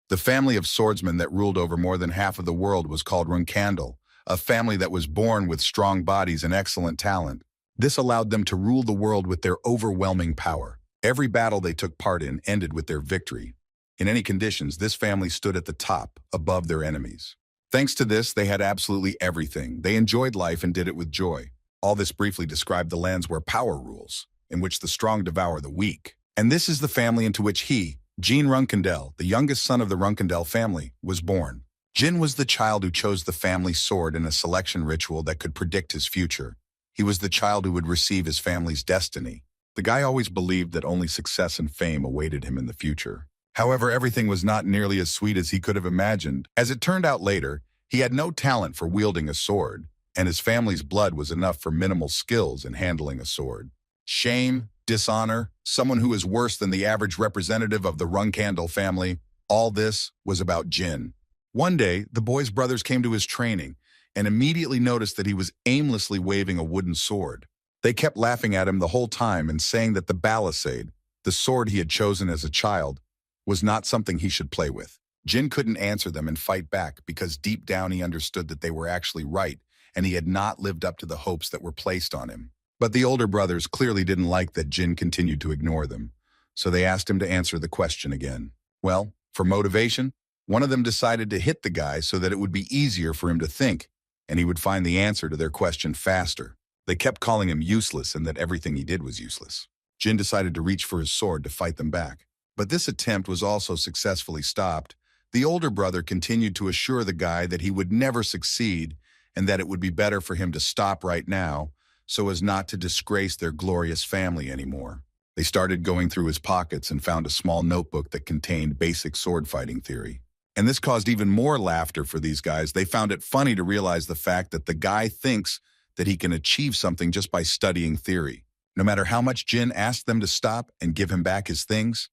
The family of swordsmen that ruled over more than half of the world was called Runcandel, a family that was born with strong bodies and excellent talent. This allowed them to rule the world with their overwhelming power. Every battle they took part in ended with their victory. In any conditions, this family stood at the top, above their enemies. Thanks to this, they had absolutely everything. They enjoyed life and did it with joy. All this briefly described the lands where power rules, in which the strong devour the weak. And this is the family into which he, Jin Runcandel, the youngest son of the Runcandel family, was born. Jin was the child who chose the family sword in a selection ritual that could predict his future. He was the child who would receive his family's destiny. The guy always believed that only success and fame awaited him in the future. However, everything was not nearly as sweet as he could have imagined. As it turned out later, he had no talent for wielding a sword, and his family's blood was enough for minimal skills in handling a sword. Shame, dishonor, someone who is worse than the average representative of the Runcandel family, all this was about Jin. One day, the boy's brothers came to his training and immediately noticed that he was aimlessly waving a wooden sword. They kept laughing at him the whole time and saying that the balisade, the sword he had chosen as a child, was not something he should play with. Jin couldn't answer them and fight back because deep down he understood that they were actually right and he had not lived up to the hopes that were placed on him. But the older brothers clearly didn't like that Jin continued to ignore them, so they asked him to answer the question again. Well, for motivation, one of them decided to hit the guy so that it would be easier for him to think, and he would find the answer to their question faster. They kept calling him useless and that everything he did was useless. Jin decided to reach for his sword to fight them back. But this attempt was also successfully stopped. The older brother continued to assure the guy that he would never succeed and that it would be better for him to stop right now, so as not to disgrace their glorious family anymore. They started going through his pockets and found a small notebook that contained basic sword fighting theory. And this caused even more laughter for these guys. They found it funny to realize the fact that the guy thinks that he can achieve something just by studying theory. No matter how much Jin asked them to stop and give him back his things,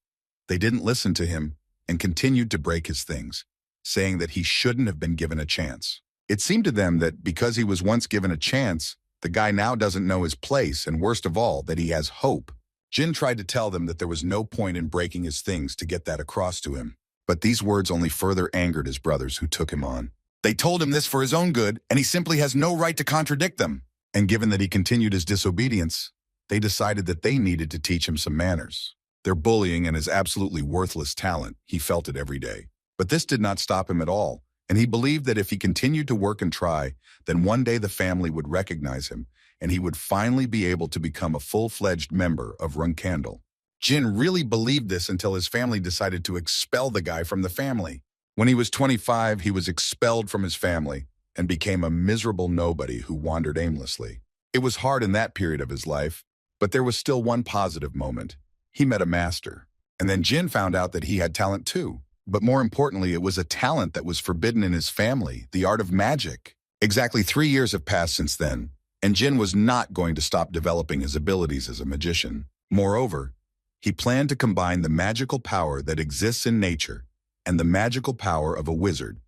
they didn't listen to him and continued to break his things, saying that he shouldn't have been given a chance. It seemed to them that because he was once given a chance, the guy now doesn't know his place, and worst of all, that he has hope. Jin tried to tell them that there was no point in breaking his things to get that across to him. But these words only further angered his brothers who took him on. They told him this for his own good, and he simply has no right to contradict them. And given that he continued his disobedience, they decided that they needed to teach him some manners. Their bullying and his absolutely worthless talent, he felt it every day. But this did not stop him at all. And he believed that if he continued to work and try, then one day the family would recognize him, and he would finally be able to become a full-fledged member of Runcandel. Jin really believed this until his family decided to expel the guy from the family. When he was 25, he was expelled from his family and became a miserable nobody who wandered aimlessly. It was hard in that period of his life, but there was still one positive moment. He met a master. And then Jin found out that he had talent too. But more importantly, it was a talent that was forbidden in his family, the art of magic. Exactly 3 years have passed since then, and Jin was not going to stop developing his abilities as a magician. Moreover, he planned to combine the magical power that exists in nature and the magical power of a wizard.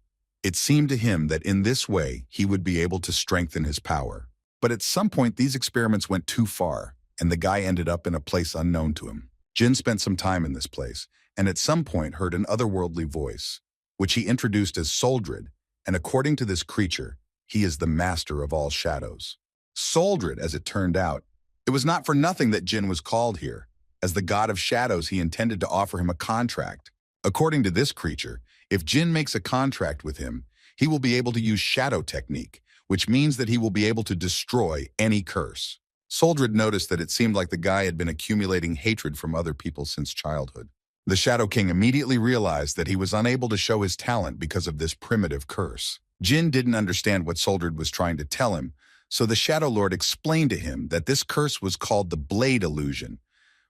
It seemed to him that in this way, he would be able to strengthen his power. But at some point, these experiments went too far, and the guy ended up in a place unknown to him. Jin spent some time in this place, and at some point heard an otherworldly voice, which he introduced as Soldrid, and according to this creature, he is the master of all shadows. Soldrid, as it turned out, it was not for nothing that Jin was called here. As the god of shadows, he intended to offer him a contract. According to this creature, if Jin makes a contract with him, he will be able to use shadow technique, which means that he will be able to destroy any curse. Soldrid noticed that it seemed like the guy had been accumulating hatred from other people since childhood. The Shadow King immediately realized that he was unable to show his talent because of this primitive curse. Jin didn't understand what Soldrid was trying to tell him, so the Shadow Lord explained to him that this curse was called the Blade Illusion,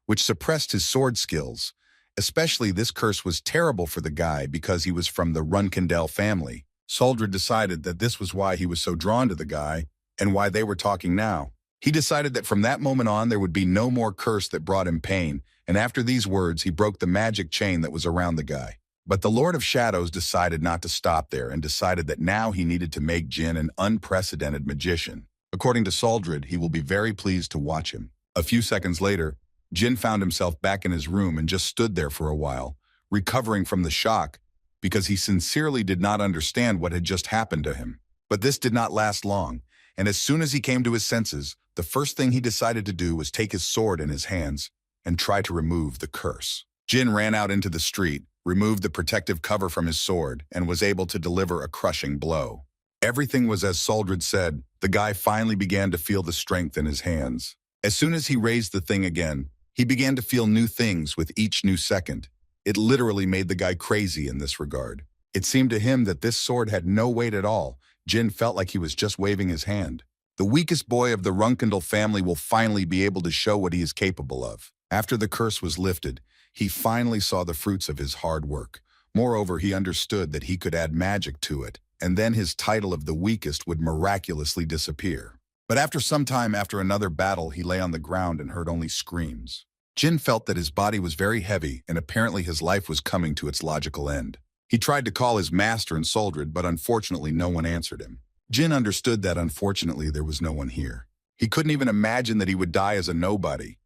which suppressed his sword skills. Especially this curse was terrible for the guy because he was from the Runcandel family. Soldrid decided that this was why he was so drawn to the guy and why they were talking now. He decided that from that moment on there would be no more curse that brought him pain, and after these words he broke the magic chain that was around the guy. But the Lord of Shadows decided not to stop there and decided that now he needed to make Jin an unprecedented magician. According to Soldrid, he will be very pleased to watch him. A few seconds later, Jin found himself back in his room and just stood there for a while, recovering from the shock because he sincerely did not understand what had just happened to him. But this did not last long, and as soon as he came to his senses, the first thing he decided to do was take his sword in his hands and try to remove the curse. Jin ran out into the street, removed the protective cover from his sword, and was able to deliver a crushing blow. Everything was as Soldrid said. The guy finally began to feel the strength in his hands. As soon as he raised the thing again, he began to feel new things with each new second. It literally made the guy crazy in this regard. It seemed to him that this sword had no weight at all. Jin felt like he was just waving his hand. The weakest boy of the Runcandel family will finally be able to show what he is capable of. After the curse was lifted, he finally saw the fruits of his hard work. Moreover, he understood that he could add magic to it, and then his title of the weakest would miraculously disappear. But after some time after another battle, he lay on the ground and heard only screams. Jin felt that his body was very heavy, and apparently his life was coming to its logical end. He tried to call his master and Soldrid, but unfortunately no one answered him. Jin understood that unfortunately there was no one here. He couldn't even imagine that he would die as a nobody.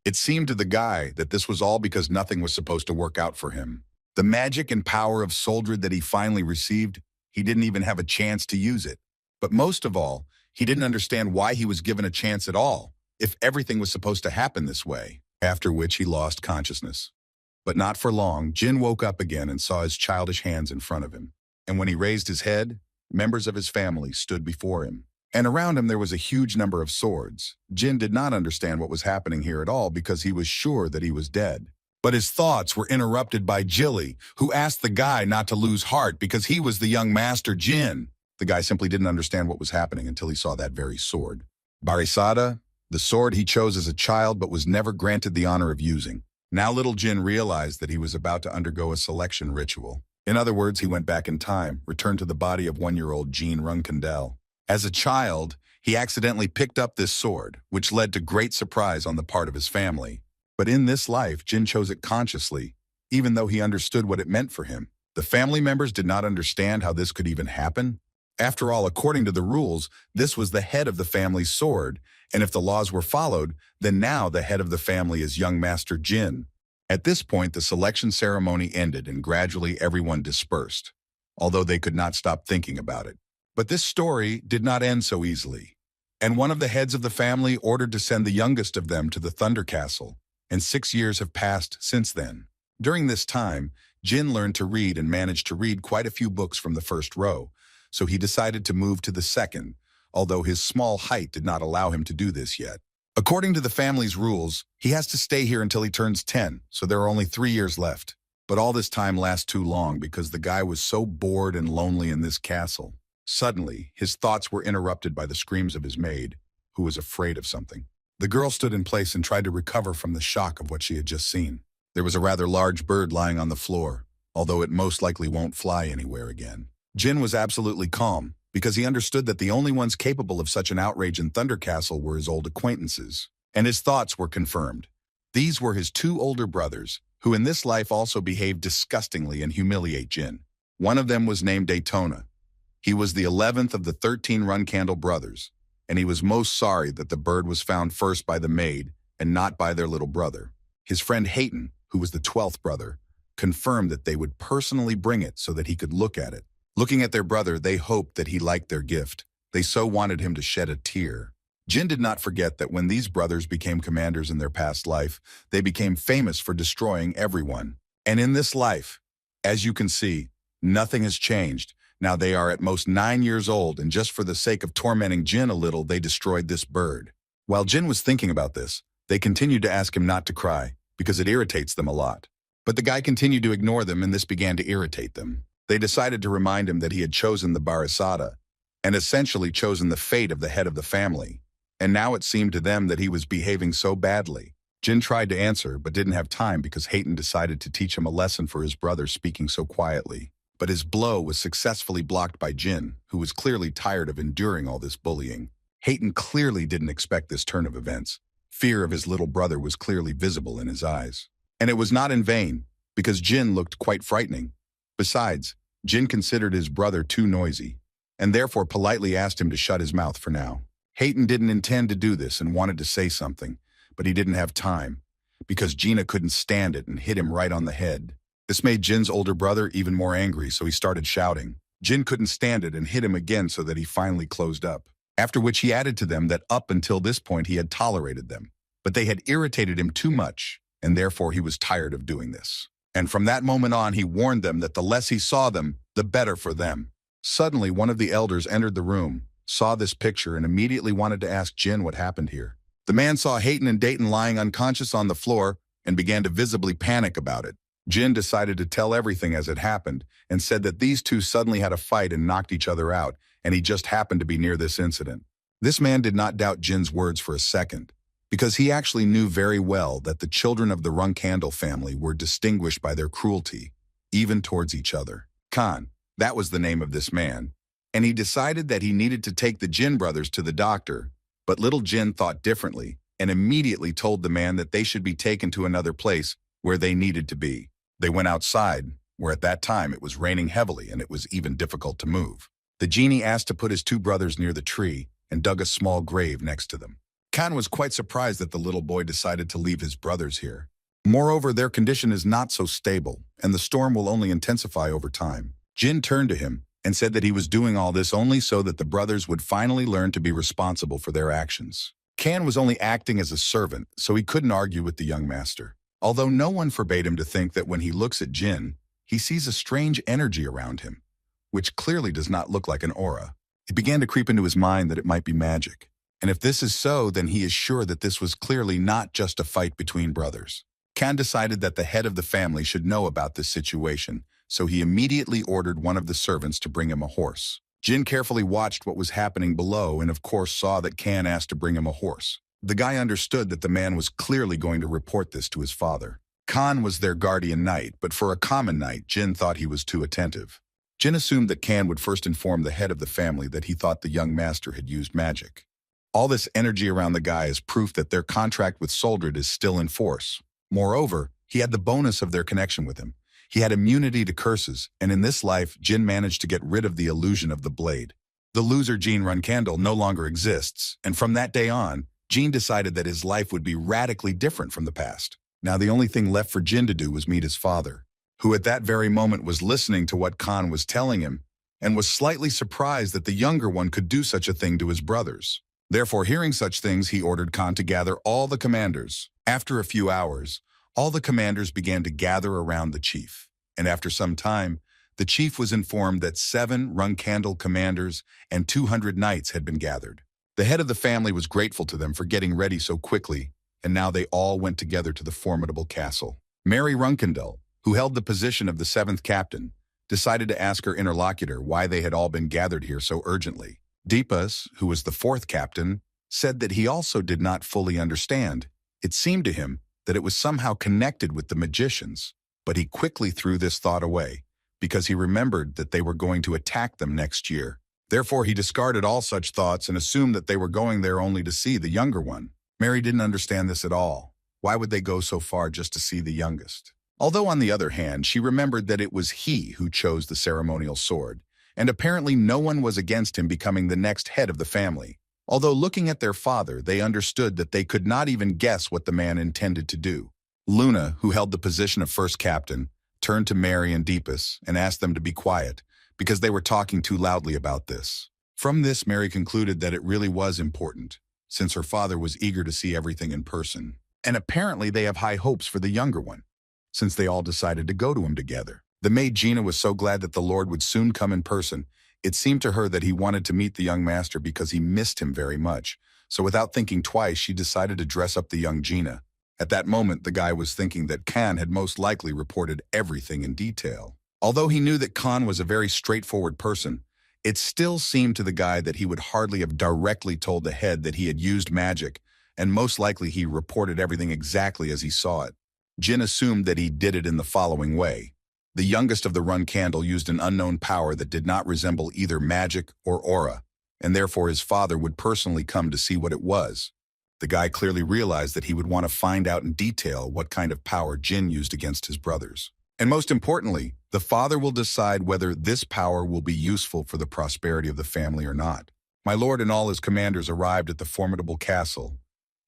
It seemed to the guy that this was all because nothing was supposed to work out for him. The magic and power of Soldrid that he finally received, he didn't even have a chance to use it. But most of all, he didn't understand why he was given a chance at all, if everything was supposed to happen this way, after which he lost consciousness. But not for long, Jin woke up again and saw his childish hands in front of him. And when he raised his head, members of his family stood before him. And around him there was a huge number of swords. Jin did not understand what was happening here at all because he was sure that he was dead. But his thoughts were interrupted by Jilly, who asked the guy not to lose heart because he was the young master Jin. The guy simply didn't understand what was happening until he saw that very sword. Barisada, the sword he chose as a child but was never granted the honor of using. Now little Jin realized that he was about to undergo a selection ritual. In other words, he went back in time, returned to the body of 1-year-old Jean Runcandel. As a child, he accidentally picked up this sword, which led to great surprise on the part of his family. But in this life, Jin chose it consciously, even though he understood what it meant for him. The family members did not understand how this could even happen. After all, according to the rules, this was the head of the family's sword, and if the laws were followed, then now the head of the family is young Master Jin. At this point, the selection ceremony ended and gradually everyone dispersed, although they could not stop thinking about it. But this story did not end so easily, and one of the heads of the family ordered to send the youngest of them to the Thunder Castle, and 6 years have passed since then. During this time, Jin learned to read and managed to read quite a few books from the first row, so he decided to move to the second, although his small height did not allow him to do this yet. According to the family's rules, he has to stay here until he turns 10, so there are only 3 years left. But all this time lasts too long because the guy was so bored and lonely in this castle. Suddenly, his thoughts were interrupted by the screams of his maid, who was afraid of something. The girl stood in place and tried to recover from the shock of what she had just seen. There was a rather large bird lying on the floor, although it most likely won't fly anywhere again. Jin was absolutely calm, because he understood that the only ones capable of such an outrage in Thunder Castle were his old acquaintances. And his thoughts were confirmed. These were his 2 older brothers, who in this life also behaved disgustingly and humiliate Jin. One of them was named Daytona. He was the 11th of the 13 Runcandel brothers, and he was most sorry that the bird was found first by the maid and not by their little brother. His friend Heron, who was the 12th brother, confirmed that they would personally bring it so that he could look at it. Looking at their brother, they hoped that he liked their gift. They so wanted him to shed a tear. Jin did not forget that when these brothers became commanders in their past life, they became famous for destroying everyone. And in this life, as you can see, nothing has changed. Now they are at most 9 years old, and just for the sake of tormenting Jin a little, they destroyed this bird. While Jin was thinking about this, they continued to ask him not to cry, because it irritates them a lot. But the guy continued to ignore them, and this began to irritate them. They decided to remind him that he had chosen the Barisada, and essentially chosen the fate of the head of the family. And now it seemed to them that he was behaving so badly. Jin tried to answer, but didn't have time because Heron decided to teach him a lesson for his brother speaking so quietly. But his blow was successfully blocked by Jin, who was clearly tired of enduring all this bullying. Heron clearly didn't expect this turn of events. Fear of his little brother was clearly visible in his eyes. And it was not in vain, because Jin looked quite frightening. Besides, Jin considered his brother too noisy, and therefore politely asked him to shut his mouth for now. Heron didn't intend to do this and wanted to say something, but he didn't have time, because Gina couldn't stand it and hit him right on the head. This made Jin's older brother even more angry, so he started shouting. Jin couldn't stand it and hit him again so that he finally closed up. After which he added to them that up until this point he had tolerated them, but they had irritated him too much, and therefore he was tired of doing this. And from that moment on he warned them that the less he saw them, the better for them. Suddenly one of the elders entered the room, saw this picture, and immediately wanted to ask Jin what happened here. The man saw Hayton and Dayton lying unconscious on the floor and began to visibly panic about it. Jin decided to tell everything as it happened and said that these two suddenly had a fight and knocked each other out, and he just happened to be near this incident. This man did not doubt Jin's words for a second, because he actually knew very well that the children of the Runcandel family were distinguished by their cruelty, even towards each other. Khan, that was the name of this man, and he decided that he needed to take the Jin brothers to the doctor, but little Jin thought differently and immediately told the man that they should be taken to another place where they needed to be. They went outside, where at that time it was raining heavily and it was even difficult to move. The genie asked to put his two brothers near the tree and dug a small grave next to them. Khan was quite surprised that the little boy decided to leave his brothers here. Moreover, their condition is not so stable, and the storm will only intensify over time. Jin turned to him and said that he was doing all this only so that the brothers would finally learn to be responsible for their actions. Khan was only acting as a servant, so he couldn't argue with the young master. Although no one forbade him to think that when he looks at Jin, he sees a strange energy around him, which clearly does not look like an aura. It began to creep into his mind that it might be magic. And if this is so, then he is sure that this was clearly not just a fight between brothers. Khan decided that the head of the family should know about this situation, so he immediately ordered one of the servants to bring him a horse. Jin carefully watched what was happening below and of course saw that Khan asked to bring him a horse. The guy understood that the man was clearly going to report this to his father. Khan was their guardian knight, but for a common knight, Jin thought he was too attentive. Jin assumed that Khan would first inform the head of the family that he thought the young master had used magic. All this energy around the guy is proof that their contract with Soldrid is still in force. Moreover, he had the bonus of their connection with him. He had immunity to curses, and in this life, Jin managed to get rid of the illusion of the blade. The loser Gene Runcandel no longer exists, and from that day on, Jin decided that his life would be radically different from the past. Now the only thing left for Jin to do was meet his father, who at that very moment was listening to what Khan was telling him, and was slightly surprised that the younger one could do such a thing to his brothers. Therefore, hearing such things, he ordered Khan to gather all the commanders. After a few hours, all the commanders began to gather around the chief, and after some time, the chief was informed that 7 Runcandel commanders and 200 knights had been gathered. The head of the family was grateful to them for getting ready so quickly, and now they all went together to the formidable castle. Mary Runcandel, who held the position of the 7th captain, decided to ask her interlocutor why they had all been gathered here so urgently. Deepas, who was the 4th captain, said that he also did not fully understand. It seemed to him that it was somehow connected with the magicians, but he quickly threw this thought away, because he remembered that they were going to attack them next year. Therefore, he discarded all such thoughts and assumed that they were going there only to see the younger one. Mary didn't understand this at all. Why would they go so far just to see the youngest? Although, on the other hand, she remembered that it was he who chose the ceremonial sword, and apparently no one was against him becoming the next head of the family. Although looking at their father, they understood that they could not even guess what the man intended to do. Luna, who held the position of 1st captain, turned to Mary and Deepas and asked them to be quiet, because they were talking too loudly about this. From this, Mary concluded that it really was important, since her father was eager to see everything in person. And apparently they have high hopes for the younger one, since they all decided to go to him together. The maid Gina was so glad that the Lord would soon come in person. It seemed to her that he wanted to meet the young master because he missed him very much. So without thinking twice, she decided to dress up the young Gina. At that moment, the guy was thinking that Khan had most likely reported everything in detail. Although he knew that Khan was a very straightforward person, it still seemed to the guy that he would hardly have directly told the head that he had used magic, and most likely he reported everything exactly as he saw it. Jin assumed that he did it in the following way. The youngest of the Runcandel used an unknown power that did not resemble either magic or aura, and therefore his father would personally come to see what it was. The guy clearly realized that he would want to find out in detail what kind of power Jin used against his brothers. And most importantly, the father will decide whether this power will be useful for the prosperity of the family or not. My lord and all his commanders arrived at the formidable castle,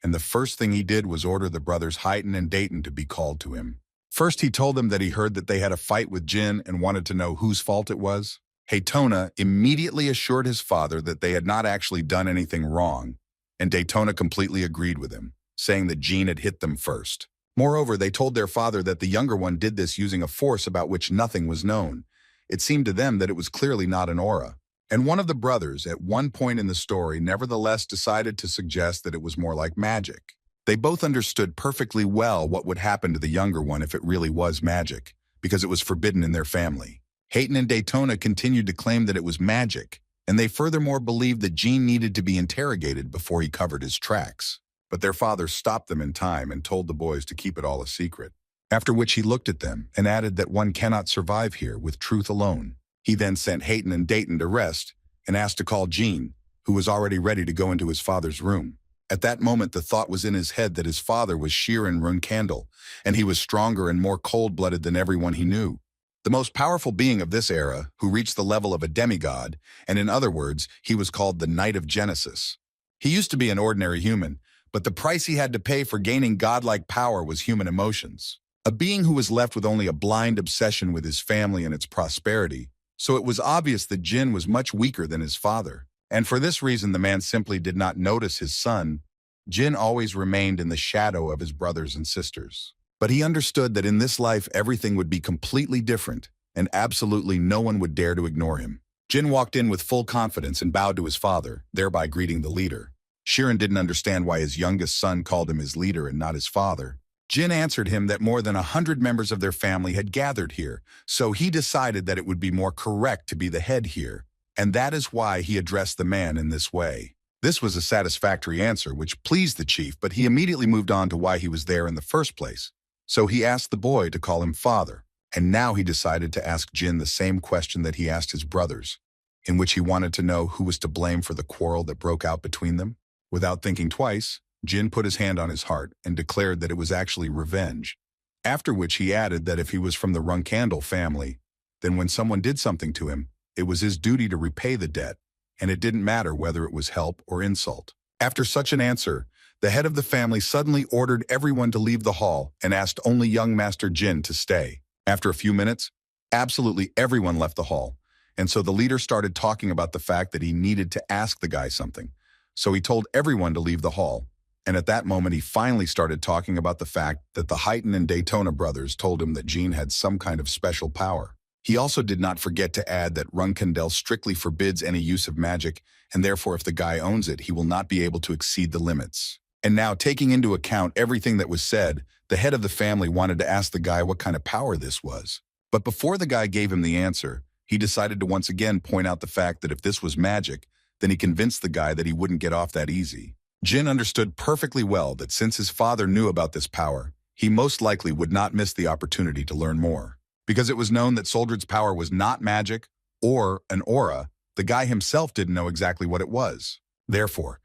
and the first thing he did was order the brothers Hayton and Dayton to be called to him. First, he told them that he heard that they had a fight with Jin and wanted to know whose fault it was. Daytona immediately assured his father that they had not actually done anything wrong, and Daytona completely agreed with him, saying that Jin had hit them first. Moreover, they told their father that the younger one did this using a force about which nothing was known. It seemed to them that it was clearly not an aura. And one of the brothers, at one point in the story, nevertheless decided to suggest that it was more like magic. They both understood perfectly well what would happen to the younger one if it really was magic, because it was forbidden in their family. Hayton and Daytona continued to claim that it was magic, and they furthermore believed that Jin needed to be interrogated before he covered his tracks. But their father stopped them in time and told the boys to keep it all a secret. After which he looked at them and added that one cannot survive here with truth alone. He then sent Hayton and Dayton to rest and asked to call Jin, who was already ready to go into his father's room. At that moment, the thought was in his head that his father was Sheeran Runcandel, and he was stronger and more cold-blooded than everyone he knew. The most powerful being of this era, who reached the level of a demigod, and in other words, he was called the Knight of Genesis. He used to be an ordinary human, but the price he had to pay for gaining godlike power was human emotions. A being who was left with only a blind obsession with his family and its prosperity, so it was obvious that Jin was much weaker than his father. And for this reason, the man simply did not notice his son. Jin always remained in the shadow of his brothers and sisters. But he understood that in this life everything would be completely different, and absolutely no one would dare to ignore him. Jin walked in with full confidence and bowed to his father, thereby greeting the leader. Sheeran didn't understand why his youngest son called him his leader and not his father. Jin answered him that more than 100 members of their family had gathered here, so he decided that it would be more correct to be the head here, and that is why he addressed the man in this way. This was a satisfactory answer, which pleased the chief, but he immediately moved on to why he was there in the first place. So he asked the boy to call him father, and now he decided to ask Jin the same question that he asked his brothers, in which he wanted to know who was to blame for the quarrel that broke out between them. Without thinking twice, Jin put his hand on his heart and declared that it was actually revenge, after which he added that if he was from the Runcandel family, then when someone did something to him, it was his duty to repay the debt, and it didn't matter whether it was help or insult. After such an answer, the head of the family suddenly ordered everyone to leave the hall and asked only young Master Jin to stay. After a few minutes, absolutely everyone left the hall, and so the leader started talking about the fact that he needed to ask the guy something. So he told everyone to leave the hall, and at that moment he finally started talking about the fact that the Hayton and Daytona brothers told him that Jin had some kind of special power. He also did not forget to add that Runcandel strictly forbids any use of magic, and therefore if the guy owns it, he will not be able to exceed the limits. And now, taking into account everything that was said, the head of the family wanted to ask the guy what kind of power this was. But before the guy gave him the answer, he decided to once again point out the fact that if this was magic, then he convinced the guy that he wouldn't get off that easy. Jin understood perfectly well that since his father knew about this power, he most likely would not miss the opportunity to learn more. Because it was known that Soldrid's power was not magic or an aura, the guy himself didn't know exactly what it was. Therefore,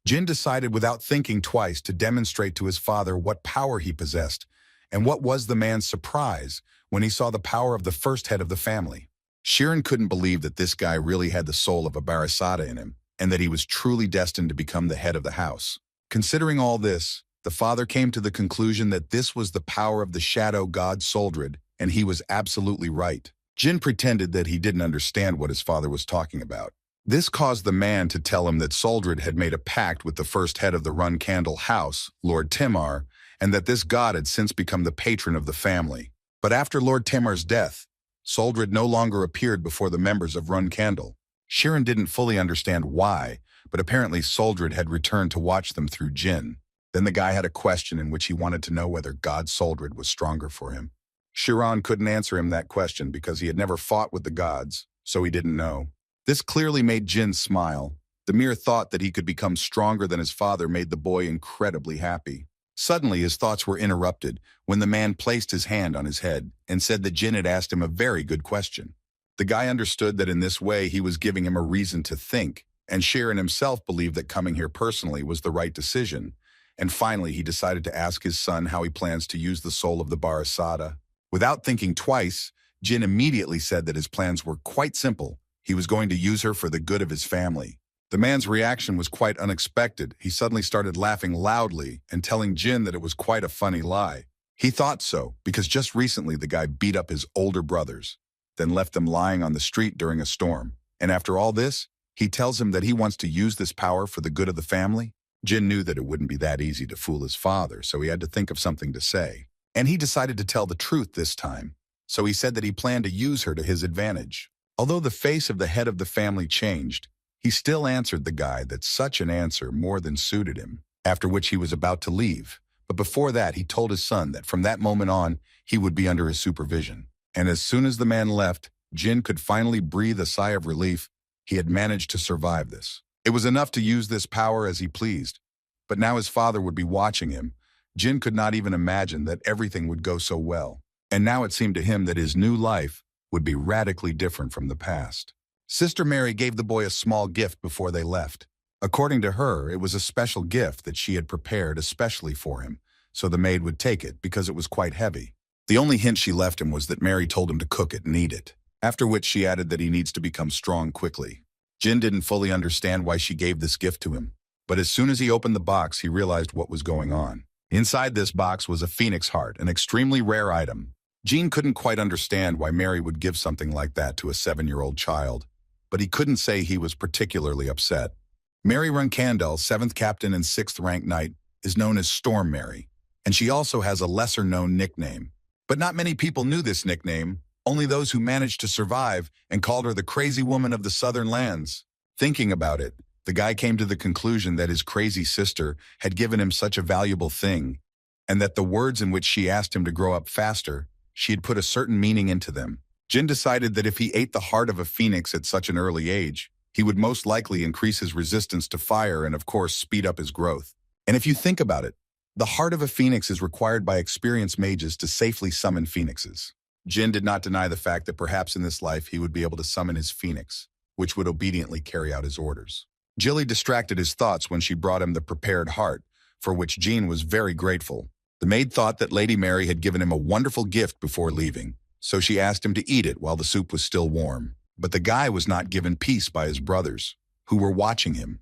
Jin decided without thinking twice to demonstrate to his father what power he possessed, and what was the man's surprise when he saw the power of the first head of the family. Sheeran couldn't believe that this guy really had the soul of a Barasada in him, and that he was truly destined to become the head of the house. Considering all this, the father came to the conclusion that this was the power of the shadow god Soldrid, and he was absolutely right. Jin pretended that he didn't understand what his father was talking about. This caused the man to tell him that Soldrid had made a pact with the first head of the Runcandel house, Lord Timar, and that this god had since become the patron of the family. But after Lord Timar's death, Soldrid no longer appeared before the members of Runcandel. Sheeran didn't fully understand why, but apparently Soldrid had returned to watch them through Jin. Then the guy had a question in which he wanted to know whether God Soldrid was stronger for him. Sheeran couldn't answer him that question because he had never fought with the gods, so he didn't know. This clearly made Jin smile. The mere thought that he could become stronger than his father made the boy incredibly happy. Suddenly, his thoughts were interrupted when the man placed his hand on his head and said that Jin had asked him a very good question. The guy understood that in this way he was giving him a reason to think, and Sheeran himself believed that coming here personally was the right decision. And finally, he decided to ask his son how he plans to use the soul of the Barasada. Without thinking twice, Jin immediately said that his plans were quite simple. He was going to use her for the good of his family. The man's reaction was quite unexpected. He suddenly started laughing loudly and telling Jin that it was quite a funny lie. He thought so, because just recently the guy beat up his older brothers, then left them lying on the street during a storm. And after all this, he tells him that he wants to use this power for the good of the family. Jin knew that it wouldn't be that easy to fool his father, so he had to think of something to say. And he decided to tell the truth this time, so he said that he planned to use her to his advantage. Although the face of the head of the family changed, he still answered the guy that such an answer more than suited him, after which he was about to leave. But before that, he told his son that from that moment on, he would be under his supervision. And as soon as the man left, Jin could finally breathe a sigh of relief. He had managed to survive this. It was enough to use this power as he pleased. But now his father would be watching him. Jin could not even imagine that everything would go so well. And now it seemed to him that his new life would be radically different from the past. Sister Mary gave the boy a small gift before they left. According to her, it was a special gift that she had prepared especially for him, so the maid would take it because it was quite heavy. The only hint she left him was that Mary told him to cook it and eat it, after which she added that he needs to become strong quickly. Jin didn't fully understand why she gave this gift to him, but as soon as he opened the box, he realized what was going on. Inside this box was a phoenix heart, an extremely rare item. Jin couldn't quite understand why Mary would give something like that to a 7-year-old child, but he couldn't say he was particularly upset. Mary Runcandel, 7th Captain and 6th Rank Knight, is known as Storm Mary, and she also has a lesser-known nickname. But not many people knew this nickname, only those who managed to survive and called her the crazy woman of the southern lands. Thinking about it, the guy came to the conclusion that his crazy sister had given him such a valuable thing, and that the words in which she asked him to grow up faster, she had put a certain meaning into them. Jin decided that if he ate the heart of a phoenix at such an early age, he would most likely increase his resistance to fire and, of course, speed up his growth. And if you think about it, the heart of a phoenix is required by experienced mages to safely summon phoenixes. Jin did not deny the fact that perhaps in this life he would be able to summon his phoenix, which would obediently carry out his orders. Jilly distracted his thoughts when she brought him the prepared heart, for which Jin was very grateful. The maid thought that Lady Mary had given him a wonderful gift before leaving, so she asked him to eat it while the soup was still warm. But the guy was not given peace by his brothers, who were watching him.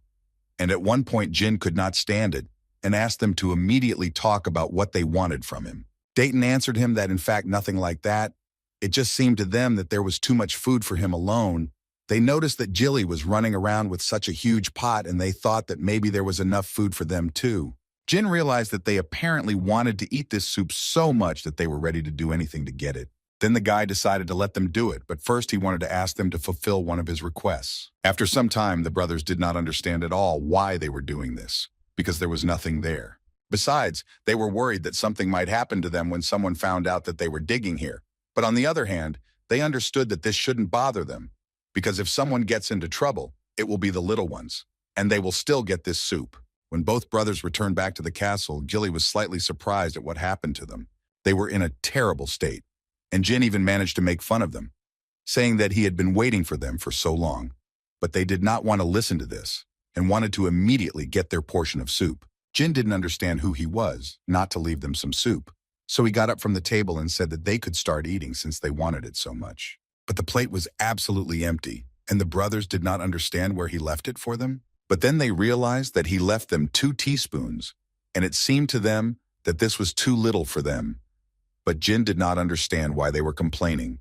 And at one point Jin could not stand it and asked them to immediately talk about what they wanted from him. Dayton answered him that in fact nothing like that. It just seemed to them that there was too much food for him alone. They noticed that Jilly was running around with such a huge pot and they thought that maybe there was enough food for them too. Jin realized that they apparently wanted to eat this soup so much that they were ready to do anything to get it. Then the guy decided to let them do it, but first he wanted to ask them to fulfill one of his requests. After some time, the brothers did not understand at all why they were doing this, because there was nothing there. Besides, they were worried that something might happen to them when someone found out that they were digging here. But on the other hand, they understood that this shouldn't bother them, because if someone gets into trouble, it will be the little ones, and they will still get this soup. When both brothers returned back to the castle, Jilly was slightly surprised at what happened to them. They were in a terrible state, and Jin even managed to make fun of them, saying that he had been waiting for them for so long. But they did not want to listen to this, and wanted to immediately get their portion of soup. Jin didn't understand who he was, not to leave them some soup. So he got up from the table and said that they could start eating since they wanted it so much. But the plate was absolutely empty, and the brothers did not understand where he left it for them. But then they realized that he left them 2 teaspoons, and it seemed to them that this was too little for them. But Jin did not understand why they were complaining,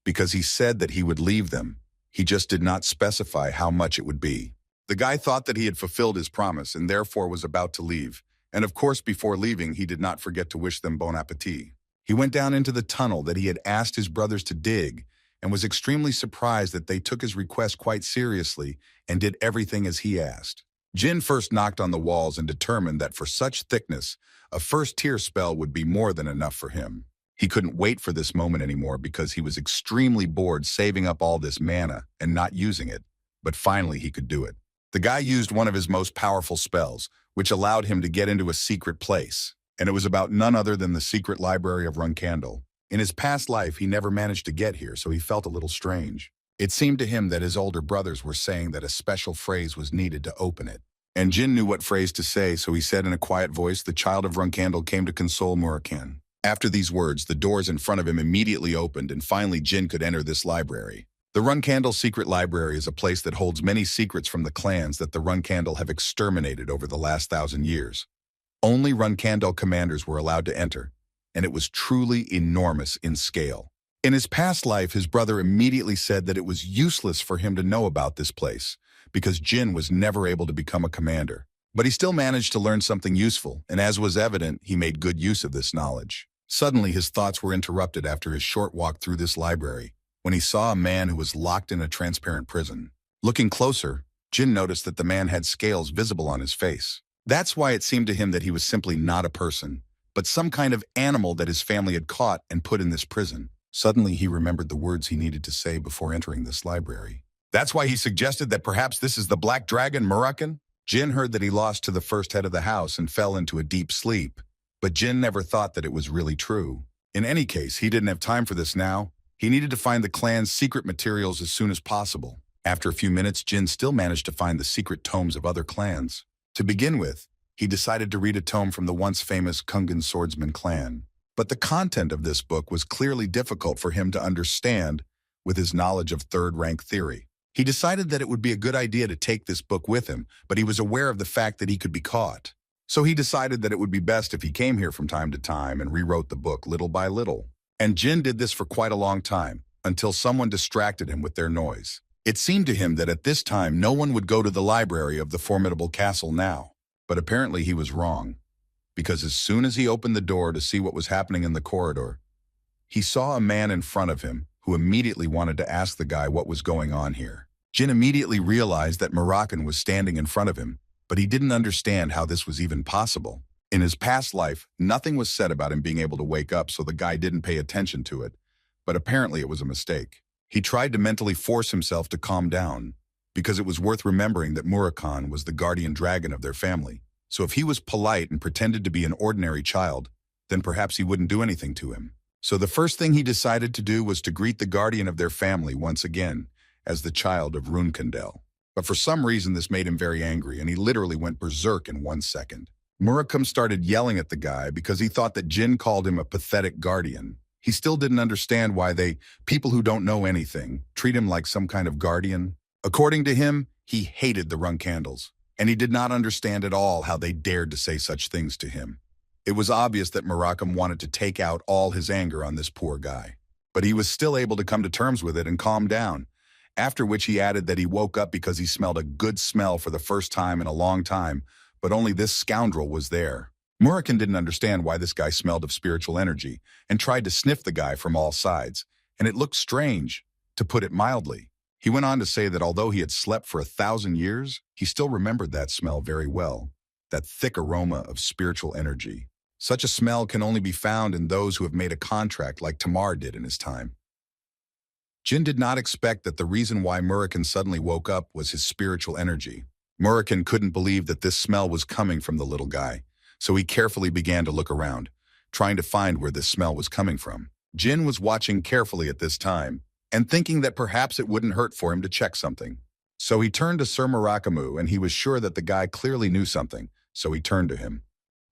because he said that he would leave them. He just did not specify how much it would be. The guy thought that he had fulfilled his promise and therefore was about to leave. And of course, before leaving, he did not forget to wish them bon appetit. He went down into the tunnel that he had asked his brothers to dig and was extremely surprised that they took his request quite seriously and did everything as he asked. Jin first knocked on the walls and determined that for such thickness, a first-tier spell would be more than enough for him. He couldn't wait for this moment anymore because he was extremely bored saving up all this mana and not using it, but finally he could do it. The guy used one of his most powerful spells, which allowed him to get into a secret place, and it was about none other than the secret library of Runcandel. In his past life, he never managed to get here, so he felt a little strange. It seemed to him that his older brothers were saying that a special phrase was needed to open it. And Jin knew what phrase to say, so he said in a quiet voice, "The child of Runcandel came to console Murakan." After these words, the doors in front of him immediately opened, and finally Jin could enter this library. The Runcandel Secret Library is a place that holds many secrets from the clans that the Runcandel have exterminated over the last 1,000 years. Only Runcandel commanders were allowed to enter, and it was truly enormous in scale. In his past life, his brother immediately said that it was useless for him to know about this place, because Jin was never able to become a commander. But he still managed to learn something useful, and as was evident, he made good use of this knowledge. Suddenly, his thoughts were interrupted after his short walk through this library, when he saw a man who was locked in a transparent prison. Looking closer, Jin noticed that the man had scales visible on his face. That's why it seemed to him that he was simply not a person, but some kind of animal that his family had caught and put in this prison. Suddenly, he remembered the words he needed to say before entering this library. That's why he suggested that perhaps this is the Black Dragon Murakan? Jin heard that he lost to the first head of the house and fell into a deep sleep, but Jin never thought that it was really true. In any case, he didn't have time for this now. He needed to find the clan's secret materials as soon as possible. After a few minutes, Jin still managed to find the secret tomes of other clans. To begin with, he decided to read a tome from the once famous Kungan swordsman clan. But the content of this book was clearly difficult for him to understand with his knowledge of third-rank theory. He decided that it would be a good idea to take this book with him, but he was aware of the fact that he could be caught. So he decided that it would be best if he came here from time to time and rewrote the book little by little. And Jin did this for quite a long time, until someone distracted him with their noise. It seemed to him that at this time no one would go to the library of the formidable castle now. But apparently he was wrong, because as soon as he opened the door to see what was happening in the corridor, he saw a man in front of him who immediately wanted to ask the guy what was going on here. Jin immediately realized that Murakan was standing in front of him, but he didn't understand how this was even possible. In his past life, nothing was said about him being able to wake up, so the guy didn't pay attention to it, but apparently it was a mistake. He tried to mentally force himself to calm down, because it was worth remembering that Murakan was the guardian dragon of their family. So if he was polite and pretended to be an ordinary child, then perhaps he wouldn't do anything to him. So the first thing he decided to do was to greet the guardian of their family once again as the child of Runcandel. But for some reason this made him very angry, and he literally went berserk in 1 second. Murakan started yelling at the guy because he thought that Jin called him a pathetic guardian. He still didn't understand why people who don't know anything, treat him like some kind of guardian. According to him, he hated the Runcandels, and he did not understand at all how they dared to say such things to him. It was obvious that Murakan wanted to take out all his anger on this poor guy. But he was still able to come to terms with it and calm down, after which he added that he woke up because he smelled a good smell for the first time in a long time, but only this scoundrel was there. Murakan didn't understand why this guy smelled of spiritual energy and tried to sniff the guy from all sides, and it looked strange, to put it mildly. He went on to say that although he had slept for 1,000 years, he still remembered that smell very well, that thick aroma of spiritual energy. Such a smell can only be found in those who have made a contract like Tamar did in his time. Jin did not expect that the reason why Murakan suddenly woke up was his spiritual energy. Murakan couldn't believe that this smell was coming from the little guy, so he carefully began to look around, trying to find where this smell was coming from. Jin was watching carefully at this time, and thinking that perhaps it wouldn't hurt for him to check something. So he turned to Sir Murakamu, and he was sure that the guy clearly knew something, so he turned to him.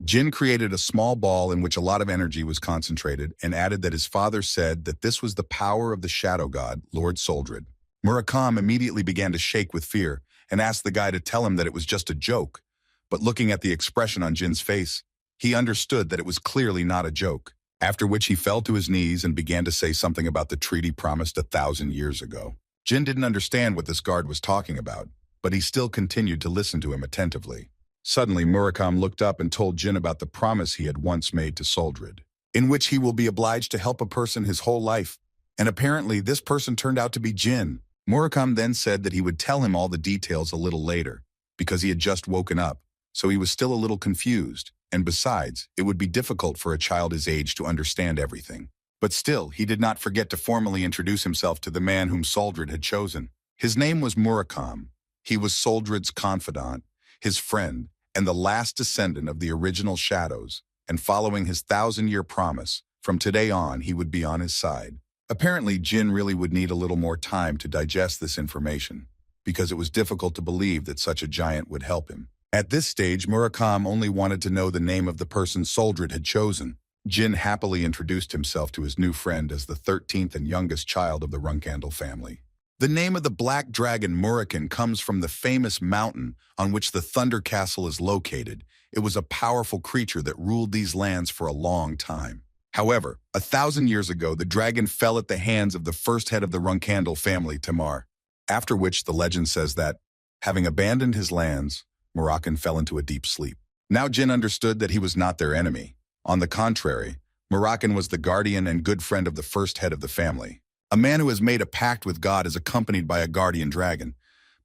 Jin created a small ball in which a lot of energy was concentrated and added that his father said that this was the power of the shadow god, Lord Soldrid. Murakan immediately began to shake with fear and asked the guy to tell him that it was just a joke. But looking at the expression on Jin's face, he understood that it was clearly not a joke, after which he fell to his knees and began to say something about the treaty promised 1,000 years ago. Jin didn't understand what this guard was talking about, but he still continued to listen to him attentively. Suddenly, Murakan looked up and told Jin about the promise he had once made to Soldrid, in which he will be obliged to help a person his whole life, and apparently this person turned out to be Jin. Murakan then said that he would tell him all the details a little later, because he had just woken up, so he was still a little confused, and besides, it would be difficult for a child his age to understand everything. But still, he did not forget to formally introduce himself to the man whom Soldrid had chosen. His name was Murakan. He was Soldrid's confidant, his friend, and the last descendant of the original Shadows, and following his 1,000-year promise, from today on he would be on his side. Apparently, Jin really would need a little more time to digest this information, because it was difficult to believe that such a giant would help him. At this stage, Murakan only wanted to know the name of the person Soldrid had chosen. Jin happily introduced himself to his new friend as the 13th and youngest child of the Runcandel family. The name of the Black Dragon Murakan comes from the famous mountain on which the Thunder Castle is located. It was a powerful creature that ruled these lands for a long time. However, 1,000 years ago, the dragon fell at the hands of the first head of the Runcandel family, Tamar, after which the legend says that, having abandoned his lands, Murakan fell into a deep sleep. Now Jin understood that he was not their enemy. On the contrary, Murakan was the guardian and good friend of the first head of the family. A man who has made a pact with God is accompanied by a guardian dragon,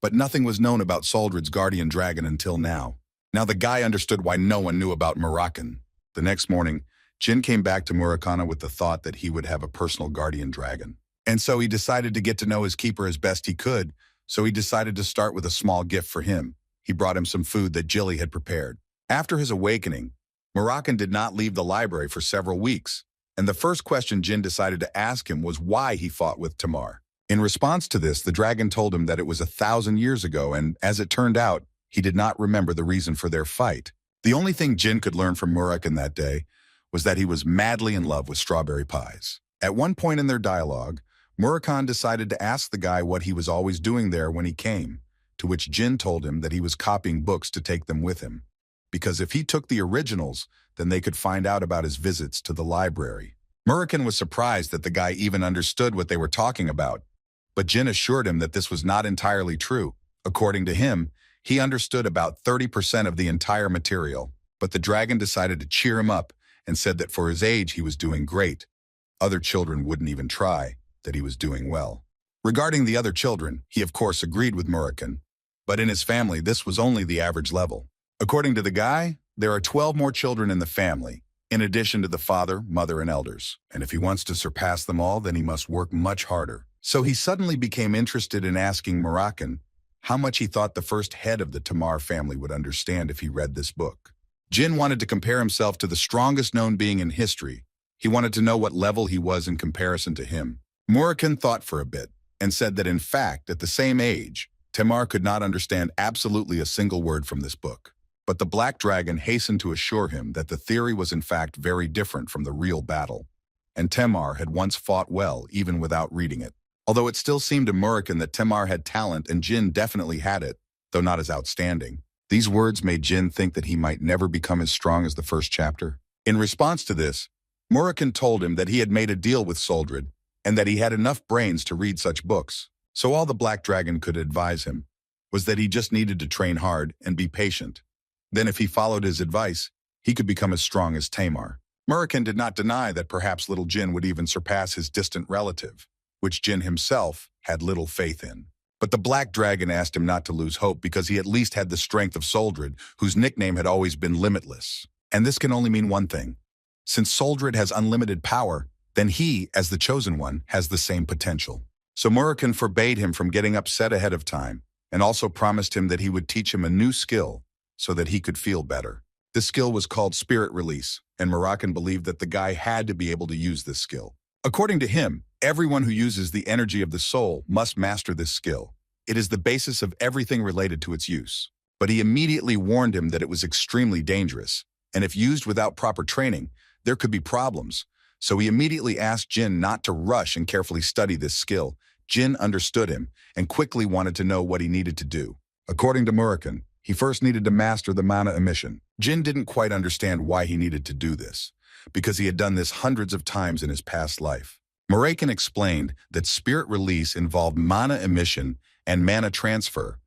but nothing was known about Soldrid's guardian dragon until now. Now the guy understood why no one knew about Murakan. The next morning, Jin came back to Murakan with the thought that he would have a personal guardian dragon. And so he decided to get to know his keeper as best he could, so he decided to start with a small gift for him. He brought him some food that Jilly had prepared. After his awakening, Murakan did not leave the library for several weeks, and the first question Jin decided to ask him was why he fought with Tamar. In response to this, the dragon told him that it was 1,000 years ago, and as it turned out, he did not remember the reason for their fight. The only thing Jin could learn from Murakan that day was that he was madly in love with strawberry pies. At one point in their dialogue, Murakan decided to ask the guy what he was always doing there when he came, to which Jin told him that he was copying books to take them with him, because if he took the originals, then they could find out about his visits to the library. Murakan was surprised that the guy even understood what they were talking about, but Jin assured him that this was not entirely true. According to him, he understood about 30% of the entire material, but the dragon decided to cheer him up and said that for his age he was doing great. Other children wouldn't even try, that he was doing well. Regarding the other children, he of course agreed with Murakan, but in his family this was only the average level. According to the guy, there are 12 more children in the family, in addition to the father, mother, and elders. And if he wants to surpass them all, then he must work much harder. So he suddenly became interested in asking Murakan how much he thought the first head of the Tamar family would understand if he read this book. Jin wanted to compare himself to the strongest known being in history. He wanted to know what level he was in comparison to him. Murakan thought for a bit and said that in fact, at the same age, Tamar could not understand absolutely a single word from this book. But the Black Dragon hastened to assure him that the theory was in fact very different from the real battle, and Tamar had once fought well even without reading it. Although it still seemed to Murakan that Tamar had talent and Jin definitely had it, though not as outstanding. These words made Jin think that he might never become as strong as the first chapter. In response to this, Murakan told him that he had made a deal with Soldrid and that he had enough brains to read such books. So all the Black Dragon could advise him was that he just needed to train hard and be patient. Then if he followed his advice, he could become as strong as Tamar. Murakan did not deny that perhaps little Jin would even surpass his distant relative, which Jin himself had little faith in. But the Black Dragon asked him not to lose hope because he at least had the strength of Soldrid, whose nickname had always been Limitless. And this can only mean one thing. Since Soldrid has unlimited power, then he, as the Chosen One, has the same potential. So Murakan forbade him from getting upset ahead of time, and also promised him that he would teach him a new skill so that he could feel better. This skill was called Spirit Release, and Murakan believed that the guy had to be able to use this skill. According to him, everyone who uses the energy of the soul must master this skill. It is the basis of everything related to its use. But he immediately warned him that it was extremely dangerous, and if used without proper training, there could be problems. So he immediately asked Jin not to rush and carefully study this skill. Jin understood him and quickly wanted to know what he needed to do. According to Murakan, he first needed to master the mana emission. Jin didn't quite understand why he needed to do this, because he had done this hundreds of times in his past life. Murakan explained that spirit release involved mana emission and mana transfer,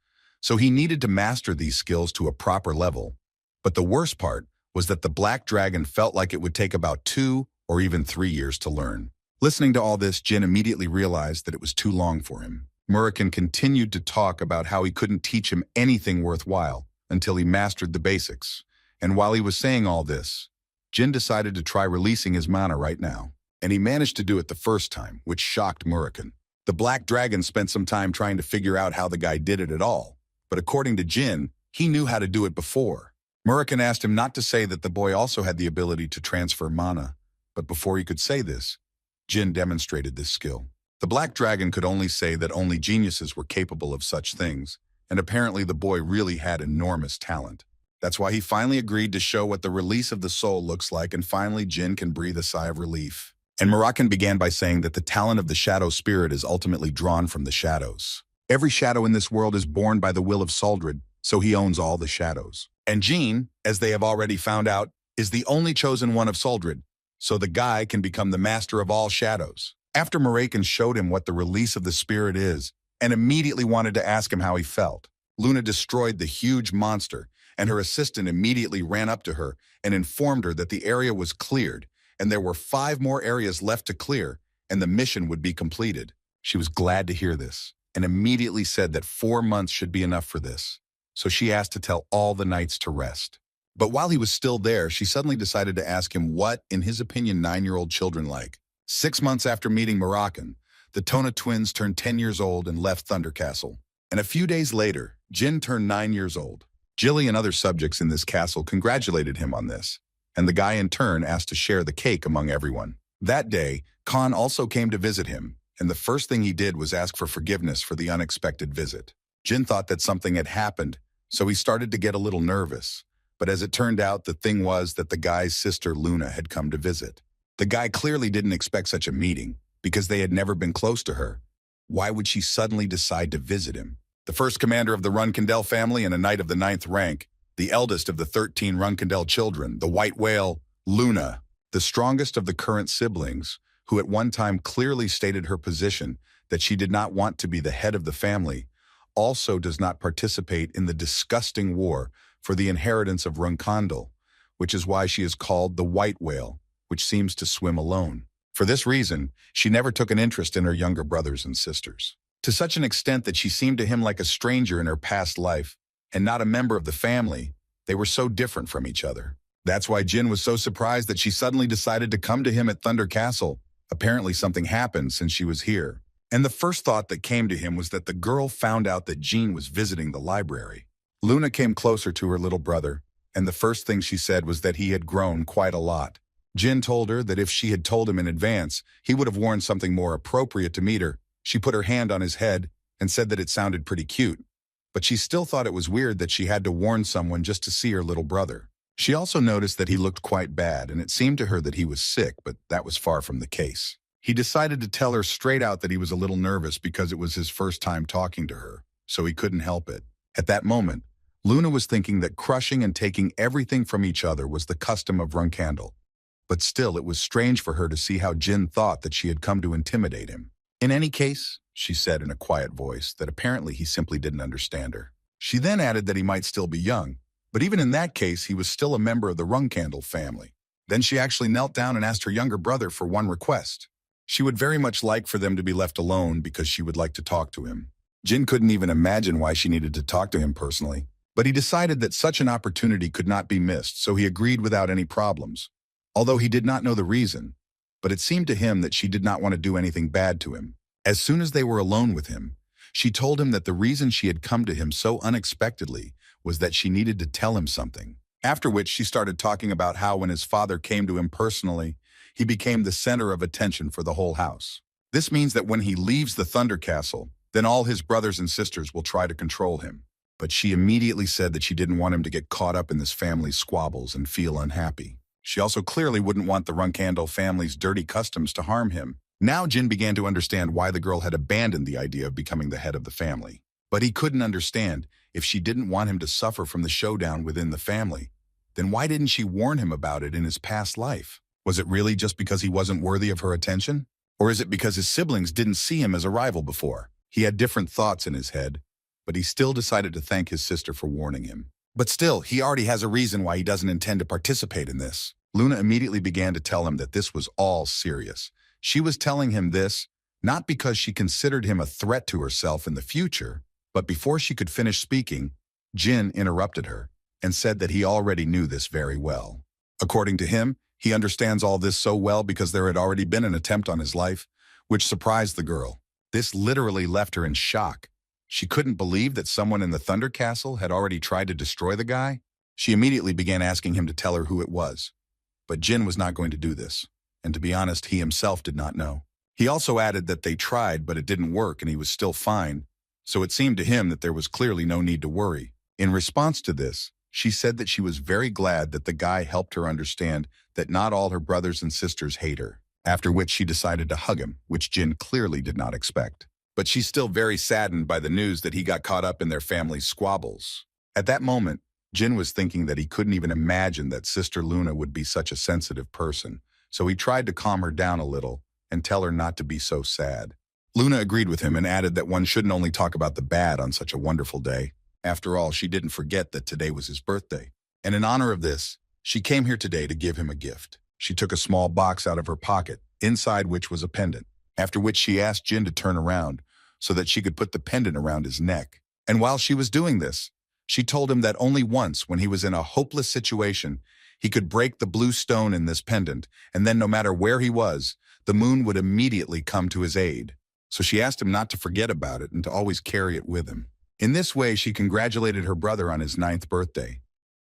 so he needed to master these skills to a proper level. But the worst part was that the Black Dragon felt like it would take about 2 or even 3 years to learn. Listening to all this, Jin immediately realized that it was too long for him. Murakan continued to talk about how he couldn't teach him anything worthwhile until he mastered the basics. And while he was saying all this, Jin decided to try releasing his mana right now. And he managed to do it the first time, which shocked Murakan. The Black Dragon spent some time trying to figure out how the guy did it at all. But according to Jin, he knew how to do it before. Murakan asked him not to say that the boy also had the ability to transfer mana. But before he could say this, Jin demonstrated this skill. The Black Dragon could only say that only geniuses were capable of such things, and apparently the boy really had enormous talent. That's why he finally agreed to show what the release of the soul looks like, and finally Jin can breathe a sigh of relief. And Murakan began by saying that the talent of the shadow spirit is ultimately drawn from the shadows. Every shadow in this world is born by the will of Soldrid, so he owns all the shadows. And Jin, as they have already found out, is the only chosen one of Soldrid, so the guy can become the master of all shadows. After Murakan showed him what the release of the spirit is, and immediately wanted to ask him how he felt, Luna destroyed the huge monster, and her assistant immediately ran up to her and informed her that the area was cleared, and there were 5 more areas left to clear, and the mission would be completed. She was glad to hear this, and immediately said that 4 months should be enough for this. So she asked to tell all the knights to rest. But while he was still there, she suddenly decided to ask him what, in his opinion, 9-year-old children like. 6 months after meeting Murakan, the Tona twins turned 10 years old and left Thunder Castle. And a few days later, Jin turned 9 years old. Jilly and other subjects in this castle congratulated him on this, and the guy in turn asked to share the cake among everyone. That day, Khan also came to visit him, and the first thing he did was ask for forgiveness for the unexpected visit. Jin thought that something had happened, so he started to get a little nervous. But as it turned out, the thing was that the guy's sister Luna had come to visit. The guy clearly didn't expect such a meeting, because they had never been close to her. Why would she suddenly decide to visit him? The first commander of the Runcandel family and a knight of the 9th rank, the eldest of the 13 Runcandel children, the white whale, Luna, the strongest of the current siblings, who at one time clearly stated her position that she did not want to be the head of the family, also does not participate in the disgusting war for the inheritance of Runcandel, which is why she is called the white whale, which seems to swim alone. For this reason, she never took an interest in her younger brothers and sisters, to such an extent that she seemed to him like a stranger in her past life, and not a member of the family. They were so different from each other. That's why Jin was so surprised that she suddenly decided to come to him at Thunder Castle. Apparently something happened since she was here. And the first thought that came to him was that the girl found out that Jin was visiting the library. Luna came closer to her little brother, and the first thing she said was that he had grown quite a lot. Jin told her that if she had told him in advance, he would have worn something more appropriate to meet her. She put her hand on his head and said that it sounded pretty cute. But she still thought it was weird that she had to warn someone just to see her little brother. She also noticed that he looked quite bad, and it seemed to her that he was sick, but that was far from the case. He decided to tell her straight out that he was a little nervous because it was his first time talking to her, so he couldn't help it. At that moment, Luna was thinking that crushing and taking everything from each other was the custom of Runcandel. But still, it was strange for her to see how Jin thought that she had come to intimidate him. In any case, she said in a quiet voice that apparently he simply didn't understand her. She then added that he might still be young, but even in that case, he was still a member of the Runcandel family. Then she actually knelt down and asked her younger brother for one request. She would very much like for them to be left alone because she would like to talk to him. Jin couldn't even imagine why she needed to talk to him personally, but he decided that such an opportunity could not be missed, so he agreed without any problems. Although he did not know the reason, but it seemed to him that she did not want to do anything bad to him. As soon as they were alone with him, she told him that the reason she had come to him so unexpectedly was that she needed to tell him something. After which she started talking about how when his father came to him personally, he became the center of attention for the whole house. This means that when he leaves the Thunder Castle, then all his brothers and sisters will try to control him. But she immediately said that she didn't want him to get caught up in this family's squabbles and feel unhappy. She also clearly wouldn't want the Runcandel family's dirty customs to harm him. Now Jin began to understand why the girl had abandoned the idea of becoming the head of the family. But he couldn't understand, if she didn't want him to suffer from the showdown within the family, then why didn't she warn him about it in his past life? Was it really just because he wasn't worthy of her attention? Or is it because his siblings didn't see him as a rival before? He had different thoughts in his head, but he still decided to thank his sister for warning him. But still, he already has a reason why he doesn't intend to participate in this. Luna immediately began to tell him that this was all serious. She was telling him this, not because she considered him a threat to herself in the future, but before she could finish speaking, Jin interrupted her and said that he already knew this very well. According to him, he understands all this so well because there had already been an attempt on his life, which surprised the girl. This literally left her in shock. She couldn't believe that someone in the Thunder Castle had already tried to destroy the guy. She immediately began asking him to tell her who it was. But Jin was not going to do this, and to be honest, he himself did not know. He also added that they tried, but it didn't work and he was still fine, so it seemed to him that there was clearly no need to worry. In response to this, she said that she was very glad that the guy helped her understand that not all her brothers and sisters hate her, after which she decided to hug him, which Jin clearly did not expect. But she's still very saddened by the news that he got caught up in their family's squabbles. At that moment, Jin was thinking that he couldn't even imagine that Sister Luna would be such a sensitive person, so he tried to calm her down a little and tell her not to be so sad. Luna agreed with him and added that one shouldn't only talk about the bad on such a wonderful day. After all, she didn't forget that today was his birthday. And in honor of this, she came here today to give him a gift. She took a small box out of her pocket, inside which was a pendant, after which she asked Jin to turn around so that she could put the pendant around his neck. And while she was doing this, she told him that only once, when he was in a hopeless situation, he could break the blue stone in this pendant, and then no matter where he was, the moon would immediately come to his aid. So she asked him not to forget about it and to always carry it with him. In this way, she congratulated her brother on his 9th birthday.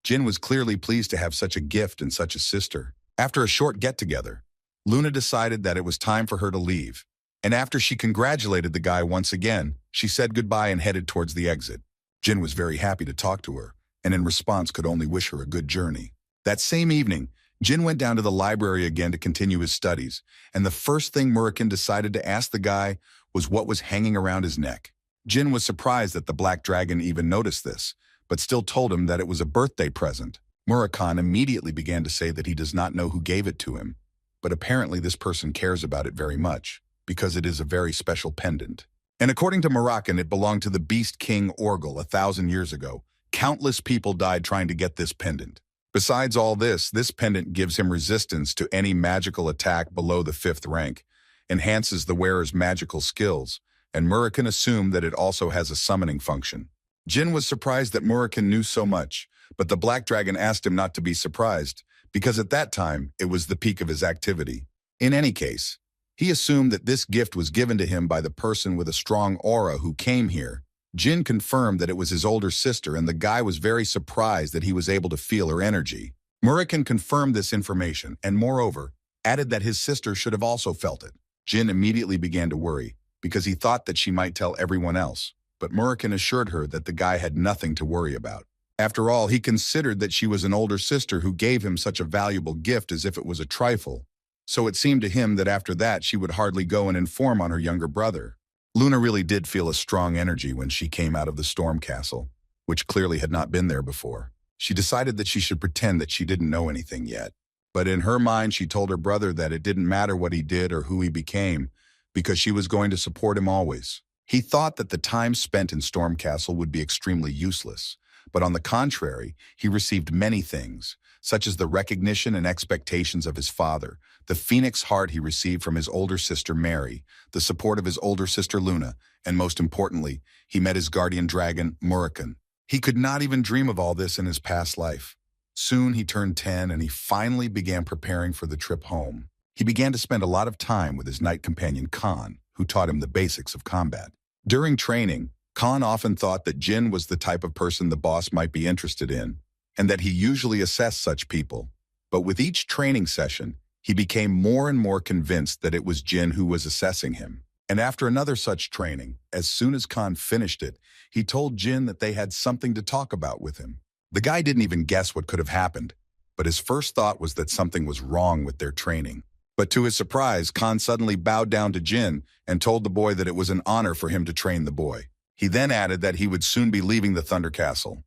Jin was clearly pleased to have such a gift and such a sister. After a short get-together, Luna decided that it was time for her to leave. And after she congratulated the guy once again, she said goodbye and headed towards the exit. Jin was very happy to talk to her, and in response could only wish her a good journey. That same evening, Jin went down to the library again to continue his studies, and the first thing Murakan decided to ask the guy was what was hanging around his neck. Jin was surprised that the black dragon even noticed this, but still told him that it was a birthday present. Murakan immediately began to say that he does not know who gave it to him, but apparently this person cares about it very much, because it is a very special pendant. And according to Murakan, it belonged to the Beast King Orgel 1,000 years ago. Countless people died trying to get this pendant. Besides all this pendant gives him resistance to any magical attack below the 5th rank, enhances the wearer's magical skills, and Murakan assumed that it also has a summoning function. Jin was surprised that Murakan knew so much, but the Black Dragon asked him not to be surprised, because at that time, it was the peak of his activity. In any case, he assumed that this gift was given to him by the person with a strong aura who came here. Jin confirmed that it was his older sister, and the guy was very surprised that he was able to feel her energy. Murakan confirmed this information, and moreover, added that his sister should have also felt it. Jin immediately began to worry, because he thought that she might tell everyone else, but Murakan assured her that the guy had nothing to worry about. After all, he considered that she was an older sister who gave him such a valuable gift as if it was a trifle, so it seemed to him that after that she would hardly go and inform on her younger brother. Luna really did feel a strong energy when she came out of the storm castle, which clearly had not been there before. She decided that she should pretend that she didn't know anything yet. But in her mind, she told her brother that it didn't matter what he did or who he became, because she was going to support him always. He thought that the time spent in Storm Castle would be extremely useless, but on the contrary, he received many things, such as the recognition and expectations of his father, the phoenix heart he received from his older sister Mary, the support of his older sister Luna, and most importantly, he met his guardian dragon, Murakan. He could not even dream of all this in his past life. Soon he turned 10 and he finally began preparing for the trip home. He began to spend a lot of time with his knight companion Khan, who taught him the basics of combat. During training, Khan often thought that Jin was the type of person the boss might be interested in, and that he usually assessed such people. But with each training session, he became more and more convinced that it was Jin who was assessing him. And after another such training, as soon as Khan finished it, he told Jin that they had something to talk about with him. The guy didn't even guess what could have happened, but his first thought was that something was wrong with their training. But to his surprise, Khan suddenly bowed down to Jin and told the boy that it was an honor for him to train the boy. He then added that he would soon be leaving the Thunder Castle.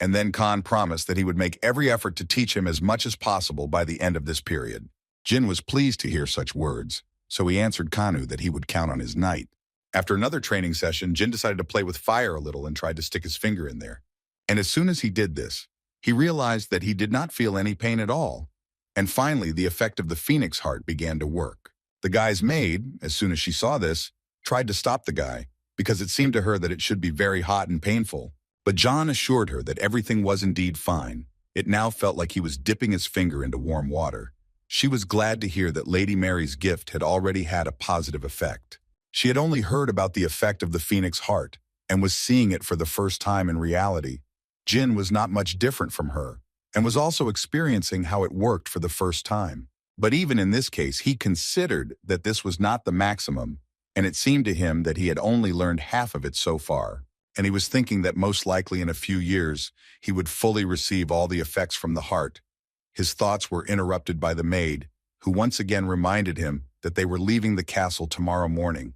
And then Khan promised that he would make every effort to teach him as much as possible by the end of this period. Jin was pleased to hear such words, so he answered Kanu that he would count on his knight. After another training session, Jin decided to play with fire a little and tried to stick his finger in there. And as soon as he did this, he realized that he did not feel any pain at all. And finally, the effect of the phoenix heart began to work. The guy's maid, as soon as she saw this, tried to stop the guy, because it seemed to her that it should be very hot and painful. But John assured her that everything was indeed fine. It now felt like he was dipping his finger into warm water. She was glad to hear that Lady Mary's gift had already had a positive effect. She had only heard about the effect of the phoenix heart, and was seeing it for the first time in reality. Jin was not much different from her, and was also experiencing how it worked for the first time. But even in this case, he considered that this was not the maximum, and it seemed to him that he had only learned half of it so far. And he was thinking that most likely in a few years, he would fully receive all the effects from the heart. His thoughts were interrupted by the maid, who once again reminded him that they were leaving the castle tomorrow morning,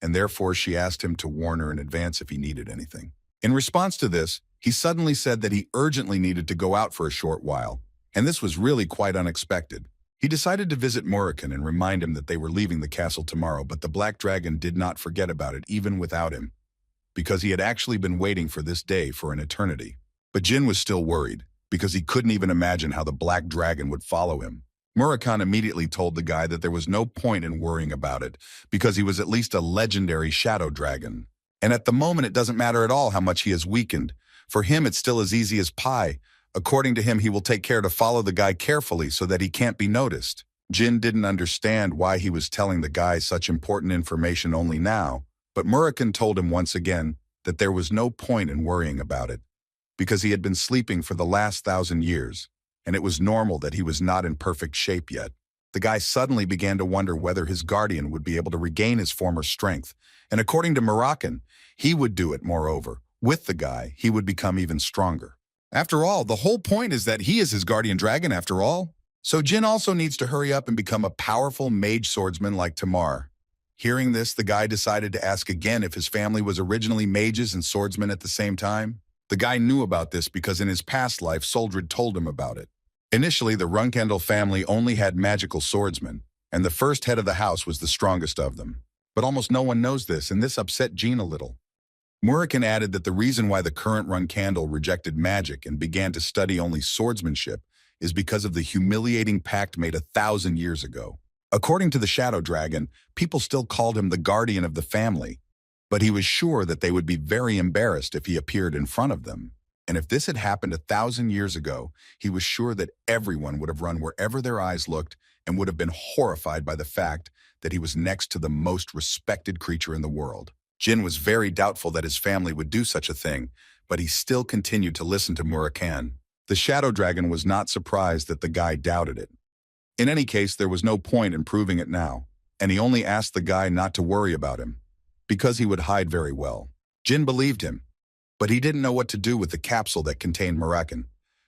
and therefore she asked him to warn her in advance if he needed anything. In response to this, he suddenly said that he urgently needed to go out for a short while, and this was really quite unexpected. He decided to visit Murakan and remind him that they were leaving the castle tomorrow, but the Black Dragon did not forget about it even without him, because he had actually been waiting for this day for an eternity. But Jin was still worried, because he couldn't even imagine how the Black Dragon would follow him. Murakan immediately told the guy that there was no point in worrying about it, because he was at least a legendary shadow dragon. And at the moment it doesn't matter at all how much he has weakened. For him it's still as easy as pie. According to him, he will take care to follow the guy carefully so that he can't be noticed. Jin didn't understand why he was telling the guy such important information only now, but Murakan told him once again that there was no point in worrying about it, because he had been sleeping for the last 1,000 years, and it was normal that he was not in perfect shape yet. The guy suddenly began to wonder whether his guardian would be able to regain his former strength, and according to Murakan, he would do it. Moreover, with the guy, he would become even stronger. After all, the whole point is that he is his guardian dragon after all. So Jin also needs to hurry up and become a powerful mage swordsman like Tamar. Hearing this, the guy decided to ask again if his family was originally mages and swordsmen at the same time. The guy knew about this because in his past life, Soldrid told him about it. Initially, the Runcandel family only had magical swordsmen, and the first head of the house was the strongest of them. But almost no one knows this, and this upset Jin a little. Murakan added that the reason why the current Runcandel rejected magic and began to study only swordsmanship is because of the humiliating pact made 1,000 years ago. According to the Shadow Dragon, people still called him the guardian of the family, but he was sure that they would be very embarrassed if he appeared in front of them. And if this had happened 1,000 years ago, he was sure that everyone would have run wherever their eyes looked and would have been horrified by the fact that he was next to the most respected creature in the world. Jin was very doubtful that his family would do such a thing, but he still continued to listen to Murakan. The Shadow Dragon was not surprised that the guy doubted it. In any case, there was no point in proving it now, and he only asked the guy not to worry about him, because he would hide very well. Jin believed him, but he didn't know what to do with the capsule that contained Murakan,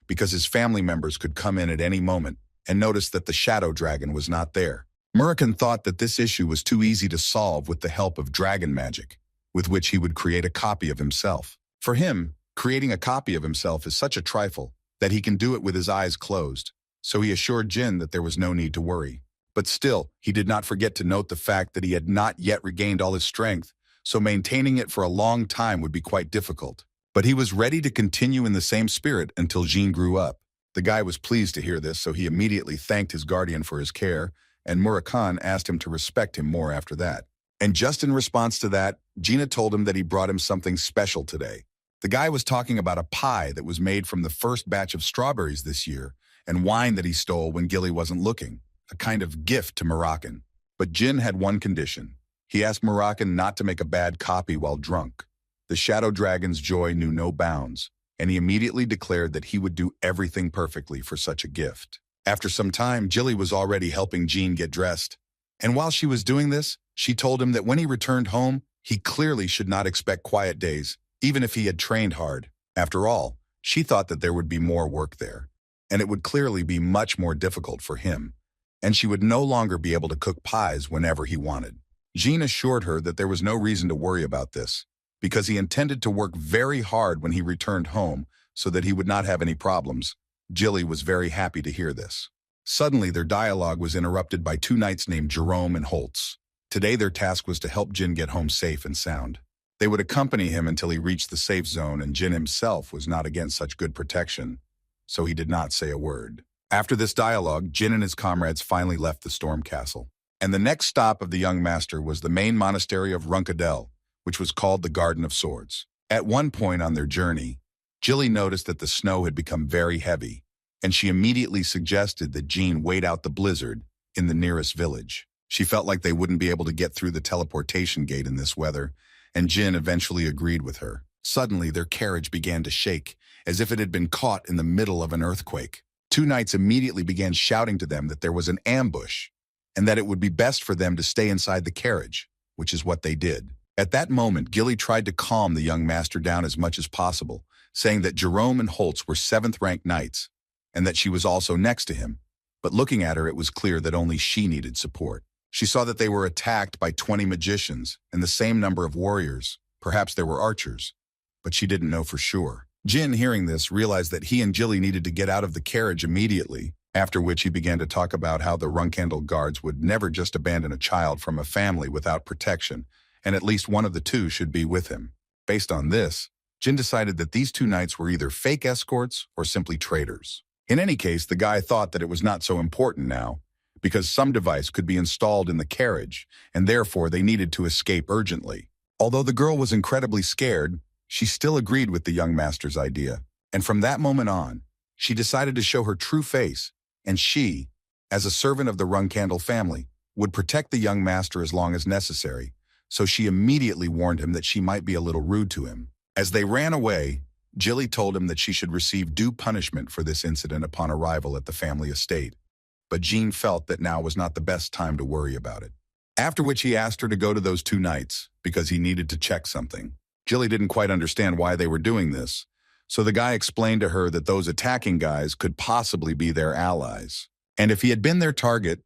because his family members could come in at any moment and notice that the Shadow Dragon was not there. Murakan thought that this issue was too easy to solve with the help of dragon magic, with which he would create a copy of himself. For him, creating a copy of himself is such a trifle that he can do it with his eyes closed, so he assured Jin that there was no need to worry. But still, he did not forget to note the fact that he had not yet regained all his strength, so maintaining it for a long time would be quite difficult. But he was ready to continue in the same spirit until Jin grew up. The guy was pleased to hear this, so he immediately thanked his guardian for his care, and Murakan asked him to respect him more after that. And just in response to that, Gina told him that he brought him something special today. The guy was talking about a pie that was made from the first batch of strawberries this year, and wine that he stole when Gilly wasn't looking, a kind of gift to Murakan. But Jin had one condition. He asked Murakan not to make a bad copy while drunk. The Shadow Dragon's joy knew no bounds, and he immediately declared that he would do everything perfectly for such a gift. After some time, Gilly was already helping Jin get dressed. And while she was doing this, she told him that when he returned home, he clearly should not expect quiet days, even if he had trained hard. After all, she thought that there would be more work there, and it would clearly be much more difficult for him, and she would no longer be able to cook pies whenever he wanted. Jean assured her that there was no reason to worry about this, because he intended to work very hard when he returned home so that he would not have any problems. Gilly was very happy to hear this. Suddenly, their dialogue was interrupted by two knights named Jerome and Holtz. Today, their task was to help Jin get home safe and sound. They would accompany him until he reached the safe zone, and Jin himself was not against such good protection, so he did not say a word. After this dialogue, Jin and his comrades finally left the storm castle. And the next stop of the young master was the main monastery of Runcandel, which was called the Garden of Swords. At one point on their journey, Gilly noticed that the snow had become very heavy, and she immediately suggested that Jin wait out the blizzard in the nearest village. She felt like they wouldn't be able to get through the teleportation gate in this weather, and Jin eventually agreed with her. Suddenly, their carriage began to shake, as if it had been caught in the middle of an earthquake. Two knights immediately began shouting to them that there was an ambush, and that it would be best for them to stay inside the carriage, which is what they did. At that moment, Gilly tried to calm the young master down as much as possible, saying that Jerome and Holtz were 7th rank knights, and that she was also next to him. But looking at her, it was clear that only she needed support. She saw that they were attacked by 20 magicians and the same number of warriors. Perhaps there were archers, but she didn't know for sure. Jin, hearing this, realized that he and Gilly needed to get out of the carriage immediately, After which he began to talk about how the Runcandel guards would never just abandon a child from a family without protection, and at least one of the two should be with him. Based on this, Jin decided that these two knights were either fake escorts or simply traitors. In any case, the guy thought that it was not so important now, because some device could be installed in the carriage, and therefore they needed to escape urgently. Although the girl was incredibly scared, she still agreed with the young master's idea, and from that moment on, she decided to show her true face, and she, as a servant of the Runcandel family, would protect the young master as long as necessary, so she immediately warned him that she might be a little rude to him. As they ran away, Jilly told him that she should receive due punishment for this incident upon arrival at the family estate, but Jean felt that now was not the best time to worry about it. After which he asked her to go to those two knights, because he needed to check something. Jilly didn't quite understand why they were doing this, so the guy explained to her that those attacking guys could possibly be their allies. And if he had been their target,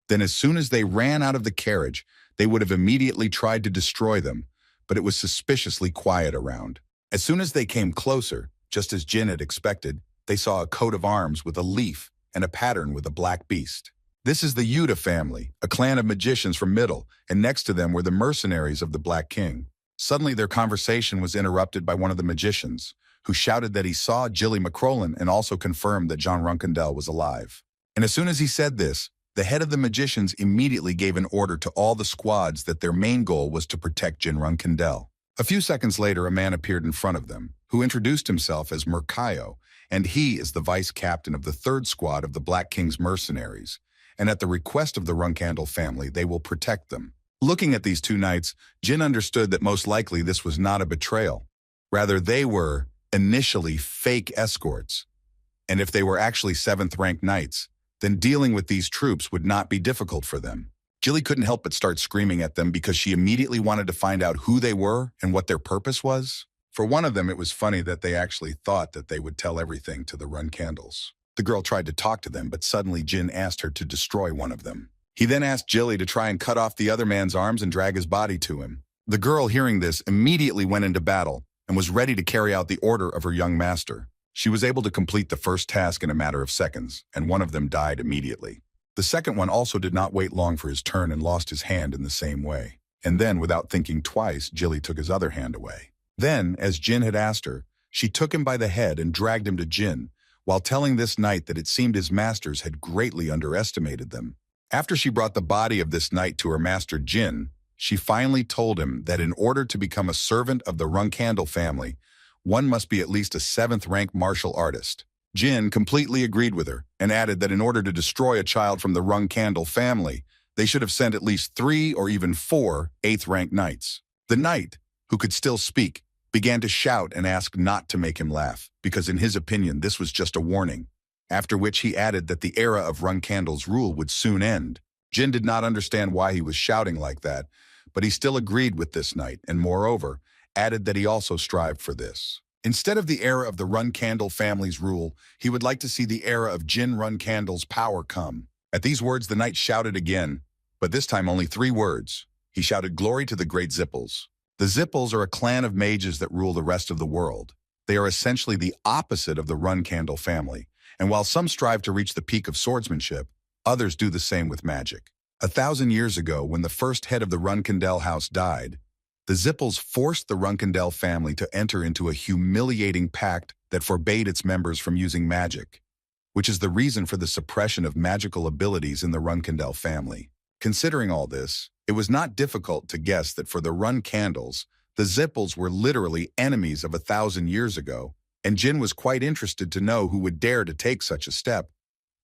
then as soon as they ran out of the carriage, they would have immediately tried to destroy them, but it was suspiciously quiet around. As soon as they came closer, just as Jin had expected, they saw a coat of arms with a leaf and a pattern with a black beast. This is the Yuta family, a clan of magicians from Middle, and next to them were the mercenaries of the Black King. Suddenly their conversation was interrupted by one of the magicians, who shouted that he saw Jilly McCrollin and also confirmed that John Runcandel was alive. And as soon as he said this, the head of the magicians immediately gave an order to all the squads that their main goal was to protect Jin Runcandel. A few seconds later, a man appeared in front of them, who introduced himself as Murkayo, and he is the vice captain of the 3rd squad of the Black King's mercenaries, and at the request of the Runcandel family, they will protect them. Looking at these two knights, Jin understood that most likely this was not a betrayal. Rather, they were initially fake escorts, and if they were actually 7th rank knights, then dealing with these troops would not be difficult for them. Jilly couldn't help but start screaming at them because she immediately wanted to find out who they were and what their purpose was. For one of them, it was funny that they actually thought that they would tell everything to the Runcandels. The girl tried to talk to them, but suddenly Jin asked her to destroy one of them. He then asked Jilly to try and cut off the other man's arms and drag his body to him. The girl, hearing this, immediately went into battle and was ready to carry out the order of her young master. She was able to complete the first task in a matter of seconds, and one of them died immediately. The second one also did not wait long for his turn and lost his hand in the same way. And then, without thinking twice, Jilly took his other hand away. Then, as Jin had asked her, she took him by the head and dragged him to Jin, while telling this knight that it seemed his masters had greatly underestimated them. After she brought the body of this knight to her master Jin, she finally told him that in order to become a servant of the Runcandel family, one must be at least a 7th rank martial artist. Jin completely agreed with her and added that in order to destroy a child from the Runcandel family, they should have sent at least 3 or even 4 8th rank knights. The knight, who could still speak, began to shout and ask not to make him laugh, because in his opinion this was just a warning, after which he added that the era of Runcandel's rule would soon end. Jin did not understand why he was shouting like that, but he still agreed with this knight and, moreover, added that he also strived for this. Instead of the era of the Runcandel family's rule, he would like to see the era of Jin Runcandel's power come. At these words, the knight shouted again, but this time only 3 words. He shouted, "Glory to the great Zipels." The Zipels are a clan of mages that rule the rest of the world. They are essentially the opposite of the Runcandel family, and while some strive to reach the peak of swordsmanship, others do the same with magic. 1,000 years ago, when the first head of the Runcandel house died, the Zipels forced the Runcandel family to enter into a humiliating pact that forbade its members from using magic, which is the reason for the suppression of magical abilities in the Runcandel family. Considering all this, it was not difficult to guess that for the Runcandels, the Zipels were literally enemies of 1,000 years ago, and Jin was quite interested to know who would dare to take such a step.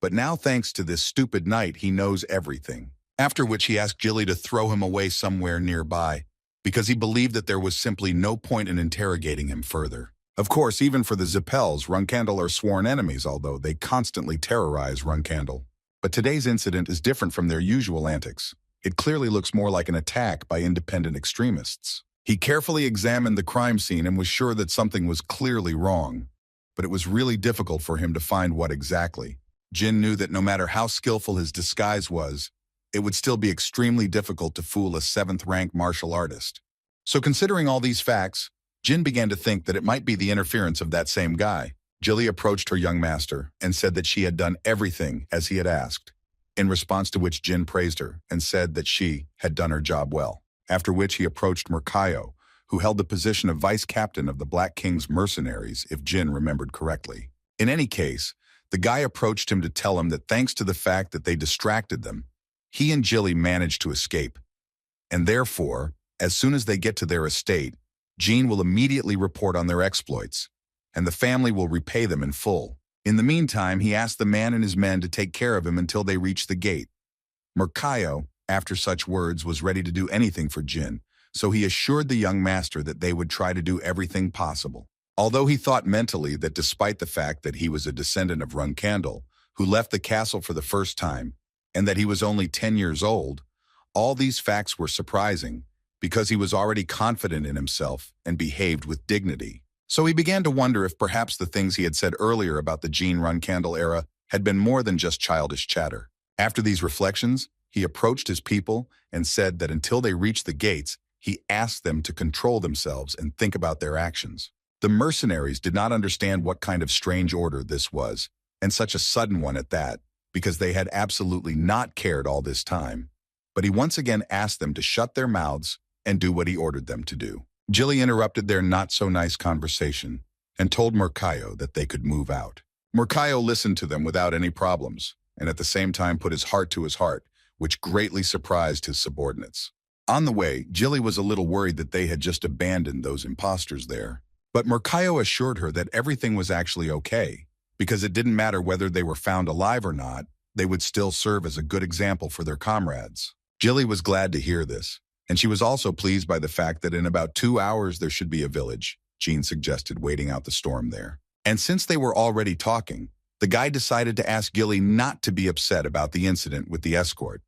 But now, thanks to this stupid knight, he knows everything. After which he asked Jilly to throw him away somewhere nearby, because he believed that there was simply no point in interrogating him further. Of course, even for the Zipels, Runcandel are sworn enemies, although they constantly terrorize Runcandel. But today's incident is different from their usual antics. It clearly looks more like an attack by independent extremists. He carefully examined the crime scene and was sure that something was clearly wrong, but it was really difficult for him to find what exactly. Jin knew that no matter how skillful his disguise was, it would still be extremely difficult to fool a 7th rank martial artist. So considering all these facts, Jin began to think that it might be the interference of that same guy. Jilly approached her young master and said that she had done everything as he had asked, in response to which Jin praised her and said that she had done her job well. After which he approached Murkayo, who held the position of vice captain of the Black King's mercenaries, if Jin remembered correctly. In any case, the guy approached him to tell him that thanks to the fact that they distracted them, he and Jilly managed to escape. And therefore, as soon as they get to their estate, Jean will immediately report on their exploits, and the family will repay them in full. In the meantime, he asked the man and his men to take care of him until they reached the gate. Murkayo, after such words, was ready to do anything for Jin, so he assured the young master that they would try to do everything possible. Although he thought mentally that despite the fact that he was a descendant of Runcandel, who left the castle for the first time, and that he was only 10 years old, all these facts were surprising because he was already confident in himself and behaved with dignity. So he began to wonder if perhaps the things he had said earlier about the Jean Runcandel era had been more than just childish chatter. After these reflections, he approached his people and said that until they reached the gates, he asked them to control themselves and think about their actions. The mercenaries did not understand what kind of strange order this was, and such a sudden one at that, because they had absolutely not cared all this time. But he once again asked them to shut their mouths and do what he ordered them to do. Jilly interrupted their not-so-nice conversation and told Murkayo that they could move out. Murkayo listened to them without any problems, and at the same time put his heart to his heart, which greatly surprised his subordinates. On the way, Jilly was a little worried that they had just abandoned those imposters there. But Murkayo assured her that everything was actually okay, because it didn't matter whether they were found alive or not, they would still serve as a good example for their comrades. Jilly was glad to hear this, and she was also pleased by the fact that in about 2 hours there should be a village, Jean suggested, waiting out the storm there. And since they were already talking, the guy decided to ask Jilly not to be upset about the incident with the escort,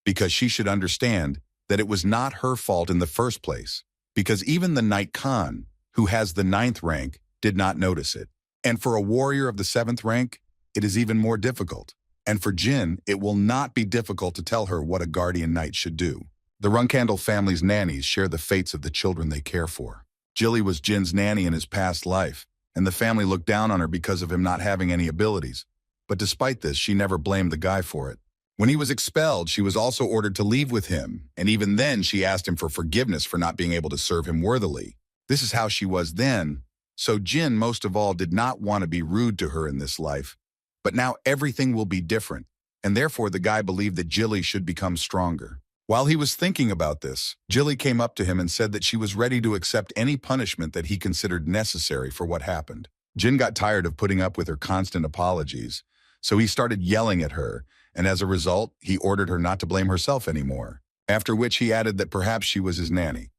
because she should understand that it was not her fault in the first place, because even the Knight Khan, who has the 9th rank, did not notice it. And for a warrior of the 7th rank, it is even more difficult. And for Jin, it will not be difficult to tell her what a guardian knight should do. The Runcandel family's nannies share the fates of the children they care for. Jilly was Jin's nanny in his past life, and the family looked down on her because of him not having any abilities. But despite this, she never blamed the guy for it. When he was expelled, she was also ordered to leave with him, and even then she asked him for forgiveness for not being able to serve him worthily. This is how she was then, so Jin most of all did not want to be rude to her in this life. But now everything will be different, and therefore the guy believed that Jilly should become stronger. While he was thinking about this, Jilly came up to him and said that she was ready to accept any punishment that he considered necessary for what happened. Jin got tired of putting up with her constant apologies, so he started yelling at her, and as a result, he ordered her not to blame herself anymore, after which he added that perhaps she was his nanny.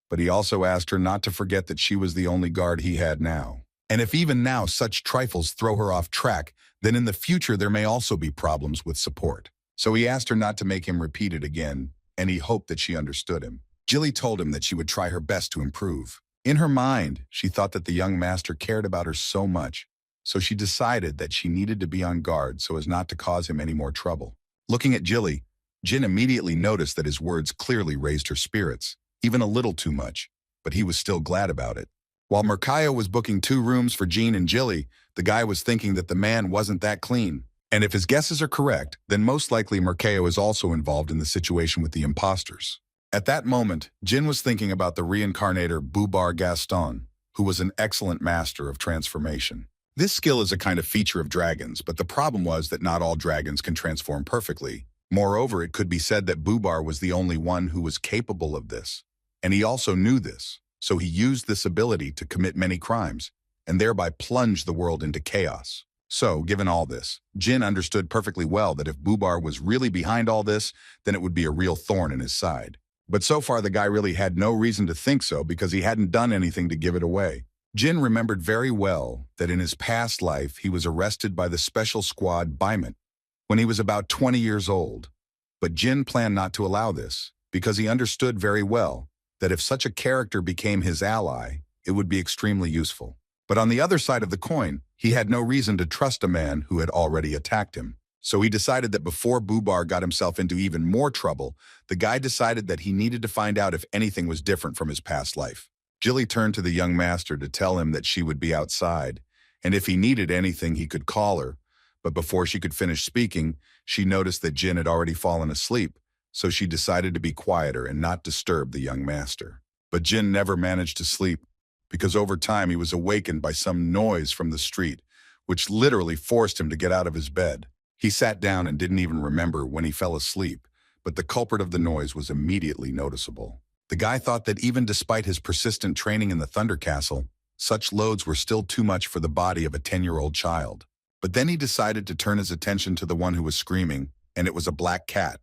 But he also asked her not to forget that she was the only guard he had now. And if even now such trifles throw her off track, then in the future there may also be problems with support. So he asked her not to make him repeat it again, and he hoped that she understood him. Jilly told him that she would try her best to improve. In her mind, she thought that the young master cared about her so much, so she decided that she needed to be on guard so as not to cause him any more trouble. Looking at Jilly, Jin immediately noticed that his words clearly raised her spirits, even a little too much, but he was still glad about it. While Murkayo was booking 2 rooms for Jean and Jilly, the guy was thinking that the man wasn't that clean. And if his guesses are correct, then most likely Murkayo is also involved in the situation with the imposters. At that moment, Jin was thinking about the reincarnator Bubar Gaston, who was an excellent master of transformation. This skill is a kind of feature of dragons, but the problem was that not all dragons can transform perfectly. Moreover, it could be said that Bubar was the only one who was capable of this. And he also knew this, so he used this ability to commit many crimes, and thereby plunge the world into chaos. So, given all this, Jin understood perfectly well that if Bubar was really behind all this, then it would be a real thorn in his side. But so far the guy really had no reason to think so because he hadn't done anything to give it away. Jin remembered very well that in his past life he was arrested by the special squad Baimet when he was about 20 years old. But Jin planned not to allow this because he understood very well that if such a character became his ally, it would be extremely useful. But on the other side of the coin, he had no reason to trust a man who had already attacked him. So he decided that before Bubar got himself into even more trouble, the guy decided that he needed to find out if anything was different from his past life. Jilly turned to the young master to tell him that she would be outside, and if he needed anything he could call her. But before she could finish speaking, she noticed that Jin had already fallen asleep, so she decided to be quieter and not disturb the young master. But Jin never managed to sleep, because over time he was awakened by some noise from the street, which literally forced him to get out of his bed. He sat down and didn't even remember when he fell asleep, but the culprit of the noise was immediately noticeable. The guy thought that even despite his persistent training in the Thunder Castle, such loads were still too much for the body of a 10-year-old child. But then he decided to turn his attention to the one who was screaming, and it was a black cat,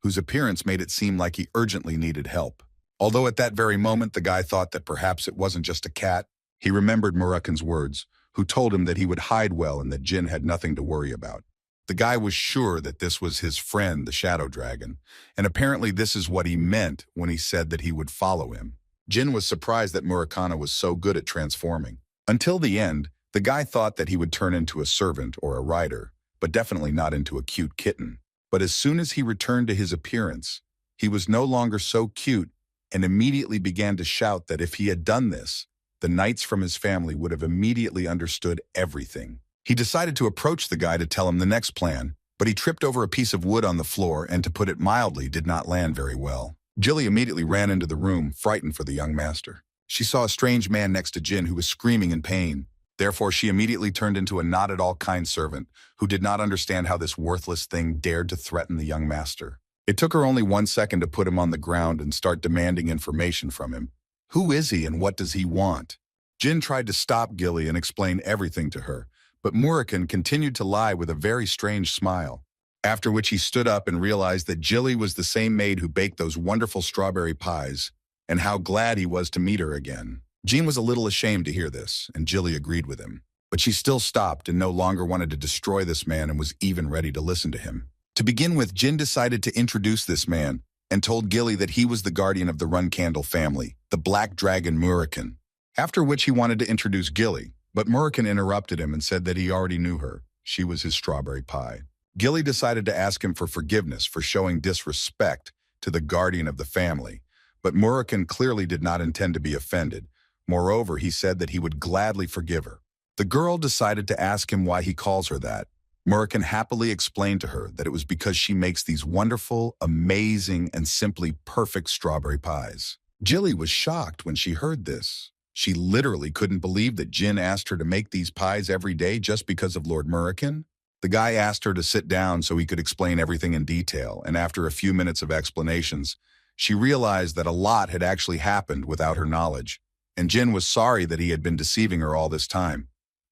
whose appearance made it seem like he urgently needed help. Although at that very moment the guy thought that perhaps it wasn't just a cat, he remembered Murakan's words, who told him that he would hide well and that Jin had nothing to worry about. The guy was sure that this was his friend, the Shadow Dragon, and apparently this is what he meant when he said that he would follow him. Jin was surprised that Murakan was so good at transforming. Until the end, the guy thought that he would turn into a servant or a rider, but definitely not into a cute kitten. But as soon as he returned to his appearance, he was no longer so cute and immediately began to shout that if he had done this, the knights from his family would have immediately understood everything. He decided to approach the guy to tell him the next plan, but he tripped over a piece of wood on the floor and, to put it mildly, did not land very well. Jilly immediately ran into the room, frightened for the young master. She saw a strange man next to Jin who was screaming in pain. Therefore, she immediately turned into a not-at-all kind servant who did not understand how this worthless thing dared to threaten the young master. It took her only 1 second to put him on the ground and start demanding information from him. Who is he and what does he want? Jin tried to stop Gilly and explain everything to her, but Murakan continued to lie with a very strange smile. After which he stood up and realized that Jilly was the same maid who baked those wonderful strawberry pies, and how glad he was to meet her again. Jin was a little ashamed to hear this, and Jilly agreed with him. But she still stopped and no longer wanted to destroy this man and was even ready to listen to him. To begin with, Jin decided to introduce this man and told Gilly that he was the guardian of the Runcandel family, the Black Dragon Murakan. After which he wanted to introduce Gilly, but Murakan interrupted him and said that he already knew her. She was his strawberry pie. Gilly decided to ask him for forgiveness for showing disrespect to the guardian of the family, but Murakan clearly did not intend to be offended. Moreover, he said that he would gladly forgive her. The girl decided to ask him why he calls her that. Murakan happily explained to her that it was because she makes these wonderful, amazing, and simply perfect strawberry pies. Gilly was shocked when she heard this. She literally couldn't believe that Jin asked her to make these pies every day just because of Lord Murakan. The guy asked her to sit down so he could explain everything in detail, and after a few minutes of explanations, she realized that a lot had actually happened without her knowledge, and Jin was sorry that he had been deceiving her all this time.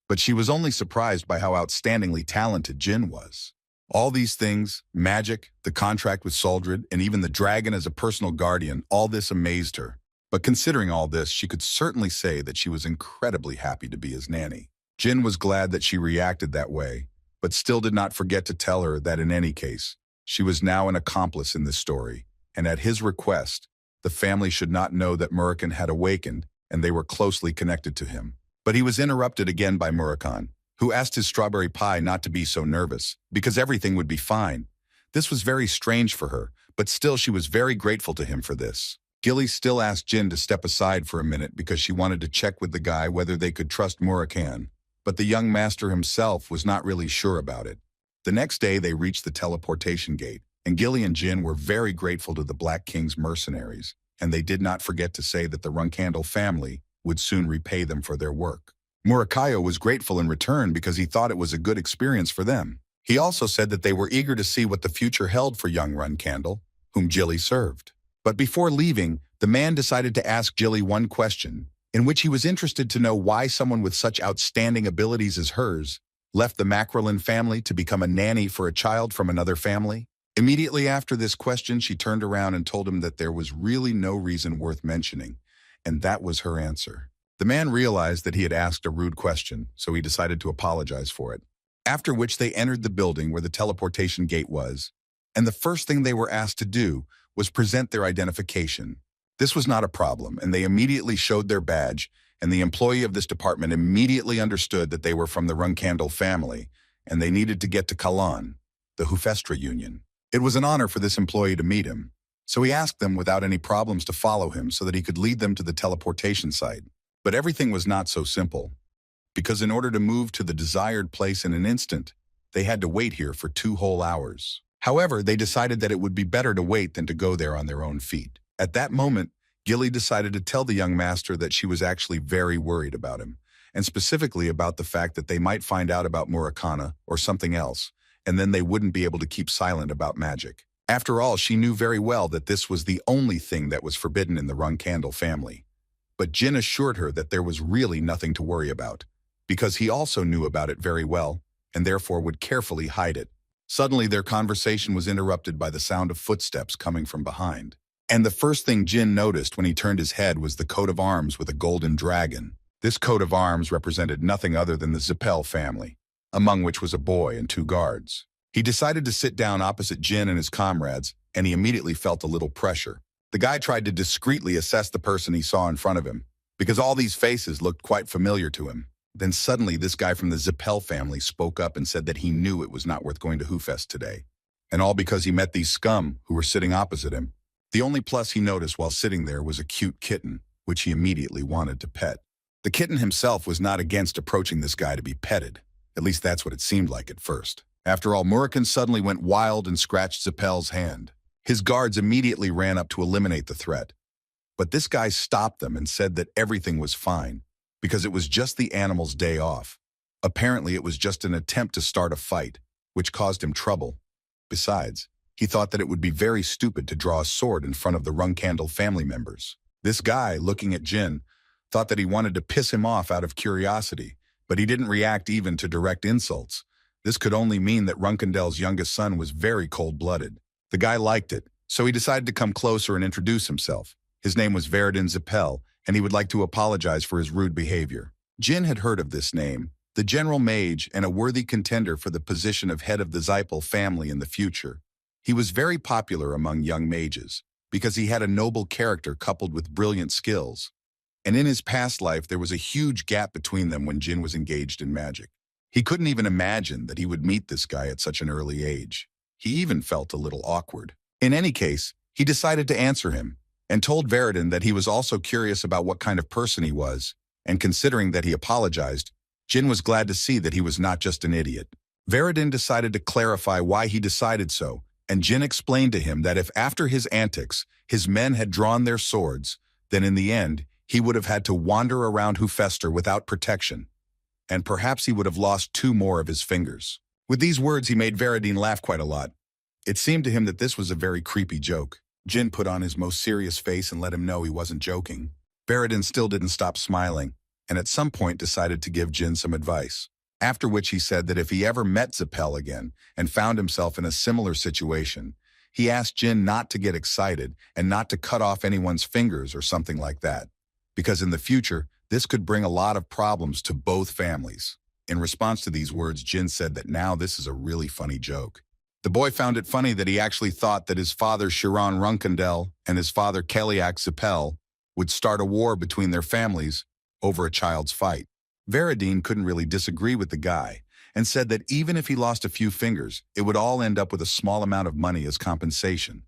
But she was only surprised by how outstandingly talented Jin was. All these things, magic, the contract with Soldrid, and even the dragon as a personal guardian, all this amazed her. But considering all this, she could certainly say that she was incredibly happy to be his nanny. Jin was glad that she reacted that way, but still did not forget to tell her that in any case, she was now an accomplice in this story, and at his request, the family should not know that Murakan had awakened and they were closely connected to him. But he was interrupted again by Murakan, who asked his strawberry pie not to be so nervous, because everything would be fine. This was very strange for her, but still she was very grateful to him for this. Gilly still asked Jin to step aside for a minute because she wanted to check with the guy whether they could trust Murakan, but the young master himself was not really sure about it. The next day they reached the teleportation gate, and Gilly and Jin were very grateful to the Black King's mercenaries, and they did not forget to say that the Runcandel family would soon repay them for their work. Murakayo was grateful in return because he thought it was a good experience for them. He also said that they were eager to see what the future held for young Runcandel, whom Gilly served. But before leaving, the man decided to ask Gilly one question, in which he was interested to know why someone with such outstanding abilities as hers left the Macrolin family to become a nanny for a child from another family. Immediately after this question, she turned around and told him that there was really no reason worth mentioning, and that was her answer. The man realized that he had asked a rude question, so he decided to apologize for it. After which they entered the building where the teleportation gate was, and the first thing they were asked to do was present their identification. This was not a problem, and they immediately showed their badge, and the employee of this department immediately understood that they were from the Runcandel family, and they needed to get to Kalan, the Hufestra Union. It was an honor for this employee to meet him, so he asked them without any problems to follow him so that he could lead them to the teleportation site. But everything was not so simple, because in order to move to the desired place in an instant, they had to wait here for 2 whole hours. However, they decided that it would be better to wait than to go there on their own feet. At that moment, Gilly decided to tell the young master that she was actually very worried about him, and specifically about the fact that they might find out about Murakan or something else, and then they wouldn't be able to keep silent about magic. After all, she knew very well that this was the only thing that was forbidden in the Runcandel family. But Jin assured her that there was really nothing to worry about, because he also knew about it very well, and therefore would carefully hide it. Suddenly, their conversation was interrupted by the sound of footsteps coming from behind. And the first thing Jin noticed when he turned his head was the coat of arms with a golden dragon. This coat of arms represented nothing other than the Zipel family, among which was a boy and 2 guards. He decided to sit down opposite Jin and his comrades, and he immediately felt a little pressure. The guy tried to discreetly assess the person he saw in front of him, because all these faces looked quite familiar to him. Then suddenly this guy from the Zipel family spoke up and said that he knew it was not worth going to Hoofest today. And all because he met these scum who were sitting opposite him. The only plus he noticed while sitting there was a cute kitten, which he immediately wanted to pet. The kitten himself was not against approaching this guy to be petted. At least that's what it seemed like at first. After all, Murakan suddenly went wild and scratched Zipel's hand. His guards immediately ran up to eliminate the threat. But this guy stopped them and said that everything was fine, because it was just the animal's day off. Apparently, it was just an attempt to start a fight, which caused him trouble. Besides, he thought that it would be very stupid to draw a sword in front of the Runcandel family members. This guy, looking at Jin, thought that he wanted to piss him off out of curiosity, but he didn't react even to direct insults. This could only mean that Runcandel's youngest son was very cold-blooded. The guy liked it, so he decided to come closer and introduce himself. His name was Veridin Zipel, and he would like to apologize for his rude behavior. Jin had heard of this name, the general mage and a worthy contender for the position of head of the Zipel family in the future. He was very popular among young mages, because he had a noble character coupled with brilliant skills. And in his past life, there was a huge gap between them when Jin was engaged in magic. He couldn't even imagine that he would meet this guy at such an early age. He even felt a little awkward. In any case, he decided to answer him, and told Veridin that he was also curious about what kind of person he was, and considering that he apologized, Jin was glad to see that he was not just an idiot. Veridin decided to clarify why he decided so, and Jin explained to him that if after his antics, his men had drawn their swords, then in the end, he would have had to wander around Hoofester without protection, and perhaps he would have lost 2 more of his fingers. With these words, he made Veridin laugh quite a lot. It seemed to him that this was a very creepy joke. Jin put on his most serious face and let him know he wasn't joking. Veridin still didn't stop smiling, and at some point decided to give Jin some advice. After which he said that if he ever met Zipel again and found himself in a similar situation, he asked Jin not to get excited and not to cut off anyone's fingers or something like that, because in the future, this could bring a lot of problems to both families. In response to these words, Jin said that now this is a really funny joke. The boy found it funny that he actually thought that his father Heron Runcandel and his father Keliak Zipel would start a war between their families over a child's fight. Veridin couldn't really disagree with the guy and said that even if he lost a few fingers, it would all end up with a small amount of money as compensation.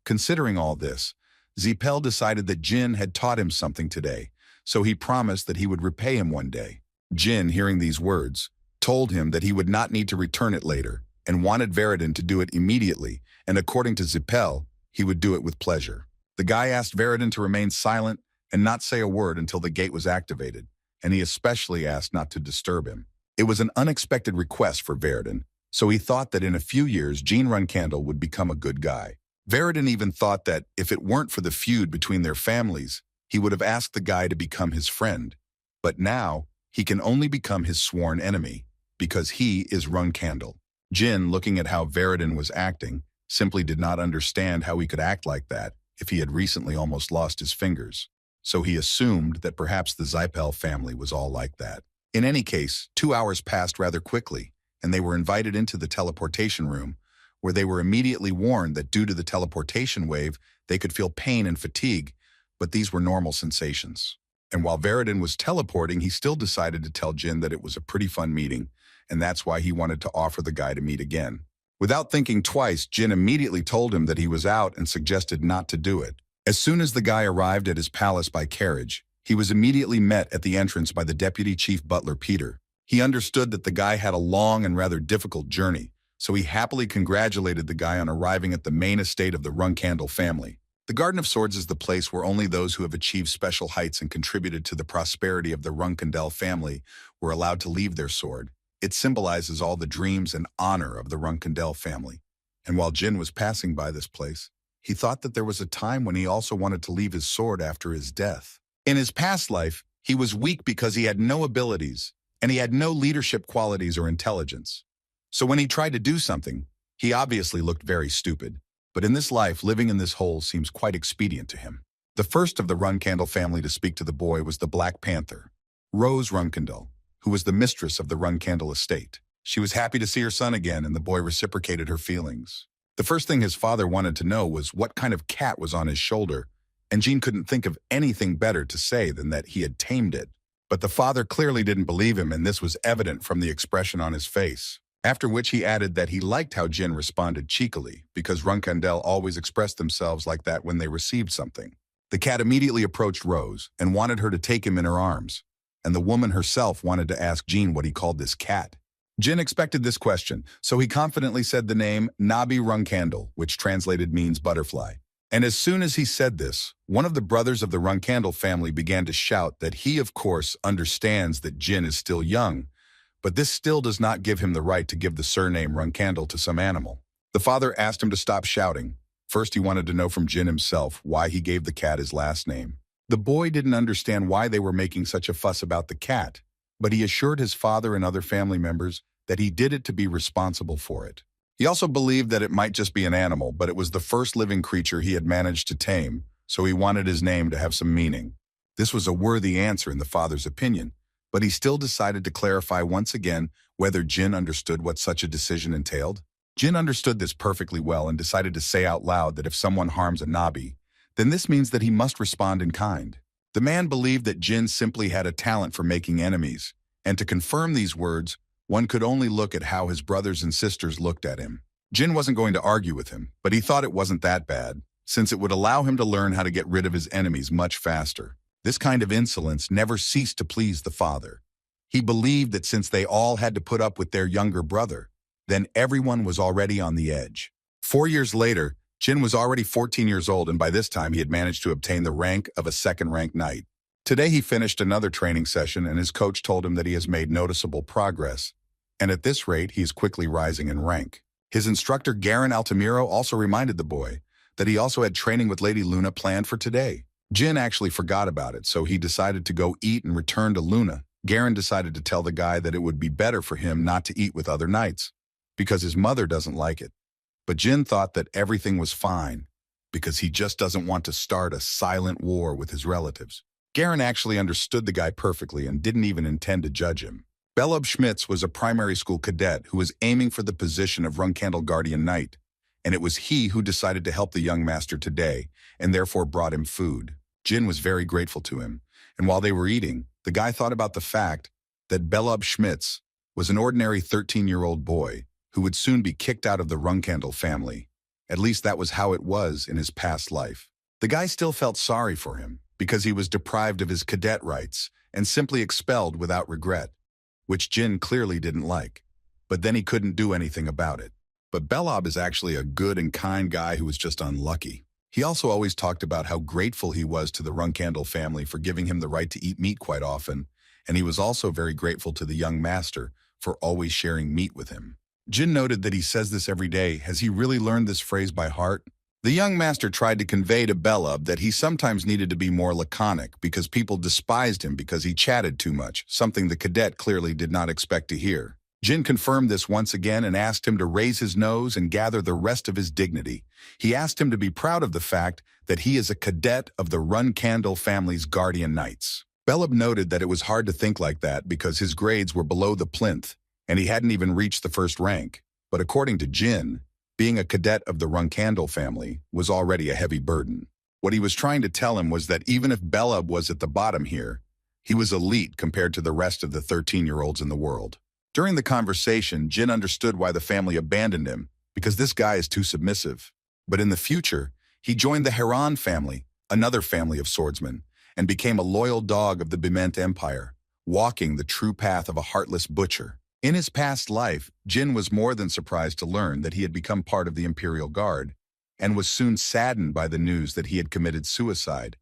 Considering all this, Zipel decided that Jin had taught him something today, so he promised that he would repay him one day. Jin, hearing these words, told him that he would not need to return it later and wanted Veridin to do it immediately, and according to Zipel, he would do it with pleasure. The guy asked Veridin to remain silent and not say a word until the gate was activated, and he especially asked not to disturb him. It was an unexpected request for Veridin, so he thought that in a few years Jean Runcandel would become a good guy. Veridin even thought that if it weren't for the feud between their families, he would have asked the guy to become his friend. But now, he can only become his sworn enemy, because he is Runcandel. Jin, looking at how Veridin was acting, simply did not understand how he could act like that if he had recently almost lost his fingers. So he assumed that perhaps the Zipel family was all like that. In any case, 2 hours passed rather quickly, and they were invited into the teleportation room, where they were immediately warned that due to the teleportation wave, they could feel pain and fatigue, but these were normal sensations. And while Veridin was teleporting, he still decided to tell Jin that it was a pretty fun meeting, and that's why he wanted to offer the guy to meet again. Without thinking twice, Jin immediately told him that he was out and suggested not to do it. As soon as the guy arrived at his palace by carriage, He was immediately met at the entrance by the deputy chief butler Peter. He understood that the guy had a long and rather difficult journey, so he happily congratulated the guy on arriving at the main estate of the Runcandel family. The Garden of Swords is the place where only those who have achieved special heights and contributed to the prosperity of the Runcandel family were allowed to leave their sword. It symbolizes all the dreams and honor of the Runcandel family. And while Jin was passing by this place, he thought that there was a time when he also wanted to leave his sword after his death. In his past life, he was weak because he had no abilities, and he had no leadership qualities or intelligence. So when he tried to do something, he obviously looked very stupid. But in this life, living in this hole seems quite expedient to him. The first of the Runcandel family to speak to the boy was the Black Panther, Rose Runcandel, who was the mistress of the Runcandel estate. She was happy to see her son again, and the boy reciprocated her feelings. The first thing his father wanted to know was what kind of cat was on his shoulder, and Jean couldn't think of anything better to say than that he had tamed it. But the father clearly didn't believe him, and this was evident from the expression on his face. After which he added that he liked how Jin responded cheekily, because Runcandel always expressed themselves like that when they received something. The cat immediately approached Rose and wanted her to take him in her arms, and the woman herself wanted to ask Jin what he called this cat. Jin expected this question, so he confidently said the name Nabi Runcandel, which translated means butterfly. And as soon as he said this, one of the brothers of the Runcandel family began to shout that he, of course, understands that Jin is still young, but this still does not give him the right to give the surname Runcandel to some animal. The father asked him to stop shouting. First, he wanted to know from Jin himself why he gave the cat his last name. The boy didn't understand why they were making such a fuss about the cat, but he assured his father and other family members that he did it to be responsible for it. He also believed that it might just be an animal, but it was the first living creature he had managed to tame, so he wanted his name to have some meaning. This was a worthy answer in the father's opinion, but he still decided to clarify once again whether Jin understood what such a decision entailed. Jin understood this perfectly well and decided to say out loud that if someone harms a Nabi, then this means that he must respond in kind. The man believed that Jin simply had a talent for making enemies, and to confirm these words, one could only look at how his brothers and sisters looked at him. Jin wasn't going to argue with him, but he thought it wasn't that bad, since it would allow him to learn how to get rid of his enemies much faster. This kind of insolence never ceased to please the father. He believed that since they all had to put up with their younger brother, then everyone was already on the edge. 4 years later, Jin was already 14 years old, and by this time he had managed to obtain the rank of a second-rank knight. Today he finished another training session, and his coach told him that he has made noticeable progress, and at this rate he is quickly rising in rank. His instructor Garen Altamiro also reminded the boy that he also had training with Lady Luna planned for today. Jin actually forgot about it, so he decided to go eat and return to Luna. Garen decided to tell the guy that it would be better for him not to eat with other knights, because his mother doesn't like it. But Jin thought that everything was fine, because he just doesn't want to start a silent war with his relatives. Garen actually understood the guy perfectly and didn't even intend to judge him. Belub Schmitz was a primary school cadet who was aiming for the position of Runcandel Guardian Knight, and it was he who decided to help the young master today, and therefore brought him food. Jin was very grateful to him, and while they were eating, the guy thought about the fact that Belub Schmitz was an ordinary 13-year-old boy who would soon be kicked out of the Runcandel family. At least that was how it was in his past life. The guy still felt sorry for him because he was deprived of his cadet rights and simply expelled without regret, which Jin clearly didn't like. But then he couldn't do anything about it. But Belub is actually a good and kind guy who was just unlucky. He also always talked about how grateful he was to the Runcandel family for giving him the right to eat meat quite often, and he was also very grateful to the young master for always sharing meat with him. Jin noted that he says this every day. Has he really learned this phrase by heart? The young master tried to convey to Belub that he sometimes needed to be more laconic because people despised him because he chatted too much, something the cadet clearly did not expect to hear. Jin confirmed this once again and asked him to raise his nose and gather the rest of his dignity. He asked him to be proud of the fact that he is a cadet of the Runcandel family's guardian knights. Belub noted that it was hard to think like that because his grades were below the plinth, and he hadn't even reached the first rank. But according to Jin, being a cadet of the Runcandel family was already a heavy burden. What he was trying to tell him was that even if Belub was at the bottom here, he was elite compared to the rest of the 13-year-olds in the world. During the conversation, Jin understood why the family abandoned him, because this guy is too submissive. But in the future, he joined the Heron family, another family of swordsmen, and became a loyal dog of the Bement Empire, walking the true path of a heartless butcher. In his past life, Jin was more than surprised to learn that he had become part of the Imperial Guard, and was soon saddened by the news that he had committed suicide,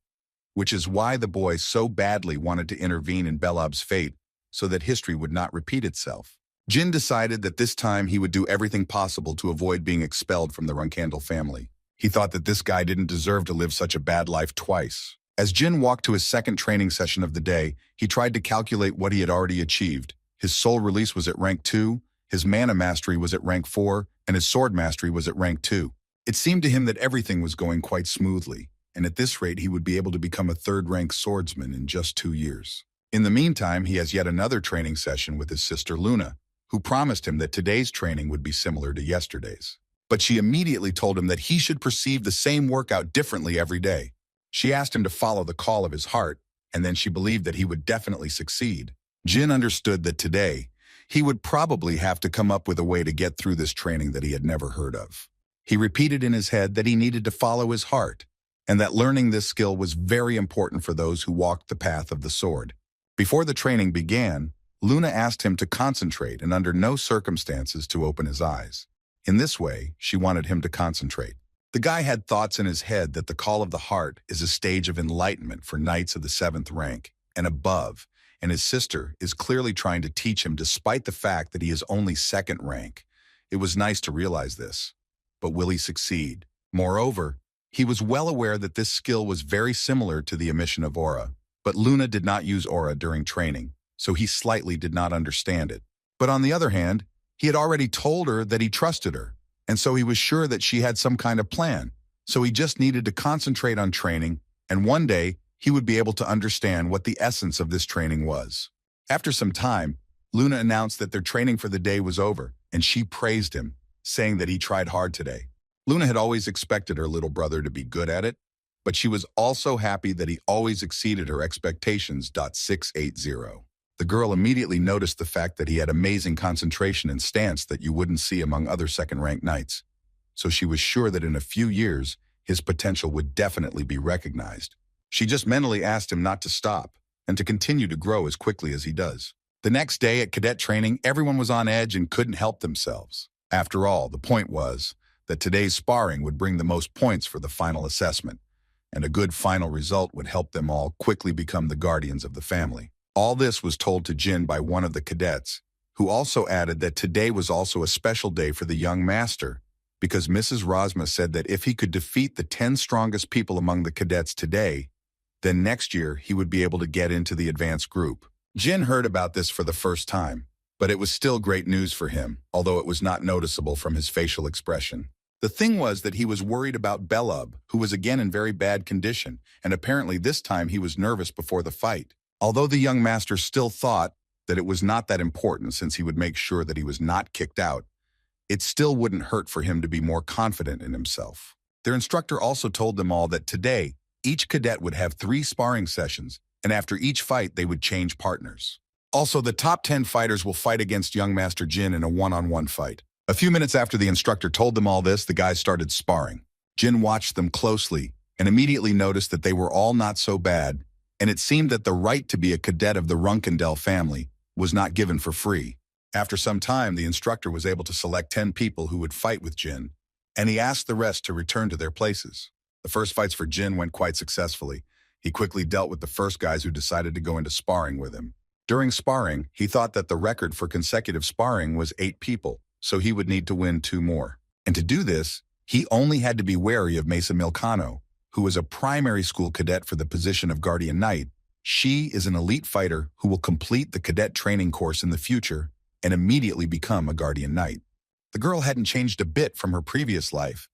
which is why the boy so badly wanted to intervene in Belob's fate so that history would not repeat itself. Jin decided that this time he would do everything possible to avoid being expelled from the Runcandel family. He thought that this guy didn't deserve to live such a bad life twice. As Jin walked to his second training session of the day, he tried to calculate what he had already achieved. His soul release was at rank 2, his mana mastery was at rank 4, and his sword mastery was at rank 2. It seemed to him that everything was going quite smoothly, and at this rate he would be able to become a third-rank swordsman in just 2 years. In the meantime, he has yet another training session with his sister Luna, who promised him that today's training would be similar to yesterday's. But she immediately told him that he should perceive the same workout differently every day. She asked him to follow the call of his heart, and then she believed that he would definitely succeed. Jin understood that today, he would probably have to come up with a way to get through this training that he had never heard of. He repeated in his head that he needed to follow his heart, and that learning this skill was very important for those who walked the path of the sword. Before the training began, Luna asked him to concentrate and under no circumstances to open his eyes. In this way, she wanted him to concentrate. The guy had thoughts in his head that the call of the heart is a stage of enlightenment for knights of the 7th rank and above, and his sister is clearly trying to teach him despite the fact that he is only 2nd rank. It was nice to realize this. But will he succeed? Moreover, he was well aware that this skill was very similar to the emission of aura, but Luna did not use aura during training, so he slightly did not understand it. But on the other hand, he had already told her that he trusted her, and so he was sure that she had some kind of plan. So he just needed to concentrate on training, and one day he would be able to understand what the essence of this training was. After some time, Luna announced that their training for the day was over, and she praised him, saying that he tried hard today. Luna had always expected her little brother to be good at it, but she was also happy that he always exceeded her expectations. 680. The girl immediately noticed the fact that he had amazing concentration and stance that you wouldn't see among other 2nd-rank knights, so she was sure that in a few years, his potential would definitely be recognized. She just mentally asked him not to stop and to continue to grow as quickly as he does. The next day at cadet training, everyone was on edge and couldn't help themselves. After all, the point was that today's sparring would bring the most points for the final assessment, and a good final result would help them all quickly become the guardians of the family. All this was told to Jin by one of the cadets, who also added that today was also a special day for the young master, because Mrs. Rosma said that if he could defeat the 10 strongest people among the cadets today, then next year he would be able to get into the advanced group. Jin heard about this for the first time, but it was still great news for him, although it was not noticeable from his facial expression. The thing was that he was worried about Belob, who was again in very bad condition, and apparently this time he was nervous before the fight. Although the young master still thought that it was not that important since he would make sure that he was not kicked out, it still wouldn't hurt for him to be more confident in himself. Their instructor also told them all that today, each cadet would have 3 sparring sessions, and after each fight they would change partners. Also, the top 10 fighters will fight against young Master Jin in a one-on-one fight. A few minutes after the instructor told them all this, the guys started sparring. Jin watched them closely and immediately noticed that they were all not so bad, and it seemed that the right to be a cadet of the Runcandel family was not given for free. After some time, the instructor was able to select 10 people who would fight with Jin, and he asked the rest to return to their places. The first fights for Jin went quite successfully. He quickly dealt with the first guys who decided to go into sparring with him. During sparring, he thought that the record for consecutive sparring was 8 people, so he would need to win 2 more. And to do this, he only had to be wary of Mesa Milcano, who was a primary school cadet for the position of Guardian Knight. She is an elite fighter who will complete the cadet training course in the future and immediately become a Guardian Knight. The girl hadn't changed a bit from her previous life,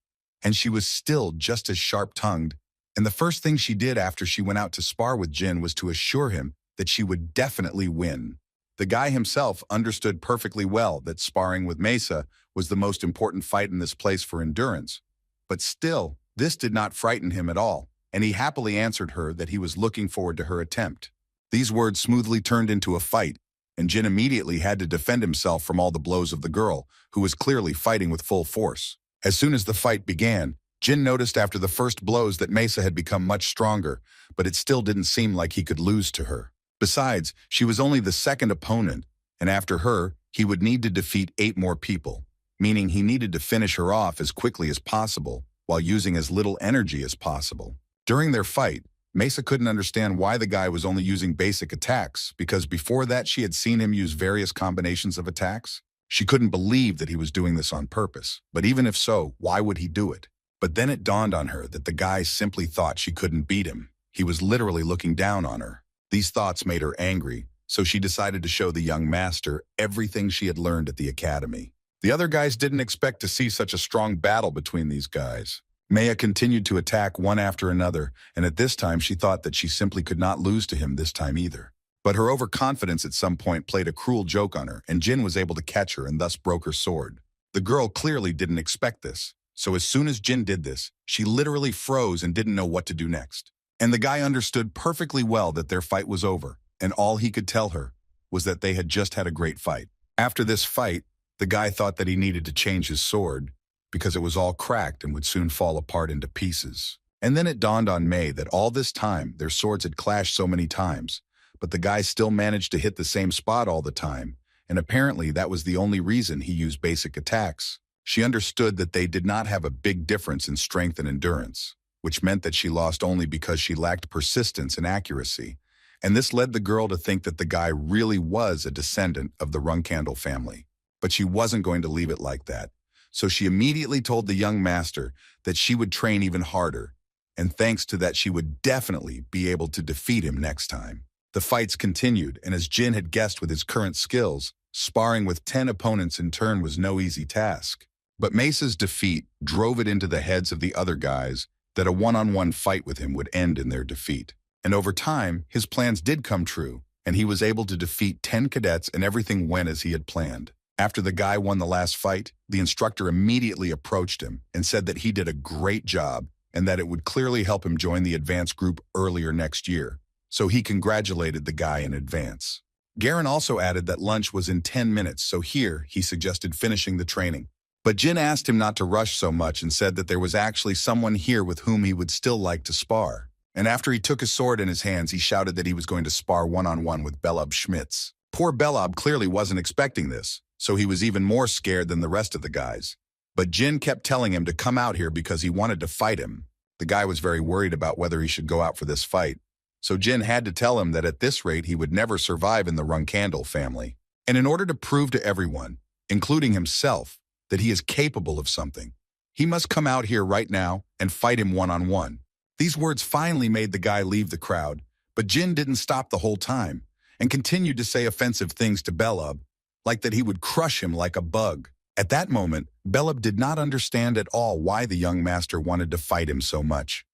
and she was still just as sharp-tongued, and the first thing she did after she went out to spar with Jin was to assure him that she would definitely win. The guy himself understood perfectly well that sparring with Mesa was the most important fight in this place for endurance, but still, this did not frighten him at all, and he happily answered her that he was looking forward to her attempt. These words smoothly turned into a fight, and Jin immediately had to defend himself from all the blows of the girl, who was clearly fighting with full force. As soon as the fight began, Jin noticed after the first blows that Mesa had become much stronger, but it still didn't seem like he could lose to her. Besides, she was only the second opponent, and after her, he would need to defeat 8 more people, meaning he needed to finish her off as quickly as possible, while using as little energy as possible. During their fight, Mesa couldn't understand why the guy was only using basic attacks, because before that she had seen him use various combinations of attacks. She couldn't believe that he was doing this on purpose, but even if so, why would he do it? But then it dawned on her that the guy simply thought she couldn't beat him. He was literally looking down on her. These thoughts made her angry, so she decided to show the young master everything she had learned at the academy. The other guys didn't expect to see such a strong battle between these guys. Maya continued to attack one after another, and at this time she thought that she simply could not lose to him this time either. But her overconfidence at some point played a cruel joke on her, and Jin was able to catch her and thus broke her sword. The girl clearly didn't expect this, so as soon as Jin did this, she literally froze and didn't know what to do next. And the guy understood perfectly well that their fight was over, and all he could tell her was that they had just had a great fight. After this fight, the guy thought that he needed to change his sword, because it was all cracked and would soon fall apart into pieces. And then it dawned on May that all this time their swords had clashed so many times, but the guy still managed to hit the same spot all the time, and apparently that was the only reason he used basic attacks. She understood that they did not have a big difference in strength and endurance, which meant that she lost only because she lacked persistence and accuracy, and this led the girl to think that the guy really was a descendant of the Runcandel family. But she wasn't going to leave it like that. So she immediately told the young master that she would train even harder, and thanks to that she would definitely be able to defeat him next time. The fights continued, and as Jin had guessed with his current skills, sparring with 10 opponents in turn was no easy task. But Mesa's defeat drove it into the heads of the other guys that a one-on-one fight with him would end in their defeat. And over time, his plans did come true, and he was able to defeat 10 cadets and everything went as he had planned. After the guy won the last fight, the instructor immediately approached him and said that he did a great job and that it would clearly help him join the advanced group earlier next year. So he congratulated the guy in advance. Garen also added that lunch was in 10 minutes, so here he suggested finishing the training. But Jin asked him not to rush so much and said that there was actually someone here with whom he would still like to spar. And after he took his sword in his hands, he shouted that he was going to spar one-on-one with Belob Schmitz. Poor Belob clearly wasn't expecting this, so he was even more scared than the rest of the guys. But Jin kept telling him to come out here because he wanted to fight him. The guy was very worried about whether he should go out for this fight, so Jin had to tell him that at this rate he would never survive in the Runcandel family. And in order to prove to everyone, including himself, that he is capable of something, he must come out here right now and fight him one-on-one. These words finally made the guy leave the crowd, but Jin didn't stop the whole time and continued to say offensive things to Belob, like that he would crush him like a bug. At that moment, Belob did not understand at all why the young master wanted to fight him so much.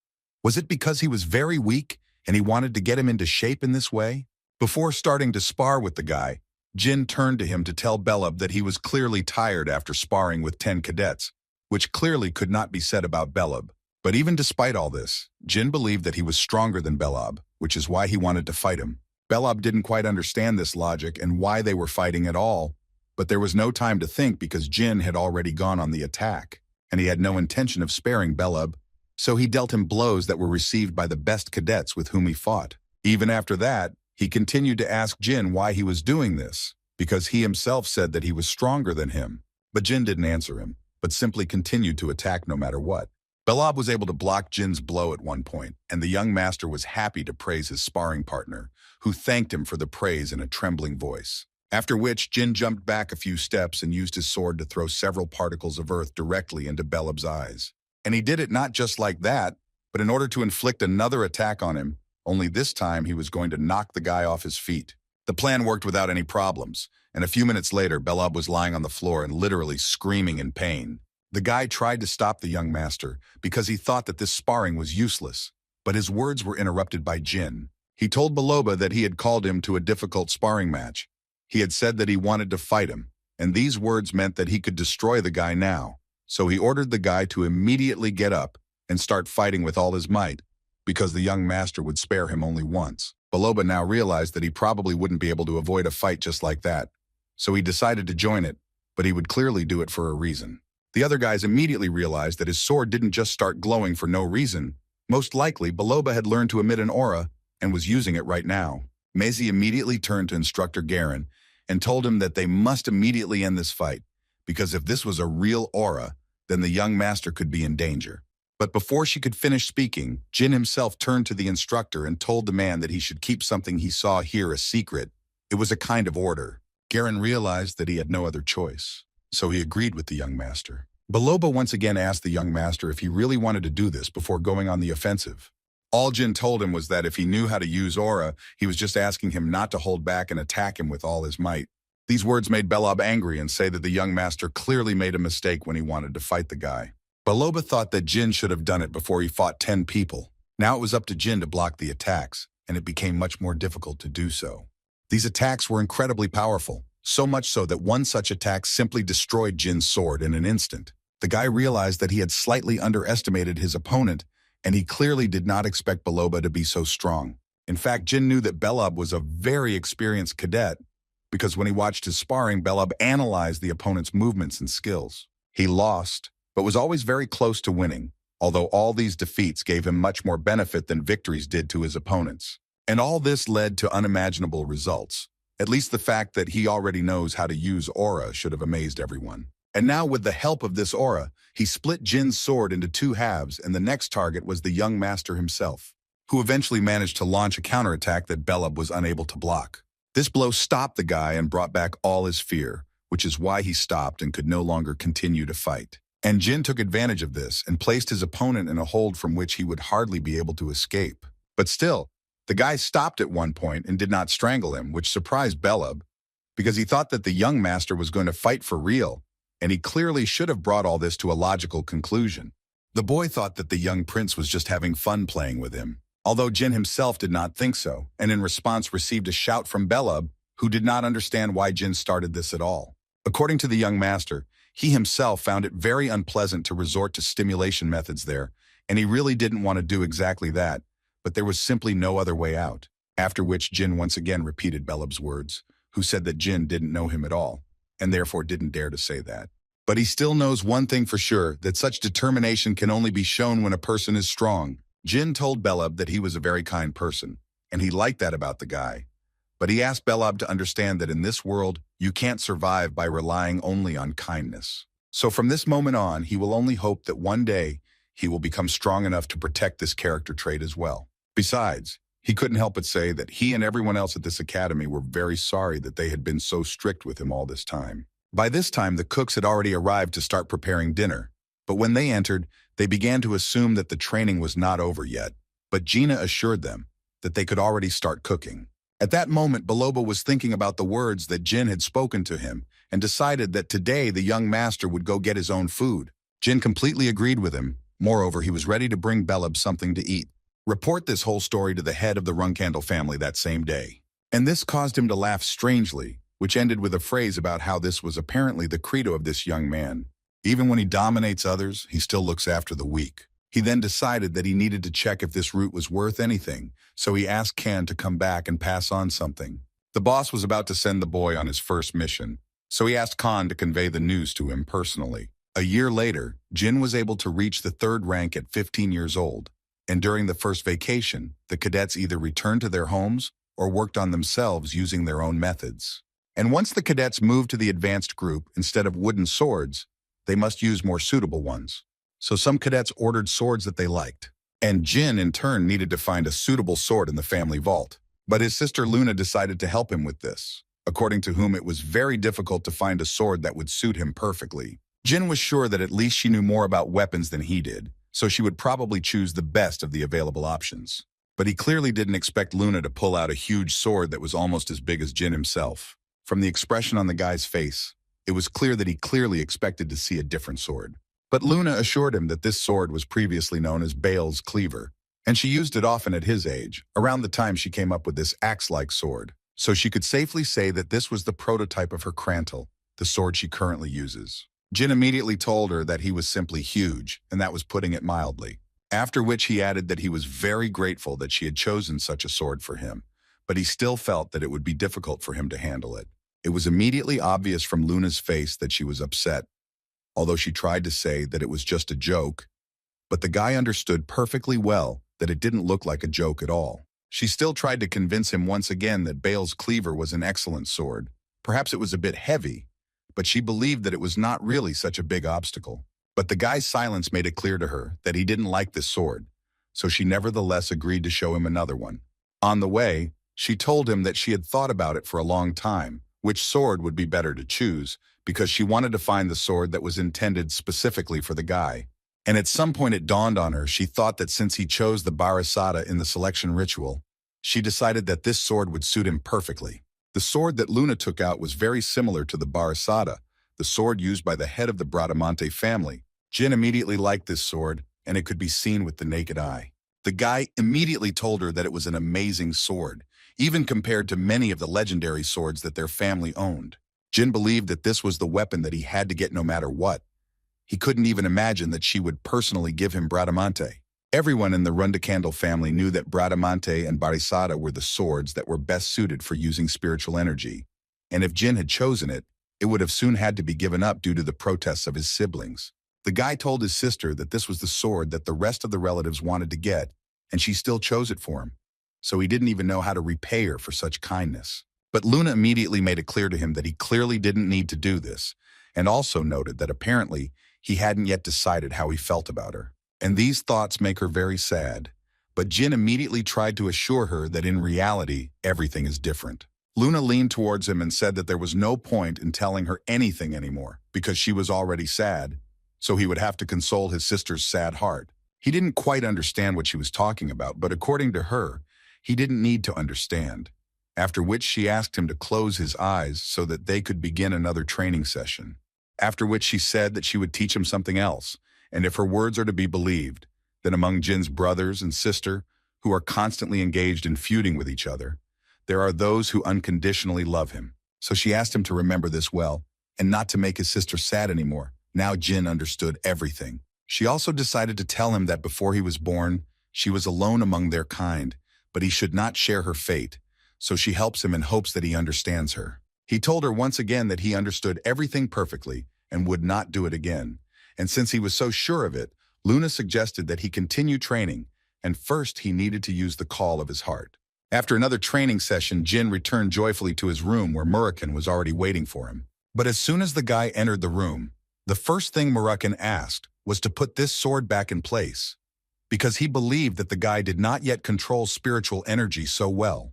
Was it because he was very weak and he wanted to get him into shape in this way? Before starting to spar with the guy, Jin turned to him to tell Belob that he was clearly tired after sparring with 10 cadets, which clearly could not be said about Belob. But even despite all this, Jin believed that he was stronger than Belob, which is why he wanted to fight him. Belob didn't quite understand this logic and why they were fighting at all, but there was no time to think because Jin had already gone on the attack, and he had no intention of sparing Belob, so he dealt him blows that were received by the best cadets with whom he fought. Even after that, he continued to ask Jin why he was doing this, because he himself said that he was stronger than him. But Jin didn't answer him, but simply continued to attack no matter what. Belob was able to block Jin's blow at one point, and the young master was happy to praise his sparring partner, who thanked him for the praise in a trembling voice. After which, Jin jumped back a few steps and used his sword to throw several particles of earth directly into Belob's eyes. And he did it not just like that, but in order to inflict another attack on him, only this time he was going to knock the guy off his feet. The plan worked without any problems, and a few minutes later, Belob was lying on the floor and literally screaming in pain. The guy tried to stop the young master because he thought that this sparring was useless, but his words were interrupted by Jin. He told Beloba that he had called him to a difficult sparring match. He had said that he wanted to fight him, and these words meant that he could destroy the guy now. So he ordered the guy to immediately get up and start fighting with all his might, because the young master would spare him only once. Beloba now realized that he probably wouldn't be able to avoid a fight just like that, so he decided to join it, but he would clearly do it for a reason. The other guys immediately realized that his sword didn't just start glowing for no reason. Most likely, Baloba had learned to emit an aura and was using it right now. Maisie immediately turned to Instructor Garen and told him that they must immediately end this fight, because if this was a real aura, then the young master could be in danger. But before she could finish speaking, Jin himself turned to the instructor and told the man that he should keep something he saw here a secret. It was a kind of order. Garen realized that he had no other choice, so he agreed with the young master. Baloba once again asked the young master if he really wanted to do this before going on the offensive. All Jin told him was that if he knew how to use aura, he was just asking him not to hold back and attack him with all his might. These words made Belob angry and say that the young master clearly made a mistake when he wanted to fight the guy. Baloba thought that Jin should have done it before he fought 10 people. Now it was up to Jin to block the attacks, and it became much more difficult to do so. These attacks were incredibly powerful, so much so that one such attack simply destroyed Jin's sword in an instant. The guy realized that he had slightly underestimated his opponent, and he clearly did not expect Baloba to be so strong. In fact, Jin knew that Belob was a very experienced cadet, because when he watched his sparring, Belob analyzed the opponent's movements and skills. He lost, but was always very close to winning, although all these defeats gave him much more benefit than victories did to his opponents. And all this led to unimaginable results. At least the fact that he already knows how to use aura should have amazed everyone. And now with the help of this aura, he split Jin's sword into 2 halves, and the next target was the young master himself, who eventually managed to launch a counterattack that Belob was unable to block. This blow stopped the guy and brought back all his fear, which is why he stopped and could no longer continue to fight. And Jin took advantage of this and placed his opponent in a hold from which he would hardly be able to escape. But still, the guy stopped at one point and did not strangle him, which surprised Belob, because he thought that the young master was going to fight for real, and he clearly should have brought all this to a logical conclusion. The boy thought that the young prince was just having fun playing with him, although Jin himself did not think so, and in response received a shout from Belob, who did not understand why Jin started this at all. According to the young master, he himself found it very unpleasant to resort to stimulation methods there, and he really didn't want to do exactly that, but there was simply no other way out. After which Jin once again repeated Belob's words, who said that Jin didn't know him at all, and therefore didn't dare to say that. But he still knows one thing for sure, that such determination can only be shown when a person is strong. Jin told Belob that he was a very kind person, and he liked that about the guy. But he asked Belob to understand that in this world, you can't survive by relying only on kindness. So from this moment on, he will only hope that one day he will become strong enough to protect this character trait as well. Besides, he couldn't help but say that he and everyone else at this academy were very sorry that they had been so strict with him all this time. By this time, the cooks had already arrived to start preparing dinner, but when they entered, they began to assume that the training was not over yet, but Gina assured them that they could already start cooking. At that moment, Baloba was thinking about the words that Jin had spoken to him and decided that today the young master would go get his own food. Jin completely agreed with him. Moreover, he was ready to bring Belob something to eat. Report this whole story to the head of the Runcandel family that same day. And this caused him to laugh strangely, which ended with a phrase about how this was apparently the credo of this young man. Even when he dominates others, he still looks after the weak. He then decided that he needed to check if this route was worth anything, so he asked Kan to come back and pass on something. The boss was about to send the boy on his first mission, so he asked Kan to convey the news to him personally. A year later, Jin was able to reach the 3rd rank at 15 years old, and during the first vacation, the cadets either returned to their homes or worked on themselves using their own methods. And once the cadets moved to the advanced group, instead of wooden swords, they must use more suitable ones. So some cadets ordered swords that they liked, and Jin in turn needed to find a suitable sword in the family vault. But his sister Luna decided to help him with this, according to whom it was very difficult to find a sword that would suit him perfectly. Jin was sure that at least she knew more about weapons than he did, so she would probably choose the best of the available options. But he clearly didn't expect Luna to pull out a huge sword that was almost as big as Jin himself. From the expression on the guy's face, it was clear that he clearly expected to see a different sword. But Luna assured him that this sword was previously known as Bale's Cleaver, and she used it often at his age, around the time she came up with this axe-like sword. So she could safely say that this was the prototype of her Krantel, the sword she currently uses. Jin immediately told her that he was simply huge, and that was putting it mildly. After which he added that he was very grateful that she had chosen such a sword for him, but he still felt that it would be difficult for him to handle it. It was immediately obvious from Luna's face that she was upset. although she tried to say that it was just a joke. But the guy understood perfectly well that it didn't look like a joke at all. She still tried to convince him once again that Bale's cleaver was an excellent sword. Perhaps it was a bit heavy, but she believed that it was not really such a big obstacle. But the guy's silence made it clear to her that he didn't like this sword, so she nevertheless agreed to show him another one. On the way, she told him that she had thought about it for a long time, which sword would be better to choose, because she wanted to find the sword that was intended specifically for the guy. And at some point it dawned on her she thought that since he chose the Barasada in the selection ritual, she decided that this sword would suit him perfectly. The sword that Luna took out was very similar to the Barasada, the sword used by the head of the Bradamante family. Jin immediately liked this sword, and it could be seen with the naked eye. The guy immediately told her that it was an amazing sword, even compared to many of the legendary swords that their family owned. Jin believed that this was the weapon that he had to get no matter what. He couldn't even imagine that she would personally give him Bradamante. Everyone in the Runcandel family knew that Bradamante and Barasada were the swords that were best suited for using spiritual energy, and if Jin had chosen it, it would have soon had to be given up due to the protests of his siblings. The guy told his sister that this was the sword that the rest of the relatives wanted to get, and she still chose it for him, so he didn't even know how to repay her for such kindness. But Luna immediately made it clear to him that he clearly didn't need to do this, and also noted that apparently he hadn't yet decided how he felt about her. And these thoughts make her very sad. But Jin immediately tried to assure her that in reality, everything is different. Luna leaned towards him and said that there was no point in telling her anything anymore, because she was already sad, so he would have to console his sister's sad heart. He didn't quite understand what she was talking about, but according to her, he didn't need to understand. After which she asked him to close his eyes so that they could begin another training session. After which she said that she would teach him something else, and if her words are to be believed, then among Jin's brothers and sister, who are constantly engaged in feuding with each other, there are those who unconditionally love him. So she asked him to remember this well, and not to make his sister sad anymore. Now Jin understood everything. She also decided to tell him that before he was born, she was alone among their kind, but he should not share her fate, so she helps him in hopes that he understands her. He told her once again that he understood everything perfectly and would not do it again. And since he was so sure of it, Luna suggested that he continue training, and first he needed to use the call of his heart. After another training session, Jin returned joyfully to his room where Murakan was already waiting for him. But as soon as the guy entered the room, the first thing Murakan asked was to put this sword back in place, because he believed that the guy did not yet control spiritual energy so well.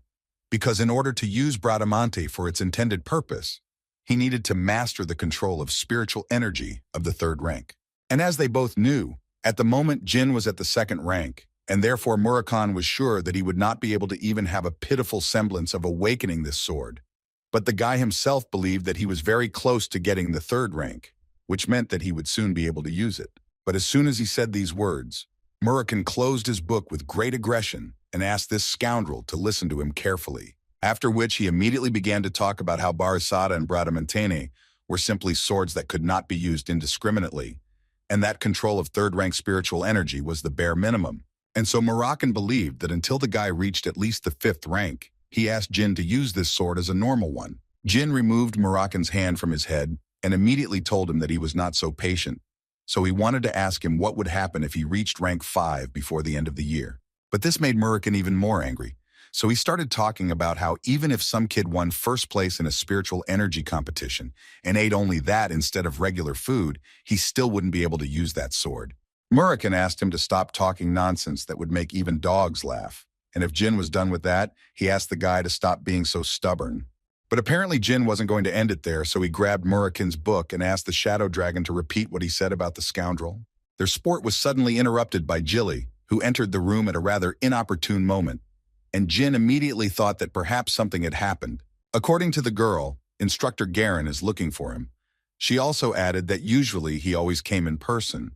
Because in order to use Bradamante for its intended purpose, he needed to master the control of spiritual energy of the third rank. And as they both knew, at the moment Jin was at the second rank, and therefore Murakan was sure that he would not be able to even have a pitiful semblance of awakening this sword. But the guy himself believed that he was very close to getting the third rank, which meant that he would soon be able to use it. But as soon as he said these words, Murakan closed his book with great aggression and asked this scoundrel to listen to him carefully. After which he immediately began to talk about how Barasada and Bradamante were simply swords that could not be used indiscriminately, and that control of third-rank spiritual energy was the bare minimum. And so Murakan believed that until the guy reached at least the 5th rank, he asked Jin to use this sword as a normal one. Jin removed Murakan's hand from his head and immediately told him that he was not so patient, so he wanted to ask him what would happen if he reached rank 5 before the end of the year. But this made Murakan even more angry. So he started talking about how even if some kid won first place in a spiritual energy competition and ate only that instead of regular food, he still wouldn't be able to use that sword. Murakan asked him to stop talking nonsense that would make even dogs laugh. And if Jin was done with that, he asked the guy to stop being so stubborn. But apparently Jin wasn't going to end it there, so he grabbed Murakan's book and asked the Shadow Dragon to repeat what he said about the scoundrel. Their sport was suddenly interrupted by Jilly, who entered the room at a rather inopportune moment, and Jin immediately thought that perhaps something had happened. According to the girl, Instructor Garen is looking for him. She also added that usually he always came in person,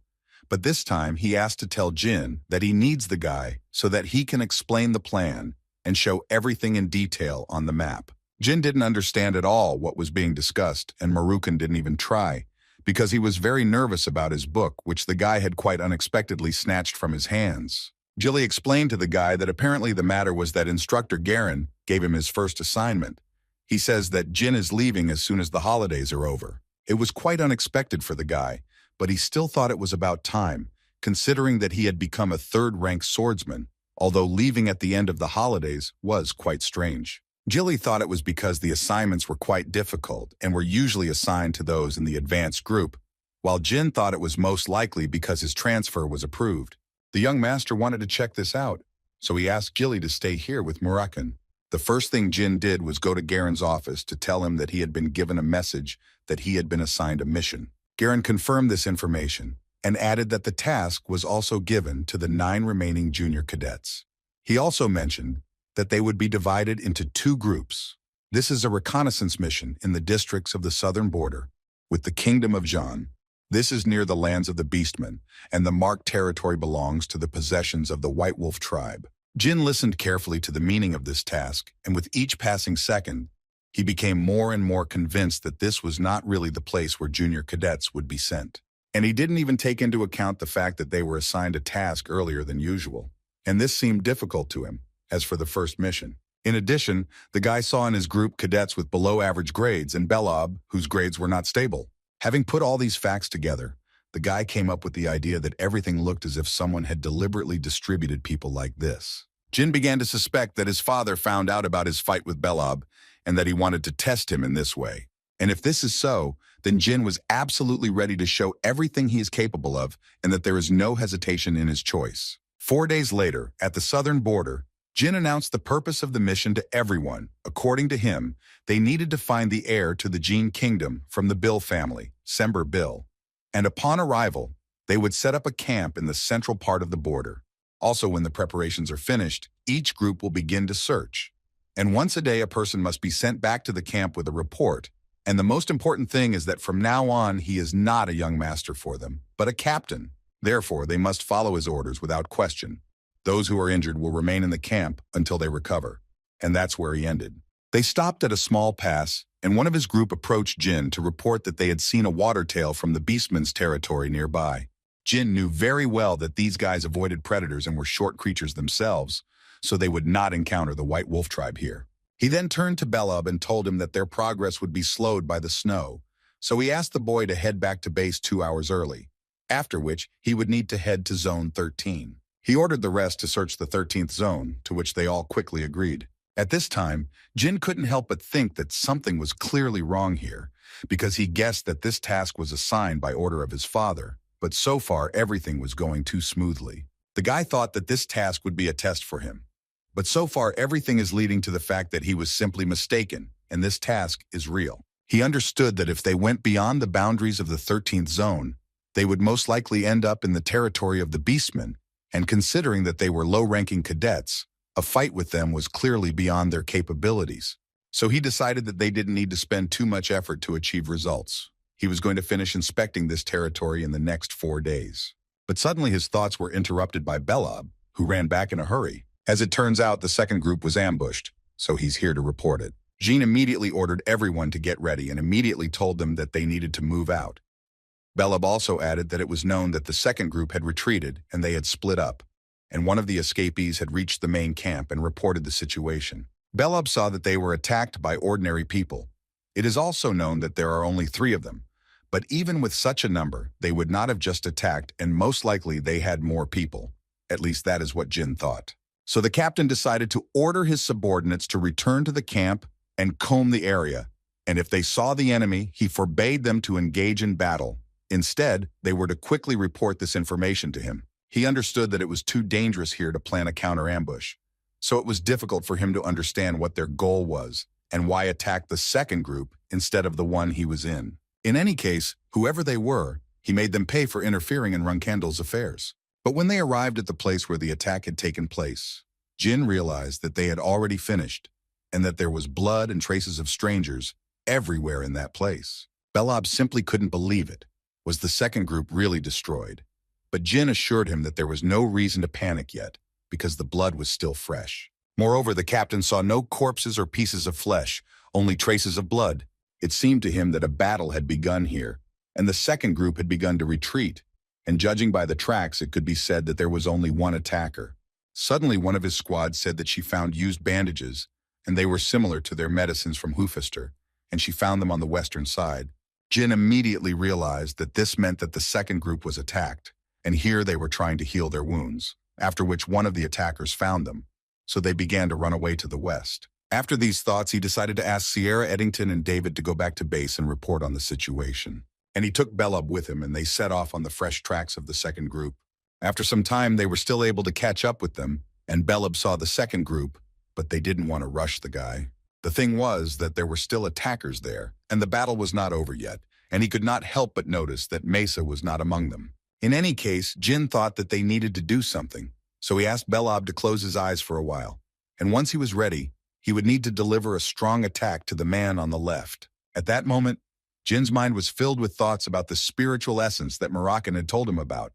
but this time he asked to tell Jin that he needs the guy so that he can explain the plan and show everything in detail on the map. Jin didn't understand at all what was being discussed, and Murakan didn't even try, because he was very nervous about his book, which the guy had quite unexpectedly snatched from his hands. Jilly explained to the guy that apparently the matter was that Instructor Garen gave him his first assignment. He says that Jin is leaving as soon as the holidays are over. It was quite unexpected for the guy, but he still thought it was about time, considering that he had become a third-rank swordsman, although leaving at the end of the holidays was quite strange. Jilly thought it was because the assignments were quite difficult and were usually assigned to those in the advanced group, while Jin thought it was most likely because his transfer was approved. The young master wanted to check this out, so he asked Jilly to stay here with Murakan. The first thing Jin did was go to Garen's office to tell him that he had been given a message that he had been assigned a mission. Garen confirmed this information and added that the task was also given to the 9 remaining junior cadets. He also mentioned that they would be divided into 2 groups. This is a reconnaissance mission in the districts of the southern border with the Kingdom of Zhan. This is near the lands of the Beastmen, and the marked territory belongs to the possessions of the White Wolf tribe. Jin listened carefully to the meaning of this task, and with each passing second, he became more and more convinced that this was not really the place where junior cadets would be sent. And he didn't even take into account the fact that they were assigned a task earlier than usual. And this seemed difficult to him, as for the first mission. In addition, the guy saw in his group cadets with below-average grades and Belob, whose grades were not stable. Having put all these facts together, the guy came up with the idea that everything looked as if someone had deliberately distributed people like this. Jin began to suspect that his father found out about his fight with Belob and that he wanted to test him in this way. And if this is so, then Jin was absolutely ready to show everything he is capable of and that there is no hesitation in his choice. 4 days later, at the southern border, Jin announced the purpose of the mission to everyone. According to him, they needed to find the heir to the Jin kingdom from the Bill family, Sember Bill. And upon arrival, they would set up a camp in the central part of the border. Also, when the preparations are finished, each group will begin to search. And once a day, a person must be sent back to the camp with a report. And the most important thing is that from now on, he is not a young master for them, but a captain. Therefore, they must follow his orders without question. Those who are injured will remain in the camp until they recover. And that's where he ended. They stopped at a small pass, and one of his group approached Jin to report that they had seen a water tail from the Beastman's territory nearby. Jin knew very well that these guys avoided predators and were short creatures themselves, so they would not encounter the White Wolf tribe here. He then turned to Belob and told him that their progress would be slowed by the snow, so he asked the boy to head back to base 2 hours early, after which he would need to head to Zone 13. He ordered the rest to search the 13th zone, to which they all quickly agreed. At this time, Jin couldn't help but think that something was clearly wrong here, because he guessed that this task was assigned by order of his father, but so far everything was going too smoothly. The guy thought that this task would be a test for him, but so far everything is leading to the fact that he was simply mistaken, and this task is real. He understood that if they went beyond the boundaries of the 13th zone, they would most likely end up in the territory of the Beastmen, and considering that they were low-ranking cadets, a fight with them was clearly beyond their capabilities. So he decided that they didn't need to spend too much effort to achieve results. He was going to finish inspecting this territory in the next 4 days. But suddenly his thoughts were interrupted by Belob, who ran back in a hurry. As it turns out, the second group was ambushed, so he's here to report it. Jean immediately ordered everyone to get ready and immediately told them that they needed to move out. Belob also added that it was known that the second group had retreated and they had split up, and one of the escapees had reached the main camp and reported the situation. Belob saw that they were attacked by ordinary people. It is also known that there are only 3 of them, but even with such a number, they would not have just attacked, and most likely they had more people. At least that is what Jin thought. So the captain decided to order his subordinates to return to the camp and comb the area, and if they saw the enemy, he forbade them to engage in battle. Instead, they were to quickly report this information to him. He understood that it was too dangerous here to plan a counter-ambush, so it was difficult for him to understand what their goal was and why attack the second group instead of the one he was in. In any case, whoever they were, he made them pay for interfering in Runcandel's affairs. But when they arrived at the place where the attack had taken place, Jin realized that they had already finished and that there was blood and traces of strangers everywhere in that place. Belob simply couldn't believe it. Was the second group really destroyed? But Jin assured him that there was no reason to panic yet, because the blood was still fresh. Moreover, the captain saw no corpses or pieces of flesh, only traces of blood. It seemed to him that a battle had begun here, and the second group had begun to retreat, and judging by the tracks, it could be said that there was only one attacker. Suddenly, one of his squad said that she found used bandages, and they were similar to their medicines from Hufester, and she found them on the western side. Jin immediately realized that this meant that the second group was attacked, and here they were trying to heal their wounds, after which one of the attackers found them, so they began to run away to the west. After these thoughts, he decided to ask Sierra, Eddington, and David to go back to base and report on the situation. And he took Belub with him, and they set off on the fresh tracks of the second group. After some time, they were still able to catch up with them, and Belub saw the second group, but they didn't want to rush the guy. The thing was that there were still attackers there, and the battle was not over yet, and he could not help but notice that Mesa was not among them. In any case, Jin thought that they needed to do something, so he asked Belub to close his eyes for a while, and once he was ready, he would need to deliver a strong attack to the man on the left. At that moment, Jin's mind was filled with thoughts about the spiritual essence that Murakan had told him about.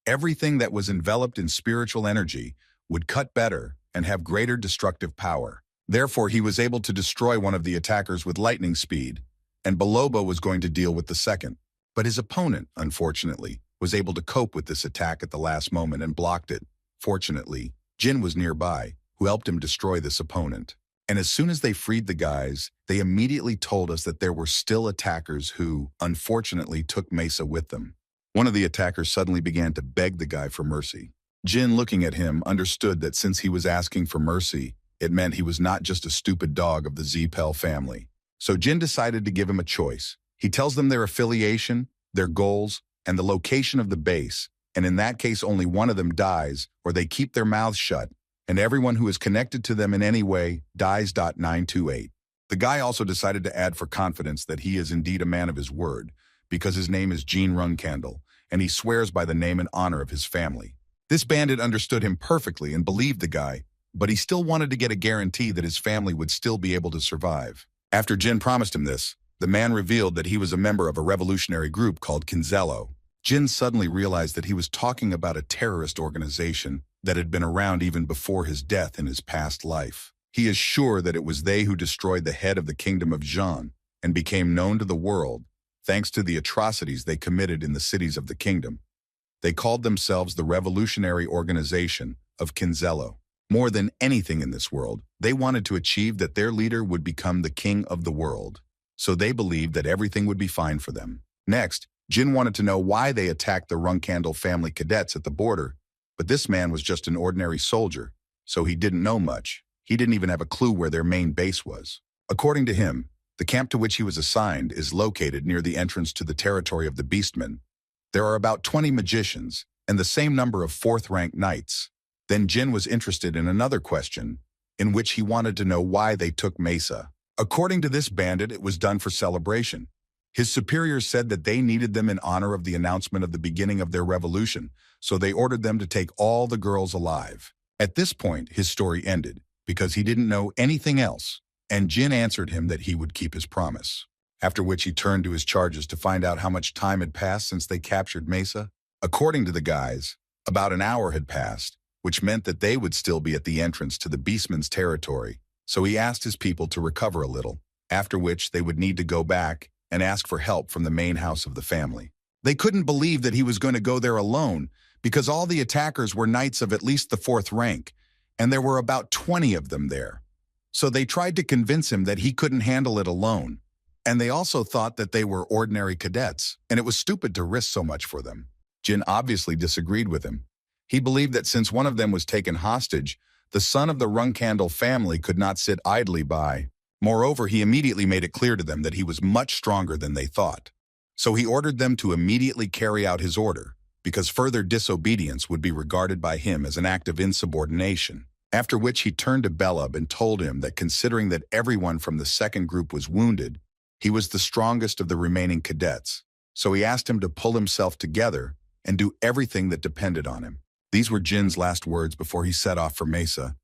Everything that was enveloped in spiritual energy would cut better and have greater destructive power. Therefore, he was able to destroy one of the attackers with lightning speed, and Beloba was going to deal with the second. But his opponent, unfortunately, was able to cope with this attack at the last moment and blocked it. Fortunately, Jin was nearby, who helped him destroy this opponent. And as soon as they freed the guys, they immediately told us that there were still attackers who, unfortunately, took Mesa with them. One of the attackers suddenly began to beg the guy for mercy. Jin, looking at him, understood that since he was asking for mercy, it meant he was not just a stupid dog of the Zipel family. So Jin decided to give him a choice. He tells them their affiliation, their goals, and the location of the base, and in that case only one of them dies, or they keep their mouths shut, and everyone who is connected to them in any way dies. 928. The guy also decided to add for confidence that he is indeed a man of his word, because his name is Runcandel, and he swears by the name and honor of his family. This bandit understood him perfectly and believed the guy, but he still wanted to get a guarantee that his family would still be able to survive. After Jin promised him this, the man revealed that he was a member of a revolutionary group called Kinzello. Jin suddenly realized that he was talking about a terrorist organization that had been around even before his death in his past life. He is sure that it was they who destroyed the head of the kingdom of Zhan and became known to the world thanks to the atrocities they committed in the cities of the kingdom. They called themselves the Revolutionary Organization of Kinzello. More than anything in this world, they wanted to achieve that their leader would become the king of the world. So they believed that everything would be fine for them. Next, Jin wanted to know why they attacked the Runcandel family cadets at the border, but this man was just an ordinary soldier, so he didn't know much. He didn't even have a clue where their main base was. According to him, the camp to which he was assigned is located near the entrance to the territory of the Beastmen. There are about 20 magicians and the same number of fourth-rank knights. Then Jin was interested in another question, in which he wanted to know why they took Mesa. According to this bandit, it was done for celebration. His superiors said that they needed them in honor of the announcement of the beginning of their revolution, so they ordered them to take all the girls alive. At this point, his story ended, because he didn't know anything else, and Jin answered him that he would keep his promise. After which he turned to his charges to find out how much time had passed since they captured Mesa. According to the guys, about an hour had passed, which meant that they would still be at the entrance to the Beastman's territory, so he asked his people to recover a little, after which they would need to go back and ask for help from the main house of the family. They couldn't believe that he was going to go there alone, because all the attackers were knights of at least the fourth rank, and there were about 20 of them there. So they tried to convince him that he couldn't handle it alone, and they also thought that they were ordinary cadets, and it was stupid to risk so much for them. Jin obviously disagreed with him. He believed that since one of them was taken hostage, the son of the Runcandel family could not sit idly by. Moreover, he immediately made it clear to them that he was much stronger than they thought. So he ordered them to immediately carry out his order, because further disobedience would be regarded by him as an act of insubordination. After which he turned to Belub and told him that considering that everyone from the second group was wounded, he was the strongest of the remaining cadets. So he asked him to pull himself together and do everything that depended on him. These were Jin's last words before he set off for Mesa,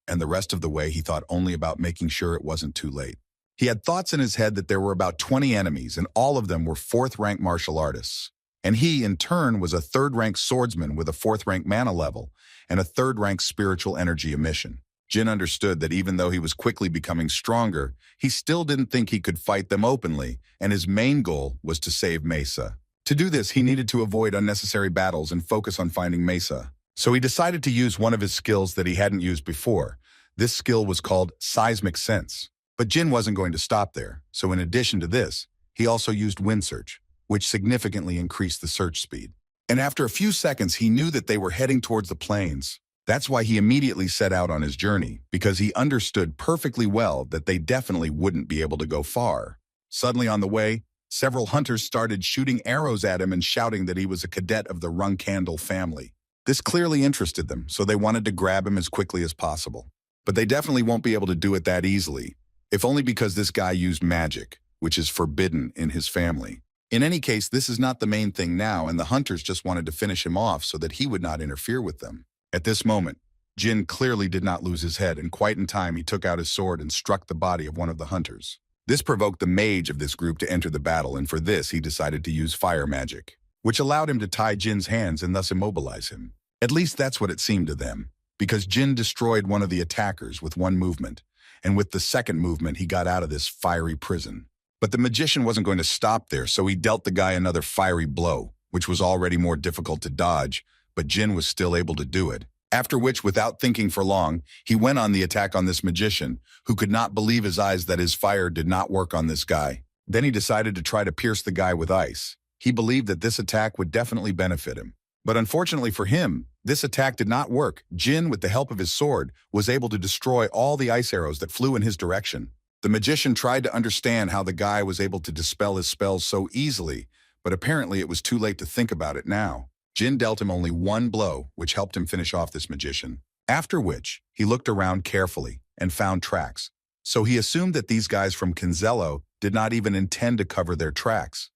and the rest of the way he thought only about making sure it wasn't too late. He had thoughts in his head that there were about 20 enemies, and all of them were fourth-rank martial artists. And he, in turn, was a third-rank swordsman with a fourth-rank mana level and a third-rank spiritual energy emission. Jin understood that even though he was quickly becoming stronger, he still didn't think he could fight them openly, and his main goal was to save Mesa. To do this, he needed to avoid unnecessary battles and focus on finding Mesa. So he decided to use one of his skills that he hadn't used before. This skill was called Seismic Sense. But Jin wasn't going to stop there, so in addition to this, He also used wind search, which significantly increased the search speed. And after a few seconds, he knew that they were heading towards the plains. That's why he immediately set out on his journey, because he understood perfectly well that they definitely wouldn't be able to go far. Suddenly on the way, several hunters started shooting arrows at him and shouting that he was a cadet of the Runcandel family. This clearly interested them, so they wanted to grab him as quickly as possible. But they definitely won't be able to do it that easily, if only because this guy used magic, which is forbidden in his family. In any case, this is not the main thing now, and the hunters just wanted to finish him off so that he would not interfere with them. At this moment, Jin clearly did not lose his head, and quite in time he took out his sword and struck the body of one of the hunters. This provoked the mage of this group to enter the battle, and for this he decided to use fire magic, which allowed him to tie Jin's hands and thus immobilize him. At least that's what it seemed to them, because Jin destroyed one of the attackers with one movement, and with the second movement he got out of this fiery prison. But the magician wasn't going to stop there, so he dealt the guy another fiery blow, which was already more difficult to dodge, but Jin was still able to do it. After which, without thinking for long, he went on the attack on this magician, who could not believe his eyes that his fire did not work on this guy. Then he decided to try to pierce the guy with ice. He believed that this attack would definitely benefit him. But unfortunately for him, this attack did not work. Jin, with the help of his sword, was able to destroy all the ice arrows that flew in his direction. The magician tried to understand how the guy was able to dispel his spells so easily, but apparently it was too late to think about it now. Jin dealt him only one blow, which helped him finish off this magician. After which, he looked around carefully and found tracks. So he assumed that these guys from Kinzello did not even intend to cover their tracks.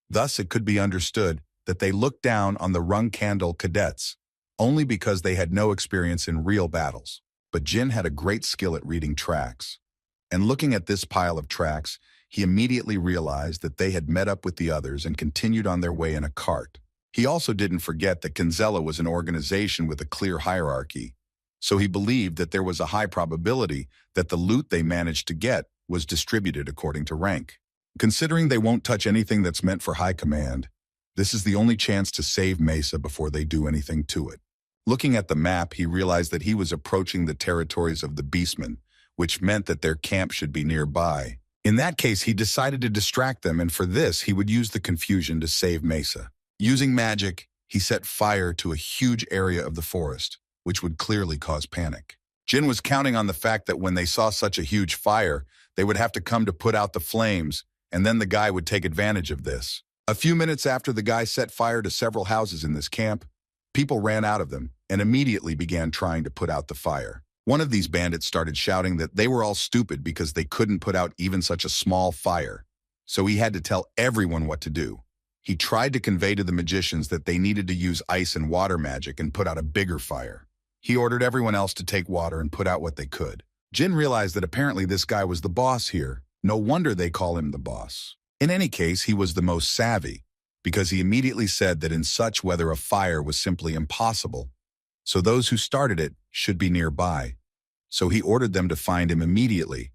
Thus, it could be understood that they looked down on the Runcandel cadets, only because they had no experience in real battles. But Jin had a great skill at reading tracks. And looking at this pile of tracks, he immediately realized that they had met up with the others and continued on their way in a cart. He also didn't forget that Kinzello was an organization with a clear hierarchy, so he believed that there was a high probability that the loot they managed to get was distributed according to rank. Considering they won't touch anything that's meant for high command, this is the only chance to save Mesa before they do anything to it. Looking at the map, he realized that he was approaching the territories of the Beastmen, which meant that their camp should be nearby. In that case, he decided to distract them, and for this, he would use the confusion to save Mesa. Using magic, he set fire to a huge area of the forest, which would clearly cause panic. Jin was counting on the fact that when they saw such a huge fire, they would have to come to put out the flames, and then the guy would take advantage of this. A few minutes after the guy set fire to several houses in this camp, people ran out of them and immediately began trying to put out the fire. One of these bandits started shouting that they were all stupid because they couldn't put out even such a small fire, so he had to tell everyone what to do. He tried to convey to the magicians that they needed to use ice and water magic and put out a bigger fire. He ordered everyone else to take water and put out what they could. Jin realized that apparently this guy was the boss here. No wonder they call him the boss. In any case, he was the most savvy, because he immediately said that in such weather a fire was simply impossible, so those who started it should be nearby. So he ordered them to find him immediately,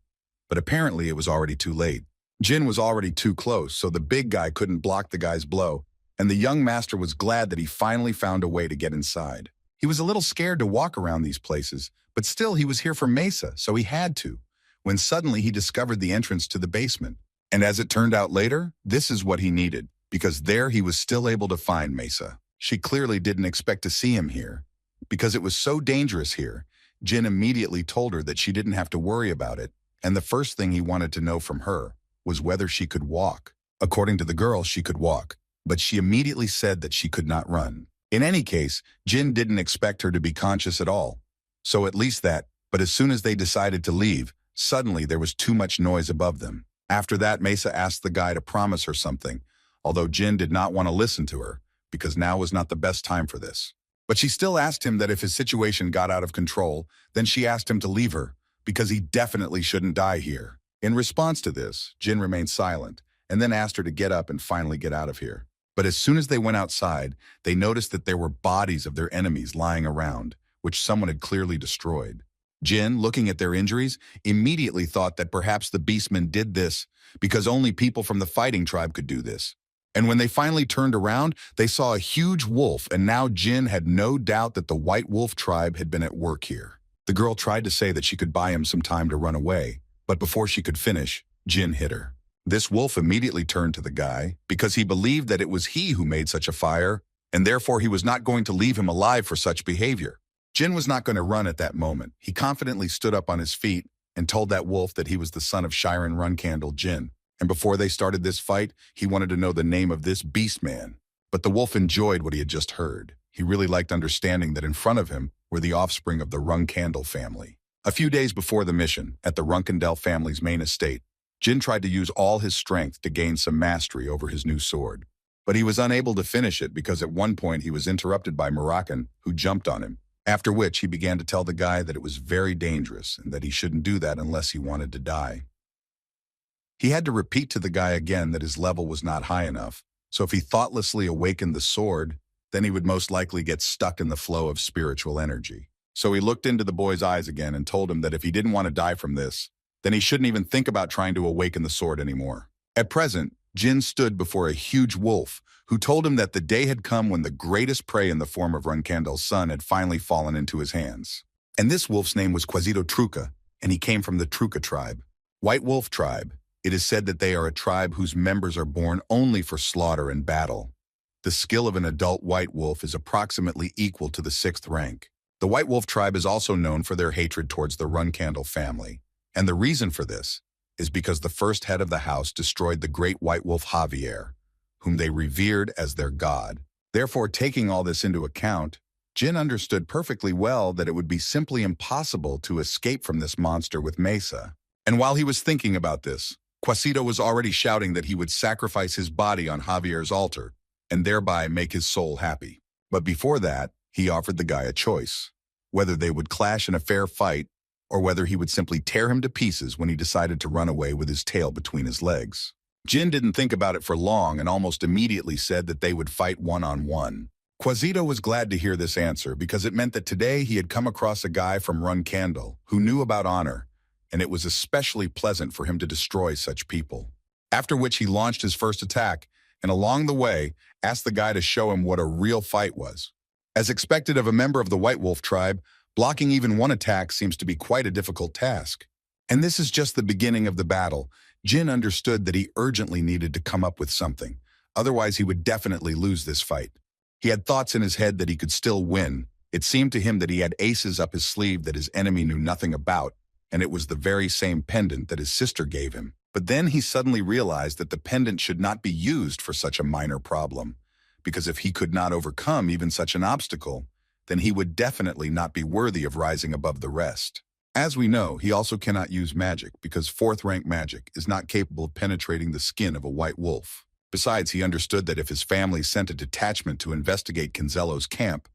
but apparently it was already too late. Jin was already too close, so the big guy couldn't block the guy's blow, and the young master was glad that he finally found a way to get inside. He was a little scared to walk around these places, but still he was here for Mesa, so he had to, when suddenly he discovered the entrance to the basement. And as it turned out later, this is what he needed, because there he was still able to find Mesa. She clearly didn't expect to see him here. Because it was so dangerous here, Jin immediately told her that she didn't have to worry about it, and the first thing he wanted to know from her was whether she could walk. According to the girl, she could walk, but she immediately said that she could not run. In any case, Jin didn't expect her to be conscious at all. So at least that, but as soon as they decided to leave, suddenly there was too much noise above them. After that, Mesa asked the guy to promise her something, although Jin did not want to listen to her, because now was not the best time for this. But she still asked him that if his situation got out of control, then she asked him to leave her, because he definitely shouldn't die here. In response to this, Jin remained silent, and then asked her to get up and finally get out of here. But as soon as they went outside, they noticed that there were bodies of their enemies lying around, which someone had clearly destroyed. Jin, looking at their injuries, immediately thought that perhaps the beastmen did this because only people from the fighting tribe could do this. And when they finally turned around, they saw a huge wolf, and now Jin had no doubt that the White Wolf tribe had been at work here. The girl tried to say that she could buy him some time to run away, but before she could finish, Jin hit her. This wolf immediately turned to the guy because he believed that it was he who made such a fire, and therefore he was not going to leave him alive for such behavior. Jin was not going to run at that moment. He confidently stood up on his feet and told that wolf that he was the son of Heron Runcandel Jin. And before they started this fight, he wanted to know the name of this beast man. But the wolf enjoyed what he had just heard. He really liked understanding that in front of him were the offspring of the Runcandel family. A few days before the mission, at the Runcandel family's main estate, Jin tried to use all his strength to gain some mastery over his new sword. But he was unable to finish it because at one point he was interrupted by Murakan, who jumped on him. After which he began to tell the guy that it was very dangerous and that he shouldn't do that unless he wanted to die. He had to repeat to the guy again that his level was not high enough, so if he thoughtlessly awakened the sword, then he would most likely get stuck in the flow of spiritual energy. So he looked into the boy's eyes again and told him that if he didn't want to die from this, then he shouldn't even think about trying to awaken the sword anymore. At present, Jin stood before a huge wolf who told him that the day had come when the greatest prey in the form of Runcandel's son had finally fallen into his hands. And this wolf's name was Quasito Truca, and he came from the Truca tribe. White Wolf tribe. It is said that they are a tribe whose members are born only for slaughter and battle. The skill of an adult white wolf is approximately equal to the 6th rank. The White Wolf tribe is also known for their hatred towards the Runcandel family, and the reason for this is because the first head of the house destroyed the great white wolf Heir, whom they revered as their god. Therefore, taking all this into account, Jin understood perfectly well that it would be simply impossible to escape from this monster with Mesa. And while he was thinking about this, Quasito was already shouting that he would sacrifice his body on Javier's altar and thereby make his soul happy. But before that, he offered the guy a choice, whether they would clash in a fair fight or whether he would simply tear him to pieces when he decided to run away with his tail between his legs. Jin didn't think about it for long and almost immediately said that they would fight one-on-one. Quasito was glad to hear this answer because it meant that today he had come across a guy from Runcandel who knew about honor, and it was especially pleasant for him to destroy such people. After which he launched his first attack, and along the way, asked the guy to show him what a real fight was. As expected of a member of the White Wolf tribe, blocking even one attack seems to be quite a difficult task. And this is just the beginning of the battle. Jin understood that he urgently needed to come up with something, otherwise he would definitely lose this fight. He had thoughts in his head that he could still win. It seemed to him that he had aces up his sleeve that his enemy knew nothing about, and it was the very same pendant that his sister gave him. But then he suddenly realized that the pendant should not be used for such a minor problem, because if he could not overcome even such an obstacle, then he would definitely not be worthy of rising above the rest. As we know, he also cannot use magic because 4th rank magic is not capable of penetrating the skin of a white wolf. Besides, he understood that if his family sent a detachment to investigate Kinzello's camp,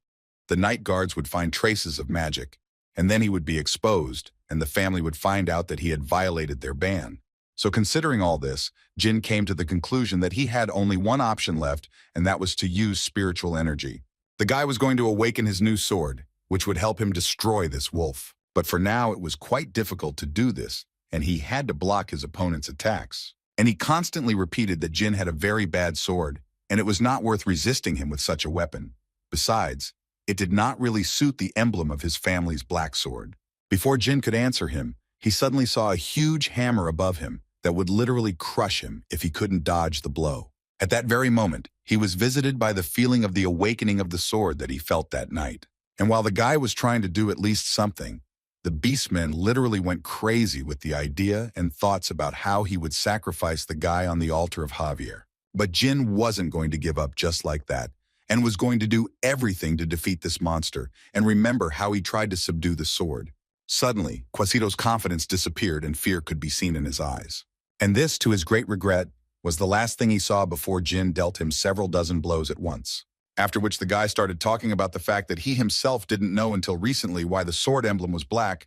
the night guards would find traces of magic, and then he would be exposed, and the family would find out that he had violated their ban. So considering all this, Jin came to the conclusion that he had only one option left, and that was to use spiritual energy. The guy was going to awaken his new sword, which would help him destroy this wolf. But for now, it was quite difficult to do this, and he had to block his opponent's attacks. And he constantly repeated that Jin had a very bad sword, and it was not worth resisting him with such a weapon. Besides, it did not really suit the emblem of his family's black sword. Before Jin could answer him, he suddenly saw a huge hammer above him that would literally crush him if he couldn't dodge the blow. At that very moment, he was visited by the feeling of the awakening of the sword that he felt that night. And while the guy was trying to do at least something, the beastmen literally went crazy with the idea and thoughts about how he would sacrifice the guy on the altar of Javier. But Jin wasn't going to give up just like that, and was going to do everything to defeat this monster, and remember how he tried to subdue the sword. Suddenly, Quasito's confidence disappeared and fear could be seen in his eyes. And this, to his great regret, was the last thing he saw before Jin dealt him several dozen blows at once. After which the guy started talking about the fact that he himself didn't know until recently why the sword emblem was black,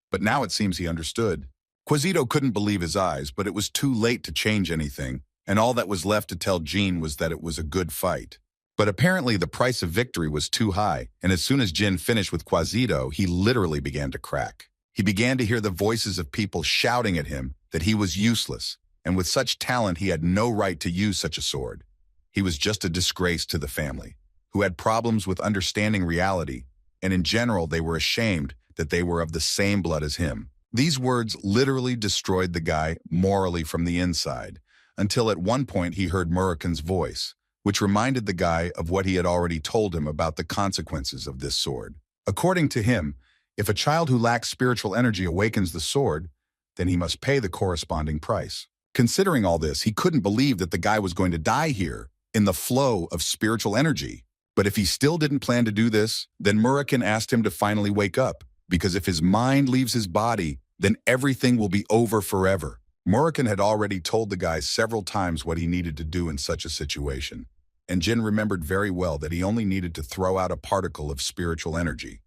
but now it seems he understood. Quasito couldn't believe his eyes, but it was too late to change anything, and all that was left to tell Jin was that it was a good fight. But apparently the price of victory was too high, and as soon as Jin finished with Quasito, he literally began to crack. He began to hear the voices of people shouting at him that he was useless, and with such talent he had no right to use such a sword. He was just a disgrace to the family, who had problems with understanding reality, and in general they were ashamed that they were of the same blood as him. These words literally destroyed the guy morally from the inside, until at one point he heard Murakan's voice, which reminded the guy of what he had already told him about the consequences of this sword. According to him, if a child who lacks spiritual energy awakens the sword, then he must pay the corresponding price. Considering all this, he couldn't believe that the guy was going to die here, in the flow of spiritual energy. But if he still didn't plan to do this, then Murakan asked him to finally wake up, because if his mind leaves his body, then everything will be over forever. Murakan had already told the guy several times what he needed to do in such a situation, and Jin remembered very well that he only needed to throw out a particle of spiritual energy,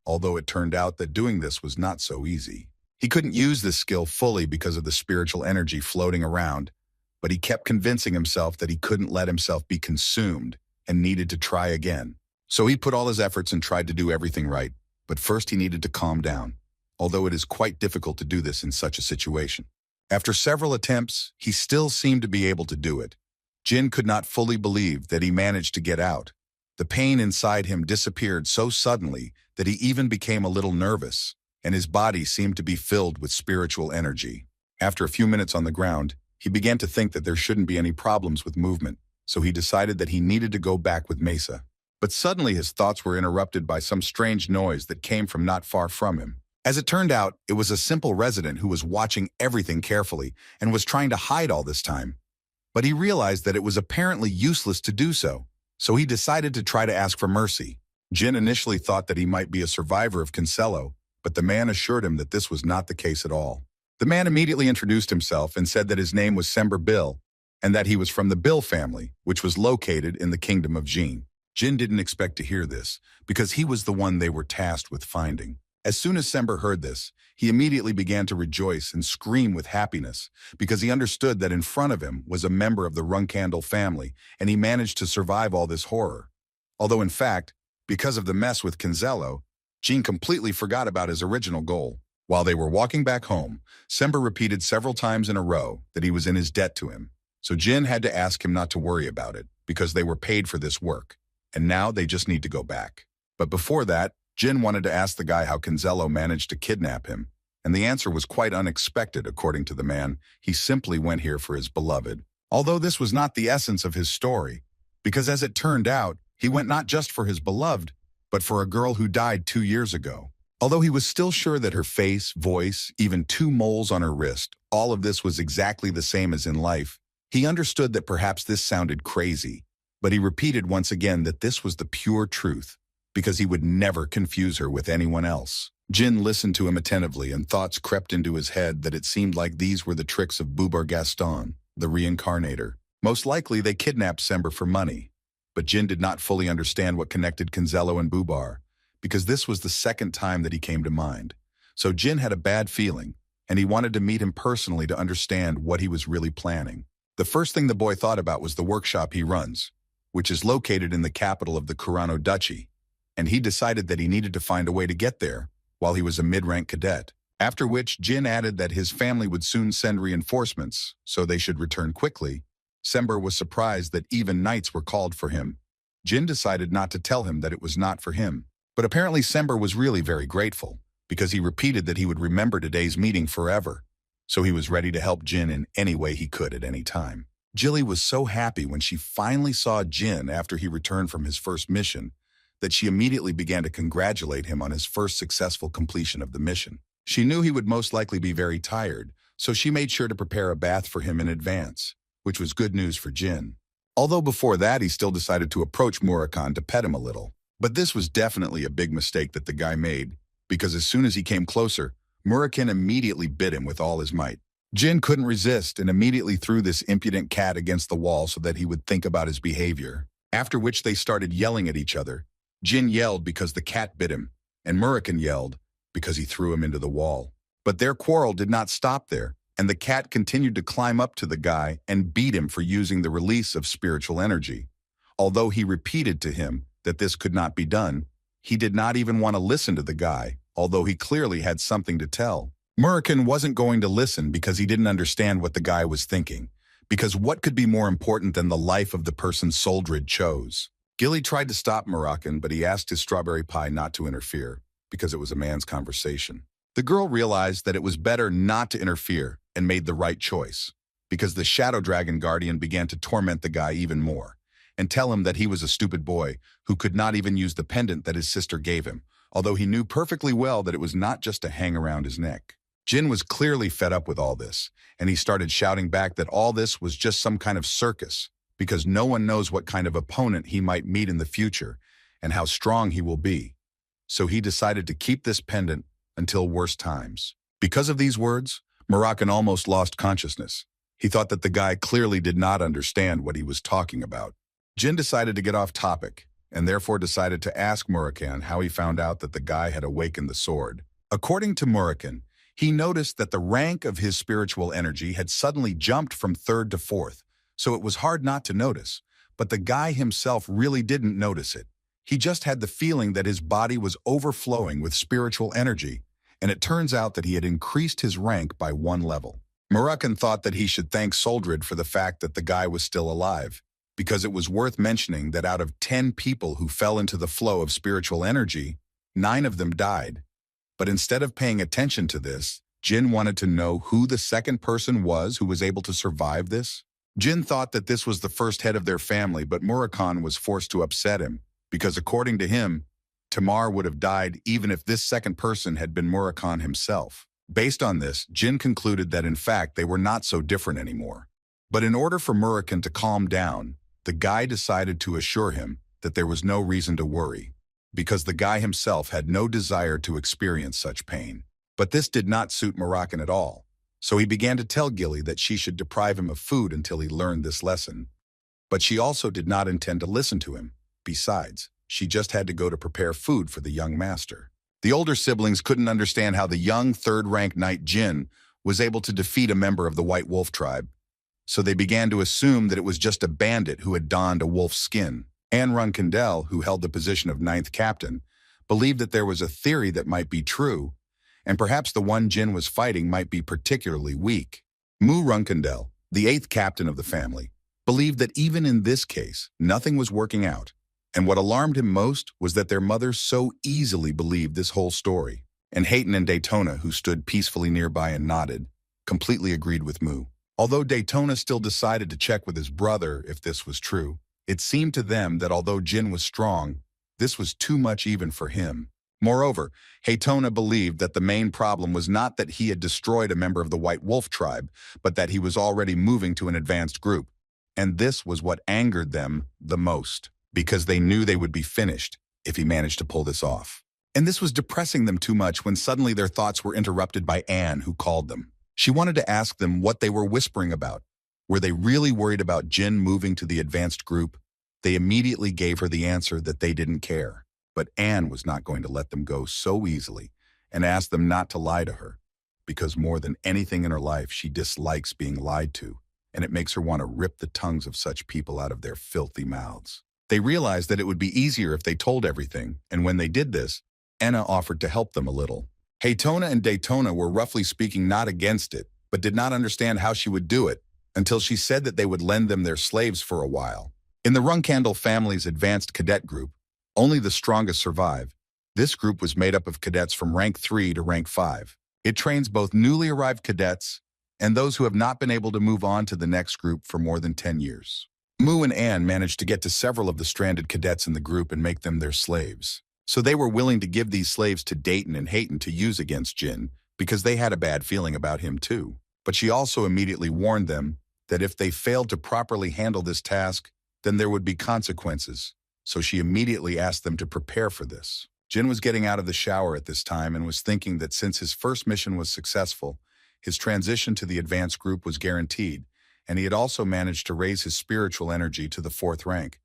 although it turned out that doing this was not so easy. He couldn't use this skill fully because of the spiritual energy floating around, but he kept convincing himself that he couldn't let himself be consumed and needed to try again. So he put all his efforts and tried to do everything right, but first he needed to calm down, although it is quite difficult to do this in such a situation. After several attempts, he still seemed to be able to do it. Jin could not fully believe that he managed to get out. The pain inside him disappeared so suddenly that he even became a little nervous, and his body seemed to be filled with spiritual energy. After a few minutes on the ground, he began to think that there shouldn't be any problems with movement, so he decided that he needed to go back with Mesa. But suddenly his thoughts were interrupted by some strange noise that came from not far from him. As it turned out, it was a simple resident who was watching everything carefully and was trying to hide all this time. But he realized that it was apparently useless to do so he decided to try to ask for mercy. Jin initially thought that he might be a survivor of Cancelo, but the man assured him that this was not the case at all. The man immediately introduced himself and said that his name was Sember Bill, and that he was from the Bill family, which was located in the kingdom of Jin. Jin didn't expect to hear this, because he was the one they were tasked with finding. As soon as Sember heard this, he immediately began to rejoice and scream with happiness, because he understood that in front of him was a member of the Runcandel family, and he managed to survive all this horror. Although in fact, because of the mess with Cancelo, Jin completely forgot about his original goal. While they were walking back home, Sember repeated several times in a row that he was in his debt to him. So Jin had to ask him not to worry about it, because they were paid for this work, and now they just need to go back. But before that, Jin wanted to ask the guy how Cancelo managed to kidnap him, and the answer was quite unexpected according to the man. He simply went here for his beloved. Although this was not the essence of his story, because as it turned out, he went not just for his beloved, but for a girl who died 2 years ago. Although he was still sure that her face, voice, even 2 moles on her wrist, all of this was exactly the same as in life, he understood that perhaps this sounded crazy, but he repeated once again that this was the pure truth, because he would never confuse her with anyone else. Jin listened to him attentively, and thoughts crept into his head that it seemed like these were the tricks of Bubar Gaston, the Reincarnator. Most likely they kidnapped Sember for money, but Jin did not fully understand what connected Cancelo and Bubar, because this was the second time that he came to mind. So Jin had a bad feeling, and he wanted to meet him personally to understand what he was really planning. The first thing the boy thought about was the workshop he runs, which is located in the capital of the Kurano Duchy, and he decided that he needed to find a way to get there while he was a mid-rank cadet. After which, Jin added that his family would soon send reinforcements, so they should return quickly. Sember was surprised that even knights were called for him. Jin decided not to tell him that it was not for him. But apparently Sember was really very grateful, because he repeated that he would remember today's meeting forever. So he was ready to help Jin in any way he could at any time. Jilly was so happy when she finally saw Jin after he returned from his first mission, that she immediately began to congratulate him on his first successful completion of the mission. She knew he would most likely be very tired, so she made sure to prepare a bath for him in advance, which was good news for Jin. Although before that he still decided to approach Murakan to pet him a little. But this was definitely a big mistake that the guy made, because as soon as he came closer, Murakan immediately bit him with all his might. Jin couldn't resist and immediately threw this impudent cat against the wall so that he would think about his behavior, after which they started yelling at each other. Jin yelled because the cat bit him, and Murakan yelled because he threw him into the wall. But their quarrel did not stop there, and the cat continued to climb up to the guy and beat him for using the release of spiritual energy. Although he repeated to him that this could not be done, he did not even want to listen to the guy, although he clearly had something to tell. Murakan wasn't going to listen because he didn't understand what the guy was thinking, because what could be more important than the life of the person Soldrid chose? Gilly tried to stop Murakan, but he asked his strawberry pie not to interfere, because it was a man's conversation. The girl realized that it was better not to interfere and made the right choice. because the Shadow Dragon Guardian began to torment the guy even more and tell him that he was a stupid boy who could not even use the pendant that his sister gave him, although he knew perfectly well that it was not just to hang around his neck. Jin was clearly fed up with all this, and he started shouting back that all this was just some kind of circus, because no one knows what kind of opponent he might meet in the future and how strong he will be. So he decided to keep this pendant until worse times. Because of these words, Murakan almost lost consciousness. He thought that the guy clearly did not understand what he was talking about. Jin decided to get off topic, and therefore decided to ask Murakan how he found out that the guy had awakened the sword. According to Murakan, he noticed that the rank of his spiritual energy had suddenly jumped from 3rd to 4th, so it was hard not to notice, but the guy himself really didn't notice it. He just had the feeling that his body was overflowing with spiritual energy, and it turns out that he had increased his rank by 1 level. Murakan thought that he should thank Soldrid for the fact that the guy was still alive, because it was worth mentioning that out of 10 people who fell into the flow of spiritual energy, 9 of them died. But instead of paying attention to this, Jin wanted to know who the second person was who was able to survive this. Jin thought that this was the first head of their family, but Murakan was forced to upset him, because according to him, Tamar would have died even if this second person had been Murakan himself. Based on this, Jin concluded that in fact they were not so different anymore. But in order for Murakan to calm down, the guy decided to assure him that there was no reason to worry, because the guy himself had no desire to experience such pain. But this did not suit Murakan at all, so he began to tell Gilly that she should deprive him of food until he learned this lesson. But she also did not intend to listen to him. Besides, she just had to go to prepare food for the young master. The older siblings couldn't understand how the young 3rd-rank knight Jin was able to defeat a member of the White Wolf tribe, so they began to assume that it was just a bandit who had donned a wolf's skin. And Runcandel, who held the position of 9th captain, believed that there was a theory that might be true, and perhaps the one Jin was fighting might be particularly weak. Runcandel, the 8th captain of the family, believed that even in this case, nothing was working out, and what alarmed him most was that their mother so easily believed this whole story. And Hayton and Daytona, who stood peacefully nearby and nodded, completely agreed with Mu. Although Daytona still decided to check with his brother if this was true, it seemed to them that although Jin was strong, this was too much even for him. Moreover, Haytona believed that the main problem was not that he had destroyed a member of the White Wolf tribe, but that he was already moving to an advanced group. And this was what angered them the most, because they knew they would be finished if he managed to pull this off. And this was depressing them too much when suddenly their thoughts were interrupted by Anne, who called them. She wanted to ask them what they were whispering about. Were they really worried about Jin moving to the advanced group? They immediately gave her the answer that they didn't care. But Anne was not going to let them go so easily and asked them not to lie to her, because more than anything in her life, she dislikes being lied to, and it makes her want to rip the tongues of such people out of their filthy mouths. They realized that it would be easier if they told everything, and when they did this, Anna offered to help them a little. Haytona and Daytona were roughly speaking not against it, but did not understand how she would do it until she said that they would lend them their slaves for a while. In the Runcandel family's advanced cadet group, only the strongest survive. This group was made up of cadets from rank 3 to rank 5. It trains both newly arrived cadets and those who have not been able to move on to the next group for more than 10 years. Mu and Anne managed to get to several of the stranded cadets in the group and make them their slaves. So they were willing to give these slaves to Dayton and Hayton to use against Jin, because they had a bad feeling about him too. But she also immediately warned them that if they failed to properly handle this task, then there would be consequences. So she immediately asked them to prepare for this. Jin was getting out of the shower at this time and was thinking that since his first mission was successful, his transition to the advanced group was guaranteed, and he had also managed to raise his spiritual energy to the 4th rank.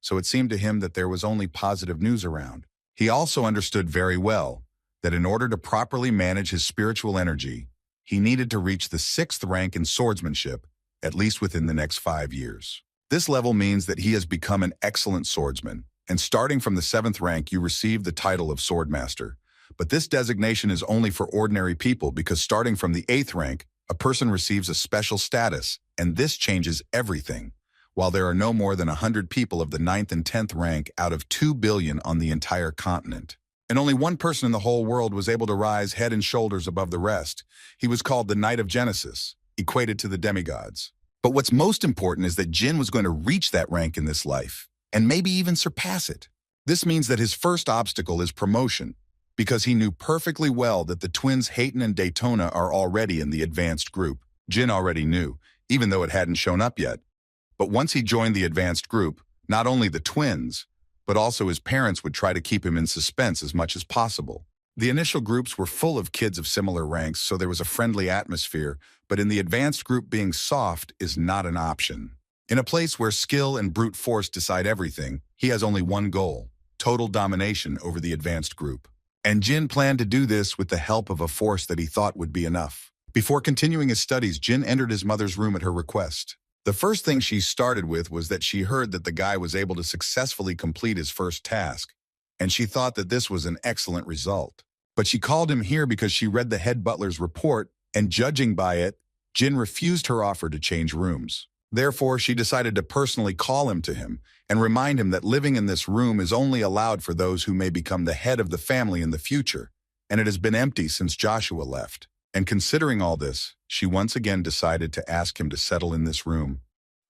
So it seemed to him that there was only positive news around. He also understood very well that in order to properly manage his spiritual energy, he needed to reach the 6th rank in swordsmanship, at least within the next 5 years. This level means that he has become an excellent swordsman, and starting from the 7th rank, you receive the title of Swordmaster. But this designation is only for ordinary people, because starting from the 8th rank, a person receives a special status, and this changes everything. While there are no more than 100 people of the 9th and 10th rank out of 2 billion on the entire continent. And only one person in the whole world was able to rise head and shoulders above the rest. He was called the Knight of Genesis, equated to the demigods. But what's most important is that Jin was going to reach that rank in this life, and maybe even surpass it. This means that his first obstacle is promotion, because he knew perfectly well that the twins Heron and Daytona are already in the advanced group. Jin already knew, even though it hadn't shown up yet. But once he joined the advanced group, not only the twins, but also his parents would try to keep him in suspense as much as possible. The initial groups were full of kids of similar ranks, so there was a friendly atmosphere, but in the advanced group, being soft is not an option. In a place where skill and brute force decide everything, he has only one goal: total domination over the advanced group. And Jin planned to do this with the help of a force that he thought would be enough. Before continuing his studies, Jin entered his mother's room at her request. The first thing she started with was that she heard that the guy was able to successfully complete his first task, and she thought that this was an excellent result. But she called him here because she read the head butler's report, and judging by it, Jin refused her offer to change rooms. Therefore, she decided to personally call him to him and remind him that living in this room is only allowed for those who may become the head of the family in the future, and it has been empty since Joshua left. And considering all this, she once again decided to ask him to settle in this room.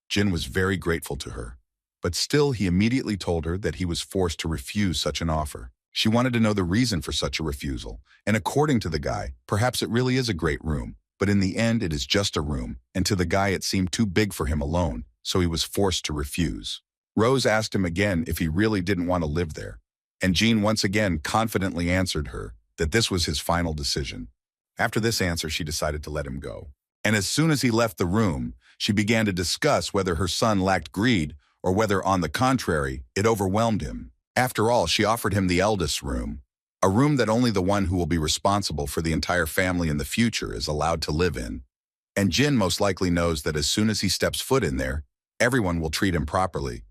Jin was very grateful to her, but still he immediately told her that he was forced to refuse such an offer. She wanted to know the reason for such a refusal, and according to the guy, perhaps it really is a great room, but in the end it is just a room, and to the guy it seemed too big for him alone, so he was forced to refuse. Rose asked him again if he really didn't want to live there, and Jin once again confidently answered her that this was his final decision. After this answer, she decided to let him go. And as soon as he left the room, she began to discuss whether her son lacked greed or whether, on the contrary, it overwhelmed him. After all, she offered him the eldest room, a room that only the one who will be responsible for the entire family in the future is allowed to live in. And Jin most likely knows that as soon as he steps foot in there, everyone will treat him properly.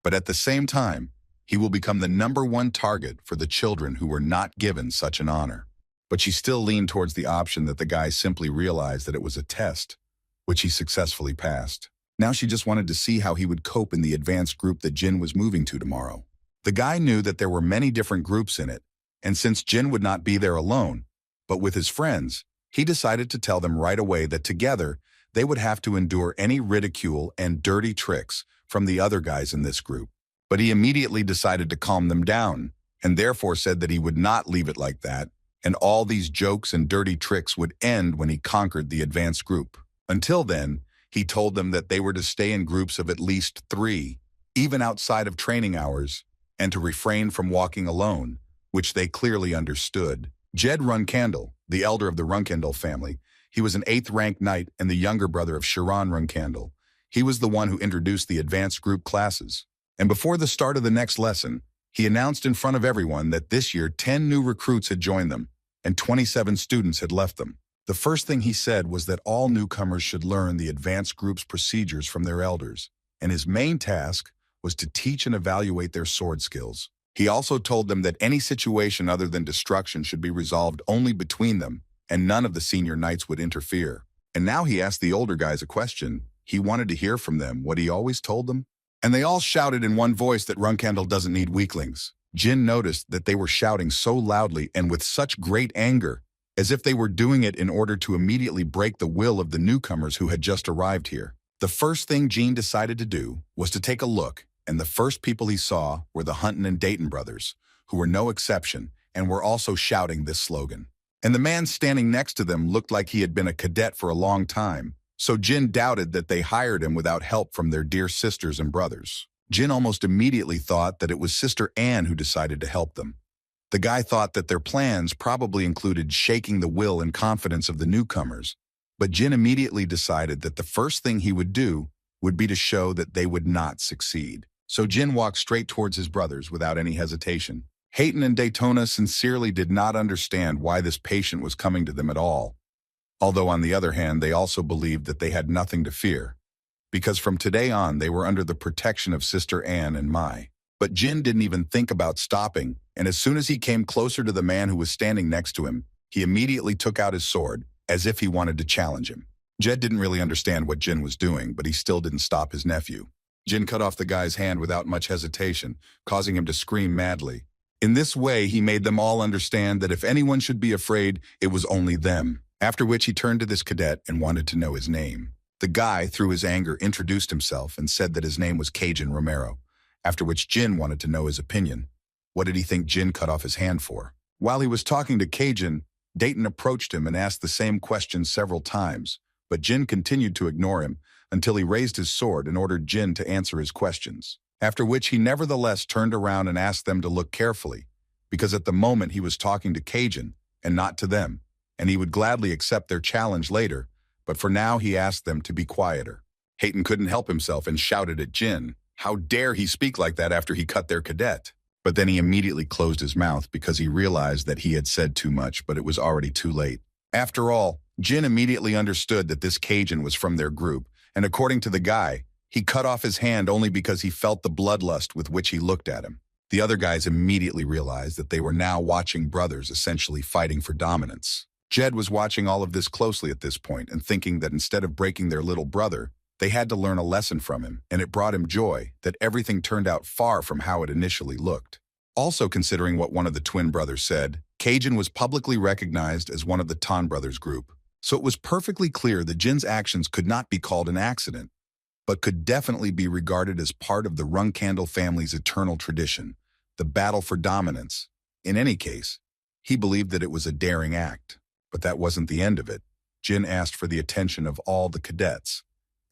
But at the same time, he will become the #1 target for the children who were not given such an honor. But she still leaned towards the option that the guy simply realized that it was a test, which he successfully passed. Now she just wanted to see how he would cope in the advanced group that Jin was moving to tomorrow. The guy knew that there were many different groups in it, and since Jin would not be there alone, but with his friends, he decided to tell them right away that together they would have to endure any ridicule and dirty tricks from the other guys in this group. But he immediately decided to calm them down, and therefore said that he would not leave it like that, and all these jokes and dirty tricks would end when he conquered the advanced group. Until then, he told them that they were to stay in groups of at least 3, even outside of training hours, and to refrain from walking alone, which they clearly understood. Jed Runcandel, the elder of the Runcandel family, he was an 8th rank knight and the younger brother of Heron Runcandel. He was the one who introduced the advanced group classes. And before the start of the next lesson, he announced in front of everyone that this year 10 new recruits had joined them, and 27 students had left them. The first thing he said was that all newcomers should learn the advanced group's procedures from their elders, and his main task was to teach and evaluate their sword skills. He also told them that any situation other than destruction should be resolved only between them, and none of the senior knights would interfere. And now he asked the older guys a question. He wanted to hear from them what he always told them. And they all shouted in one voice that Runcandel doesn't need weaklings. Jin noticed that they were shouting so loudly and with such great anger, as if they were doing it in order to immediately break the will of the newcomers who had just arrived here. The first thing Jin decided to do was to take a look, and the first people he saw were the Hunton and Dayton brothers, who were no exception and were also shouting this slogan. And the man standing next to them looked like he had been a cadet for a long time, so Jin doubted that they hired him without help from their dear sisters and brothers. Jin almost immediately thought that it was Sister Anne who decided to help them. The guy thought that their plans probably included shaking the will and confidence of the newcomers, but Jin immediately decided that the first thing he would do would be to show that they would not succeed. So Jin walked straight towards his brothers without any hesitation. Heron and Daytona sincerely did not understand why this patient was coming to them at all, although on the other hand they also believed that they had nothing to fear, because from today on they were under the protection of Sister Anne and Mai. But Jin didn't even think about stopping, and as soon as he came closer to the man who was standing next to him, he immediately took out his sword, as if he wanted to challenge him. Jed didn't really understand what Jin was doing, but he still didn't stop his nephew. Jin cut off the guy's hand without much hesitation, causing him to scream madly. In this way, he made them all understand that if anyone should be afraid, it was only them. After which he turned to this cadet and wanted to know his name. The guy, through his anger, introduced himself and said that his name was Cajun Romero, after which Jin wanted to know his opinion. What did he think Jin cut off his hand for? While he was talking to Cajun, Dayton approached him and asked the same question several times, but Jin continued to ignore him until he raised his sword and ordered Jin to answer his questions. After which he nevertheless turned around and asked them to look carefully, because at the moment he was talking to Cajun and not to them, and he would gladly accept their challenge later, but for now he asked them to be quieter. Hayton couldn't help himself and shouted at Jin, "How dare he speak like that after he cut their cadet?" But then he immediately closed his mouth because he realized that he had said too much, but it was already too late. After all, Jin immediately understood that this Cajun was from their group, and according to the guy, he cut off his hand only because he felt the bloodlust with which he looked at him. The other guys immediately realized that they were now watching brothers essentially fighting for dominance. Jed was watching all of this closely at this point and thinking that instead of breaking their little brother, they had to learn a lesson from him, and it brought him joy that everything turned out far from how it initially looked. Also considering what one of the twin brothers said, Cajun was publicly recognized as one of the Tan brothers group, so it was perfectly clear that Jin's actions could not be called an accident, but could definitely be regarded as part of the Runcandel family's eternal tradition, the battle for dominance. In any case, he believed that it was a daring act. But that wasn't the end of it. Jin asked for the attention of all the cadets,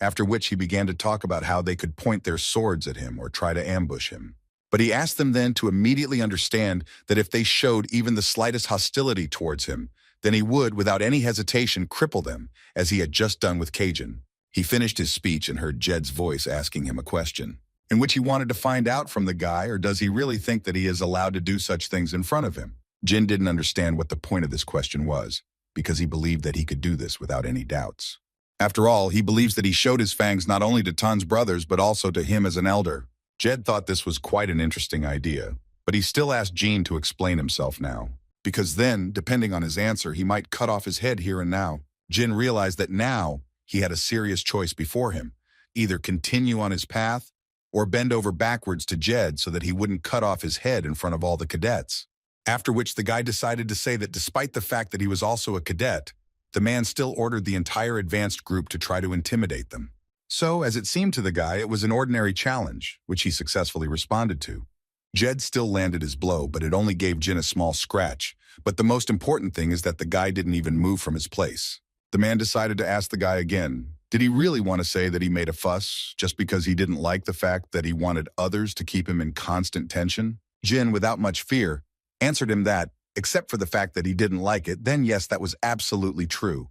after which he began to talk about how they could point their swords at him or try to ambush him. But he asked them then to immediately understand that if they showed even the slightest hostility towards him, then he would, without any hesitation, cripple them, as he had just done with Cajun. He finished his speech and heard Jed's voice asking him a question, in which he wanted to find out from the guy, or does he really think that he is allowed to do such things in front of him? Jin didn't understand what the point of this question was, because he believed that he could do this without any doubts. After all, he believes that he showed his fangs not only to Tan's brothers, but also to him as an elder. Jed thought this was quite an interesting idea, but he still asked Jin to explain himself now, because then, depending on his answer, he might cut off his head here and now. Jin realized that now he had a serious choice before him, either continue on his path or bend over backwards to Jed so that he wouldn't cut off his head in front of all the cadets. After which the guy decided to say that despite the fact that he was also a cadet, the man still ordered the entire advanced group to try to intimidate them. So, as it seemed to the guy, it was an ordinary challenge, which he successfully responded to. Jed still landed his blow, but it only gave Jin a small scratch. But the most important thing is that the guy didn't even move from his place. The man decided to ask the guy again, did he really want to say that he made a fuss just because he didn't like the fact that he wanted others to keep him in constant tension? Jin, without much fear, answered him that, except for the fact that he didn't like it, then yes, that was absolutely true.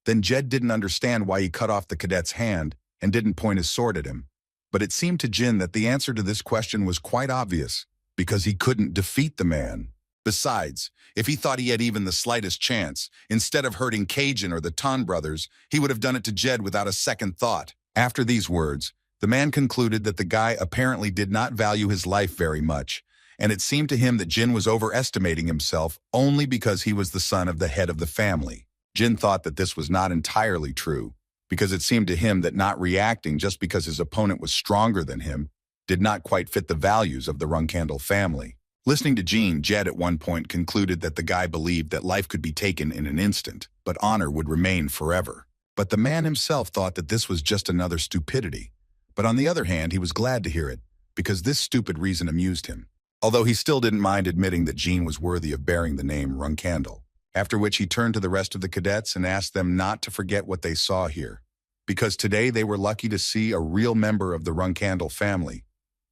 Then Jed didn't understand why he cut off the cadet's hand and didn't point his sword at him. But it seemed to Jin that the answer to this question was quite obvious, because he couldn't defeat the man. Besides, if he thought he had even the slightest chance, instead of hurting Cajun or the Tan brothers, he would have done it to Jed without a second thought. After these words, the man concluded that the guy apparently did not value his life very much, and it seemed to him that Jin was overestimating himself only because he was the son of the head of the family. Jin thought that this was not entirely true, because it seemed to him that not reacting just because his opponent was stronger than him did not quite fit the values of the Runcandel family. Listening to Jin, Jed at one point concluded that the guy believed that life could be taken in an instant, but honor would remain forever. But the man himself thought that this was just another stupidity. But on the other hand, he was glad to hear it, because this stupid reason amused him. Although he still didn't mind admitting that Jin was worthy of bearing the name Runcandel. After which he turned to the rest of the cadets and asked them not to forget what they saw here, because today they were lucky to see a real member of the Runcandel family,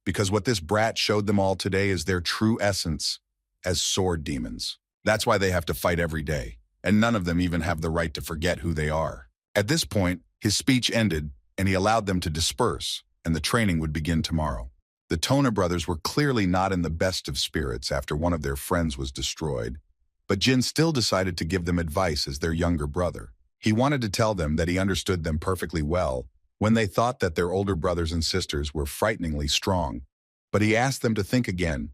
because what this brat showed them all today is their true essence as sword demons. That's why they have to fight every day, and none of them even have the right to forget who they are. At this point, his speech ended, and he allowed them to disperse, and the training would begin tomorrow. The Tona brothers were clearly not in the best of spirits after one of their friends was destroyed, but Jin still decided to give them advice as their younger brother. He wanted to tell them that he understood them perfectly well when they thought that their older brothers and sisters were frighteningly strong, but he asked them to think again,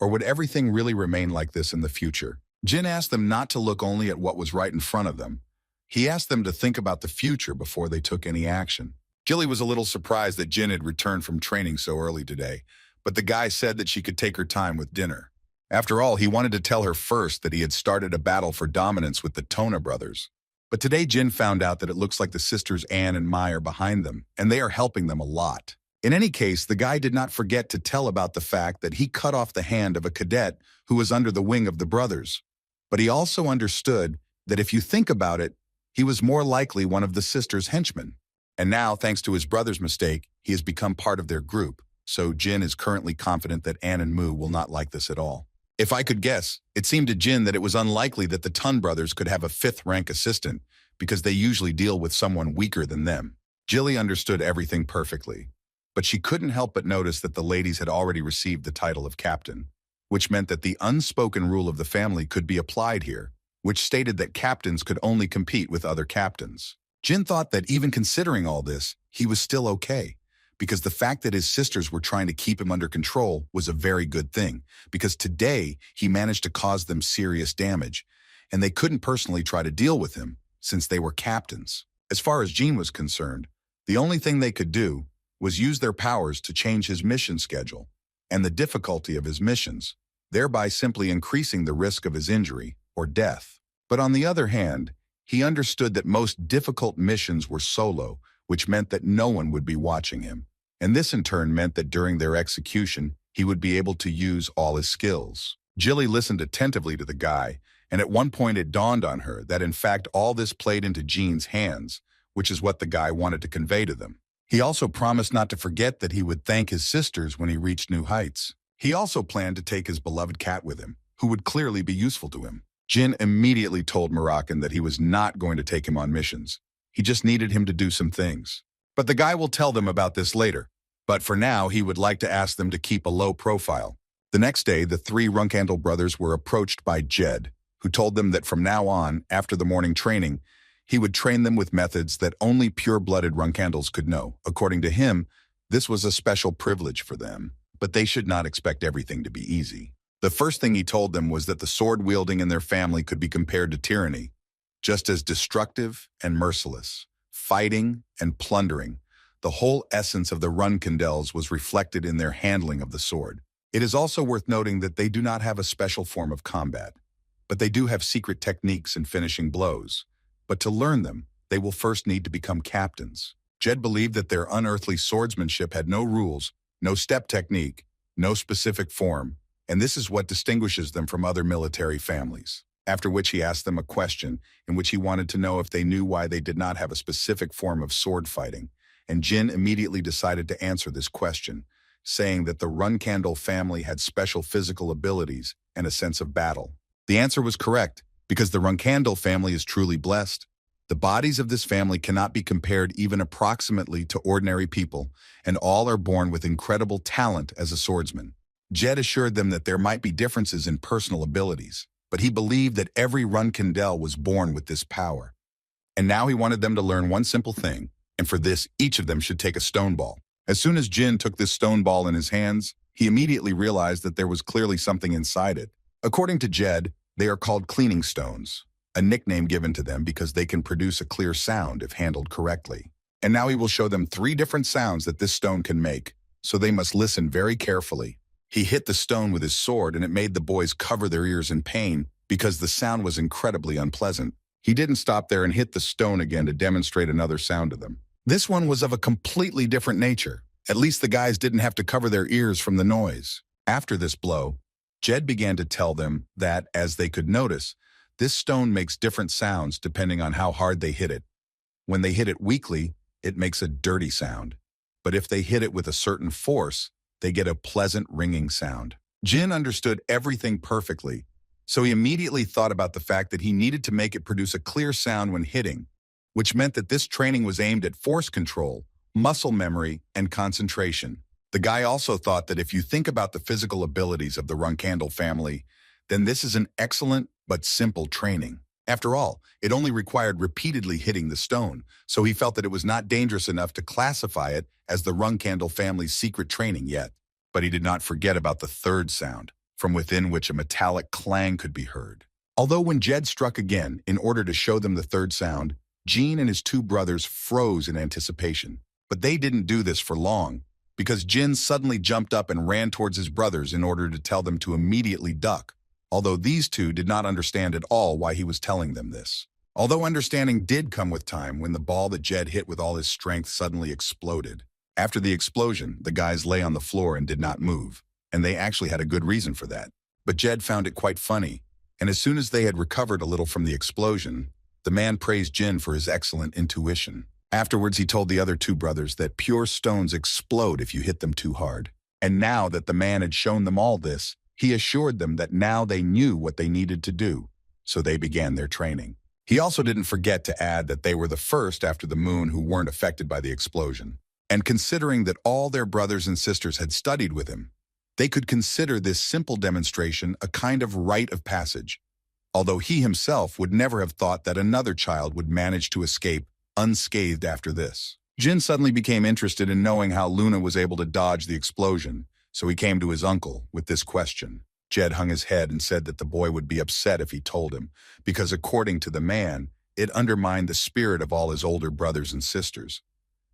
or would everything really remain like this in the future? Jin asked them not to look only at what was right in front of them. He asked them to think about the future before they took any action. Jilly was a little surprised that Jin had returned from training so early today, but the guy said that she could take her time with dinner. After all, he wanted to tell her first that he had started a battle for dominance with the Tona brothers. But today Jin found out that it looks like the sisters Anne and Mai are behind them, and they are helping them a lot. In any case, the guy did not forget to tell about the fact that he cut off the hand of a cadet who was under the wing of the brothers. But he also understood that if you think about it, he was more likely one of the sisters' henchmen. And now, thanks to his brother's mistake, he has become part of their group. So Jin is currently confident that Anne and Mu will not like this at all. If I could guess, it seemed to Jin that it was unlikely that the Tun brothers could have a 5th rank assistant because they usually deal with someone weaker than them. Jilly understood everything perfectly, but she couldn't help but notice that the ladies had already received the title of captain, which meant that the unspoken rule of the family could be applied here, which stated that captains could only compete with other captains. Jin thought that even considering all this, he was still okay, because the fact that his sisters were trying to keep him under control was a very good thing, because today he managed to cause them serious damage, and they couldn't personally try to deal with him, since they were captains. As far as Jin was concerned, the only thing they could do was use their powers to change his mission schedule and the difficulty of his missions, thereby simply increasing the risk of his injury or death. But on the other hand, he understood that most difficult missions were solo, which meant that no one would be watching him. And this in turn meant that during their execution, he would be able to use all his skills. Jilly listened attentively to the guy, and at one point it dawned on her that in fact all this played into Jin's hands, which is what the guy wanted to convey to them. He also promised not to forget that he would thank his sisters when he reached new heights. He also planned to take his beloved cat with him, who would clearly be useful to him. Jin immediately told Murakan that he was not going to take him on missions. He just needed him to do some things. But the guy will tell them about this later. But for now, he would like to ask them to keep a low profile. The next day, the 3 Runcandel brothers were approached by Jed, who told them that from now on, after the morning training, he would train them with methods that only pure-blooded Runcandels could know. According to him, this was a special privilege for them, but they should not expect everything to be easy. The first thing he told them was that the sword-wielding in their family could be compared to tyranny, just as destructive and merciless, fighting and plundering. The whole essence of the Runcandels was reflected in their handling of the sword. It is also worth noting that they do not have a special form of combat, but they do have secret techniques in finishing blows. But to learn them, they will first need to become captains. Jed believed that their unearthly swordsmanship had no rules, no step technique, no specific form, and this is what distinguishes them from other military families. After which he asked them a question in which he wanted to know if they knew why they did not have a specific form of sword fighting, and Jin immediately decided to answer this question, saying that the Runcandel family had special physical abilities and a sense of battle. The answer was correct, because the Runcandel family is truly blessed. The bodies of this family cannot be compared even approximately to ordinary people, and all are born with incredible talent as a swordsman. Jed assured them that there might be differences in personal abilities, but he believed that every Runcandel was born with this power. And now he wanted them to learn one simple thing, and for this, each of them should take a stone ball. As soon as Jin took this stone ball in his hands, he immediately realized that there was clearly something inside it. According to Jed, they are called cleaning stones, a nickname given to them because they can produce a clear sound if handled correctly. And now he will show them 3 different sounds that this stone can make, so they must listen very carefully. He hit the stone with his sword and it made the boys cover their ears in pain because the sound was incredibly unpleasant. He didn't stop there and hit the stone again to demonstrate another sound to them. This one was of a completely different nature. At least the guys didn't have to cover their ears from the noise. After this blow, Jed began to tell them that, as they could notice, this stone makes different sounds depending on how hard they hit it. When they hit it weakly, it makes a dirty sound. But if they hit it with a certain force, they get a pleasant ringing sound. Jin understood everything perfectly, so he immediately thought about the fact that he needed to make it produce a clear sound when hitting, which meant that this training was aimed at force control, muscle memory, and concentration. The guy also thought that if you think about the physical abilities of the Runcandel family, then this is an excellent but simple training. After all, it only required repeatedly hitting the stone, so he felt that it was not dangerous enough to classify it as the Runcandel family's secret training yet. But he did not forget about the 3rd sound, from within which a metallic clang could be heard. Although when Jed struck again in order to show them the 3rd sound, Jin and his 2 brothers froze in anticipation. But they didn't do this for long, because Jin suddenly jumped up and ran towards his brothers in order to tell them to immediately duck, although these 2 did not understand at all why he was telling them this. Although understanding did come with time when the ball that Jed hit with all his strength suddenly exploded. After the explosion, the guys lay on the floor and did not move, and they actually had a good reason for that. But Jed found it quite funny, and as soon as they had recovered a little from the explosion, the man praised Jin for his excellent intuition. Afterwards, he told the other two brothers that pure stones explode if you hit them too hard. And now that the man had shown them all this, he assured them that now they knew what they needed to do, so they began their training. He also didn't forget to add that they were the first after the moon who weren't affected by the explosion. And considering that all their brothers and sisters had studied with him, they could consider this simple demonstration a kind of rite of passage, although he himself would never have thought that another child would manage to escape unscathed after this. Jin suddenly became interested in knowing how Luna was able to dodge the explosion, so he came to his uncle with this question. Jed hung his head and said that the boy would be upset if he told him, because according to the man, it undermined the spirit of all his older brothers and sisters.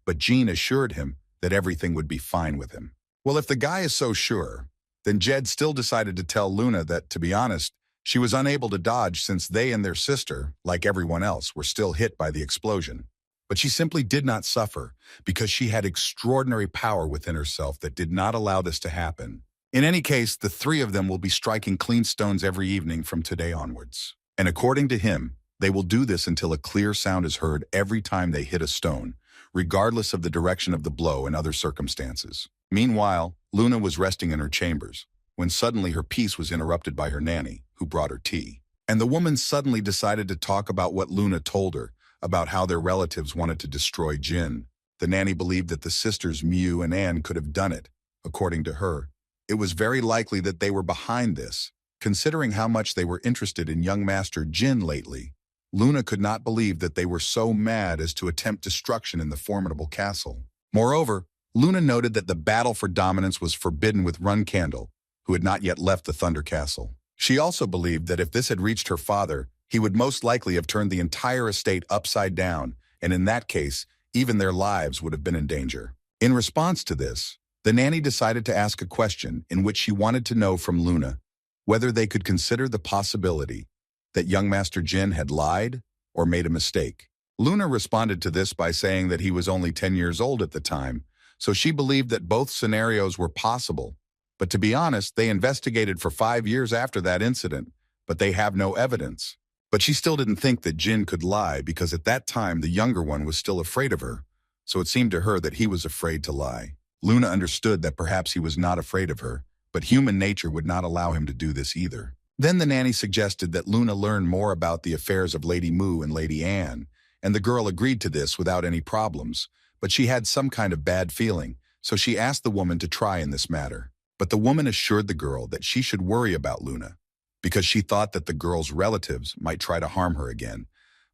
But Jin assured him that everything would be fine with him. Well, if the guy is so sure, then Jed still decided to tell Luna that, to be honest, she was unable to dodge since they and their sister, like everyone else, were still hit by the explosion. But she simply did not suffer because she had extraordinary power within herself that did not allow this to happen. In any case, the three of them will be striking clean stones every evening from today onwards. And according to him, they will do this until a clear sound is heard every time they hit a stone, regardless of the direction of the blow and other circumstances. Meanwhile, Luna was resting in her chambers, when suddenly her peace was interrupted by her nanny, who brought her tea. And the woman suddenly decided to talk about what Luna told her, about how their relatives wanted to destroy Jin. The nanny believed that the sisters Miu and Anne could have done it. According to her, it was very likely that they were behind this, considering how much they were interested in young Master Jin lately. Luna could not believe that they were so mad as to attempt destruction in the formidable castle. Moreover, Luna noted that the battle for dominance was forbidden with Runcandel, who had not yet left the Thunder Castle. She also believed that if this had reached her father, he would most likely have turned the entire estate upside down, and in that case, even their lives would have been in danger. In response to this, the nanny decided to ask a question in which she wanted to know from Luna whether they could consider the possibility that young Master Jin had lied or made a mistake. Luna responded to this by saying that he was only 10 years old at the time, so she believed that both scenarios were possible. But to be honest, they investigated for 5 years after that incident, but they have no evidence. But she still didn't think that Jin could lie because at that time the younger one was still afraid of her, so it seemed to her that he was afraid to lie. Luna understood that perhaps he was not afraid of her, but human nature would not allow him to do this either. Then the nanny suggested that Luna learn more about the affairs of Lady Mu and Lady Anne, and the girl agreed to this without any problems, but she had some kind of bad feeling, so she asked the woman to try in this matter. But the woman assured the girl that she should worry about Luna, because she thought that the girl's relatives might try to harm her again,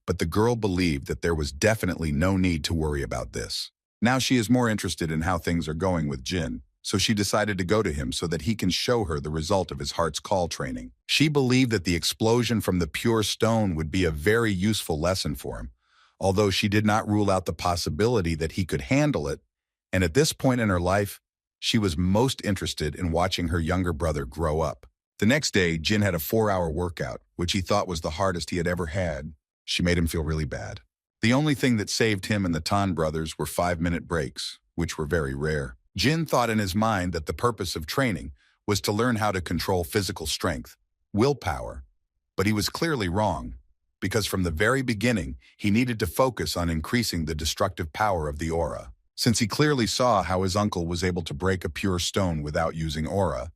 but the girl believed that there was definitely no need to worry about this. Now she is more interested in how things are going with Jin, so she decided to go to him so that he can show her the result of his heart's call training. She believed that the explosion from the pure stone would be a very useful lesson for him, although she did not rule out the possibility that he could handle it, and at this point in her life, she was most interested in watching her younger brother grow up. The next day, Jin had a 4-hour workout, which he thought was the hardest he had ever had. She made him feel really bad. The only thing that saved him and the Tan brothers were 5-minute breaks, which were very rare. Jin thought in his mind that the purpose of training was to learn how to control physical strength, willpower, but he was clearly wrong, because from the very beginning, he needed to focus on increasing the destructive power of the aura. Since he clearly saw how his uncle was able to break a pure stone without using aura,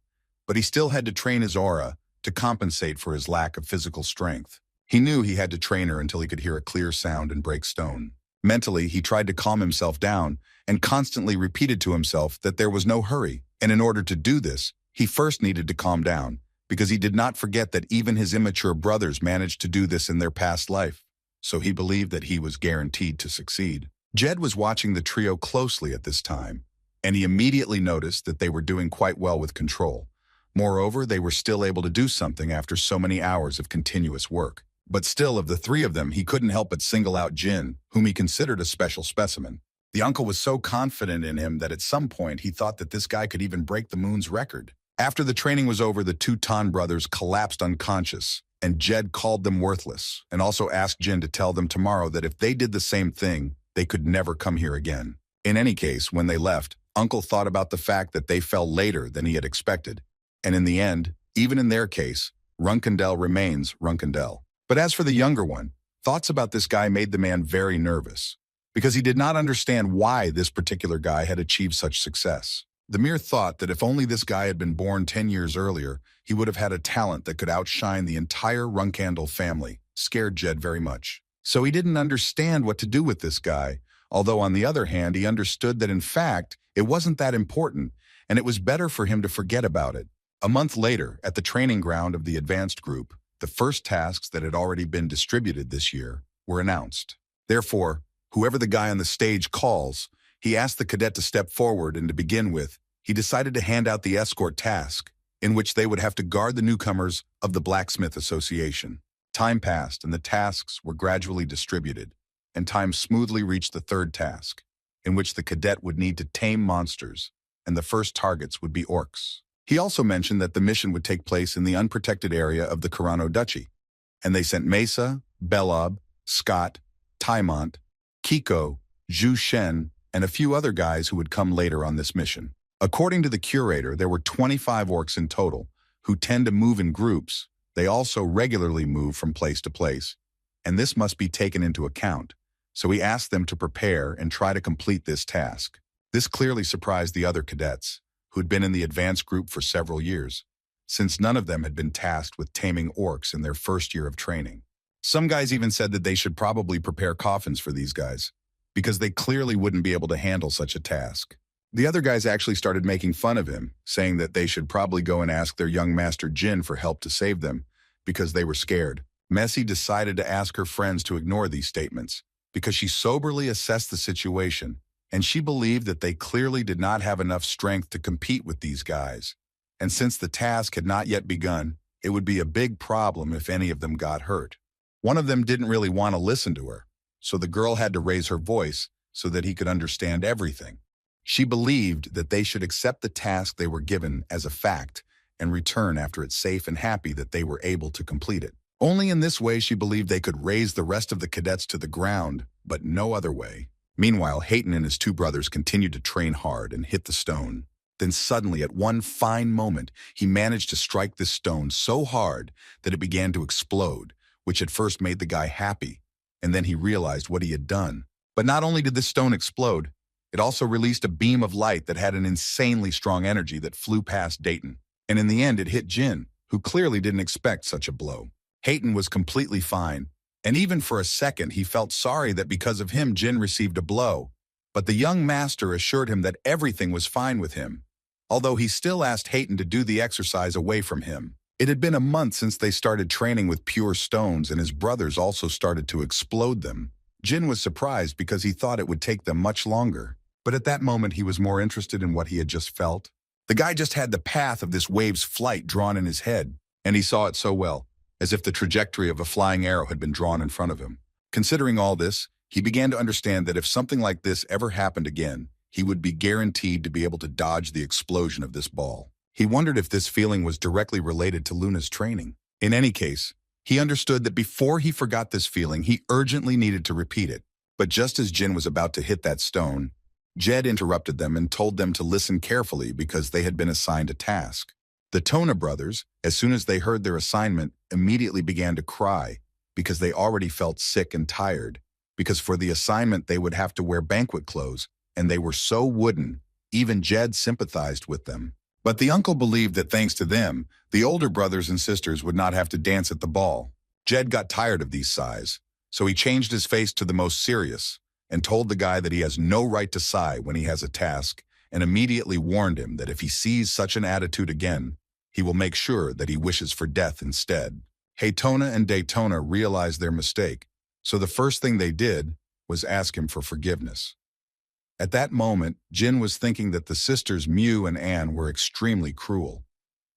but he still had to train his aura to compensate for his lack of physical strength. He knew he had to train her until he could hear a clear sound and break stone. Mentally, he tried to calm himself down and constantly repeated to himself that there was no hurry, and in order to do this, he first needed to calm down, because he did not forget that even his immature brothers managed to do this in their past life, so he believed that he was guaranteed to succeed. Jed was watching the trio closely at this time, and he immediately noticed that they were doing quite well with control. Moreover, they were still able to do something after so many hours of continuous work. But still, of the three of them, he couldn't help but single out Jin, whom he considered a special specimen. The uncle was so confident in him that at some point he thought that this guy could even break the moon's record. After the training was over, the two Tyon brothers collapsed unconscious, and Jed called them worthless, and also asked Jin to tell them tomorrow that if they did the same thing, they could never come here again. In any case, when they left, Uncle thought about the fact that they fell later than he had expected. And in the end, even in their case, Runcandel remains Runcandel. But as for the younger one, thoughts about this guy made the man very nervous, because he did not understand why this particular guy had achieved such success. The mere thought that if only this guy had been born 10 years earlier, he would have had a talent that could outshine the entire Runcandel family scared Jed very much. So he didn't understand what to do with this guy, although on the other hand, he understood that in fact, it wasn't that important, and it was better for him to forget about it. A month later, at the training ground of the advanced group, the first tasks that had already been distributed this year were announced. Therefore, whoever the guy on the stage calls, he asked the cadet to step forward, and to begin with, he decided to hand out the escort task, in which they would have to guard the newcomers of the Blacksmith Association. Time passed, and the tasks were gradually distributed, and time smoothly reached the third task, in which the cadet would need to tame monsters, and the first targets would be orcs. He also mentioned that the mission would take place in the unprotected area of the Carano Duchy, and they sent Mesa, Belob, Scott, Taimont, Kiko, Zhu Shen, and a few other guys who would come later on this mission. According to the curator, there were 25 orcs in total, who tend to move in groups. They also regularly move from place to place, and this must be taken into account. So he asked them to prepare and try to complete this task. This clearly surprised the other cadets, who had been in the advanced group for several years, since none of them had been tasked with taming orcs in their first year of training. Some guys even said that they should probably prepare coffins for these guys, because they clearly wouldn't be able to handle such a task. The other guys actually started making fun of him, saying that they should probably go and ask their young master Jin for help to save them, because they were scared. Messi decided to ask her friends to ignore these statements, because she soberly assessed the situation, and she believed that they clearly did not have enough strength to compete with these guys. And since the task had not yet begun, it would be a big problem if any of them got hurt. One of them didn't really want to listen to her, so the girl had to raise her voice so that he could understand everything. She believed that they should accept the task they were given as a fact and return after it's safe and happy that they were able to complete it. Only in this way she believed they could raise the rest of the cadets to the ground, but no other way. Meanwhile, Hayton and his two brothers continued to train hard and hit the stone. Then suddenly, at one fine moment, he managed to strike this stone so hard that it began to explode, which at first made the guy happy, and then he realized what he had done. But not only did this stone explode, it also released a beam of light that had an insanely strong energy that flew past Dayton. And in the end, it hit Jin, who clearly didn't expect such a blow. Hayton was completely fine, and even for a second he felt sorry that because of him Jin received a blow. But the young master assured him that everything was fine with him, although he still asked Hayton to do the exercise away from him. It had been a month since they started training with pure stones, and his brothers also started to explode them. Jin was surprised because he thought it would take them much longer, but at that moment he was more interested in what he had just felt. The guy just had the path of this wave's flight drawn in his head, and he saw it so well, as if the trajectory of a flying arrow had been drawn in front of him. Considering all this, he began to understand that if something like this ever happened again, he would be guaranteed to be able to dodge the explosion of this ball. He wondered if this feeling was directly related to Luna's training. In any case, he understood that before he forgot this feeling, he urgently needed to repeat it. But just as Jin was about to hit that stone, Jed interrupted them and told them to listen carefully because they had been assigned a task. The Tona brothers, as soon as they heard their assignment, immediately began to cry because they already felt sick and tired, because for the assignment they would have to wear banquet clothes, and they were so wooden, even Jed sympathized with them. But the uncle believed that thanks to them, the older brothers and sisters would not have to dance at the ball. Jed got tired of these sighs, so he changed his face to the most serious and told the guy that he has no right to sigh when he has a task, and immediately warned him that if he sees such an attitude again, he will make sure that he wishes for death instead. Haytona and Daytona realized their mistake, so the first thing they did was ask him for forgiveness. At that moment, Jin was thinking that the sisters Mew and Anne were extremely cruel,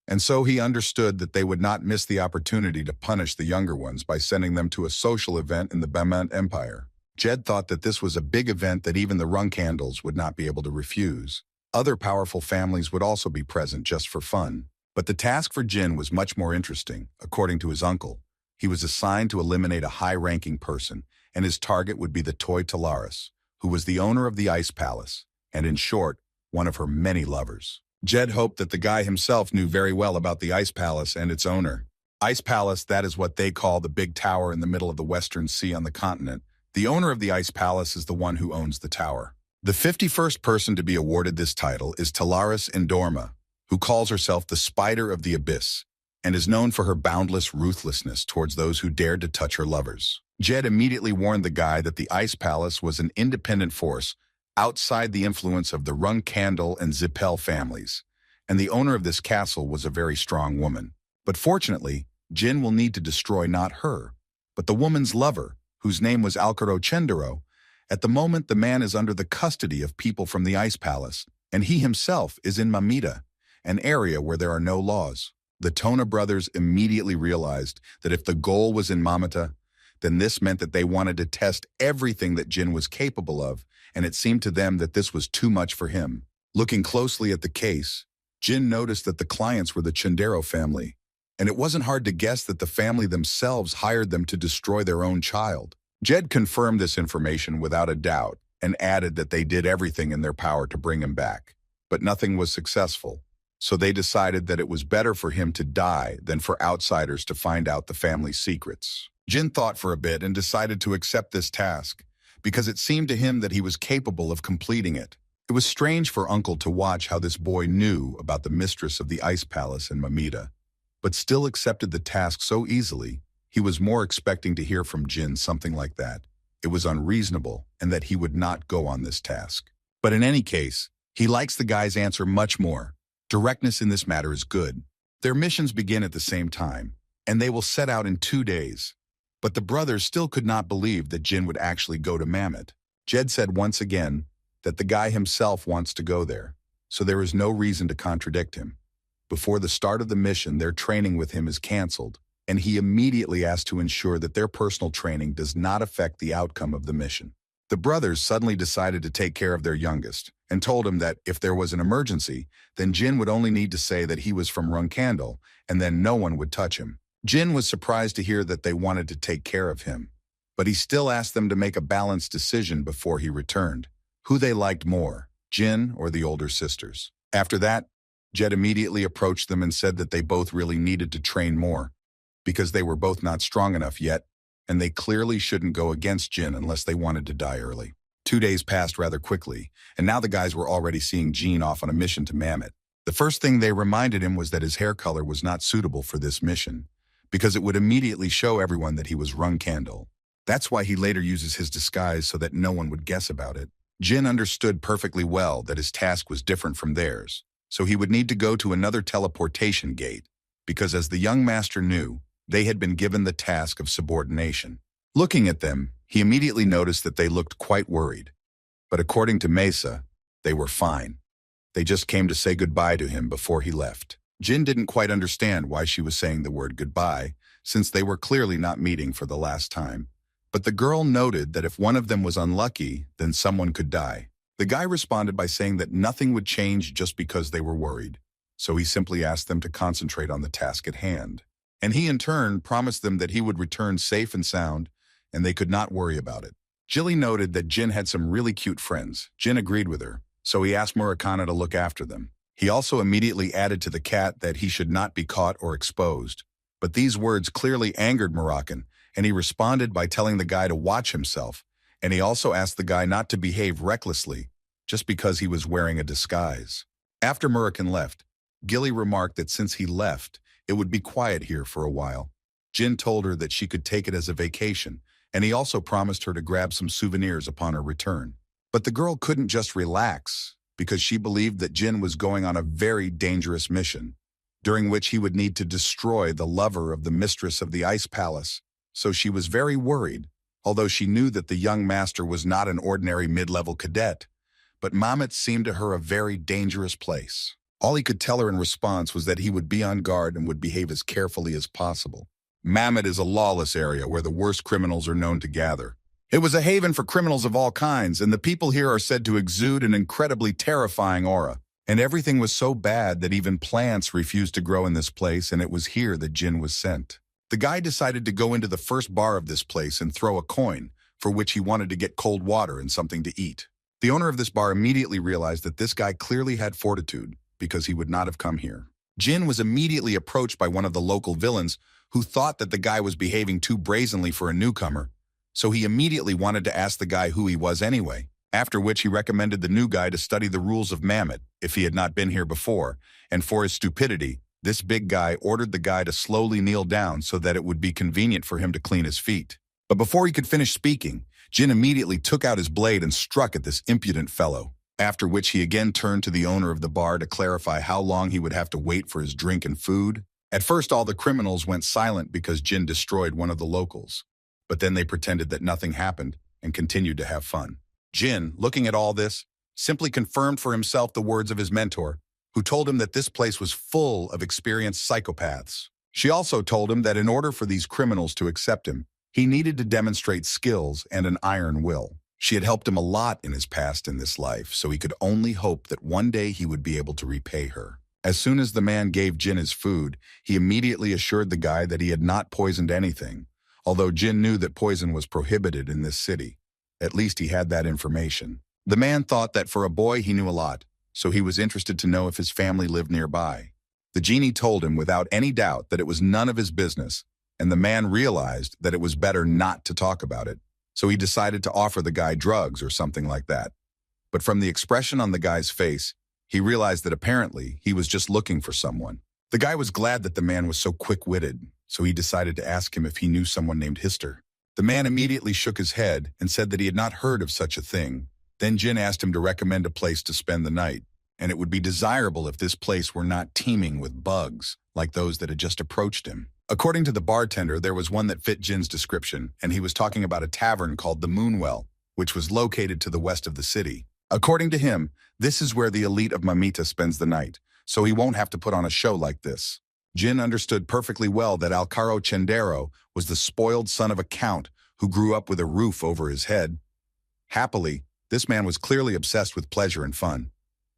and so he understood that they would not miss the opportunity to punish the younger ones by sending them to a social event in the Bemant Empire. Jed thought that this was a big event that even the Runcandels would not be able to refuse. Other powerful families would also be present just for fun. But the task for Jin was much more interesting. According to his uncle, he was assigned to eliminate a high-ranking person, and his target would be the toy Talaris, who was the owner of the Ice Palace, and in short, one of her many lovers. Jed hoped that the guy himself knew very well about the Ice Palace and its owner. Ice Palace, that is what they call the big tower in the middle of the Western Sea on the continent. The owner of the Ice Palace is the one who owns the tower. The 51st person to be awarded this title is Talaris Endorma, who calls herself the Spider of the Abyss, and is known for her boundless ruthlessness towards those who dared to touch her lovers. Jed immediately warned the guy that the Ice Palace was an independent force outside the influence of the Runcandel and Zipel families, and the owner of this castle was a very strong woman. But fortunately, Jin will need to destroy not her, but the woman's lover, whose name was Alcaro Chendero. At the moment, the man is under the custody of people from the Ice Palace, and he himself is in Mamita, an area where there are no laws. The Tona brothers immediately realized that if the goal was in Mamita, then this meant that they wanted to test everything that Jin was capable of, and it seemed to them that this was too much for him. Looking closely at the case, Jin noticed that the clients were the Chendero family, and it wasn't hard to guess that the family themselves hired them to destroy their own child. Jed confirmed this information without a doubt and added that they did everything in their power to bring him back, but nothing was successful. So they decided that it was better for him to die than for outsiders to find out the family's secrets. Jin thought for a bit and decided to accept this task because it seemed to him that he was capable of completing it. It was strange for Uncle to watch how this boy knew about the mistress of the Ice Palace in Mamita, but still accepted the task so easily. He was more expecting to hear from Jin something like that. It was unreasonable and that he would not go on this task. But in any case, he likes the guy's answer much more. Directness in this matter is good. Their missions begin at the same time, and they will set out in 2 days. But the brothers still could not believe that Jin would actually go to Mammoth. Jed said once again that the guy himself wants to go there, so there is no reason to contradict him. Before the start of the mission, their training with him is canceled, and he immediately asked to ensure that their personal training does not affect the outcome of the mission. The brothers suddenly decided to take care of their youngest, and told him that if there was an emergency, then Jin would only need to say that he was from Runcandel, and then no one would touch him. Jin was surprised to hear that they wanted to take care of him, but he still asked them to make a balanced decision before he returned, who they liked more, Jin or the older sisters. After that, Jed immediately approached them and said that they both really needed to train more, because they were both not strong enough yet, and they clearly shouldn't go against Jin unless they wanted to die early. 2 days passed rather quickly, and now the guys were already seeing Jin off on a mission to Mammoth. The first thing they reminded him was that his hair color was not suitable for this mission, because it would immediately show everyone that he was Runcandel. That's why he later uses his disguise so that no one would guess about it. Jin understood perfectly well that his task was different from theirs, so he would need to go to another teleportation gate, because as the young master knew, they had been given the task of subordination. Looking at them, he immediately noticed that they looked quite worried. But according to Mesa, they were fine. They just came to say goodbye to him before he left. Jin didn't quite understand why she was saying the word goodbye, since they were clearly not meeting for the last time. But the girl noted that if one of them was unlucky, then someone could die. The guy responded by saying that nothing would change just because they were worried, so he simply asked them to concentrate on the task at hand. And he in turn promised them that he would return safe and sound, and they could not worry about it. Jilly noted that Jin had some really cute friends. Jin agreed with her, so he asked Murakan to look after them. He also immediately added to the cat that he should not be caught or exposed. But these words clearly angered Murakan, and he responded by telling the guy to watch himself, and he also asked the guy not to behave recklessly, just because he was wearing a disguise. After Murakan left, Gilly remarked that since he left, it would be quiet here for a while. Jin told her that she could take it as a vacation, and he also promised her to grab some souvenirs upon her return. But the girl couldn't just relax, because she believed that Jin was going on a very dangerous mission, during which he would need to destroy the lover of the mistress of the Ice Palace. So she was very worried, although she knew that the young master was not an ordinary mid-level cadet. But Mammoth seemed to her a very dangerous place. All he could tell her in response was that he would be on guard and would behave as carefully as possible. Mammoth is a lawless area where the worst criminals are known to gather. It was a haven for criminals of all kinds, and the people here are said to exude an incredibly terrifying aura. And everything was so bad that even plants refused to grow in this place, and it was here that Jin was sent. The guy decided to go into the first bar of this place and throw a coin, for which he wanted to get cold water and something to eat. The owner of this bar immediately realized that this guy clearly had fortitude, because he would not have come here. Jin was immediately approached by one of the local villains who thought that the guy was behaving too brazenly for a newcomer, so he immediately wanted to ask the guy who he was anyway, after which he recommended the new guy to study the rules of Mammoth if he had not been here before, and for his stupidity, this big guy ordered the guy to slowly kneel down so that it would be convenient for him to clean his feet. But before he could finish speaking, Jin immediately took out his blade and struck at this impudent fellow, after which he again turned to the owner of the bar to clarify how long he would have to wait for his drink and food. At first, all the criminals went silent because Jin destroyed one of the locals, but then they pretended that nothing happened and continued to have fun. Jin, looking at all this, simply confirmed for himself the words of his mentor, who told him that this place was full of experienced psychopaths. She also told him that in order for these criminals to accept him, he needed to demonstrate skills and an iron will. She had helped him a lot in his past in this life, so he could only hope that one day he would be able to repay her. As soon as the man gave Jin his food, he immediately assured the guy that he had not poisoned anything, although Jin knew that poison was prohibited in this city. At least he had that information. The man thought that for a boy he knew a lot, so he was interested to know if his family lived nearby. The genie told him without any doubt that it was none of his business, and the man realized that it was better not to talk about it, so he decided to offer the guy drugs or something like that. But from the expression on the guy's face, he realized that apparently he was just looking for someone. The guy was glad that the man was so quick-witted, so he decided to ask him if he knew someone named Hister. The man immediately shook his head and said that he had not heard of such a thing. Then Jin asked him to recommend a place to spend the night, and it would be desirable if this place were not teeming with bugs, like those that had just approached him. According to the bartender, there was one that fit Jin's description, and he was talking about a tavern called the Moonwell, which was located to the west of the city. According to him, this is where the elite of Mamita spends the night, so he won't have to put on a show like this. Jin understood perfectly well that Alcaro Chendero was the spoiled son of a count who grew up with a roof over his head. Happily, this man was clearly obsessed with pleasure and fun.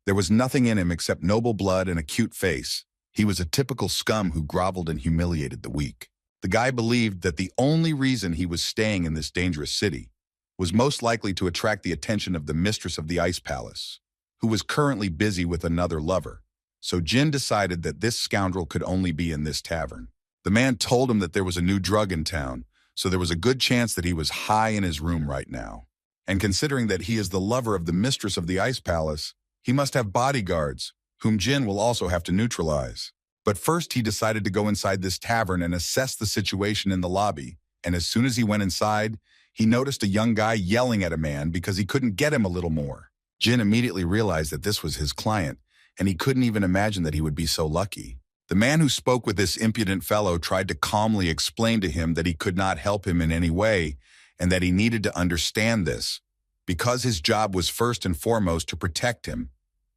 There was nothing in him except noble blood and a cute face. He was a typical scum who groveled and humiliated the weak. The guy believed that the only reason he was staying in this dangerous city was most likely to attract the attention of the mistress of the Ice Palace, who was currently busy with another lover. So Jin decided that this scoundrel could only be in this tavern. The man told him that there was a new drug in town, so there was a good chance that he was high in his room right now. And considering that he is the lover of the mistress of the Ice Palace, he must have bodyguards, whom Jin will also have to neutralize. But first he decided to go inside this tavern and assess the situation in the lobby, and as soon as he went inside, he noticed a young guy yelling at a man because he couldn't get him a little more. Jin immediately realized that this was his client, and he couldn't even imagine that he would be so lucky. The man who spoke with this impudent fellow tried to calmly explain to him that he could not help him in any way, and that he needed to understand this, because his job was first and foremost to protect him,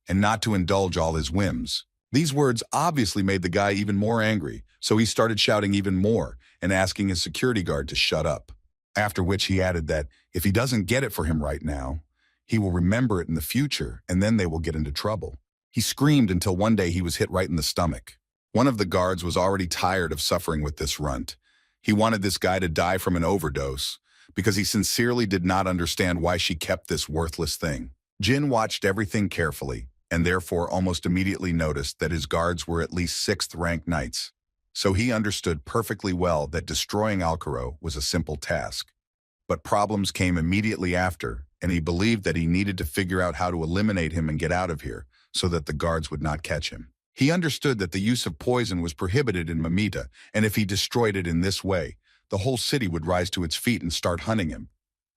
and not to indulge all his whims. These words obviously made the guy even more angry, so he started shouting even more and asking his security guard to shut up. After which he added that if he doesn't get it for him right now, he will remember it in the future, and then they will get into trouble. He screamed until one day he was hit right in the stomach. One of the guards was already tired of suffering with this runt. He wanted this guy to die from an overdose because he sincerely did not understand why she kept this worthless thing. Jin watched everything carefully and therefore almost immediately noticed that his guards were at least 6th rank knights. So he understood perfectly well that destroying Alcaro was a simple task. But problems came immediately after, and he believed that he needed to figure out how to eliminate him and get out of here so that the guards would not catch him. He understood that the use of poison was prohibited in Mamita, and if he destroyed it in this way, the whole city would rise to its feet and start hunting him.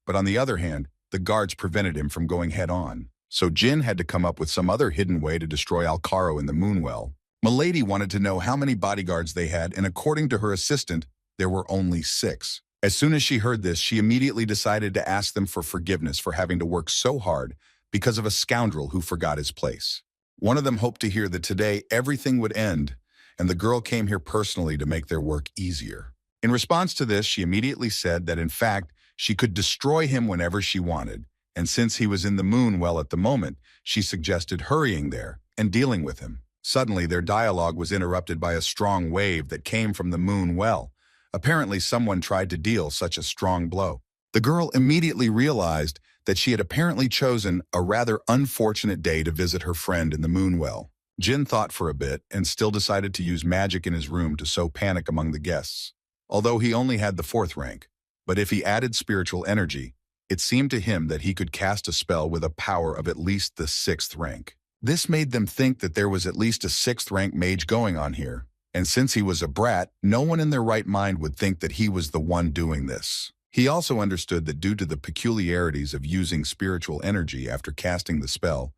But on the other hand, the guards prevented him from going head-on. So Jin had to come up with some other hidden way to destroy Alcaro in the Moonwell. Milady wanted to know how many bodyguards they had, and according to her assistant, there were only 6. As soon as she heard this, she immediately decided to ask them for forgiveness for having to work so hard because of a scoundrel who forgot his place. One of them hoped to hear that today everything would end, and the girl came here personally to make their work easier. In response to this, she immediately said that in fact, she could destroy him whenever she wanted, and since he was in the Moonwell at the moment, she suggested hurrying there and dealing with him. Suddenly, their dialogue was interrupted by a strong wave that came from the moon well. Apparently, someone tried to deal such a strong blow. The girl immediately realized that she had apparently chosen a rather unfortunate day to visit her friend in the moon well. Jin thought for a bit and still decided to use magic in his room to sow panic among the guests. Although he only had the 4th rank, but if he added spiritual energy, it seemed to him that he could cast a spell with a power of at least the 6th rank. This made them think that there was at least a 6th rank mage going on here, and since he was a brat, no one in their right mind would think that he was the one doing this. He also understood that due to the peculiarities of using spiritual energy after casting the spell,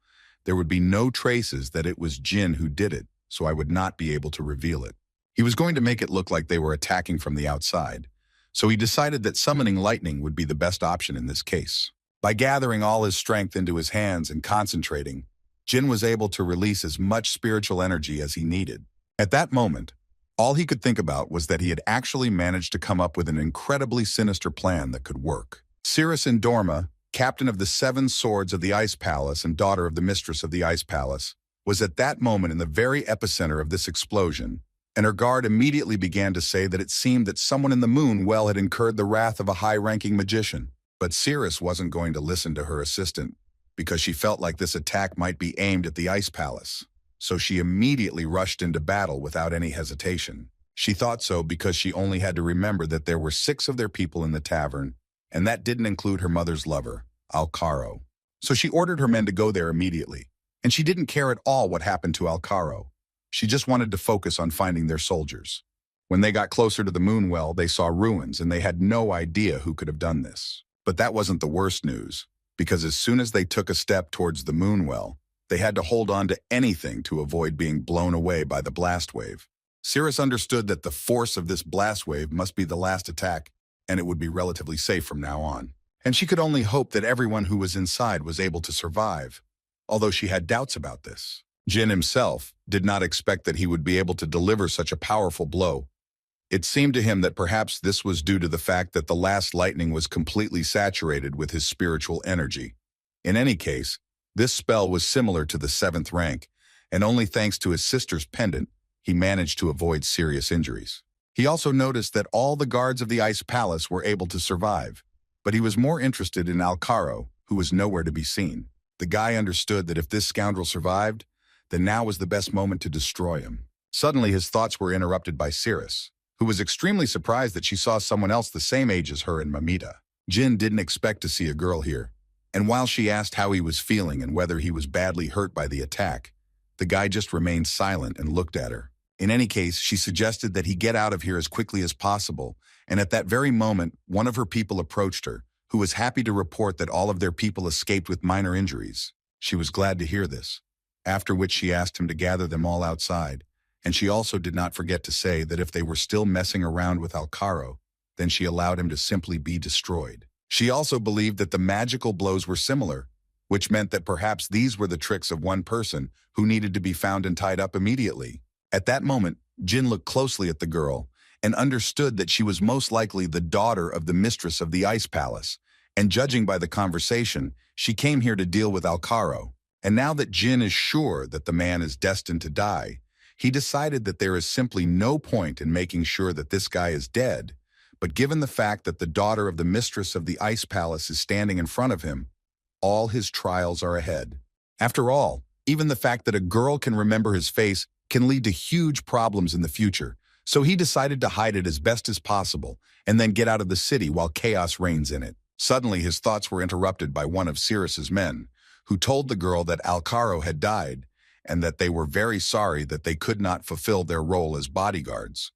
there would be no traces that it was Jin who did it, so I would not be able to reveal it. He was going to make it look like they were attacking from the outside, so he decided that summoning lightning would be the best option in this case. By gathering all his strength into his hands and concentrating, Jin was able to release as much spiritual energy as he needed. At that moment, all he could think about was that he had actually managed to come up with an incredibly sinister plan that could work. Cirrus Indorma, captain of the 7 Swords of the Ice Palace and daughter of the mistress of the Ice Palace, was at that moment in the very epicenter of this explosion, and her guard immediately began to say that it seemed that someone in the moon well had incurred the wrath of a high-ranking magician. But Cirrus wasn't going to listen to her assistant, because she felt like this attack might be aimed at the Ice Palace. So she immediately rushed into battle without any hesitation. She thought so because she only had to remember that there were 6 of their people in the tavern, and that didn't include her mother's lover, Alcaro. So she ordered her men to go there immediately, and she didn't care at all what happened to Alcaro. She just wanted to focus on finding their soldiers. When they got closer to the moon well, they saw ruins, and they had no idea who could have done this. But that wasn't the worst news, because as soon as they took a step towards the moon well, they had to hold on to anything to avoid being blown away by the blast wave. Cirrus understood that the force of this blast wave must be the last attack, and it would be relatively safe from now on. And she could only hope that everyone who was inside was able to survive, although she had doubts about this. Jin himself did not expect that he would be able to deliver such a powerful blow. It seemed to him that perhaps this was due to the fact that the last lightning was completely saturated with his spiritual energy. In any case, this spell was similar to the 7th rank, and only thanks to his sister's pendant, he managed to avoid serious injuries. He also noticed that all the guards of the Ice Palace were able to survive, but he was more interested in Alcaro, who was nowhere to be seen. The guy understood that if this scoundrel survived, then now was the best moment to destroy him. Suddenly, his thoughts were interrupted by Cirrus, who was extremely surprised that she saw someone else the same age as her in Mamita. Jin didn't expect to see a girl here, and while she asked how he was feeling and whether he was badly hurt by the attack, the guy just remained silent and looked at her. In any case, she suggested that he get out of here as quickly as possible, and at that very moment, one of her people approached her, who was happy to report that all of their people escaped with minor injuries. She was glad to hear this, after which she asked him to gather them all outside, and she also did not forget to say that if they were still messing around with Alcaro, then she allowed him to simply be destroyed. She also believed that the magical blows were similar, which meant that perhaps these were the tricks of one person who needed to be found and tied up immediately. At that moment, Jin looked closely at the girl and understood that she was most likely the daughter of the mistress of the Ice Palace, and judging by the conversation, she came here to deal with Alcaro. And now that Jin is sure that the man is destined to die, he decided that there is simply no point in making sure that this guy is dead. But given the fact that the daughter of the mistress of the Ice Palace is standing in front of him, all his trials are ahead. After all, even the fact that a girl can remember his face can lead to huge problems in the future, so he decided to hide it as best as possible and then get out of the city while chaos reigns in it. Suddenly, his thoughts were interrupted by one of Cirrus's men, who told the girl that Alcaro had died and that they were very sorry that they could not fulfill their role as bodyguards.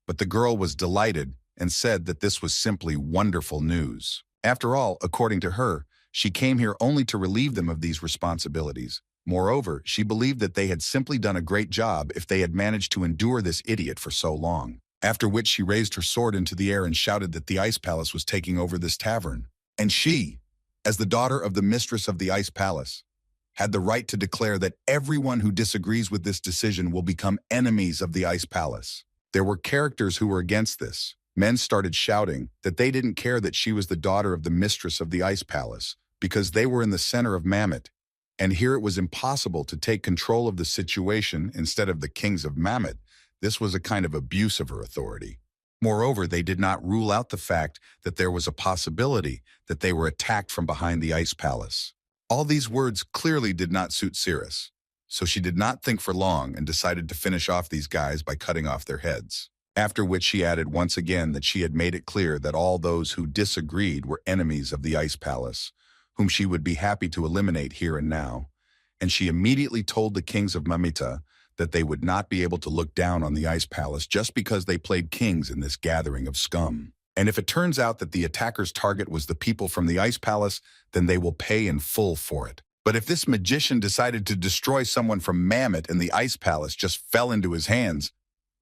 But the girl was delighted and said that this was simply wonderful news. After all, according to her, she came here only to relieve them of these responsibilities. Moreover, she believed that they had simply done a great job if they had managed to endure this idiot for so long. After which she raised her sword into the air and shouted that the Ice Palace was taking over this tavern. And she, as the daughter of the mistress of the Ice Palace, had the right to declare that everyone who disagrees with this decision will become enemies of the Ice Palace. There were characters who were against this. Men started shouting that they didn't care that she was the daughter of the mistress of the Ice Palace because they were in the center of Mammoth, And here it was impossible to take control of the situation instead of the kings of Mammoth. This was a kind of abuse of her authority. Moreover, they did not rule out the fact that there was a possibility that they were attacked from behind the ice palace. All these words clearly did not suit Cirrus, so she did not think for long and decided to finish off these guys by cutting off their heads. After which she added once again that she had made it clear that all those who disagreed were enemies of the ice palace, whom she would be happy to eliminate here and now. And she immediately told the kings of Mamita that they would not be able to look down on the ice palace just because they played kings in this gathering of scum. And if it turns out that the attacker's target was the people from the ice palace, then they will pay in full for it. But if this magician decided to destroy someone from Mammoth and the ice palace just fell into his hands,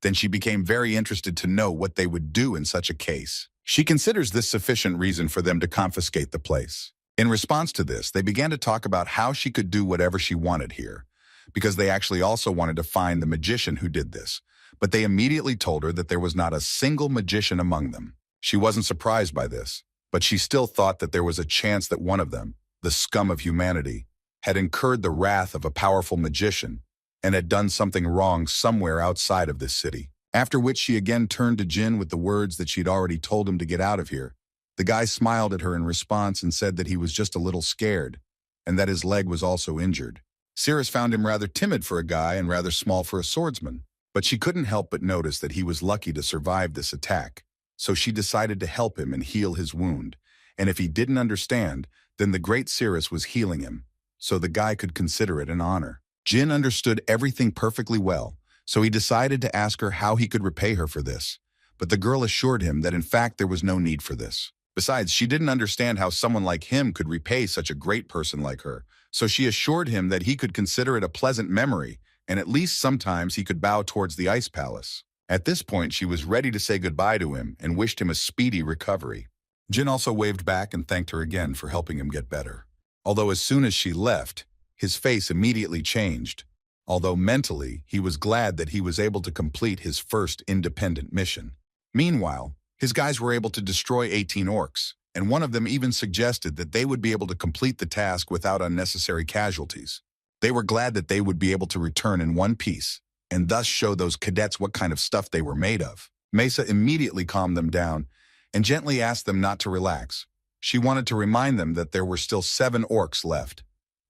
then she became very interested to know what they would do in such a case. She considers this sufficient reason for them to confiscate the place. In response to this, they began to talk about how she could do whatever she wanted here, because they actually also wanted to find the magician who did this. But they immediately told her that there was not a single magician among them. She wasn't surprised by this, but she still thought that there was a chance that one of them, the scum of humanity, had incurred the wrath of a powerful magician and had done something wrong somewhere outside of this city. After which she again turned to Jin with the words that she'd already told him to get out of here. The guy smiled at her in response and said that he was just a little scared, and that his leg was also injured. Cirrus found him rather timid for a guy and rather small for a swordsman, but she couldn't help but notice that he was lucky to survive this attack. So she decided to help him and heal his wound, and if he didn't understand, then the great Cirrus was healing him, so the guy could consider it an honor. Jin understood everything perfectly well, so he decided to ask her how he could repay her for this, but the girl assured him that in fact there was no need for this. Besides, she didn't understand how someone like him could repay such a great person like her, so she assured him that he could consider it a pleasant memory, and at least sometimes he could bow towards the ice palace. At this point, she was ready to say goodbye to him and wished him a speedy recovery. Jin also waved back and thanked her again for helping him get better. Although as soon as she left, his face immediately changed. Although mentally, he was glad that he was able to complete his first independent mission. Meanwhile, his guys were able to destroy 18 orcs, and one of them even suggested that they would be able to complete the task without unnecessary casualties. They were glad that they would be able to return in one piece, and thus show those cadets what kind of stuff they were made of. Mesa immediately calmed them down and gently asked them not to relax. She wanted to remind them that there were still 7 orcs left,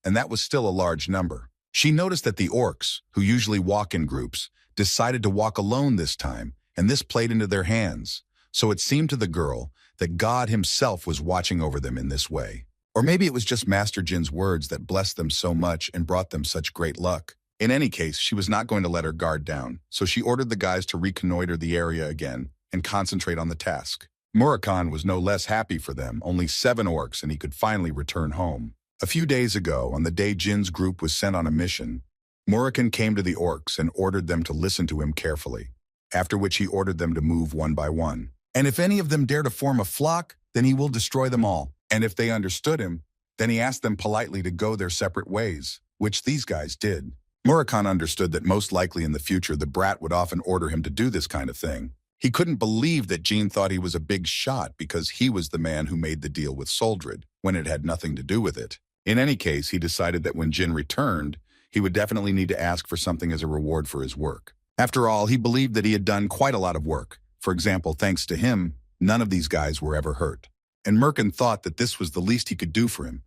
and that was still a large number. She noticed that the orcs, who usually walk in groups, decided to walk alone this time, and this played into their hands. So it seemed to the girl that God himself was watching over them in this way. Or maybe it was just Master Jin's words that blessed them so much and brought them such great luck. In any case, she was not going to let her guard down, so she ordered the guys to reconnoiter the area again and concentrate on the task. Murakan was no less happy for them, only 7 orcs, and he could finally return home. A few days ago, on the day Jin's group was sent on a mission, Murakan came to the orcs and ordered them to listen to him carefully, after which he ordered them to move one by one. And if any of them dare to form a flock, then he will destroy them all. And if they understood him, then he asked them politely to go their separate ways, which these guys did. Murakan understood that most likely in the future the brat would often order him to do this kind of thing. He couldn't believe that Jin thought he was a big shot because he was the man who made the deal with Soldrid, when it had nothing to do with it. In any case, he decided that when Jin returned, he would definitely need to ask for something as a reward for his work. After all, he believed that he had done quite a lot of work. For example, thanks to him, none of these guys were ever hurt. And Murakan thought that this was the least he could do for him.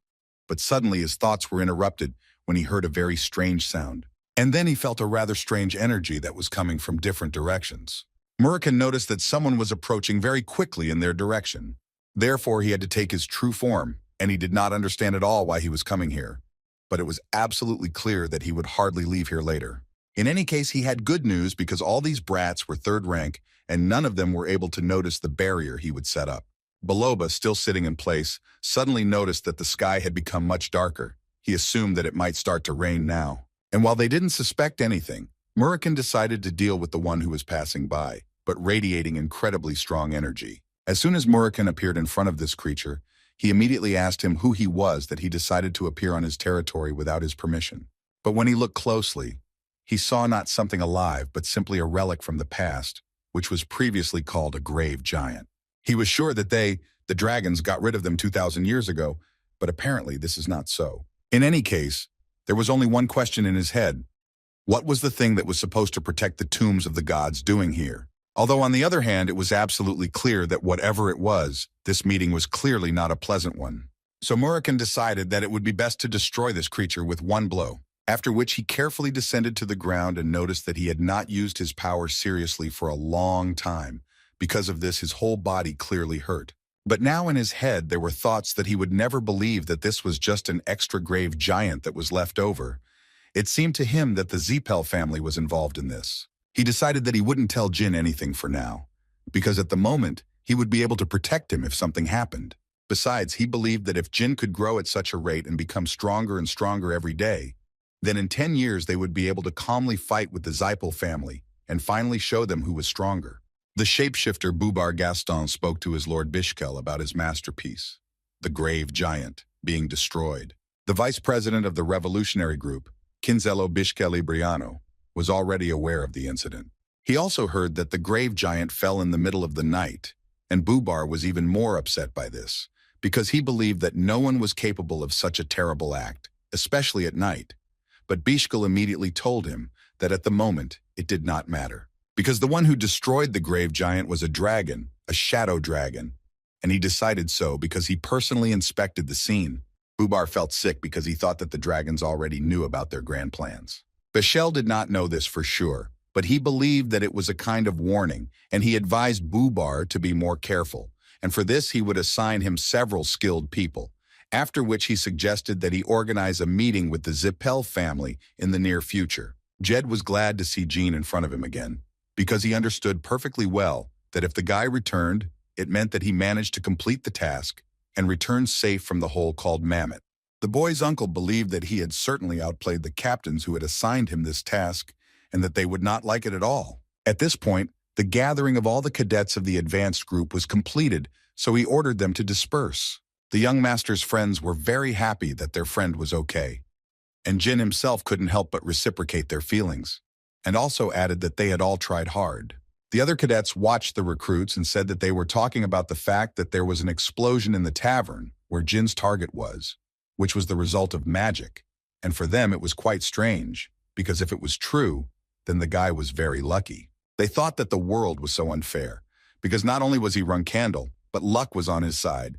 But suddenly his thoughts were interrupted when he heard a very strange sound. And then he felt a rather strange energy that was coming from different directions. Murakan noticed that someone was approaching very quickly in their direction. Therefore, he had to take his true form, and he did not understand at all why he was coming here. But it was absolutely clear that he would hardly leave here later. In any case, he had good news because all these brats were 3rd rank, and none of them were able to notice the barrier he would set up. Baloba, still sitting in place, suddenly noticed that the sky had become much darker. He assumed that it might start to rain now. And while they didn't suspect anything, Murakan decided to deal with the one who was passing by, but radiating incredibly strong energy. As soon as Murakan appeared in front of this creature, he immediately asked him who he was that he decided to appear on his territory without his permission. But when he looked closely, he saw not something alive, but simply a relic from the past, which was previously called a grave giant. He was sure that the dragons, got rid of them 2,000 years ago, but apparently this is not so. In any case, There was only one question in his head. What was the thing that was supposed to protect the tombs of the gods doing here? Although on the other hand, it was absolutely clear that whatever it was, this meeting was clearly not a pleasant one. So Murakan decided that it would be best to destroy this creature with one blow, after which he carefully descended to the ground and noticed that he had not used his power seriously for a long time. Because of this, his whole body clearly hurt. But now in his head, there were thoughts that he would never believe that this was just an extra grave giant that was left over. It seemed to him that the Zipel family was involved in this. He decided that he wouldn't tell Jin anything for now, because at the moment, he would be able to protect him if something happened. Besides, he believed that if Jin could grow at such a rate and become stronger and stronger every day, then in 10 years they would be able to calmly fight with the Zipel family and finally show them who was stronger. The shapeshifter Bubar Gaston spoke to his Lord Bishkel about his masterpiece, the grave giant, being destroyed. The vice president of the revolutionary group, Kinzello Bishkel Ibriano, was already aware of the incident. He also heard that the grave giant fell in the middle of the night, and Bubar was even more upset by this, because he believed that no one was capable of such a terrible act, especially at night. But Bishkel immediately told him that at the moment it did not matter, because the one who destroyed the grave giant was a dragon, a shadow dragon, and he decided so because he personally inspected the scene. Bubar felt sick because he thought that the dragons already knew about their grand plans. Bishkel did not know this for sure, but he believed that it was a kind of warning, and he advised Bubar to be more careful, and for this he would assign him several skilled people, after which he suggested that he organize a meeting with the Zipel family in the near future. Jed was glad to see Jean in front of him again, because he understood perfectly well that if the guy returned, it meant that he managed to complete the task and returned safe from the hole called Mammoth. The boy's uncle believed that he had certainly outplayed the captains who had assigned him this task and that they would not like it at all. At this point, the gathering of all the cadets of the advanced group was completed, so he ordered them to disperse. The young master's friends were very happy that their friend was okay, and Jin himself couldn't help but reciprocate their feelings, and also added that they had all tried hard. The other cadets watched the recruits and said that they were talking about the fact that there was an explosion in the tavern where Jin's target was, which was the result of magic, and for them it was quite strange, because if it was true, then the guy was very lucky. They thought that the world was so unfair, because not only was he Runcandel, but luck was on his side,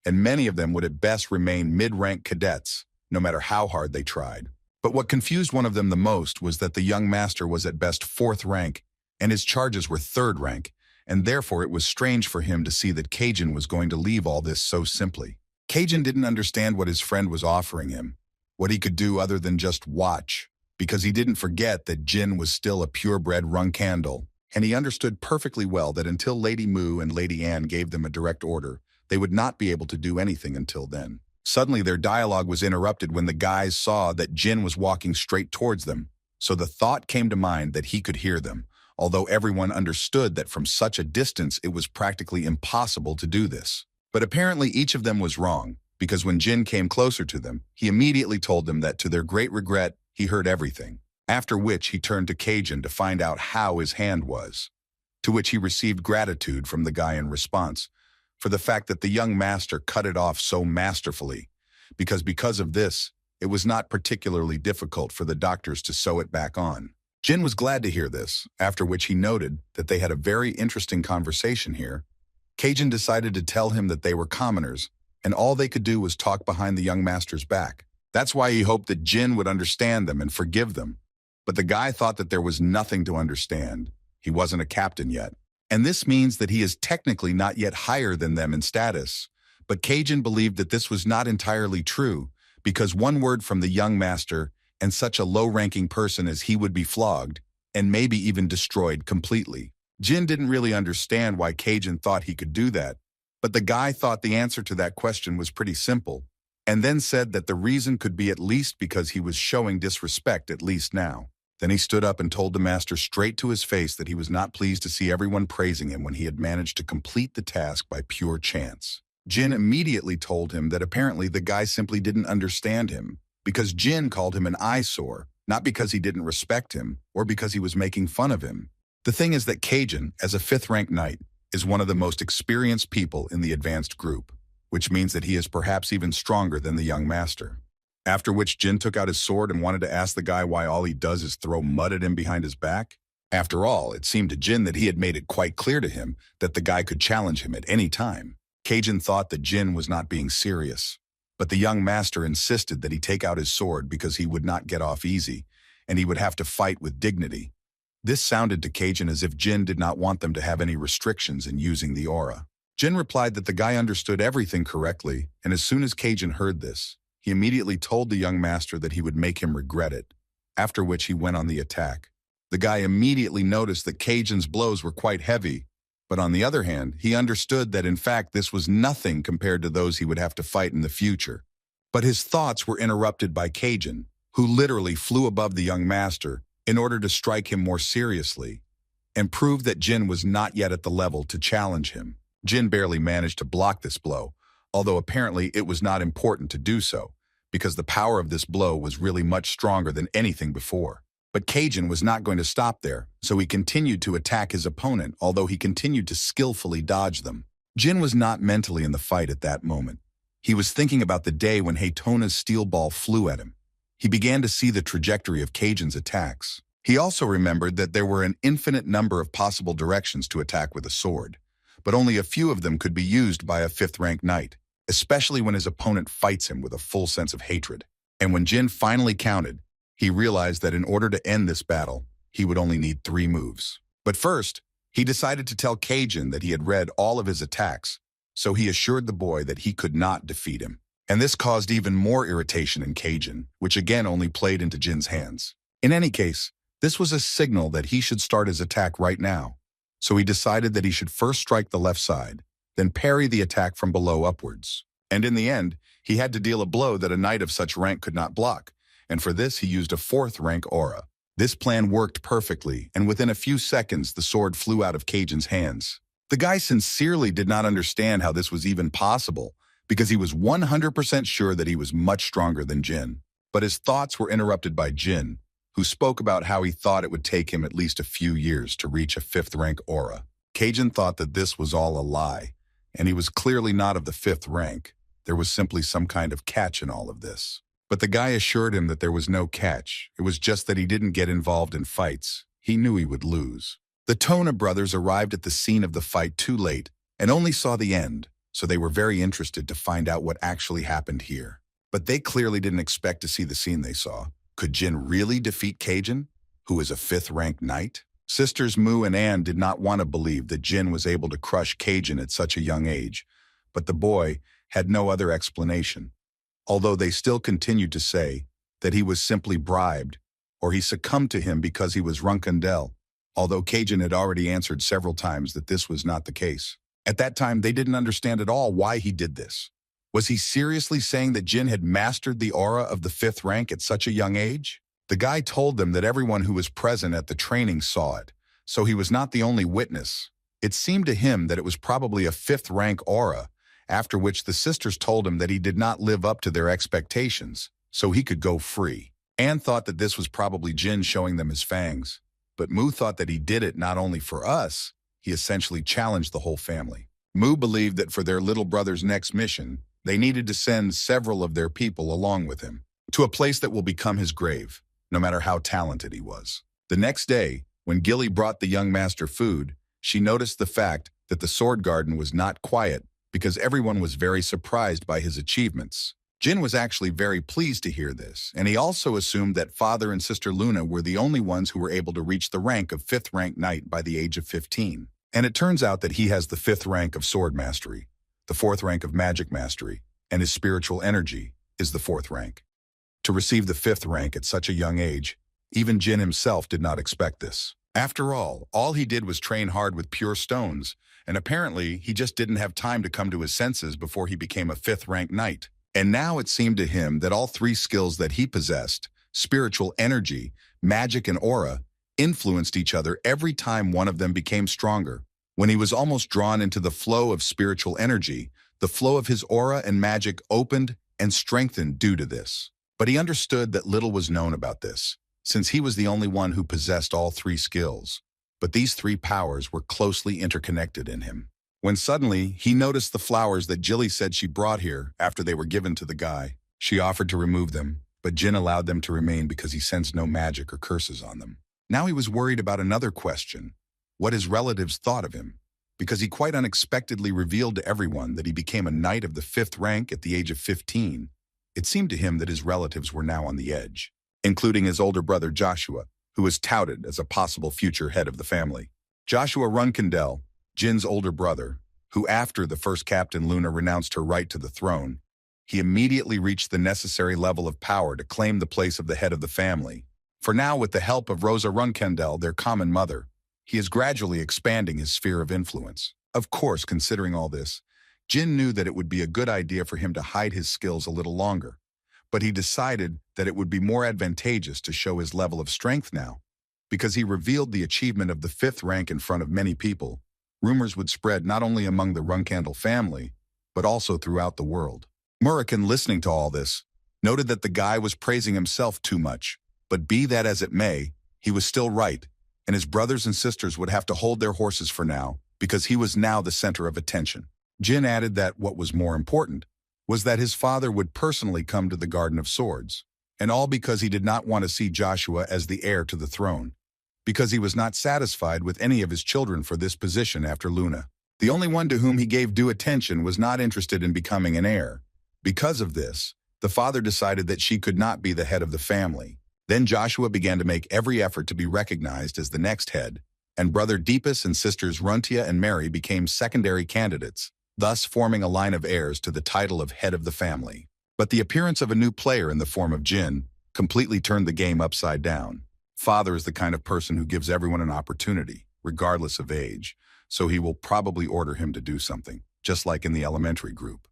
and many of them would at best remain mid-rank cadets, no matter how hard they tried. But what confused one of them the most was that the young master was at best 4th rank, and his charges were 3rd rank, and therefore it was strange for him to see that Cajun was going to leave all this so simply. Cajun didn't understand what his friend was offering him, what he could do other than just watch, because he didn't forget that Jin was still a purebred Runcandel, and he understood perfectly well that until Lady Mu and Lady Anne gave them a direct order, they would not be able to do anything until then. Suddenly their dialogue was interrupted when the guys saw that Jin was walking straight towards them, so the thought came to mind that he could hear them, although everyone understood that from such a distance it was practically impossible to do this. But apparently each of them was wrong, because when Jin came closer to them, he immediately told them that to their great regret, he heard everything, after which he turned to Cajun to find out how his hand was, to which he received gratitude from the guy in response, for the fact that the young master cut it off so masterfully, because of this, it was not particularly difficult for the doctors to sew it back on. Jin was glad to hear this, after which he noted that they had a very interesting conversation here. Cajun decided to tell him that they were commoners, and all they could do was talk behind the young master's back. That's why he hoped that Jin would understand them and forgive them. But the guy thought that there was nothing to understand. He wasn't a captain yet. And this means that he is technically not yet higher than them in status. But Cajun believed that this was not entirely true, because one word from the young master and such a low-ranking person as he would be flogged, and maybe even destroyed completely. Jin didn't really understand why Cajun thought he could do that, but the guy thought the answer to that question was pretty simple, and then said that the reason could be at least because he was showing disrespect at least now. Then he stood up and told the master straight to his face that he was not pleased to see everyone praising him when he had managed to complete the task by pure chance. Jin immediately told him that apparently the guy simply didn't understand him, because Jin called him an eyesore, not because he didn't respect him or because he was making fun of him. The thing is that Cajun, as a 5th rank knight, is one of the most experienced people in the advanced group, which means that he is perhaps even stronger than the young master. After which Jin took out his sword and wanted to ask the guy why all he does is throw mud at him behind his back. After all, it seemed to Jin that he had made it quite clear to him that the guy could challenge him at any time. Kajin thought that Jin was not being serious, but the young master insisted that he take out his sword because he would not get off easy, and he would have to fight with dignity. This sounded to Kajin as if Jin did not want them to have any restrictions in using the aura. Jin replied that the guy understood everything correctly, and as soon as Kajin heard this, he immediately told the young master that he would make him regret it, after which he went on the attack. The guy immediately noticed that Kajin's blows were quite heavy, but on the other hand, he understood that in fact this was nothing compared to those he would have to fight in the future. But his thoughts were interrupted by Kajin, who literally flew above the young master in order to strike him more seriously, and prove that Jin was not yet at the level to challenge him. Jin barely managed to block this blow, although apparently it was not important to do so, because the power of this blow was really much stronger than anything before. But Kajin was not going to stop there, so he continued to attack his opponent, although he continued to skillfully dodge them. Jin was not mentally in the fight at that moment. He was thinking about the day when Haytona's steel ball flew at him. He began to see the trajectory of Kajin's attacks. He also remembered that there were an infinite number of possible directions to attack with a sword, but only a few of them could be used by a 5th rank knight, especially when his opponent fights him with a full sense of hatred. And when Jin finally counted, he realized that in order to end this battle, he would only need 3 moves. But first, he decided to tell Kajin that he had read all of his attacks, so he assured the boy that he could not defeat him. And this caused even more irritation in Kajin, which again only played into Jin's hands. In any case, this was a signal that he should start his attack right now. So he decided that he should first strike the left side, then parry the attack from below upwards. And in the end, he had to deal a blow that a knight of such rank could not block, and for this he used a 4th rank aura. This plan worked perfectly, and within a few seconds the sword flew out of Kajin's hands. The guy sincerely did not understand how this was even possible, because he was 100% sure that he was much stronger than Jin. But his thoughts were interrupted by Jin, who spoke about how he thought it would take him at least a few years to reach a 5th rank aura. Kajin thought that this was all a lie, and he was clearly not of the 5th rank. There was simply some kind of catch in all of this. But the guy assured him that there was no catch. It was just that he didn't get involved in fights. He knew he would lose. The Tona brothers arrived at the scene of the fight too late and only saw the end, so they were very interested to find out what actually happened here. But they clearly didn't expect to see the scene they saw. Could Jin really defeat Kajin, who is a 5th rank knight? Sisters Mu and Anne did not want to believe that Jin was able to crush Kajin at such a young age, but the boy had no other explanation. Although they still continued to say that he was simply bribed, or he succumbed to him because he was Runcandel, although Kajin had already answered several times that this was not the case. At that time, they didn't understand at all why he did this. Was he seriously saying that Jin had mastered the aura of the 5th rank at such a young age? The guy told them that everyone who was present at the training saw it, so he was not the only witness. It seemed to him that it was probably a 5th rank aura, after which the sisters told him that he did not live up to their expectations, so he could go free. Anne thought that this was probably Jin showing them his fangs, but Mu thought that he did it not only for us, he essentially challenged the whole family. Mu believed that for their little brother's next mission, they needed to send several of their people along with him, to a place that will become his grave, no matter how talented he was. The next day, when Gilly brought the young master food, she noticed the fact that the sword garden was not quiet, because everyone was very surprised by his achievements. Jin was actually very pleased to hear this, and he also assumed that Father and Sister Luna were the only ones who were able to reach the rank of 5th rank knight by the age of 15. And it turns out that he has the 5th rank of sword mastery, the 4th rank of magic mastery, and his spiritual energy is the 4th rank. To receive the 5th rank at such a young age, even Jin himself did not expect this. After all he did was train hard with pure stones, and apparently he just didn't have time to come to his senses before he became a 5th rank knight. And now it seemed to him that all 3 skills that he possessed, spiritual energy, magic, and aura, influenced each other every time one of them became stronger. When he was almost drawn into the flow of spiritual energy, the flow of his aura and magic opened and strengthened due to this. But he understood that little was known about this, since he was the only one who possessed all 3 skills. But these 3 powers were closely interconnected in him. When suddenly, he noticed the flowers that Jilly said she brought here after they were given to the guy. She offered to remove them, but Jin allowed them to remain because he sensed no magic or curses on them. Now he was worried about another question, what his relatives thought of him, because he quite unexpectedly revealed to everyone that he became a knight of the 5th rank at the age of 15. It seemed to him that his relatives were now on the edge, including his older brother Joshua, who was touted as a possible future head of the family. Joshua Runcandel, Jin's older brother, who after the first captain Luna renounced her right to the throne, he immediately reached the necessary level of power to claim the place of the head of the family. For now, with the help of Rosa Runcandel, their common mother, he is gradually expanding his sphere of influence. Of course, considering all this, Jin knew that it would be a good idea for him to hide his skills a little longer, but he decided that it would be more advantageous to show his level of strength now. Because he revealed the achievement of the 5th rank in front of many people, rumors would spread not only among the Runcandel family, but also throughout the world. Murakan, listening to all this, noted that the guy was praising himself too much, but be that as it may, he was still right, and his brothers and sisters would have to hold their horses for now, because he was now the center of attention. Jin added that what was more important was that his father would personally come to the Garden of Swords, and all because he did not want to see Joshua as the heir to the throne, because he was not satisfied with any of his children for this position after Luna. The only one to whom he gave due attention was not interested in becoming an heir. Because of this, the father decided that she could not be the head of the family. Then Joshua began to make every effort to be recognized as the next head, and brother Deepus and sisters Runtia and Mary became secondary candidates, thus forming a line of heirs to the title of head of the family. But the appearance of a new player in the form of Jin completely turned the game upside down. Father is the kind of person who gives everyone an opportunity, regardless of age, so he will probably order him to do something, just like in the elementary group.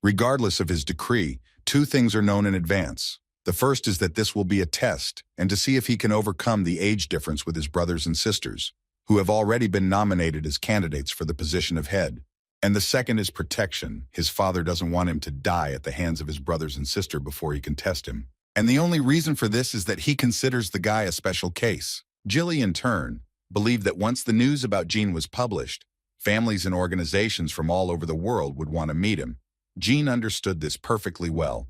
Regardless of his decree, 2 things are known in advance. The first is that this will be a test, and to see if he can overcome the age difference with his brothers and sisters, who have already been nominated as candidates for the position of head. And the second is protection. His father doesn't want him to die at the hands of his brothers and sister before he can test him. And the only reason for this is that he considers the guy a special case. Jilly, in turn, believed that once the news about Jean was published, families and organizations from all over the world would want to meet him. Jean understood this perfectly well,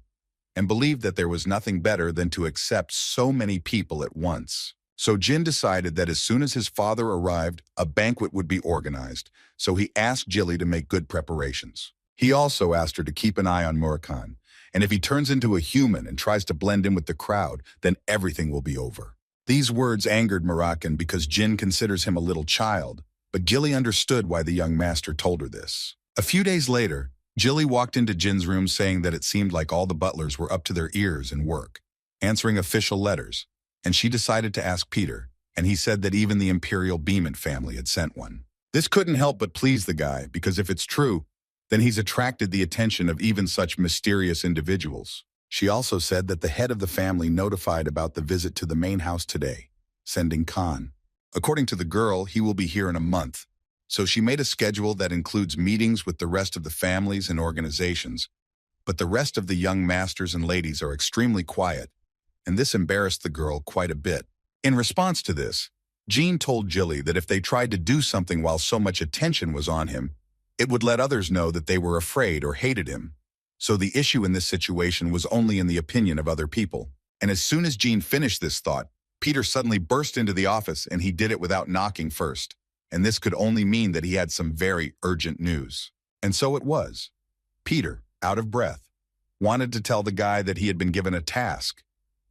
and believed that there was nothing better than to accept so many people at once. So Jin decided that as soon as his father arrived, a banquet would be organized, so he asked Jilly to make good preparations. He also asked her to keep an eye on Murakan, and if he turns into a human and tries to blend in with the crowd, then everything will be over. These words angered Murakan because Jin considers him a little child, but Jilly understood why the young master told her this. A few days later, Jilly walked into Jin's room saying that it seemed like all the butlers were up to their ears in work, answering official letters, and she decided to ask Peter, and he said that even the Imperial Beemant family had sent one. This couldn't help but please the guy, because if it's true, then he's attracted the attention of even such mysterious individuals. She also said that the head of the family notified about the visit to the main house today, sending Khan. According to the girl, he will be here in a month, so she made a schedule that includes meetings with the rest of the families and organizations, but the rest of the young masters and ladies are extremely quiet, and this embarrassed the girl quite a bit. In response to this, Jean told Jilly that if they tried to do something while so much attention was on him, it would let others know that they were afraid or hated him. So the issue in this situation was only in the opinion of other people. And as soon as Jean finished this thought, Peter suddenly burst into the office, and he did it without knocking first. And this could only mean that he had some very urgent news. And so it was. Peter, out of breath, wanted to tell the guy that he had been given a task,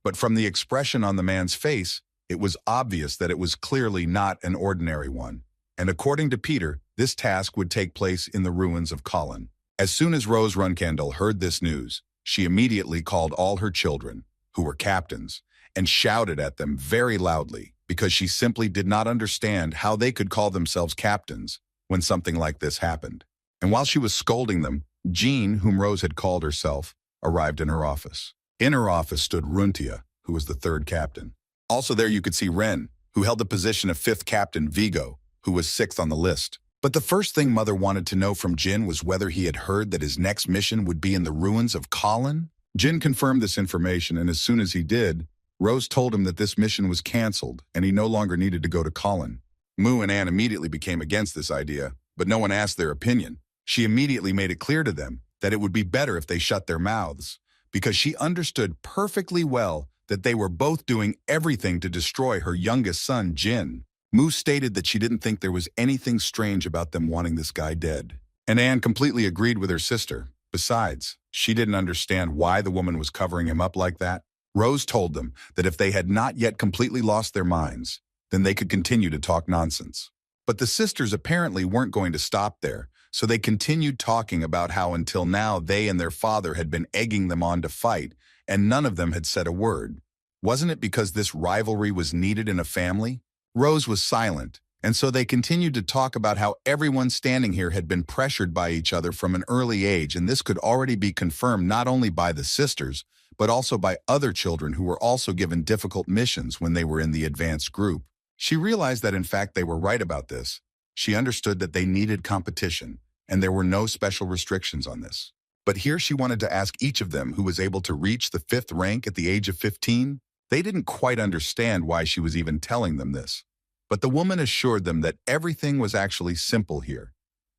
but from the expression on the man's face, it was obvious that it was clearly not an ordinary one. And according to Peter, this task would take place in the ruins of Colin. As soon as Rose Runcandel heard this news, she immediately called all her children, who were captains, and shouted at them very loudly, because she simply did not understand how they could call themselves captains when something like this happened. And while she was scolding them, Jean, whom Rose had called herself, arrived in her office. In her office stood Runtia, who was the 3rd captain. Also there you could see Ren, who held the position of 5th captain Vigo, who was 6th on the list. But the first thing Mother wanted to know from Jin was whether he had heard that his next mission would be in the ruins of Colin. Jin confirmed this information, and as soon as he did, Rose told him that this mission was cancelled, and he no longer needed to go to Colin. Moo and Anne immediately became against this idea, but no one asked their opinion. She immediately made it clear to them that it would be better if they shut their mouths, because she understood perfectly well that they were both doing everything to destroy her youngest son, Jin. Mu stated that she didn't think there was anything strange about them wanting this guy dead. And Anne completely agreed with her sister. Besides, she didn't understand why the woman was covering him up like that. Rose told them that if they had not yet completely lost their minds, then they could continue to talk nonsense. But the sisters apparently weren't going to stop there, so they continued talking about how until now they and their father had been egging them on to fight, and none of them had said a word. Wasn't it because this rivalry was needed in a family? Rose was silent, and so they continued to talk about how everyone standing here had been pressured by each other from an early age, and this could already be confirmed not only by the sisters, but also by other children who were also given difficult missions when they were in the advanced group. She realized that in fact they were right about this. She understood that they needed competition, and there were no special restrictions on this. But here she wanted to ask each of them who was able to reach the 5th rank at the age of 15. They didn't quite understand why she was even telling them this. But the woman assured them that everything was actually simple here.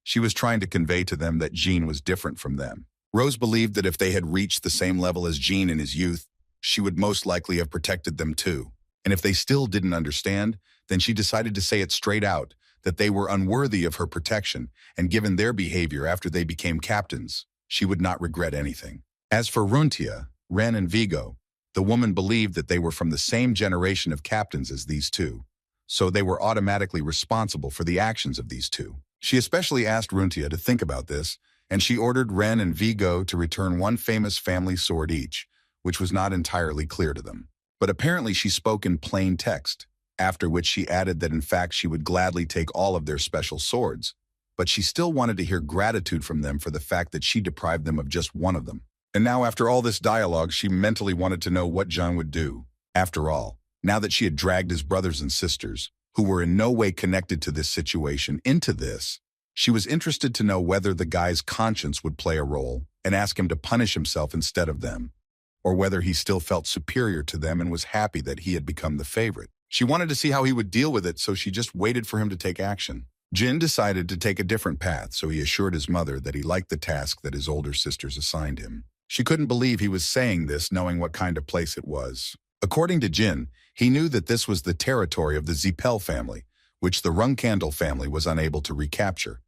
She was trying to convey to them that Jean was different from them. Rose believed that if they had reached the same level as Jean in his youth, she would most likely have protected them too. And if they still didn't understand, then she decided to say it straight out, that they were unworthy of her protection, and given their behavior after they became captains, she would not regret anything. As for Runtia, Ren and Vigo, the woman believed that they were from the same generation of captains as these two, so they were automatically responsible for the actions of these two. She especially asked Runtia to think about this, and she ordered Ren and Vigo to return one famous family sword each, which was not entirely clear to them. But apparently she spoke in plain text, after which she added that in fact she would gladly take all of their special swords, but she still wanted to hear gratitude from them for the fact that she deprived them of just one of them. And now after all this dialogue, she mentally wanted to know what John would do. After all, now that she had dragged his brothers and sisters, who were in no way connected to this situation, into this, she was interested to know whether the guy's conscience would play a role and ask him to punish himself instead of them, or whether he still felt superior to them and was happy that he had become the favorite. She wanted to see how he would deal with it, so she just waited for him to take action. Jin decided to take a different path, so he assured his mother that he liked the task that his older sisters assigned him. She couldn't believe he was saying this, knowing what kind of place it was. According to Jin, he knew that this was the territory of the Zipel family, which the Runcandel family was unable to recapture.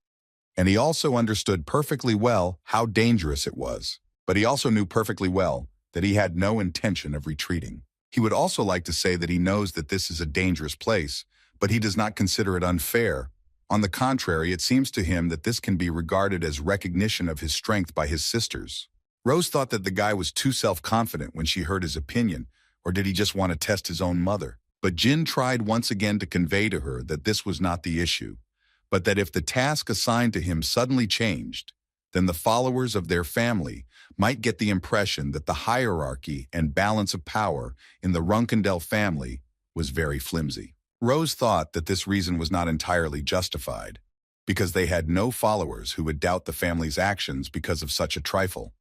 And he also understood perfectly well how dangerous it was. But he also knew perfectly well that he had no intention of retreating. He would also like to say that he knows that this is a dangerous place, but he does not consider it unfair. On the contrary, it seems to him that this can be regarded as recognition of his strength by his sisters. Rose thought that the guy was too self-confident when she heard his opinion, or did he just want to test his own mother? But Jin tried once again to convey to her that this was not the issue, but that if the task assigned to him suddenly changed, then the followers of their family might get the impression that the hierarchy and balance of power in the Runcandel family was very flimsy. Rose thought that this reason was not entirely justified, because they had no followers who would doubt the family's actions because of such a trifle.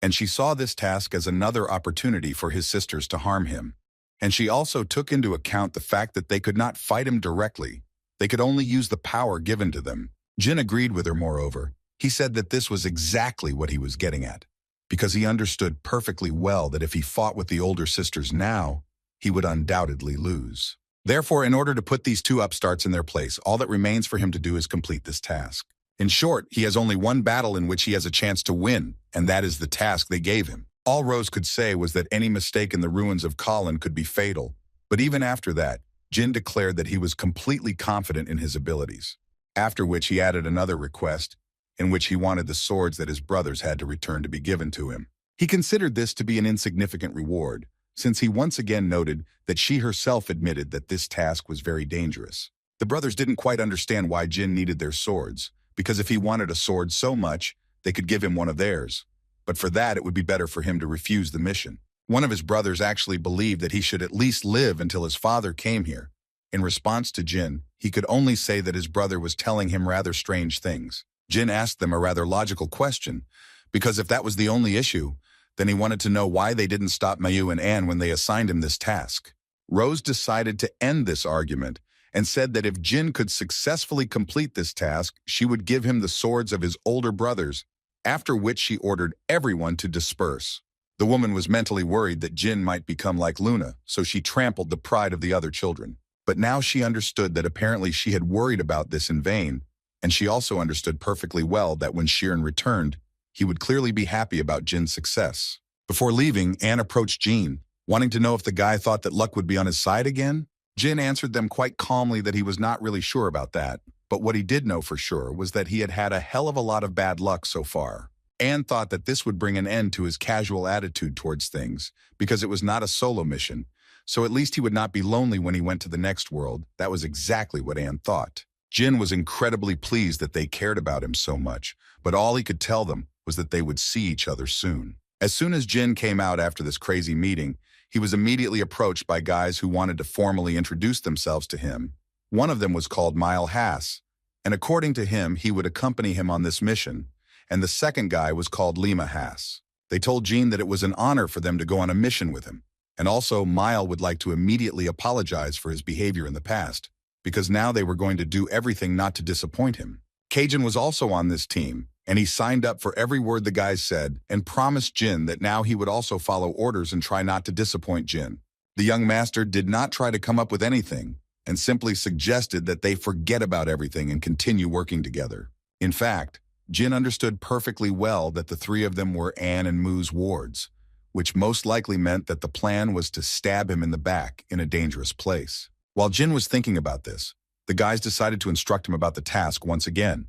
And she saw this task as another opportunity for his sisters to harm him. And she also took into account the fact that they could not fight him directly. They could only use the power given to them. Jin agreed with her, moreover. He said that this was exactly what he was getting at, because he understood perfectly well that if he fought with the older sisters now, he would undoubtedly lose. Therefore, in order to put these two upstarts in their place, all that remains for him to do is complete this task. In short, he has only one battle in which he has a chance to win, and that is the task they gave him. All Rose could say was that any mistake in the ruins of Colin could be fatal, but even after that, Jin declared that he was completely confident in his abilities, after which he added another request, in which he wanted the swords that his brothers had to return to be given to him. He considered this to be an insignificant reward, since he once again noted that she herself admitted that this task was very dangerous. The brothers didn't quite understand why Jin needed their swords, because if he wanted a sword so much, they could give him one of theirs. But for that, it would be better for him to refuse the mission. One of his brothers actually believed that he should at least live until his father came here. In response to Jin, he could only say that his brother was telling him rather strange things. Jin asked them a rather logical question, because if that was the only issue, then he wanted to know why they didn't stop Mayu and Anne when they assigned him this task. Rose decided to end this argument and said that if Jin could successfully complete this task, she would give him the swords of his older brothers, after which she ordered everyone to disperse. The woman was mentally worried that Jin might become like Luna, so she trampled the pride of the other children. But now she understood that apparently she had worried about this in vain, and she also understood perfectly well that when Sheeran returned, he would clearly be happy about Jin's success. Before leaving, Anne approached Jin, wanting to know if the guy thought that luck would be on his side again. Jin answered them quite calmly that he was not really sure about that, but what he did know for sure was that he had had a hell of a lot of bad luck so far. Anne thought that this would bring an end to his casual attitude towards things, because it was not a solo mission, so at least he would not be lonely when he went to the next world. That was exactly what Anne thought. Jin was incredibly pleased that they cared about him so much, but all he could tell them was that they would see each other soon. As soon as Jin came out after this crazy meeting, he was immediately approached by guys who wanted to formally introduce themselves to him. One of them was called Mile Hass, and according to him, he would accompany him on this mission, and the second guy was called Lima Hass. They told Jin that it was an honor for them to go on a mission with him, and also Mile would like to immediately apologize for his behavior in the past, because now they were going to do everything not to disappoint him. Cajun was also on this team, and he signed up for every word the guys said and promised Jin that now he would also follow orders and try not to disappoint Jin. The young master did not try to come up with anything and simply suggested that they forget about everything and continue working together. In fact, Jin understood perfectly well that the three of them were Anne and Moo's wards, which most likely meant that the plan was to stab him in the back in a dangerous place. While Jin was thinking about this, the guys decided to instruct him about the task once again.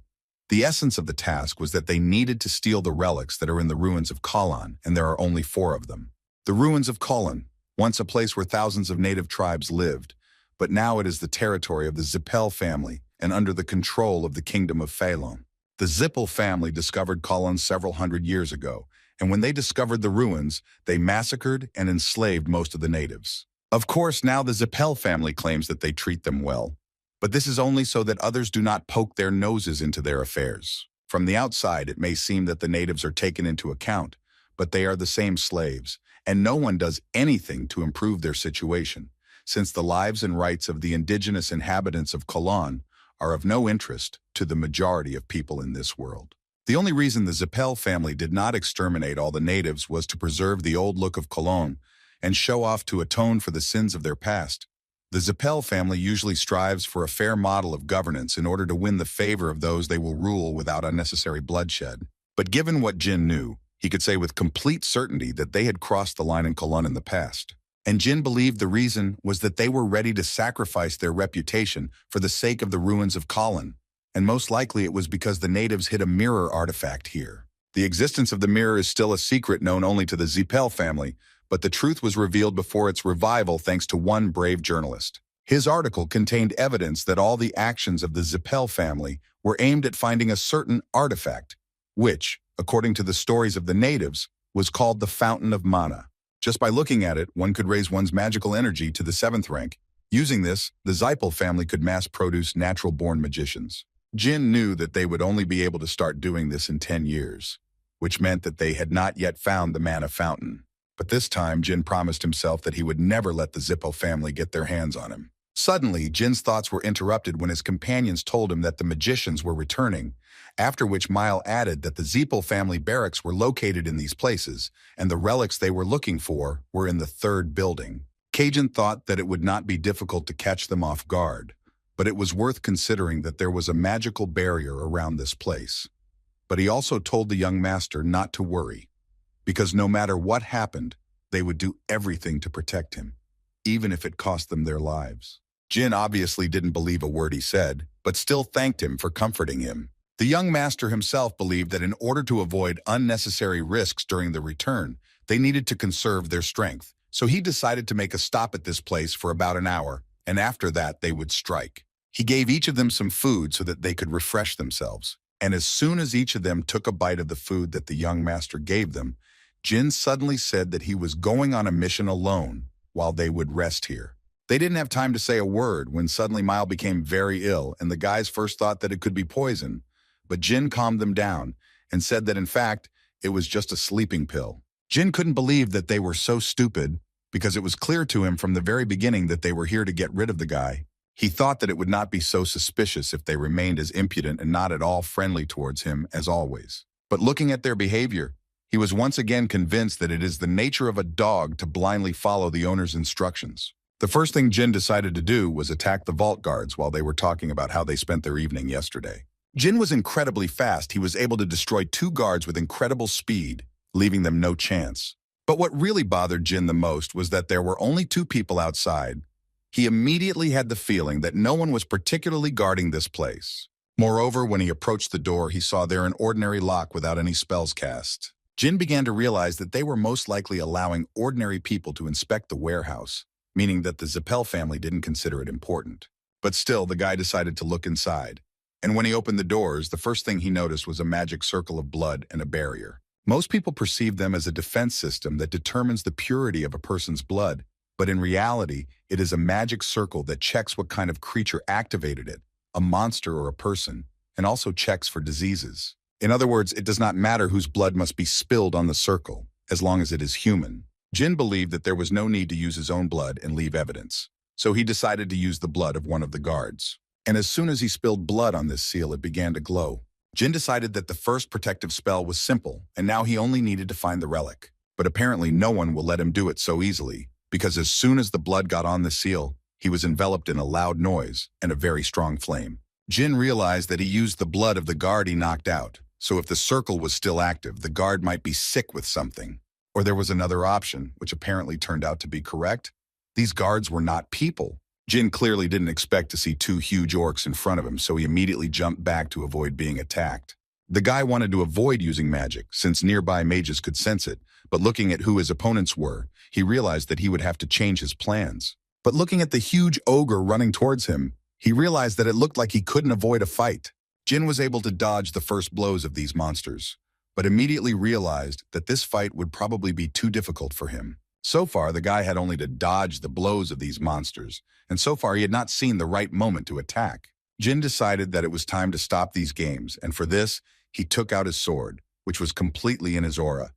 The essence of the task was that they needed to steal the relics that are in the ruins of Kalan, and there are only 4 of them. The ruins of Kalan, once a place where thousands of native tribes lived, but now it is the territory of the Zipel family and under the control of the kingdom of Phalon. The Zipel family discovered Kalan several hundred years ago, and when they discovered the ruins, they massacred and enslaved most of the natives. Of course, now the Zipel family claims that they treat them well, but this is only so that others do not poke their noses into their affairs. From the outside, it may seem that the natives are taken into account, but they are the same slaves, and no one does anything to improve their situation, since the lives and rights of the indigenous inhabitants of Kalan are of no interest to the majority of people in this world. The only reason the Zipel family did not exterminate all the natives was to preserve the old look of Cologne and show off to atone for the sins of their past. The Zipel family usually strives for a fair model of governance in order to win the favor of those they will rule without unnecessary bloodshed. But given what Jin knew, he could say with complete certainty that they had crossed the line in Cologne in the past. And Jin believed the reason was that they were ready to sacrifice their reputation for the sake of the ruins of Colin, and most likely it was because the natives hid a mirror artifact here. The existence of the mirror is still a secret known only to the Zipel family, but the truth was revealed before its revival thanks to one brave journalist. His article contained evidence that all the actions of the Zipel family were aimed at finding a certain artifact, which, according to the stories of the natives, was called the Fountain of Mana. Just by looking at it, one could raise one's magical energy to the 7th rank. Using this, the Zipel family could mass-produce natural-born magicians. Jin knew that they would only be able to start doing this in 10 years, which meant that they had not yet found the Mana Fountain. But this time, Jin promised himself that he would never let the Zipel family get their hands on him. Suddenly, Jin's thoughts were interrupted when his companions told him that the magicians were returning, after which Mile added that the Zipel family barracks were located in these places, and the relics they were looking for were in the 3rd building. Cajun thought that it would not be difficult to catch them off guard, but it was worth considering that there was a magical barrier around this place. But he also told the young master not to worry, because no matter what happened, they would do everything to protect him, even if it cost them their lives. Jin obviously didn't believe a word he said, but still thanked him for comforting him. The young master himself believed that in order to avoid unnecessary risks during the return, they needed to conserve their strength. So he decided to make a stop at this place for about an hour, and after that they would strike. He gave each of them some food so that they could refresh themselves. And as soon as each of them took a bite of the food that the young master gave them, Jin suddenly said that he was going on a mission alone while they would rest here. They didn't have time to say a word when suddenly Mile became very ill, and the guys first thought that it could be poison. But Jin calmed them down and said that in fact, it was just a sleeping pill. Jin couldn't believe that they were so stupid because it was clear to him from the very beginning that they were here to get rid of the guy. He thought that it would not be so suspicious if they remained as impudent and not at all friendly towards him as always. But looking at their behavior, He was once again convinced that it is the nature of a dog to blindly follow the owner's instructions. The first thing Jin decided to do was attack the vault guards while they were talking about how they spent their evening yesterday. Jin was incredibly fast. He was able to destroy 2 guards with incredible speed, leaving them no chance. But what really bothered Jin the most was that there were only 2 people outside. He immediately had the feeling that no one was particularly guarding this place. Moreover, when he approached the door, he saw there an ordinary lock without any spells cast. Jin began to realize that they were most likely allowing ordinary people to inspect the warehouse, meaning that the Zipel family didn't consider it important. But still, the guy decided to look inside. And when he opened the doors, the first thing he noticed was a magic circle of blood and a barrier. Most people perceive them as a defense system that determines the purity of a person's blood, but in reality, it is a magic circle that checks what kind of creature activated it, a monster or a person, and also checks for diseases. In other words, it does not matter whose blood must be spilled on the circle, as long as it is human. Jin believed that there was no need to use his own blood and leave evidence, so he decided to use the blood of one of the guards. And as soon as he spilled blood on this seal, it began to glow. Jin decided that the first protective spell was simple, and now he only needed to find the relic. But apparently no one will let him do it so easily, because as soon as the blood got on the seal, he was enveloped in a loud noise and a very strong flame. Jin realized that he used the blood of the guard he knocked out. So if the circle was still active, the guard might be sick with something. Or there was another option, which apparently turned out to be correct. These guards were not people. Jin clearly didn't expect to see 2 huge orcs in front of him, so he immediately jumped back to avoid being attacked. The guy wanted to avoid using magic, since nearby mages could sense it, but looking at who his opponents were, he realized that he would have to change his plans. But looking at the huge ogre running towards him, he realized that it looked like he couldn't avoid a fight. Jin was able to dodge the first blows of these monsters, but immediately realized that this fight would probably be too difficult for him. So far, the guy had only to dodge the blows of these monsters, and so far he had not seen the right moment to attack. Jin decided that it was time to stop these games, and for this, he took out his sword, which was completely in his aura,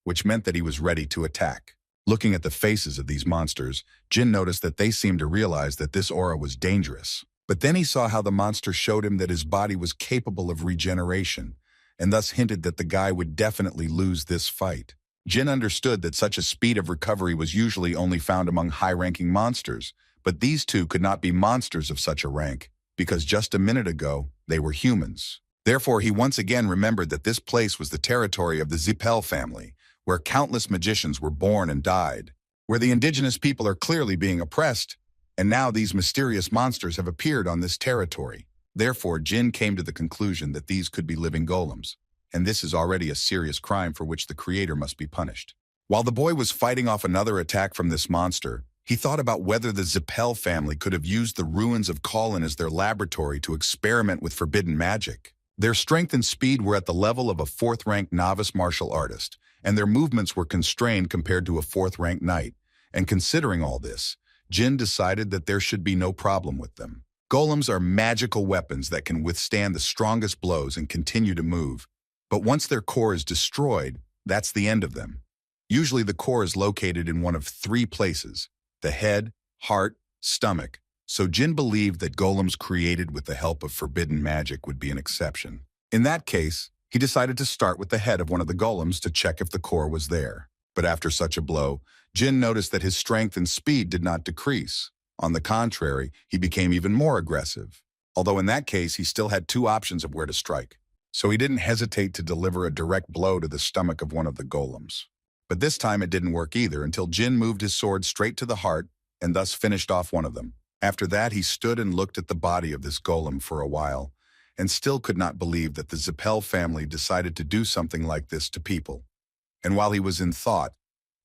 which meant that he was ready to attack. Looking at the faces of these monsters, Jin noticed that they seemed to realize that this aura was dangerous. But then he saw how the monster showed him that his body was capable of regeneration, and thus hinted that the guy would definitely lose this fight. Jin understood that such a speed of recovery was usually only found among high-ranking monsters, but these 2 could not be monsters of such a rank, because just a minute ago, they were humans. Therefore, he once again remembered that this place was the territory of the Zipel family, where countless magicians were born and died, where the indigenous people are clearly being oppressed, and now these mysterious monsters have appeared on this territory. Therefore, Jin came to the conclusion that these could be living golems, and this is already a serious crime for which the creator must be punished. While the boy was fighting off another attack from this monster, he thought about whether the Zipel family could have used the ruins of Colin as their laboratory to experiment with forbidden magic. Their strength and speed were at the level of a 4th-ranked novice martial artist, and their movements were constrained compared to a 4th-ranked knight. And considering all this, Jin decided that there should be no problem with them. Golems are magical weapons that can withstand the strongest blows and continue to move. But once their core is destroyed, that's the end of them. Usually the core is located in one of 3 places: the head, heart, stomach. So Jin believed that golems created with the help of forbidden magic would be an exception. In that case, he decided to start with the head of one of the golems to check if the core was there. But after such a blow, Jin noticed that his strength and speed did not decrease. On the contrary, he became even more aggressive. Although in that case, he still had 2 options of where to strike. So he didn't hesitate to deliver a direct blow to the stomach of one of the golems. But this time it didn't work either until Jin moved his sword straight to the heart and thus finished off one of them. After that, he stood and looked at the body of this golem for a while and still could not believe that the Zipel family decided to do something like this to people. And while he was in thought,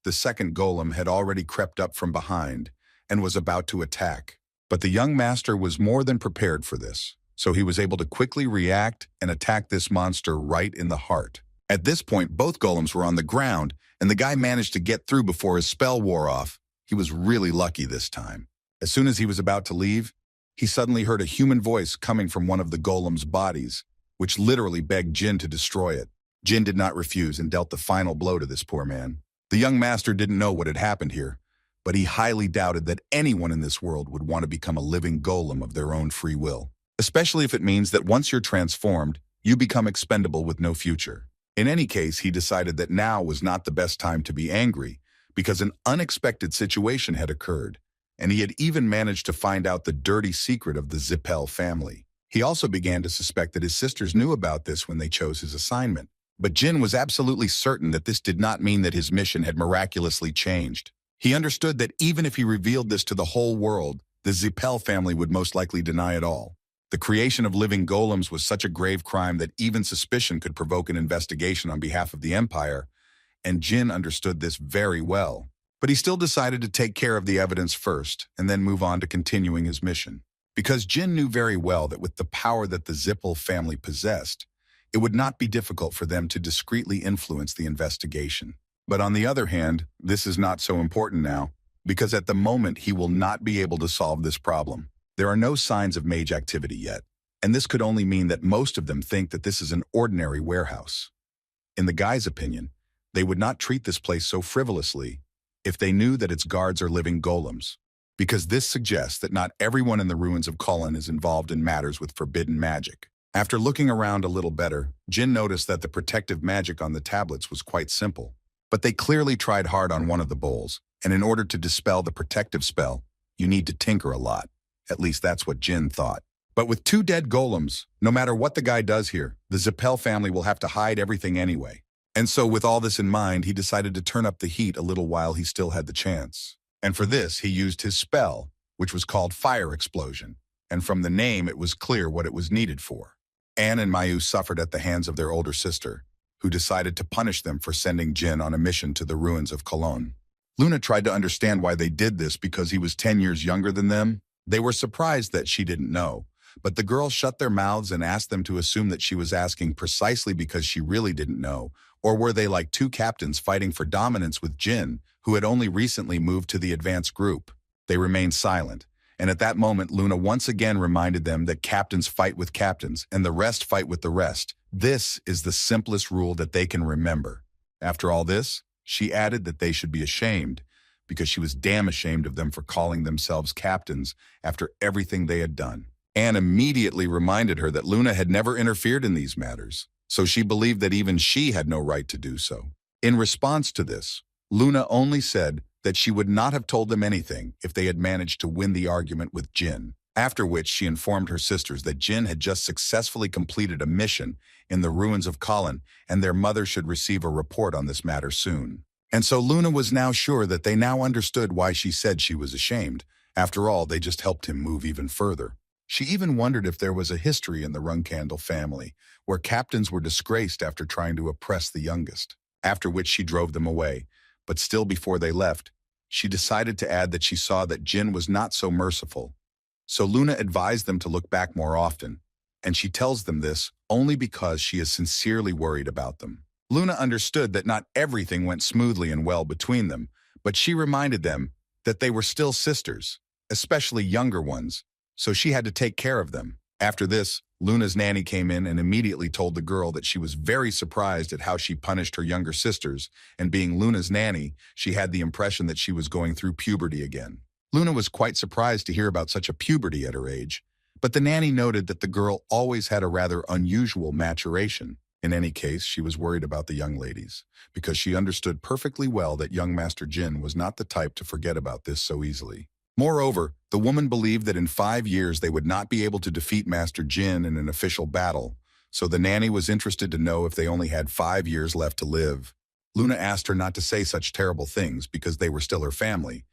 the second golem had already crept up from behind and was about to attack. But the young master was more than prepared for this, so he was able to quickly react and attack this monster right in the heart. At this point, both golems were on the ground, and the guy managed to get through before his spell wore off. He was really lucky this time. As soon as he was about to leave, he suddenly heard a human voice coming from one of the golem's bodies, which literally begged Jin to destroy it. Jin did not refuse and dealt the final blow to this poor man. The young master didn't know what had happened here, but he highly doubted that anyone in this world would want to become a living golem of their own free will, especially if it means that once you're transformed, you become expendable with no future. In any case, he decided that now was not the best time to be angry, because an unexpected situation had occurred, and he had even managed to find out the dirty secret of the Zipel family. He also began to suspect that his sisters knew about this when they chose his assignment. But Jin was absolutely certain that this did not mean that his mission had miraculously changed. He understood that even if he revealed this to the whole world, the Zipel family would most likely deny it all. The creation of living golems was such a grave crime that even suspicion could provoke an investigation on behalf of the Empire, and Jin understood this very well. But he still decided to take care of the evidence first, and then move on to continuing his mission. Because Jin knew very well that with the power that the Zipel family possessed, it would not be difficult for them to discreetly influence the investigation. But on the other hand, this is not so important now, because at the moment he will not be able to solve this problem. There are no signs of mage activity yet, and this could only mean that most of them think that this is an ordinary warehouse. In the guy's opinion, they would not treat this place so frivolously if they knew that its guards are living golems, because this suggests that not everyone in the ruins of Kulin is involved in matters with forbidden magic. After looking around a little better, Jin noticed that the protective magic on the tablets was quite simple. But they clearly tried hard on one of the bowls, and in order to dispel the protective spell, you need to tinker a lot. At least that's what Jin thought. But with 2 dead golems, no matter what the guy does here, the Zipel family will have to hide everything anyway. And so with all this in mind, he decided to turn up the heat a little while he still had the chance. And for this, he used his spell, which was called Fire Expulsion. And from the name, it was clear what it was needed for. Anne and Mayu suffered at the hands of their older sister, who decided to punish them for sending Jin on a mission to the ruins of Cologne. Luna tried to understand why they did this because he was 10 years younger than them. They were surprised that she didn't know, but the girls shut their mouths and asked them to assume that she was asking precisely because she really didn't know, or were they like 2 captains fighting for dominance with Jin, who had only recently moved to the advanced group. They remained silent, and at that moment Luna once again reminded them that captains fight with captains and the rest fight with the rest. This is the simplest rule that they can remember. After all this, she added that they should be ashamed, because she was damn ashamed of them for calling themselves captains after everything they had done. Anne immediately reminded her that Luna had never interfered in these matters, so she believed that even she had no right to do so. In response to this, Luna only said that she would not have told them anything if they had managed to win the argument with Jin, after which she informed her sisters that Jin had just successfully completed a mission in the ruins of Kulin, and their mother should receive a report on this matter soon. And so Luna was now sure that they now understood why she said she was ashamed. After all, they just helped him move even further. She even wondered if there was a history in the Runcandel family where captains were disgraced after trying to oppress the youngest, after which she drove them away. But still before they left, she decided to add that she saw that Jin was not so merciful. So Luna advised them to look back more often, and she tells them this only because she is sincerely worried about them. Luna understood that not everything went smoothly and well between them, but she reminded them that they were still sisters, especially younger ones, so she had to take care of them. After this, Luna's nanny came in and immediately told the girl that she was very surprised at how she punished her younger sisters, and being Luna's nanny, she had the impression that she was going through puberty again. Luna was quite surprised to hear about such a puberty at her age, but the nanny noted that the girl always had a rather unusual maturation. In any case, she was worried about the young ladies, because she understood perfectly well that young Master Jin was not the type to forget about this so easily. Moreover, the woman believed that in 5 years they would not be able to defeat Master Jin in an official battle, so the nanny was interested to know if they only had 5 years left to live. Luna asked her not to say such terrible things because they were still her family,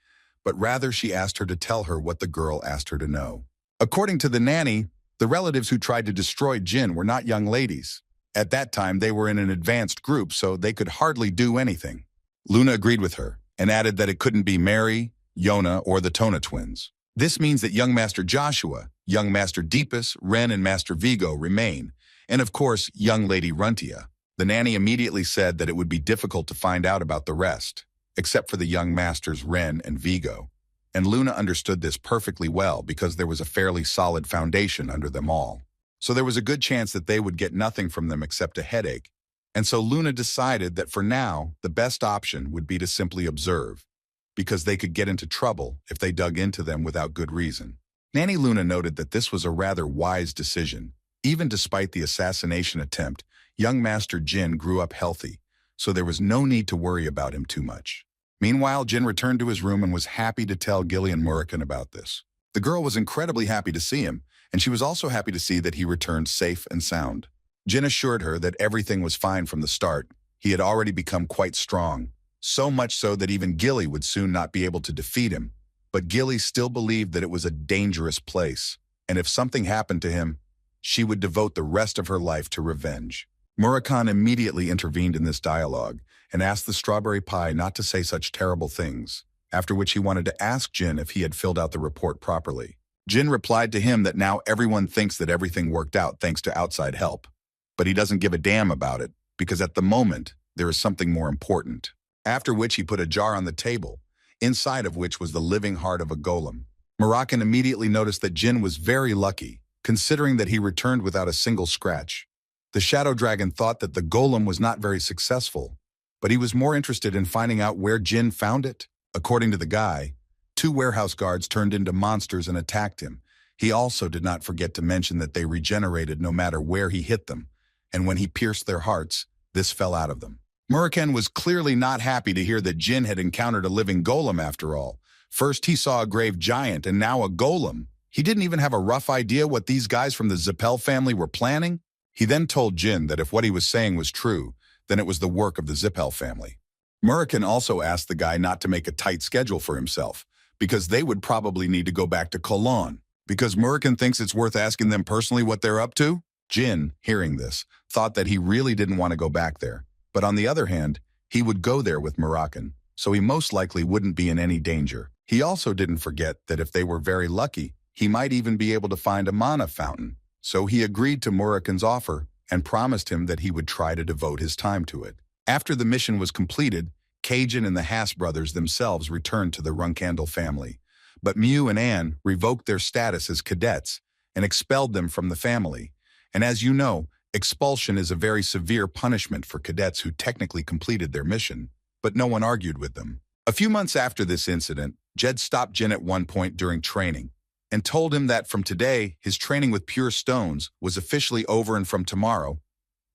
but rather she asked her to tell her what the girl asked her to know. According to the nanny, the relatives who tried to destroy Jin were not young ladies. At that time, they were in an advanced group, so they could hardly do anything. Luna agreed with her and added that it couldn't be Mary, Yona, or the Tona twins. This means that young Master Joshua, young Master Deepus, Ren, and Master Vigo remain, and of course, young Lady Runtia. The nanny immediately said that it would be difficult to find out about the rest, except for the young masters Ren and Vigo. And Luna understood this perfectly well because there was a fairly solid foundation under them all. So there was a good chance that they would get nothing from them except a headache. And so Luna decided that for now, the best option would be to simply observe, because they could get into trouble if they dug into them without good reason. Nanny Luna noted that this was a rather wise decision, Even despite the assassination attempt, young Master Jin grew up healthy, so there was no need to worry about him too much. Meanwhile, Jin returned to his room and was happy to tell Gilly and Murakan about this. The girl was incredibly happy to see him, and she was also happy to see that he returned safe and sound. Jin assured her that everything was fine from the start. He had already become quite strong, so much so that even Gilly would soon not be able to defeat him. But Gilly still believed that it was a dangerous place, and if something happened to him, she would devote the rest of her life to revenge. Murakan immediately intervened in this dialogue and asked the strawberry pie not to say such terrible things, after which he wanted to ask Jin if he had filled out the report properly. Jin replied to him that now everyone thinks that everything worked out thanks to outside help, but he doesn't give a damn about it because at the moment, there is something more important. After which he put a jar on the table, inside of which was the living heart of a golem. Murakan immediately noticed that Jin was very lucky, considering that he returned without a single scratch. The Shadow Dragon thought that the golem was not very successful, but he was more interested in finding out where Jin found it. According to the guy, 2 warehouse guards turned into monsters and attacked him. He also did not forget to mention that they regenerated no matter where he hit them, and when he pierced their hearts, this fell out of them. Murakan was clearly not happy to hear that Jin had encountered a living golem after all. First he saw a grave giant and now a golem. He didn't even have a rough idea what these guys from the Zipel family were planning. He then told Jin that if what he was saying was true, then it was the work of the Zipel family. Murakan also asked the guy not to make a tight schedule for himself, because they would probably need to go back to Cologne, because Murakan thinks it's worth asking them personally what they're up to. Jin, hearing this, thought that he really didn't want to go back there, but on the other hand, he would go there with Murakan, so he most likely wouldn't be in any danger. He also didn't forget that if they were very lucky, he might even be able to find a mana fountain, so he agreed to Murakan's offer and promised him that he would try to devote his time to it. After the mission was completed, Cajun and the Haas brothers themselves returned to the Runcandel family, but Mew and Anne revoked their status as cadets and expelled them from the family. And as you know, expulsion is a very severe punishment for cadets who technically completed their mission, but no one argued with them. A few months after this incident, Jed stopped Jin at one point during training and told him that from today, his training with pure stones was officially over, and from tomorrow,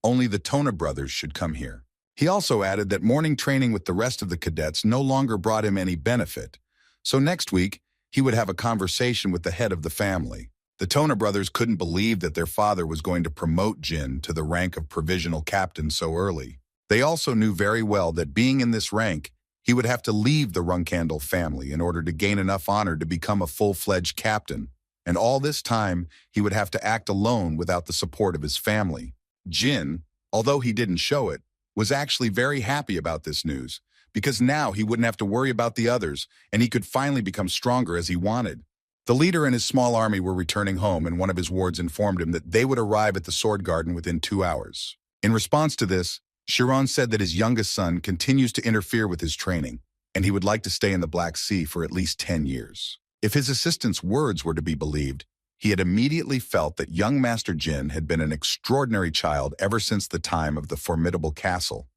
only the Tona brothers should come here. He also added that morning training with the rest of the cadets no longer brought him any benefit, so next week, he would have a conversation with the head of the family. The Tona brothers couldn't believe that their father was going to promote Jin to the rank of provisional captain so early. They also knew very well that being in this rank, he would have to leave the Runcandel family in order to gain enough honor to become a full-fledged captain, and all this time, he would have to act alone without the support of his family. Jin, although he didn't show it, was actually very happy about this news, because now he wouldn't have to worry about the others, and he could finally become stronger as he wanted. The leader and his small army were returning home, and one of his wards informed him that they would arrive at the Sword Garden within 2 hours. In response to this, Heron said that his youngest son continues to interfere with his training, and he would like to stay in the Black Sea for at least 10 years. If his assistant's words were to be believed, he had immediately felt that young Master Jin had been an extraordinary child ever since the time of the formidable castle.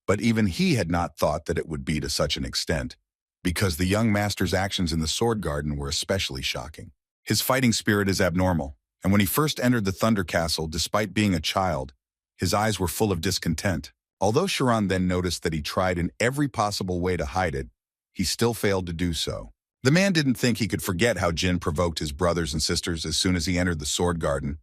But even he had not thought that it would be to such an extent, because the young master's actions in the Sword Garden were especially shocking. His fighting spirit is abnormal, and when he first entered the Thunder Castle, despite being a child, his eyes were full of discontent. Although Heron then noticed that he tried in every possible way to hide it, he still failed to do so. The man didn't think he could forget how Jin provoked his brothers and sisters as soon as he entered the Sword Garden.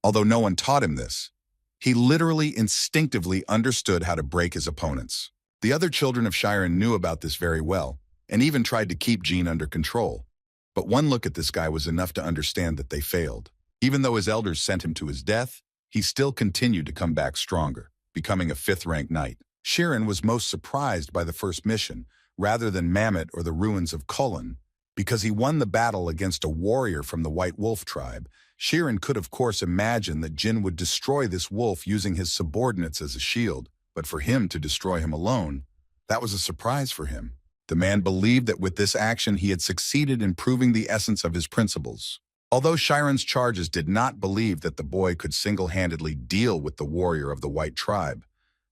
Although no one taught him this, he literally instinctively understood how to break his opponents. The other children of Shiren knew about this very well, and even tried to keep Jin under control. But one look at this guy was enough to understand that they failed. Even though his elders sent him to his death, he still continued to come back stronger, becoming a 5th-rank knight. Shiren was most surprised by the first mission, rather than Mammoth or the ruins of Cullen, because he won the battle against a warrior from the White Wolf tribe. Shiren could of course imagine that Jin would destroy this wolf using his subordinates as a shield, but for him to destroy him alone, that was a surprise for him. The man believed that with this action he had succeeded in proving the essence of his principles. Although Shiren's charges did not believe that the boy could single-handedly deal with the warrior of the White tribe,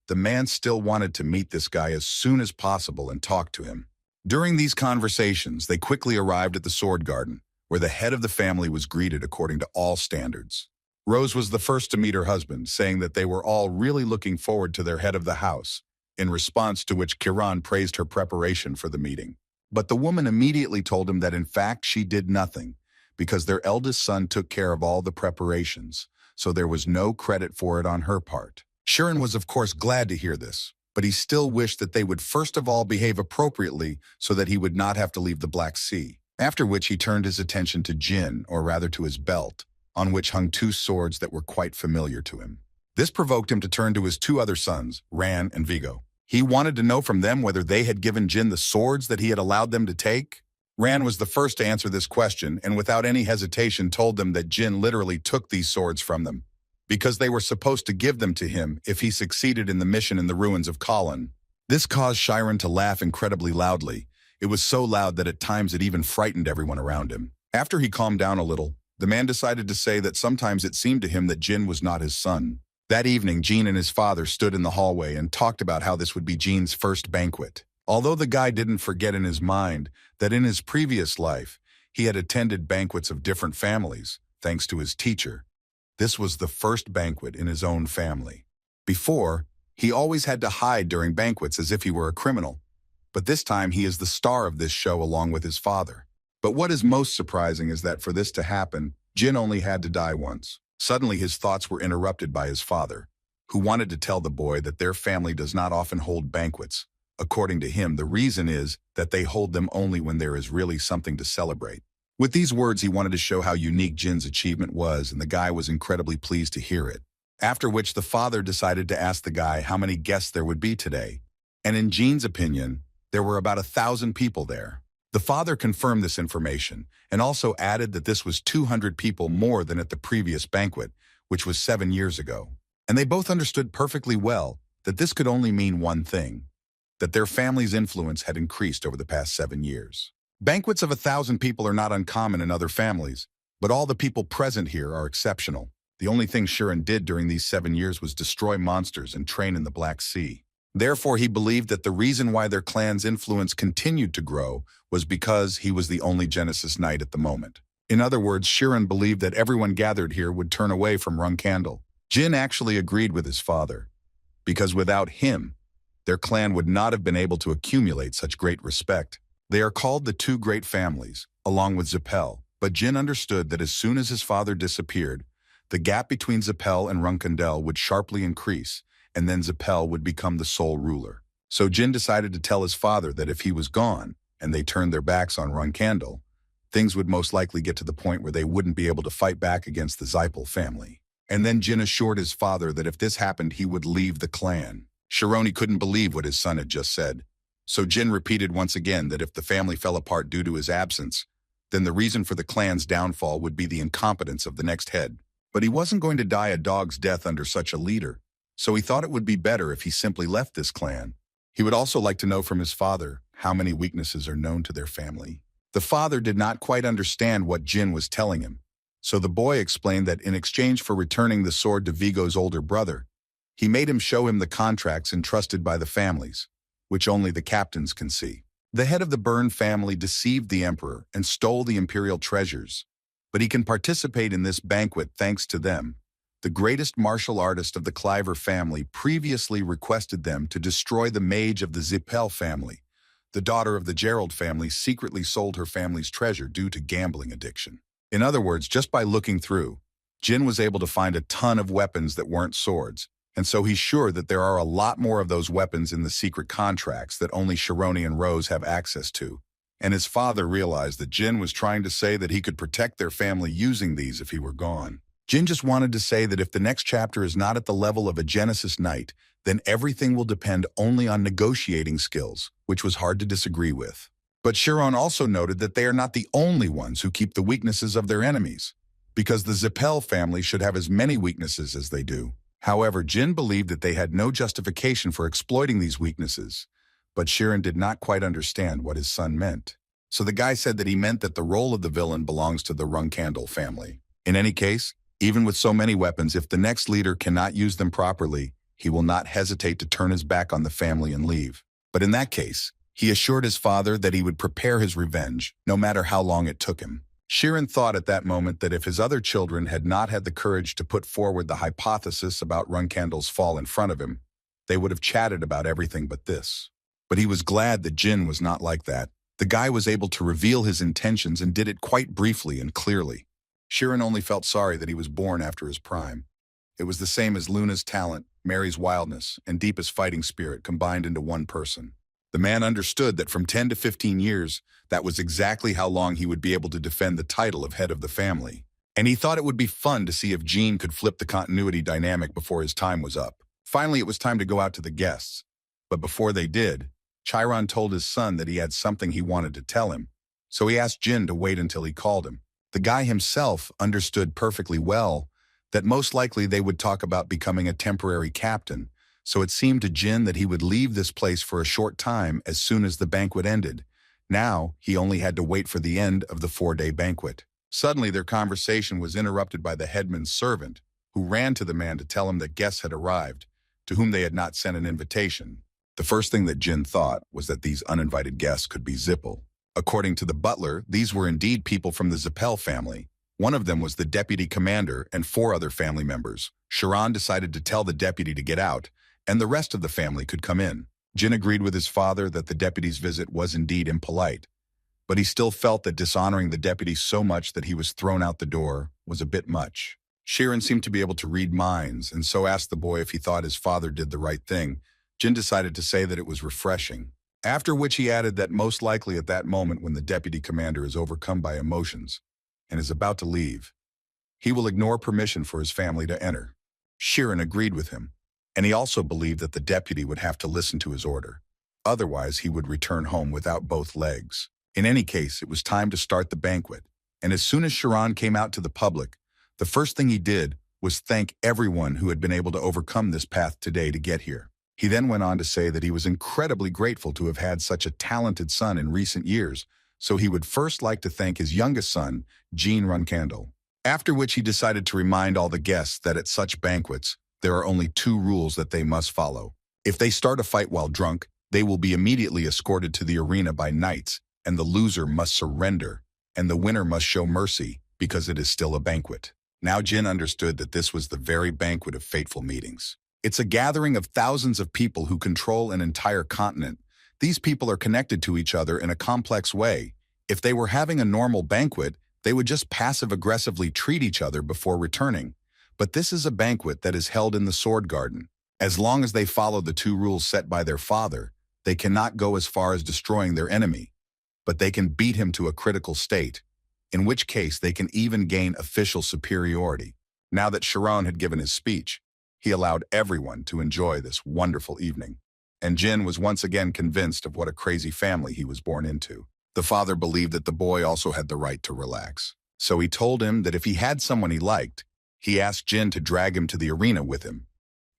the man still wanted to meet this guy as soon as possible and talk to him. During these conversations, they quickly arrived at the Sword Garden, where the head of the family was greeted according to all standards. Rose was the first to meet her husband, saying that they were all really looking forward to their head of the house, in response to which Heron praised her preparation for the meeting. But the woman immediately told him that in fact she did nothing, because their eldest son took care of all the preparations, so there was no credit for it on her part. Heron was of course glad to hear this, but he still wished that they would first of all behave appropriately so that he would not have to leave the Black Sea. After which he turned his attention to Jin, or rather to his belt, on which hung two swords that were quite familiar to him. This provoked him to turn to his two other sons, Ran and Vigo. He wanted to know from them whether they had given Jin the swords that he had allowed them to take. Ran was the first to answer this question, and without any hesitation told them that Jin literally took these swords from them, because they were supposed to give them to him if he succeeded in the mission in the ruins of Colin. This caused Heron to laugh incredibly loudly. It was so loud that at times it even frightened everyone around him. After he calmed down a little, the man decided to say that sometimes it seemed to him that Jin was not his son. That evening, Jin and his father stood in the hallway and talked about how this would be Jin's first banquet. Although the guy didn't forget in his mind that in his previous life, he had attended banquets of different families, thanks to his teacher. This was the first banquet in his own family. Before, he always had to hide during banquets as if he were a criminal. But this time he is the star of this show along with his father. But what is most surprising is that for this to happen, Jin only had to die once. Suddenly his thoughts were interrupted by his father, who wanted to tell the boy that their family does not often hold banquets. According to him, the reason is that they hold them only when there is really something to celebrate. With these words, he wanted to show how unique Jin's achievement was, and the guy was incredibly pleased to hear it. After which the father decided to ask the guy how many guests there would be today. And in Jin's opinion, there were about 1,000 people there. The father confirmed this information and also added that this was 200 people more than at the previous banquet, which was 7 years ago. And they both understood perfectly well that this could only mean one thing, that their family's influence had increased over the past 7 years. Banquets of 1,000 people are not uncommon in other families, but all the people present here are exceptional. The only thing Heron did during these 7 years was destroy monsters and train in the Black Sea. Therefore, he believed that the reason why their clan's influence continued to grow was because he was the only Genesis Knight at the moment. In other words, Heron believed that everyone gathered here would turn away from Runcandel. Jin actually agreed with his father, because without him, their clan would not have been able to accumulate such great respect. They are called the two great families, along with Zipel, but Jin understood that as soon as his father disappeared, the gap between Zipel and Runcandel would sharply increase, and then Zipel would become the sole ruler. So Jin decided to tell his father that if he was gone, and they turned their backs on Runcandel, things would most likely get to the point where they wouldn't be able to fight back against the Zipel family. And then Jin assured his father that if this happened, he would leave the clan. Heron couldn't believe what his son had just said. So Jin repeated once again that if the family fell apart due to his absence, then the reason for the clan's downfall would be the incompetence of the next head. But he wasn't going to die a dog's death under such a leader. So he thought it would be better if he simply left this clan. He would also like to know from his father how many weaknesses are known to their family. The father did not quite understand what Jin was telling him, so the boy explained that in exchange for returning the sword to Vigo's older brother, he made him show him the contracts entrusted by the families, which only the captains can see. The head of the Byrne family deceived the emperor and stole the imperial treasures, but he can participate in this banquet thanks to them. The greatest martial artist of the Cliver family previously requested them to destroy the mage of the Zipel family. The daughter of the Gerald family secretly sold her family's treasure due to gambling addiction. In other words, just by looking through, Jin was able to find a ton of weapons that weren't swords, and so he's sure that there are a lot more of those weapons in the secret contracts that only Heron and Rose have access to. And his father realized that Jin was trying to say that he could protect their family using these if he were gone. Jin just wanted to say that if the next chapter is not at the level of a Genesis Knight, then everything will depend only on negotiating skills, which was hard to disagree with. But Heron also noted that they are not the only ones who keep the weaknesses of their enemies, because the Zipel family should have as many weaknesses as they do. However, Jin believed that they had no justification for exploiting these weaknesses, but Heron did not quite understand what his son meant. So the guy said that he meant that the role of the villain belongs to the Runcandel family. In any case, even with so many weapons, if the next leader cannot use them properly, he will not hesitate to turn his back on the family and leave. But in that case, he assured his father that he would prepare his revenge, no matter how long it took him. Sheeran thought at that moment that if his other children had not had the courage to put forward the hypothesis about Runcandel's fall in front of him, they would have chatted about everything but this. But he was glad that Jin was not like that. The guy was able to reveal his intentions and did it quite briefly and clearly. Sheeran only felt sorry that he was born after his prime. It was the same as Luna's talent, Mary's wildness, and deepest fighting spirit combined into one person. The man understood that from 10 to 15 years, that was exactly how long he would be able to defend the title of head of the family. And he thought it would be fun to see if Jean could flip the continuity dynamic before his time was up. Finally, it was time to go out to the guests. But before they did, Chiron told his son that he had something he wanted to tell him, so he asked Jin to wait until he called him. The guy himself understood perfectly well that most likely they would talk about becoming a temporary captain, so it seemed to Jin that he would leave this place for a short time as soon as the banquet ended. Now, he only had to wait for the end of the 4-day banquet. Suddenly, their conversation was interrupted by the headman's servant, who ran to the man to tell him that guests had arrived, to whom they had not sent an invitation. The first thing that Jin thought was that these uninvited guests could be Zipel. According to the butler, these were indeed people from the Zipel family. One of them was the deputy commander and 4 other family members. Chiron decided to tell the deputy to get out, and the rest of the family could come in. Jin agreed with his father that the deputy's visit was indeed impolite, but he still felt that dishonoring the deputy so much that he was thrown out the door was a bit much. Sheeran seemed to be able to read minds, and so asked the boy if he thought his father did the right thing. Jin decided to say that it was refreshing, after which he added that most likely at that moment when the deputy commander is overcome by emotions and is about to leave, he will ignore permission for his family to enter. Sheeran agreed with him, and he also believed that the deputy would have to listen to his order. Otherwise, he would return home without both legs. In any case, it was time to start the banquet, and as soon as Chiron came out to the public, the first thing he did was thank everyone who had been able to overcome this path today to get here. He then went on to say that he was incredibly grateful to have had such a talented son in recent years, so he would first like to thank his youngest son, Jean Runcandel. After which he decided to remind all the guests that at such banquets, there are only 2 rules that they must follow. If they start a fight while drunk, they will be immediately escorted to the arena by knights, and the loser must surrender, and the winner must show mercy, because it is still a banquet. Now Jin understood that this was the very banquet of fateful meetings. It's a gathering of thousands of people who control an entire continent. These people are connected to each other in a complex way. If they were having a normal banquet, they would just passive-aggressively treat each other before returning. But this is a banquet that is held in the Sword Garden. As long as they follow the 2 rules set by their father, they cannot go as far as destroying their enemy, but they can beat him to a critical state, in which case they can even gain official superiority. Now that Chiron had given his speech, he allowed everyone to enjoy this wonderful evening. And Jin was once again convinced of what a crazy family he was born into. The father believed that the boy also had the right to relax. So he told him that if he had someone he liked, he asked Jin to drag him to the arena with him.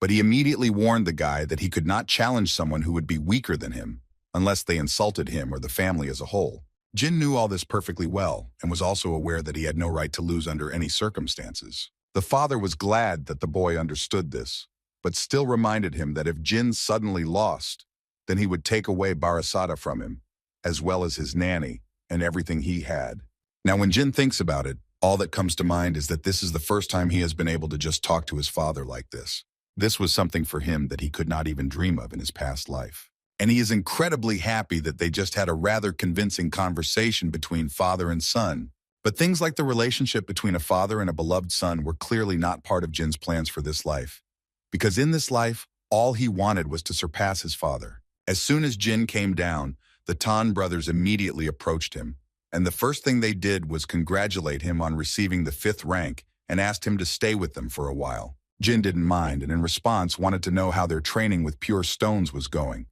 But he immediately warned the guy that he could not challenge someone who would be weaker than him, unless they insulted him or the family as a whole. Jin knew all this perfectly well, and was also aware that he had no right to lose under any circumstances. The father was glad that the boy understood this, but still reminded him that if Jin suddenly lost, then he would take away Barasada from him, as well as his nanny and everything he had. Now when Jin thinks about it, all that comes to mind is that this is the first time he has been able to just talk to his father like this. This was something for him that he could not even dream of in his past life. And he is incredibly happy that they just had a rather convincing conversation between father and son. But things like the relationship between a father and a beloved son were clearly not part of Jin's plans for this life. Because in this life, all he wanted was to surpass his father. As soon as Jin came down, the Tyon brothers immediately approached him, and the first thing they did was congratulate him on receiving the 5th rank and asked him to stay with them for a while. Jin didn't mind, and in response wanted to know how their training with pure stones was going.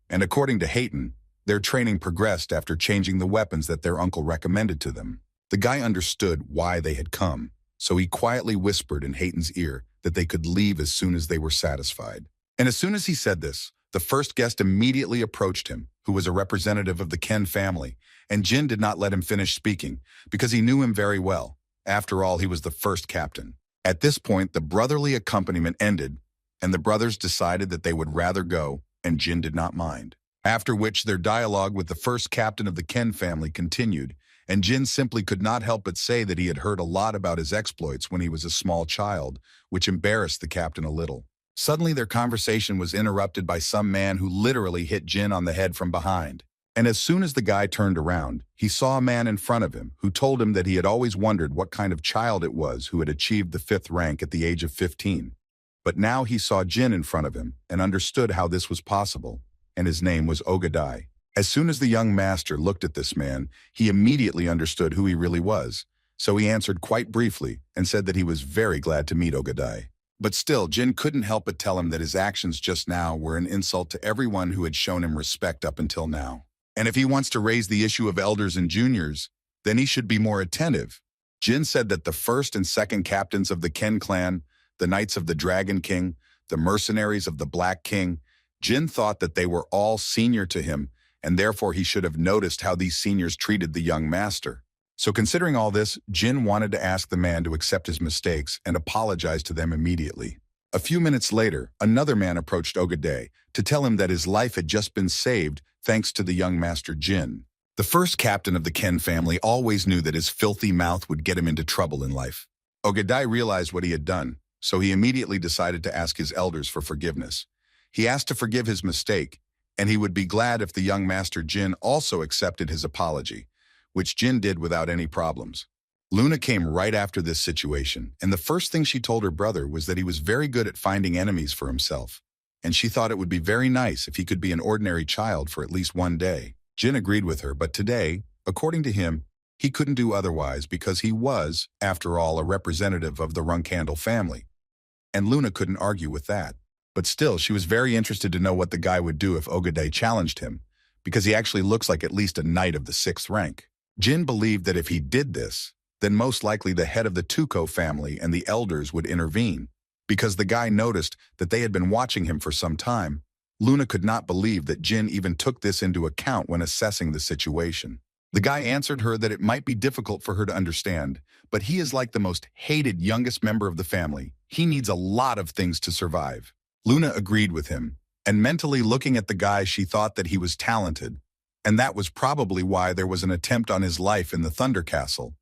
And according to Heron, their training progressed after changing the weapons that their uncle recommended to them. The guy understood why they had come, so he quietly whispered in Heron's ear that they could leave as soon as they were satisfied. And as soon as he said this, the first guest immediately approached him, who was a representative of the Ken family, and Jin did not let him finish speaking, because he knew him very well. After all, he was the first captain. At this point, the brotherly accompaniment ended, and the brothers decided that they would rather go, and Jin did not mind. After which, their dialogue with the first captain of the Ken family continued, and Jin simply could not help but say that he had heard a lot about his exploits when he was a small child, which embarrassed the captain a little. Suddenly their conversation was interrupted by some man who literally hit Jin on the head from behind. And as soon as the guy turned around, he saw a man in front of him who told him that he had always wondered what kind of child it was who had achieved the 5th rank at the age of 15. But now he saw Jin in front of him and understood how this was possible, and his name was Ogadai. As soon as the young master looked at this man, he immediately understood who he really was, so he answered quite briefly and said that he was very glad to meet Ogadai. But still, Jin couldn't help but tell him that his actions just now were an insult to everyone who had shown him respect up until now. And if he wants to raise the issue of elders and juniors, then he should be more attentive. Jin said that the first and second captains of the Ken clan, the Knights of the Dragon King, the mercenaries of the Black King, Jin thought that they were all senior to him, and therefore he should have noticed how these seniors treated the young master. So considering all this, Jin wanted to ask the man to accept his mistakes and apologize to them immediately. A few minutes later, another man approached Ogadai to tell him that his life had just been saved thanks to the young master Jin. The first captain of the Ken family always knew that his filthy mouth would get him into trouble in life. Ogadai realized what he had done, so he immediately decided to ask his elders for forgiveness. He asked to forgive his mistake, and he would be glad if the young master Jin also accepted his apology, which Jin did without any problems. Luna came right after this situation, and the first thing she told her brother was that he was very good at finding enemies for himself, and she thought it would be very nice if he could be an ordinary child for at least one day. Jin agreed with her, but today, according to him, he couldn't do otherwise because he was, after all, a representative of the Runcandel family. And Luna couldn't argue with that. But still, she was very interested to know what the guy would do if Ogadai challenged him, because he actually looks like at least a knight of the 6th rank. Jin believed that if he did this, then most likely the head of the Tuco family and the elders would intervene, because the guy noticed that they had been watching him for some time. Luna could not believe that Jin even took this into account when assessing the situation. The guy answered her that it might be difficult for her to understand, but he is like the most hated youngest member of the family. He needs a lot of things to survive. Luna agreed with him, and mentally looking at the guy, she thought that he was talented, and that was probably why there was an attempt on his life in the Thunder Castle.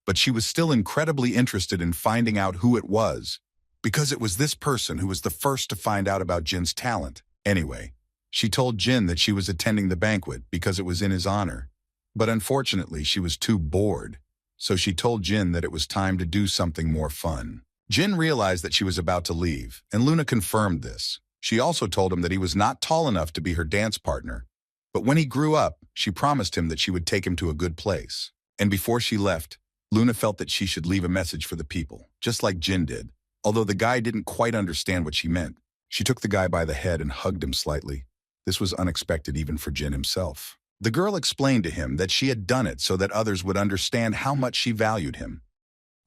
But she was still incredibly interested in finding out who it was, because it was this person who was the first to find out about Jin's talent. Anyway, she told Jin that she was attending the banquet because it was in his honor. But unfortunately, she was too bored, so she told Jin that it was time to do something more fun. Jin realized that she was about to leave, and Luna confirmed this. She also told him that he was not tall enough to be her dance partner. But when he grew up, she promised him that she would take him to a good place. And before she left, Luna felt that she should leave a message for the people, just like Jin did. Although the guy didn't quite understand what she meant, she took the guy by the head and hugged him slightly. This was unexpected even for Jin himself. The girl explained to him that she had done it so that others would understand how much she valued him.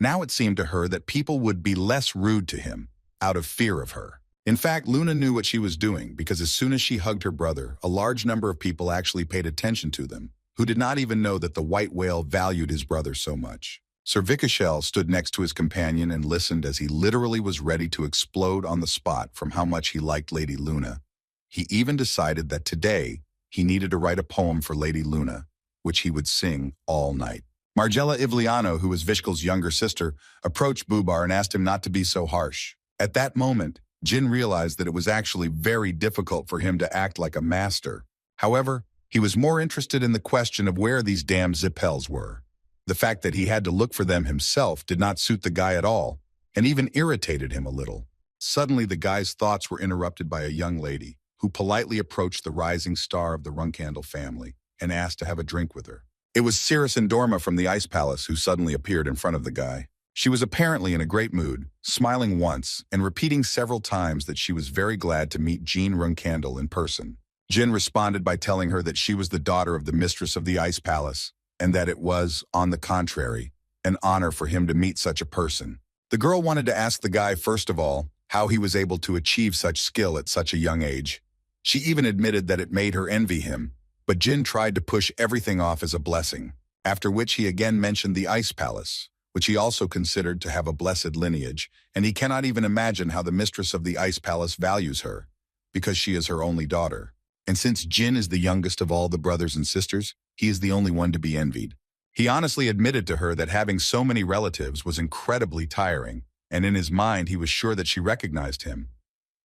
Now it seemed to her that people would be less rude to him, out of fear of her. In fact, Luna knew what she was doing because as soon as she hugged her brother, a large number of people actually paid attention to them, who did not even know that the white whale valued his brother so much. Sir Vikashel stood next to his companion and listened as he literally was ready to explode on the spot from how much he liked Lady Luna. He even decided that today he needed to write a poem for Lady Luna, which he would sing all night. Margella Ivliano, who was Vishkal's younger sister, approached Bubar and asked him not to be so harsh. At that moment, Jin realized that it was actually very difficult for him to act like a master. However, he was more interested in the question of where these damn Zipels were. The fact that he had to look for them himself did not suit the guy at all, and even irritated him a little. Suddenly, the guy's thoughts were interrupted by a young lady, who politely approached the rising star of the Runcandel family and asked to have a drink with her. It was Cirrus and Dorma from the Ice Palace who suddenly appeared in front of the guy. She was apparently in a great mood, smiling once and repeating several times that she was very glad to meet Jean Runcandel in person. Jin responded by telling her that she was the daughter of the mistress of the Ice Palace, and that it was, on the contrary, an honor for him to meet such a person. The girl wanted to ask the guy, first of all, how he was able to achieve such skill at such a young age. She even admitted that it made her envy him, but Jin tried to push everything off as a blessing, after which he again mentioned the Ice Palace, which he also considered to have a blessed lineage, and he cannot even imagine how the mistress of the Ice Palace values her, because she is her only daughter. And since Jin is the youngest of all the brothers and sisters, he is the only one to be envied. He honestly admitted to her that having so many relatives was incredibly tiring, and in his mind he was sure that she recognized him.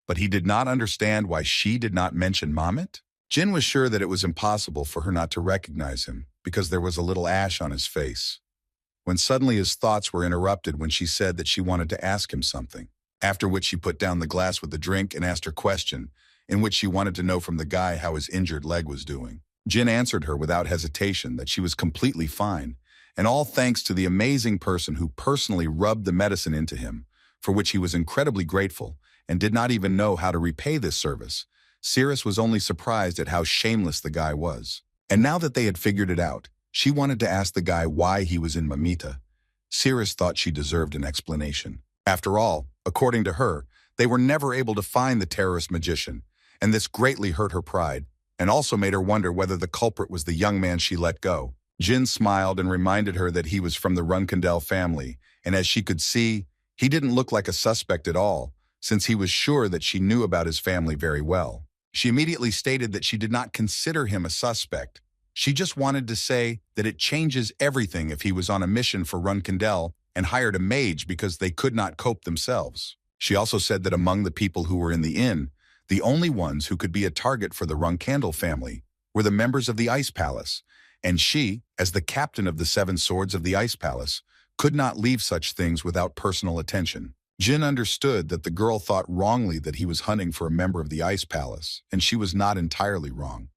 But he did not understand why she did not mention Mamet. Jin was sure that it was impossible for her not to recognize him, because there was a little ash on his face. When suddenly his thoughts were interrupted when she said that she wanted to ask him something, after which she put down the glass with the drink and asked her question, in which she wanted to know from the guy how his injured leg was doing. Jin answered her without hesitation that she was completely fine, and all thanks to the amazing person who personally rubbed the medicine into him, for which he was incredibly grateful and did not even know how to repay this service. Cirrus was only surprised at how shameless the guy was. And now that they had figured it out, she wanted to ask the guy why he was in Mamita. Cirrus thought she deserved an explanation. After all, according to her, they were never able to find the terrorist magician, and this greatly hurt her pride, and also made her wonder whether the culprit was the young man she let go. Jin smiled and reminded her that he was from the Runcandel family, and as she could see, he didn't look like a suspect at all, since he was sure that she knew about his family very well. She immediately stated that she did not consider him a suspect. She just wanted to say that it changes everything if he was on a mission for Runcandel and hired a mage because they could not cope themselves. She also said that among the people who were in the inn, the only ones who could be a target for the Runcandel family were the members of the Ice Palace, and she, as the captain of the 7 Swords of the Ice Palace, could not leave such things without personal attention. Jin understood that the girl thought wrongly that he was hunting for a member of the Ice Palace, and she was not entirely wrong,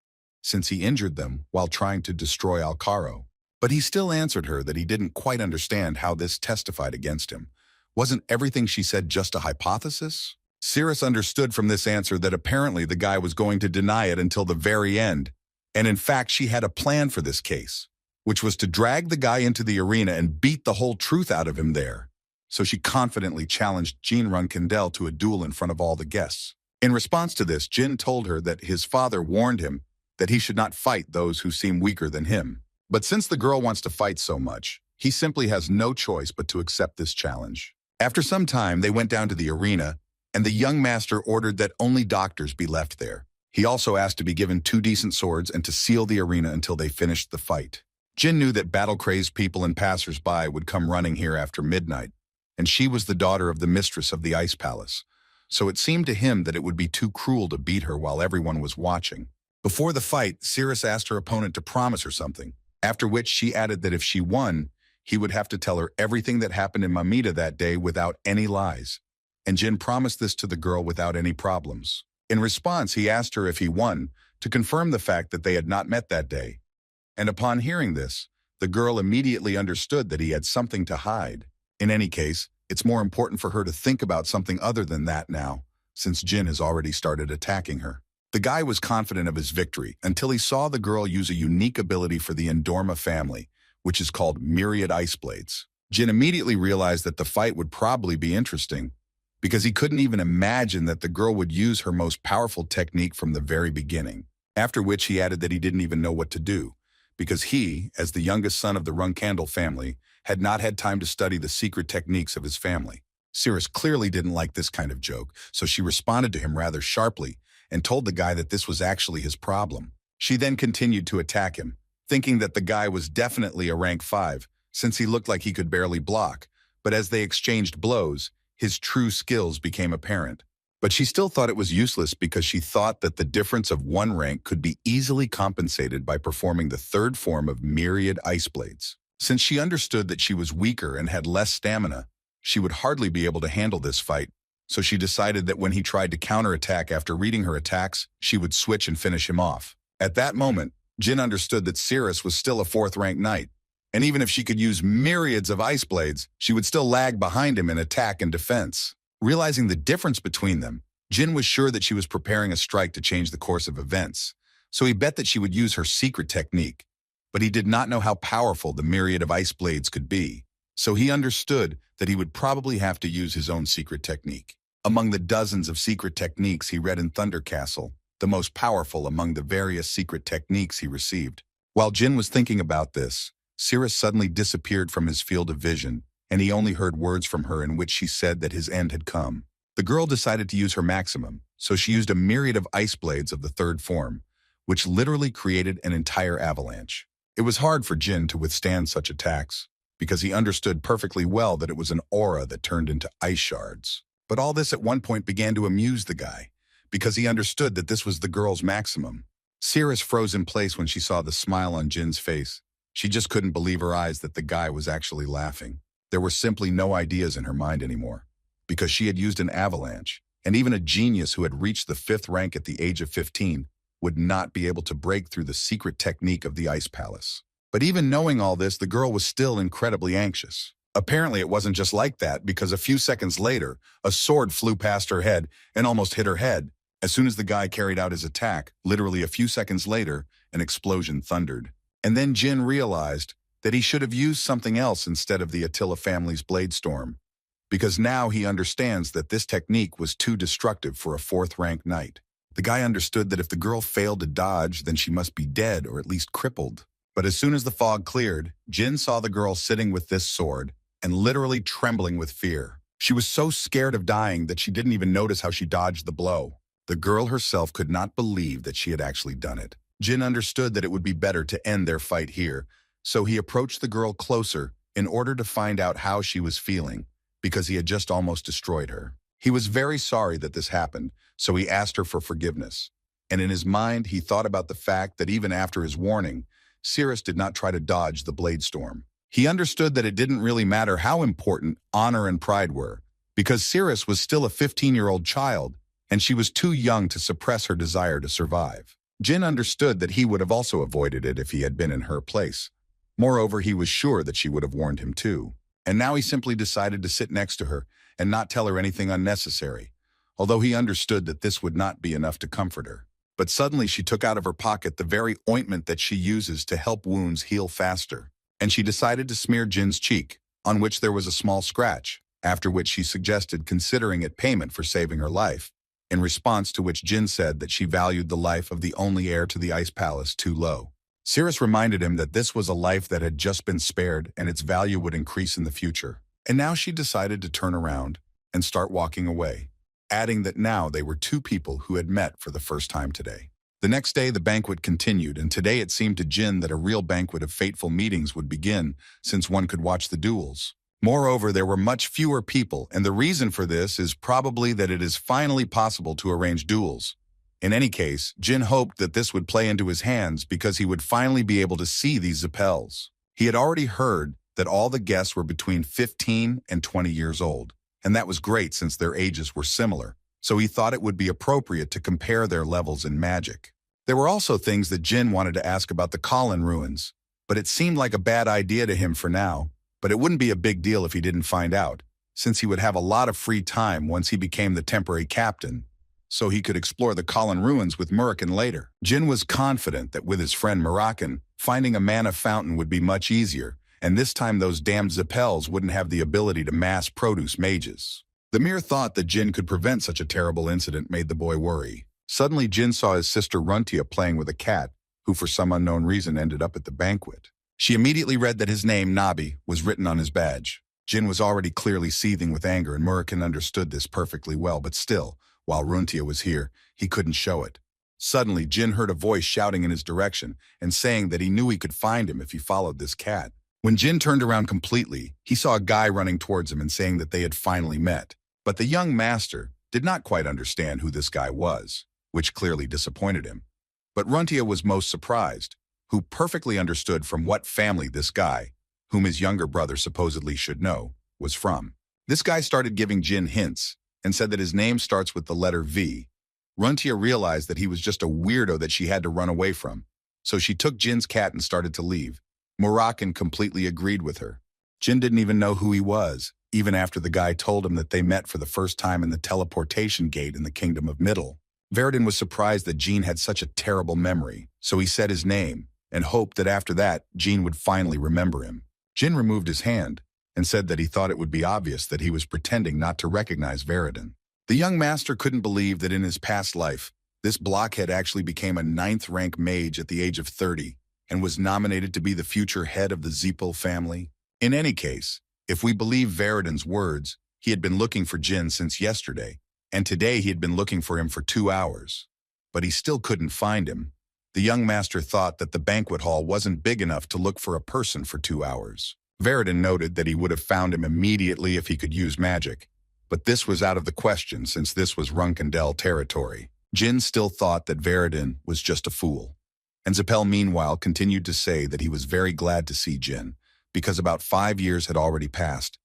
since he injured them while trying to destroy Alcaro. But he still answered her that he didn't quite understand how this testified against him. Wasn't everything she said just a hypothesis? Cirrus understood from this answer that apparently the guy was going to deny it until the very end, and in fact she had a plan for this case, which was to drag the guy into the arena and beat the whole truth out of him there. So she confidently challenged Jean Runcandel to a duel in front of all the guests. In response to this, Jin told her that his father warned him that he should not fight those who seem weaker than him. But since the girl wants to fight so much, he simply has no choice but to accept this challenge. After some time, they went down to the arena, and the young master ordered that only doctors be left there. He also asked to be given 2 decent swords and to seal the arena until they finished the fight. Jin knew that battle-crazed people and passers-by would come running here after midnight, and she was the daughter of the mistress of the Ice Palace, so it seemed to him that it would be too cruel to beat her while everyone was watching. Before the fight, Cirrus asked her opponent to promise her something, after which she added that if she won, he would have to tell her everything that happened in Mamita that day without any lies. And Jin promised this to the girl without any problems. In response, he asked her if he won to confirm the fact that they had not met that day. And upon hearing this, the girl immediately understood that he had something to hide. In any case, it's more important for her to think about something other than that now, since Jin has already started attacking her. The guy was confident of his victory until he saw the girl use a unique ability for the Endorma family, which is called Myriad Ice Blades. Jin immediately realized that the fight would probably be interesting, because he couldn't even imagine that the girl would use her most powerful technique from the very beginning. After which he added that he didn't even know what to do, because he, as the youngest son of the Runcandel family, had not had time to study the secret techniques of his family. Cirrus clearly didn't like this kind of joke, so she responded to him rather sharply and told the guy that this was actually his problem. She then continued to attack him, thinking that the guy was definitely a rank 5, since he looked like he could barely block, but as they exchanged blows, his true skills became apparent. But she still thought it was useless because she thought that the difference of 1 rank could be easily compensated by performing the 3rd form of Myriad Ice Blades. Since she understood that she was weaker and had less stamina, she would hardly be able to handle this fight, so she decided that when he tried to counterattack after reading her attacks, she would switch and finish him off. At that moment, Jin understood that Cirrus was still a 4th rank knight, and even if she could use myriads of ice blades, she would still lag behind him in attack and defense. Realizing the difference between them, Jin was sure that she was preparing a strike to change the course of events, so he bet that she would use her secret technique. But he did not know how powerful the myriad of ice blades could be, so he understood that he would probably have to use his own secret technique. Among the dozens of secret techniques he read in Thunder Castle, the most powerful among the various secret techniques he received. While Jin was thinking about this, Cirrus suddenly disappeared from his field of vision, and he only heard words from her in which she said that his end had come. The girl decided to use her maximum, so she used a myriad of ice blades of the 3rd form, which literally created an entire avalanche. It was hard for Jin to withstand such attacks, because he understood perfectly well that it was an aura that turned into ice shards. But all this at one point began to amuse the guy, because he understood that this was the girl's maximum. Cirrus froze in place when she saw the smile on Jin's face. She just couldn't believe her eyes that the guy was actually laughing. There were simply no ideas in her mind anymore, because she had used an avalanche, and even a genius who had reached the 5th rank at the age of 15 would not be able to break through the secret technique of the Ice Palace. But even knowing all this, the girl was still incredibly anxious. Apparently it wasn't just like that, because a few seconds later, a sword flew past her head and almost hit her head. As soon as the guy carried out his attack, literally a few seconds later, an explosion thundered. And then Jin realized that he should have used something else instead of the Attila family's blade storm, because now he understands that this technique was too destructive for a 4th rank knight. The guy understood that if the girl failed to dodge, then she must be dead or at least crippled. But as soon as the fog cleared, Jin saw the girl sitting with this sword and literally trembling with fear. She was so scared of dying that she didn't even notice how she dodged the blow. The girl herself could not believe that she had actually done it. Jin understood that it would be better to end their fight here, so he approached the girl closer in order to find out how she was feeling, because he had just almost destroyed her. He was very sorry that this happened, so he asked her for forgiveness. And in his mind, he thought about the fact that even after his warning, Cirrus did not try to dodge the blade storm. He understood that it didn't really matter how important honor and pride were, because Cirrus was still a 15-year-old child, and she was too young to suppress her desire to survive. Jin understood that he would have also avoided it if he had been in her place. Moreover, he was sure that she would have warned him too. And now he simply decided to sit next to her and not tell her anything unnecessary, although he understood that this would not be enough to comfort her. But suddenly she took out of her pocket the very ointment that she uses to help wounds heal faster, and she decided to smear Jin's cheek, on which there was a small scratch, after which she suggested considering it payment for saving her life, in response to which Jin said that she valued the life of the only heir to the Ice Palace too low. Cirrus reminded him that this was a life that had just been spared and its value would increase in the future. And now she decided to turn around and start walking away, adding that now they were two people who had met for the first time today. The next day the banquet continued, and today it seemed to Jin that a real banquet of fateful meetings would begin, since one could watch the duels. Moreover, there were much fewer people, and the reason for this is probably that it is finally possible to arrange duels. In any case, Jin hoped that this would play into his hands because he would finally be able to see these Zipels. He had already heard that all the guests were between 15 and 20 years old, and that was great since their ages were similar, so he thought it would be appropriate to compare their levels in magic. There were also things that Jin wanted to ask about the Colin ruins, but it seemed like a bad idea to him for now, but it wouldn't be a big deal if he didn't find out, since he would have a lot of free time once he became the temporary captain, so he could explore the Colin ruins with Murakan later. Jin was confident that with his friend Murakan, finding a mana fountain would be much easier, and this time those damned Zipels wouldn't have the ability to mass produce mages. The mere thought that Jin could prevent such a terrible incident made the boy worry. Suddenly Jin saw his sister Runtia playing with a cat, who for some unknown reason ended up at the banquet. She immediately read that his name, Nabi, was written on his badge. Jin was already clearly seething with anger, and Murakan understood this perfectly well, but still, while Runtia was here, he couldn't show it. Suddenly, Jin heard a voice shouting in his direction and saying that he knew he could find him if he followed this cat. When Jin turned around completely, he saw a guy running towards him and saying that they had finally met. But the young master did not quite understand who this guy was, which clearly disappointed him. But Runtia was most surprised, who perfectly understood from what family this guy, whom his younger brother supposedly should know, was from. This guy started giving Jin hints and said that his name starts with the letter V. Runtia realized that he was just a weirdo that she had to run away from, so she took Jin's cat and started to leave. Murakan completely agreed with her. Jin didn't even know who he was, even after the guy told him that they met for the first time in the teleportation gate in the Kingdom of Middle. Veridin was surprised that Jin had such a terrible memory, so he said his name and hoped that after that, Jin would finally remember him. Jin removed his hand and said that he thought it would be obvious that he was pretending not to recognize Veridin. The young master couldn't believe that in his past life, this blockhead actually became a 9th rank mage at the age of 30 and was nominated to be the future head of the Zipel family. In any case, if we believe Veridin's words, he had been looking for Jin since yesterday, and today he had been looking for him for 2 hours. But he still couldn't find him, The young master thought that the banquet hall wasn't big enough to look for a person for 2 hours. Veridin noted that he would have found him immediately if he could use magic, but this was out of the question since this was Runcandel territory. Jin still thought that Veridin was just a fool. And Zipel meanwhile continued to say that he was very glad to see Jin, because about 5 years had already passed,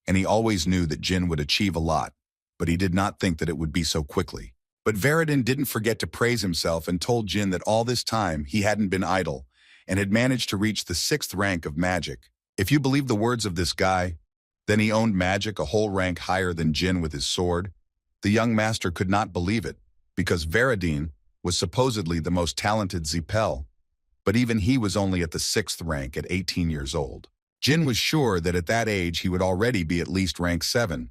and he always knew that Jin would achieve a lot, but he did not think that it would be so quickly. But Veridin didn't forget to praise himself and told Jin that all this time he hadn't been idle and had managed to reach the 6th rank of magic. If you believe the words of this guy, then he owned magic a whole rank higher than Jin with his sword. The young master could not believe it, because Veridin was supposedly the most talented Zipel, but even he was only at the 6th rank at 18 years old. Jin was sure that at that age he would already be at least rank 7,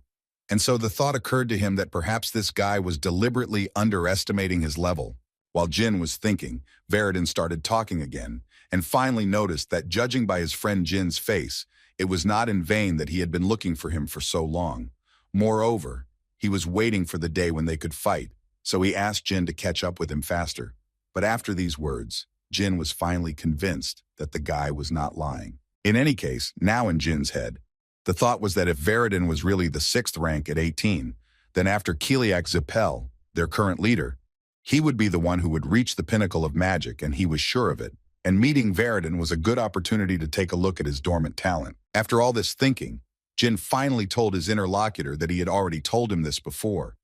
and so the thought occurred to him that perhaps this guy was deliberately underestimating his level. While Jin was thinking, Veridin started talking again, and finally noticed that judging by his friend Jin's face, it was not in vain that he had been looking for him for so long. Moreover, he was waiting for the day when they could fight, so he asked Jin to catch up with him faster. But after these words, Jin was finally convinced that the guy was not lying. In any case, now in Jin's head, the thought was that if Veridin was really the 6th rank at 18, then after Kiliak Zipel, their current leader, he would be the one who would reach the pinnacle of magic, and he was sure of it. And meeting Veridin was a good opportunity to take a look at his dormant talent. After all this thinking, Jin finally told his interlocutor that he had already told him this before,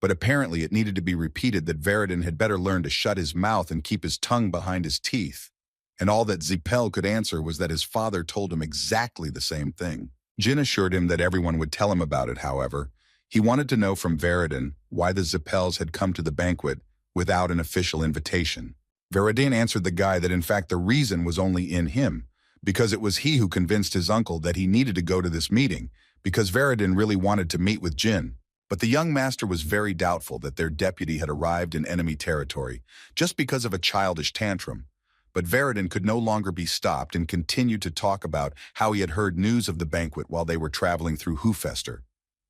but apparently it needed to be repeated that Veridin had better learn to shut his mouth and keep his tongue behind his teeth. And all that Zipel could answer was that his father told him exactly the same thing. Jin assured him that everyone would tell him about it, however. He wanted to know from Veridin why the Zipels had come to the banquet without an official invitation. Veridin answered the guy that in fact the reason was only in him, because it was he who convinced his uncle that he needed to go to this meeting, because Veridin really wanted to meet with Jin. But the young master was very doubtful that their deputy had arrived in enemy territory just because of a childish tantrum. But Veridin could no longer be stopped and continued to talk about how he had heard news of the banquet while they were traveling through Hufester.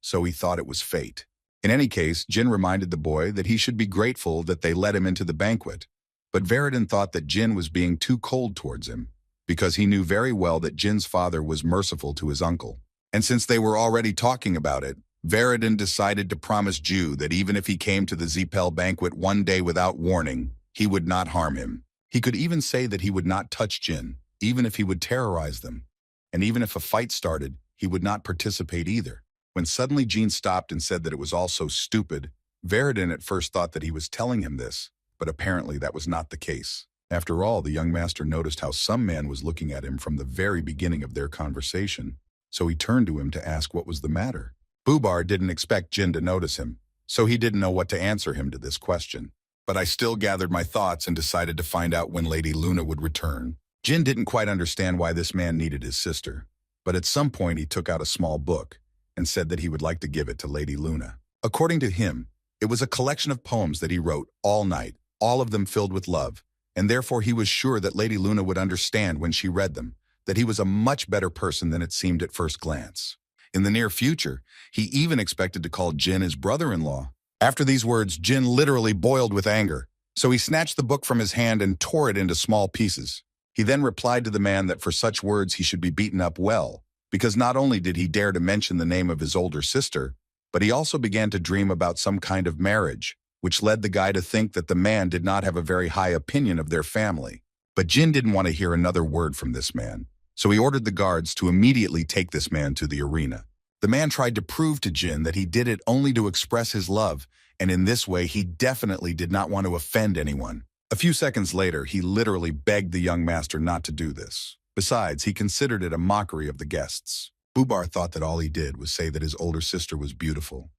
So he thought it was fate. In any case, Jin reminded the boy that he should be grateful that they let him into the banquet. But Veridin thought that Jin was being too cold towards him, because he knew very well that Jin's father was merciful to his uncle. And since they were already talking about it, Veridin decided to promise Ju that even if he came to the Zipel banquet one day without warning, he would not harm him. He could even say that he would not touch Jin, even if he would terrorize them. And even if a fight started, he would not participate either. When suddenly Jin stopped and said that it was all so stupid, Veridin at first thought that he was telling him this, but apparently that was not the case. After all, the young master noticed how some man was looking at him from the very beginning of their conversation, so he turned to him to ask what was the matter. Bubar didn't expect Jin to notice him, so he didn't know what to answer him to this question. But I still gathered my thoughts and decided to find out when Lady Luna would return. Jin didn't quite understand why this man needed his sister, but at some point he took out a small book and said that he would like to give it to Lady Luna. According to him, it was a collection of poems that he wrote all night, all of them filled with love, and therefore he was sure that Lady Luna would understand when she read them, that he was a much better person than it seemed at first glance. In the near future, he even expected to call Jin his brother-in-law. After these words, Jin literally boiled with anger, so he snatched the book from his hand and tore it into small pieces. He then replied to the man that for such words he should be beaten up well, because not only did he dare to mention the name of his older sister, but he also began to dream about some kind of marriage, which led the guy to think that the man did not have a very high opinion of their family. But Jin didn't want to hear another word from this man, so he ordered the guards to immediately take this man to the arena. The man tried to prove to Jin that he did it only to express his love, and in this way he definitely did not want to offend anyone. A few seconds later, he literally begged the young master not to do this. Besides, he considered it a mockery of the guests. Bubar thought that all he did was say that his older sister was beautiful.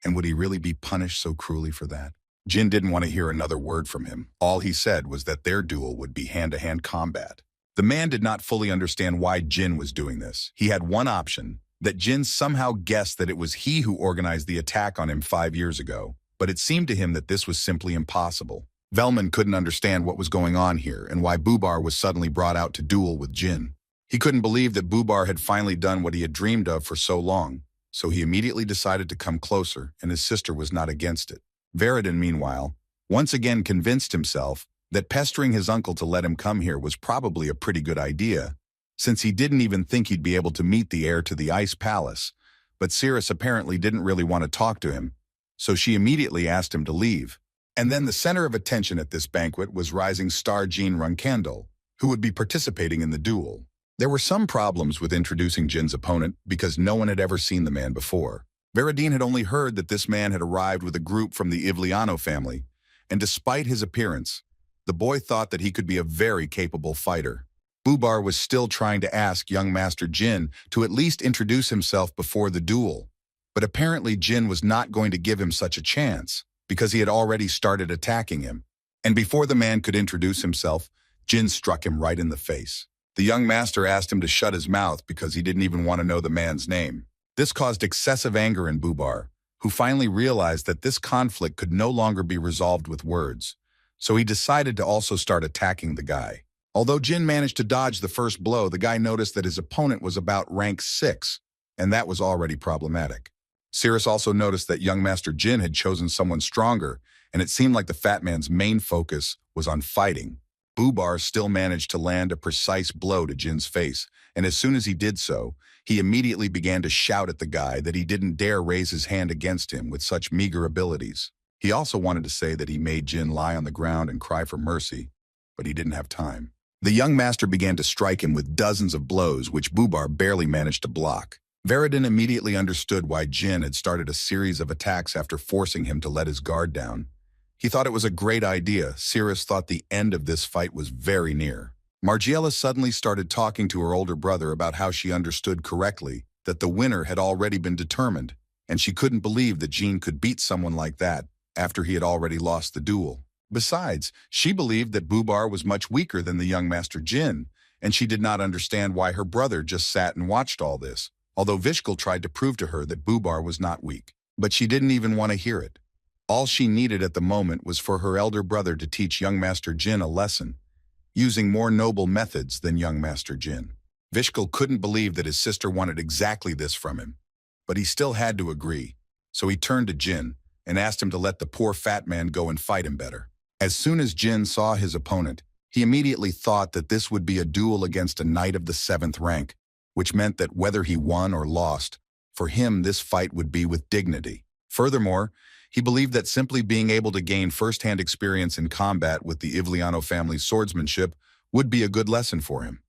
And would he really be punished so cruelly for that? Jin didn't want to hear another word from him. All he said was that their duel would be hand-to-hand combat. The man did not fully understand why Jin was doing this. He had one option, that Jin somehow guessed that it was he who organized the attack on him 5 years ago, but it seemed to him that this was simply impossible. Velman couldn't understand what was going on here and why Bubar was suddenly brought out to duel with Jin. He couldn't believe that Bubar had finally done what he had dreamed of for so long, so he immediately decided to come closer, and his sister was not against it. Veridin, meanwhile, once again convinced himself that pestering his uncle to let him come here was probably a pretty good idea, since he didn't even think he'd be able to meet the heir to the Ice Palace. But Cirrus apparently didn't really want to talk to him, so she immediately asked him to leave. And then the center of attention at this banquet was rising star Jean Runcandel, who would be participating in the duel. There were some problems with introducing Jin's opponent because no one had ever seen the man before. Veridin had only heard that this man had arrived with a group from the Ivliano family, and despite his appearance, the boy thought that he could be a very capable fighter. Bubar was still trying to ask young Master Jin to at least introduce himself before the duel, but apparently Jin was not going to give him such a chance because he had already started attacking him. And before the man could introduce himself, Jin struck him right in the face. The young master asked him to shut his mouth because he didn't even want to know the man's name. This caused excessive anger in Bubar, who finally realized that this conflict could no longer be resolved with words, so he decided to also start attacking the guy. Although Jin managed to dodge the first blow, the guy noticed that his opponent was about rank 6, and that was already problematic. Cirrus also noticed that young Master Jin had chosen someone stronger, and it seemed like the fat man's main focus was on fighting. Bubar still managed to land a precise blow to Jin's face, and as soon as he did so, he immediately began to shout at the guy that he didn't dare raise his hand against him with such meager abilities. He also wanted to say that he made Jin lie on the ground and cry for mercy, but he didn't have time. The young master began to strike him with dozens of blows, which Bubar barely managed to block. Veridin immediately understood why Jin had started a series of attacks after forcing him to let his guard down. He thought it was a great idea. Cirrus thought the end of this fight was very near. Margiela suddenly started talking to her older brother about how she understood correctly that the winner had already been determined, and she couldn't believe that Jean could beat someone like that after he had already lost the duel. Besides, she believed that Bubar was much weaker than the young Master Jin, and she did not understand why her brother just sat and watched all this, although Vishkal tried to prove to her that Bubar was not weak. But she didn't even want to hear it. All she needed at the moment was for her elder brother to teach young Master Jin a lesson, using more noble methods than young Master Jin. Vishkal couldn't believe that his sister wanted exactly this from him, but he still had to agree, so he turned to Jin and asked him to let the poor fat man go and fight him better. As soon as Jin saw his opponent, he immediately thought that this would be a duel against a knight of the 7th rank, which meant that whether he won or lost, for him this fight would be with dignity. Furthermore, he believed that simply being able to gain first-hand experience in combat with the Ivliano family's swordsmanship would be a good lesson for him.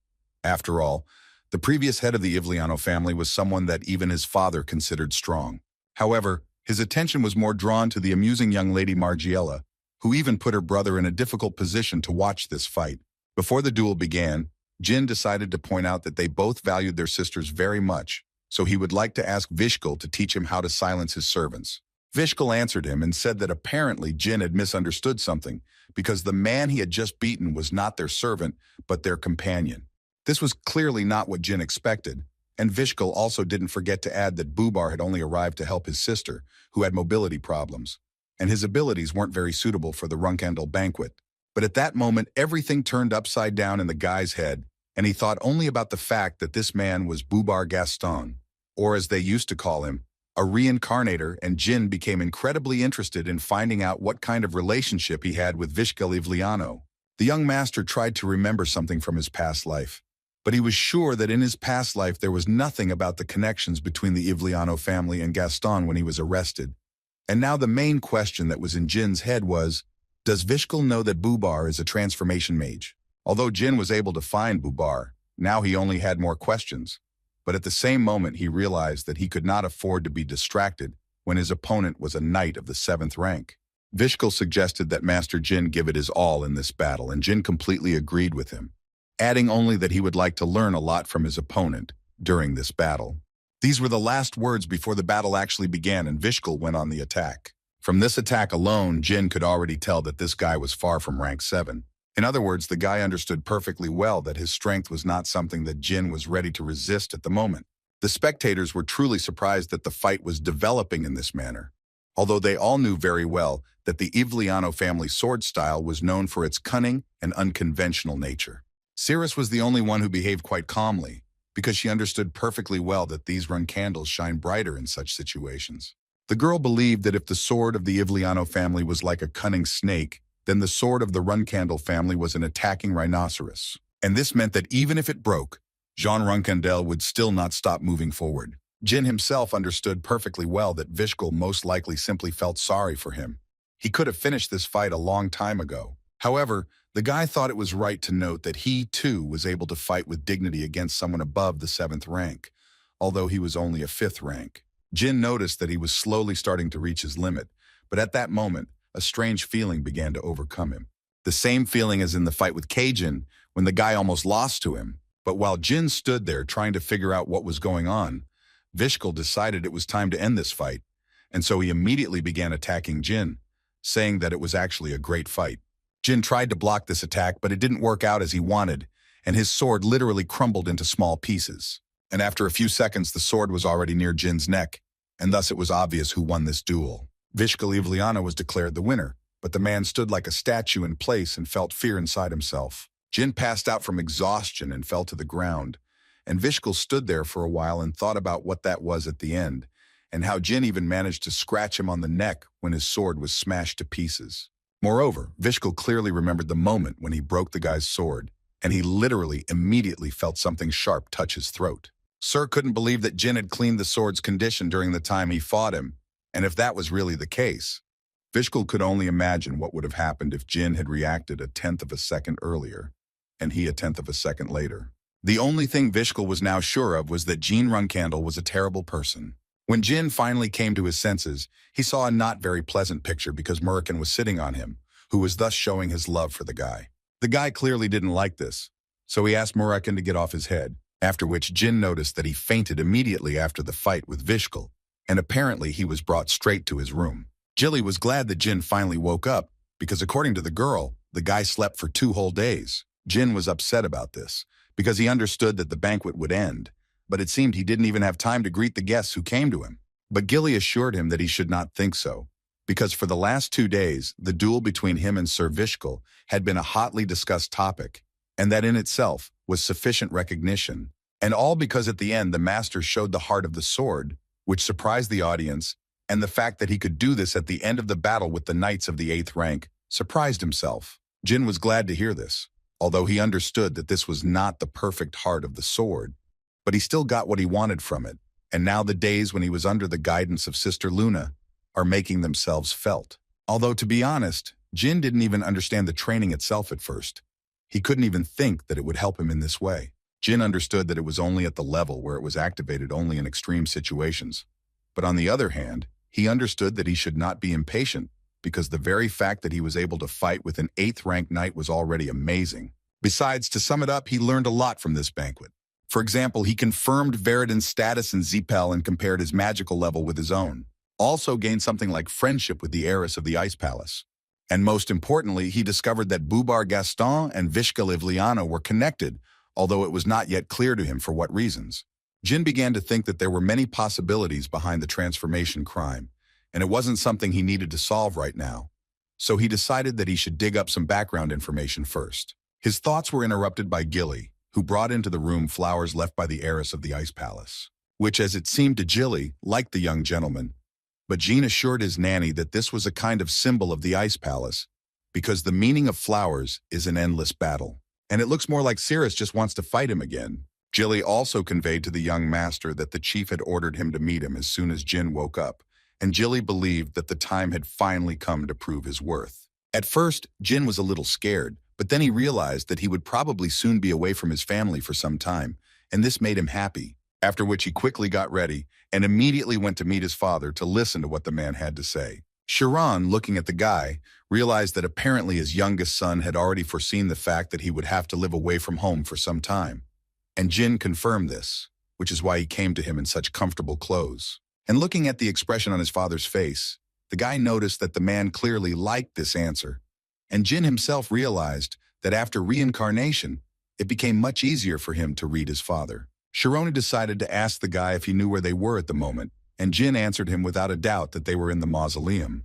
After all, the previous head of the Ivliano family was someone that even his father considered strong. However, his attention was more drawn to the amusing young lady Margiela, who even put her brother in a difficult position to watch this fight. Before the duel began, Jin decided to point out that they both valued their sisters very much, so he would like to ask Vishkal to teach him how to silence his servants. Vishkal answered him and said that apparently Jin had misunderstood something because the man he had just beaten was not their servant, but their companion. This was clearly not what Jin expected, and Vishkal also didn't forget to add that Bubar had only arrived to help his sister, who had mobility problems, and his abilities weren't very suitable for the Runcandel banquet. But at that moment, everything turned upside down in the guy's head, and he thought only about the fact that this man was Bubar Gaston, or as they used to call him, a reincarnator, and Jin became incredibly interested in finding out what kind of relationship he had with Vishkal Ivliano. The young master tried to remember something from his past life, but he was sure that in his past life there was nothing about the connections between the Ivliano family and Gaston when he was arrested. And now the main question that was in Jin's head was, does Vishkal know that Bubar is a transformation mage? Although Jin was able to find Bubar, now he only had more questions. But at the same moment he realized that he could not afford to be distracted when his opponent was a knight of the 7th rank. Vishkal suggested that Master Jin give it his all in this battle, and Jin completely agreed with him, adding only that he would like to learn a lot from his opponent during this battle. These were the last words before the battle actually began, and Vishkal went on the attack. From this attack alone, Jin could already tell that this guy was far from rank 7. In other words, the guy understood perfectly well that his strength was not something that Jin was ready to resist at the moment. The spectators were truly surprised that the fight was developing in this manner, although they all knew very well that the Ivliano family sword style was known for its cunning and unconventional nature. Cirrus was the only one who behaved quite calmly, because she understood perfectly well that these Runcandels shine brighter in such situations. The girl believed that if the sword of the Ivliano family was like a cunning snake, then the sword of the Runcandel family was an attacking rhinoceros. And this meant that even if it broke, Jean Runcandel would still not stop moving forward. Jin himself understood perfectly well that Vishkal most likely simply felt sorry for him. He could have finished this fight a long time ago. However, the guy thought it was right to note that he, too, was able to fight with dignity against someone above the 7th rank, although he was only a 5th rank. Jin noticed that he was slowly starting to reach his limit, but at that moment, a strange feeling began to overcome him. The same feeling as in the fight with Kajin, when the guy almost lost to him. But while Jin stood there trying to figure out what was going on, Vishkal decided it was time to end this fight, and so he immediately began attacking Jin, saying that it was actually a great fight. Jin tried to block this attack, but it didn't work out as he wanted, and his sword literally crumbled into small pieces. And after a few seconds, the sword was already near Jin's neck, and thus it was obvious who won this duel. Vishkal Ivliana was declared the winner, but the man stood like a statue in place and felt fear inside himself. Jin passed out from exhaustion and fell to the ground, and Vishkal stood there for a while and thought about what that was at the end, and how Jin even managed to scratch him on the neck when his sword was smashed to pieces. Moreover, Vishkal clearly remembered the moment when he broke the guy's sword, and he literally immediately felt something sharp touch his throat. Sir couldn't believe that Jin had cleaned the sword's condition during the time he fought him, and if that was really the case, Vishkal could only imagine what would have happened if Jin had reacted a 10th of a second earlier, and he a 10th of a second later. The only thing Vishkal was now sure of was that Jean Runcandel was a terrible person. When Jin finally came to his senses, he saw a not very pleasant picture because Murakan was sitting on him, who was thus showing his love for the guy. The guy clearly didn't like this, so he asked Murakan to get off his head, after which Jin noticed that he fainted immediately after the fight with Vishkal, and apparently he was brought straight to his room. Jilly was glad that Jin finally woke up, because according to the girl, the guy slept for 2 whole days. Jin was upset about this, because he understood that the banquet would end, but it seemed he didn't even have time to greet the guests who came to him. But Gilly assured him that he should not think so, because for the last 2 days, the duel between him and Sir Vishkal had been a hotly discussed topic, and that in itself was sufficient recognition, and all because at the end the master showed the heart of the sword, which surprised the audience, and the fact that he could do this at the end of the battle with the knights of the 8th rank surprised himself. Jin was glad to hear this, although he understood that this was not the perfect heart of the sword, but he still got what he wanted from it, and now the days when he was under the guidance of Sister Luna are making themselves felt. Although, to be honest, Jin didn't even understand the training itself at first. He couldn't even think that it would help him in this way. Jin understood that it was only at the level where it was activated only in extreme situations. But on the other hand, he understood that he should not be impatient, because the very fact that he was able to fight with an 8th rank knight was already amazing. Besides, to sum it up, he learned a lot from this banquet. For example, he confirmed Veridin's status in Zipel and compared his magical level with his own. Also gained something like friendship with the heiress of the Ice Palace. And most importantly, he discovered that Bubar Gaston and Vishkal Ivliana were connected, although it was not yet clear to him for what reasons. Jin began to think that there were many possibilities behind the transformation crime, and it wasn't something he needed to solve right now. So he decided that he should dig up some background information first. His thoughts were interrupted by Gilly, who brought into the room flowers left by the heiress of the Ice Palace, which, as it seemed to Gilly, liked the young gentleman. But Jean assured his nanny that this was a kind of symbol of the Ice Palace, because the meaning of flowers is an endless battle. And it looks more like Cirrus just wants to fight him again. Gilly also conveyed to the young master that the chief had ordered him to meet him as soon as Jin woke up, and Gilly believed that the time had finally come to prove his worth. At first, Jin was a little scared, but then he realized that he would probably soon be away from his family for some time, and this made him happy, after which he quickly got ready and immediately went to meet his father to listen to what the man had to say. Heron, looking at the guy, realized that apparently his youngest son had already foreseen the fact that he would have to live away from home for some time. And Jin confirmed this, which is why he came to him in such comfortable clothes. And looking at the expression on his father's face, the guy noticed that the man clearly liked this answer. And Jin himself realized that after reincarnation, it became much easier for him to read his father. Sharona decided to ask the guy if he knew where they were at the moment, and Jin answered him without a doubt that they were in the mausoleum.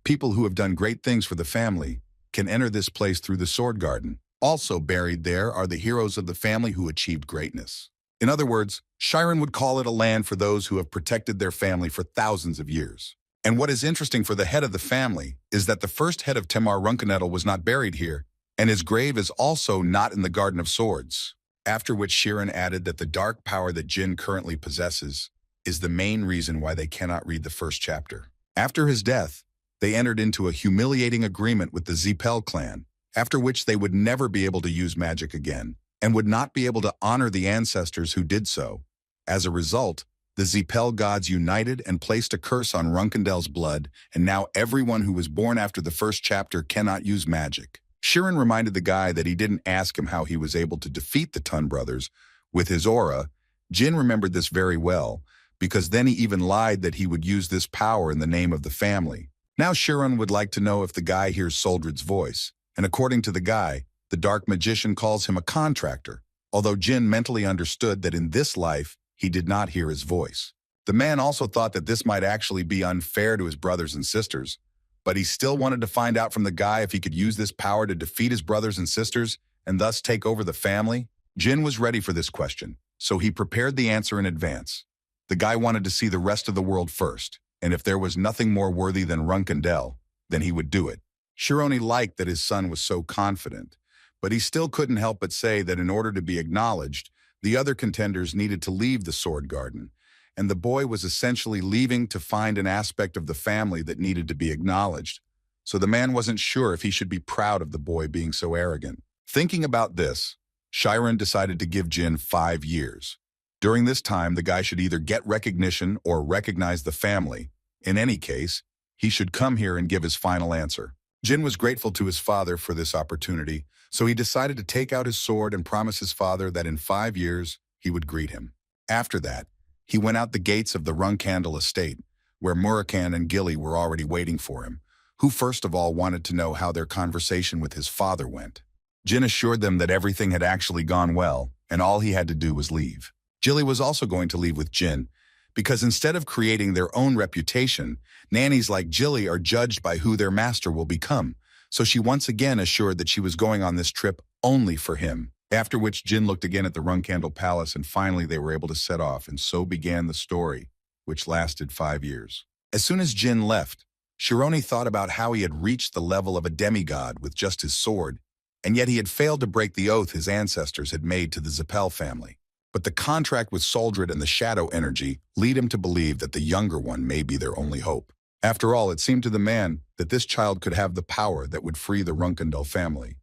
People who have done great things for the family can enter this place through the Sword Garden. Also buried there are the heroes of the family who achieved greatness. In other words, Chiron would call it a land for those who have protected their family for thousands of years. And what is interesting for the head of the family is that the first head of Temar Runcandel was not buried here, and his grave is also not in the Garden of Swords. After which Heron added that the dark power that Jin currently possesses is the main reason why they cannot read the first chapter. After his death, they entered into a humiliating agreement with the Zipel clan, after which they would never be able to use magic again, and would not be able to honor the ancestors who did so. As a result, the Zipel gods united and placed a curse on Runcandel's blood, and now everyone who was born after the first chapter cannot use magic. Heron reminded the guy that he didn't ask him how he was able to defeat the Tun brothers with his aura. Jin remembered this very well, because then he even lied that he would use this power in the name of the family. Now Heron would like to know if the guy hears Soldrid's voice, and according to the guy, the dark magician calls him a contractor, although Jin mentally understood that in this life, he did not hear his voice. The man also thought that this might actually be unfair to his brothers and sisters, but he still wanted to find out from the guy if he could use this power to defeat his brothers and sisters and thus take over the family. Jin was ready for this question, so he prepared the answer in advance. The guy wanted to see the rest of the world first, and if there was nothing more worthy than Runcandel, then he would do it. Heron liked that his son was so confident, but he still couldn't help but say that in order to be acknowledged, the other contenders needed to leave the Sword Garden, and the boy was essentially leaving to find an aspect of the family that needed to be acknowledged. So the man wasn't sure if he should be proud of the boy being so arrogant. Thinking about this, Heron decided to give Jin 5 years. During this time, the guy should either get recognition or recognize the family. In any case, he should come here and give his final answer. Jin was grateful to his father for this opportunity, so he decided to take out his sword and promise his father that in 5 years, he would greet him. After that, he went out the gates of the Runcandel estate, where Murakan and Gilly were already waiting for him, who first of all wanted to know how their conversation with his father went. Jin assured them that everything had actually gone well, and all he had to do was leave. Gilly was also going to leave with Jin, because instead of creating their own reputation, nannies like Gilly are judged by who their master will become, so she once again assured that she was going on this trip only for him. After which Jin looked again at the Runcandel Palace, and finally they were able to set off, and so began the story, which lasted 5 years. As soon as Jin left, Heron thought about how he had reached the level of a demigod with just his sword, and yet he had failed to break the oath his ancestors had made to the Zipel family. But the contract with Soldrid and the shadow energy lead him to believe that the younger one may be their only hope. After all, it seemed to the man that this child could have the power that would free the Runcandel family,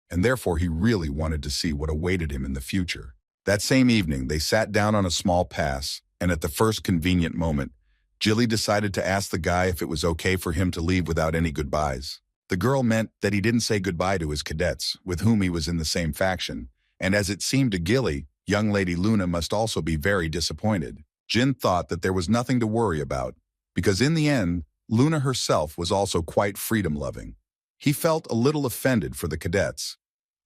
and therefore he really wanted to see what awaited him in the future. That same evening, they sat down on a small pass, and at the first convenient moment, Gilly decided to ask the guy if it was okay for him to leave without any goodbyes. The girl meant that he didn't say goodbye to his cadets, with whom he was in the same faction, and as it seemed to Gilly, young Lady Luna must also be very disappointed. Jin thought that there was nothing to worry about, because in the end, Luna herself was also quite freedom-loving. He felt a little offended for the cadets,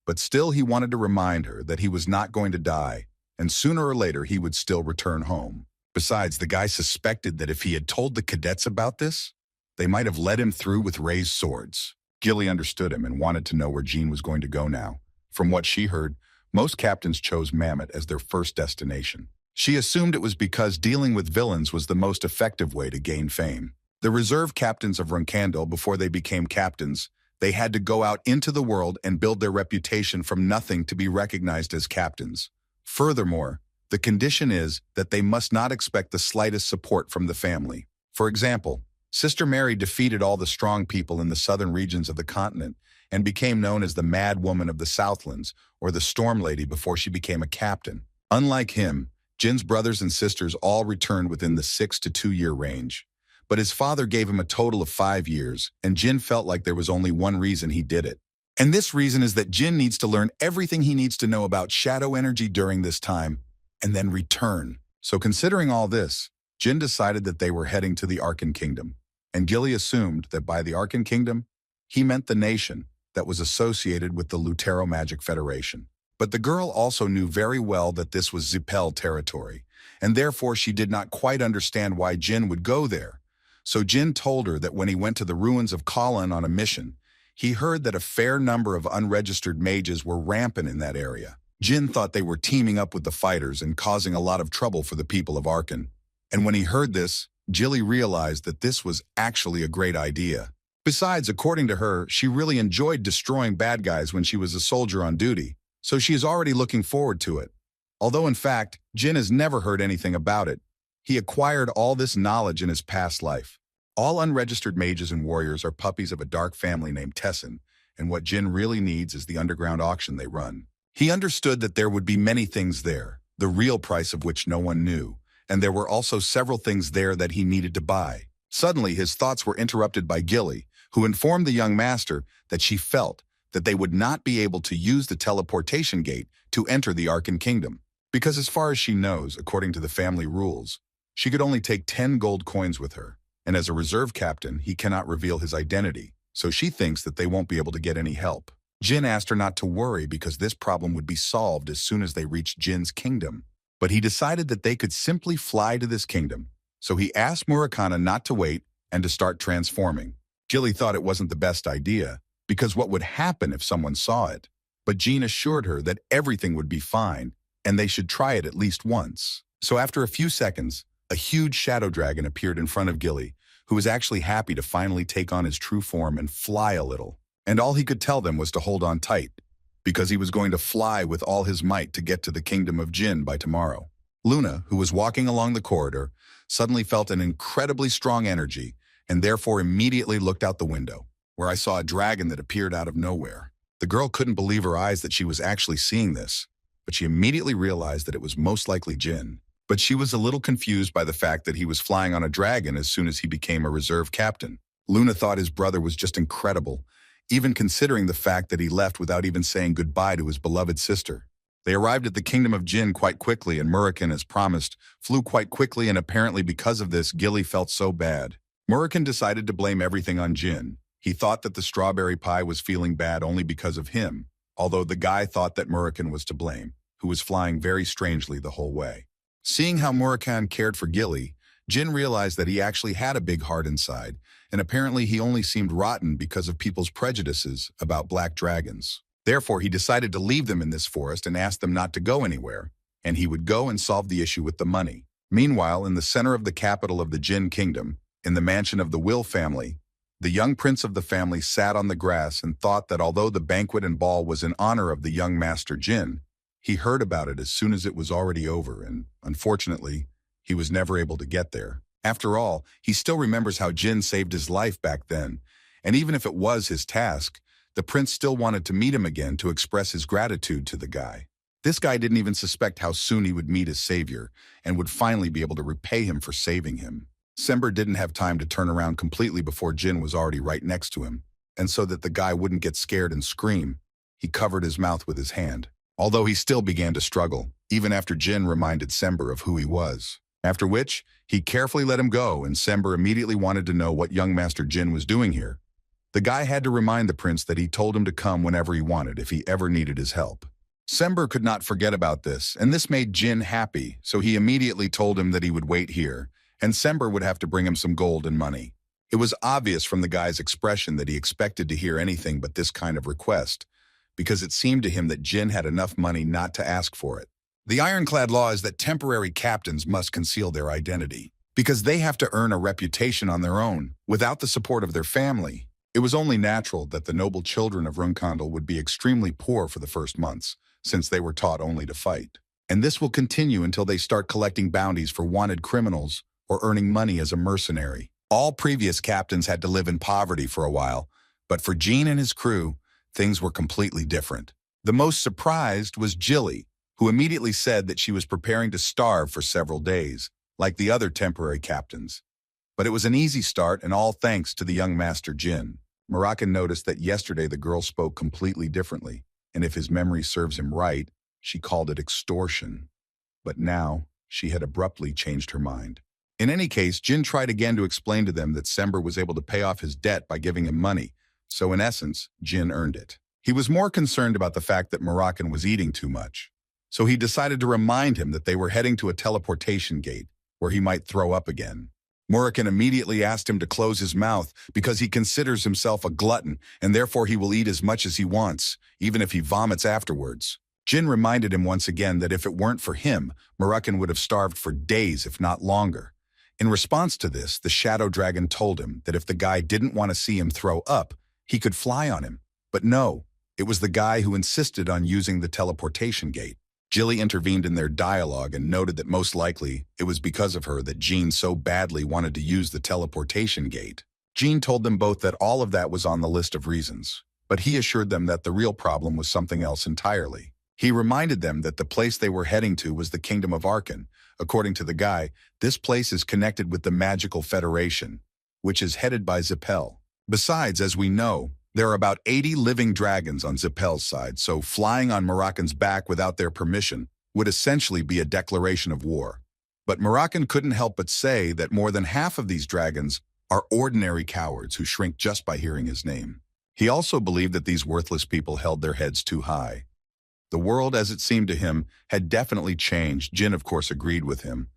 but still he wanted to remind her that he was not going to die, and sooner or later he would still return home. Besides, the guy suspected that if he had told the cadets about this, they might have let him through with raised swords. Gilly understood him and wanted to know where Jean was going to go now. From what she heard, most captains chose Mammoth as their first destination. She assumed it was because dealing with villains was the most effective way to gain fame. The reserve captains of Runcandel, before they became captains, they had to go out into the world and build their reputation from nothing to be recognized as captains. Furthermore, the condition is that they must not expect the slightest support from the family. For example, Sister Mary defeated all the strong people in the southern regions of the continent and became known as the Mad Woman of the Southlands, or the Storm Lady, before she became a captain. Unlike him, Jin's brothers and sisters all returned within the 6 to 2 year range. But his father gave him a total of 5 years, and Jin felt like there was only one reason he did it. And this reason is that Jin needs to learn everything he needs to know about shadow energy during this time, and then return. So considering all this, Jin decided that they were heading to the Arkan Kingdom, and Gilly assumed that by the Arkan Kingdom, he meant the nation that was associated with the Lutero Magic Federation. But the girl also knew very well that this was Zipel territory, and therefore she did not quite understand why Jin would go there. So Jin told her that when he went to the ruins of Kallan on a mission, he heard that a fair number of unregistered mages were rampant in that area. Jin thought they were teaming up with the fighters and causing a lot of trouble for the people of Arkan. And when he heard this, Jilly realized that this was actually a great idea. Besides, according to her, she really enjoyed destroying bad guys when she was a soldier on duty, so she is already looking forward to it. Although in fact, Jin has never heard anything about it. He acquired all this knowledge in his past life. All unregistered mages and warriors are puppies of a dark family named Tessin, and what Jin really needs is the underground auction they run. He understood that there would be many things there, the real price of which no one knew, and there were also several things there that he needed to buy. Suddenly, his thoughts were interrupted by Gilly, who informed the young master that she felt that they would not be able to use the teleportation gate to enter the Arkan Kingdom, because as far as she knows, according to the family rules, she could only take 10 gold coins with her, and as a reserve captain, he cannot reveal his identity, so she thinks that they won't be able to get any help. Jin asked her not to worry because this problem would be solved as soon as they reached Jin's kingdom, but he decided that they could simply fly to this kingdom, so he asked Murakan not to wait and to start transforming. Jilly thought it wasn't the best idea, because what would happen if someone saw it? But Jin assured her that everything would be fine, and they should try it at least once. So after a few seconds, a huge shadow dragon appeared in front of Gilly, who was actually happy to finally take on his true form and fly a little. And all he could tell them was to hold on tight, because he was going to fly with all his might to get to the kingdom of Jin by tomorrow. Luna, who was walking along the corridor, suddenly felt an incredibly strong energy, and therefore immediately looked out the window, where I saw a dragon that appeared out of nowhere. The girl couldn't believe her eyes that she was actually seeing this, but she immediately realized that it was most likely Jin. But she was a little confused by the fact that he was flying on a dragon as soon as he became a reserve captain. Luna thought his brother was just incredible, even considering the fact that he left without even saying goodbye to his beloved sister. They arrived at the kingdom of Jin quite quickly, and Murakan, as promised, flew quite quickly, and apparently because of this, Gilly felt so bad. Murakan decided to blame everything on Jin. He thought that the strawberry pie was feeling bad only because of him, although the guy thought that Murakan was to blame, who was flying very strangely the whole way. Seeing how Murakan cared for Gilly, Jin realized that he actually had a big heart inside, and apparently he only seemed rotten because of people's prejudices about black dragons. Therefore, he decided to leave them in this forest and ask them not to go anywhere, and he would go and solve the issue with the money. Meanwhile, in the center of the capital of the Jin kingdom, in the mansion of the Will family, the young prince of the family sat on the grass and thought that although the banquet and ball was in honor of the young master Jin, he heard about it as soon as it was already over, and unfortunately, he was never able to get there. After all, he still remembers how Jin saved his life back then, and even if it was his task, the prince still wanted to meet him again to express his gratitude to the guy. This guy didn't even suspect how soon he would meet his savior and would finally be able to repay him for saving him. Sember didn't have time to turn around completely before Jin was already right next to him, and so that the guy wouldn't get scared and scream, he covered his mouth with his hand. Although he still began to struggle, even after Jin reminded Sember of who he was. After which, he carefully let him go, and Sember immediately wanted to know what young Master Jin was doing here. The guy had to remind the prince that he told him to come whenever he wanted if he ever needed his help. Sember could not forget about this, and this made Jin happy, so he immediately told him that he would wait here, and Sember would have to bring him some gold and money. It was obvious from the guy's expression that he expected to hear anything but this kind of request, because it seemed to him that Jin had enough money not to ask for it. The ironclad law is that temporary captains must conceal their identity, because they have to earn a reputation on their own, without the support of their family. It was only natural that the noble children of Runcandel would be extremely poor for the first months, since they were taught only to fight. And this will continue until they start collecting bounties for wanted criminals or earning money as a mercenary. All previous captains had to live in poverty for a while, but for Jin and his crew, things were completely different. The most surprised was Jilly, who immediately said that she was preparing to starve for several days, like the other temporary captains. But it was an easy start, and all thanks to the young Master Jin. Murakan noticed that yesterday the girl spoke completely differently, and if his memory serves him right, she called it extortion. But now, she had abruptly changed her mind. In any case, Jin tried again to explain to them that Sember was able to pay off his debt by giving him money, so in essence, Jin earned it. He was more concerned about the fact that Murakan was eating too much, so he decided to remind him that they were heading to a teleportation gate, where he might throw up again. Murakan immediately asked him to close his mouth because he considers himself a glutton, and therefore he will eat as much as he wants, even if he vomits afterwards. Jin reminded him once again that if it weren't for him, Murakan would have starved for days, if not longer. In response to this, the shadow dragon told him that if the guy didn't want to see him throw up, he could fly on him. But no, it was the guy who insisted on using the teleportation gate. Jilly intervened in their dialogue and noted that most likely it was because of her that Jean so badly wanted to use the teleportation gate. Jean told them both that all of that was on the list of reasons, but he assured them that the real problem was something else entirely. He reminded them that the place they were heading to was the Kingdom of Arkan. According to the guy, this place is connected with the Magical Federation, which is headed by Zipel. Besides, as we know, there are about 80 living dragons on Zipel's side, so flying on Murakan's back without their permission would essentially be a declaration of war. But Murakan couldn't help but say that more than half of these dragons are ordinary cowards who shrink just by hearing his name. He also believed that these worthless people held their heads too high. The world, as it seemed to him, had definitely changed. Jin, of course, agreed with him,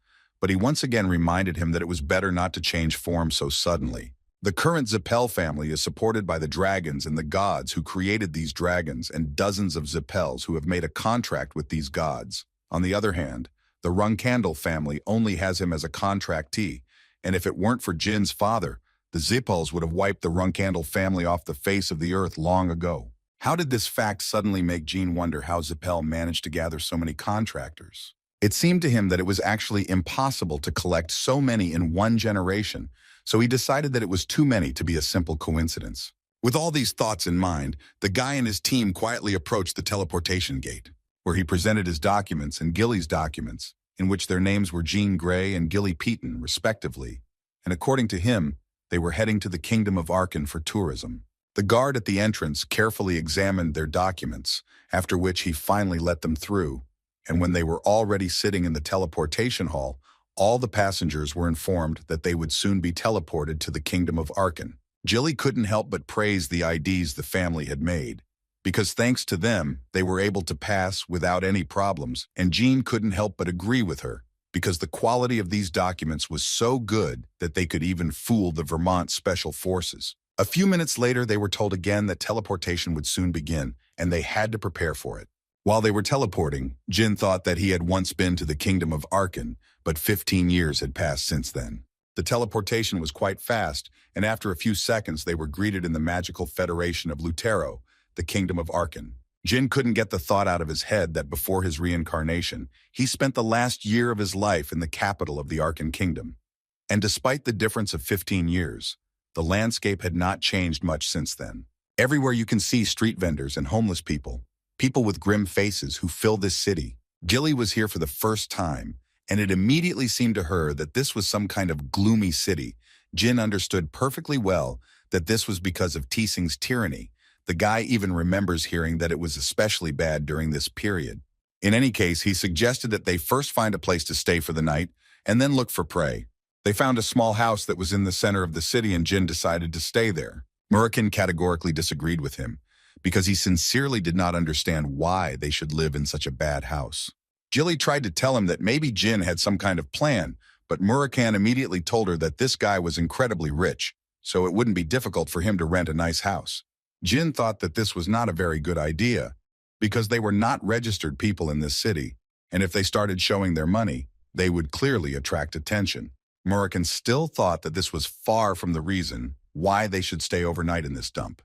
but he once again reminded him that it was better not to change form so suddenly. The current Zipel family is supported by the dragons and the gods who created these dragons and dozens of Zipels who have made a contract with these gods. On the other hand, the Runcandel family only has him as a contractee, and if it weren't for Jin's father, the Zipels would have wiped the Runcandel family off the face of the earth long ago. How did this fact suddenly make Jin wonder how Zipel managed to gather so many contractors? It seemed to him that it was actually impossible to collect so many in one generation, so he decided that it was too many to be a simple coincidence. With all these thoughts in mind, the guy and his team quietly approached the teleportation gate, where he presented his documents and Gilly's documents, in which their names were Jean Grey and Gilly Peaton, respectively, and according to him, they were heading to the Kingdom of Arkan for tourism. The guard at the entrance carefully examined their documents, after which he finally let them through, and when they were already sitting in the teleportation hall, all the passengers were informed that they would soon be teleported to the Kingdom of Arkan. Jilly couldn't help but praise the IDs the family had made, because thanks to them, they were able to pass without any problems, and Jean couldn't help but agree with her, because the quality of these documents was so good that they could even fool the Vermont Special Forces. A few minutes later, they were told again that teleportation would soon begin, and they had to prepare for it. While they were teleporting, Jin thought that he had once been to the Kingdom of Arkan, but 15 years had passed since then. The teleportation was quite fast, and after a few seconds, they were greeted in the Magical Federation of Lutero, the Kingdom of Arkan. Jin couldn't get the thought out of his head that before his reincarnation, he spent the last year of his life in the capital of the Arkan Kingdom. And despite the difference of 15 years, the landscape had not changed much since then. Everywhere you can see street vendors and homeless people, people with grim faces who fill this city. Gilly was here for the first time, and it immediately seemed to her that this was some kind of gloomy city. Jin understood perfectly well that this was because of Tsing's tyranny. The guy even remembers hearing that it was especially bad during this period. In any case, he suggested that they first find a place to stay for the night and then look for prey. They found a small house that was in the center of the city, and Jin decided to stay there. Murakan categorically disagreed with him, because he sincerely did not understand why they should live in such a bad house. Jilly tried to tell him that maybe Jin had some kind of plan, but Murakan immediately told her that this guy was incredibly rich, so it wouldn't be difficult for him to rent a nice house. Jin thought that this was not a very good idea, because they were not registered people in this city, and if they started showing their money, they would clearly attract attention. Murakan still thought that this was far from the reason why they should stay overnight in this dump,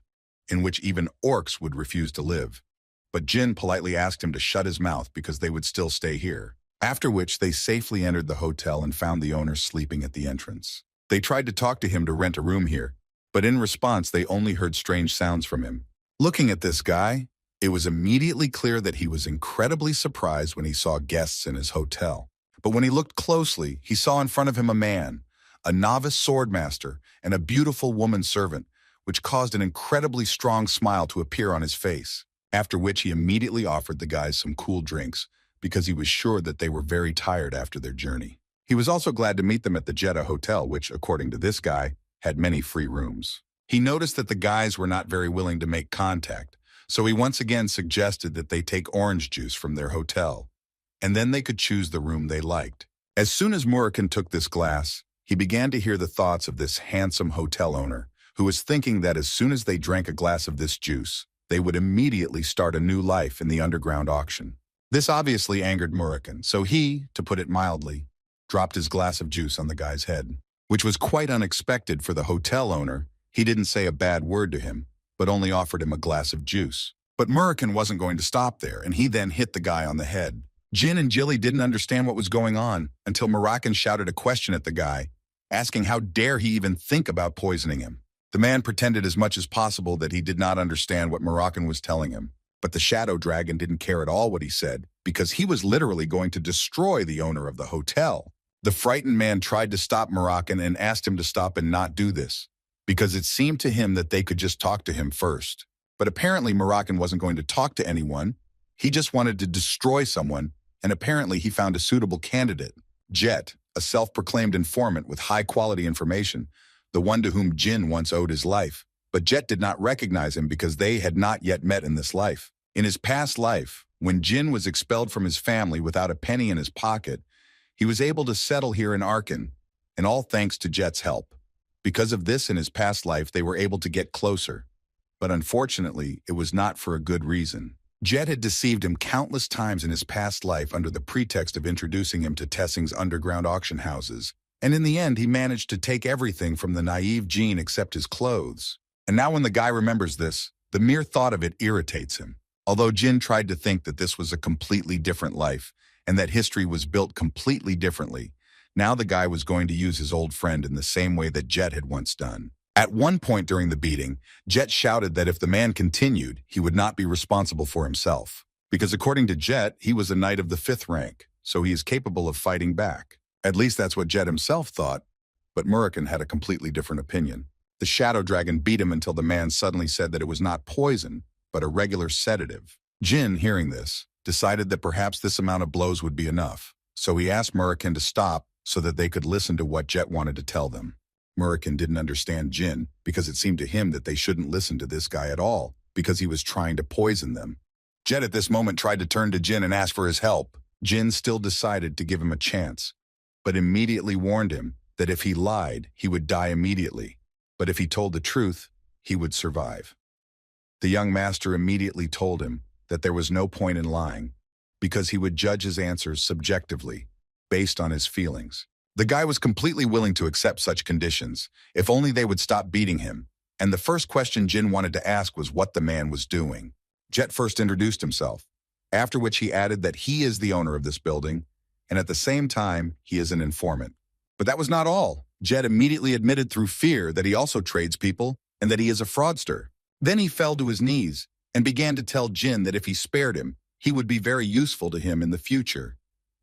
in which even orcs would refuse to live. But Jin politely asked him to shut his mouth because they would still stay here, after which they safely entered the hotel and found the owner sleeping at the entrance. They tried to talk to him to rent a room here, but in response they only heard strange sounds from him. Looking at this guy, it was immediately clear that he was incredibly surprised when he saw guests in his hotel. But when he looked closely, he saw in front of him a man, a novice swordmaster, and a beautiful woman servant, which caused an incredibly strong smile to appear on his face, after which he immediately offered the guys some cool drinks, because he was sure that they were very tired after their journey. He was also glad to meet them at the Jeddah Hotel, which, according to this guy, had many free rooms. He noticed that the guys were not very willing to make contact, so he once again suggested that they take orange juice from their hotel, and then they could choose the room they liked. As soon as Murakan took this glass, he began to hear the thoughts of this handsome hotel owner, who was thinking that as soon as they drank a glass of this juice, they would immediately start a new life in the underground auction. This obviously angered Murakan, so he, to put it mildly, dropped his glass of juice on the guy's head, which was quite unexpected for the hotel owner. He didn't say a bad word to him, but only offered him a glass of juice. But Murakan wasn't going to stop there, and he then hit the guy on the head. Jin and Jilly didn't understand what was going on until Murakan shouted a question at the guy, asking how dare he even think about poisoning him. The man pretended as much as possible that he did not understand what Murakan was telling him, but the shadow dragon didn't care at all what he said, because he was literally going to destroy the owner of the hotel. The frightened man tried to stop Murakan and asked him to stop and not do this, because it seemed to him that they could just talk to him first. But apparently Murakan wasn't going to talk to anyone. He just wanted to destroy someone, and apparently he found a suitable candidate. Jet, a self-proclaimed informant with high-quality information, the one to whom Jin once owed his life. But Jet did not recognize him because they had not yet met in this life. In his past life, when Jin was expelled from his family without a penny in his pocket, he was able to settle here in Arkan, and all thanks to Jet's help. Because of this in his past life, they were able to get closer. But unfortunately, it was not for a good reason. Jet had deceived him countless times in his past life under the pretext of introducing him to Tessing's underground auction houses, and in the end he managed to take everything from the naive Jean except his clothes. And now when the guy remembers this, the mere thought of it irritates him. Although Jin tried to think that this was a completely different life, and that history was built completely differently, now the guy was going to use his old friend in the same way that Jet had once done. At one point during the beating, Jet shouted that if the man continued, he would not be responsible for himself. Because according to Jet, he was a knight of the 5th rank, so he is capable of fighting back. At least that's what Jet himself thought, but Murakan had a completely different opinion. The shadow dragon beat him until the man suddenly said that it was not poison, but a regular sedative. Jin, hearing this, decided that perhaps this amount of blows would be enough, so he asked Murakan to stop so that they could listen to what Jet wanted to tell them. Murakan didn't understand Jin because it seemed to him that they shouldn't listen to this guy at all because he was trying to poison them. Jet at this moment tried to turn to Jin and ask for his help. Jin still decided to give him a chance, but immediately warned him that if he lied, he would die immediately, but if he told the truth, he would survive. The young master immediately told him that there was no point in lying because he would judge his answers subjectively, based on his feelings. The guy was completely willing to accept such conditions, if only they would stop beating him, and the first question Jin wanted to ask was what the man was doing. Jet first introduced himself, after which he added that he is the owner of this building, and at the same time, he is an informant. But that was not all. Jet immediately admitted through fear that he also trades people and that he is a fraudster. Then he fell to his knees and began to tell Jin that if he spared him, he would be very useful to him in the future,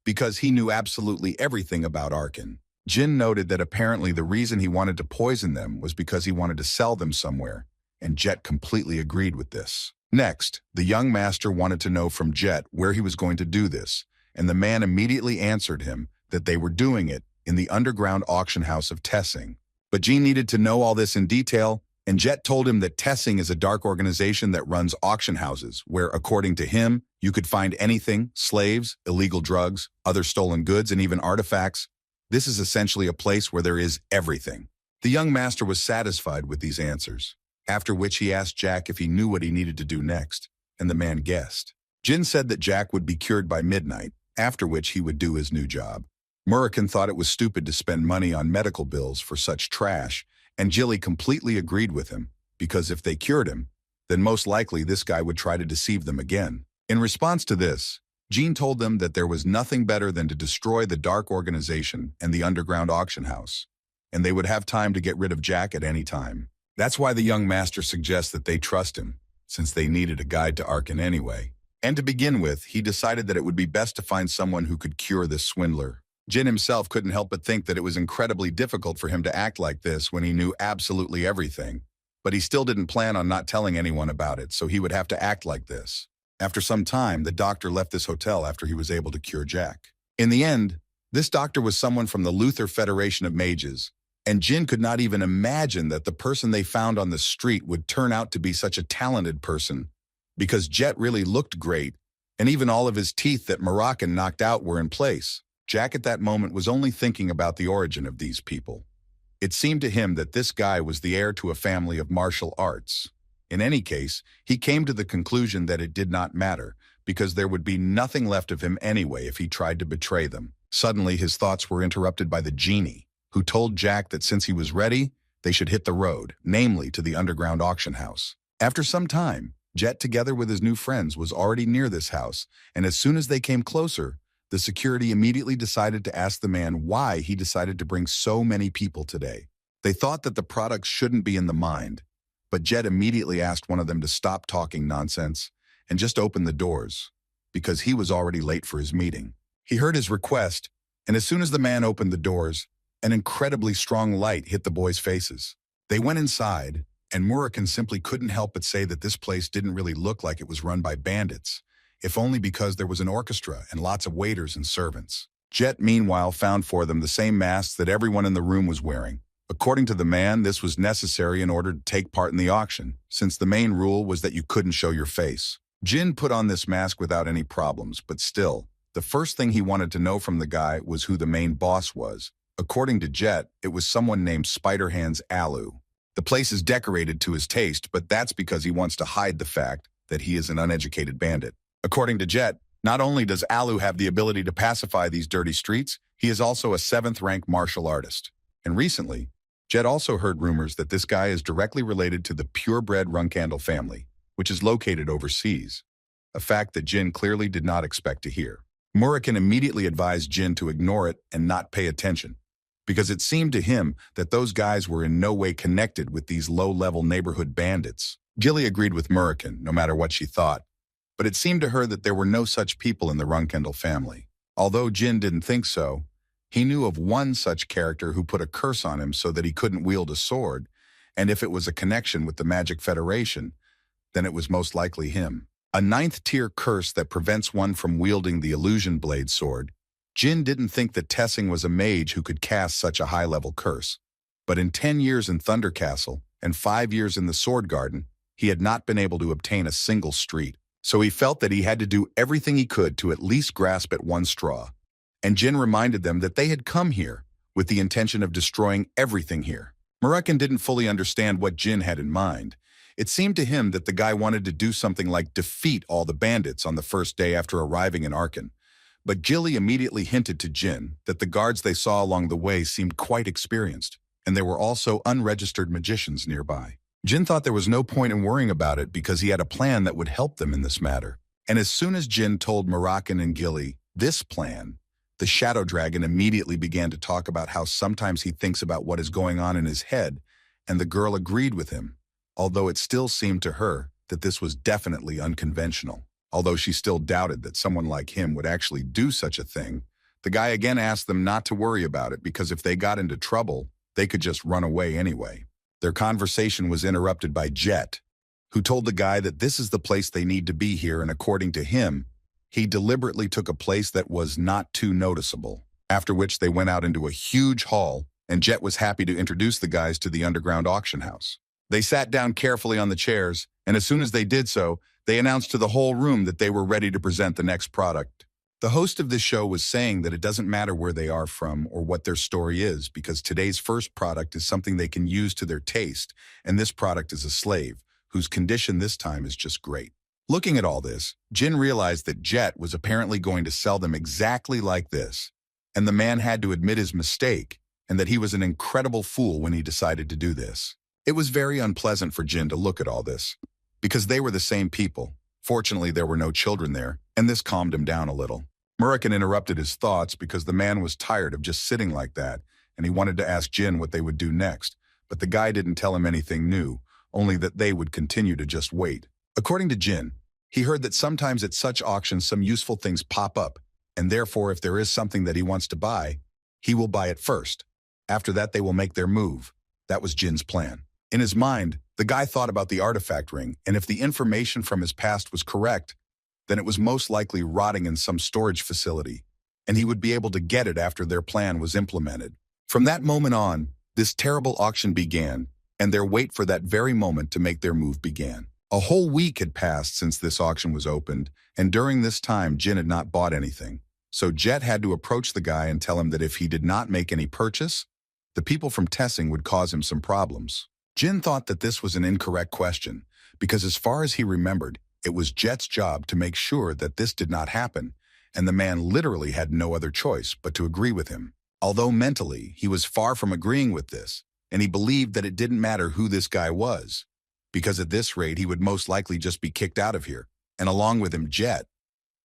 because he knew absolutely everything about Arkan. Jin noted that apparently the reason he wanted to poison them was because he wanted to sell them somewhere, and Jet completely agreed with this. Next, the young master wanted to know from Jet where he was going to do this, and the man immediately answered him that they were doing it in the underground auction house of Tessing. But Jin needed to know all this in detail, and Jet told him that Tessing is a dark organization that runs auction houses where, according to him, you could find anything: slaves, illegal drugs, other stolen goods, and even artifacts. This is essentially a place where there is everything. The young master was satisfied with these answers, after which he asked Jack if he knew what he needed to do next, and the man guessed. Jin said that Jack would be cured by midnight, after which he would do his new job. Murakan thought it was stupid to spend money on medical bills for such trash, and Jilly completely agreed with him, because if they cured him, then most likely this guy would try to deceive them again. In response to this, Jean told them that there was nothing better than to destroy the dark organization and the underground auction house, and they would have time to get rid of Jack at any time. That's why the young master suggests that they trust him, since they needed a guide to Arkan anyway. And to begin with, he decided that it would be best to find someone who could cure this swindler. Jin himself couldn't help but think that it was incredibly difficult for him to act like this when he knew absolutely everything, but he still didn't plan on not telling anyone about it, so he would have to act like this. After some time, the doctor left this hotel after he was able to cure Jack. In the end, this doctor was someone from the Luther Federation of Mages, and Jin could not even imagine that the person they found on the street would turn out to be such a talented person, because Jet really looked great, and even all of his teeth that Murakan knocked out were in place. Jack at that moment was only thinking about the origin of these people. It seemed to him that this guy was the heir to a family of martial arts. In any case, he came to the conclusion that it did not matter, because there would be nothing left of him anyway if he tried to betray them. Suddenly, his thoughts were interrupted by the genie, who told Jack that since he was ready, they should hit the road, namely to the underground auction house. After some time, Jet, together with his new friends, was already near this house, and as soon as they came closer, the security immediately decided to ask the man why he decided to bring so many people today. They thought that the products shouldn't be in the mind, but Jet immediately asked one of them to stop talking nonsense and just open the doors, because he was already late for his meeting. He heard his request, and as soon as the man opened the doors, an incredibly strong light hit the boys' faces. They went inside, and Murakan simply couldn't help but say that this place didn't really look like it was run by bandits, if only because there was an orchestra and lots of waiters and servants. Jet, meanwhile, found for them the same masks that everyone in the room was wearing. According to the man, this was necessary in order to take part in the auction, since the main rule was that you couldn't show your face. Jin put on this mask without any problems, but still, the first thing he wanted to know from the guy was who the main boss was. According to Jet, it was someone named Spiderhands Alu. The place is decorated to his taste, but that's because he wants to hide the fact that he is an uneducated bandit. According to Jet, not only does Alu have the ability to pacify these dirty streets, he is also a 7th rank martial artist. And recently, Jet also heard rumors that this guy is directly related to the purebred Runcandel family, which is located overseas, a fact that Jin clearly did not expect to hear. Murakan immediately advised Jin to ignore it and not pay attention, because it seemed to him that those guys were in no way connected with these low-level neighborhood bandits. Gilly agreed with Murakan, no matter what she thought, but it seemed to her that there were no such people in the Runcandel family. Although Jin didn't think so, he knew of one such character who put a curse on him so that he couldn't wield a sword, and if it was a connection with the Magic Federation, then it was most likely him. A 9th-tier curse that prevents one from wielding the Illusion Blade sword. Jin didn't think that Tessing was a mage who could cast such a high-level curse, but in 10 years in Thunder Castle and 5 years in the Sword Garden, he had not been able to obtain a single street. So he felt that he had to do everything he could to at least grasp at one straw. And Jin reminded them that they had come here with the intention of destroying everything here. Murakan didn't fully understand what Jin had in mind. It seemed to him that the guy wanted to do something like defeat all the bandits on the first day after arriving in Arkan. But Gilly immediately hinted to Jin that the guards they saw along the way seemed quite experienced, and there were also unregistered magicians nearby. Jin thought there was no point in worrying about it because he had a plan that would help them in this matter. And as soon as Jin told Murakan and Gilly this plan, the Shadow Dragon immediately began to talk about how sometimes he thinks about what is going on in his head, and the girl agreed with him, although it still seemed to her that this was definitely unconventional. Although she still doubted that someone like him would actually do such a thing, the guy again asked them not to worry about it because if they got into trouble, they could just run away anyway. Their conversation was interrupted by Jet, who told the guy that this is the place they need to be here, and according to him, he deliberately took a place that was not too noticeable, after which they went out into a huge hall, and Jet was happy to introduce the guys to the underground auction house. They sat down carefully on the chairs, and as soon as they did so, they announced to the whole room that they were ready to present the next product. The host of this show was saying that it doesn't matter where they are from or what their story is, because today's first product is something they can use to their taste, and this product is a slave, whose condition this time is just great. Looking at all this, Jin realized that Jet was apparently going to sell them exactly like this, and the man had to admit his mistake, and that he was an incredible fool when he decided to do this. It was very unpleasant for Jin to look at all this, because they were the same people. Fortunately, there were no children there, and this calmed him down a little. Murakan interrupted his thoughts because the man was tired of just sitting like that, and he wanted to ask Jin what they would do next, but the guy didn't tell him anything new, only that they would continue to just wait. According to Jin, he heard that sometimes at such auctions some useful things pop up, and therefore if there is something that he wants to buy, he will buy it first. After that they will make their move. That was Jin's plan. In his mind, the guy thought about the artifact ring, and if the information from his past was correct, then it was most likely rotting in some storage facility, and he would be able to get it after their plan was implemented. From that moment on, this terrible auction began, and their wait for that very moment to make their move began. A whole week had passed since this auction was opened, and during this time Jin had not bought anything. So Jet had to approach the guy and tell him that if he did not make any purchase, the people from Tessing would cause him some problems. Jin thought that this was an incorrect question, because as far as he remembered, it was Jet's job to make sure that this did not happen, and the man literally had no other choice but to agree with him. Although mentally, he was far from agreeing with this, and he believed that it didn't matter who this guy was, because at this rate he would most likely just be kicked out of here, and along with him Jet.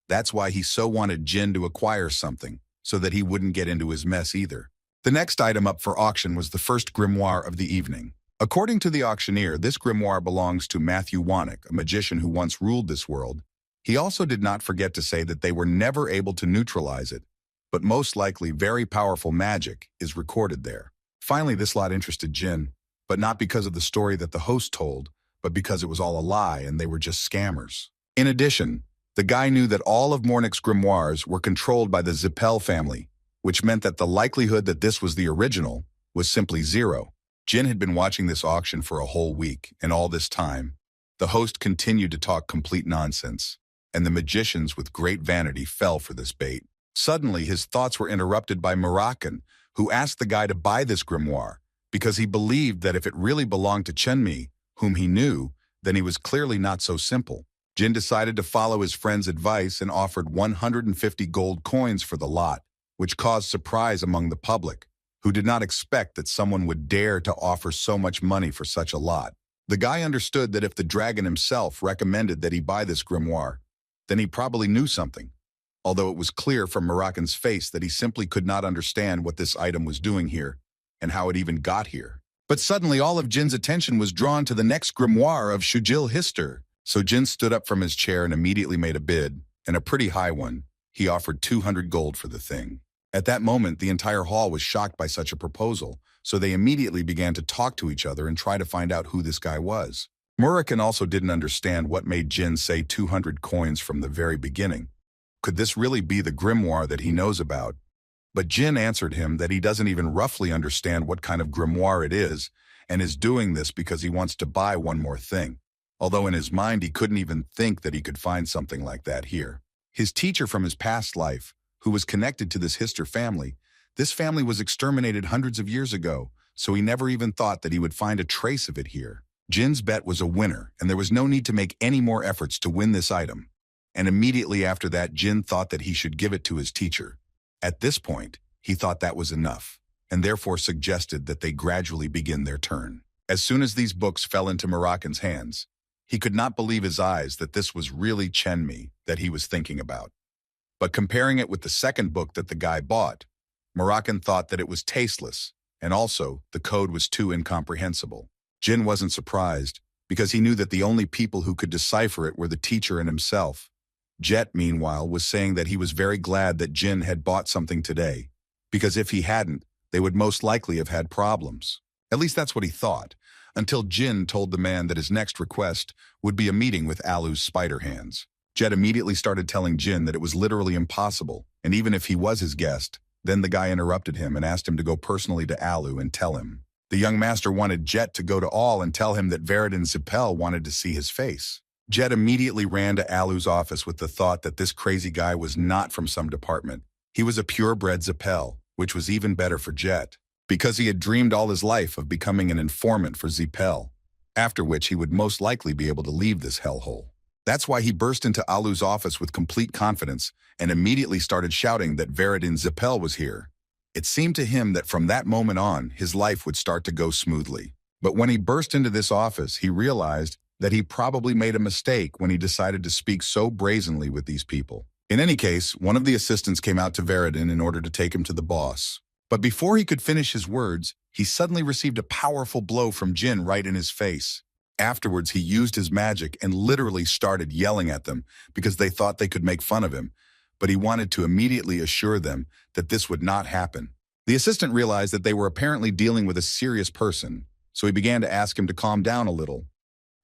That's why he so wanted Jin to acquire something, so that he wouldn't get into his mess either. The next item up for auction was the first grimoire of the evening. According to the auctioneer, this grimoire belongs to Matthew Wannick, a magician who once ruled this world. He also did not forget to say that they were never able to neutralize it, but most likely very powerful magic is recorded there. Finally, this lot interested Jin, but not because of the story that the host told, but because it was all a lie and they were just scammers. In addition, the guy knew that all of Mornick's grimoires were controlled by the Zipel family, which meant that the likelihood that this was the original was simply zero. Jin had been watching this auction for a whole week, and all this time, the host continued to talk complete nonsense, and the magicians with great vanity fell for this bait. Suddenly, his thoughts were interrupted by Murakan, who asked the guy to buy this grimoire, because he believed that if it really belonged to Chenmi, whom he knew, then he was clearly not so simple. Jin decided to follow his friend's advice and offered 150 gold coins for the lot, which caused surprise among the public, who did not expect that someone would dare to offer so much money for such a lot. The guy understood that if the dragon himself recommended that he buy this grimoire, then he probably knew something, although it was clear from Murakan's face that he simply could not understand what this item was doing here and how it even got here. But suddenly all of Jin's attention was drawn to the next grimoire of Shujil Hister. So Jin stood up from his chair and immediately made a bid, and a pretty high one. He offered 200 gold for the thing. At that moment, the entire hall was shocked by such a proposal, so they immediately began to talk to each other and try to find out who this guy was. Murakan also didn't understand what made Jin say 200 coins from the very beginning. Could this really be the grimoire that he knows about? But Jin answered him that he doesn't even roughly understand what kind of grimoire it is, and is doing this because he wants to buy one more thing. Although in his mind he couldn't even think that he could find something like that here. His teacher from his past life, who was connected to this Hister family, this family was exterminated hundreds of years ago, so he never even thought that he would find a trace of it here. Jin's bet was a winner, and there was no need to make any more efforts to win this item. And immediately after that, Jin thought that he should give it to his teacher. At this point, he thought that was enough, and therefore suggested that they gradually begin their turn. As soon as these books fell into Murakan's hands, he could not believe his eyes that this was really Chenmi that he was thinking about. But comparing it with the second book that the guy bought, Murakan thought that it was tasteless, and also the code was too incomprehensible. Jin wasn't surprised, because he knew that the only people who could decipher it were the teacher and himself. Jet, meanwhile, was saying that he was very glad that Jin had bought something today, because if he hadn't, they would most likely have had problems. At least that's what he thought, until Jin told the man that his next request would be a meeting with Alu's spider hands. Jet immediately started telling Jin that it was literally impossible, and even if he was his guest, then the guy interrupted him and asked him to go personally to Alu and tell him. The young master wanted Jet to go to All and tell him that Veridin Zipel wanted to see his face. Jet immediately ran to Alu's office with the thought that this crazy guy was not from some department. He was a purebred Zipel, which was even better for Jet, because he had dreamed all his life of becoming an informant for Zipel, after which he would most likely be able to leave this hellhole. That's why he burst into Alu's office with complete confidence and immediately started shouting that Veridin Zipel was here. It seemed to him that from that moment on, his life would start to go smoothly. But when he burst into this office, he realized that he probably made a mistake when he decided to speak so brazenly with these people. In any case, one of the assistants came out to Veridin in order to take him to the boss. But before he could finish his words, he suddenly received a powerful blow from Jin right in his face. Afterwards, he used his magic and literally started yelling at them because they thought they could make fun of him, but he wanted to immediately assure them that this would not happen. The assistant realized that they were apparently dealing with a serious person, so he began to ask him to calm down a little,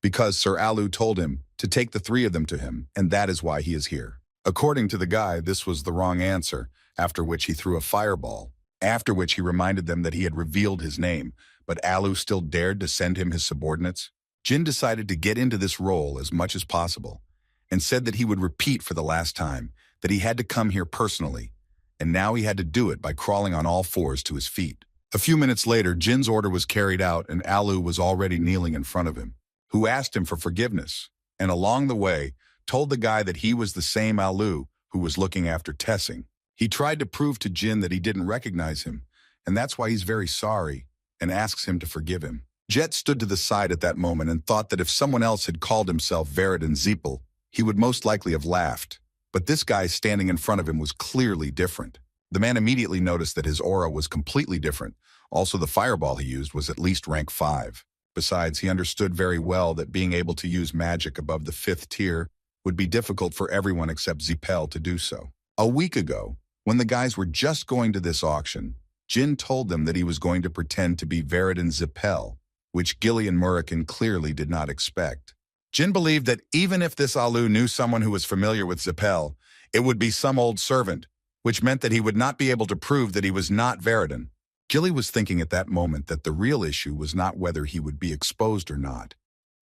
because Sir Alu told him to take the three of them to him, and that is why he is here. According to the guy, this was the wrong answer, after which he threw a fireball, after which he reminded them that he had revealed his name, but Alu still dared to send him his subordinates. Jin decided to get into this role as much as possible, and said that he would repeat for the last time that he had to come here personally, and now he had to do it by crawling on all fours to his feet. A few minutes later, Jin's order was carried out and Alu was already kneeling in front of him, who asked him for forgiveness, and along the way, told the guy that he was the same Alu who was looking after Tessing. He tried to prove to Jin that he didn't recognize him, and that's why he's very sorry, and asks him to forgive him. Jet stood to the side at that moment and thought that if someone else had called himself Veridin Zipel, he would most likely have laughed. But this guy standing in front of him was clearly different. The man immediately noticed that his aura was completely different. Also, the fireball he used was at least rank 5. Besides, he understood very well that being able to use magic above the 5th tier would be difficult for everyone except Zipel to do so. A week ago, when the guys were just going to this auction, Jin told them that he was going to pretend to be Veridin Zipel, which Gilly and Murakan clearly did not expect. Jin believed that even if this Alu knew someone who was familiar with Zipel, it would be some old servant, which meant that he would not be able to prove that he was not Veridin. Gilly was thinking at that moment that the real issue was not whether he would be exposed or not,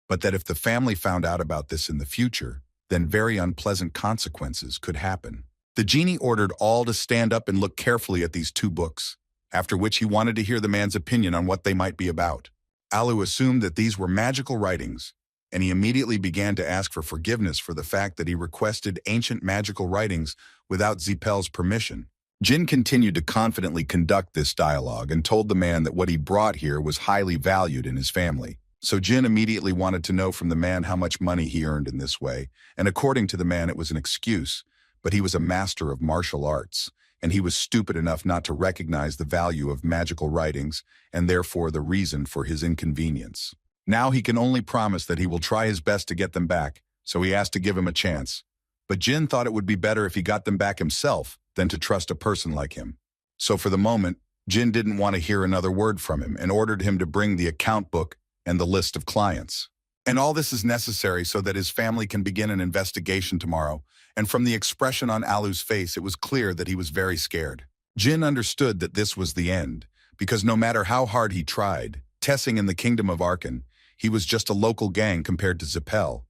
but that if the family found out about this in the future, then very unpleasant consequences could happen. The genie ordered all to stand up and look carefully at these 2 books, after which he wanted to hear the man's opinion on what they might be about. Alu assumed that these were magical writings, and he immediately began to ask for forgiveness for the fact that he requested ancient magical writings without Zipel's permission. Jin continued to confidently conduct this dialogue and told the man that what he brought here was highly valued in his family. So Jin immediately wanted to know from the man how much money he earned in this way, and according to the man it was an excuse, but he was a master of martial arts, and he was stupid enough not to recognize the value of magical writings and therefore the reason for his inconvenience. Now he can only promise that he will try his best to get them back, so he asked to give him a chance. But Jin thought it would be better if he got them back himself than to trust a person like him. So for the moment, Jin didn't want to hear another word from him and ordered him to bring the account book and the list of clients. And all this is necessary so that his family can begin an investigation tomorrow, and from the expression on Alu's face it was clear that he was very scared. Jin understood that this was the end, because no matter how hard he tried, Tessing in the Kingdom of Arkan, he was just a local gang compared to Zipel.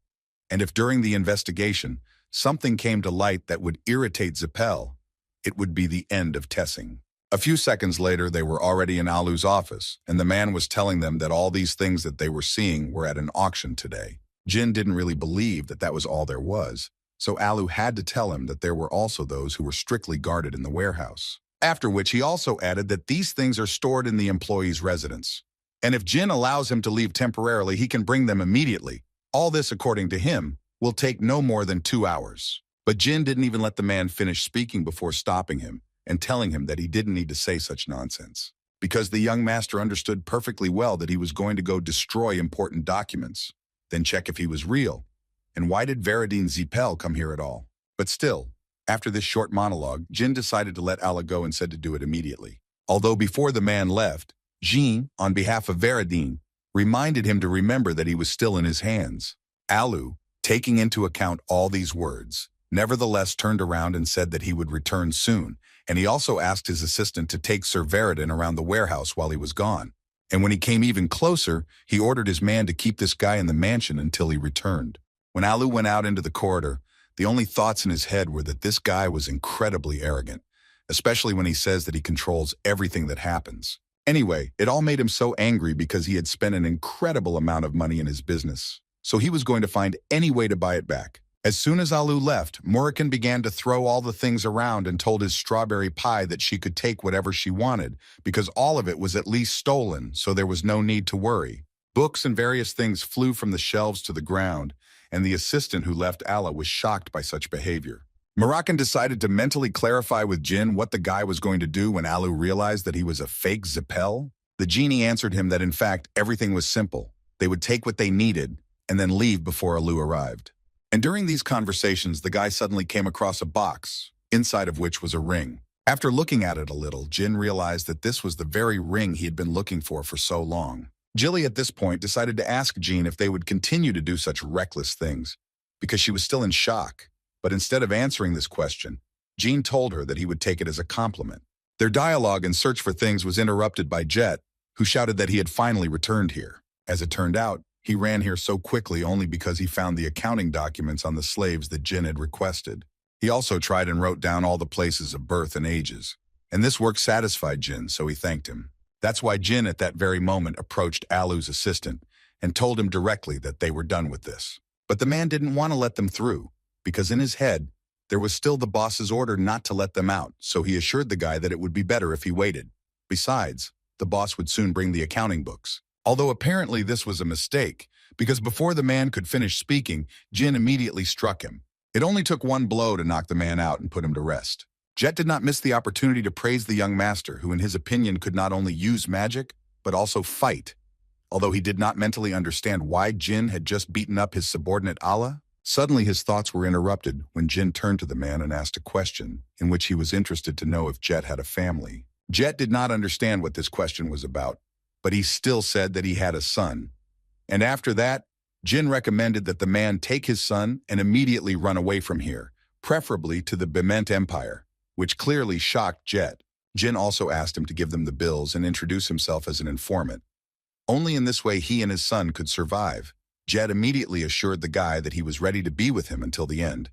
And if during the investigation, something came to light that would irritate Zipel, it would be the end of Tessing. A few seconds later, they were already in Alu's office, and the man was telling them that all these things that they were seeing were at an auction today. Jin didn't really believe that that was all there was, so Alu had to tell him that there were also those who were strictly guarded in the warehouse. After which he also added that these things are stored in the employee's residence. And if Jin allows him to leave temporarily, he can bring them immediately. All this, according to him, will take no more than 2 hours. But Jin didn't even let the man finish speaking before stopping him and telling him that he didn't need to say such nonsense, because the young master understood perfectly well that he was going to go destroy important documents, then check if he was real. And why did Veridin Zipel come here at all? But still, after this short monologue, Jin decided to let Ala go and said to do it immediately. Although before the man left, Jin, on behalf of Veridin, reminded him to remember that he was still in his hands. Alu, taking into account all these words, nevertheless turned around and said that he would return soon, and he also asked his assistant to take Sir Veridin around the warehouse while he was gone. And when he came even closer, he ordered his man to keep this guy in the mansion until he returned. When Alu went out into the corridor, the only thoughts in his head were that this guy was incredibly arrogant, especially when he says that he controls everything that happens. Anyway, it all made him so angry because he had spent an incredible amount of money in his business, so he was going to find any way to buy it back. As soon as Alu left, Murakan began to throw all the things around and told his strawberry pie that she could take whatever she wanted, because all of it was at least stolen, so there was no need to worry. Books and various things flew from the shelves to the ground, and the assistant who left Ala was shocked by such behavior. Murakan decided to mentally clarify with Jin what the guy was going to do when Alu realized that he was a fake Zipel. The genie answered him that in fact everything was simple. They would take what they needed and then leave before Alu arrived. And during these conversations, the guy suddenly came across a box, inside of which was a ring. After looking at it a little, Jin realized that this was the very ring he had been looking for so long. Jilly at this point decided to ask Jin if they would continue to do such reckless things, because she was still in shock. But instead of answering this question, Jin told her that he would take it as a compliment. Their dialogue and search for things was interrupted by Jet, who shouted that he had finally returned here. As it turned out, he ran here so quickly only because he found the accounting documents on the slaves that Jin had requested. He also tried and wrote down all the places of birth and ages, and this work satisfied Jin, so he thanked him. That's why Jin at that very moment approached Alu's assistant and told him directly that they were done with this. But the man didn't want to let them through, because in his head, There was still the boss's order not to let them out, so he assured the guy that it would be better if he waited. Besides, the boss would soon bring the accounting books. Although apparently this was a mistake, because before the man could finish speaking, Jin immediately struck him. It only took one blow to knock the man out and put him to rest. Jet did not miss the opportunity to praise the young master, who in his opinion could not only use magic, but also fight. Although he did not mentally understand why Jin had just beaten up his subordinate Allah, suddenly his thoughts were interrupted when Jin turned to the man and asked a question in which he was interested to know if Jet had a family. Jet did not understand what this question was about, but he still said that he had a son. And after that, Jin recommended that the man take his son and immediately run away from here, preferably to the Bement Empire, which clearly shocked Jet. Jin also asked him to give them the bills and introduce himself as an informant. Only in this way he and his son could survive. Jet immediately assured the guy that he was ready to be with him until the end,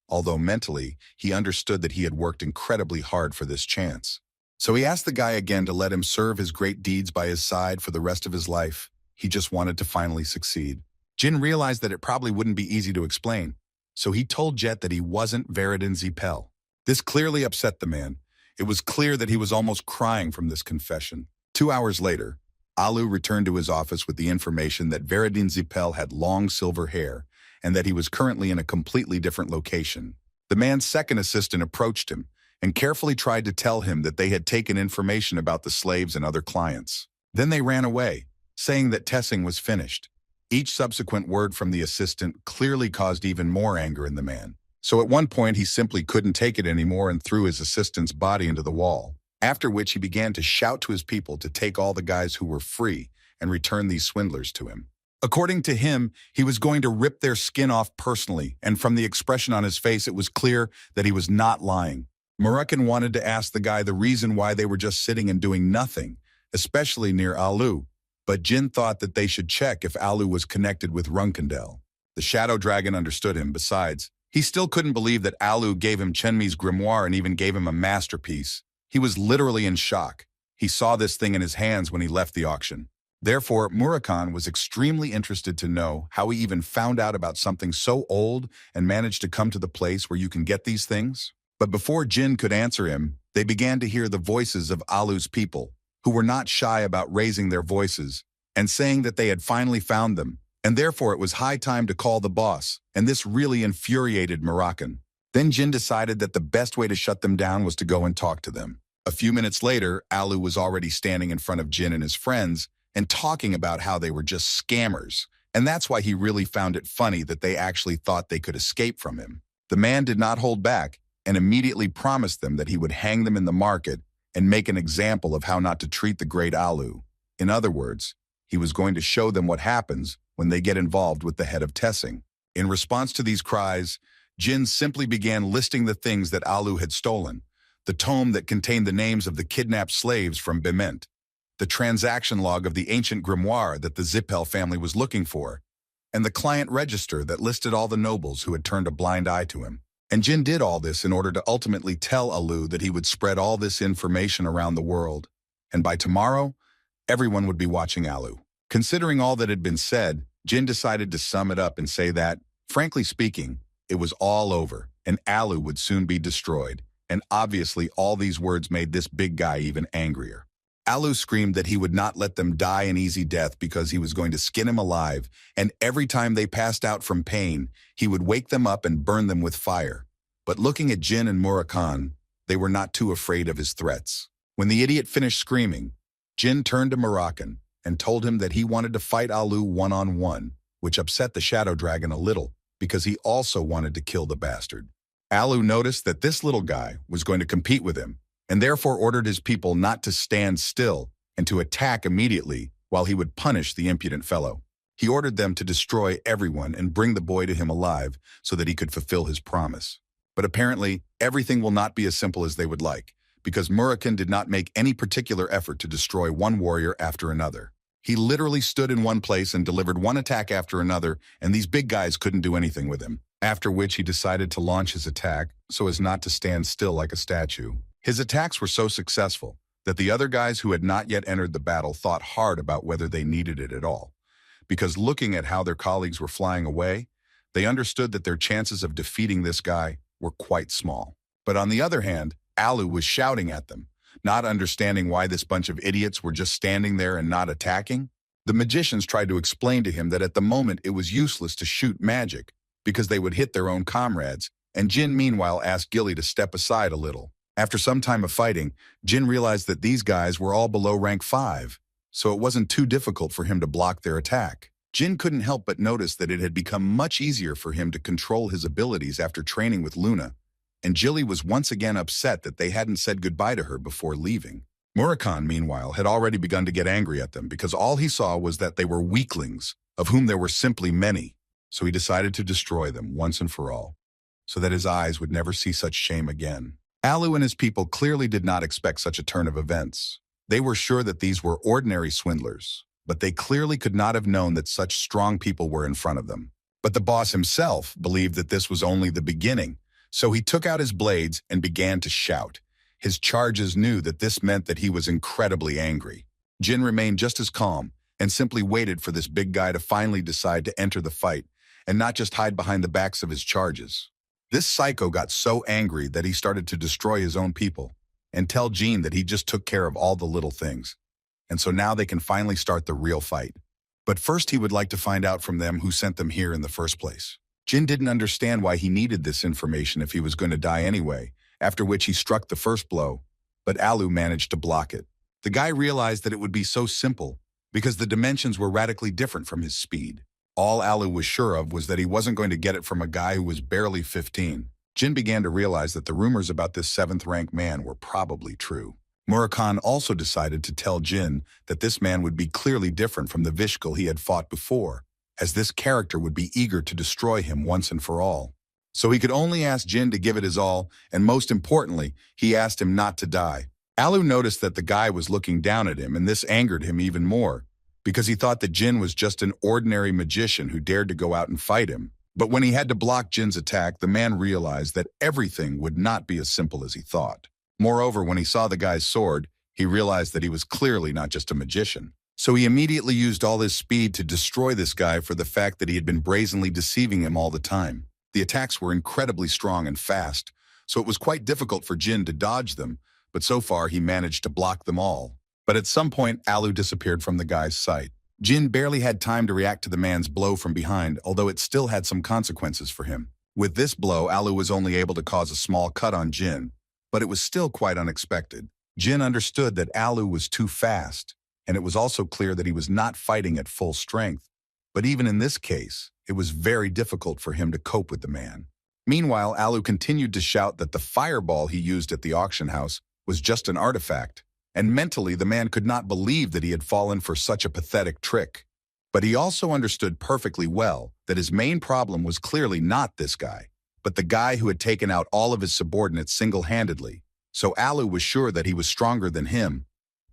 although mentally he understood that he had worked incredibly hard for this chance. So he asked the guy again to let him serve his great deeds by his side for the rest of his life. He just wanted to finally succeed. Jin realized that it probably wouldn't be easy to explain, so he told Jet that he wasn't Veridin Zipel. This clearly upset the man. It was clear that he was almost crying from this confession. 2 hours later, Alu returned to his office with the information that Veridin Zipel had long silver hair and that he was currently in a completely different location. The man's second assistant approached him and carefully tried to tell him that they had taken information about the slaves and other clients. Then they ran away, saying that testing was finished. Each subsequent word from the assistant clearly caused even more anger in the man. So at one point he simply couldn't take it anymore and threw his assistant's body into the wall, after which he began to shout to his people to take all the guys who were free and return these swindlers to him. According to him, he was going to rip their skin off personally, and from the expression on his face it was clear that he was not lying. Murakan wanted to ask the guy the reason why they were just sitting and doing nothing, especially near Alu, but Jin thought that they should check if Alu was connected with Runcandel. The Shadow Dragon understood him. Besides, he still couldn't believe that Alu gave him Chenmi's grimoire and even gave him a masterpiece. He was literally in shock. He saw this thing in his hands when he left the auction. Therefore, Murakan was extremely interested to know how he even found out about something so old and managed to come to the place where you can get these things. But before Jin could answer him, they began to hear the voices of Alu's people, who were not shy about raising their voices and saying that they had finally found them, and therefore it was high time to call the boss, and this really infuriated Murakan. Then Jin decided that the best way to shut them down was to go and talk to them. A few minutes later, Alu was already standing in front of Jin and his friends and talking about how they were just scammers, and that's why he really found it funny that they actually thought they could escape from him. The man did not hold back and immediately promised them that he would hang them in the market and make an example of how not to treat the great Alu. In other words, he was going to show them what happens when they get involved with the head of Tessing. In response to these cries, Jin simply began listing the things that Alu had stolen: the tome that contained the names of the kidnapped slaves from Bement, the transaction log of the ancient grimoire that the Zipel family was looking for, and the client register that listed all the nobles who had turned a blind eye to him. And Jin did all this in order to ultimately tell Alu that he would spread all this information around the world, and by tomorrow, everyone would be watching Alu. Considering all that had been said, Jin decided to sum it up and say that, frankly speaking, it was all over, and Alu would soon be destroyed, and obviously all these words made this big guy even angrier. Alu screamed that he would not let them die an easy death because he was going to skin him alive, and every time they passed out from pain, he would wake them up and burn them with fire. But looking at Jin and Murakan, they were not too afraid of his threats. When the idiot finished screaming, Jin turned to Murakan and told him that he wanted to fight Alu one-on-one, which upset the Shadow Dragon a little because he also wanted to kill the bastard. Alu noticed that this little guy was going to compete with him, and therefore ordered his people not to stand still and to attack immediately while he would punish the impudent fellow. He ordered them to destroy everyone and bring the boy to him alive so that he could fulfill his promise. But apparently, everything will not be as simple as they would like, because Murakan did not make any particular effort to destroy one warrior after another. He literally stood in one place and delivered one attack after another, and these big guys couldn't do anything with him. After which he decided to launch his attack so as not to stand still like a statue. His attacks were so successful that the other guys who had not yet entered the battle thought hard about whether they needed it at all. Because looking at how their colleagues were flying away, they understood that their chances of defeating this guy were quite small. But on the other hand, Alu was shouting at them, not understanding why this bunch of idiots were just standing there and not attacking. The magicians tried to explain to him that at the moment it was useless to shoot magic because they would hit their own comrades, and Jin meanwhile asked Gilly to step aside a little. After some time of fighting, Jin realized that these guys were all below rank 5, so it wasn't too difficult for him to block their attack. Jin couldn't help but notice that it had become much easier for him to control his abilities after training with Luna, and Gilly was once again upset that they hadn't said goodbye to her before leaving. Murakan, meanwhile, had already begun to get angry at them because all he saw was that they were weaklings, of whom there were simply many, so he decided to destroy them once and for all, so that his eyes would never see such shame again. Alu and his people clearly did not expect such a turn of events. They were sure that these were ordinary swindlers, but they clearly could not have known that such strong people were in front of them. But the boss himself believed that this was only the beginning, so he took out his blades and began to shout. His charges knew that this meant that he was incredibly angry. Jin remained just as calm and simply waited for this big guy to finally decide to enter the fight and not just hide behind the backs of his charges. This psycho got so angry that he started to destroy his own people and tell Jin that he just took care of all the little things. And so now they can finally start the real fight. But first he would like to find out from them who sent them here in the first place. Jin didn't understand why he needed this information if he was going to die anyway, after which he struck the first blow, but Alu managed to block it. The guy realized that it would be so simple because the dimensions were radically different from his speed. All Alu was sure of was that he wasn't going to get it from a guy who was barely 15. Jin began to realize that the rumors about this 7th rank man were probably true. Murakan also decided to tell Jin that this man would be clearly different from the Vishkal he had fought before, as this character would be eager to destroy him once and for all. So he could only ask Jin to give it his all, and most importantly, he asked him not to die. Alu noticed that the guy was looking down at him, and this angered him even more, because he thought that Jin was just an ordinary magician who dared to go out and fight him. But when he had to block Jin's attack, the man realized that everything would not be as simple as he thought. Moreover, when he saw the guy's sword, he realized that he was clearly not just a magician. So he immediately used all his speed to destroy this guy for the fact that he had been brazenly deceiving him all the time. The attacks were incredibly strong and fast, so it was quite difficult for Jin to dodge them, but so far he managed to block them all. But at some point, Alu disappeared from the guy's sight. Jin barely had time to react to the man's blow from behind, although it still had some consequences for him. With this blow, Alu was only able to cause a small cut on Jin, but it was still quite unexpected. Jin understood that Alu was too fast, and it was also clear that he was not fighting at full strength. But even in this case, it was very difficult for him to cope with the man. Meanwhile, Alu continued to shout that the fireball he used at the auction house was just an artifact, and mentally the man could not believe that he had fallen for such a pathetic trick. But he also understood perfectly well that his main problem was clearly not this guy, but the guy who had taken out all of his subordinates single-handedly. So Alu was sure that he was stronger than him,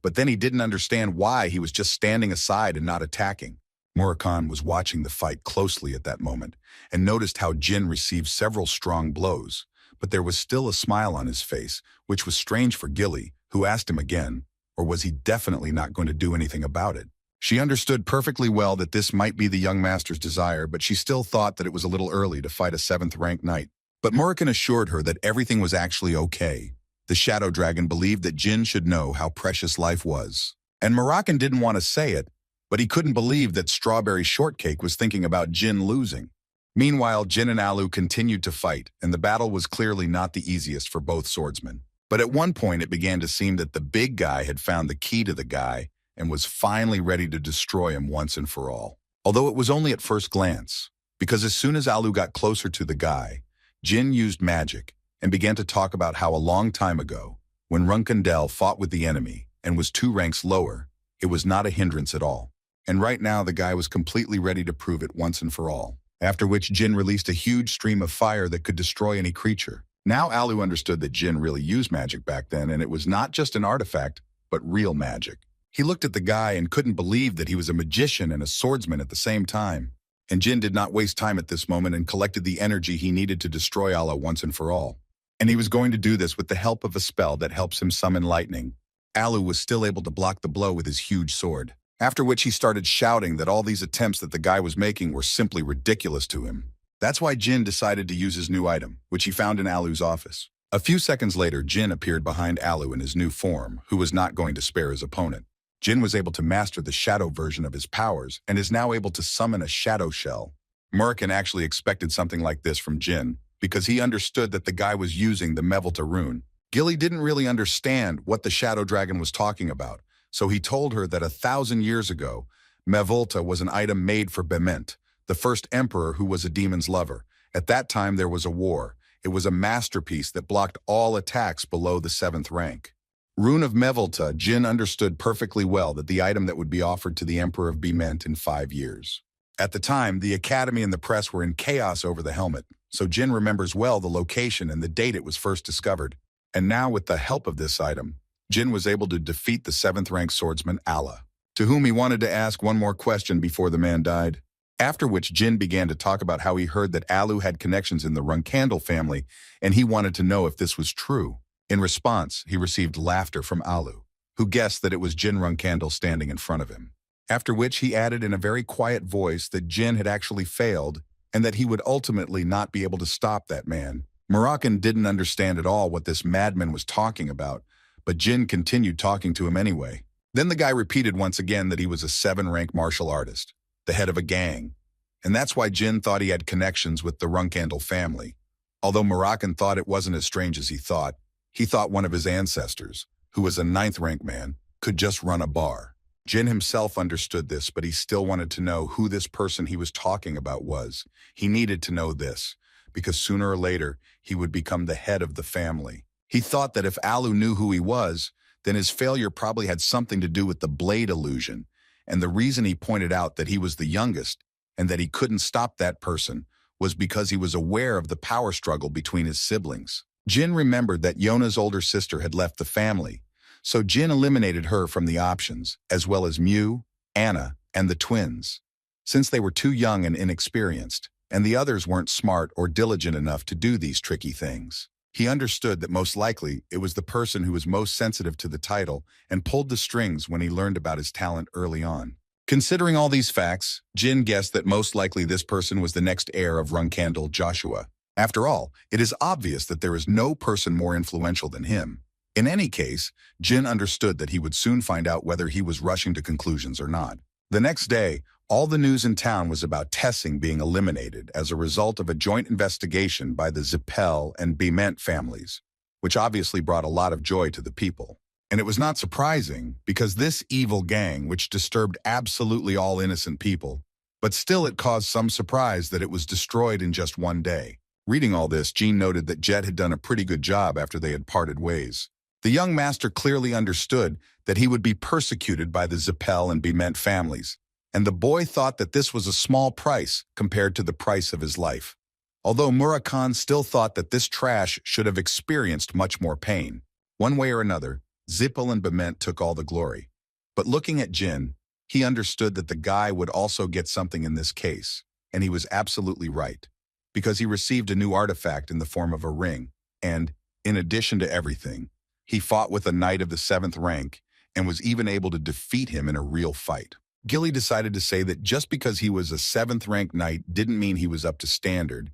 but then he didn't understand why he was just standing aside and not attacking. Murakan was watching the fight closely at that moment and noticed how Jin received several strong blows, but there was still a smile on his face, which was strange for Gilly, who asked him again, or was he definitely not going to do anything about it? She understood perfectly well that this might be the young master's desire, but she still thought that it was a little early to fight a 7th rank knight. But Murakan assured her that everything was actually okay. The Shadow Dragon believed that Jin should know how precious life was. And Murakan didn't want to say it, but he couldn't believe that Strawberry Shortcake was thinking about Jin losing. Meanwhile, Jin and Alu continued to fight, and the battle was clearly not the easiest for both swordsmen. But at one point it began to seem that the big guy had found the key to the guy and was finally ready to destroy him once and for all. Although it was only at first glance, because as soon as Alu got closer to the guy, Jin used magic and began to talk about how a long time ago, when Runcandel fought with the enemy and was 2 ranks lower, it was not a hindrance at all. And right now the guy was completely ready to prove it once and for all. After which Jin released a huge stream of fire that could destroy any creature. Now Alu understood that Jin really used magic back then, and it was not just an artifact, but real magic. He looked at the guy and couldn't believe that he was a magician and a swordsman at the same time. And Jin did not waste time at this moment and collected the energy he needed to destroy Allah once and for all. And he was going to do this with the help of a spell that helps him summon lightning. Alu was still able to block the blow with his huge sword. After which he started shouting that all these attempts that the guy was making were simply ridiculous to him. That's why Jin decided to use his new item, which he found in Alu's office. A few seconds later, Jin appeared behind Alu in his new form, who was not going to spare his opponent. Jin was able to master the shadow version of his powers and is now able to summon a shadow shell. Murakan actually expected something like this from Jin, because he understood that the guy was using the Mevelta rune. Gilly didn't really understand what the shadow dragon was talking about, so he told her that 1,000 years ago, Mevelta was an item made for Bement, the first emperor who was a demon's lover. At that time there was a war. It was a masterpiece that blocked all attacks below the 7th rank. Rune of Mevelta, Jin understood perfectly well that the item that would be offered to the Emperor of Bement in 5 years. At the time, the Academy and the press were in chaos over the helmet, so Jin remembers well the location and the date it was first discovered. And now, with the help of this item, Jin was able to defeat the 7th rank swordsman Allah, to whom he wanted to ask one more question before the man died. After which Jin began to talk about how he heard that Alu had connections in the Runcandel family, and he wanted to know if this was true. In response, he received laughter from Alu, who guessed that it was Jin Runcandel standing in front of him. After which he added in a very quiet voice that Jin had actually failed and that he would ultimately not be able to stop that man. Murakan didn't understand at all what this madman was talking about, but Jin continued talking to him anyway. Then the guy repeated once again that he was a 7-rank martial artist, the head of a gang, and that's why Jin thought he had connections with the Runcandel family. Although Murakan thought it wasn't as strange as he thought one of his ancestors, who was a 9th rank man, could just run a bar. Jin himself understood this, but he still wanted to know who this person he was talking about was. He needed to know this, because sooner or later, he would become the head of the family. He thought that if Alu knew who he was, then his failure probably had something to do with the blade illusion, and the reason he pointed out that he was the youngest and that he couldn't stop that person was because he was aware of the power struggle between his siblings. Jin remembered that Yona's older sister had left the family, so Jin eliminated her from the options, as well as Mew, Anna, and the twins, since they were too young and inexperienced, and the others weren't smart or diligent enough to do these tricky things. He understood that most likely it was the person who was most sensitive to the title and pulled the strings when he learned about his talent early on. Considering all these facts, Jin guessed that most likely this person was the next heir of Runcandel, Joshua. After all, it is obvious that there is no person more influential than him. In any case, Jin understood that he would soon find out whether he was rushing to conclusions or not. The next day, all the news in town was about Tessing being eliminated as a result of a joint investigation by the Zipel and Bement families, which obviously brought a lot of joy to the people. And it was not surprising, because this evil gang, which disturbed absolutely all innocent people, but still it caused some surprise that it was destroyed in just one day. Reading all this, Jean noted that Jet had done a pretty good job after they had parted ways. The young master clearly understood that he would be persecuted by the Zipel and Bement families, and the boy thought that this was a small price compared to the price of his life. Although Murakan still thought that this trash should have experienced much more pain. One way or another, Zipel and Bement took all the glory. But looking at Jin, he understood that the guy would also get something in this case, and he was absolutely right, because he received a new artifact in the form of a ring, and, in addition to everything, he fought with a knight of the 7th rank and was even able to defeat him in a real fight. Gilly decided to say that just because he was a 7th rank knight didn't mean he was up to standard,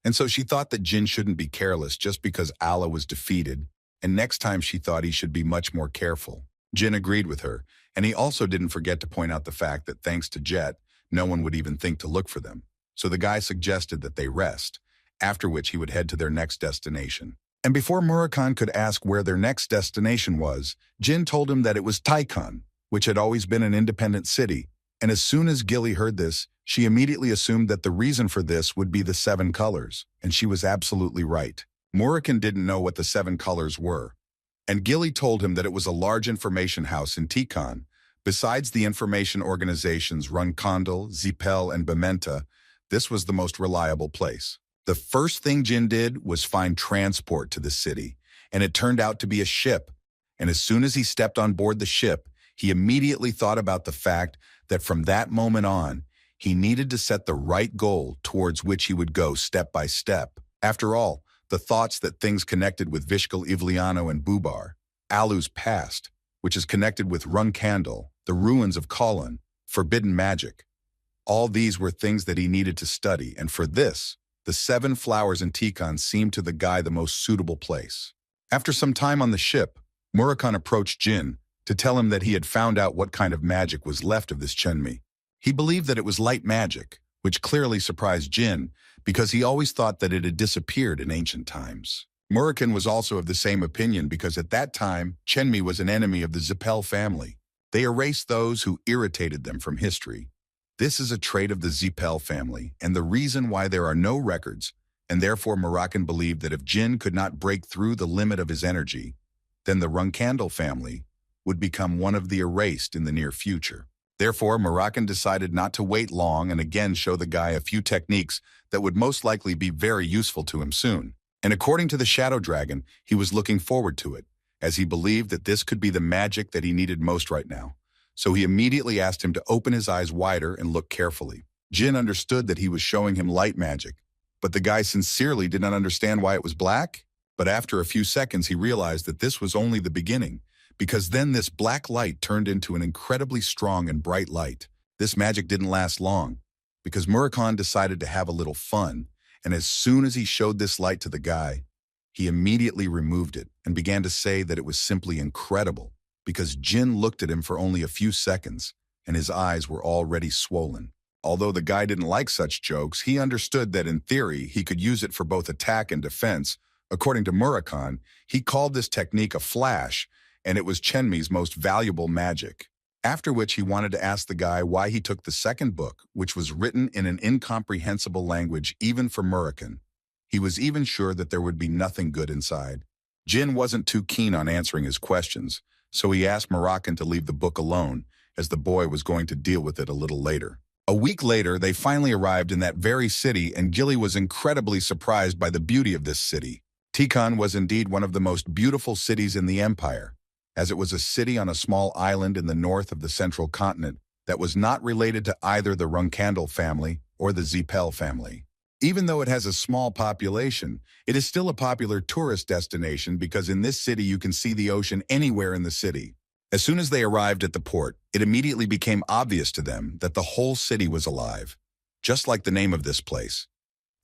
and so she thought that Jin shouldn't be careless just because Allah was defeated, and next time she thought he should be much more careful. Jin agreed with her, and he also didn't forget to point out the fact that thanks to Jet, no one would even think to look for them. So the guy suggested that they rest, after which he would head to their next destination. And before Murakan could ask where their next destination was, Jin told him that it was Tyon, which had always been an independent city, and as soon as Gilly heard this, she immediately assumed that the reason for this would be the 7 colors, and she was absolutely right. Murakan didn't know what the 7 colors were, and Gilly told him that it was a large information house in Tyon. Besides the information organizations Runcandel, Zipel, and Bementa, this was the most reliable place. The first thing Jin did was find transport to the city, and it turned out to be a ship. And as soon as he stepped on board the ship, he immediately thought about the fact that from that moment on, he needed to set the right goal towards which he would go step by step. After all, the thoughts that things connected with Vishkal Ivliano and Bubar, Alu's past, which is connected with Runcandel, the ruins of Kalon, forbidden magic. All these were things that he needed to study, and for this, The 7 flowers in Tyon seemed to the guy the most suitable place. After some time on the ship, Murakan approached Jin to tell him that he had found out what kind of magic was left of this Chenmi. He believed that it was light magic, which clearly surprised Jin because he always thought that it had disappeared in ancient times. Murakan was also of the same opinion because at that time, Chenmi was an enemy of the Zipel family. They erased those who irritated them from history. This is a trait of the Zipel family and the reason why there are no records, and therefore Murakan believed that if Jin could not break through the limit of his energy, then the Runcandel family would become one of the erased in the near future. Therefore, Murakan decided not to wait long and again show the guy a few techniques that would most likely be very useful to him soon. And according to the Shadow Dragon, he was looking forward to it, as he believed that this could be the magic that he needed most right now. So he immediately asked him to open his eyes wider and look carefully. Jin understood that he was showing him light magic, but the guy sincerely did not understand why it was black. But after a few seconds, he realized that this was only the beginning, because then this black light turned into an incredibly strong and bright light. This magic didn't last long, because Murakan decided to have a little fun, and as soon as he showed this light to the guy, he immediately removed it and began to say that it was simply incredible, because Jin looked at him for only a few seconds, and his eyes were already swollen. Although the guy didn't like such jokes, he understood that in theory he could use it for both attack and defense. According to Murakan, he called this technique a flash, and it was Chenmi's most valuable magic. After which he wanted to ask the guy why he took the second book, which was written in an incomprehensible language even for Murakan. He was even sure that there would be nothing good inside. Jin wasn't too keen on answering his questions, so he asked Murakan to leave the book alone, as the boy was going to deal with it a little later. A week later, they finally arrived in that very city, and Gilly was incredibly surprised by the beauty of this city. Tyon was indeed one of the most beautiful cities in the Empire, as it was a city on a small island in the north of the central continent that was not related to either the Runcandel family or the Zipel family. Even though it has a small population, it is still a popular tourist destination because in this city you can see the ocean anywhere in the city. As soon as they arrived at the port, it immediately became obvious to them that the whole city was alive, just like the name of this place.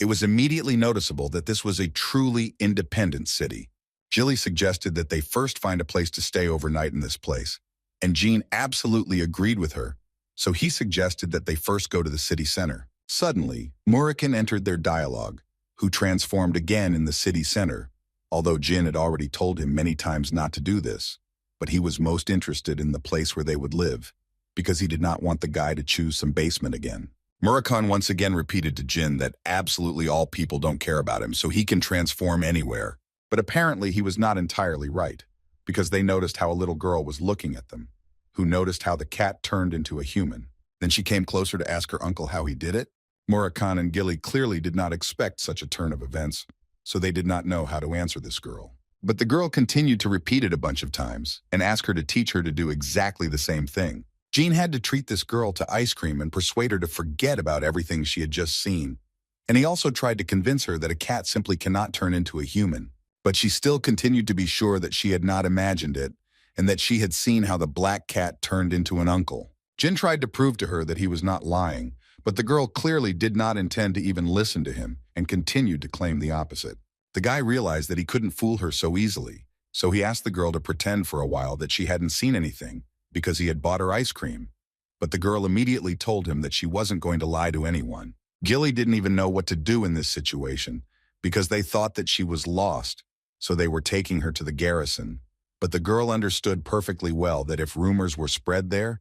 It was immediately noticeable that this was a truly independent city. Jilly suggested that they first find a place to stay overnight in this place, and Jean absolutely agreed with her, so he suggested that they first go to the city center. Suddenly, Murakan entered their dialogue, who transformed again in the city center, although Jin had already told him many times not to do this, but he was most interested in the place where they would live, because he did not want the guy to choose some basement again. Murakan once again repeated to Jin that absolutely all people don't care about him, so he can transform anywhere. But apparently he was not entirely right, because they noticed how a little girl was looking at them, who noticed how the cat turned into a human. Then she came closer to ask her uncle how he did it. Murakan and Gilly clearly did not expect such a turn of events, so they did not know how to answer this girl. But the girl continued to repeat it a bunch of times and ask her to teach her to do exactly the same thing. Jean had to treat this girl to ice cream and persuade her to forget about everything she had just seen. And he also tried to convince her that a cat simply cannot turn into a human. But she still continued to be sure that she had not imagined it and that she had seen how the black cat turned into an uncle. Jin tried to prove to her that he was not lying, but the girl clearly did not intend to even listen to him and continued to claim the opposite. The guy realized that he couldn't fool her so easily, so he asked the girl to pretend for a while that she hadn't seen anything because he had bought her ice cream. But the girl immediately told him that she wasn't going to lie to anyone. Gilly didn't even know what to do in this situation because they thought that she was lost, so they were taking her to the garrison. But the girl understood perfectly well that if rumors were spread there,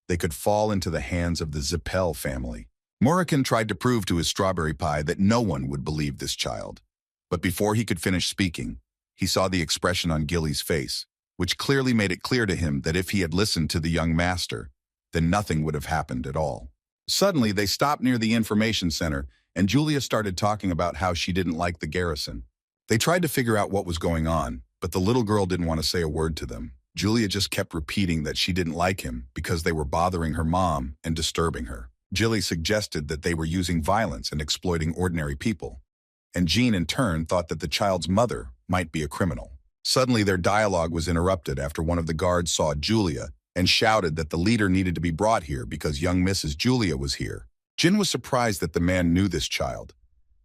they could fall into the hands of the Zipel family. Murakan tried to prove to his strawberry pie that no one would believe this child. But before he could finish speaking, he saw the expression on Gilly's face, which clearly made it clear to him that if he had listened to the young master, then nothing would have happened at all. Suddenly, they stopped near the information center, and Julia started talking about how she didn't like the garrison. They tried to figure out what was going on, but the little girl didn't want to say a word to them. Julia just kept repeating that she didn't like him because they were bothering her mom and disturbing her. Jilly suggested that they were using violence and exploiting ordinary people, and Jean in turn thought that the child's mother might be a criminal. Suddenly their dialogue was interrupted after one of the guards saw Julia and shouted that the leader needed to be brought here because young Mrs. Julia was here. Jin was surprised that the man knew this child,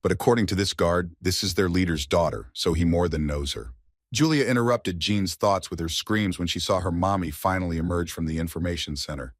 But according to this guard, this is their leader's daughter, so he more than knows her. Julia interrupted Jean's thoughts with her screams when she saw her mommy finally emerge from the information center.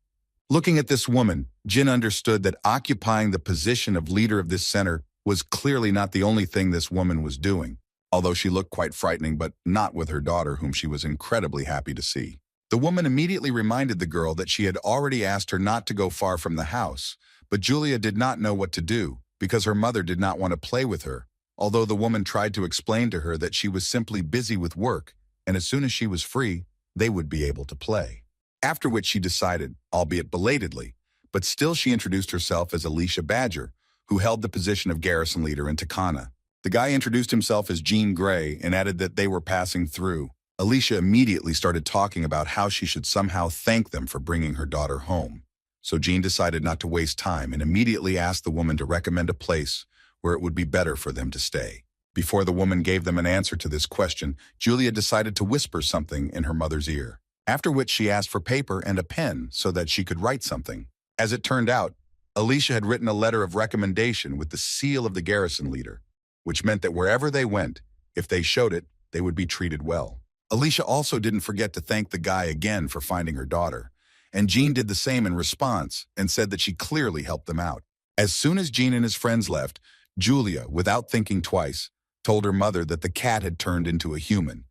Looking at this woman, Jin understood that occupying the position of leader of this center was clearly not the only thing this woman was doing, although she looked quite frightening, but not with her daughter, whom she was incredibly happy to see. The woman immediately reminded the girl that she had already asked her not to go far from the house, but Julia did not know what to do because her mother did not want to play with her, although the woman tried to explain to her that she was simply busy with work, and as soon as she was free, they would be able to play. After which she decided, albeit belatedly, but still she introduced herself as Alicia Badger, who held the position of garrison leader in Takana. The guy introduced himself as Jean Grey and added that they were passing through. Alicia immediately started talking about how she should somehow thank them for bringing her daughter home. So Jean decided not to waste time and immediately asked the woman to recommend a place where it would be better for them to stay. Before the woman gave them an answer to this question, Julia decided to whisper something in her mother's ear, after which she asked for paper and a pen so that she could write something. As it turned out, Alicia had written a letter of recommendation with the seal of the garrison leader, which meant that wherever they went, if they showed it, they would be treated well. Alicia also didn't forget to thank the guy again for finding her daughter, and Jean did the same in response and said that she clearly helped them out. As soon as Jean and his friends left, Julia, without thinking twice, told her mother that the cat had turned into a human,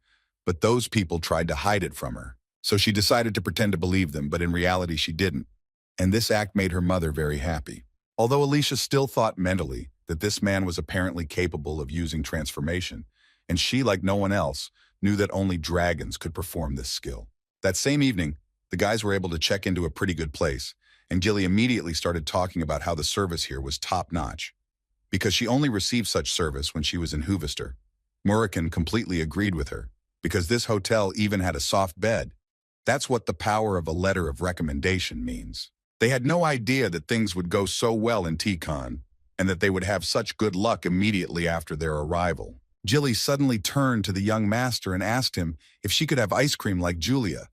but those people tried to hide it from her. So she decided to pretend to believe them, but in reality she didn't, and this act made her mother very happy. Although Alicia still thought mentally that this man was apparently capable of using transformation, and she, like no one else, knew that only dragons could perform this skill. That same evening, the guys were able to check into a pretty good place, and Gilly immediately started talking about how the service here was top-notch, because she only received such service when she was in Huvester. Murakan completely agreed with her, because this hotel even had a soft bed. That's what the power of a letter of recommendation means. They had no idea that things would go so well in Tyon, and that they would have such good luck immediately after their arrival. Jilly suddenly turned to the young master and asked him if she could have ice cream like Julia.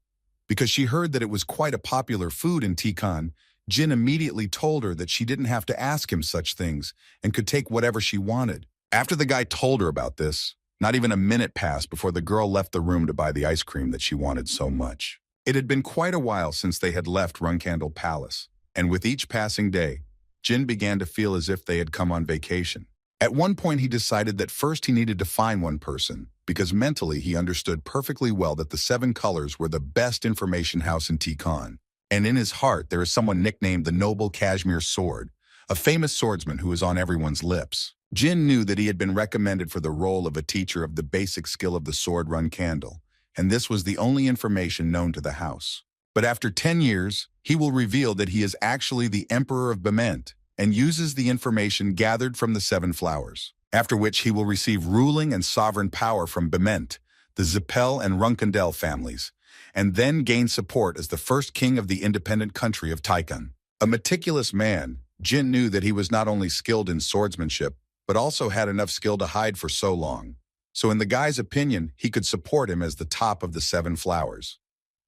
Because she heard that it was quite a popular food in Tyon, Jin immediately told her that she didn't have to ask him such things and could take whatever she wanted. After the guy told her about this, not even a minute passed before the girl left the room to buy the ice cream that she wanted so much. It had been quite a while since they had left Runcandel Palace, and with each passing day, Jin began to feel as if they had come on vacation. At one point he decided that first he needed to find one person, because mentally he understood perfectly well that the Seven Colors were the best information house in Tyon. And in his heart there is someone nicknamed the Noble Cashmere Sword, a famous swordsman who is on everyone's lips. Jin knew that he had been recommended for the role of a teacher of the basic skill of the sword Runcandel, and this was the only information known to the house. But after 10 years, he will reveal that he is actually the Emperor of Bement, and uses the information gathered from the Seven Flowers, after which he will receive ruling and sovereign power from Bement, the Zipel and Runcandel families, and then gain support as the first king of the independent country of Tyon. A meticulous man, Jin knew that he was not only skilled in swordsmanship, but also had enough skill to hide for so long. So in the guy's opinion, he could support him as the top of the Seven Flowers.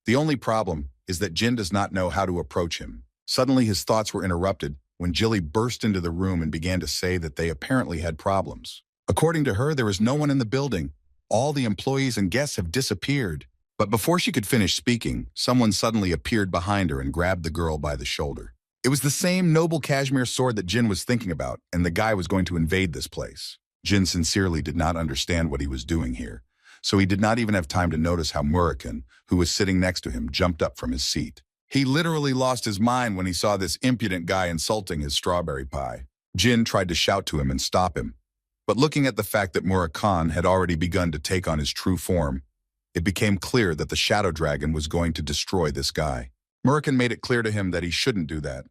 The only problem is that Jin does not know how to approach him. Suddenly his thoughts were interrupted when Jilly burst into the room and began to say that they apparently had problems. According to her, there is no one in the building. All the employees and guests have disappeared. But before she could finish speaking, someone suddenly appeared behind her and grabbed the girl by the shoulder. It was the same noble cashmere sword that Jin was thinking about, and the guy was going to invade this place. Jin sincerely did not understand what he was doing here, so he did not even have time to notice how Murakan, who was sitting next to him, jumped up from his seat. He literally lost his mind when he saw this impudent guy insulting his strawberry pie. Jin tried to shout to him and stop him, but looking at the fact that Murakan had already begun to take on his true form, it became clear that the Shadow Dragon was going to destroy this guy. Murakan made it clear to him that he shouldn't do that,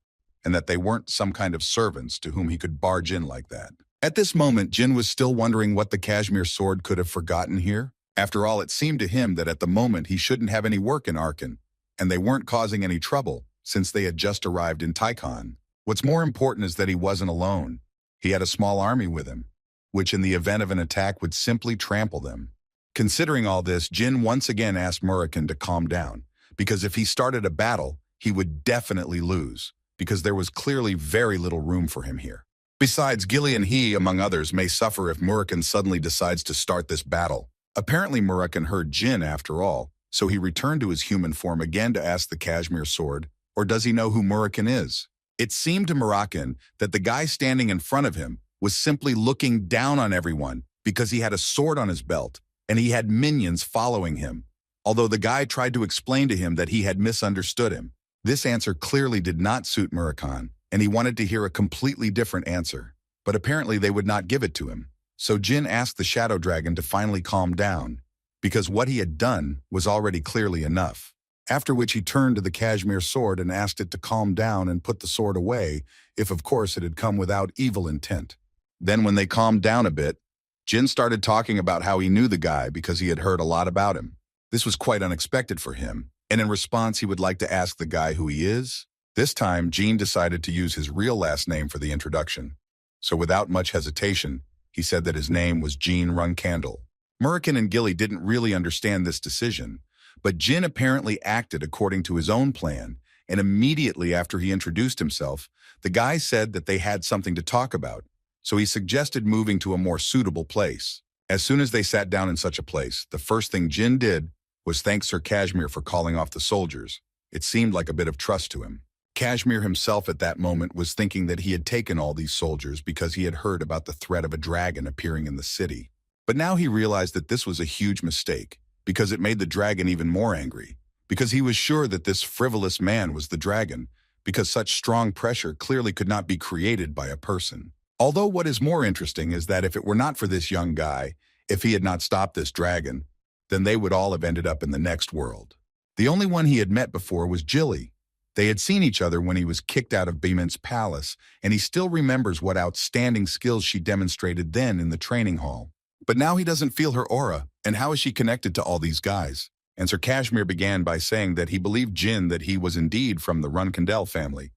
and that they weren't some kind of servants to whom he could barge in like that. At this moment, Jin was still wondering what the cashmere sword could have forgotten here. After all, it seemed to him that at the moment he shouldn't have any work in Arkan, and they weren't causing any trouble since they had just arrived in Tyon. What's more important is that he wasn't alone. He had a small army with him, which in the event of an attack would simply trample them. Considering all this, Jin once again asked Murakan to calm down, because if he started a battle, he would definitely lose, because there was clearly very little room for him here. Besides, Gilly and he, among others, may suffer if Murakan suddenly decides to start this battle. Apparently Murakan heard Jin after all, so he returned to his human form again to ask the Kashmir sword, or does he know who Murakan is? It seemed to Murakan that the guy standing in front of him was simply looking down on everyone because he had a sword on his belt, and he had minions following him. Although the guy tried to explain to him that he had misunderstood him, this answer clearly did not suit Murakan, and he wanted to hear a completely different answer. But apparently they would not give it to him. So Jin asked the Shadow Dragon to finally calm down, because what he had done was already clearly enough. After which he turned to the Kashmir sword and asked it to calm down and put the sword away, if of course it had come without evil intent. Then when they calmed down a bit, Jin started talking about how he knew the guy because he had heard a lot about him. This was quite unexpected for him, and in response he would like to ask the guy who he is. This time, Jin decided to use his real last name for the introduction. So without much hesitation, he said that his name was Jin Runcandel. Murakan and Gilly didn't really understand this decision, but Jin apparently acted according to his own plan, and immediately after he introduced himself, the guy said that they had something to talk about, so he suggested moving to a more suitable place. As soon as they sat down in such a place, the first thing Jin did was thank Sir Kashmir for calling off the soldiers. It seemed like a bit of trust to him. Kashmir himself at that moment was thinking that he had taken all these soldiers because he had heard about the threat of a dragon appearing in the city. But now he realized that this was a huge mistake, because it made the dragon even more angry, because he was sure that this frivolous man was the dragon, because such strong pressure clearly could not be created by a person. Although what is more interesting is that if it were not for this young guy, if he had not stopped this dragon, then they would all have ended up in the next world. The only one he had met before was Gilly. They had seen each other when he was kicked out of Beeman's palace, and he still remembers what outstanding skills she demonstrated then in the training hall. But now he doesn't feel her aura, and how is she connected to all these guys? And Sir Kashmir began by saying that he believed Jin that he was indeed from the Runcandel family,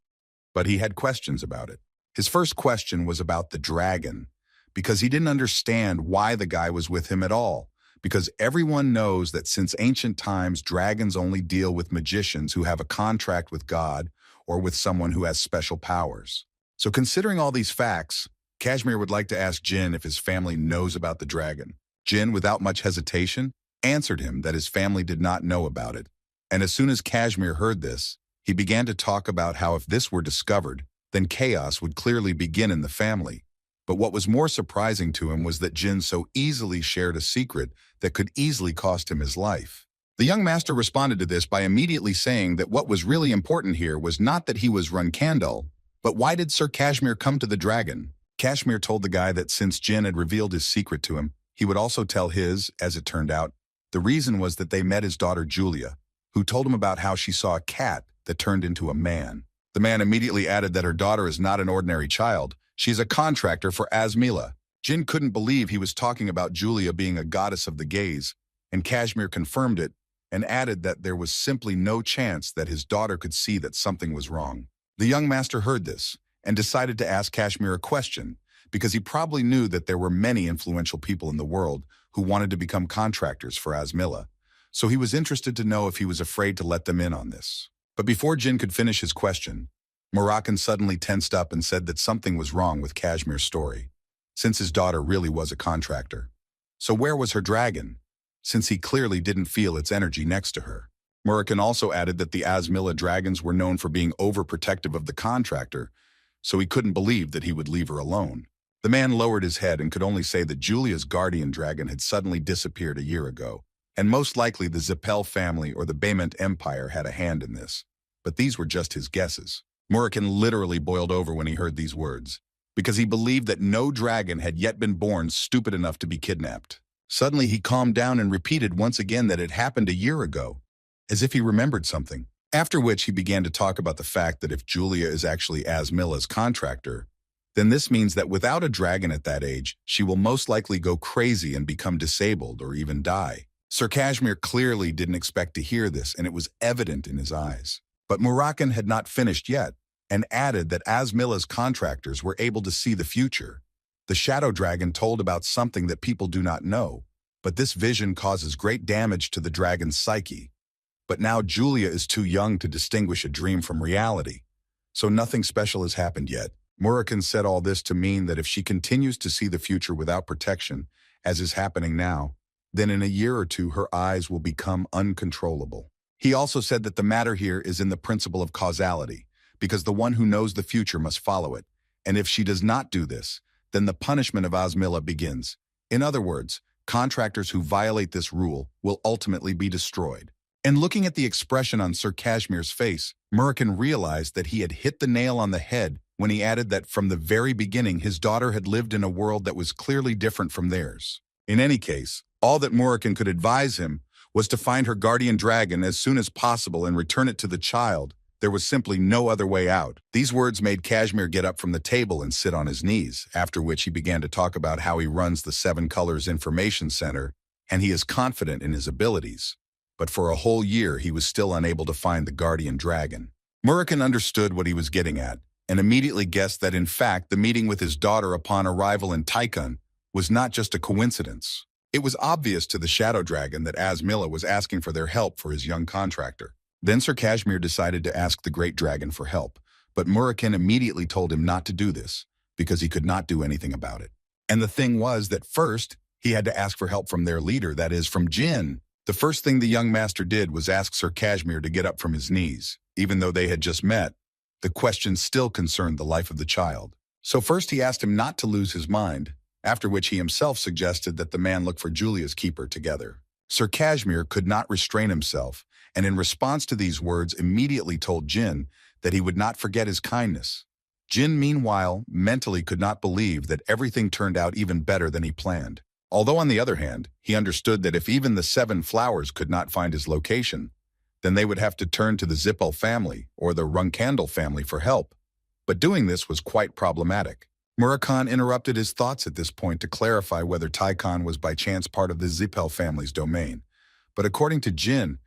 but he had questions about it. His first question was about the dragon, because he didn't understand why the guy was with him at all, because everyone knows that since ancient times, dragons only deal with magicians who have a contract with God or with someone who has special powers. So considering all these facts, Kashmir would like to ask Jin if his family knows about the dragon. Jin, without much hesitation, answered him that his family did not know about it. And as soon as Kashmir heard this, he began to talk about how if this were discovered, then chaos would clearly begin in the family. But what was more surprising to him was that Jin so easily shared a secret that could easily cost him his life. The young master responded to this by immediately saying that what was really important here was not that he was Runcandel, but why did Sir Kashmir come to the dragon? Kashmir told the guy that since Jin had revealed his secret to him, he would also tell his, as it turned out. The reason was that they met his daughter Julia, who told him about how she saw a cat that turned into a man. The man immediately added that her daughter is not an ordinary child. She's a contractor for Asmila. Jin couldn't believe he was talking about Julia being a goddess of the gaze, and Kashmir confirmed it and added that there was simply no chance that his daughter could see that something was wrong. The young master heard this and decided to ask Kashmir a question, because he probably knew that there were many influential people in the world who wanted to become contractors for Asmila, so he was interested to know if he was afraid to let them in on this. But before Jin could finish his question, Murakan suddenly tensed up and said that something was wrong with Kashmir's story, since his daughter really was a contractor. So where was her dragon, since he clearly didn't feel its energy next to her? Murakan also added that the Asmila dragons were known for being overprotective of the contractor, so he couldn't believe that he would leave her alone. The man lowered his head and could only say that Julia's guardian dragon had suddenly disappeared a year ago, and most likely the Zipel family or the Beement Empire had a hand in this. But these were just his guesses. Murakan literally boiled over when he heard these words, because he believed that no dragon had yet been born stupid enough to be kidnapped. Suddenly he calmed down and repeated once again that it happened a year ago, as if he remembered something. After which he began to talk about the fact that if Julia is actually Asmila's contractor, then this means that without a dragon at that age, she will most likely go crazy and become disabled or even die. Sir Kashmir clearly didn't expect to hear this, and it was evident in his eyes. But Murakan had not finished yet, and added that Asmila's contractors were able to see the future. The shadow dragon told about something that people do not know, but this vision causes great damage to the dragon's psyche. But now Julia is too young to distinguish a dream from reality, so nothing special has happened yet. Murakan said all this to mean that if she continues to see the future without protection, as is happening now, then in a year or two her eyes will become uncontrollable. He also said that the matter here is in the principle of causality, because the one who knows the future must follow it, and if she does not do this, then the punishment of Asmilla begins. In other words, contractors who violate this rule will ultimately be destroyed. And looking at the expression on Sir Kashmir's face, Murakan realized that he had hit the nail on the head when he added that from the very beginning his daughter had lived in a world that was clearly different from theirs. In any case, all that Murakan could advise him was to find her guardian dragon as soon as possible and return it to the child. There was simply no other way out. These words made Kashmir get up from the table and sit on his knees, after which he began to talk about how he runs the Seven Colors Information Center, and he is confident in his abilities. But for a whole year he was still unable to find the guardian dragon. Murakan understood what he was getting at, and immediately guessed that in fact the meeting with his daughter upon arrival in Tyon was not just a coincidence. It was obvious to the Shadow Dragon that Asmilla was asking for their help for his young contractor. Then Sir Kashmir decided to ask the Great Dragon for help, but Murakan immediately told him not to do this, because he could not do anything about it. And the thing was that first, he had to ask for help from their leader, that is, from Jin. The first thing the young master did was ask Sir Kashmir to get up from his knees. Even though they had just met, the question still concerned the life of the child. So first he asked him not to lose his mind, after which he himself suggested that the man look for Julia's keeper together. Sir Kashmir could not restrain himself, and in response to these words immediately told Jin that he would not forget his kindness. Jin, meanwhile, mentally could not believe that everything turned out even better than he planned. Although on the other hand, he understood that if even the 7 flowers could not find his location, then they would have to turn to the Zipel family or the Runcandel family for help. But doing this was quite problematic. Murakan interrupted his thoughts at this point to clarify whether Tyon was by chance part of the Zipel family's domain. But according to Jin,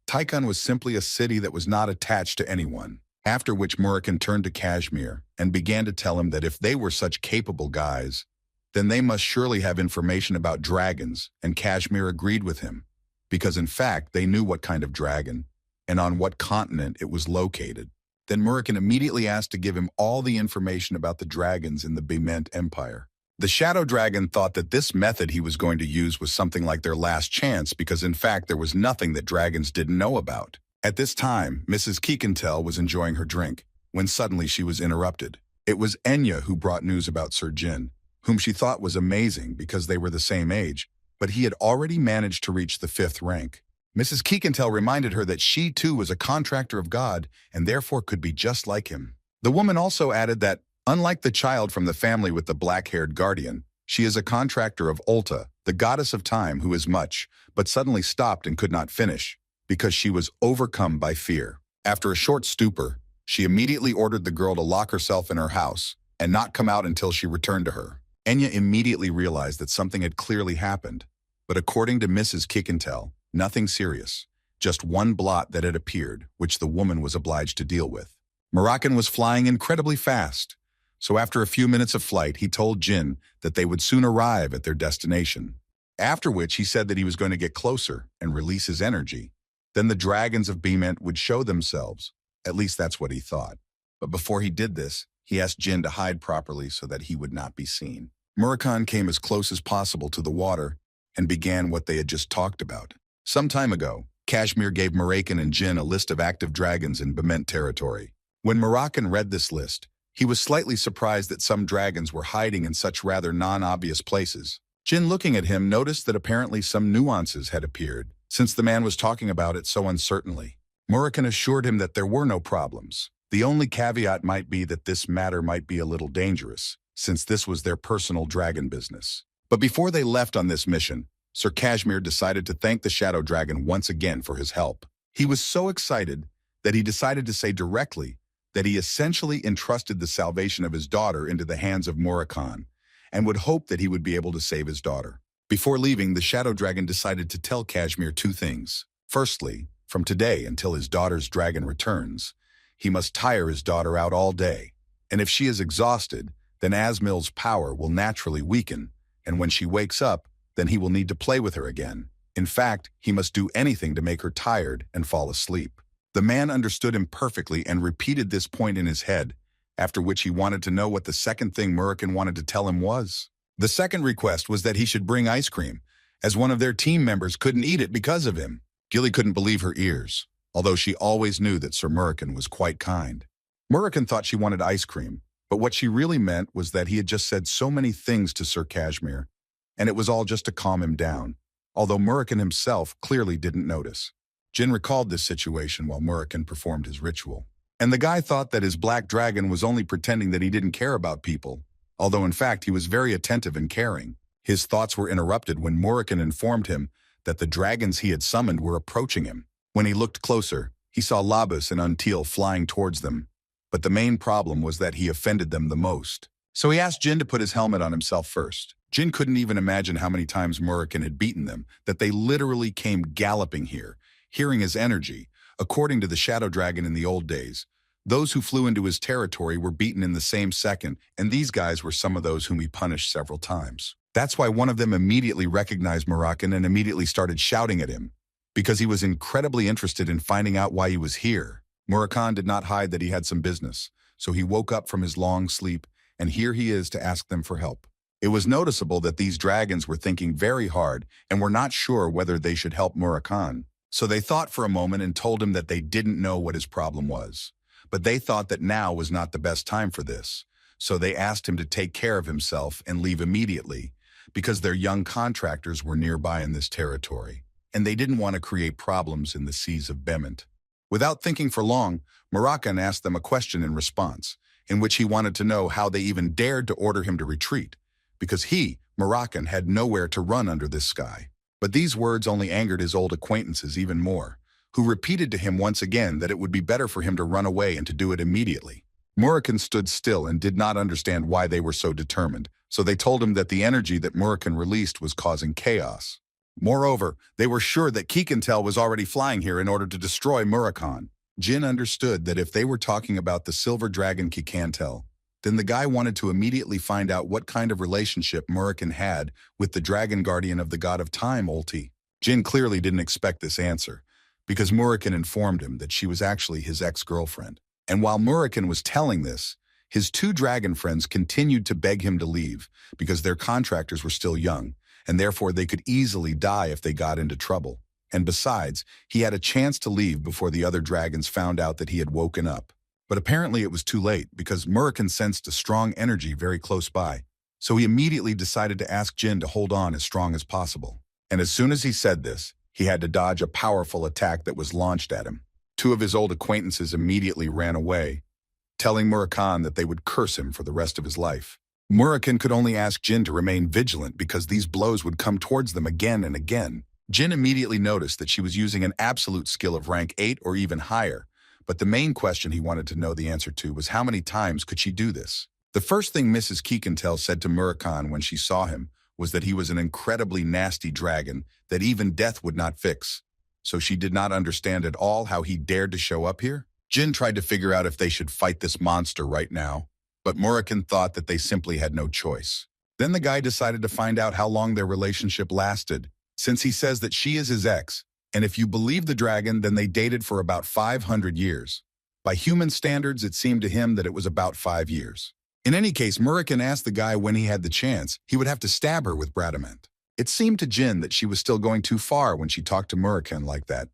Tyon was simply a city that was not attached to anyone. After which Murakan turned to Kashmir and began to tell him that if they were such capable guys, then they must surely have information about dragons, and Kashmir agreed with him, because in fact they knew what kind of dragon and on what continent it was located. Then Murakan immediately asked to give him all the information about the dragons in the Bement Empire. The Shadow Dragon thought that this method he was going to use was something like their last chance because in fact there was nothing that dragons didn't know about. At this time, Mrs. Keekantel was enjoying her drink, when suddenly she was interrupted. It was Enya who brought news about Sir Jin, whom she thought was amazing because they were the same age, but he had already managed to reach the 5th rank. Mrs. Keekantel reminded her that she too was a contractor of God and therefore could be just like him. The woman also added that, unlike the child from the family with the black-haired guardian, she is a contractor of Ulta, the goddess of time who is much, but suddenly stopped and could not finish, because she was overcome by fear. After a short stupor, she immediately ordered the girl to lock herself in her house and not come out until she returned to her. Enya immediately realized that something had clearly happened, but according to Mrs. Keekantel, nothing serious, just one blot that had appeared, which the woman was obliged to deal with. Murakan was flying incredibly fast, so after a few minutes of flight, he told Jin that they would soon arrive at their destination. After which he said that he was going to get closer and release his energy. Then the dragons of Bement would show themselves. At least that's what he thought. But before he did this, he asked Jin to hide properly so that he would not be seen. Murakan came as close as possible to the water and began what they had just talked about. Some time ago, Kashmir gave Murakan and Jin a list of active dragons in Bement territory. When Murakan read this list, he was slightly surprised that some dragons were hiding in such rather non-obvious places. Jin, looking at him, noticed that apparently some nuances had appeared, since the man was talking about it so uncertainly. Murakan assured him that there were no problems. The only caveat might be that this matter might be a little dangerous, since this was their personal dragon business. But before they left on this mission, Sir Kashmir decided to thank the Shadow Dragon once again for his help. He was so excited that he decided to say directly that he essentially entrusted the salvation of his daughter into the hands of Murakan and would hope that he would be able to save his daughter. Before leaving, the Shadow Dragon decided to tell Kashmir 2 things. Firstly, from today until his daughter's dragon returns, he must tire his daughter out all day, and if she is exhausted, then Asmill's power will naturally weaken, and when she wakes up, then he will need to play with her again. In fact, he must do anything to make her tired and fall asleep. The man understood him perfectly and repeated this point in his head, after which he wanted to know what the second thing Murakan wanted to tell him was. The second request was that he should bring ice cream, as one of their team members couldn't eat it because of him. Gilly couldn't believe her ears, although she always knew that Sir Murakan was quite kind. Murakan thought she wanted ice cream, but what she really meant was that he had just said so many things to Sir Kashmir, and it was all just to calm him down, although Murakan himself clearly didn't notice. Jin recalled this situation while Murakan performed his ritual. And the guy thought that his black dragon was only pretending that he didn't care about people, although in fact he was very attentive and caring. His thoughts were interrupted when Murakan informed him that the dragons he had summoned were approaching him. When he looked closer, he saw Labus and Until flying towards them, but the main problem was that he offended them the most. So he asked Jin to put his helmet on himself first. Jin couldn't even imagine how many times Murakan had beaten them, that they literally came galloping here, hearing his energy. According to the Shadow Dragon in the old days, those who flew into his territory were beaten in the same second, and these guys were some of those whom he punished several times. That's why one of them immediately recognized Murakan and immediately started shouting at him, because he was incredibly interested in finding out why he was here. Murakan did not hide that he had some business, so he woke up from his long sleep, and here he is to ask them for help. It was noticeable that these dragons were thinking very hard and were not sure whether they should help Murakan. So they thought for a moment and told him that they didn't know what his problem was. But they thought that now was not the best time for this. So they asked him to take care of himself and leave immediately, because their young contractors were nearby in this territory, and they didn't want to create problems in the seas of Bement. Without thinking for long, Murakan asked them a question in response, in which he wanted to know how they even dared to order him to retreat, because he, Murakan, had nowhere to run under this sky. But these words only angered his old acquaintances even more, who repeated to him once again that it would be better for him to run away and to do it immediately. Murakan stood still and did not understand why they were so determined, so they told him that the energy that Murakan released was causing chaos. Moreover, they were sure that Kikantel was already flying here in order to destroy Murakan. Jin understood that if they were talking about the silver dragon Kikantel, then the guy wanted to immediately find out what kind of relationship Murakan had with the dragon guardian of the god of time, Ulti. Jin clearly didn't expect this answer, because Murakan informed him that she was actually his ex-girlfriend. And while Murakan was telling this, his two dragon friends continued to beg him to leave, because their contractors were still young, and therefore they could easily die if they got into trouble. And besides, he had a chance to leave before the other dragons found out that he had woken up. But apparently it was too late, because Murakan sensed a strong energy very close by, so he immediately decided to ask Jin to hold on as strong as possible. And as soon as he said this, he had to dodge a powerful attack that was launched at him. Two of his old acquaintances immediately ran away, telling Murakan that they would curse him for the rest of his life. Murakan could only ask Jin to remain vigilant because these blows would come towards them again and again. Jin immediately noticed that she was using an absolute skill of rank 8 or even higher, but the main question he wanted to know the answer to was how many times could she do this? The first thing Mrs. Kikantel said to Murakan when she saw him was that he was an incredibly nasty dragon that even death would not fix. So she did not understand at all how he dared to show up here. Jin tried to figure out if they should fight this monster right now, but Murakan thought that they simply had no choice. Then the guy decided to find out how long their relationship lasted, since he says that she is his ex, and if you believe the dragon, then they dated for about 500 years. By human standards, it seemed to him that it was about 5 years. In any case, Murakan asked the guy when he had the chance, he would have to stab her with Bradamant. It seemed to Jin that she was still going too far when she talked to Murakan like that.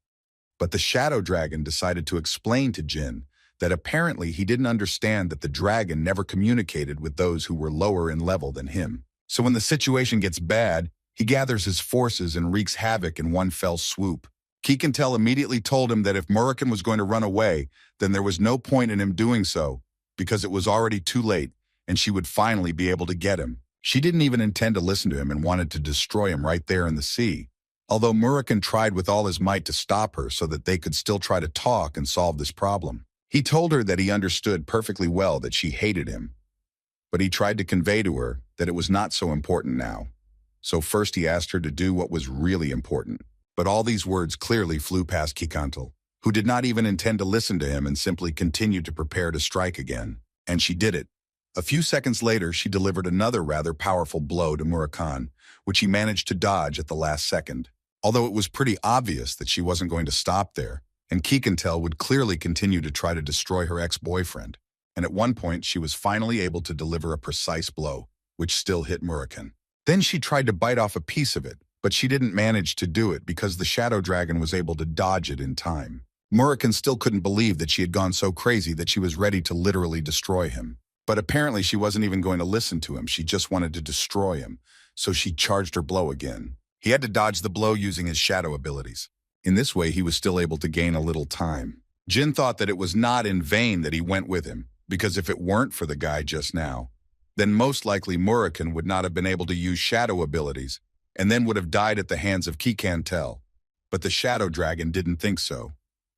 But the Shadow Dragon decided to explain to Jin that apparently he didn't understand that the dragon never communicated with those who were lower in level than him. So when the situation gets bad, he gathers his forces and wreaks havoc in one fell swoop. Kikantel immediately told him that if Murakan was going to run away, then there was no point in him doing so, because it was already too late, and she would finally be able to get him. She didn't even intend to listen to him and wanted to destroy him right there in the sea. Although Murakan tried with all his might to stop her so that they could still try to talk and solve this problem. He told her that he understood perfectly well that she hated him, but he tried to convey to her that it was not so important now. So first he asked her to do what was really important. But all these words clearly flew past Kikantel, who did not even intend to listen to him and simply continued to prepare to strike again. And she did it. A few seconds later, she delivered another rather powerful blow to Murakan, which he managed to dodge at the last second. Although it was pretty obvious that she wasn't going to stop there, and Kikantel would clearly continue to try to destroy her ex-boyfriend. and at one point she was finally able to deliver a precise blow, which still hit Murakan. Then she tried to bite off a piece of it, but she didn't manage to do it because the shadow dragon was able to dodge it in time. Murakan still couldn't believe that she had gone so crazy that she was ready to literally destroy him. But apparently she wasn't even going to listen to him, she just wanted to destroy him, so she charged her blow again. He had to dodge the blow using his shadow abilities. In this way, he was still able to gain a little time. Jin thought that it was not in vain that he went with him, because if it weren't for the guy just now, then most likely Murakan would not have been able to use shadow abilities, and then would have died at the hands of Reincarnated. But the shadow dragon didn't think so.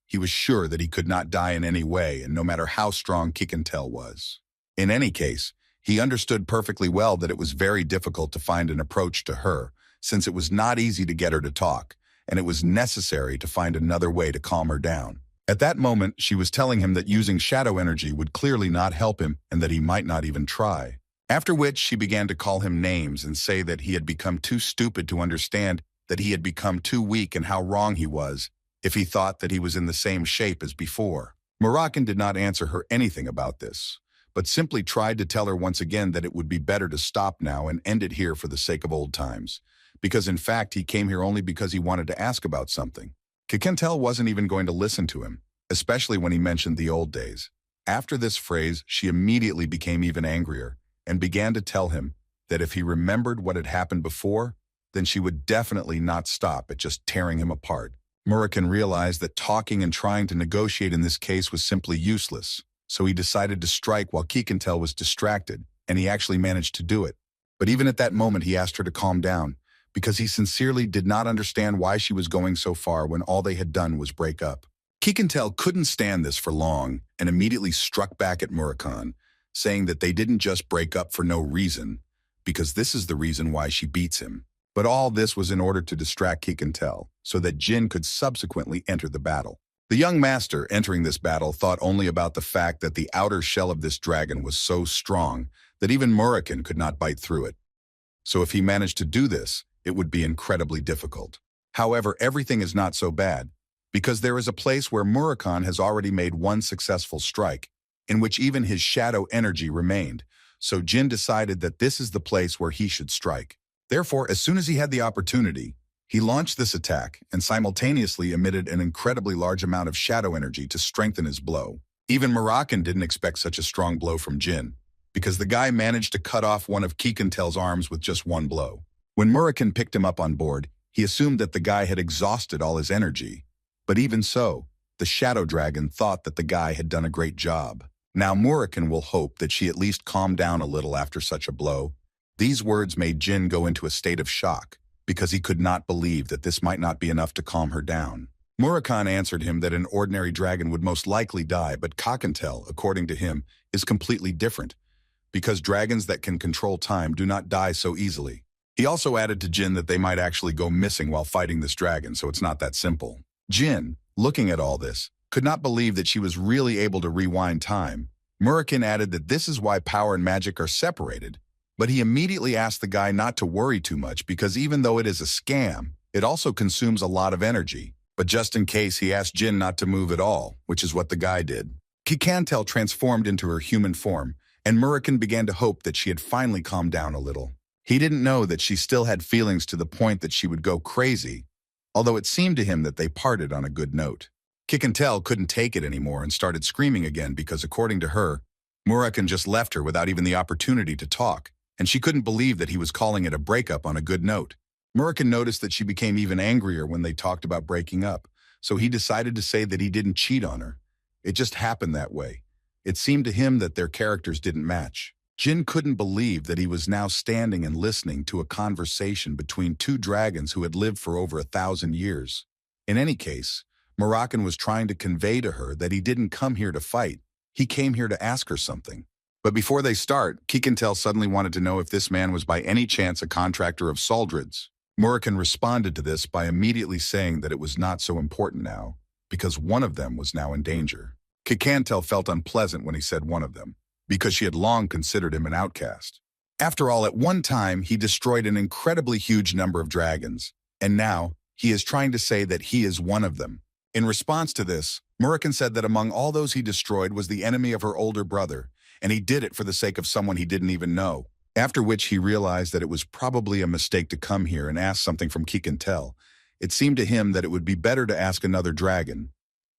He was sure that he could not die in any way, and no matter how strong Reincarnated was. In any case, he understood perfectly well that it was very difficult to find an approach to her, since it was not easy to get her to talk, and it was necessary to find another way to calm her down. At that moment, she was telling him that using shadow energy would clearly not help him and that he might not even try. After which, she began to call him names and say that he had become too stupid to understand that he had become too weak and how wrong he was if he thought that he was in the same shape as before. Murakan did not answer her anything about this, but simply tried to tell her once again that it would be better to stop now and end it here for the sake of old times, because in fact he came here only because he wanted to ask about something. Reincarnated wasn't even going to listen to him, especially when he mentioned the old days. After this phrase, she immediately became even angrier and began to tell him that if he remembered what had happened before, then she would definitely not stop at just tearing him apart. Murakan realized that talking and trying to negotiate in this case was simply useless, so he decided to strike while Reincarnated was distracted, and he actually managed to do it. But even at that moment, he asked her to calm down, because he sincerely did not understand why she was going so far when all they had done was break up. Reincarnated couldn't stand this for long and immediately struck back at Murakan, saying that they didn't just break up for no reason, because this is the reason why she beats him. But all this was in order to distract Reincarnated, so that Jin could subsequently enter the battle. The young master entering this battle thought only about the fact that the outer shell of this dragon was so strong that even Murakan could not bite through it. So if he managed to do this, it would be incredibly difficult. However, everything is not so bad, because there is a place where Murakan has already made one successful strike, in which even his shadow energy remained, so Jin decided that this is the place where he should strike. Therefore, as soon as he had the opportunity, he launched this attack and simultaneously emitted an incredibly large amount of shadow energy to strengthen his blow. Even Murakan didn't expect such a strong blow from Jin, because the guy managed to cut off one of Reincarnated's arms with just one blow. When Murakan picked him up on board, he assumed that the guy had exhausted all his energy. But even so, the shadow dragon thought that the guy had done a great job. Now Murakan will hope that she at least calmed down a little after such a blow. These words made Jin go into a state of shock, because he could not believe that this might not be enough to calm her down. Murakan answered him that an ordinary dragon would most likely die, but Reincarnated, according to him, is completely different, because dragons that can control time do not die so easily. He also added to Jin that they might actually go missing while fighting this dragon, so it's not that simple. Jin, looking at all this, could not believe that she was really able to rewind time. Murakan added that this is why power and magic are separated, but he immediately asked the guy not to worry too much because even though it is a scam, it also consumes a lot of energy. But just in case, he asked Jin not to move at all, which is what the guy did. Reincarnated transformed into her human form, and Murakan began to hope that she had finally calmed down a little. He didn't know that she still had feelings to the point that she would go crazy, although it seemed to him that they parted on a good note. Reincarnated couldn't take it anymore and started screaming again because, according to her, Murakan just left her without even the opportunity to talk, and she couldn't believe that he was calling it a breakup on a good note. Murakan noticed that she became even angrier when they talked about breaking up, so he decided to say that he didn't cheat on her. It just happened that way. It seemed to him that their characters didn't match. Jin couldn't believe that he was now standing and listening to a conversation between two dragons who had lived for over 1,000 years. In any case, Murakan was trying to convey to her that he didn't come here to fight. He came here to ask her something. But before they start, Reincarnated suddenly wanted to know if this man was by any chance a contractor of Soldrid's. Murakan responded to this by immediately saying that it was not so important now, because one of them was now in danger. Reincarnated felt unpleasant when he said one of them, because she had long considered him an outcast. After all, at one time, he destroyed an incredibly huge number of dragons, and now he is trying to say that he is one of them. In response to this, Murakan said that among all those he destroyed was the enemy of her older brother, and he did it for the sake of someone he didn't even know. After which he realized that it was probably a mistake to come here and ask something from Reincarnated. It seemed to him that it would be better to ask another dragon,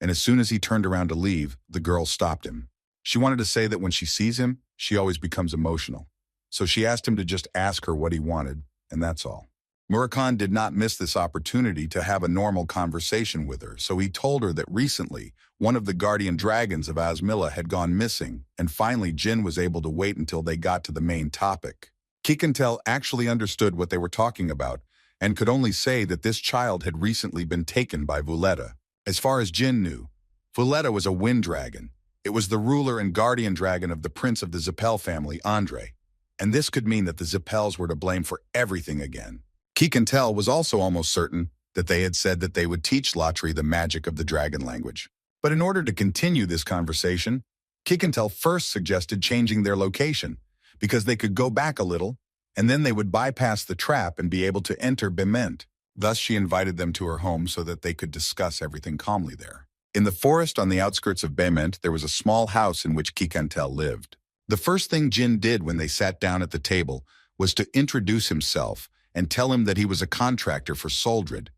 and as soon as he turned around to leave, the girl stopped him. She wanted to say that when she sees him, she always becomes emotional. So she asked him to just ask her what he wanted, and that's all. Murakan did not miss this opportunity to have a normal conversation with her, so he told her that recently, one of the guardian dragons of Asmilla had gone missing, and finally Jin was able to wait until they got to the main topic. Reincarnated actually understood what they were talking about, and could only say that this child had recently been taken by Vuletta. As far as Jin knew, Vuletta was a wind dragon. It was the ruler and guardian dragon of the prince of the Zipel family, Andre. And this could mean that the Zipels were to blame for everything again. Reincarnated was also almost certain that they had said that they would teach Latri the magic of the dragon language. But in order to continue this conversation, Reincarnated first suggested changing their location, because they could go back a little, and then they would bypass the trap and be able to enter Bement. Thus she invited them to her home so that they could discuss everything calmly there. In the forest on the outskirts of Bement, there was a small house in which Reincarnated lived. The first thing Jin did when they sat down at the table was to introduce himself and tell him that he was a contractor for Soldrid.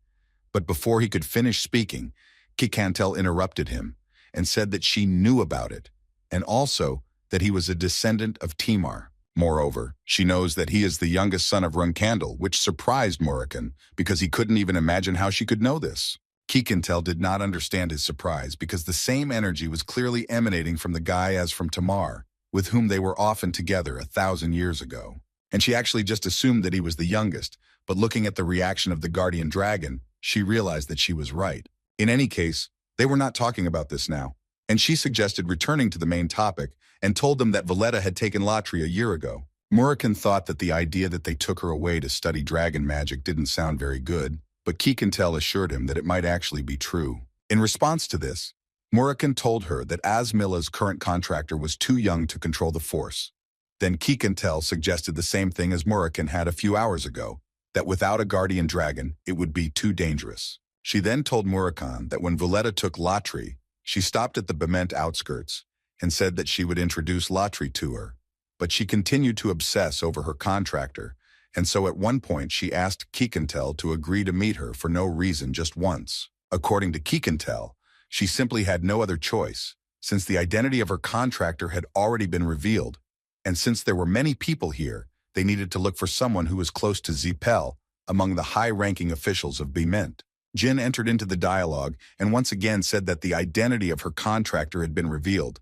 But before he could finish speaking, Reincarnated interrupted him and said that she knew about it, and also that he was a descendant of Timar. Moreover, she knows that he is the youngest son of Runcandel, which surprised Murakan because he couldn't even imagine how she could know this. Reincarnated did not understand his surprise because the same energy was clearly emanating from the guy as from Tamar, with whom they were often together 1,000 years ago. And she actually just assumed that he was the youngest, but looking at the reaction of the guardian dragon, she realized that she was right. In any case, they were not talking about this now, and she suggested returning to the main topic and told them that Vuletta had taken Latri a year ago. Murakan thought that the idea that they took her away to study dragon magic didn't sound very good, but Reincarnated assured him that it might actually be true. In response to this, Murakan told her that Asmilla's current contractor was too young to control the force. Then Reincarnated suggested the same thing as Murakan had a few hours ago, that without a guardian dragon, it would be too dangerous. She then told Murakan that when Vuletta took Latri, she stopped at the Bement outskirts and said that she would introduce Latri to her. But she continued to obsess over her contractor, and so at one point she asked Reincarnated to agree to meet her for no reason just once. According to Reincarnated, she simply had no other choice, since the identity of her contractor had already been revealed, and since there were many people here, they needed to look for someone who was close to Zipel among the high-ranking officials of Bement. Jin entered into the dialogue and once again said that the identity of her contractor had been revealed.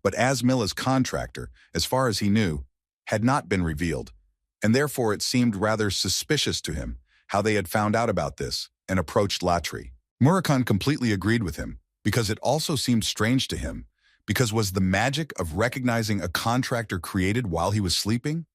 But Asmilla's contractor, as far as he knew, had not been revealed, and therefore it seemed rather suspicious to him how they had found out about this and approached Latri. Murakan completely agreed with him, because it also seemed strange to him, because was the magic of recognizing a contractor created while he was sleeping?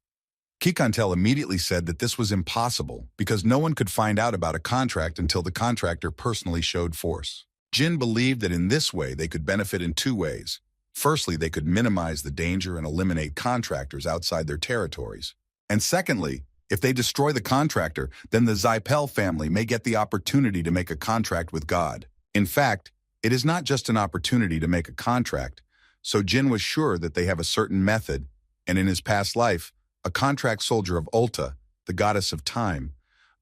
Reincarnated immediately said that this was impossible because no one could find out about a contract until the contractor personally showed force. Jin believed that in this way they could benefit in two ways. Firstly, they could minimize the danger and eliminate contractors outside their territories. And secondly, if they destroy the contractor, then the Zipel family may get the opportunity to make a contract with God. In fact, it is not just an opportunity to make a contract, so Jin was sure that they have a certain method, and in his past life, a contract soldier of Ulta, the goddess of time,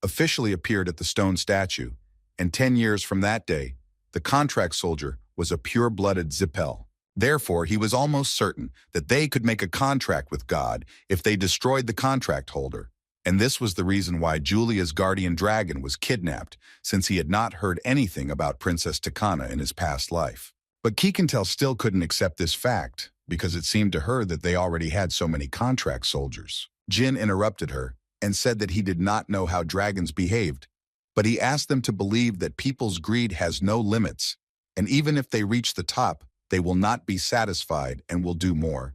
officially appeared at the stone statue, and 10 years from that day, the contract soldier was a pure-blooded Zipel. Therefore, he was almost certain that they could make a contract with God if they destroyed the contract holder, and this was the reason why Julia's guardian dragon was kidnapped, since he had not heard anything about Princess Takana in his past life. But Reincarnated still couldn't accept this fact, because it seemed to her that they already had so many contract soldiers. Jin interrupted her and said that he did not know how dragons behaved, but he asked them to believe that people's greed has no limits, and even if they reach the top, they will not be satisfied and will do more.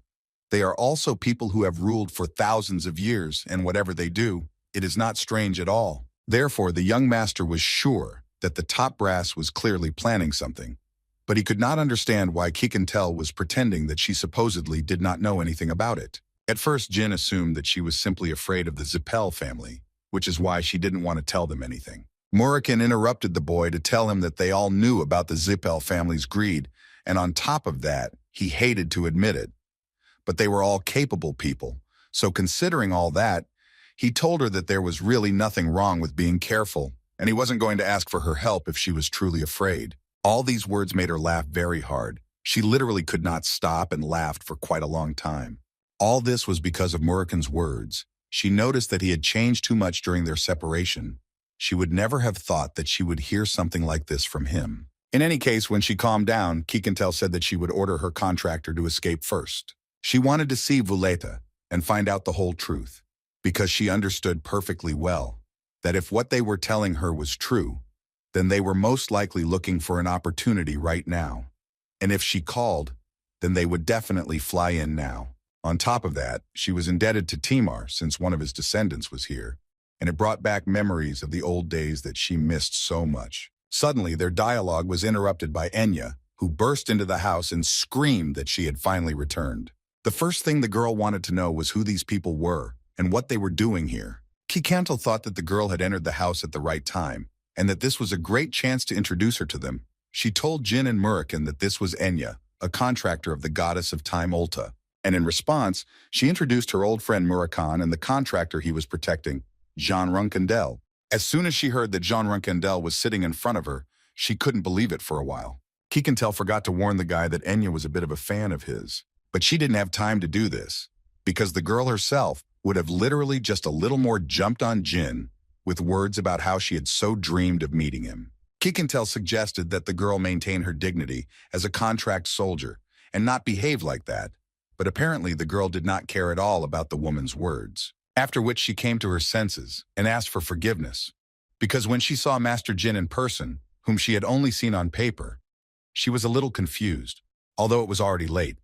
They are also people who have ruled for thousands of years, and whatever they do, it is not strange at all. Therefore, the young master was sure that the top brass was clearly planning something, but he could not understand why Reincarnated was pretending that she supposedly did not know anything about it. At first, Jin assumed that she was simply afraid of the Zipel family, which is why she didn't want to tell them anything. Murakan interrupted the boy to tell him that they all knew about the Zipel family's greed, and on top of that, he hated to admit it. But they were all capable people, so considering all that, he told her that there was really nothing wrong with being careful, and he wasn't going to ask for her help if she was truly afraid. All these words made her laugh very hard. She literally could not stop and laughed for quite a long time. All this was because of Murakan's words. She noticed that he had changed too much during their separation. She would never have thought that she would hear something like this from him. In any case, when she calmed down, Kikantel said that she would order her contractor to escape first. She wanted to see Vuleta and find out the whole truth, because she understood perfectly well that if what they were telling her was true, then they were most likely looking for an opportunity right now. And if she called, then they would definitely fly in now. On top of that, she was indebted to Timar since one of his descendants was here, and it brought back memories of the old days that she missed so much. Suddenly, their dialogue was interrupted by Enya, who burst into the house and screamed that she had finally returned. The first thing the girl wanted to know was who these people were and what they were doing here. Kikantel thought that the girl had entered the house at the right time, and that this was a great chance to introduce her to them. She told Jin and Murakan that this was Enya, a contractor of the goddess of time Ulta, and in response, she introduced her old friend Murakan and the contractor he was protecting, Jean Runcandel. As soon as she heard that Jean Runcandel was sitting in front of her, she couldn't believe it for a while. Kikantel forgot to warn the guy that Enya was a bit of a fan of his, but she didn't have time to do this, because the girl herself would have literally just a little more jumped on Jin with words about how she had so dreamed of meeting him. Kikantel suggested that the girl maintain her dignity as a contract soldier and not behave like that, but apparently the girl did not care at all about the woman's words. After which she came to her senses and asked for forgiveness, because when she saw Master Jin in person, whom she had only seen on paper, she was a little confused, although it was already late.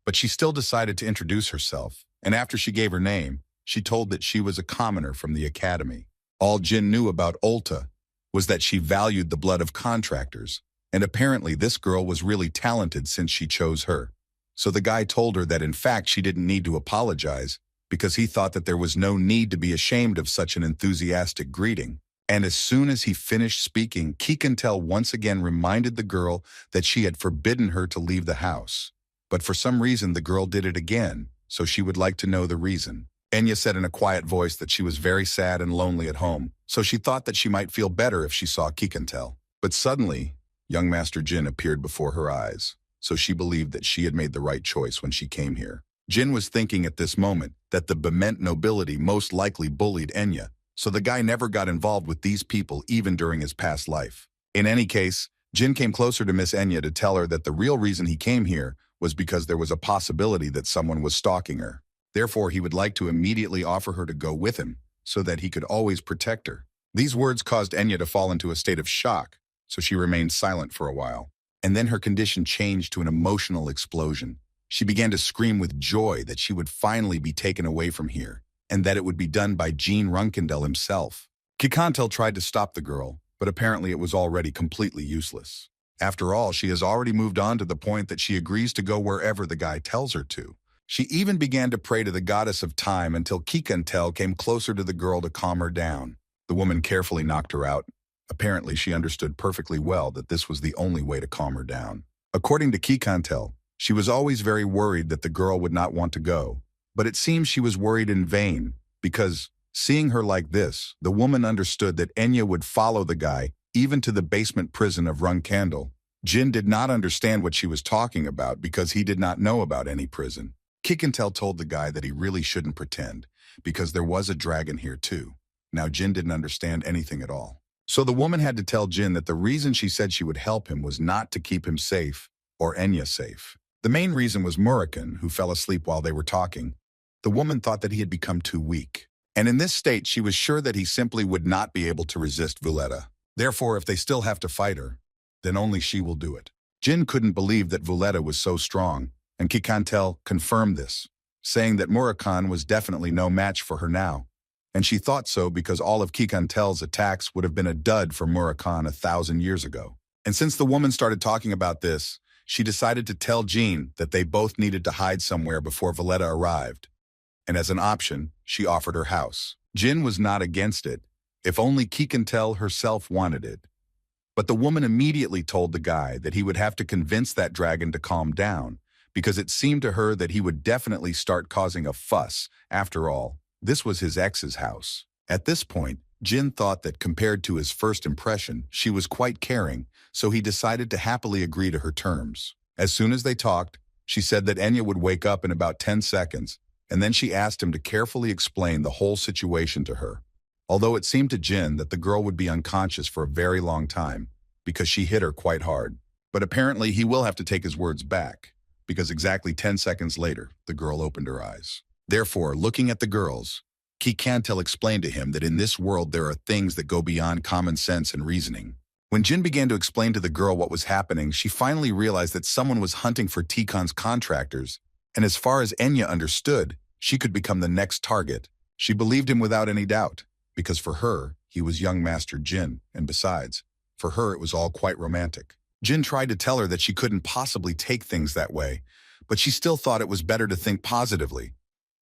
But she still decided to introduce herself, and after she gave her name, she told that she was a commoner from the academy. All Jin knew about Ulta was that she valued the blood of contractors, and apparently this girl was really talented since she chose her. So the guy told her that in fact she didn't need to apologize, because he thought that there was no need to be ashamed of such an enthusiastic greeting. And as soon as he finished speaking, Kikantel once again reminded the girl that she had forbidden her to leave the house. But for some reason the girl did it again, so she would like to know the reason. Enya said in a quiet voice that she was very sad and lonely at home, so she thought that she might feel better if she saw Kikantel. But suddenly, young Master Jin appeared before her eyes, so she believed that she had made the right choice when she came here. Jin was thinking at this moment that the Bement nobility most likely bullied Enya, so the guy never got involved with these people even during his past life. In any case, Jin came closer to Miss Enya to tell her that the real reason he came here was because there was a possibility that someone was stalking her. Therefore, he would like to immediately offer her to go with him so that he could always protect her. These words caused Enya to fall into a state of shock, so she remained silent for a while. And then her condition changed to an emotional explosion. She began to scream with joy that she would finally be taken away from here, and that it would be done by Jean Runcandel himself. Kikantel tried to stop the girl, but apparently it was already completely useless. After all, she has already moved on to the point that she agrees to go wherever the guy tells her to. She even began to pray to the goddess of time until Kikantel came closer to the girl to calm her down. The woman carefully knocked her out. Apparently, she understood perfectly well that this was the only way to calm her down. According to Kikantel, she was always very worried that the girl would not want to go, but it seems she was worried in vain, because, seeing her like this, the woman understood that Enya would follow the guy even to the basement prison of Runcandel. Jin did not understand what she was talking about because he did not know about any prison. Kikantel told the guy that he really shouldn't pretend, because there was a dragon here too. Now Jin didn't understand anything at all. So the woman had to tell Jin that the reason she said she would help him was not to keep him safe, or Enya safe. The main reason was Murakan, who fell asleep while they were talking. The woman thought that he had become too weak, and in this state she was sure that he simply would not be able to resist Vuleta. Therefore, if they still have to fight her, then only she will do it. Jin couldn't believe that Vuleta was so strong, and Kikantel confirmed this, saying that Murakan was definitely no match for her now. And she thought so because all of Kikantel's attacks would have been a dud for Murakan 1,000 years ago. And since the woman started talking about this, she decided to tell Jean that they both needed to hide somewhere before Vuleta arrived. And as an option, she offered her house. Jin was not against it. If only Kikantel herself wanted it. But the woman immediately told the guy that he would have to convince that dragon to calm down, because it seemed to her that he would definitely start causing a fuss. After all, this was his ex's house. At this point, Jin thought that compared to his first impression, she was quite caring, so he decided to happily agree to her terms. As soon as they talked, she said that Enya would wake up in about 10 seconds, and then she asked him to carefully explain the whole situation to her. Although it seemed to Jin that the girl would be unconscious for a very long time, because she hit her quite hard. But apparently he will have to take his words back, because exactly 10 seconds later, the girl opened her eyes. Therefore, looking at the girls, Kikantel explained to him that in this world there are things that go beyond common sense and reasoning. When Jin began to explain to the girl what was happening, she finally realized that someone was hunting for Tikon's contractors, and as far as Enya understood, she could become the next target. She believed him without any doubt, because for her, he was young Master Jin, and besides, for her it was all quite romantic. Jin tried to tell her that she couldn't possibly take things that way, but she still thought it was better to think positively.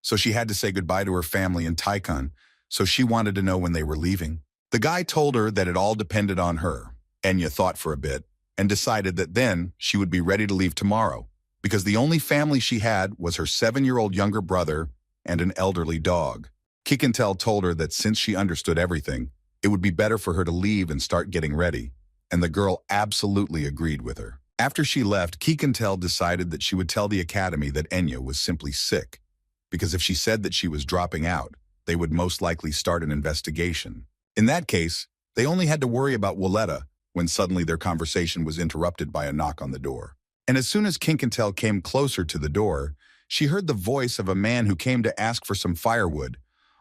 So she had to say goodbye to her family in Tyon, so she wanted to know when they were leaving. The guy told her that it all depended on her. Enya thought for a bit, and decided that then she would be ready to leave tomorrow, because the only family she had was her 7-year-old younger brother and an elderly dog. Kikantel told her that since she understood everything, it would be better for her to leave and start getting ready, and the girl absolutely agreed with her. After she left, Kikantel decided that she would tell the academy that Enya was simply sick, because if she said that she was dropping out, they would most likely start an investigation. In that case, they only had to worry about Woletta, when suddenly their conversation was interrupted by a knock on the door. And as soon as Kikantel came closer to the door, she heard the voice of a man who came to ask for some firewood,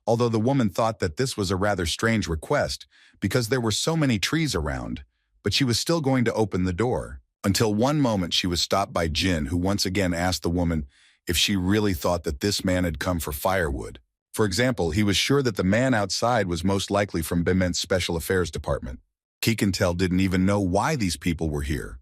although the woman thought that this was a rather strange request because there were so many trees around, but she was still going to open the door, until one moment she was stopped by Jin, who once again asked the woman if she really thought that this man had come for firewood. For example, he was sure that the man outside was most likely from Bement's Special Affairs Department. Kikantel didn't even know why these people were here,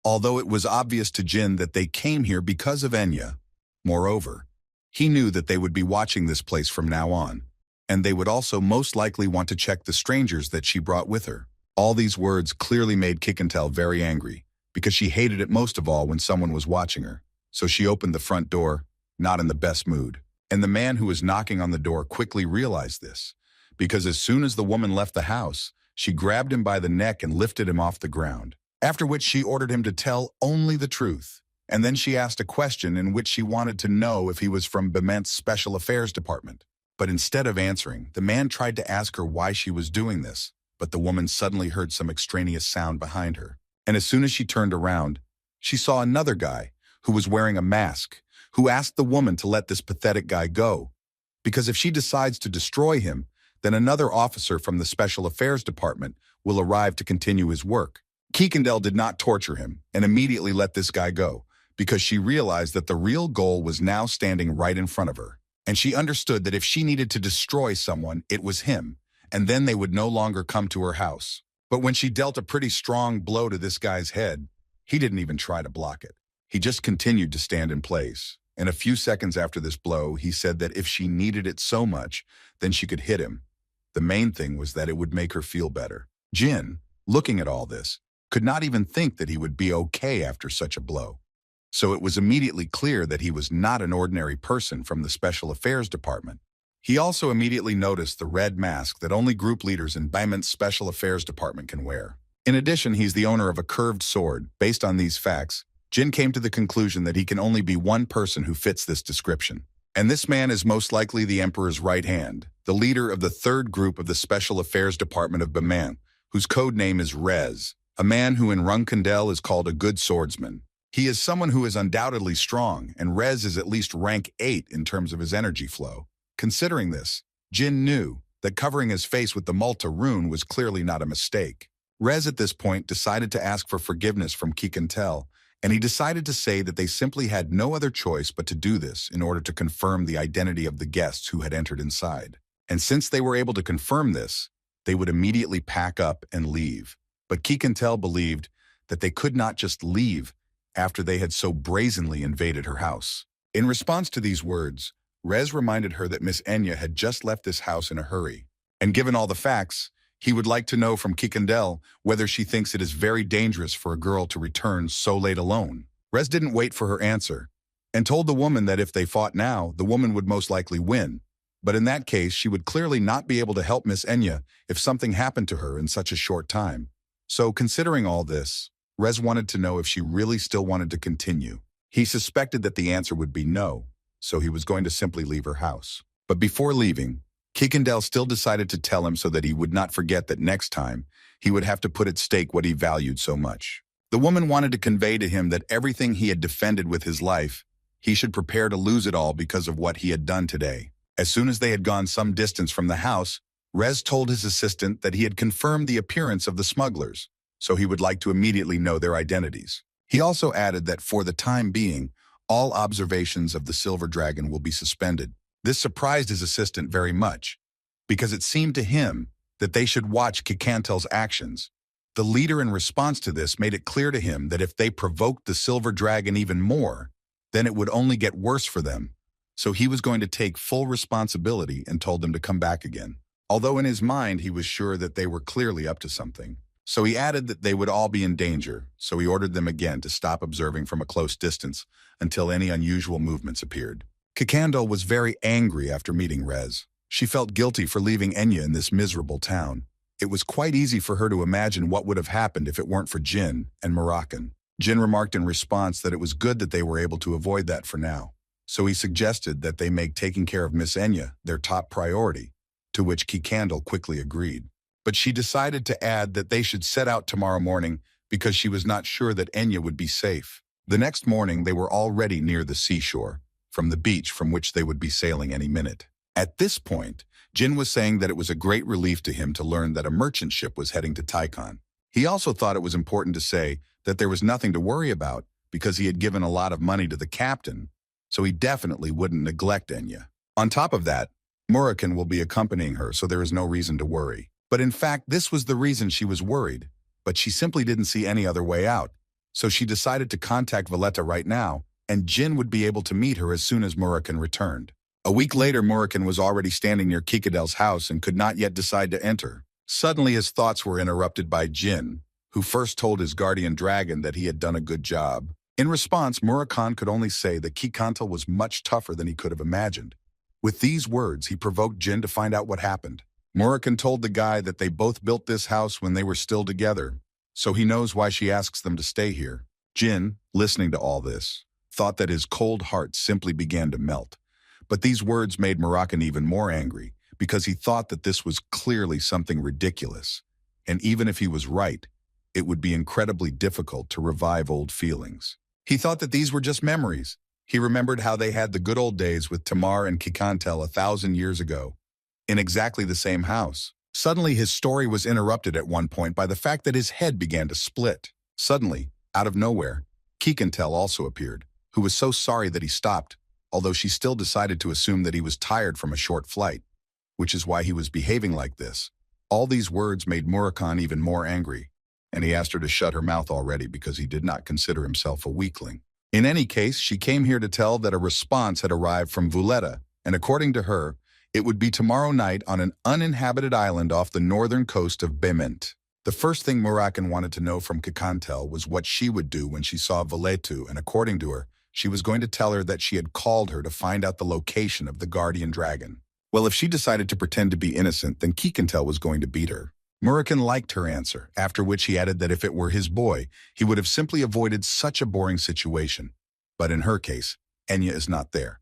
although it was obvious to Jin that they came here because of Enya. Moreover, he knew that they would be watching this place from now on, and they would also most likely want to check the strangers that she brought with her. All these words clearly made Kikantel very angry, because she hated it most of all when someone was watching her. So she opened the front door, not in the best mood. And the man who was knocking on the door quickly realized this, because as soon as the woman left the house, she grabbed him by the neck and lifted him off the ground, after which she ordered him to tell only the truth. And then she asked a question in which she wanted to know if he was from Bement's Special Affairs Department. But instead of answering, the man tried to ask her why she was doing this, but the woman suddenly heard some extraneous sound behind her. And as soon as she turned around, she saw another guy who was wearing a mask, who asked the woman to let this pathetic guy go, because if she decides to destroy him, then another officer from the Special Affairs Department will arrive to continue his work. Kikantel did not torture him and immediately let this guy go, because she realized that the real goal was now standing right in front of her. And she understood that if she needed to destroy someone, it was him, and then they would no longer come to her house. But when she dealt a pretty strong blow to this guy's head, he didn't even try to block it. He just continued to stand in place. And a few seconds after this blow, he said that if she needed it so much, then she could hit him. The main thing was that it would make her feel better. Jin, looking at all this, could not even think that he would be okay after such a blow. So it was immediately clear that he was not an ordinary person from the Special Affairs Department. He also immediately noticed the red mask that only group leaders in Bement's Special Affairs Department can wear. In addition, he's the owner of a curved sword. Based on these facts, Jin came to the conclusion that he can only be one person who fits this description. And this man is most likely the Emperor's right hand, the leader of the third group of the Special Affairs Department of Bement, whose code name is Rez, a man who in Runcandel is called a good swordsman. He is someone who is undoubtedly strong, and Rez is at least rank 8 in terms of his energy flow. Considering this, Jin knew that covering his face with the Malta rune was clearly not a mistake. Rez at this point decided to ask for forgiveness from Kikantel, and he decided to say that they simply had no other choice but to do this in order to confirm the identity of the guests who had entered inside. And since they were able to confirm this, they would immediately pack up and leave. But Kikantel believed that they could not just leave after they had so brazenly invaded her house. In response to these words, Rez reminded her that Miss Enya had just left this house in a hurry. And given all the facts, He would like to know from Kikandel whether she thinks it is very dangerous for a girl to return so late alone. Rez didn't wait for her answer, and told the woman that if they fought now, the woman would most likely win. But in that case, she would clearly not be able to help Miss Enya if something happened to her in such a short time. So, considering all this, Rez wanted to know if she really still wanted to continue. He suspected that the answer would be no, so he was going to simply leave her house. But before leaving, Kikandel still decided to tell him so that he would not forget that next time, he would have to put at stake what he valued so much. The woman wanted to convey to him that everything he had defended with his life, he should prepare to lose it all because of what he had done today. As soon as they had gone some distance from the house, Rez told his assistant that he had confirmed the appearance of the smugglers, so he would like to immediately know their identities. He also added that for the time being, all observations of the Silver Dragon will be suspended. This surprised his assistant very much, because it seemed to him that they should watch Kikantel's actions. The leader in response to this made it clear to him that if they provoked the Silver Dragon even more, then it would only get worse for them. So he was going to take full responsibility and told them to come back again. Although in his mind he was sure that they were clearly up to something. So he added that they would all be in danger, so he ordered them again to stop observing from a close distance until any unusual movements appeared. Kikandel was very angry after meeting Rez. She felt guilty for leaving Enya in this miserable town. It was quite easy for her to imagine what would have happened if it weren't for Jin and Murakan. Jin remarked in response that it was good that they were able to avoid that for now. So he suggested that they make taking care of Miss Enya their top priority, to which Kikandel quickly agreed. But she decided to add that they should set out tomorrow morning because she was not sure that Enya would be safe. The next morning they were already near the seashore, from the beach from which they would be sailing any minute. At this point, Jin was saying that it was a great relief to him to learn that a merchant ship was heading to Tyon. He also thought it was important to say that there was nothing to worry about because he had given a lot of money to the captain, so he definitely wouldn't neglect Enya. On top of that, Murakan will be accompanying her, so there is no reason to worry. But in fact, this was the reason she was worried, but she simply didn't see any other way out. So she decided to contact Valletta right now, and Jin would be able to meet her as soon as Murakan returned. A week later, Murakan was already standing near Kikadel's house and could not yet decide to enter. Suddenly his thoughts were interrupted by Jin, who first told his guardian dragon that he had done a good job. In response, Murakan could only say that Kikantel was much tougher than he could have imagined. With these words, he provoked Jin to find out what happened. Murakan told the guy that they both built this house when they were still together, so he knows why she asks them to stay here. Jin, listening to all this, thought that his cold heart simply began to melt. But these words made Murakan even more angry, because he thought that this was clearly something ridiculous. And even if he was right, it would be incredibly difficult to revive old feelings. He thought that these were just memories. He remembered how they had the good old days with Tamar and Kikantel 1,000 years ago, in exactly the same house. Suddenly, his story was interrupted at one point by the fact that his head began to split. Suddenly, out of nowhere, Kikantel also appeared, who was so sorry that he stopped, although she still decided to assume that he was tired from a short flight, which is why he was behaving like this. All these words made Murakan even more angry, and he asked her to shut her mouth already because he did not consider himself a weakling. In any case, she came here to tell that a response had arrived from Valletta, and according to her, it would be tomorrow night on an uninhabited island off the northern coast of Bement. The first thing Murakan wanted to know from Kikantel was what she would do when she saw Valletu, and according to her, she was going to tell her that she had called her to find out the location of the guardian dragon. Well, if she decided to pretend to be innocent, then Kikantel was going to beat her. Murakan liked her answer, after which he added that if it were his boy, he would have simply avoided such a boring situation. But in her case, Enya is not there,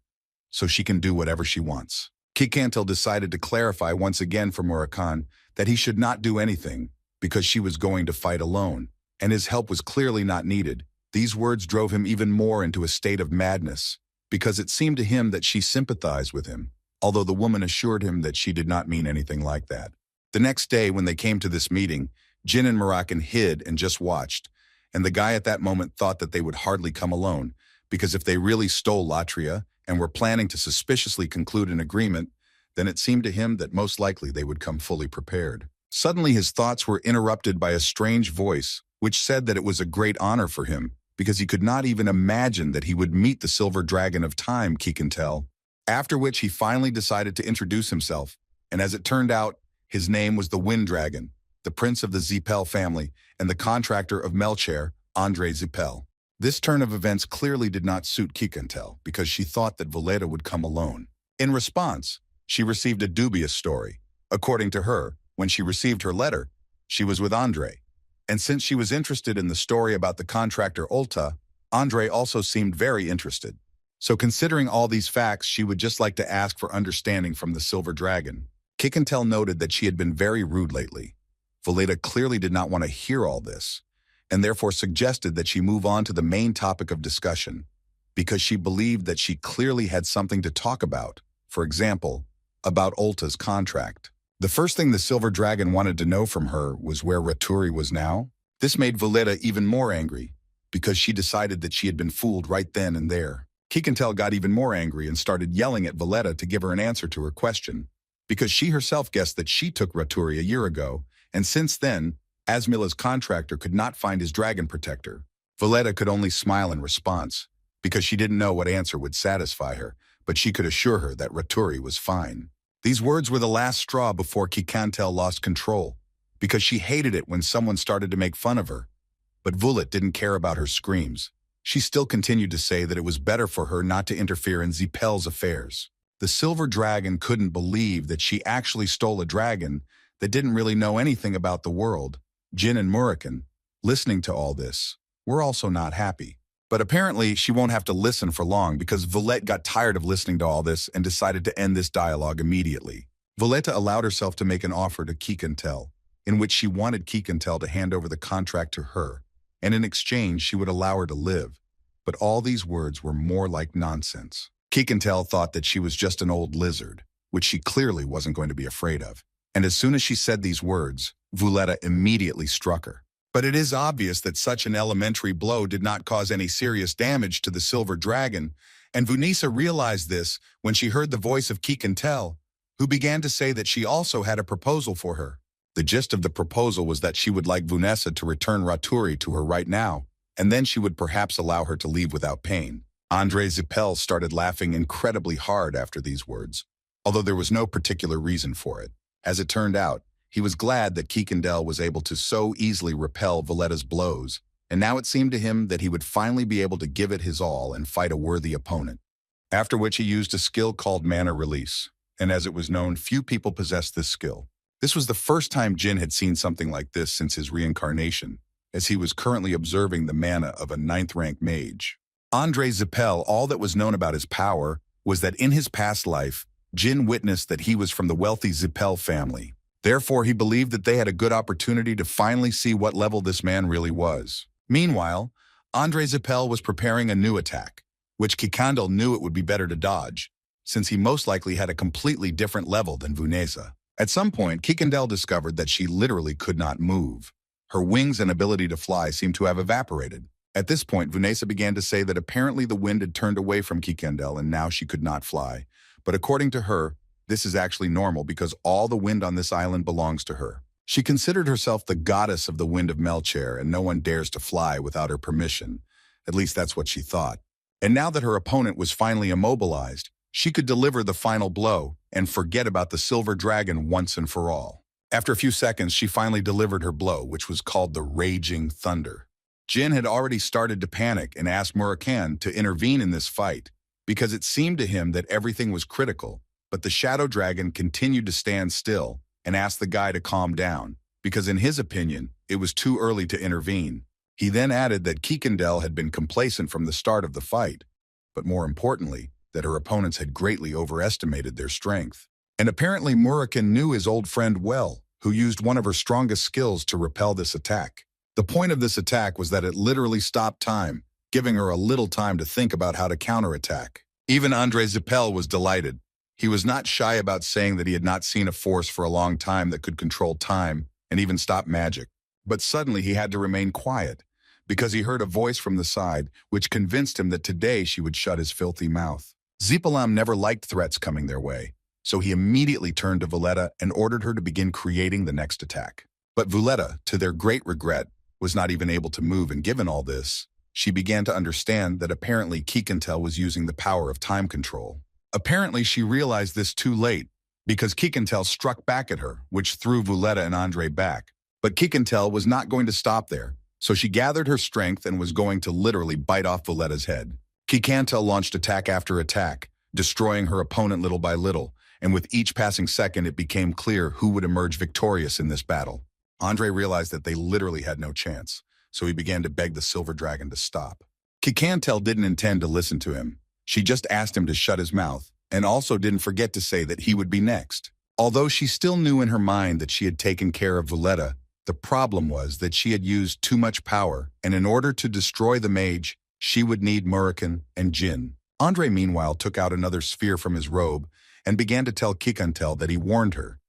so she can do whatever she wants. Kikantel decided to clarify once again for Murakan that he should not do anything because she was going to fight alone, and his help was clearly not needed. These words drove him even more into a state of madness, because it seemed to him that she sympathized with him, although the woman assured him that she did not mean anything like that. The next day, when they came to this meeting, Jin and Murakan hid and just watched, and the guy at that moment thought that they would hardly come alone, because if they really stole Latria and were planning to suspiciously conclude an agreement, then it seemed to him that most likely they would come fully prepared. Suddenly his thoughts were interrupted by a strange voice, which said that it was a great honor for him, because he could not even imagine that he would meet the Silver Dragon of Time, Kikantel. After which he finally decided to introduce himself, and as it turned out, His name was the Wind Dragon, the prince of the Zipel family, and the contractor of Melcher, Andre Zipel. This turn of events clearly did not suit Kikantel because she thought that Valletta would come alone. In response, she received a dubious story. According to her, when she received her letter, she was with Andre. And since she was interested in the story about the contractor Ulta, Andre also seemed very interested. So considering all these facts, she would just like to ask for understanding from the Silver Dragon. Kikantel noted that she had been very rude lately. Valletta clearly did not want to hear all this, and therefore suggested that she move on to the main topic of discussion, because she believed that she clearly had something to talk about, for example, about Ulta's contract. The first thing the Silver Dragon wanted to know from her was where Raturi was now. This made Valletta even more angry, because she decided that she had been fooled right then and there. Kikantel got even more angry and started yelling at Valletta to give her an answer to her question, because she herself guessed that she took Raturi a year ago, and since then, Asmila's contractor could not find his dragon protector. Valletta could only smile in response, because she didn't know what answer would satisfy her, but she could assure her that Raturi was fine. These words were the last straw before Kikantel lost control, because she hated it when someone started to make fun of her. But Valletta didn't care about her screams. She still continued to say that it was better for her not to interfere in Zipel's affairs. The Silver Dragon couldn't believe that she actually stole a dragon that didn't really know anything about the world. Jin and Murakan, listening to all this, were also not happy. But apparently she won't have to listen for long because Valletta got tired of listening to all this and decided to end this dialogue immediately. Valletta allowed herself to make an offer to Kikantel, in which she wanted Kikantel to hand over the contract to her, and in exchange she would allow her to live. But all these words were more like nonsense. Kikantel thought that she was just an old lizard, which she clearly wasn't going to be afraid of. And as soon as she said these words, Valletta immediately struck her. But it is obvious that such an elementary blow did not cause any serious damage to the Silver Dragon, and Vunisa realized this when she heard the voice of Kikantel, who began to say that she also had a proposal for her. The gist of the proposal was that she would like Vunesa to return Raturi to her right now, and then she would perhaps allow her to leave without pain. Andre Zipel started laughing incredibly hard after these words, although there was no particular reason for it. As it turned out, he was glad that Kikantel was able to so easily repel Valletta's blows, and now it seemed to him that he would finally be able to give it his all and fight a worthy opponent. After which he used a skill called Mana Release, and as it was known, few people possessed this skill. This was the first time Jin had seen something like this since his reincarnation, as he was currently observing the mana of a 9th rank mage. Andre Zipel, all that was known about his power was that in his past life, Jin witnessed that he was from the wealthy Zipel family. Therefore, he believed that they had a good opportunity to finally see what level this man really was. Meanwhile, Andre Zipel was preparing a new attack, which Kikantel knew it would be better to dodge, since he most likely had a completely different level than Vunesa. At some point, Kikantel discovered that she literally could not move. Her wings and ability to fly seemed to have evaporated. At this point, Vunesa began to say that apparently the wind had turned away from Kikantel and now she could not fly. But according to her, this is actually normal because all the wind on this island belongs to her. She considered herself the goddess of the wind of Melcher, and no one dares to fly without her permission. At least that's what she thought. And now that her opponent was finally immobilized, she could deliver the final blow and forget about the Silver Dragon once and for all. After a few seconds, she finally delivered her blow, which was called the Raging Thunder. Jin had already started to panic and asked Murakan to intervene in this fight, because it seemed to him that everything was critical, but the Shadow Dragon continued to stand still and asked the guy to calm down, because in his opinion, it was too early to intervene. He then added that Kikantel had been complacent from the start of the fight, but more importantly, that her opponents had greatly overestimated their strength. And apparently Murakan knew his old friend well, who used one of her strongest skills to repel this attack. The point of this attack was that it literally stopped time, giving her a little time to think about how to counterattack. Even Andre Zipel was delighted. He was not shy about saying that he had not seen a force for a long time that could control time and even stop magic. But suddenly he had to remain quiet, because he heard a voice from the side, which convinced him that today she would shut his filthy mouth. Zipelam never liked threats coming their way, so he immediately turned to Valletta and ordered her to begin creating the next attack. But Valletta, to their great regret, was not even able to move, and given all this, she began to understand that apparently Kikantel was using the power of time control. Apparently she realized this too late, because Kikantel struck back at her, which threw Vuletta and Andre back. But Kikantel was not going to stop there, so she gathered her strength and was going to literally bite off Vuletta's head. Kikantel launched attack after attack, destroying her opponent little by little, and with each passing second it became clear who would emerge victorious in this battle. Andre realized that they literally had no chance, so he began to beg the Silver Dragon to stop. Kikantel didn't intend to listen to him. She just asked him to shut his mouth, and also didn't forget to say that he would be next. Although she still knew in her mind that she had taken care of Vuletta, the problem was that she had used too much power, and in order to destroy the mage, she would need Murakan and Jin. Andre, meanwhile, took out another sphere from his robe and began to tell Kikantel that he warned her,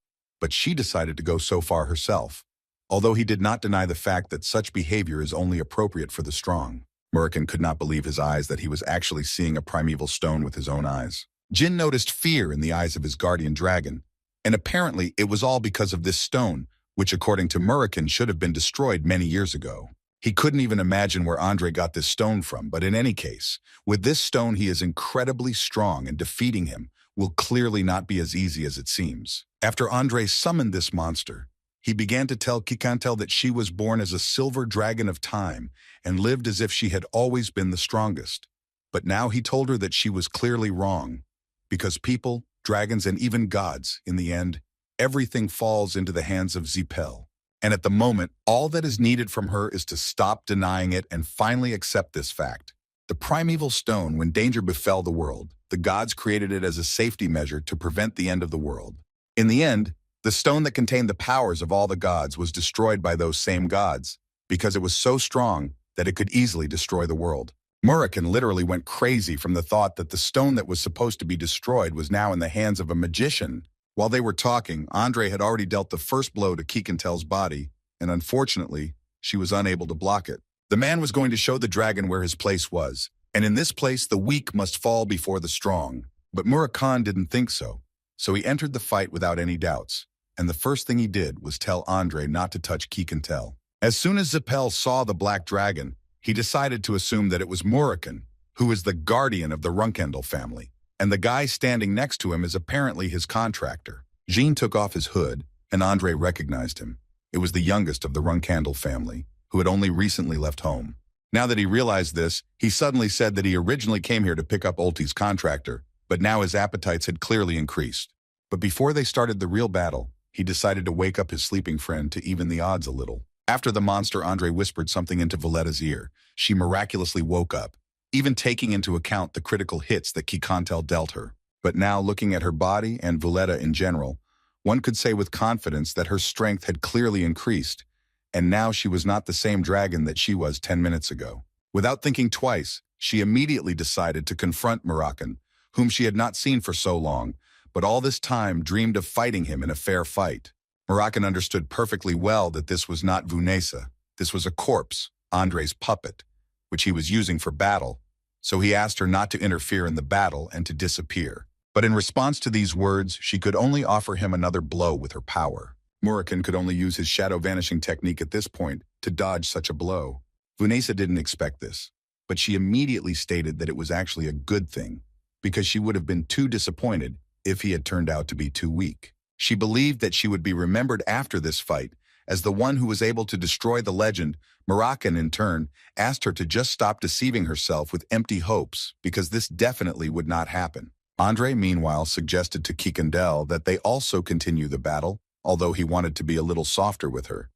but she decided to go so far herself, although he did not deny the fact that such behavior is only appropriate for the strong. Murakan could not believe his eyes that he was actually seeing a primeval stone with his own eyes. Jin noticed fear in the eyes of his guardian dragon, and apparently it was all because of this stone, which according to Murakan should have been destroyed many years ago. He couldn't even imagine where Andre got this stone from, but in any case, with this stone he is incredibly strong, and defeating him will clearly not be as easy as it seems. After Andre summoned this monster, he began to tell Kikantel that she was born as a silver dragon of time and lived as if she had always been the strongest. But now he told her that she was clearly wrong, because people, dragons, and even gods, in the end, everything falls into the hands of Zipel. And at the moment, all that is needed from her is to stop denying it and finally accept this fact. The primeval stone, when danger befell the world, the gods created it as a safety measure to prevent the end of the world. In the end, the stone that contained the powers of all the gods was destroyed by those same gods, because it was so strong that it could easily destroy the world. Murakan literally went crazy from the thought that the stone that was supposed to be destroyed was now in the hands of a magician. While they were talking, Andre had already dealt the first blow to Kikantel's body, and unfortunately, she was unable to block it. The man was going to show the dragon where his place was, and in this place the weak must fall before the strong. But Murakan didn't think so, so he entered the fight without any doubts, and the first thing he did was tell Andre not to touch Kikantel. As soon as Zipel saw the black dragon, he decided to assume that it was Murakan, who is the guardian of the Runcandel family, and the guy standing next to him is apparently his contractor. Jean took off his hood, and Andre recognized him. It was the youngest of the Runcandel family, who had only recently left home. Now that he realized this, he suddenly said that he originally came here to pick up Ulti's contractor, but now his appetites had clearly increased. But before they started the real battle, he decided to wake up his sleeping friend to even the odds a little. After the monster, Andre whispered something into Vuletta's ear. She miraculously woke up, even taking into account the critical hits that Kikantel dealt her. But now, looking at her body and Vuletta in general, one could say with confidence that her strength had clearly increased, and now she was not the same dragon that she was 10 minutes ago. Without thinking twice, she immediately decided to confront Murakan, whom she had not seen for so long, but all this time dreamed of fighting him in a fair fight. Murakan understood perfectly well that this was not Vunesa. This was a corpse, Andre's puppet, which he was using for battle, so he asked her not to interfere in the battle and to disappear. But in response to these words, she could only offer him another blow with her power. Murakan could only use his shadow vanishing technique at this point to dodge such a blow. Vunesa didn't expect this, but she immediately stated that it was actually a good thing, because she would have been too disappointed if he had turned out to be too weak. She believed that she would be remembered after this fight as the one who was able to destroy the legend. Murakan, in turn, asked her to just stop deceiving herself with empty hopes, because this definitely would not happen. Andre, meanwhile, suggested to Kikantel that they also continue the battle, although he wanted to be a little softer with her.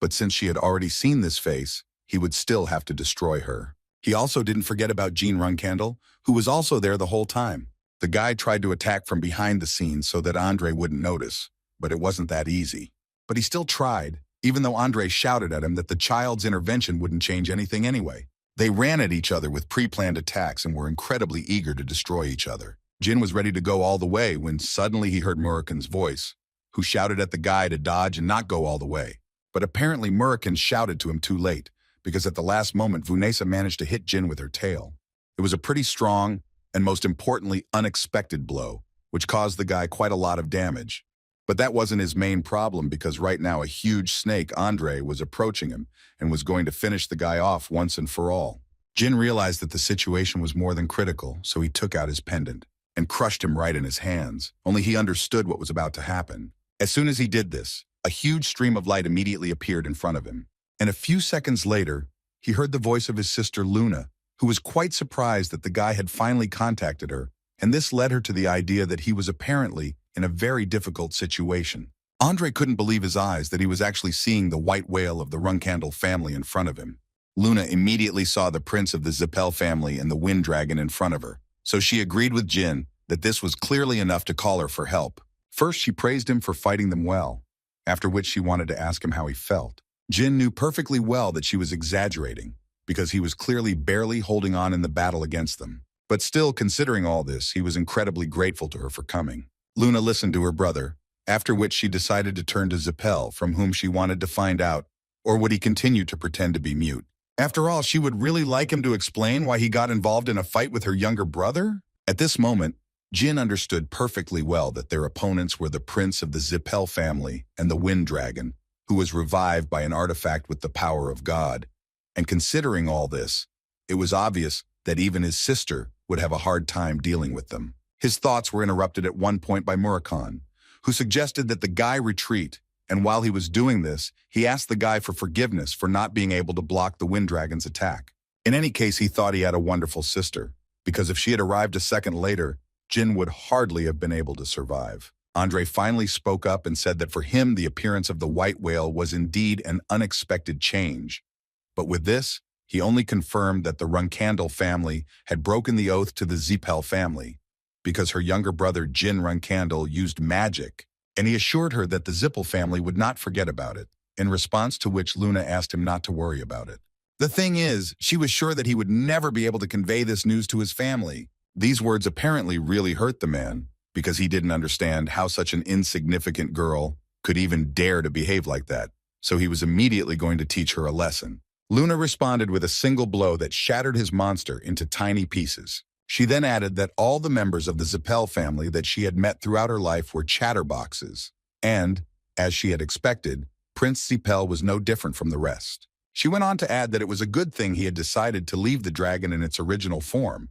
But since she had already seen this face, he would still have to destroy her. He also didn't forget about Jean Runcandel, who was also there the whole time. The guy tried to attack from behind the scenes so that Andre wouldn't notice, but it wasn't that easy. But he still tried, even though Andre shouted at him that the child's intervention wouldn't change anything anyway. They ran at each other with pre-planned attacks and were incredibly eager to destroy each other. Jin was ready to go all the way when suddenly he heard Murakan's voice, who shouted at the guy to dodge and not go all the way. But apparently Murakan shouted to him too late, because at the last moment Vunesa managed to hit Jin with her tail. It was a pretty strong, and most importantly, unexpected blow, which caused the guy quite a lot of damage. But that wasn't his main problem, because right now a huge snake, Andre, was approaching him and was going to finish the guy off once and for all. Jin realized that the situation was more than critical, so he took out his pendant. and crushed him right in his hands, only he understood what was about to happen. As soon as he did this, a huge stream of light immediately appeared in front of him. And a few seconds later, he heard the voice of his sister Luna, who was quite surprised that the guy had finally contacted her, and this led her to the idea that he was apparently in a very difficult situation. Andre couldn't believe his eyes that he was actually seeing the white whale of the Runcandel family in front of him. Luna immediately saw the prince of the Zipel family and the wind dragon in front of her, so she agreed with Jin that this was clearly enough to call her for help. First, she praised him for fighting them well, after which she wanted to ask him how he felt. Jin knew perfectly well that she was exaggerating, because he was clearly barely holding on in the battle against them. But still, considering all this, he was incredibly grateful to her for coming. Luna listened to her brother, after which she decided to turn to Zipel, from whom she wanted to find out, or would he continue to pretend to be mute? After all, she would really like him to explain why he got involved in a fight with her younger brother? At this moment, Jin understood perfectly well that their opponents were the prince of the Zipel family and the wind dragon, who was revived by an artifact with the power of God. And considering all this, it was obvious that even his sister would have a hard time dealing with them. His thoughts were interrupted at one point by Murakan, who suggested that the guy retreat, and while he was doing this, he asked the guy for forgiveness for not being able to block the wind dragon's attack. In any case, he thought he had a wonderful sister, because if she had arrived a second later, Jin would hardly have been able to survive. Andre finally spoke up and said that for him, the appearance of the white whale was indeed an unexpected change. But with this, he only confirmed that the Runcandel family had broken the oath to the Zipel family, because her younger brother Jin Runcandel used magic, and he assured her that the Zipel family would not forget about it, in response to which Luna asked him not to worry about it. The thing is, she was sure that he would never be able to convey this news to his family. These words apparently really hurt the man, because he didn't understand how such an insignificant girl could even dare to behave like that, so he was immediately going to teach her a lesson. Luna responded with a single blow that shattered his monster into tiny pieces. She then added that all the members of the Zipel family that she had met throughout her life were chatterboxes, and, as she had expected, Prince Zipel was no different from the rest. She went on to add that it was a good thing he had decided to leave the dragon in its original form,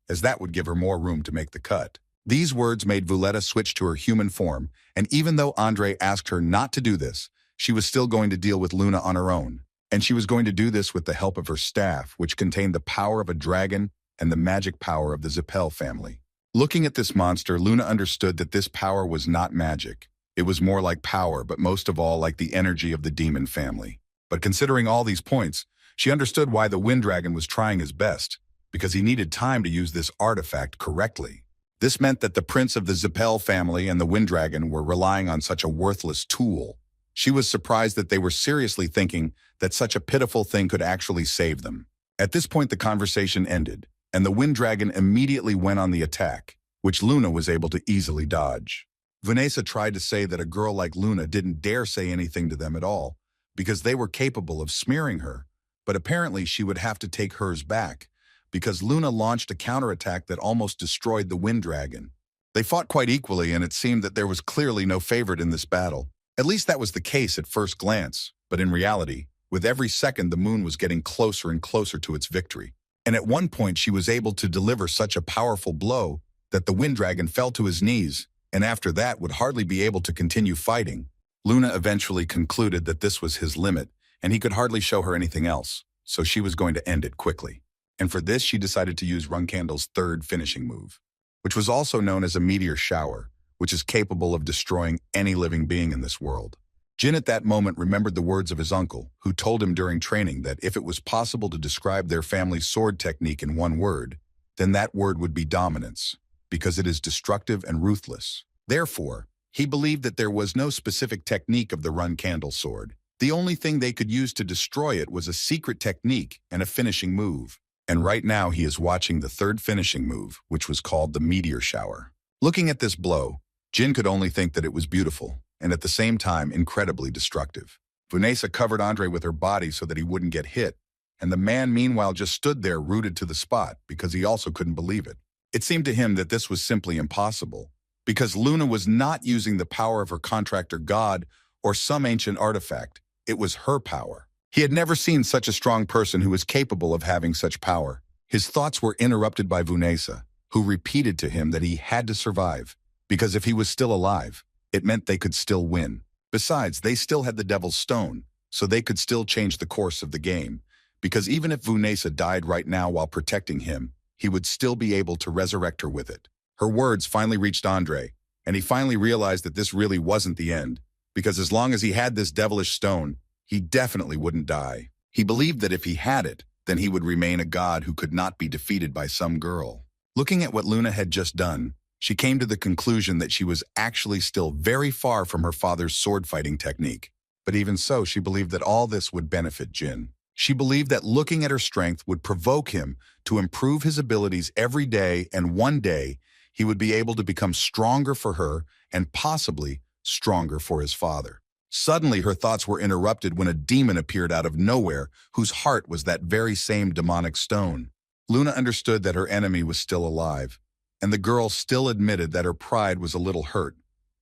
as that would give her more room to make the cut. These words made Vuletta switch to her human form, and even though Andre asked her not to do this, she was still going to deal with Luna on her own. And she was going to do this with the help of her staff, which contained the power of a dragon and the magic power of the Zipel family. Looking at this monster, Luna understood that this power was not magic. It was more like power, but most of all like the energy of the demon family. But considering all these points, she understood why the wind dragon was trying his best, because he needed time to use this artifact correctly. This meant that the prince of the Zipel family and the wind dragon were relying on such a worthless tool. She was surprised that they were seriously thinking that such a pitiful thing could actually save them. At this point, the conversation ended, and the wind dragon immediately went on the attack, which Luna was able to easily dodge. Vanessa tried to say that a girl like Luna didn't dare say anything to them at all, because they were capable of smearing her, but apparently she would have to take hers back, because Luna launched a counterattack that almost destroyed the wind dragon. They fought quite equally, and it seemed that there was clearly no favorite in this battle. At least that was the case at first glance, but in reality, with every second the moon was getting closer and closer to its victory. And at one point she was able to deliver such a powerful blow that the wind dragon fell to his knees, and after that would hardly be able to continue fighting. Luna eventually concluded that this was his limit, and he could hardly show her anything else, so she was going to end it quickly. And for this she decided to use Runcandel's third finishing move, which was also known as a meteor shower, which is capable of destroying any living being in this world. Jin at that moment remembered the words of his uncle, who told him during training that if it was possible to describe their family's sword technique in one word, then that word would be dominance, because it is destructive and ruthless. Therefore, he believed that there was no specific technique of the Runcandel sword. The only thing they could use to destroy it was a secret technique and a finishing move. And right now he is watching the third finishing move, which was called the meteor shower. Looking at this blow, Jin could only think that it was beautiful, and at the same time incredibly destructive. Vanessa covered Andre with her body so that he wouldn't get hit, and the man meanwhile just stood there rooted to the spot because he also couldn't believe it. It seemed to him that this was simply impossible, because Luna was not using the power of her contractor god or some ancient artifact. It was her power. He had never seen such a strong person who was capable of having such power. His thoughts were interrupted by Vanessa, who repeated to him that he had to survive, because if he was still alive, it meant they could still win. Besides, they still had the Devil's Stone, so they could still change the course of the game, because even if Vunesa died right now while protecting him, he would still be able to resurrect her with it. Her words finally reached Andre, and he finally realized that this really wasn't the end, because as long as he had this devilish stone, he definitely wouldn't die. He believed that if he had it, then he would remain a god who could not be defeated by some girl. Looking at what Luna had just done, she came to the conclusion that she was actually still very far from her father's sword-fighting technique. But even so, she believed that all this would benefit Jin. She believed that looking at her strength would provoke him to improve his abilities every day, and one day he would be able to become stronger for her and possibly stronger for his father. Suddenly, her thoughts were interrupted when a demon appeared out of nowhere, whose heart was that very same demonic stone. Luna understood that her enemy was still alive, and the girl still admitted that her pride was a little hurt,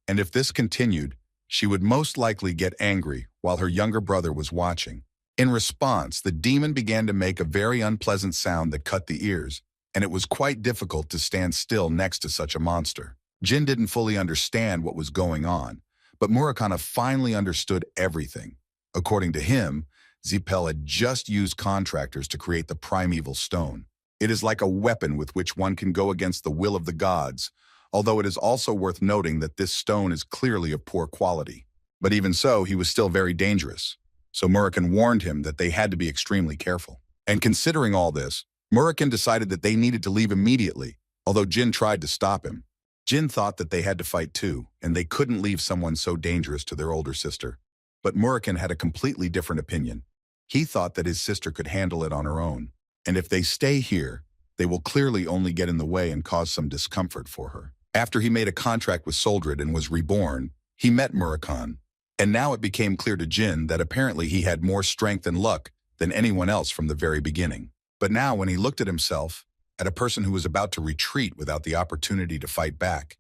and if this continued, she would most likely get angry while her younger brother was watching. In response, the demon began to make a very unpleasant sound that cut the ears, and it was quite difficult to stand still next to such a monster. Jin didn't fully understand what was going on, but Murakan finally understood everything. According to him, Zipel had just used contractors to create the primeval stone. It is like a weapon with which one can go against the will of the gods, although it is also worth noting that this stone is clearly of poor quality. But even so, he was still very dangerous. So Murakan warned him that they had to be extremely careful. And considering all this, Murakan decided that they needed to leave immediately, although Jin tried to stop him. Jin thought that they had to fight too, and they couldn't leave someone so dangerous to their older sister. But Murakan had a completely different opinion. He thought that his sister could handle it on her own. And if they stay here, they will clearly only get in the way and cause some discomfort for her. After he made a contract with Soldrid and was reborn, he met Murakan. And now it became clear to Jin that apparently he had more strength and luck than anyone else from the very beginning. But now when he looked at himself, at a person who was about to retreat without the opportunity to fight back,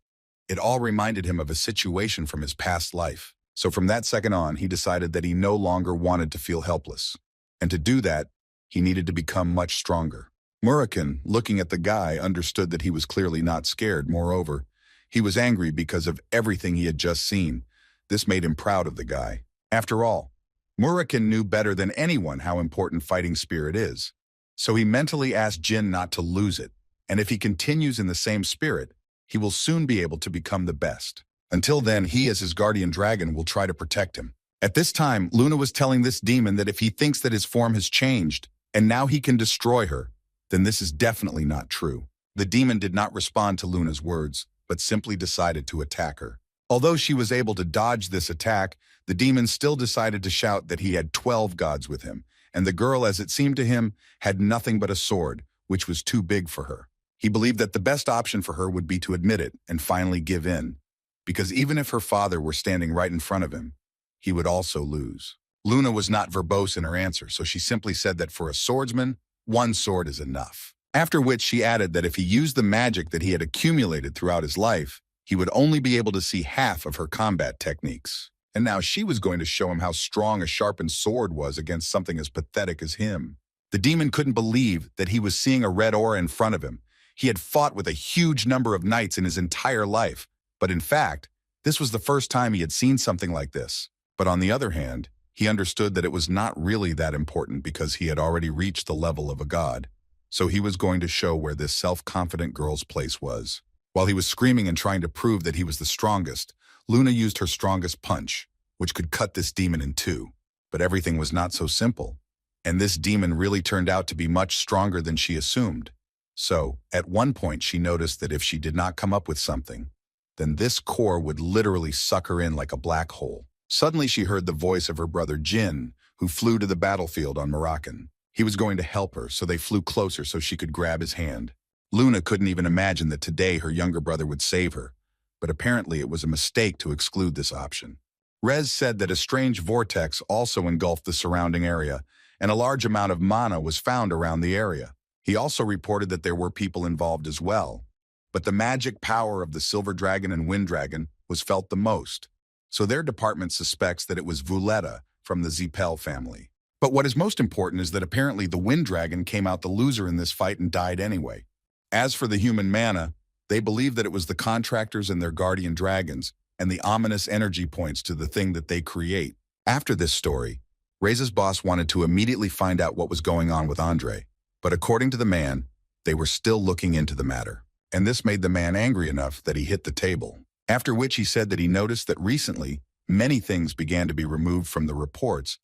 it all reminded him of a situation from his past life. So from that second on, he decided that he no longer wanted to feel helpless. And to do that, he needed to become much stronger. Murakan, looking at the guy, understood that he was clearly not scared. Moreover, he was angry because of everything he had just seen. This made him proud of the guy. After all, Murakan knew better than anyone how important fighting spirit is. So he mentally asked Jin not to lose it, and if he continues in the same spirit, he will soon be able to become the best. Until then, he as his guardian dragon will try to protect him. At this time, Luna was telling this demon that if he thinks that his form has changed, and now he can destroy her, then this is definitely not true. The demon did not respond to Luna's words, but simply decided to attack her. Although she was able to dodge this attack, the demon still decided to shout that he had 12 gods with him, and the girl, as it seemed to him, had nothing but a sword, which was too big for her. He believed that the best option for her would be to admit it and finally give in, because even if her father were standing right in front of him, he would also lose. Luna was not verbose in her answer, so she simply said that for a swordsman, one sword is enough. After which she added that if he used the magic that he had accumulated throughout his life, he would only be able to see half of her combat techniques. And now she was going to show him how strong a sharpened sword was against something as pathetic as him. The demon couldn't believe that he was seeing a red aura in front of him. He had fought with a huge number of knights in his entire life, but in fact, this was the first time he had seen something like this. But on the other hand, he understood that it was not really that important because he had already reached the level of a god. So he was going to show where this self-confident girl's place was. While he was screaming and trying to prove that he was the strongest, Luna used her strongest punch, which could cut this demon in two. But everything was not so simple, and this demon really turned out to be much stronger than she assumed. So, at one point she noticed that if she did not come up with something, then this core would literally suck her in like a black hole. Suddenly she heard the voice of her brother Jin, who flew to the battlefield on Murakan. He was going to help her, so they flew closer so she could grab his hand. Luna couldn't even imagine that today her younger brother would save her, but apparently it was a mistake to exclude this option. Rez said that a strange vortex also engulfed the surrounding area, and a large amount of mana was found around the area. He also reported that there were people involved as well, but the magic power of the Silver Dragon and Wind Dragon was felt the most. So their department suspects that it was Vuletta from the Zipel family. But what is most important is that apparently the Wind Dragon came out the loser in this fight and died anyway. As for the human mana, they believed that it was the contractors and their guardian dragons, and the ominous energy points to the thing that they create. After this story, Rey's boss wanted to immediately find out what was going on with Andre, but according to the man, they were still looking into the matter. And this made the man angry enough that he hit the table. After which he said that he noticed that recently, many things began to be removed from the reports,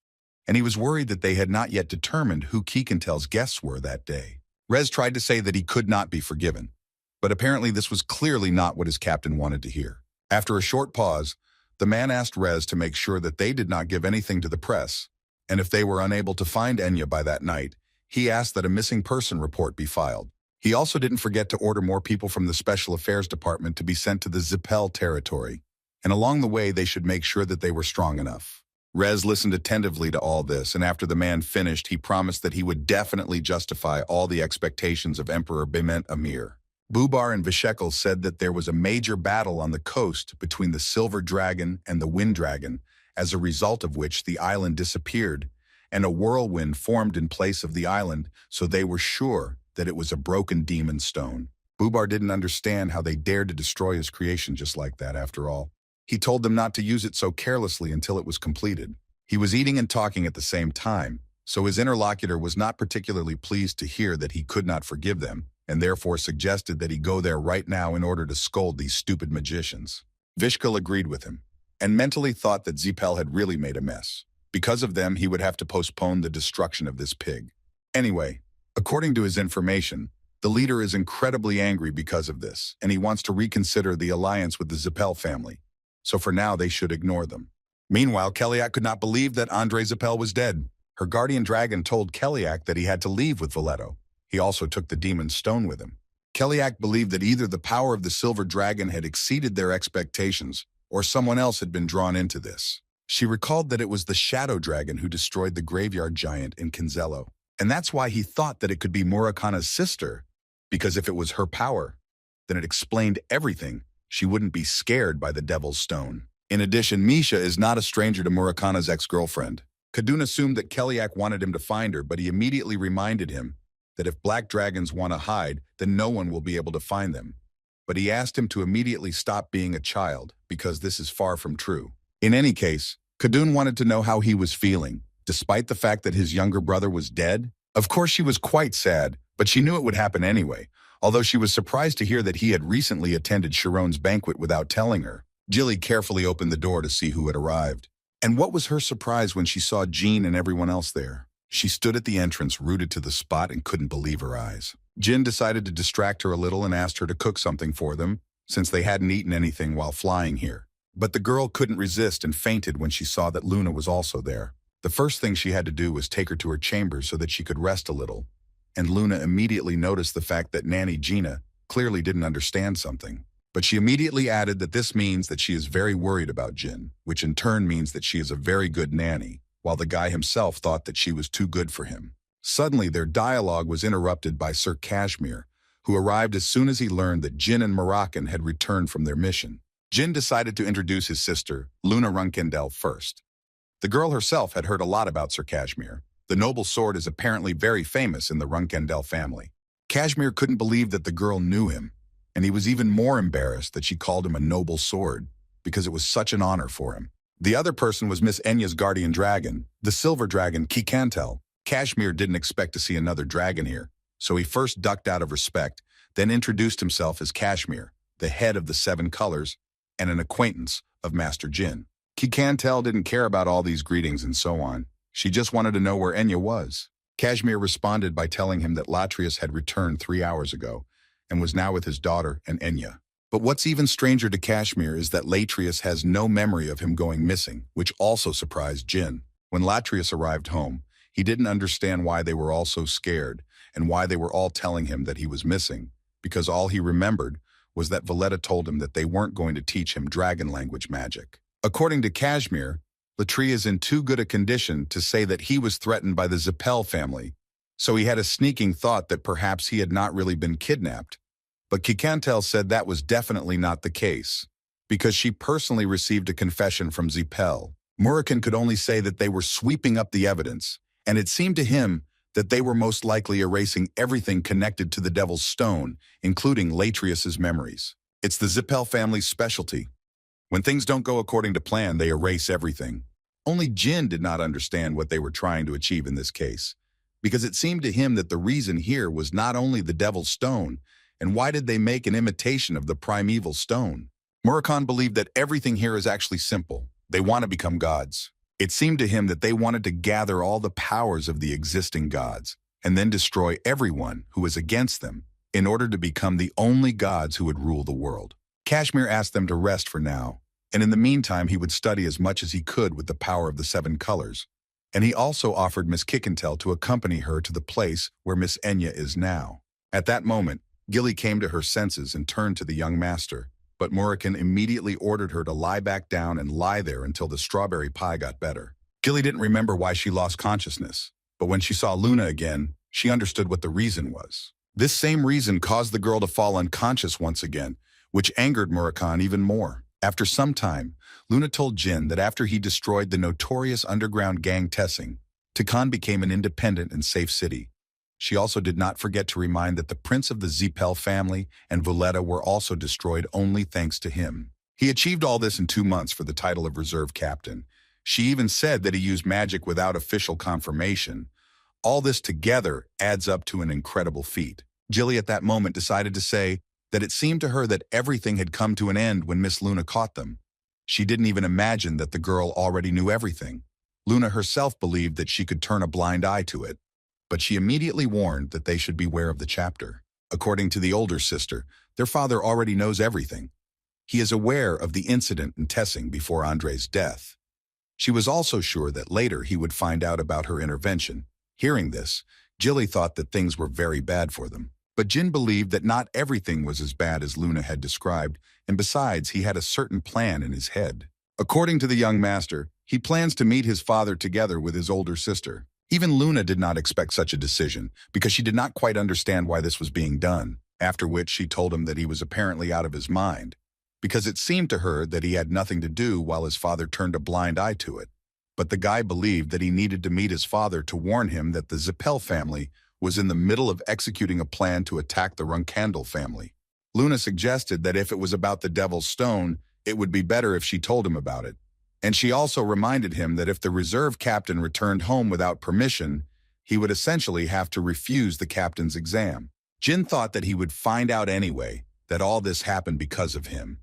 and he was worried that they had not yet determined who Keekantel's guests were that day. Rez tried to say that he could not be forgiven, but apparently this was clearly not what his captain wanted to hear. After a short pause, the man asked Rez to make sure that they did not give anything to the press, and if they were unable to find Enya by that night, he asked that a missing person report be filed. He also didn't forget to order more people from the Special Affairs Department to be sent to the Zipel territory, and along the way they should make sure that they were strong enough. Rez listened attentively to all this, and after the man finished, he promised that he would definitely justify all the expectations of Emperor Bement Amir. Bubar and Vishekel said that there was a major battle on the coast between the Silver Dragon and the Wind Dragon, as a result of which the island disappeared, and a whirlwind formed in place of the island, so they were sure that it was a broken demon stone. Bubar didn't understand how they dared to destroy his creation just like that after all. He told them not to use it so carelessly until it was completed. He was eating and talking at the same time, so his interlocutor was not particularly pleased to hear that he could not forgive them, and therefore suggested that he go there right now in order to scold these stupid magicians. Vishkal agreed with him, and mentally thought that Zipel had really made a mess. Because of them, he would have to postpone the destruction of this pig. Anyway, according to his information, the leader is incredibly angry because of this, and he wants to reconsider the alliance with the Zipel family. So for now, they should ignore them. Meanwhile, Keliak could not believe that Andre Zipel was dead. Her guardian dragon told Keliak that he had to leave with Valeto. He also took the demon stone with him. Keliak believed that either the power of the silver dragon had exceeded their expectations, or someone else had been drawn into this. She recalled that it was the shadow dragon who destroyed the graveyard giant in Kinzello, and that's why he thought that it could be Murakan's sister, because if it was her power, then it explained everything. She wouldn't be scared by the devil's stone. In addition, Misha is not a stranger to Murakan's ex-girlfriend. Kadun assumed that Keliak wanted him to find her, but he immediately reminded him that if black dragons want to hide, then no one will be able to find them. But he asked him to immediately stop being a child, because this is far from true. In any case, Kadun wanted to know how he was feeling, despite the fact that his younger brother was dead. Of course, she was quite sad, but she knew it would happen anyway, although she was surprised to hear that he had recently attended Sharon's banquet without telling her. Jilly carefully opened the door to see who had arrived. And what was her surprise when she saw Jean and everyone else there? She stood at the entrance, rooted to the spot, and couldn't believe her eyes. Jin decided to distract her a little and asked her to cook something for them, since they hadn't eaten anything while flying here. But the girl couldn't resist and fainted when she saw that Luna was also there. The first thing she had to do was take her to her chamber so that she could rest a little, and Luna immediately noticed the fact that Nanny Gina clearly didn't understand something. But she immediately added that this means that she is very worried about Jin, which in turn means that she is a very good nanny, while the guy himself thought that she was too good for him. Suddenly, their dialogue was interrupted by Sir Kashmir, who arrived as soon as he learned that Jin and Murakan had returned from their mission. Jin decided to introduce his sister, Luna Runcandel, first. The girl herself had heard a lot about Sir Kashmir. The noble sword is apparently very famous in the Runcandel family. Kashmir couldn't believe that the girl knew him, and he was even more embarrassed that she called him a noble sword, because it was such an honor for him. The other person was Miss Enya's guardian dragon, the silver dragon Keekantel. Kashmir didn't expect to see another dragon here, so he first ducked out of respect, then introduced himself as Kashmir, the head of the 7 colors, and an acquaintance of Master Jin. Keekantel didn't care about all these greetings and so on. She just wanted to know where Enya was. Kashmir responded by telling him that Latrius had returned 3 hours ago, and was now with his daughter and Enya. But what's even stranger to Kashmir is that Latrius has no memory of him going missing, which also surprised Jin. When Latrius arrived home, he didn't understand why they were all so scared, and why they were all telling him that he was missing, because all he remembered was that Valletta told him that they weren't going to teach him dragon language magic. According to Kashmir, Latri is in too good a condition to say that he was threatened by the Zipel family, so he had a sneaking thought that perhaps he had not really been kidnapped. But Keekantel said that was definitely not the case, because she personally received a confession from Zipel. Murakan could only say that they were sweeping up the evidence, and it seemed to him that they were most likely erasing everything connected to the Devil's Stone, including Latrius's memories. It's the Zipel family's specialty. When things don't go according to plan, they erase everything. Only Jin did not understand what they were trying to achieve in this case, because it seemed to him that the reason here was not only the Devil's Stone, and why did they make an imitation of the primeval stone? Murakan believed that everything here is actually simple. They want to become gods. It seemed to him that they wanted to gather all the powers of the existing gods and then destroy everyone who was against them in order to become the only gods who would rule the world. Kashmir asked them to rest for now, and in the meantime he would study as much as he could with the power of the 7 colors. And he also offered Miss Kickentel to accompany her to the place where Miss Enya is now. At that moment, Gilly came to her senses and turned to the young master, but Murakan immediately ordered her to lie back down and lie there until the strawberry pie got better. Gilly didn't remember why she lost consciousness, but when she saw Luna again, she understood what the reason was. This same reason caused the girl to fall unconscious once again, which angered Murakan even more. After some time, Luna told Jin that after he destroyed the notorious underground gang Tessing, Tikan became an independent and safe city. She also did not forget to remind that the prince of the Zipel family and Valletta were also destroyed only thanks to him. He achieved all this in 2 months for the title of reserve captain. She even said that he used magic without official confirmation. All this together adds up to an incredible feat. Gilly at that moment decided to say that it seemed to her that everything had come to an end when Miss Luna caught them. She didn't even imagine that the girl already knew everything. Luna herself believed that she could turn a blind eye to it, but she immediately warned that they should beware of the chapter. According to the older sister, their father already knows everything. He is aware of the incident in Tessing before Andre's death. She was also sure that later he would find out about her intervention. Hearing this, Gilly thought that things were very bad for them. But Jin believed that not everything was as bad as Luna had described, and besides, he had a certain plan in his head. According to the young master, he plans to meet his father together with his older sister. Even Luna did not expect such a decision, because she did not quite understand why this was being done, after which she told him that he was apparently out of his mind, because it seemed to her that he had nothing to do while his father turned a blind eye to it. But the guy believed that he needed to meet his father to warn him that the Zipel family was in the middle of executing a plan to attack the Runcandel family. Luna suggested that if it was about the Devil's Stone, it would be better if she told him about it. And she also reminded him that if the reserve captain returned home without permission, he would essentially have to refuse the captain's exam. Jin thought that he would find out anyway, that all this happened because of him.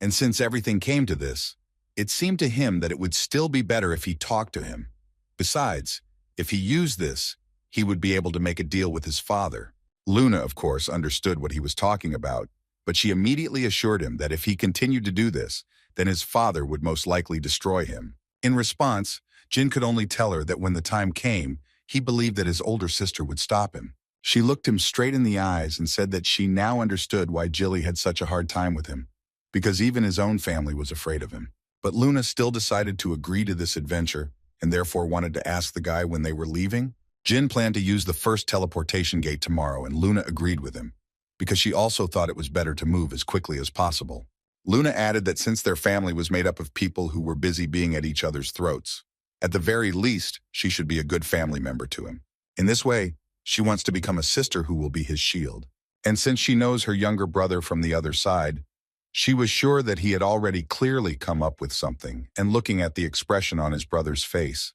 And since everything came to this, it seemed to him that it would still be better if he talked to him. Besides, if he used this, he would be able to make a deal with his father. Luna, of course, understood what he was talking about, but she immediately assured him that if he continued to do this, then his father would most likely destroy him. In response, Jin could only tell her that when the time came, he believed that his older sister would stop him. She looked him straight in the eyes and said that she now understood why Gilly had such a hard time with him, because even his own family was afraid of him. But Luna still decided to agree to this adventure and therefore wanted to ask the guy when they were leaving. Jin planned to use the first teleportation gate tomorrow, and Luna agreed with him, because she also thought it was better to move as quickly as possible. Luna added that since their family was made up of people who were busy being at each other's throats, at the very least, she should be a good family member to him. In this way, she wants to become a sister who will be his shield. And since she knows her younger brother from the other side, she was sure that he had already clearly come up with something, and looking at the expression on his brother's face,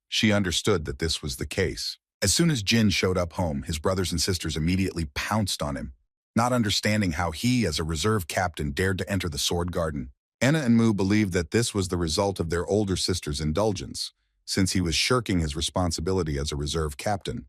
she understood that this was the case. As soon as Jin showed up home, his brothers and sisters immediately pounced on him, not understanding how he, as a reserve captain, dared to enter the Sword Garden. Anna and Mu believed that this was the result of their older sister's indulgence, since he was shirking his responsibility as a reserve captain,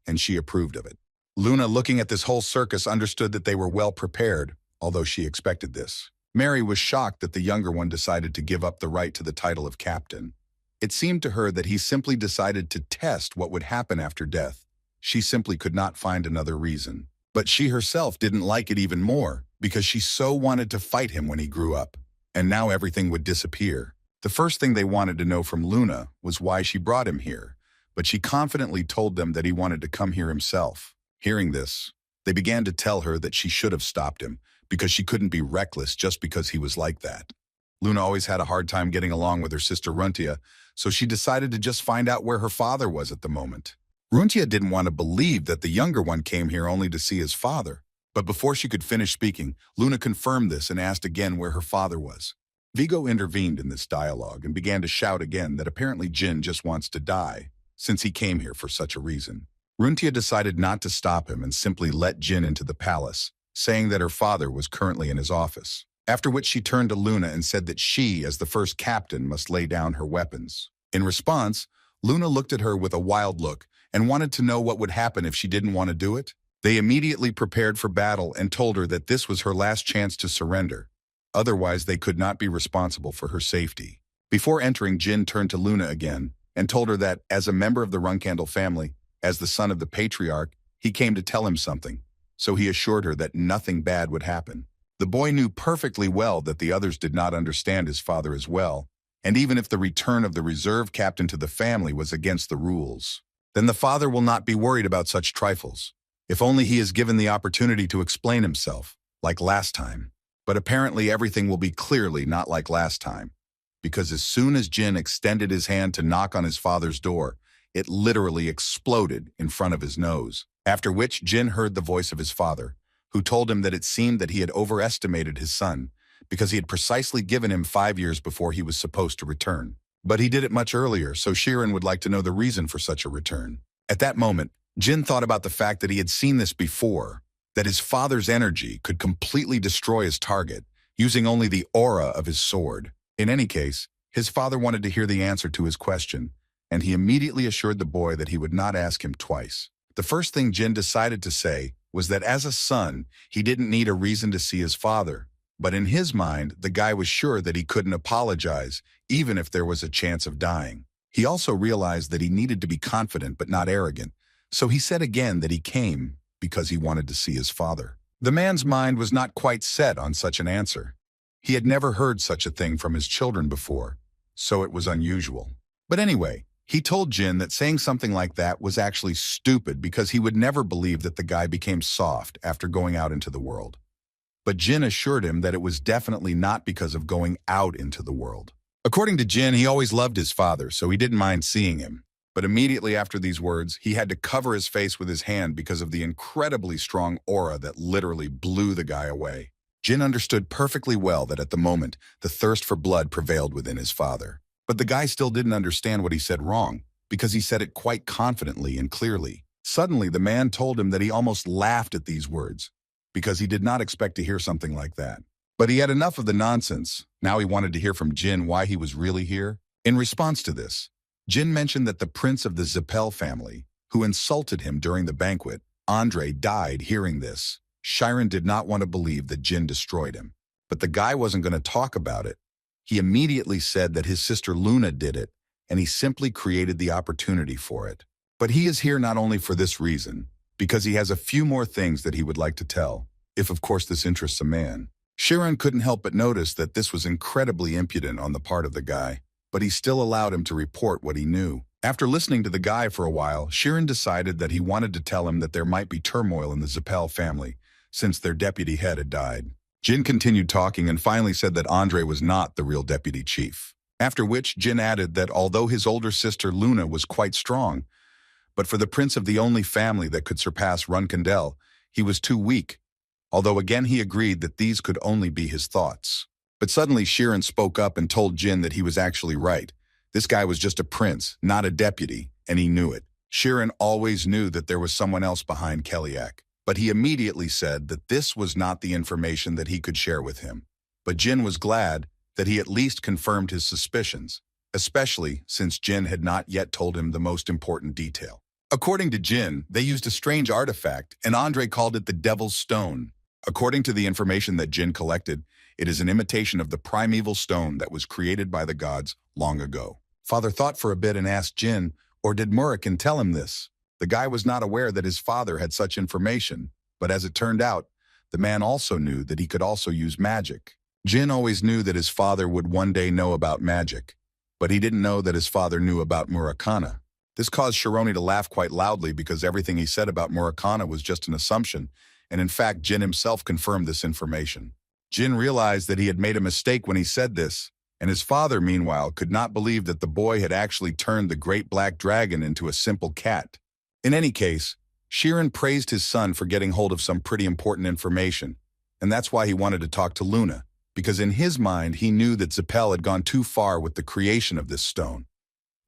and she approved of it. Luna, looking at this whole circus, understood that they were well prepared, although she expected this. Mary was shocked that the younger one decided to give up the right to the title of captain. It seemed to her that he simply decided to test what would happen after death. She simply could not find another reason. But she herself didn't like it even more, because she so wanted to fight him when he grew up, and now everything would disappear. The first thing they wanted to know from Luna was why she brought him here, but she confidently told them that he wanted to come here himself. Hearing this, they began to tell her that she should have stopped him, because she couldn't be reckless just because he was like that. Luna always had a hard time getting along with her sister Runtia, so she decided to just find out where her father was at the moment. Runtia didn't want to believe that the younger one came here only to see his father. But before she could finish speaking, Luna confirmed this and asked again where her father was. Vigo intervened in this dialogue and began to shout again that apparently Jin just wants to die, since he came here for such a reason. Runtia decided not to stop him and simply let Jin into the palace, saying that her father was currently in his office. After which she turned to Luna and said that she, as the first captain, must lay down her weapons. In response, Luna looked at her with a wild look and wanted to know what would happen if she didn't want to do it. They immediately prepared for battle and told her that this was her last chance to surrender. Otherwise, they could not be responsible for her safety. Before entering, Jin turned to Luna again and told her that, as a member of the Runcandel family, as the son of the patriarch, he came to tell him something, so he assured her that nothing bad would happen. The boy knew perfectly well that the others did not understand his father as well, and even if the return of the reserve captain to the family was against the rules, then the father will not be worried about such trifles, if only he is given the opportunity to explain himself, like last time. But apparently everything will be clearly not like last time, because as soon as Jin extended his hand to knock on his father's door, it literally exploded in front of his nose. After which Jin heard the voice of his father, who told him that it seemed that he had overestimated his son, because he had precisely given him 5 years before he was supposed to return. But he did it much earlier, so Shirin would like to know the reason for such a return. At that moment, Jin thought about the fact that he had seen this before, that his father's energy could completely destroy his target, using only the aura of his sword. In any case, his father wanted to hear the answer to his question, and he immediately assured the boy that he would not ask him twice. The first thing Jin decided to say was that as a son, he didn't need a reason to see his father. But in his mind, the guy was sure that he couldn't apologize, even if there was a chance of dying. He also realized that he needed to be confident but not arrogant, so he said again that he came because he wanted to see his father. The man's mind was not quite set on such an answer. He had never heard such a thing from his children before, so it was unusual. But anyway, he told Jin that saying something like that was actually stupid because he would never believe that the guy became soft after going out into the world. But Jin assured him that it was definitely not because of going out into the world. According to Jin, he always loved his father, so he didn't mind seeing him. But immediately after these words, he had to cover his face with his hand because of the incredibly strong aura that literally blew the guy away. Jin understood perfectly well that at the moment, the thirst for blood prevailed within his father. But the guy still didn't understand what he said wrong, because he said it quite confidently and clearly. Suddenly, the man told him that he almost laughed at these words, because he did not expect to hear something like that. But he had enough of the nonsense. Now he wanted to hear from Jin why he was really here. In response to this, Jin mentioned that the prince of the Zipel family, who insulted him during the banquet, Andre, died hearing this. Shirin did not want to believe that Jin destroyed him. But the guy wasn't going to talk about it. He immediately said that his sister Luna did it, and he simply created the opportunity for it. But he is here not only for this reason, because he has a few more things that he would like to tell, if of course this interests a man. Shirin couldn't help but notice that this was incredibly impudent on the part of the guy, but he still allowed him to report what he knew. After listening to the guy for a while, Shirin decided that he wanted to tell him that there might be turmoil in the Zipel family, since their deputy head had died. Jin continued talking and finally said that Andre was not the real deputy chief. After which, Jin added that although his older sister Luna was quite strong, but for the prince of the only family that could surpass Runcandel, he was too weak, although again he agreed that these could only be his thoughts. But suddenly Shirin spoke up and told Jin that he was actually right. This guy was just a prince, not a deputy, and he knew it. Shirin always knew that there was someone else behind Keliak, but he immediately said that this was not the information that he could share with him. But Jin was glad that he at least confirmed his suspicions, especially since Jin had not yet told him the most important detail. According to Jin, they used a strange artifact, and Andre called it the Devil's Stone. According to the information that Jin collected, it is an imitation of the primeval stone that was created by the gods long ago. Father thought for a bit and asked Jin, or did Murakan tell him this? The guy was not aware that his father had such information, but as it turned out, the man also knew that he could also use magic. Jin always knew that his father would one day know about magic, but he didn't know that his father knew about Murakana. This caused Shironi to laugh quite loudly because everything he said about Murakana was just an assumption, and in fact Jin himself confirmed this information. Jin realized that he had made a mistake when he said this, and his father, meanwhile, could not believe that the boy had actually turned the great black dragon into a simple cat. In any case, Sheeran praised his son for getting hold of some pretty important information, and that's why he wanted to talk to Luna, because in his mind he knew that Zipel had gone too far with the creation of this stone.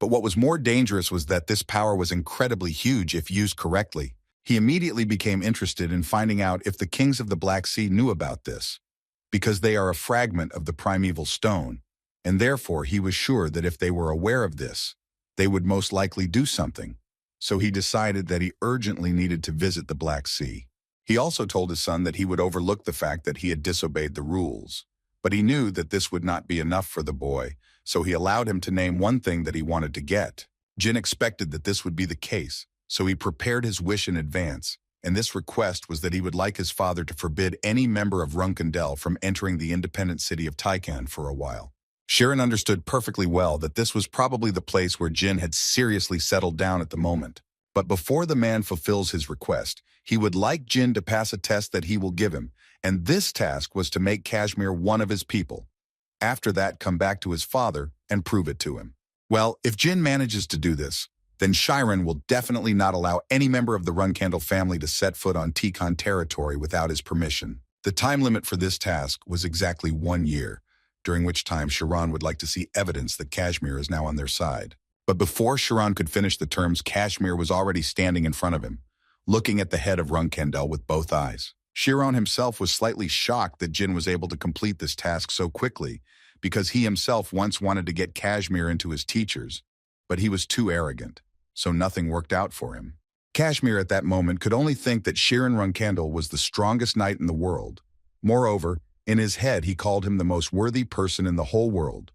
But what was more dangerous was that this power was incredibly huge if used correctly. He immediately became interested in finding out if the kings of the Black Sea knew about this, because they are a fragment of the primeval stone, and therefore he was sure that if they were aware of this, they would most likely do something. So he decided that he urgently needed to visit the Black Sea. He also told his son that he would overlook the fact that he had disobeyed the rules, but he knew that this would not be enough for the boy, so he allowed him to name one thing that he wanted to get. Jin expected that this would be the case, so he prepared his wish in advance, and this request was that he would like his father to forbid any member of Runcandel from entering the independent city of Tyon for a while. Sheeran understood perfectly well that this was probably the place where Jin had seriously settled down at the moment. But before the man fulfills his request, he would like Jin to pass a test that he will give him, and this task was to make Kashmir one of his people. After that, come back to his father and prove it to him. Well, if Jin manages to do this, then Sheeran will definitely not allow any member of the Runcandel family to set foot on Tyon territory without his permission. The time limit for this task was exactly 1 year, during which time Sheeran would like to see evidence that Kashmir is now on their side. But before Sheeran could finish the terms, Kashmir was already standing in front of him, looking at the head of Runcandel with both eyes. Sheeran himself was slightly shocked that Jin was able to complete this task so quickly, because he himself once wanted to get Kashmir into his teachers, but he was too arrogant, so nothing worked out for him. Kashmir at that moment could only think that Sheeran Runcandel was the strongest knight in the world. Moreover, in his head he called him the most worthy person in the whole world.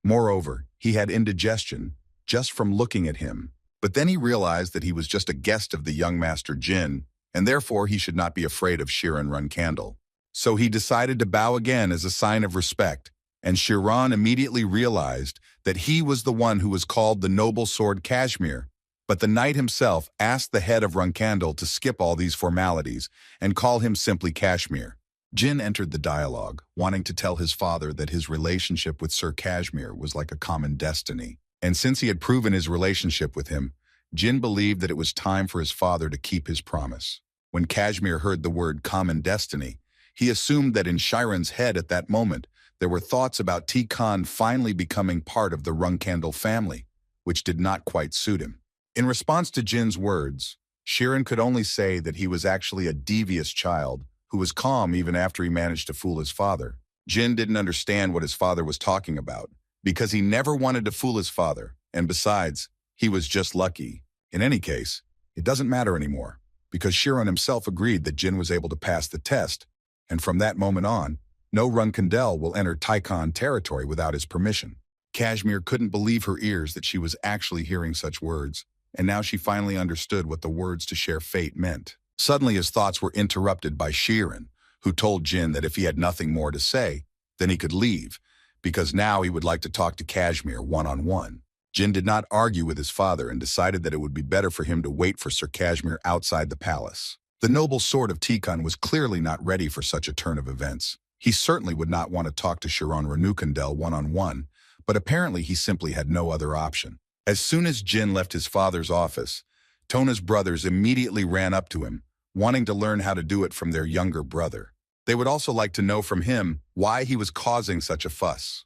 Moreover, he had indigestion just from looking at him, but then he realized that he was just a guest of the young master Jin, and therefore he should not be afraid of Sheeran Runcandel. So he decided to bow again as a sign of respect, and Sheeran immediately realized that he was the one who was called the noble sword Kashmir. But the knight himself asked the head of Runcandel to skip all these formalities and call him simply Kashmir. Jin entered the dialogue, wanting to tell his father that his relationship with Sir Kashmir was like a common destiny. And since he had proven his relationship with him, Jin believed that it was time for his father to keep his promise. When Kashmir heard the word common destiny, he assumed that in Sheeran's head at that moment, there were thoughts about Tyon finally becoming part of the Runcandel family, which did not quite suit him. In response to Jin's words, Sheeran could only say that he was actually a devious child who was calm even after he managed to fool his father. Jin didn't understand what his father was talking about, because he never wanted to fool his father, and besides, he was just lucky. In any case, it doesn't matter anymore, because Sheeran himself agreed that Jin was able to pass the test, and from that moment on, no Runcandel will enter Tyon territory without his permission. Kashmir couldn't believe her ears that she was actually hearing such words, and now she finally understood what the words to share fate meant. Suddenly his thoughts were interrupted by Sheeran, who told Jin that if he had nothing more to say, then he could leave, because now he would like to talk to Kashmir one-on-one. Jin did not argue with his father and decided that it would be better for him to wait for Sir Kashmir outside the palace. The noble sword of Tyon was clearly not ready for such a turn of events. He certainly would not want to talk to Sheeran Runcandel one-on-one, but apparently he simply had no other option. As soon as Jin left his father's office, Tona's brothers immediately ran up to him, wanting to learn how to do it from their younger brother. They would also like to know from him why he was causing such a fuss.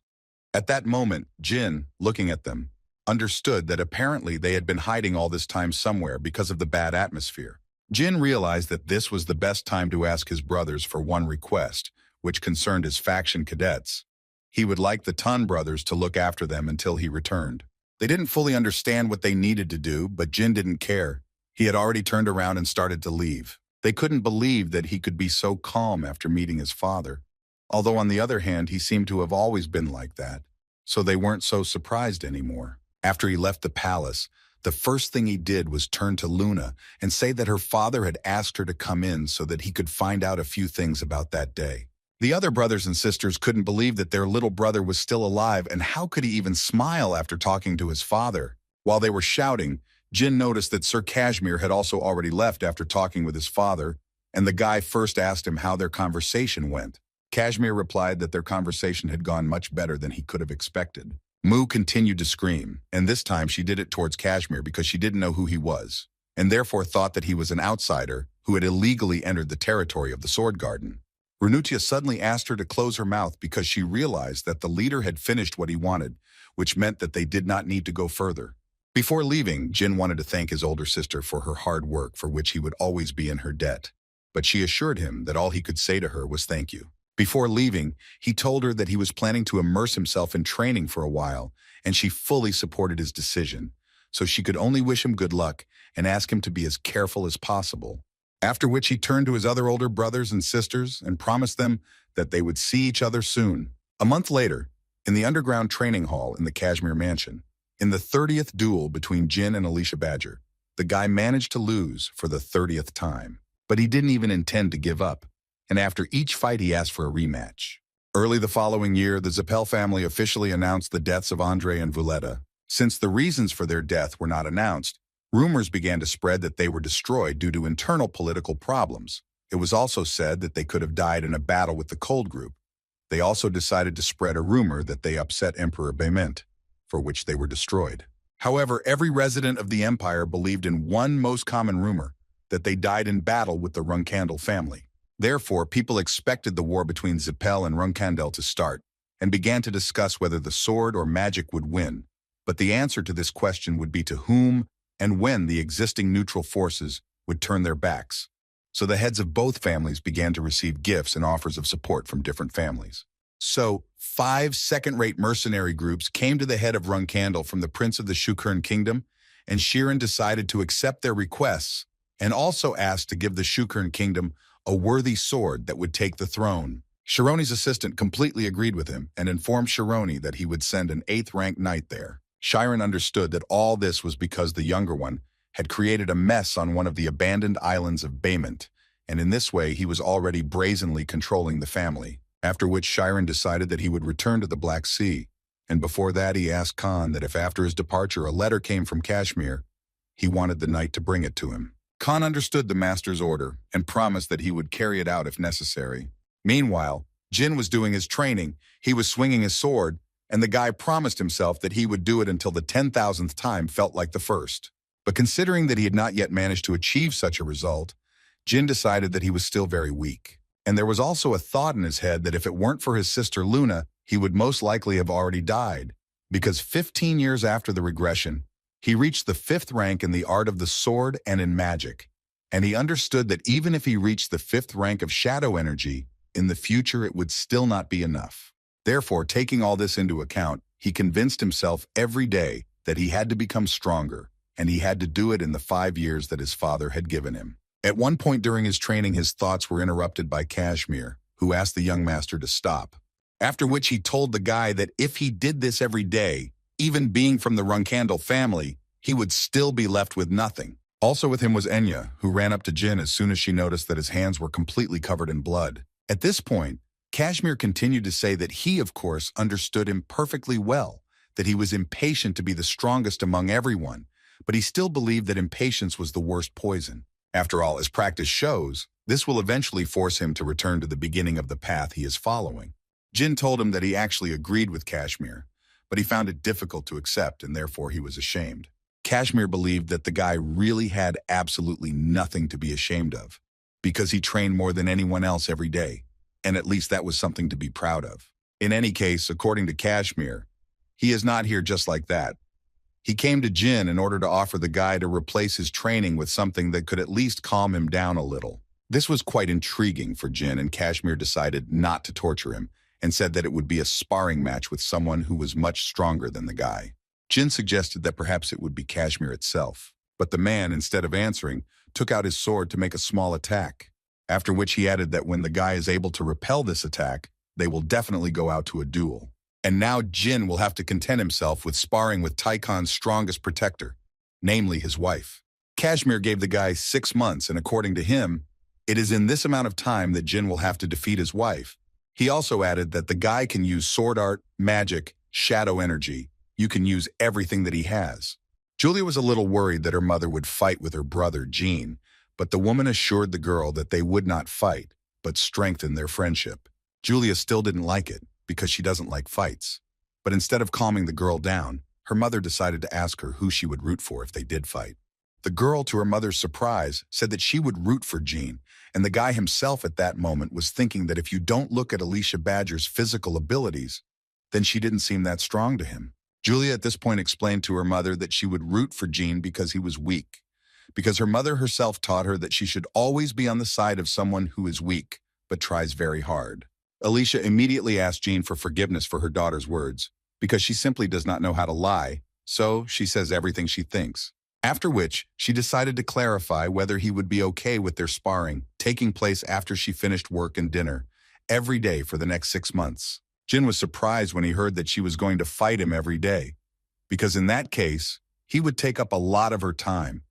At that moment, Jin, looking at them, understood that apparently they had been hiding all this time somewhere because of the bad atmosphere. Jin realized that this was the best time to ask his brothers for one request, which concerned his faction cadets. He would like the Tyon brothers to look after them until he returned. They didn't fully understand what they needed to do, but Jin didn't care. He had already turned around and started to leave. They couldn't believe that he could be so calm after meeting his father, although on the other hand, he seemed to have always been like that, so they weren't so surprised anymore. After he left the palace, the first thing he did was turn to Luna and say that her father had asked her to come in so that he could find out a few things about that day. The other brothers and sisters couldn't believe that their little brother was still alive, and how could he even smile after talking to his father? While they were shouting, Jin noticed that Sir Kashmir had also already left after talking with his father, and the guy first asked him how their conversation went. Kashmir replied that their conversation had gone much better than he could have expected. Mu continued to scream, and this time she did it towards Kashmir because she didn't know who he was. and therefore thought that he was an outsider who had illegally entered the territory of the Sword Garden. Renutia suddenly asked her to close her mouth because she realized that the leader had finished what he wanted, which meant that they did not need to go further. Before leaving, Jin wanted to thank his older sister for her hard work for which he would always be in her debt, but she assured him that all he could say to her was thank you. Before leaving, he told her that he was planning to immerse himself in training for a while, and she fully supported his decision, so she could only wish him good luck and ask him to be as careful as possible. After which he turned to his other older brothers and sisters and promised them that they would see each other soon. A month later, in the underground training hall in the Kashmir mansion, in the 30th duel between Jin and Alicia Badger, the guy managed to lose for the 30th time. But he didn't even intend to give up, and after each fight he asked for a rematch. Early the following year, the Zipel family officially announced the deaths of Andre and Vuleta. Since the reasons for their death were not announced, rumors began to spread that they were destroyed due to internal political problems. It was also said that they could have died in a battle with the Cold Group. They also decided to spread a rumor that they upset Emperor Bement, for which they were destroyed. However, every resident of the empire believed in one most common rumor, that they died in battle with the Runcandel family. Therefore, people expected the war between Zipel and Runcandel to start, and began to discuss whether the sword or magic would win. But the answer to this question would be to whom and when the existing neutral forces would turn their backs. So the heads of both families began to receive gifts and offers of support from different families. So, 5 second-rate mercenary groups came to the head of Runcandel from the Prince of the Shukern Kingdom, and Shirin decided to accept their requests, and also asked to give the Shukern Kingdom a worthy sword that would take the throne. Shironi's assistant completely agreed with him and informed Shironi that he would send an 8th-rank knight there. Shirin understood that all this was because the younger one had created a mess on one of the abandoned islands of Bement, and in this way he was already brazenly controlling the family. After which Shirin decided that he would return to the Black Sea, and before that he asked Khan that if after his departure a letter came from Kashmir, he wanted the knight to bring it to him. Khan understood the master's order and promised that he would carry it out if necessary. Meanwhile, Jin was doing his training, he was swinging his sword, and the guy promised himself that he would do it until the 10,000th time felt like the first. But considering that he had not yet managed to achieve such a result, Jin decided that he was still very weak. And there was also a thought in his head that if it weren't for his sister Luna, he would most likely have already died, because 15 years after the regression, he reached the 5th rank in the art of the sword and in magic, and he understood that even if he reached the 5th rank of shadow energy, in the future it would still not be enough. Therefore, taking all this into account, he convinced himself every day that he had to become stronger, and he had to do it in the 5 years that his father had given him. At one point during his training, his thoughts were interrupted by Kashmir, who asked the young master to stop. After which he told the guy that if he did this every day, even being from the Runcandel family, he would still be left with nothing. Also with him was Enya, who ran up to Jin as soon as she noticed that his hands were completely covered in blood. At this point, Kashmir continued to say that he, of course, understood him perfectly well, that he was impatient to be the strongest among everyone, but he still believed that impatience was the worst poison. After all, as practice shows, this will eventually force him to return to the beginning of the path he is following. Jin told him that he actually agreed with Kashmir, but he found it difficult to accept and therefore he was ashamed. Kashmir believed that the guy really had absolutely nothing to be ashamed of, because he trained more than anyone else every day, and at least that was something to be proud of. In any case, according to Kashmir, he is not here just like that. He came to Jin in order to offer the guy to replace his training with something that could at least calm him down a little. This was quite intriguing for Jin, and Kashmir decided not to torture him and said that it would be a sparring match with someone who was much stronger than the guy. Jin suggested that perhaps it would be Kashmir itself, but the man, instead of answering, took out his sword to make a small attack, after which he added that when the guy is able to repel this attack, they will definitely go out to a duel. And now Jin will have to content himself with sparring with Tycon's strongest protector, namely his wife. Kashmir gave the guy 6 months, and according to him, it is in this amount of time that Jin will have to defeat his wife. He also added that the guy can use sword art, magic, shadow energy. You can use everything that he has. Julia was a little worried that her mother would fight with her brother, Jean, but the woman assured the girl that they would not fight, but strengthen their friendship. Julia still didn't like it, because she doesn't like fights. But instead of calming the girl down, her mother decided to ask her who she would root for if they did fight. The girl, to her mother's surprise, said that she would root for Jean, and the guy himself at that moment was thinking that if you don't look at Alicia Badger's physical abilities, then she didn't seem that strong to him. Julia at this point explained to her mother that she would root for Jean because he was weak, because her mother herself taught her that she should always be on the side of someone who is weak, but tries very hard. Alicia immediately asked Jean for forgiveness for her daughter's words, because she simply does not know how to lie, so she says everything she thinks. After which, she decided to clarify whether he would be okay with their sparring taking place after she finished work and dinner, every day for the next 6 months. Jin was surprised when he heard that she was going to fight him every day, because in that case, he would take up a lot of her time.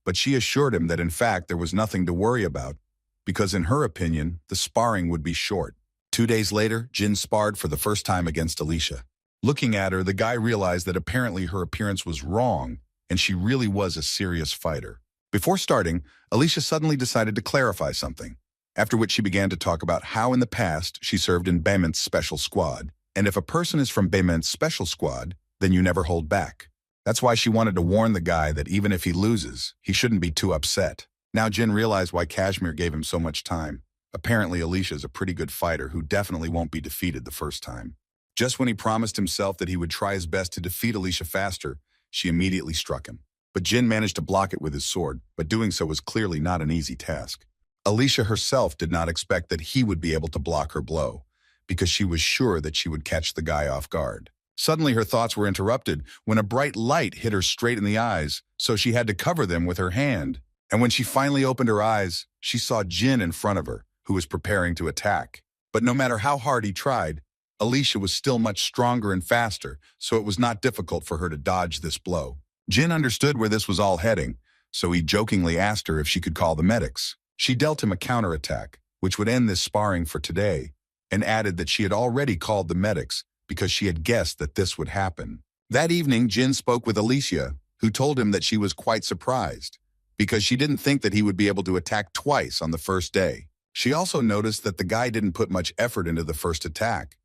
But she assured him that in fact there was nothing to worry about, because in her opinion, the sparring would be short. 2 days later, Jin sparred for the first time against Alicia. Looking at her, the guy realized that apparently her appearance was wrong, and she really was a serious fighter. Before starting, Alicia suddenly decided to clarify something, after which she began to talk about how in the past she served in Bayment's Special Squad, and if a person is from Bayment's Special Squad, then you never hold back. That's why she wanted to warn the guy that even if he loses, he shouldn't be too upset. Now Jin realized why Kashmir gave him so much time. Apparently Alicia's a pretty good fighter who definitely won't be defeated the first time. Just when he promised himself that he would try his best to defeat Alicia faster, she immediately struck him. But Jin managed to block it with his sword, but doing so was clearly not an easy task. Alicia herself did not expect that he would be able to block her blow, because she was sure that she would catch the guy off guard. Suddenly her thoughts were interrupted when a bright light hit her straight in the eyes, so she had to cover them with her hand. And when she finally opened her eyes, she saw Jin in front of her, who was preparing to attack. But no matter how hard he tried, Alicia was still much stronger and faster, so it was not difficult for her to dodge this blow. Jin understood where this was all heading, so he jokingly asked her if she could call the medics. She dealt him a counterattack, which would end this sparring for today, and added that she had already called the medics because she had guessed that this would happen. That evening, Jin spoke with Alicia, who told him that she was quite surprised, because she didn't think that he would be able to attack twice on the first day. She also noticed that the guy didn't put much effort into the first attack.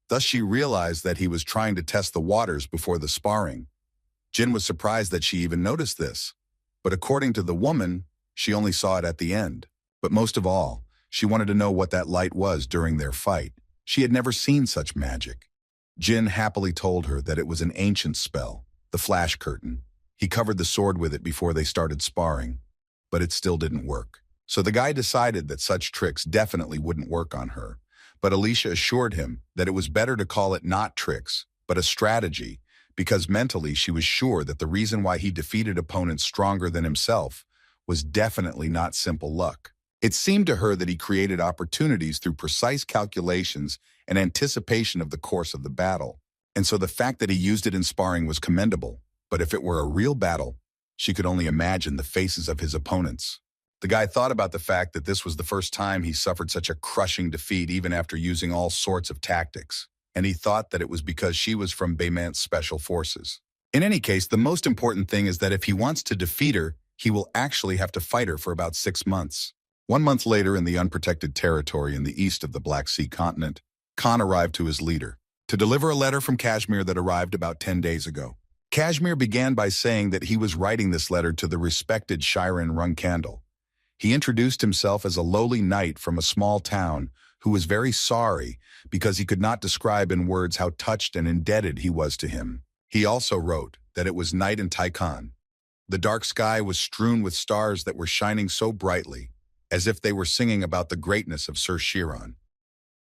Thus she realized that he was trying to test the waters before the sparring. Jin was surprised that she even noticed this, but according to the woman, she only saw it at the end. But most of all, she wanted to know what that light was during their fight. She had never seen such magic. Jin happily told her that it was an ancient spell, the flash curtain. He covered the sword with it before they started sparring, but it still didn't work. So the guy decided that such tricks definitely wouldn't work on her. But Alicia assured him that it was better to call it not tricks, but a strategy, because mentally she was sure that the reason why he defeated opponents stronger than himself was definitely not simple luck. It seemed to her that he created opportunities through precise calculations and anticipation of the course of the battle. And so the fact that he used it in sparring was commendable, but if it were a real battle, she could only imagine the faces of his opponents. The guy thought about the fact that this was the first time he suffered such a crushing defeat even after using all sorts of tactics, and he thought that it was because she was from Bayment's Special Forces. In any case, the most important thing is that if he wants to defeat her, he will actually have to fight her for about 6 months. 1 month later, in the unprotected territory in the east of the Black Sea continent, Khan arrived to his leader to deliver a letter from Kashmir that arrived about 10 days ago. Kashmir began by saying that he was writing this letter to the respected Shiren Runcandel. He introduced himself as a lowly knight from a small town who was very sorry because he could not describe in words how touched and indebted he was to him. He also wrote that it was night in Tyon. The dark sky was strewn with stars that were shining so brightly, as if they were singing about the greatness of Sir Chiron.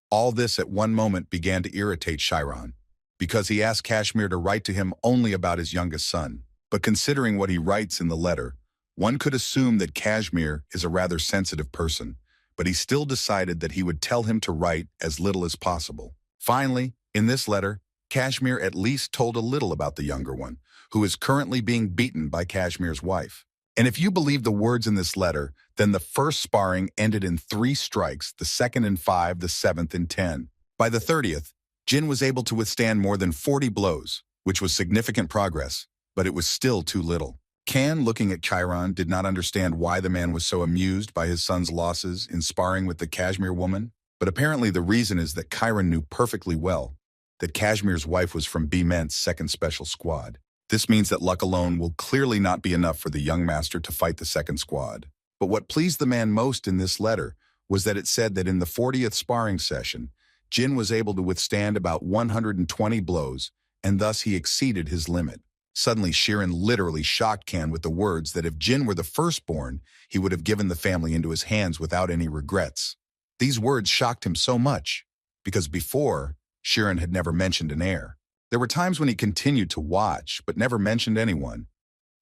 All this at one moment began to irritate Chiron, because he asked Kashmir to write to him only about his youngest son. But considering what he writes in the letter, one could assume that Kashmir is a rather sensitive person, but he still decided that he would tell him to write as little as possible. Finally, in this letter, Kashmir at least told a little about the younger one, who is currently being beaten by Kashmir's wife. And if you believe the words in this letter, then the first sparring ended in 3 strikes, the second in 5, the 7th in 10. By the 30th, Jin was able to withstand more than 40 blows, which was significant progress, but it was still too little. Khan, looking at Chiron, did not understand why the man was so amused by his son's losses in sparring with the Kashmir woman, but apparently the reason is that Chiron knew perfectly well that Kashmir's wife was from Bayment's 2nd Special Squad. This means that luck alone will clearly not be enough for the young master to fight the second squad. But what pleased the man most in this letter was that it said that in the 40th sparring session, Jin was able to withstand about 120 blows, and thus he exceeded his limit. Suddenly, Sheeran literally shocked Kan with the words that if Jin were the firstborn, he would have given the family into his hands without any regrets. These words shocked him so much, because before, Sheeran had never mentioned an heir. There were times when he continued to watch, but never mentioned anyone.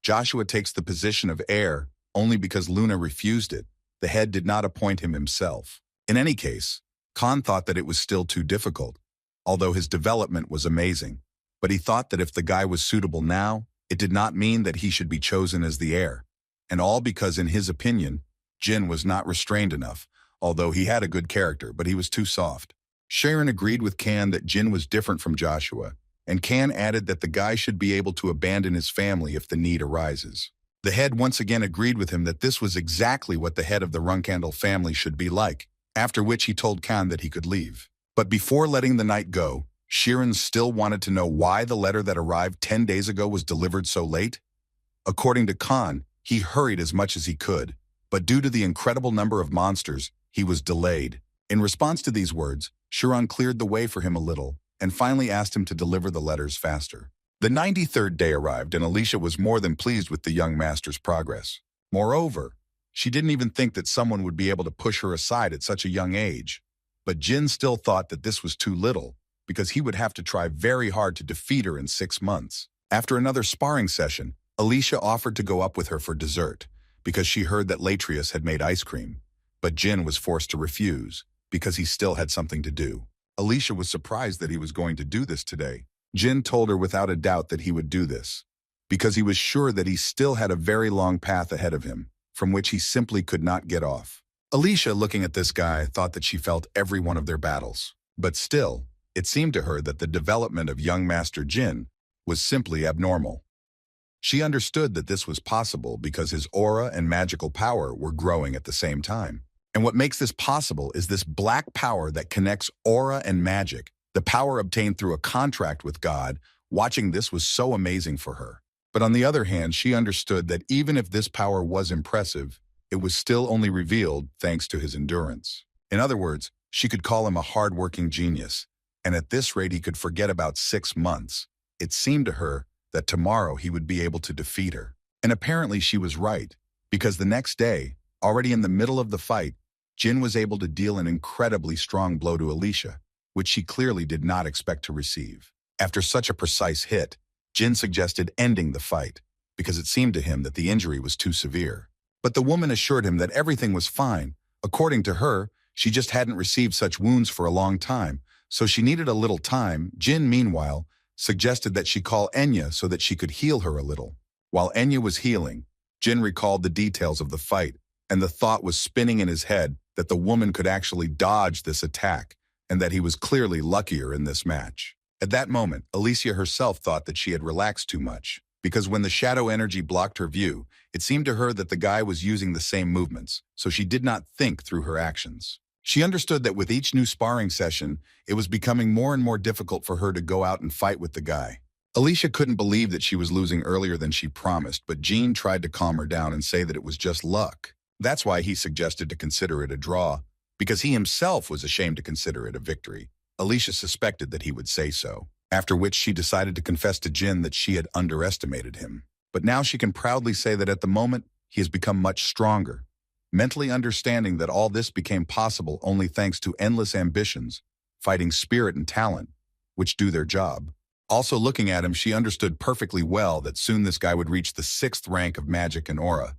Joshua takes the position of heir only because Luna refused it. The head did not appoint him himself. In any case, Khan thought that it was still too difficult, although his development was amazing. But he thought that if the guy was suitable now, it did not mean that he should be chosen as the heir. And all because, in his opinion, Jin was not restrained enough, although he had a good character, but he was too soft. Sharon agreed with Kan that Jin was different from Joshua, and Kan added that the guy should be able to abandon his family if the need arises. The head once again agreed with him that this was exactly what the head of the Runcandel family should be like, after which he told Kan that he could leave. But before letting the night go, Sheeran still wanted to know why the letter that arrived 10 days ago was delivered so late. According to Khan, he hurried as much as he could, but due to the incredible number of monsters, he was delayed. In response to these words, Sheeran cleared the way for him a little, and finally asked him to deliver the letters faster. The 93rd day arrived, and Alicia was more than pleased with the young master's progress. Moreover, she didn't even think that someone would be able to push her aside at such a young age. But Jin still thought that this was too little, because he would have to try very hard to defeat her in 6 months. After another sparring session, Alicia offered to go up with her for dessert, because she heard that Latrius had made ice cream. But Jin was forced to refuse, because he still had something to do. Alicia was surprised that he was going to do this today. Jin told her without a doubt that he would do this, because he was sure that he still had a very long path ahead of him, from which he simply could not get off. Alicia, looking at this guy, thought that she felt every one of their battles. But still, it seemed to her that the development of young Master Jin was simply abnormal. She understood that this was possible because his aura and magical power were growing at the same time. And what makes this possible is this black power that connects aura and magic, the power obtained through a contract with God. Watching this was so amazing for her. But on the other hand, she understood that even if this power was impressive, it was still only revealed thanks to his endurance. In other words, she could call him a hard-working genius, and at this rate he could forget about 6 months. It seemed to her that tomorrow he would be able to defeat her. And apparently she was right, because the next day, already in the middle of the fight, Jin was able to deal an incredibly strong blow to Alicia, which she clearly did not expect to receive. After such a precise hit, Jin suggested ending the fight, because it seemed to him that the injury was too severe. But the woman assured him that everything was fine. According to her, she just hadn't received such wounds for a long time, so she needed a little time. Jin, meanwhile, suggested that she call Enya so that she could heal her a little. While Enya was healing, Jin recalled the details of the fight, and the thought was spinning in his head that the woman could actually dodge this attack, and that he was clearly luckier in this match. At that moment, Alicia herself thought that she had relaxed too much, because when the shadow energy blocked her view, it seemed to her that the guy was using the same movements, so she did not think through her actions. She understood that with each new sparring session, it was becoming more and more difficult for her to go out and fight with the guy. Alicia couldn't believe that she was losing earlier than she promised, but Jean tried to calm her down and say that it was just luck. That's why he suggested to consider it a draw, because he himself was ashamed to consider it a victory. Alicia suspected that he would say so, after which she decided to confess to Jin that she had underestimated him. But now she can proudly say that at the moment, he has become much stronger, mentally understanding that all this became possible only thanks to endless ambitions, fighting spirit and talent, which do their job. Also looking at him, she understood perfectly well that soon this guy would reach the 6th rank of magic and aura.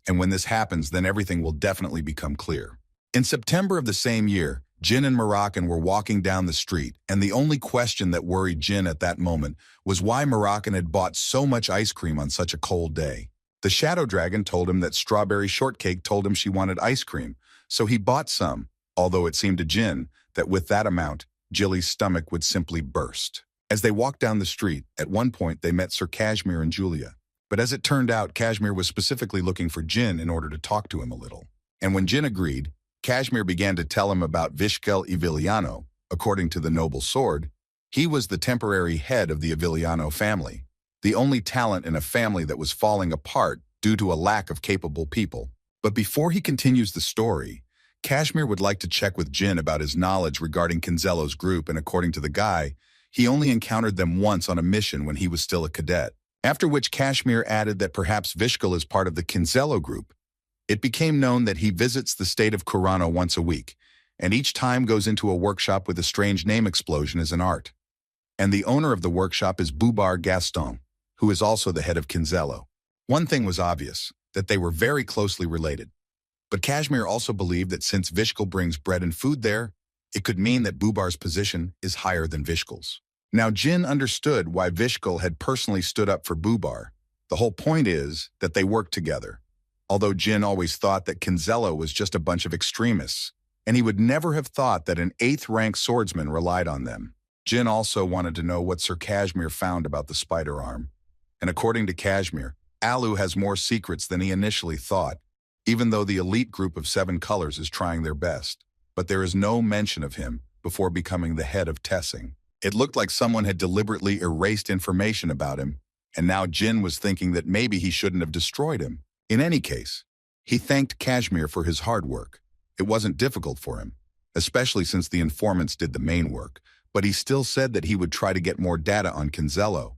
And when this happens, then everything will definitely become clear. In September of the same year, Jin and Murakan were walking down the street, and the only question that worried Jin at that moment was why Murakan had bought so much ice cream on such a cold day. The Shadow Dragon told him that Strawberry Shortcake told him she wanted ice cream, so he bought some, although it seemed to Jin that with that amount, Jilly's stomach would simply burst. As they walked down the street, at one point they met Sir Kashmir and Julia. But as it turned out, Kashmir was specifically looking for Jin in order to talk to him a little. And when Jin agreed, Kashmir began to tell him about Vishkel Iviliano. According to the noble sword, he was the temporary head of the Iviliano family. the only talent in a family that was falling apart due to a lack of capable people. But before he continues the story, Kashmir would like to check with Jin about his knowledge regarding Kinzello's group, and according to the guy, he only encountered them once on a mission when he was still a cadet. After which Kashmir added that perhaps Vishkal is part of the Kinzello group. It became known that he visits the state of Kurano once a week, and each time goes into a workshop with a strange name Expulsion as an art. And the owner of the workshop is Bubar Gaston, who is also the head of Kinzello. One thing was obvious, that they were very closely related. But Kashmir also believed that since Vishkal brings bread and food there, it could mean that Bubar's position is higher than Vishkal's. Now Jin understood why Vishkal had personally stood up for Bubar. The whole point is that they worked together. Although Jin always thought that Kinzello was just a bunch of extremists, and he would never have thought that an 8th rank swordsman relied on them. Jin also wanted to know what Sir Kashmir found about the spider arm. And according to Kashmir, Alu has more secrets than he initially thought, even though the elite group of 7 colors is trying their best. But there is no mention of him before becoming the head of Tessing. It looked like someone had deliberately erased information about him, and now Jin was thinking that maybe he shouldn't have destroyed him. In any case, he thanked Kashmir for his hard work. It wasn't difficult for him, especially since the informants did the main work, but he still said that he would try to get more data on Kinzello,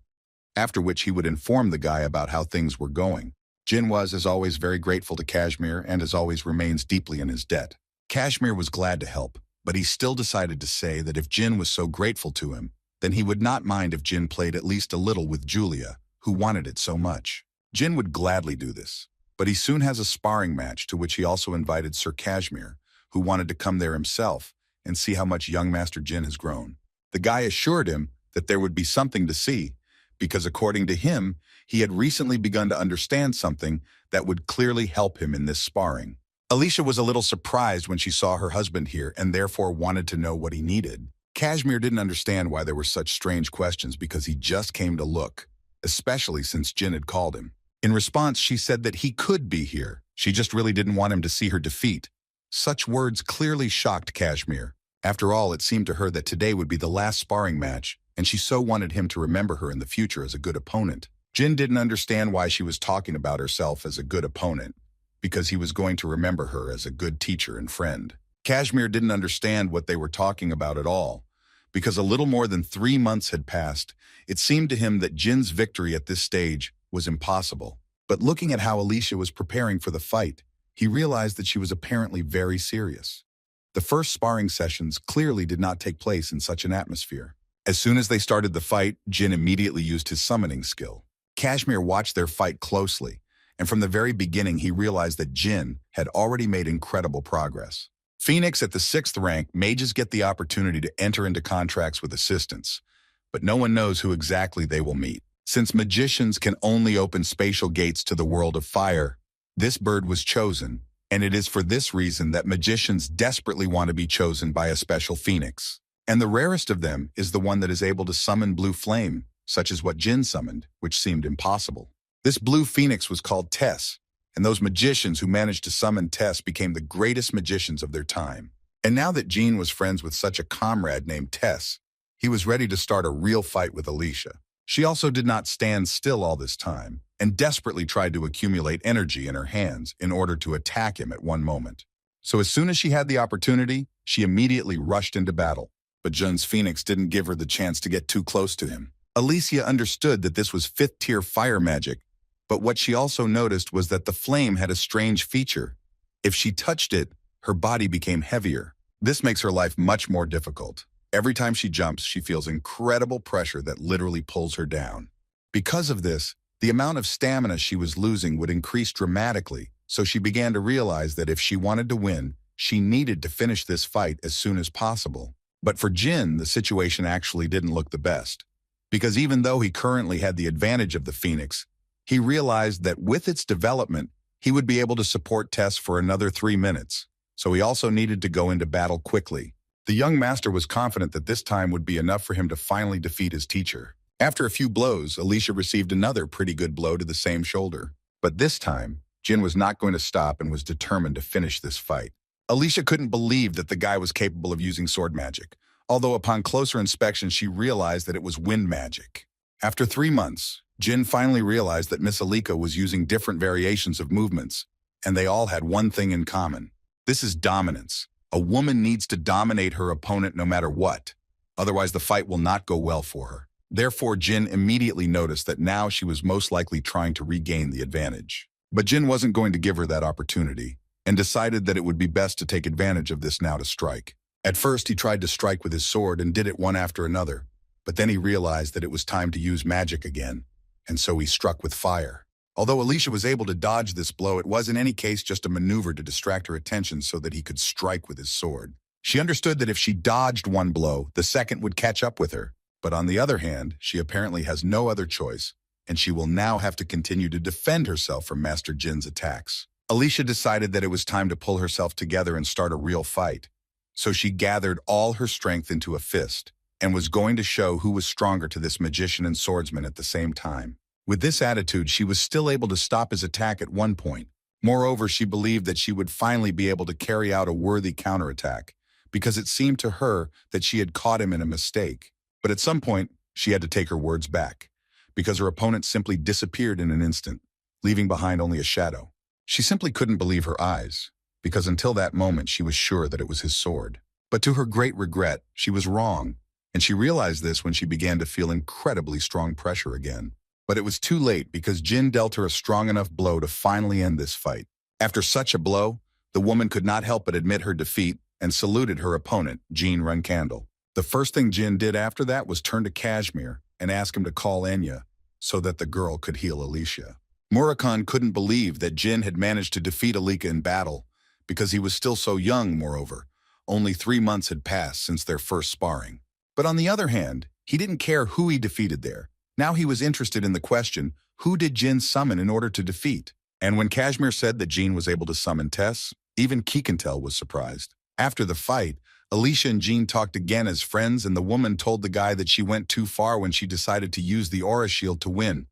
after which he would inform the guy about how things were going. Jin was, as always, very grateful to Kashmir and, as always, remains deeply in his debt. Kashmir was glad to help, but he still decided to say that if Jin was so grateful to him, then he would not mind if Jin played at least a little with Julia, who wanted it so much. Jin would gladly do this, but he soon has a sparring match to which he also invited Sir Kashmir, who wanted to come there himself and see how much young Master Jin has grown. The guy assured him that there would be something to see, because according to him, he had recently begun to understand something that would clearly help him in this sparring. Alicia was a little surprised when she saw her husband here and therefore wanted to know what he needed. Kashmir didn't understand why there were such strange questions because he just came to look, especially since Jin had called him. In response, she said that he could be here. She just really didn't want him to see her defeat. Such words clearly shocked Kashmir. After all, it seemed to her that today would be the last sparring match, and she so wanted him to remember her in the future as a good opponent. Jin didn't understand why she was talking about herself as a good opponent, because he was going to remember her as a good teacher and friend. Kashmir didn't understand what they were talking about at all, because a little more than 3 months had passed. It seemed to him that Jin's victory at this stage was impossible. But looking at how Alicia was preparing for the fight, he realized that she was apparently very serious. The first sparring sessions clearly did not take place in such an atmosphere. As soon as they started the fight, Jin immediately used his summoning skill. Kashmir watched their fight closely, and from the very beginning he realized that Jin had already made incredible progress. Phoenix at the 6th rank, mages get the opportunity to enter into contracts with assistants, but no one knows who exactly they will meet. Since magicians can only open spatial gates to the world of fire, this bird was chosen, and it is for this reason that magicians desperately want to be chosen by a special phoenix. And the rarest of them is the one that is able to summon blue flame, such as what Jin summoned, which seemed impossible. This blue phoenix was called Tess, and those magicians who managed to summon Tess became the greatest magicians of their time. And now that Jin was friends with such a comrade named Tess, he was ready to start a real fight with Alicia. She also did not stand still all this time, and desperately tried to accumulate energy in her hands in order to attack him at one moment. So as soon as she had the opportunity, she immediately rushed into battle. But Jin's phoenix didn't give her the chance to get too close to him. Alicia understood that this was 5th tier fire magic, but what she also noticed was that the flame had a strange feature. If she touched it, her body became heavier. This makes her life much more difficult. Every time she jumps, she feels incredible pressure that literally pulls her down. Because of this, the amount of stamina she was losing would increase dramatically, so she began to realize that if she wanted to win, she needed to finish this fight as soon as possible. But for Jin, the situation actually didn't look the best, because even though he currently had the advantage of the Phoenix, he realized that with its development, he would be able to support Tess for another 3 minutes, so he also needed to go into battle quickly. The young master was confident that this time would be enough for him to finally defeat his teacher. After a few blows, Alicia received another pretty good blow to the same shoulder. But this time, Jin was not going to stop and was determined to finish this fight. Alicia couldn't believe that the guy was capable of using sword magic, although upon closer inspection she realized that it was wind magic. After 3 months, Jin finally realized that Miss Alika was using different variations of movements, and they all had one thing in common. This is dominance. A woman needs to dominate her opponent no matter what. Otherwise, the fight will not go well for her. Therefore, Jin immediately noticed that now she was most likely trying to regain the advantage. But Jin wasn't going to give her that opportunity, and decided that it would be best to take advantage of this now to strike. At first, he tried to strike with his sword and did it one after another, but then he realized that it was time to use magic again, and so he struck with fire. Although Alicia was able to dodge this blow, it was in any case just a maneuver to distract her attention so that he could strike with his sword. She understood that if she dodged one blow, the second would catch up with her. But on the other hand, she apparently has no other choice, and she will now have to continue to defend herself from Master Jin's attacks. Alicia decided that it was time to pull herself together and start a real fight. So she gathered all her strength into a fist, and was going to show who was stronger to this magician and swordsman at the same time. With this attitude, she was still able to stop his attack at one point. Moreover, she believed that she would finally be able to carry out a worthy counterattack, because it seemed to her that she had caught him in a mistake. But at some point, she had to take her words back, because her opponent simply disappeared in an instant, leaving behind only a shadow. She simply couldn't believe her eyes, because until that moment she was sure that it was his sword. But to her great regret, she was wrong, and she realized this when she began to feel incredibly strong pressure again. But it was too late because Jin dealt her a strong enough blow to finally end this fight. After such a blow, the woman could not help but admit her defeat and saluted her opponent, Runcandel. The first thing Jin did after that was turn to Kashmir and ask him to call Enya so that the girl could heal Alicia. Murakan couldn't believe that Jin had managed to defeat Alika in battle because he was still so young, moreover. Only 3 months had passed since their first sparring. But on the other hand, he didn't care who he defeated there. Now he was interested in the question, who did Jin summon in order to defeat? And when Kashmir said that Jin was able to summon Tess, even Kikantel was surprised. After the fight, Alicia and Jin talked again as friends, and the woman told the guy that she went too far when she decided to use the aura shield to win.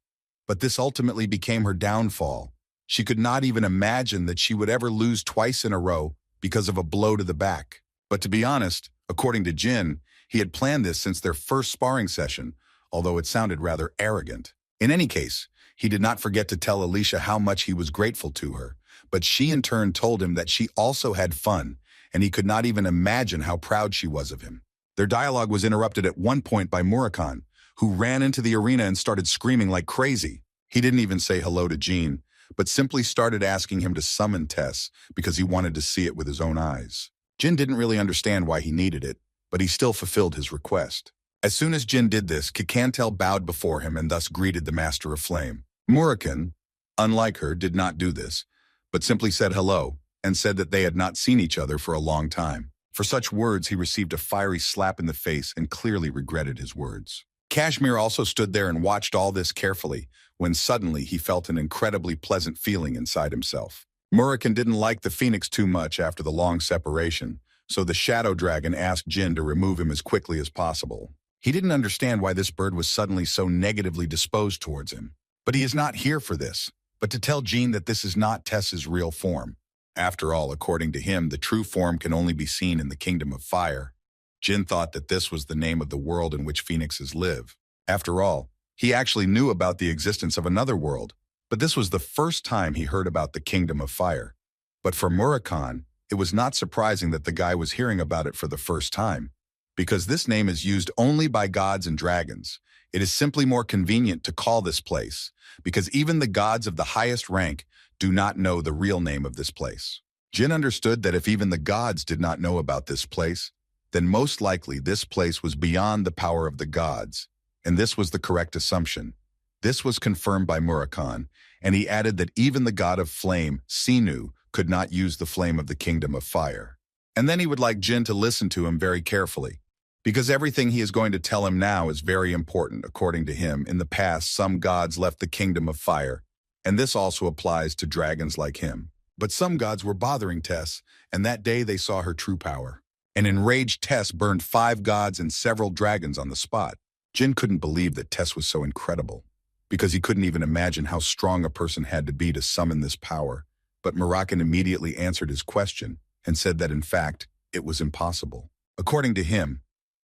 But this ultimately became her downfall. She could not even imagine that she would ever lose twice in a row because of a blow to the back. But to be honest, according to Jin, he had planned this since their first sparring session, although it sounded rather arrogant. In any case, he did not forget to tell Alicia how much he was grateful to her, but she in turn told him that she also had fun, and he could not even imagine how proud she was of him. Their dialogue was interrupted at one point by Murakan, who ran into the arena and started screaming like crazy. He didn't even say hello to Jin, but simply started asking him to summon Tess because he wanted to see it with his own eyes. Jin didn't really understand why he needed it, but he still fulfilled his request. As soon as Jin did this, Kikantel bowed before him and thus greeted the Master of Flame. Murakan, unlike her, did not do this, but simply said hello and said that they had not seen each other for a long time. For such words, he received a fiery slap in the face and clearly regretted his words. Kashmir also stood there and watched all this carefully, when suddenly he felt an incredibly pleasant feeling inside himself. Murakan didn't like the phoenix too much after the long separation, so the shadow dragon asked Jin to remove him as quickly as possible. He didn't understand why this bird was suddenly so negatively disposed towards him. But he is not here for this, but to tell Jin that this is not Tess's real form. After all, according to him, the true form can only be seen in the kingdom of fire. Jin thought that this was the name of the world in which phoenixes live. After all, he actually knew about the existence of another world, but this was the first time he heard about the kingdom of fire. But for Murakan, it was not surprising that the guy was hearing about it for the first time, because this name is used only by gods and dragons. It is simply more convenient to call this place, because even the gods of the highest rank do not know the real name of this place. Jin understood that if even the gods did not know about this place, then most likely this place was beyond the power of the gods, and this was the correct assumption. This was confirmed by Murakan, and he added that even the god of flame, Sinu, could not use the flame of the kingdom of fire. And then he would like Jin to listen to him very carefully, because everything he is going to tell him now is very important. According to him, in the past, some gods left the kingdom of fire, and this also applies to dragons like him. But some gods were bothering Tess, and that day they saw her true power. An enraged Tess burned 5 gods and several dragons on the spot. Jin couldn't believe that Tess was so incredible, because he couldn't even imagine how strong a person had to be to summon this power. But Murakan immediately answered his question and said that in fact, it was impossible. According to him,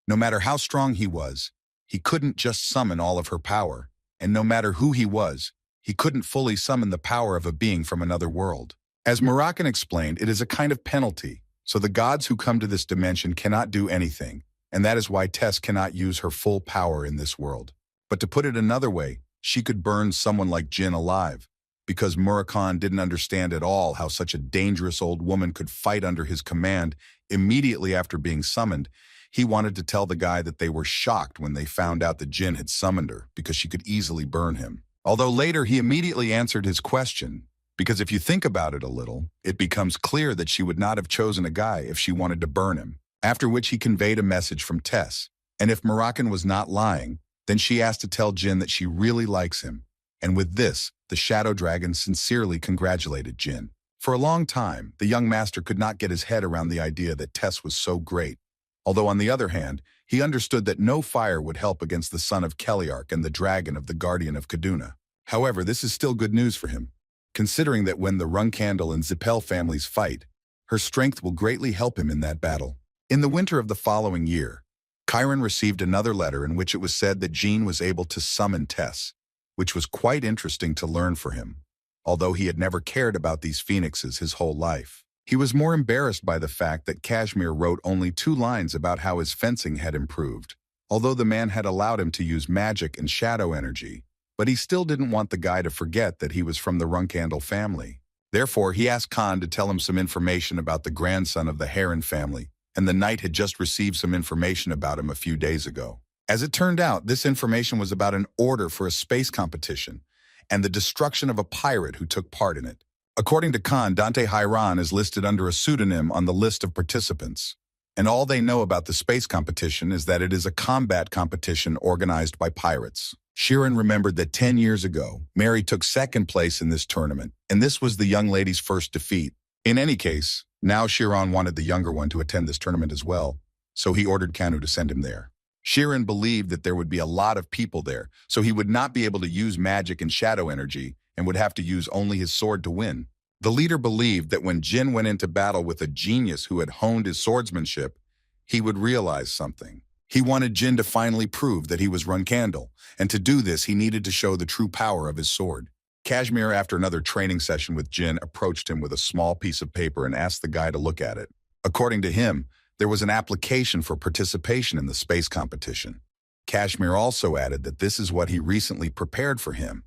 no matter how strong he was, he couldn't just summon all of her power, and no matter who he was, he couldn't fully summon the power of a being from another world. As Murakan explained, it is a kind of penalty, so the gods who come to this dimension cannot do anything, and that is why Tess cannot use her full power in this world. But to put it another way, she could burn someone like Jin alive, because Murakan didn't understand at all how such a dangerous old woman could fight under his command. Immediately after being summoned, he wanted to tell the guy that they were shocked when they found out that Jin had summoned her, because she could easily burn him. Although later he immediately answered his question, because if you think about it a little, it becomes clear that she would not have chosen a guy if she wanted to burn him. After which he conveyed a message from Tess, and if Murakan was not lying, then she asked to tell Jin that she really likes him. And with this, the Shadow Dragon sincerely congratulated Jin. For a long time, the young master could not get his head around the idea that Tess was so great. Although on the other hand, he understood that no fire would help against the son of Keliark and the dragon of the Guardian of Kaduna. However, this is still good news for him, considering that when the Runcandel and Zipel families fight, her strength will greatly help him in that battle. In the winter of the following year, Heron received another letter in which it was said that Jean was able to summon Tess, which was quite interesting to learn for him, although he had never cared about these phoenixes his whole life. He was more embarrassed by the fact that Kashmir wrote only 2 lines about how his fencing had improved, although the man had allowed him to use magic and shadow energy, but he still didn't want the guy to forget that he was from the Runcandel family. Therefore, he asked Khan to tell him some information about the grandson of the Heron family, and the knight had just received some information about him a few days ago. As it turned out, this information was about an order for a space competition and the destruction of a pirate who took part in it. According to Khan, Dante Heron is listed under a pseudonym on the list of participants, and all they know about the space competition is that it is a combat competition organized by pirates. Sheeran remembered that 10 years ago, Mary took 2nd place in this tournament, and this was the young lady's first defeat. In any case, now Sheeran wanted the younger one to attend this tournament as well, so he ordered Kanu to send him there. Sheeran believed that there would be a lot of people there, so he would not be able to use magic and shadow energy and would have to use only his sword to win. The leader believed that when Jin went into battle with a genius who had honed his swordsmanship, he would realize something. He wanted Jin to finally prove that he was Runcandel, and to do this he needed to show the true power of his sword. Kashmir, after another training session with Jin, approached him with a small piece of paper and asked the guy to look at it. According to him, there was an application for participation in the space competition. Kashmir also added that this is what he recently prepared for him,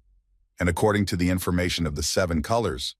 and according to the information of the 7 colors,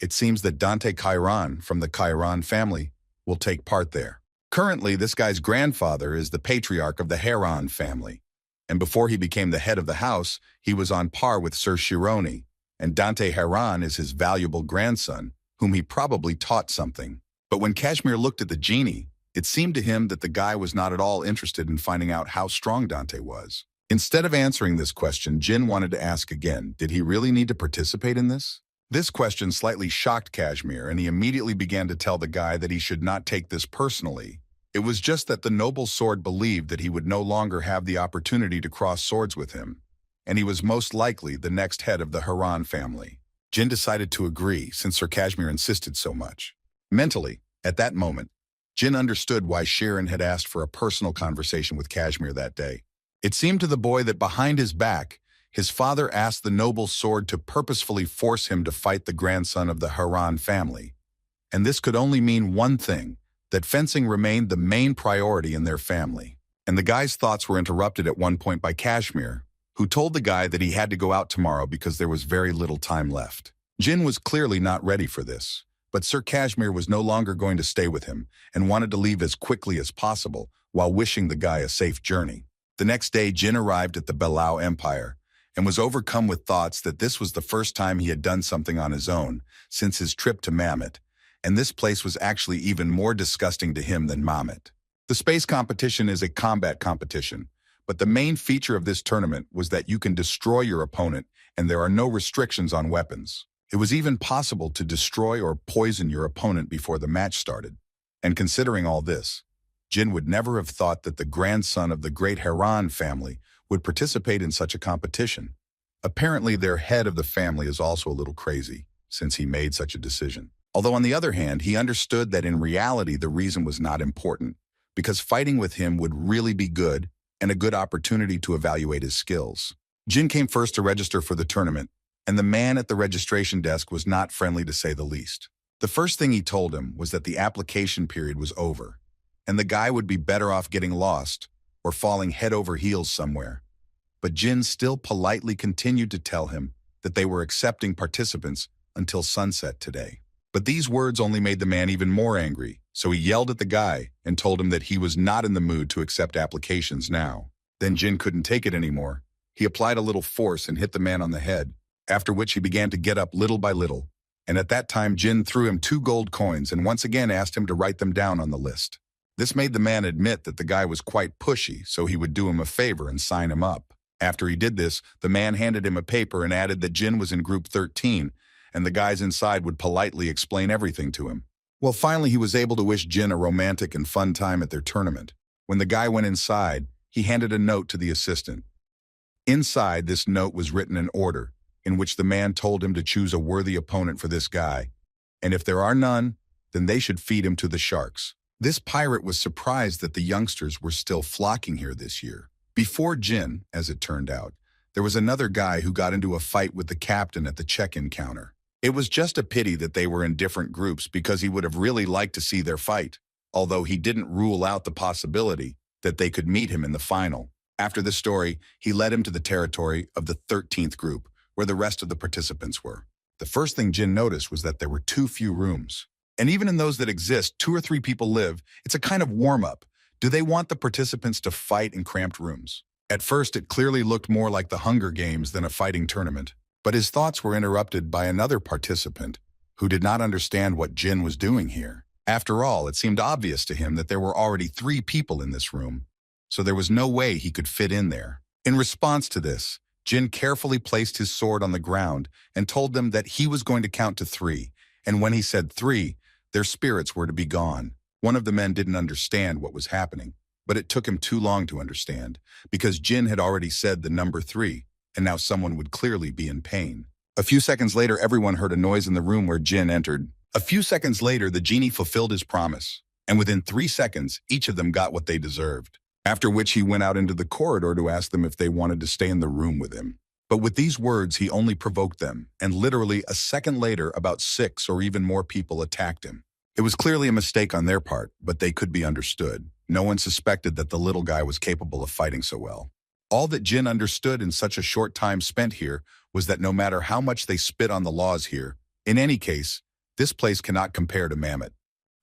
it seems that Dante Chiron from the Chiron family will take part there. Currently, this guy's grandfather is the patriarch of the Heron family, and before he became the head of the house, he was on par with Sir Shironi, and Dante Heron is his valuable grandson, whom he probably taught something. But when Kashmir looked at the genie, it seemed to him that the guy was not at all interested in finding out how strong Dante was. Instead of answering this question, Jin wanted to ask again, did he really need to participate in this? This question slightly shocked Kashmir, and he immediately began to tell the guy that he should not take this personally. It was just that the noble sword believed that he would no longer have the opportunity to cross swords with him, and he was most likely the next head of the Heron family. Jin decided to agree since Sir Kashmir insisted so much. Mentally, at that moment, Jin understood why Sheeran had asked for a personal conversation with Kashmir that day. It seemed to the boy that behind his back, his father asked the noble sword to purposefully force him to fight the grandson of the Heron family. And this could only mean one thing, that fencing remained the main priority in their family. And the guy's thoughts were interrupted at one point by Kashmir, who told the guy that he had to go out tomorrow because there was very little time left. Jin was clearly not ready for this, but Sir Kashmir was no longer going to stay with him and wanted to leave as quickly as possible while wishing the guy a safe journey. The next day, Jin arrived at the Belau Empire and was overcome with thoughts that this was the first time he had done something on his own since his trip to Mammoth, and this place was actually even more disgusting to him than Mammoth. The space competition is a combat competition, but the main feature of this tournament was that you can destroy your opponent and there are no restrictions on weapons. It was even possible to destroy or poison your opponent before the match started. And considering all this, Jin would never have thought that the grandson of the great Heron family would participate in such a competition. Apparently, their head of the family is also a little crazy, since he made such a decision. Although on the other hand, he understood that in reality the reason was not important, because fighting with him would really be good and a good opportunity to evaluate his skills. Jin came first to register for the tournament, and the man at the registration desk was not friendly to say the least. The first thing he told him was that the application period was over, and the guy would be better off getting lost or falling head over heels somewhere. But Jin still politely continued to tell him that they were accepting participants until sunset today. But these words only made the man even more angry, so he yelled at the guy and told him that he was not in the mood to accept applications now. Then Jin couldn't take it anymore. He applied a little force and hit the man on the head, after which he began to get up little by little. And at that time, Jin threw him 2 gold coins and once again asked him to write them down on the list. This made the man admit that the guy was quite pushy, so he would do him a favor and sign him up. After he did this, the man handed him a paper and added that Jin was in group 13, and the guys inside would politely explain everything to him. Well, finally he was able to wish Jin a romantic and fun time at their tournament. When the guy went inside, he handed a note to the assistant. Inside, this note was written in order, in which the man told him to choose a worthy opponent for this guy, and if there are none, then they should feed him to the sharks. This pirate was surprised that the youngsters were still flocking here this year. Before Jin, as it turned out, there was another guy who got into a fight with the captain at the check-in counter. It was just a pity that they were in different groups because he would have really liked to see their fight, although he didn't rule out the possibility that they could meet him in the final. After the story, he led him to the territory of the 13th group, where the rest of the participants were. The first thing Jin noticed was that there were too few rooms. And even in those that exist, 2 or 3 people live. It's a kind of warm-up. Do they want the participants to fight in cramped rooms? At first, it clearly looked more like the Hunger Games than a fighting tournament. But his thoughts were interrupted by another participant who did not understand what Jin was doing here. After all, it seemed obvious to him that there were already 3 people in this room, so there was no way he could fit in there. In response to this, Jin carefully placed his sword on the ground and told them that he was going to count to 3, and when he said 3, their spirits were to be gone. One of the men didn't understand what was happening, but it took him too long to understand, because Jin had already said the number 3, and now someone would clearly be in pain. A few seconds later, everyone heard a noise in the room where Jin entered. A few seconds later, the genie fulfilled his promise, and within 3 seconds, each of them got what they deserved. After which he went out into the corridor to ask them if they wanted to stay in the room with him. But with these words, he only provoked them, and literally a second later, about 6 or even more people attacked him. It was clearly a mistake on their part, but they could be understood. No one suspected that the little guy was capable of fighting so well. All that Jin understood in such a short time spent here was that no matter how much they spit on the laws here, in any case, this place cannot compare to Mammoth.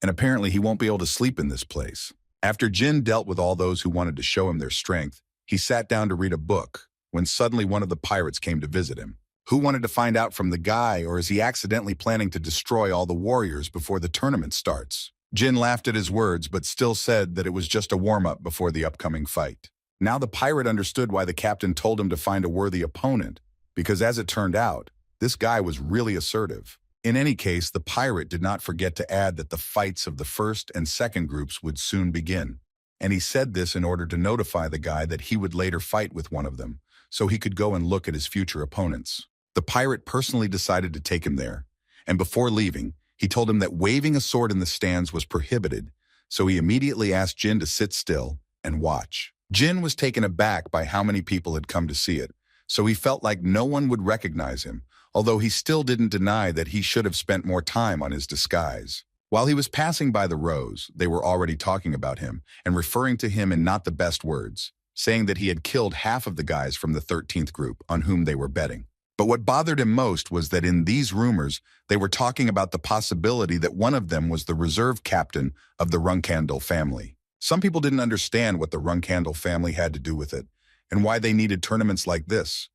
And apparently he won't be able to sleep in this place. After Jin dealt with all those who wanted to show him their strength, he sat down to read a book when suddenly one of the pirates came to visit him. Who wanted to find out from the guy, or is he accidentally planning to destroy all the warriors before the tournament starts? Jin laughed at his words, but still said that it was just a warm-up before the upcoming fight. Now the pirate understood why the captain told him to find a worthy opponent, because as it turned out, this guy was really assertive. In any case, the pirate did not forget to add that the fights of the first and second groups would soon begin, and he said this in order to notify the guy that he would later fight with one of them, so he could go and look at his future opponents. The pirate personally decided to take him there, and before leaving, he told him that waving a sword in the stands was prohibited, so he immediately asked Jin to sit still and watch. Jin was taken aback by how many people had come to see it, so he felt like no one would recognize him, although he still didn't deny that he should have spent more time on his disguise. While he was passing by the rows, they were already talking about him and referring to him in not the best words, saying that he had killed half of the guys from the 13th group on whom they were betting. But what bothered him most was that in these rumors, they were talking about the possibility that one of them was the reserve captain of the Runcandel family. Some people didn't understand what the Runcandel family had to do with it, and why they needed tournaments like this.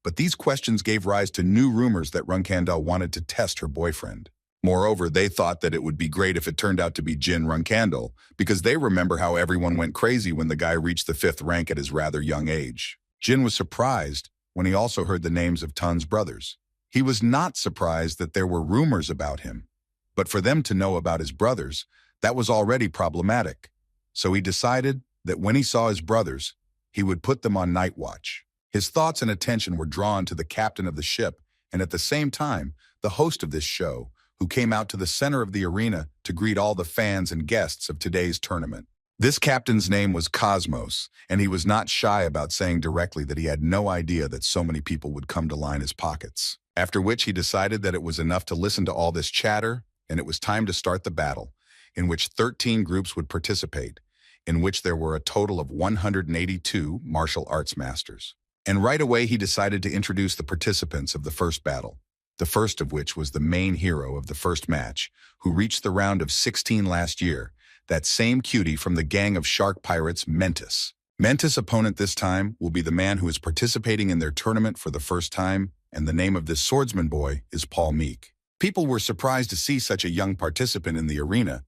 But these questions gave rise to new rumors that Runcandel wanted to test her boyfriend. Moreover, they thought that it would be great if it turned out to be Jin Runcandel, because they remember how everyone went crazy when the guy reached the 5th rank at his rather young age. Jin was surprised when he also heard the names of Tun's brothers. He was not surprised that there were rumors about him, but for them to know about his brothers, that was already problematic. So he decided that when he saw his brothers, he would put them on night watch. His thoughts and attention were drawn to the captain of the ship, and at the same time, the host of this show, who came out to the center of the arena to greet all the fans and guests of today's tournament. This captain's name was Cosmos, and he was not shy about saying directly that he had no idea that so many people would come to line his pockets. After which he decided that it was enough to listen to all this chatter, and it was time to start the battle, in which 13 groups would participate, in which there were a total of 182 martial arts masters. And right away he decided to introduce the participants of the first battle, the first of which was the main hero of the first match, who reached the round of 16 last year, that same cutie from the gang of shark pirates, Mentis. Mentis' opponent this time will be the man who is participating in their tournament for the first time, and the name of this swordsman boy is Paul Meek. People were surprised to see such a young participant in the arena,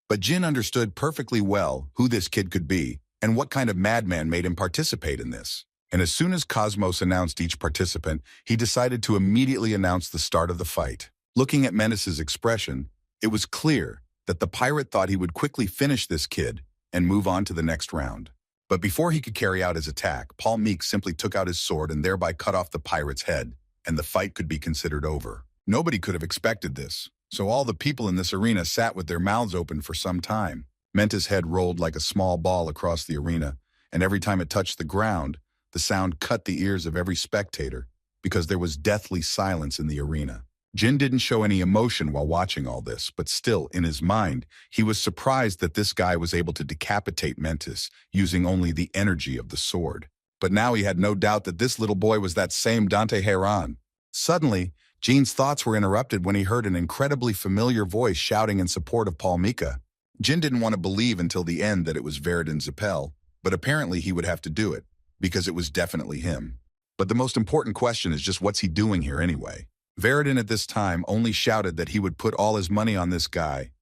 but Jin understood perfectly well who this kid could be and what kind of madman made him participate in this. And as soon as Cosmos announced each participant, he decided to immediately announce the start of the fight. Looking at Mentis' expression, it was clear that the pirate thought he would quickly finish this kid and move on to the next round. But before he could carry out his attack, Paul Meek simply took out his sword and thereby cut off the pirate's head, and the fight could be considered over. Nobody could have expected this, so all the people in this arena sat with their mouths open for some time. Mentis' head rolled like a small ball across the arena, and every time it touched the ground, the sound cut the ears of every spectator because there was deathly silence in the arena. Jin didn't show any emotion while watching all this, but still, in his mind, he was surprised that this guy was able to decapitate Mentis using only the energy of the sword. But now he had no doubt that this little boy was that same Dante Heron. Suddenly, Jin's thoughts were interrupted when he heard an incredibly familiar voice shouting in support of Paul Mika. Jin didn't want to believe until the end that it was Veridin Zipel, but apparently he would have to do it, because it was definitely him. But the most important question is just what's he doing here anyway? Veridin at this time only shouted that he would put all his money on this guy.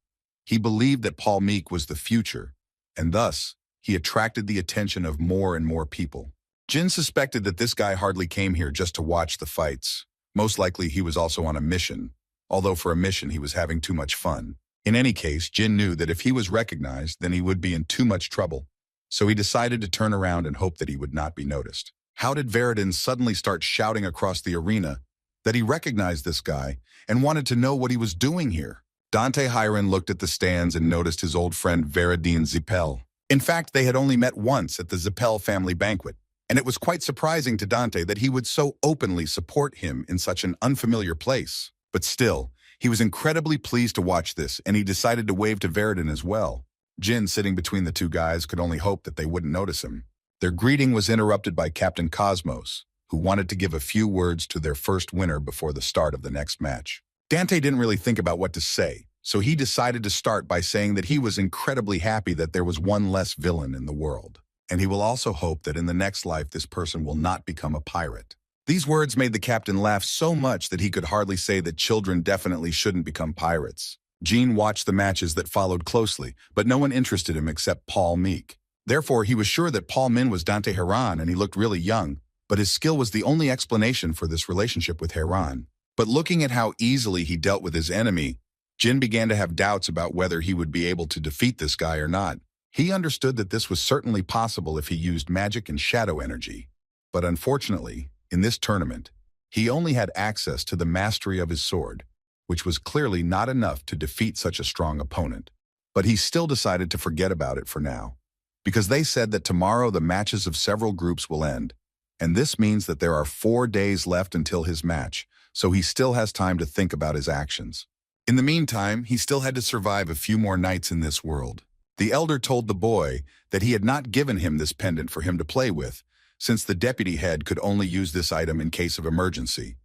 He believed that Paul Meek was the future, and thus, he attracted the attention of more and more people. Jin suspected that this guy hardly came here just to watch the fights. Most likely he was also on a mission, although for a mission he was having too much fun. In any case, Jin knew that if he was recognized, then he would be in too much trouble. So he decided to turn around and hope that he would not be noticed. How did Veridin suddenly start shouting across the arena that he recognized this guy and wanted to know what he was doing here? Dante Heron looked at the stands and noticed his old friend Veridin Zipel. In fact, they had only met once at the Zipel family banquet, and it was quite surprising to Dante that he would so openly support him in such an unfamiliar place. But still, he was incredibly pleased to watch this, and he decided to wave to Veridin as well. Jin, sitting between the two guys, could only hope that they wouldn't notice him. Their greeting was interrupted by Captain Cosmos, who wanted to give a few words to their first winner before the start of the next match. Dante didn't really think about what to say, so he decided to start by saying that he was incredibly happy that there was one less villain in the world, and he will also hope that in the next life this person will not become a pirate. These words made the captain laugh so much that he could hardly say that children definitely shouldn't become pirates. Jean watched the matches that followed closely, but no one interested him except Paul Meek. Therefore, he was sure that Paul Min was Dante Heron and he looked really young, but his skill was the only explanation for this relationship with Heron. But looking at how easily he dealt with his enemy, Jin began to have doubts about whether he would be able to defeat this guy or not. He understood that this was certainly possible if he used magic and shadow energy. But unfortunately, in this tournament, he only had access to the mastery of his sword, which was clearly not enough to defeat such a strong opponent. But he still decided to forget about it for now, because they said that tomorrow the matches of several groups will end, and this means that there are 4 days left until his match, so he still has time to think about his actions. In the meantime, he still had to survive a few more nights in this world. The elder told the boy that he had not given him this pendant for him to play with, since the deputy head could only use this item in case of emergency.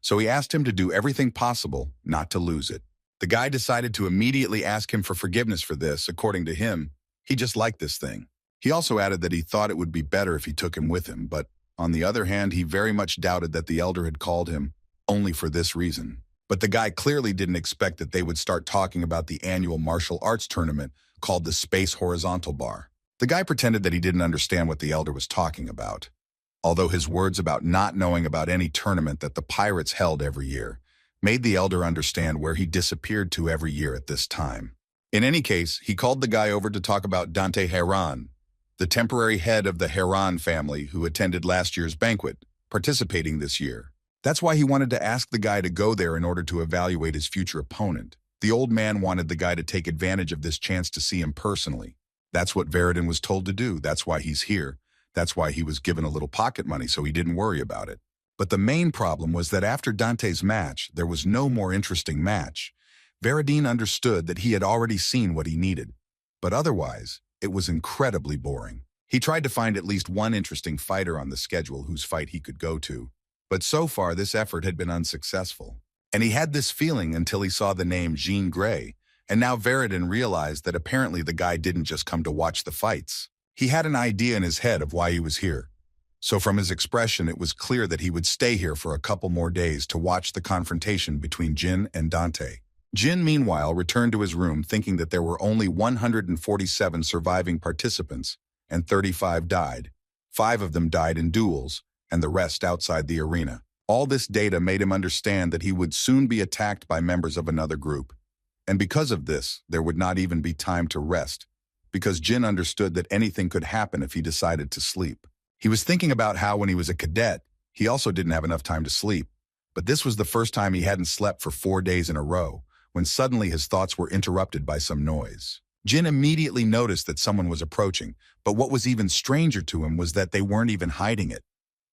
So he asked him to do everything possible not to lose it. The guy decided to immediately ask him for forgiveness for this. According to him, he just liked this thing. He also added that he thought it would be better if he took him with him, but on the other hand, he very much doubted that the elder had called him only for this reason. But the guy clearly didn't expect that they would start talking about the annual martial arts tournament called the Space Horizontal Bar. The guy pretended that he didn't understand what the elder was talking about, although his words about not knowing about any tournament that the pirates held every year made the elder understand where he disappeared to every year at this time. In any case, he called the guy over to talk about Dante Heron, the temporary head of the Heron family who attended last year's banquet, participating this year. That's why he wanted to ask the guy to go there in order to evaluate his future opponent. The old man wanted the guy to take advantage of this chance to see him personally, That's what Veridin was told to do. That's why he's here. That's why he was given a little pocket money so he didn't worry about it. But the main problem was that after Dante's match, there was no more interesting match. Veridin understood that he had already seen what he needed. But otherwise, it was incredibly boring. He tried to find at least one interesting fighter on the schedule whose fight he could go to. But so far, this effort had been unsuccessful. And he had this feeling until he saw the name Jean Grey, and now Veridin realized that apparently the guy didn't just come to watch the fights. He had an idea in his head of why he was here. So from his expression, it was clear that he would stay here for a couple more days to watch the confrontation between Jin and Dante. Jin, meanwhile, returned to his room thinking that there were only 147 surviving participants, and 35 died. 5 of them died in duels, and the rest outside the arena. All this data made him understand that he would soon be attacked by members of another group. And because of this, there would not even be time to rest, because Jin understood that anything could happen if he decided to sleep. He was thinking about how when he was a cadet, he also didn't have enough time to sleep. But this was the first time he hadn't slept for 4 days in a row, when suddenly his thoughts were interrupted by some noise. Jin immediately noticed that someone was approaching, but what was even stranger to him was that they weren't even hiding it.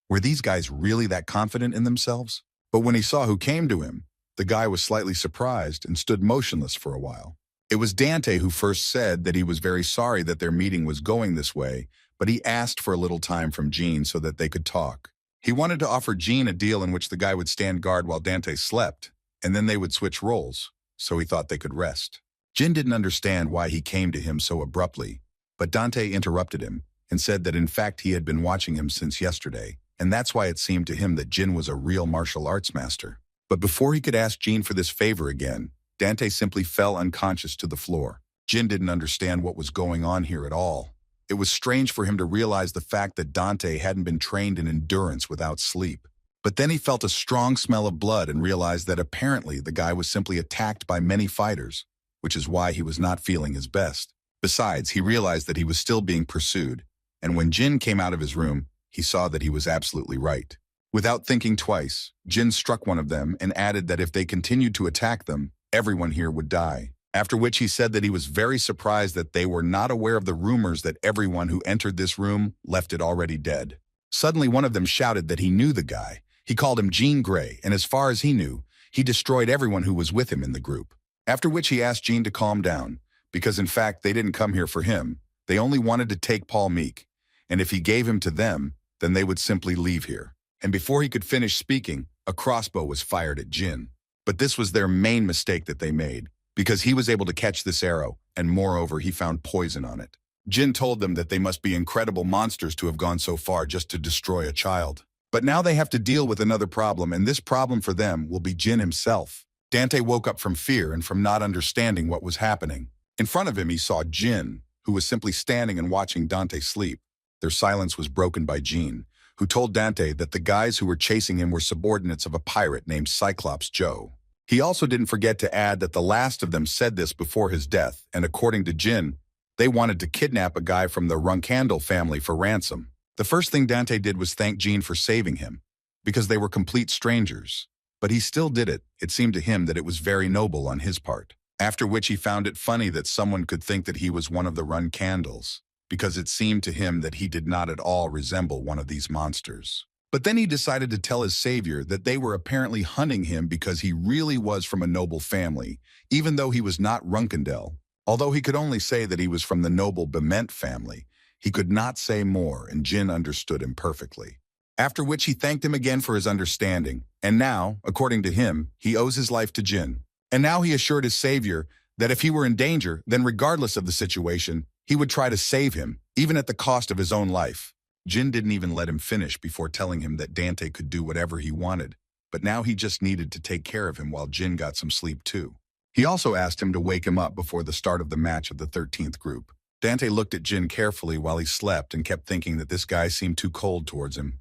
Were these guys really that confident in themselves? But when he saw who came to him, the guy was slightly surprised and stood motionless for a while. It was Dante who first said that he was very sorry that their meeting was going this way, but he asked for a little time from Jean so that they could talk. He wanted to offer Jean a deal in which the guy would stand guard while Dante slept, and then they would switch roles, so he thought they could rest. Jin didn't understand why he came to him so abruptly, but Dante interrupted him and said that in fact he had been watching him since yesterday, and that's why it seemed to him that Jin was a real martial arts master. But before he could ask Jin for this favor again, Dante simply fell unconscious to the floor. Jin didn't understand what was going on here at all. It was strange for him to realize the fact that Dante hadn't been trained in endurance without sleep. But then he felt a strong smell of blood and realized that apparently the guy was simply attacked by many fighters, which is why he was not feeling his best. Besides, he realized that he was still being pursued, and when Jin came out of his room, he saw that he was absolutely right. Without thinking twice, Jin struck one of them and added that if they continued to attack them, everyone here would die. After which he said that he was very surprised that they were not aware of the rumors that everyone who entered this room left it already dead. Suddenly one of them shouted that he knew the guy. He called him Jean Grey, and as far as he knew, he destroyed everyone who was with him in the group. After which he asked Jean to calm down, because in fact they didn't come here for him. They only wanted to take Paul Meek, and if he gave him to them, then they would simply leave here. And before he could finish speaking, a crossbow was fired at Jin. But this was their main mistake that they made, because he was able to catch this arrow, and moreover he found poison on it. Jin told them that they must be incredible monsters to have gone so far just to destroy a child. But now they have to deal with another problem, and this problem for them will be Jin himself. Dante woke up from fear and from not understanding what was happening. In front of him he saw Jin, who was simply standing and watching Dante sleep. Their silence was broken by Jean, who told Dante that the guys who were chasing him were subordinates of a pirate named Cyclops Joe. He also didn't forget to add that the last of them said this before his death, and according to Jin, they wanted to kidnap a guy from the Runcandel family for ransom. The first thing Dante did was thank Jean for saving him, because they were complete strangers. But he still did it. It seemed to him that it was very noble on his part. After which he found it funny that someone could think that he was one of the Runcandels, because it seemed to him that he did not at all resemble one of these monsters. But then he decided to tell his savior that they were apparently hunting him because he really was from a noble family, even though he was not Runcandel. Although he could only say that he was from the noble Bement family, he could not say more, and Jin understood him perfectly. After which he thanked him again for his understanding, and now, according to him, he owes his life to Jin. And now he assured his savior that if he were in danger, then regardless of the situation, he would try to save him, even at the cost of his own life. Jin didn't even let him finish before telling him that Dante could do whatever he wanted, but now he just needed to take care of him while Jin got some sleep too. He also asked him to wake him up before the start of the match of the 13th group. Dante looked at Jin carefully while he slept and kept thinking that this guy seemed too cold towards him,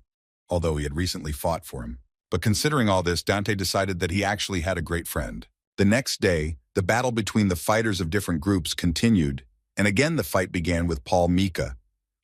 although he had recently fought for him. But considering all this, Dante decided that he actually had a great friend. The next day, the battle between the fighters of different groups continued, and again the fight began with Paul Mika,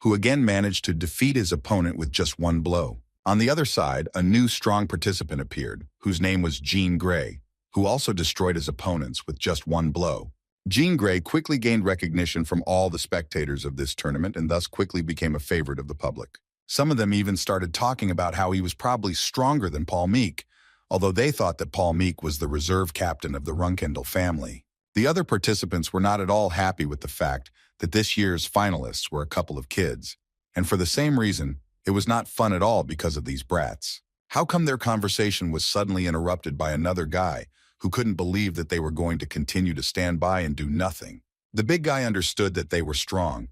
who again managed to defeat his opponent with just one blow. On the other side, a new strong participant appeared, whose name was Jean Grey, who also destroyed his opponents with just one blow. Jean Grey quickly gained recognition from all the spectators of this tournament and thus quickly became a favorite of the public. Some of them even started talking about how he was probably stronger than Paul Meek, although they thought that Paul Meek was the reserve captain of the Runcandel family. The other participants were not at all happy with the fact that this year's finalists were a couple of kids, and for the same reason, it was not fun at all because of these brats. How come their conversation was suddenly interrupted by another guy who couldn't believe that they were going to continue to stand by and do nothing? The big guy understood that they were strong,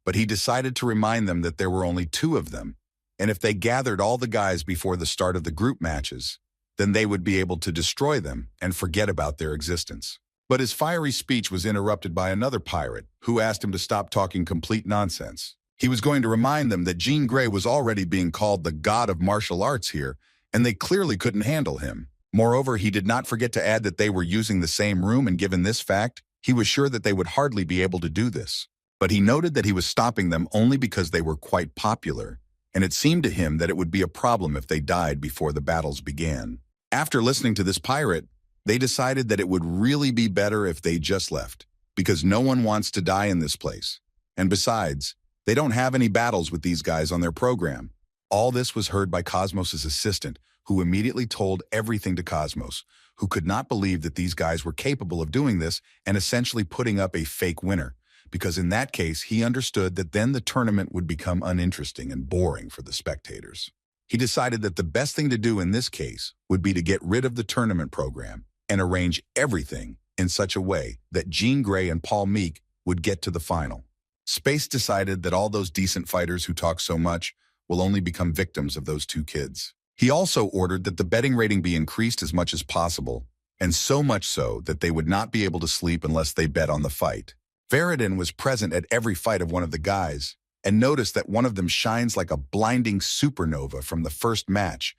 but he decided to remind them that there were only two of them, and if they gathered all the guys before the start of the group matches, then they would be able to destroy them and forget about their existence. But his fiery speech was interrupted by another pirate, who asked him to stop talking complete nonsense. He was going to remind them that Jean Grey was already being called the god of martial arts here, and they clearly couldn't handle him. Moreover, he did not forget to add that they were using the same room, and given this fact, he was sure that they would hardly be able to do this. But he noted that he was stopping them only because they were quite popular, and it seemed to him that it would be a problem if they died before the battles began. After listening to this pirate, they decided that it would really be better if they just left, because no one wants to die in this place. And besides, they don't have any battles with these guys on their program. All this was heard by Cosmos's assistant, who immediately told everything to Cosmos, who could not believe that these guys were capable of doing this and essentially putting up a fake winner, because in that case, he understood that then the tournament would become uninteresting and boring for the spectators. He decided that the best thing to do in this case would be to get rid of the tournament program and arrange everything in such a way that Jean Grey and Paul Meek would get to the final. Space decided that all those decent fighters who talk so much will only become victims of those two kids. He also ordered that the betting rating be increased as much as possible, and so much so that they would not be able to sleep unless they bet on the fight. Veridin was present at every fight of one of the guys, and noticed that one of them shines like a blinding supernova from the first match,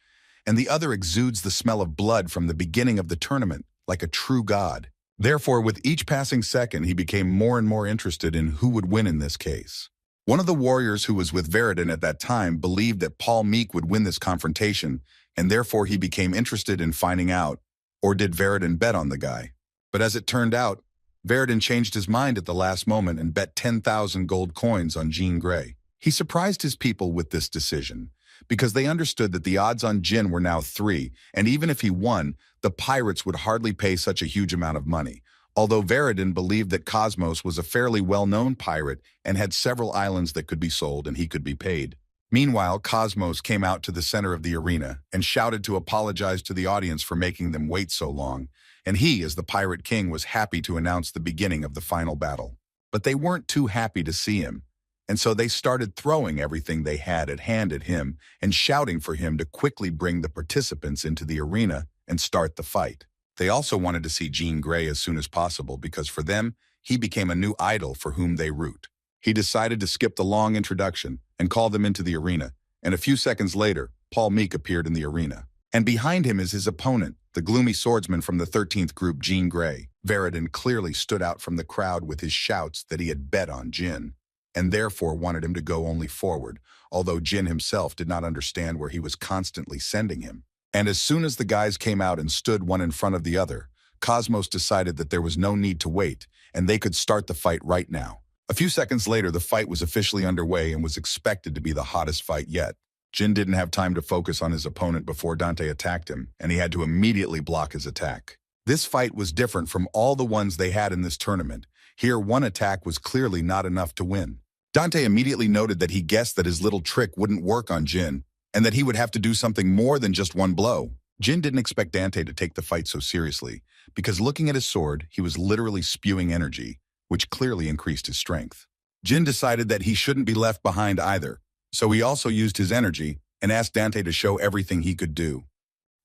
and the other exudes the smell of blood from the beginning of the tournament, like a true god. Therefore, with each passing second, he became more and more interested in who would win in this case. One of the warriors who was with Veridin at that time believed that Paul Meek would win this confrontation, and therefore he became interested in finding out, or did Veridin bet on the guy? But as it turned out, Veridin changed his mind at the last moment and bet 10,000 gold coins on Jean Grey. He surprised his people with this decision, because they understood that the odds on Jin were now 3, and even if he won, the pirates would hardly pay such a huge amount of money. Although Veridin believed that Cosmos was a fairly well-known pirate and had several islands that could be sold and he could be paid. Meanwhile, Cosmos came out to the center of the arena and shouted to apologize to the audience for making them wait so long, and he, as the Pirate King, was happy to announce the beginning of the final battle. But they weren't too happy to see him, and so they started throwing everything they had at hand at him and shouting for him to quickly bring the participants into the arena and start the fight. They also wanted to see Jean Grey as soon as possible because for them, he became a new idol for whom they root. He decided to skip the long introduction and call them into the arena, and a few seconds later, Paul Meek appeared in the arena. And behind him is his opponent, the gloomy swordsman from the 13th group, Jean Grey. Veridin clearly stood out from the crowd with his shouts that he had bet on Jin, and therefore wanted him to go only forward, although Jin himself did not understand where he was constantly sending him. And as soon as the guys came out and stood one in front of the other, Cosmos decided that there was no need to wait, and they could start the fight right now. A few seconds later, the fight was officially underway and was expected to be the hottest fight yet. Jin didn't have time to focus on his opponent before Dante attacked him, and he had to immediately block his attack. This fight was different from all the ones they had in this tournament. Here, one attack was clearly not enough to win. Dante immediately noted that he guessed that his little trick wouldn't work on Jin, and that he would have to do something more than just one blow. Jin didn't expect Dante to take the fight so seriously, because looking at his sword, he was literally spewing energy, which clearly increased his strength. Jin decided that he shouldn't be left behind either, so he also used his energy and asked Dante to show everything he could do.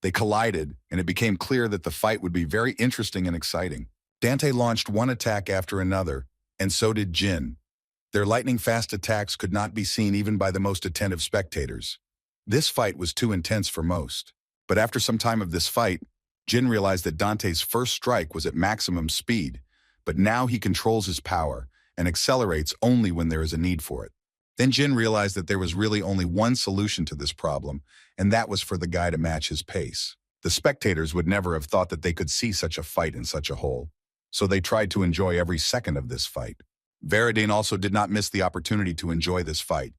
They collided, and it became clear that the fight would be very interesting and exciting. Dante launched one attack after another, and so did Jin. Their lightning-fast attacks could not be seen even by the most attentive spectators. This fight was too intense for most. But after some time of this fight, Jin realized that Dante's first strike was at maximum speed, but now he controls his power and accelerates only when there is a need for it. Then Jin realized that there was really only one solution to this problem, and that was for the guy to match his pace. The spectators would never have thought that they could see such a fight in such a hole. so they tried to enjoy every second of this fight. Veridin also did not miss the opportunity to enjoy this fight.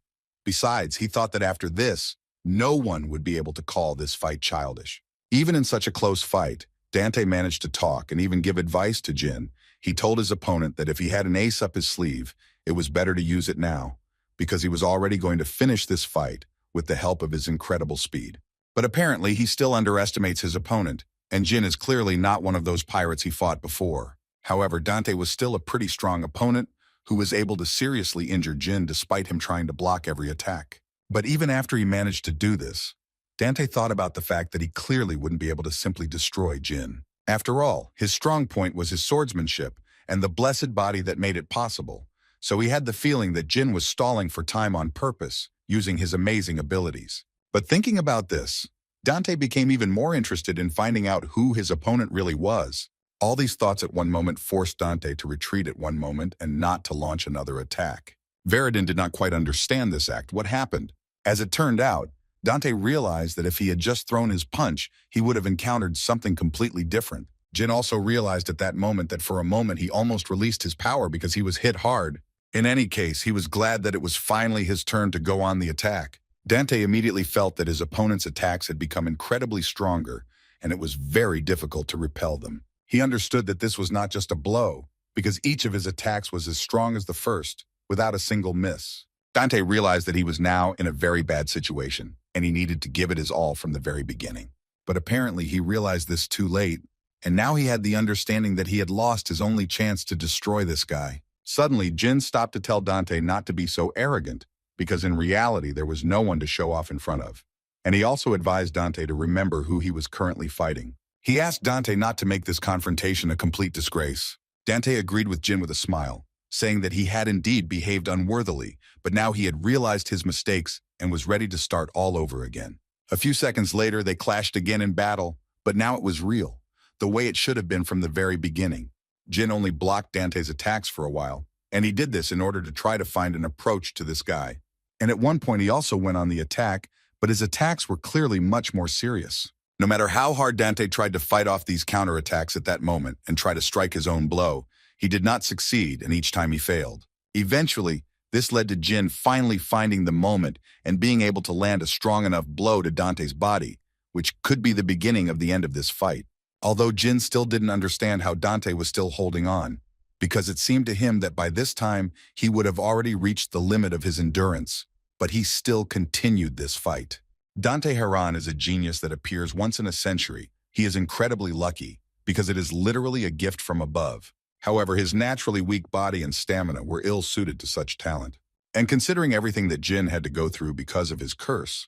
Besides, he thought that after this, no one would be able to call this fight childish. Even in such a close fight, Dante managed to talk and even give advice to Jin. He told his opponent that if he had an ace up his sleeve, it was better to use it now, because he was already going to finish this fight with the help of his incredible speed. But apparently, he still underestimates his opponent, and Jin is clearly not one of those pirates he fought before. However, Dante was still a pretty strong opponent who was able to seriously injure Jin despite him trying to block every attack. But even after he managed to do this, Dante thought about the fact that he clearly wouldn't be able to simply destroy Jin. After all, his strong point was his swordsmanship and the blessed body that made it possible, so he had the feeling that Jin was stalling for time on purpose, using his amazing abilities. But thinking about this, Dante became even more interested in finding out who his opponent really was. All these thoughts at one moment forced Dante to retreat at one moment and not to launch another attack. Veridin did not quite understand this act. What happened? As it turned out, Dante realized that if he had just thrown his punch, he would have encountered something completely different. Jin also realized at that moment that for a moment he almost released his power because he was hit hard. In any case, he was glad that it was finally his turn to go on the attack. Dante immediately felt that his opponent's attacks had become incredibly stronger, and it was very difficult to repel them. He understood that this was not just a blow, because each of his attacks was as strong as the first, without a single miss. Dante realized that he was now in a very bad situation, and he needed to give it his all from the very beginning. But apparently he realized this too late, and now he had the understanding that he had lost his only chance to destroy this guy. Suddenly, Jin stopped to tell Dante not to be so arrogant, because in reality there was no one to show off in front of. And he also advised Dante to remember who he was currently fighting. He asked Dante not to make this confrontation a complete disgrace. Dante agreed with Jin with a smile, saying that he had indeed behaved unworthily, but now he had realized his mistakes and was ready to start all over again. A few seconds later, they clashed again in battle, but now it was real, the way it should have been from the very beginning. Jin only blocked Dante's attacks for a while, and he did this in order to try to find an approach to this guy. And at one point he also went on the attack, but his attacks were clearly much more serious. No matter how hard Dante tried to fight off these counterattacks at that moment and try to strike his own blow, he did not succeed, and each time he failed. Eventually, this led to Jin finally finding the moment and being able to land a strong enough blow to Dante's body, which could be the beginning of the end of this fight. Although Jin still didn't understand how Dante was still holding on, because it seemed to him that by this time he would have already reached the limit of his endurance, but he still continued this fight. Dante Heron is a genius that appears once in a century. He is incredibly lucky, because it is literally a gift from above. However, his naturally weak body and stamina were ill-suited to such talent. And considering everything that Jin had to go through because of his curse,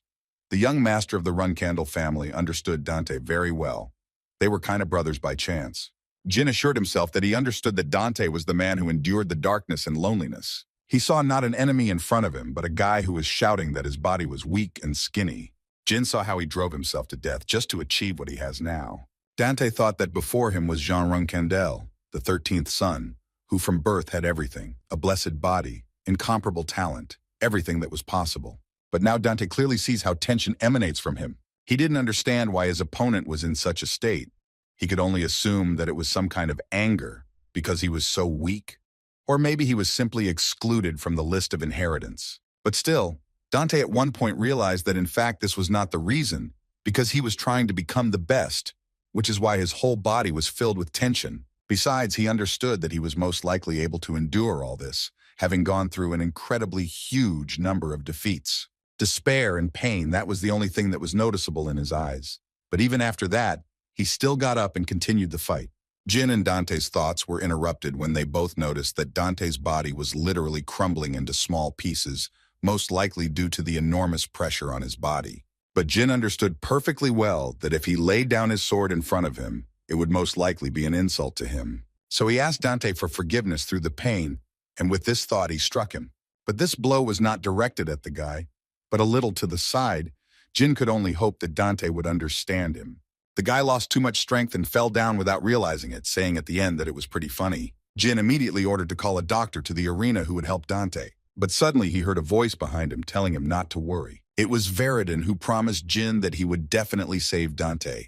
the young master of the Runcandel family understood Dante very well. They were kind of brothers by chance. Jin assured himself that he understood that Dante was the man who endured the darkness and loneliness. He saw not an enemy in front of him, but a guy who was shouting that his body was weak and skinny. Jin saw how he drove himself to death just to achieve what he has now. Dante thought that before him was Jean Runcandel, the 13th son, who from birth had everything, a blessed body, incomparable talent, everything that was possible. But now Dante clearly sees how tension emanates from him. He didn't understand why his opponent was in such a state. He could only assume that it was some kind of anger because he was so weak. Or maybe he was simply excluded from the list of inheritance. But still, Dante at one point realized that in fact this was not the reason, because he was trying to become the best, which is why his whole body was filled with tension. Besides, he understood that he was most likely able to endure all this, having gone through an incredibly huge number of defeats. Despair and pain, that was the only thing that was noticeable in his eyes. But even after that, he still got up and continued the fight. Jin and Dante's thoughts were interrupted when they both noticed that Dante's body was literally crumbling into small pieces, most likely due to the enormous pressure on his body. But Jin understood perfectly well that if he laid down his sword in front of him, it would most likely be an insult to him. So he asked Dante for forgiveness through the pain, and with this thought he struck him. But this blow was not directed at the guy, but a little to the side. Jin could only hope that Dante would understand him. The guy lost too much strength and fell down without realizing it, saying at the end that it was pretty funny. Jin immediately ordered to call a doctor to the arena who would help Dante. But suddenly he heard a voice behind him telling him not to worry. It was Veridin who promised Jin that he would definitely save Dante,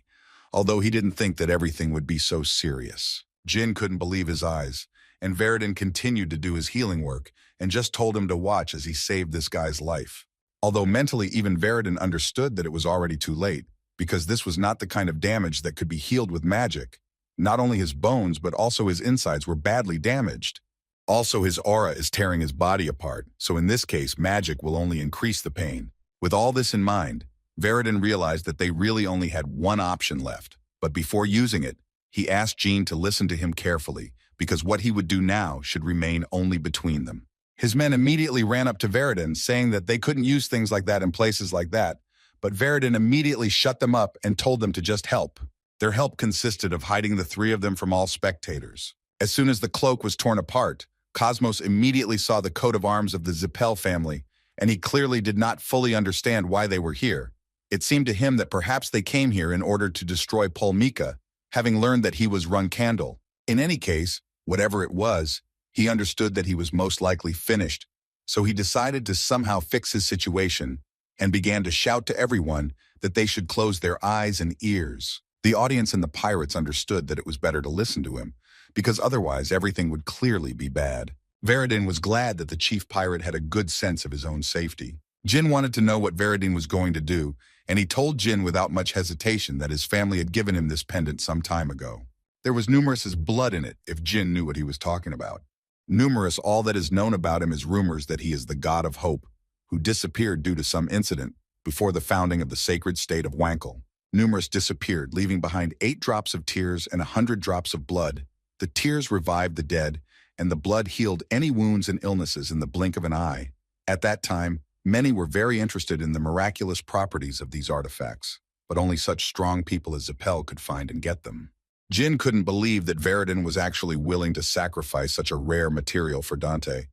although he didn't think that everything would be so serious. Jin couldn't believe his eyes, and Veridin continued to do his healing work and just told him to watch as he saved this guy's life. Although mentally even Veridin understood that it was already too late, because this was not the kind of damage that could be healed with magic. Not only his bones, but also his insides were badly damaged. Also, his aura is tearing his body apart, so in this case, magic will only increase the pain. With all this in mind, Veridin realized that they really only had one option left. But before using it, he asked Jean to listen to him carefully, because what he would do now should remain only between them. His men immediately ran up to Veridin, saying that they couldn't use things like that in places like that, but Veridin immediately shut them up and told them to just help. Their help consisted of hiding the three of them from all spectators. As soon as the cloak was torn apart, Cosmos immediately saw the coat of arms of the Zipel family, and he clearly did not fully understand why they were here. It seemed to him that perhaps they came here in order to destroy Polmika, having learned that he was Runcandel. In any case, whatever it was, he understood that he was most likely finished, so he decided to somehow fix his situation and began to shout to everyone that they should close their eyes and ears. The audience and the pirates understood that it was better to listen to him, because otherwise everything would clearly be bad. Veridin was glad that the chief pirate had a good sense of his own safety. Jin wanted to know what Veridin was going to do, and he told Jin without much hesitation that his family had given him this pendant some time ago. There was Numerous's blood in it, if Jin knew what he was talking about. Numerous, all that is known about him is rumors that he is the god of hope, who disappeared due to some incident before the founding of the sacred state of Wankel. Numerous disappeared, leaving behind 8 drops of tears and 100 drops of blood. The tears revived the dead, and the blood healed any wounds and illnesses in the blink of an eye. At that time, many were very interested in the miraculous properties of these artifacts, but only such strong people as Zipel could find and get them. Jin couldn't believe that Veridin was actually willing to sacrifice such a rare material for Dante.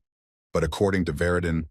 But according to Veridin,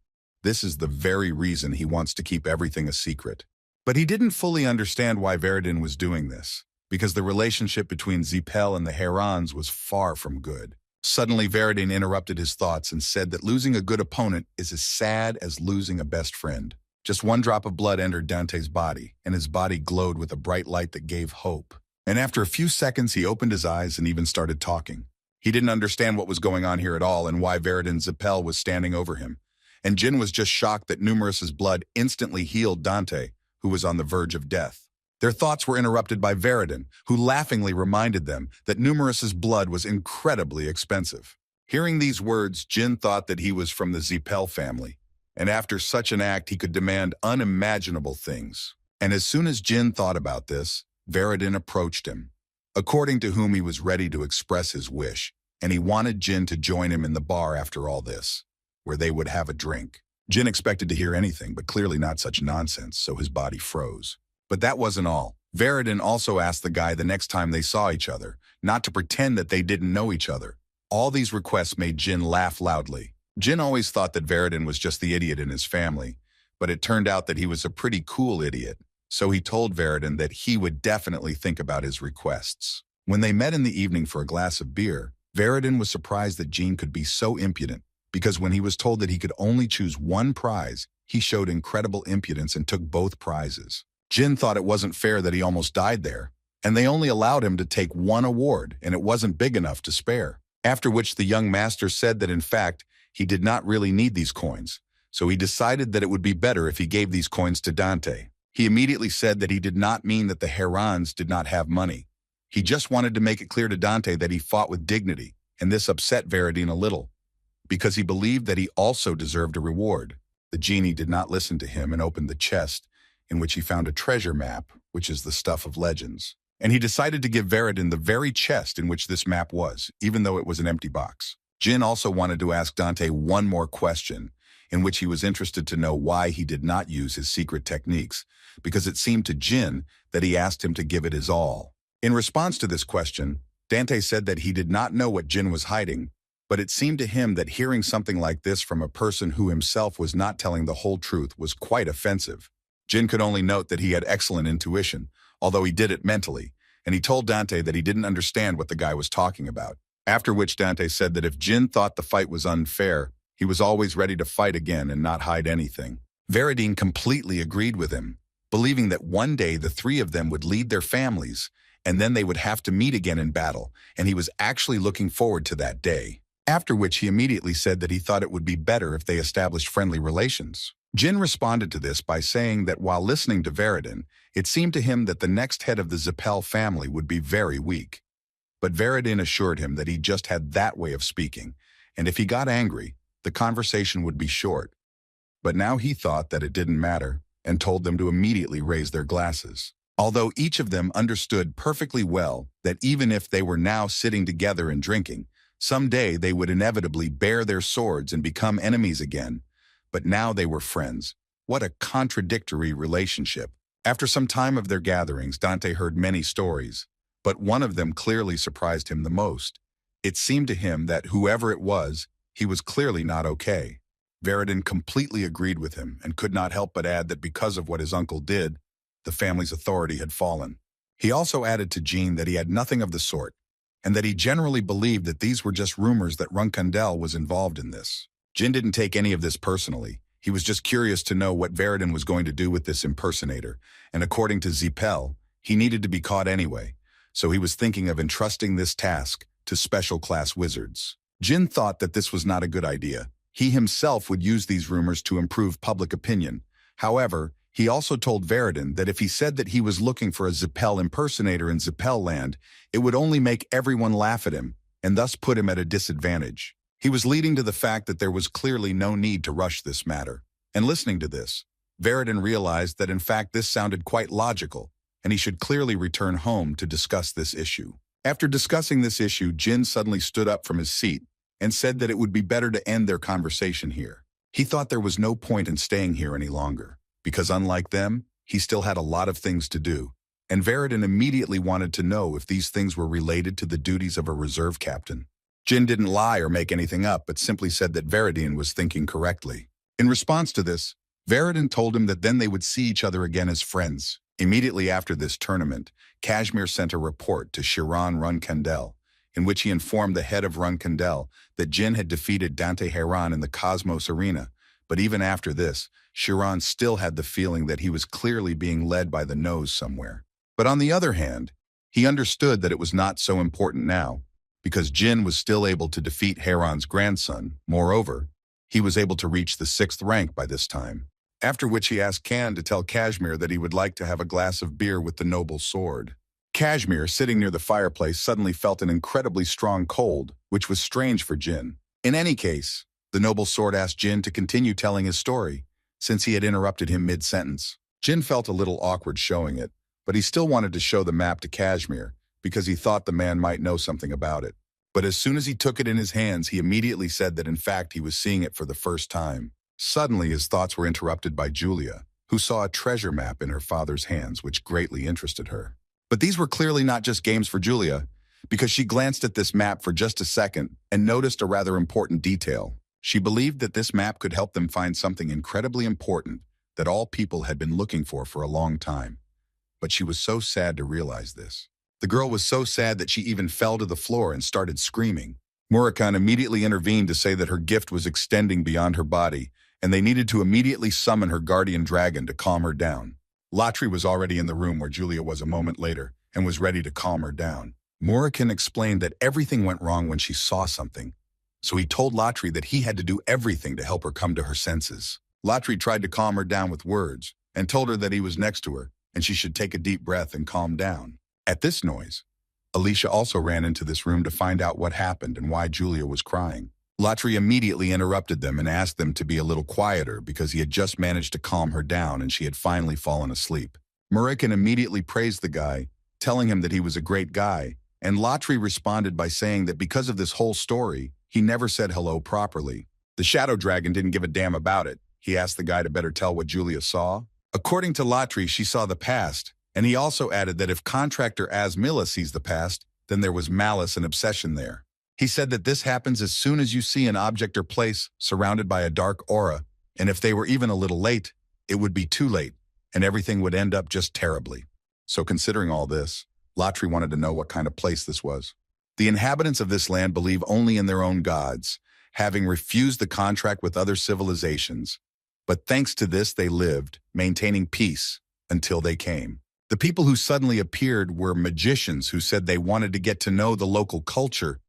this is the very reason he wants to keep everything a secret. But he didn't fully understand why Veridin was doing this, because the relationship between Zipel and the Herons was far from good. Suddenly, Veridin interrupted his thoughts and said that losing a good opponent is as sad as losing a best friend. Just 1 drop of blood entered Dante's body, and his body glowed with a bright light that gave hope. And after a few seconds, he opened his eyes and even started talking. He didn't understand what was going on here at all and why Veridin Zipel was standing over him. And Jin was just shocked that Numerous's blood instantly healed Dante, who was on the verge of death. Their thoughts were interrupted by Veridin, who laughingly reminded them that Numerous's blood was incredibly expensive. Hearing these words, Jin thought that he was from the Zipel family, and after such an act he could demand unimaginable things. And as soon as Jin thought about this, Veridin approached him, according to whom he was ready to express his wish, and he wanted Jin to join him in the bar after all this, where they would have a drink. Jin expected to hear anything, but clearly not such nonsense, so his body froze. But that wasn't all. Veridin also asked the guy the next time they saw each other, not to pretend that they didn't know each other. All these requests made Jin laugh loudly. Jin always thought that Veridin was just the idiot in his family, but it turned out that he was a pretty cool idiot. So he told Veridin that he would definitely think about his requests. When they met in the evening for a glass of beer, Veridin was surprised that Jin could be so impudent, because when he was told that he could only choose 1 prize, he showed incredible impudence and took both prizes. Jin thought it wasn't fair that he almost died there, and they only allowed him to take 1 award, and it wasn't big enough to spare. After which the young master said that in fact, he did not really need these coins, so he decided that it would be better if he gave these coins to Dante. He immediately said that he did not mean that the Herons did not have money. He just wanted to make it clear to Dante that he fought with dignity, and this upset Veridin a little, because he believed that he also deserved a reward. The genie did not listen to him and opened the chest, in which he found a treasure map, which is the stuff of legends. And he decided to give Veridin the very chest in which this map was, even though it was an empty box. Jin also wanted to ask Dante one more question, in which he was interested to know why he did not use his secret techniques, because it seemed to Jin that he asked him to give it his all. In response to this question, Dante said that he did not know what Jin was hiding, but it seemed to him that hearing something like this from a person who himself was not telling the whole truth was quite offensive. Jin could only note that he had excellent intuition, although he did it mentally, and he told Dante that he didn't understand what the guy was talking about. After which Dante said that if Jin thought the fight was unfair, he was always ready to fight again and not hide anything. Veridin completely agreed with him, believing that one day the 3 of them would lead their families and then they would have to meet again in battle, and he was actually looking forward to that day. After which he immediately said that he thought it would be better if they established friendly relations. Jin responded to this by saying that while listening to Veridin, it seemed to him that the next head of the Zipel family would be very weak. But Veridin assured him that he just had that way of speaking, and if he got angry, the conversation would be short. But now he thought that it didn't matter, and told them to immediately raise their glasses. Although each of them understood perfectly well that even if they were now sitting together and drinking, someday they would inevitably bare their swords and become enemies again. But now they were friends. What a contradictory relationship. After some time of their gatherings, Dante heard many stories, but one of them clearly surprised him the most. It seemed to him that whoever it was, he was clearly not okay. Veridin completely agreed with him and could not help but add that because of what his uncle did, the family's authority had fallen. He also added to Jean that he had nothing of the sort, and that he generally believed that these were just rumors that Runcandel was involved in this. Jin didn't take any of this personally. He was just curious to know what Veridin was going to do with this impersonator, and according to Zipel, he needed to be caught anyway, so he was thinking of entrusting this task to special class wizards. Jin thought that this was not a good idea. He himself would use these rumors to improve public opinion. However, he also told Veridin that if he said that he was looking for a Zipel impersonator in Zipel land, it would only make everyone laugh at him, and thus put him at a disadvantage. He was leading to the fact that there was clearly no need to rush this matter. And listening to this, Veridin realized that in fact this sounded quite logical, and he should clearly return home to discuss this issue. After discussing this issue, Jin suddenly stood up from his seat and said that it would be better to end their conversation here. He thought there was no point in staying here any longer, because unlike them, he still had a lot of things to do, and Veridin immediately wanted to know if these things were related to the duties of a reserve captain. Jin didn't lie or make anything up, but simply said that Veridin was thinking correctly. In response to this, Veridin told him that then they would see each other again as friends. Immediately after this tournament, Kashmir sent a report to Heron Runcandel, in which he informed the head of Runcandel that Jin had defeated Dante Heron in the Cosmos arena, but even after this, Heron still had the feeling that he was clearly being led by the nose somewhere. But on the other hand, he understood that it was not so important now, because Jin was still able to defeat Heron's grandson. Moreover, he was able to reach the 6th rank by this time. After which he asked Khan to tell Kashmir that he would like to have a glass of beer with the noble sword. Kashmir, sitting near the fireplace, suddenly felt an incredibly strong cold, which was strange for Jin. In any case, the noble sword asked Jin to continue telling his story, since he had interrupted him mid-sentence. Jin felt a little awkward showing it, but he still wanted to show the map to Kashmir, because he thought the man might know something about it. But as soon as he took it in his hands, he immediately said that in fact he was seeing it for the first time. Suddenly his thoughts were interrupted by Julia, who saw a treasure map in her father's hands, which greatly interested her. But these were clearly not just games for Julia, because she glanced at this map for just a second and noticed a rather important detail. She believed that this map could help them find something incredibly important that all people had been looking for a long time. But she was so sad to realize this. The girl was so sad that she even fell to the floor and started screaming. Murakan immediately intervened to say that her gift was extending beyond her body, and they needed to immediately summon her guardian dragon to calm her down. Latri was already in the room where Julia was a moment later and was ready to calm her down. Murakan explained that everything went wrong when she saw something, so he told Latri that he had to do everything to help her come to her senses. Latri tried to calm her down with words and told her that he was next to her and she should take a deep breath and calm down. At this noise, Alicia also ran into this room to find out what happened and why Julia was crying. Latri immediately interrupted them and asked them to be a little quieter because he had just managed to calm her down and she had finally fallen asleep. Murakan immediately praised the guy, telling him that he was a great guy, and Latri responded by saying that because of this whole story, he never said hello properly. The shadow dragon didn't give a damn about it. He asked the guy to better tell what Julia saw. According to Latri, she saw the past, and he also added that if contractor Asmila sees the past, then there was malice and obsession there. He said that this happens as soon as you see an object or place surrounded by a dark aura, and if they were even a little late, it would be too late, and everything would end up just terribly. So considering all this, Latri wanted to know what kind of place this was. The inhabitants of this land believe only in their own gods, having refused the contract with other civilizations. But thanks to this they lived, maintaining peace, until they came. The people who suddenly appeared were magicians who said they wanted to get to know the local culture,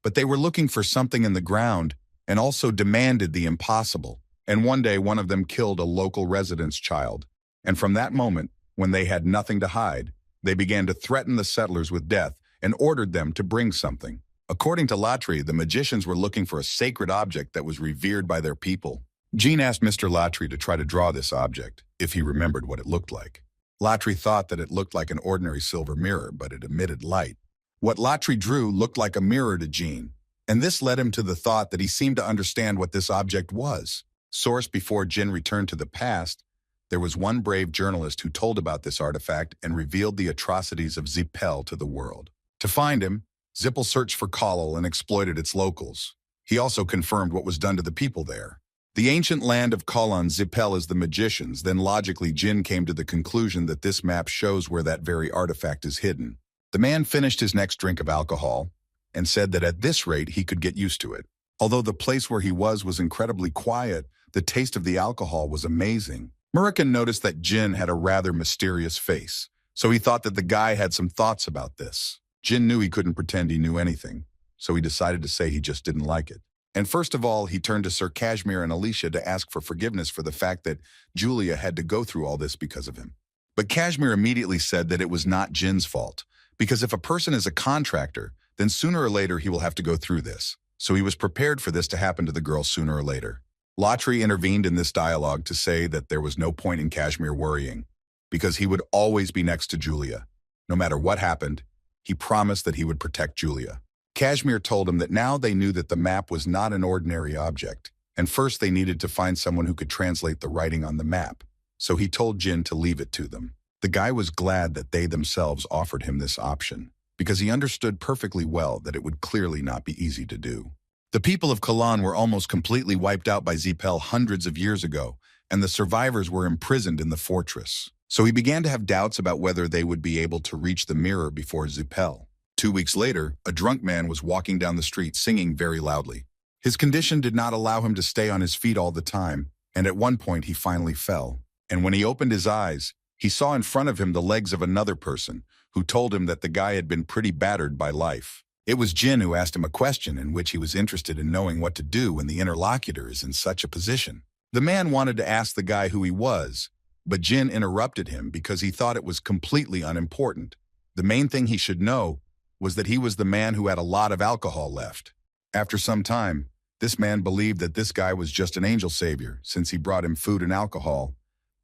but they were looking for something in the ground and also demanded the impossible. And one day, one of them killed a local resident's child. And from that moment, when they had nothing to hide, they began to threaten the settlers with death and ordered them to bring something. According to Latri, the magicians were looking for a sacred object that was revered by their people. Jean asked Mr. Latri to try to draw this object, if he remembered what it looked like. Latri thought that it looked like an ordinary silver mirror, but it emitted light. What Latri drew looked like a mirror to Jean, and this led him to the thought that he seemed to understand what this object was. Source: before Jin returned to the past, there was one brave journalist who told about this artifact and revealed the atrocities of Zipel to the world. To find him, Zipel searched for Khalil and exploited its locals. He also confirmed what was done to the people there. The ancient land of Khalil Zipel is the magicians. Then logically Jin came to the conclusion that this map shows where that very artifact is hidden. The man finished his next drink of alcohol and said that at this rate he could get used to it. Although the place where he was incredibly quiet, the taste of the alcohol was amazing. Murakan noticed that Jin had a rather mysterious face, so he thought that the guy had some thoughts about this. Jin knew he couldn't pretend he knew anything, so he decided to say he just didn't like it. And first of all, he turned to Sir Kashmir and Alicia to ask for forgiveness for the fact that Julia had to go through all this because of him. But Kashmir immediately said that it was not Jin's fault, because if a person is a contractor, then sooner or later he will have to go through this. So he was prepared for this to happen to the girl sooner or later. Latri intervened in this dialogue to say that there was no point in Kashmir worrying, because he would always be next to Julia. No matter what happened, he promised that he would protect Julia. Kashmir told him that now they knew that the map was not an ordinary object, and first they needed to find someone who could translate the writing on the map, so he told Jin to leave it to them. The guy was glad that they themselves offered him this option, because he understood perfectly well that it would clearly not be easy to do. The people of Kalan were almost completely wiped out by Zipel hundreds of years ago, and the survivors were imprisoned in the fortress. So he began to have doubts about whether they would be able to reach the mirror before Zipel. 2 weeks later, a drunk man was walking down the street singing very loudly. His condition did not allow him to stay on his feet all the time, and at one point he finally fell. And when he opened his eyes, he saw in front of him the legs of another person, who told him that the guy had been pretty battered by life. It was Jin who asked him a question in which he was interested in knowing what to do when the interlocutor is in such a position. The man wanted to ask the guy who he was, but Jin interrupted him because he thought it was completely unimportant. The main thing he should know was that he was the man who had a lot of alcohol left. After some time, this man believed that this guy was just an angel savior since he brought him food and alcohol,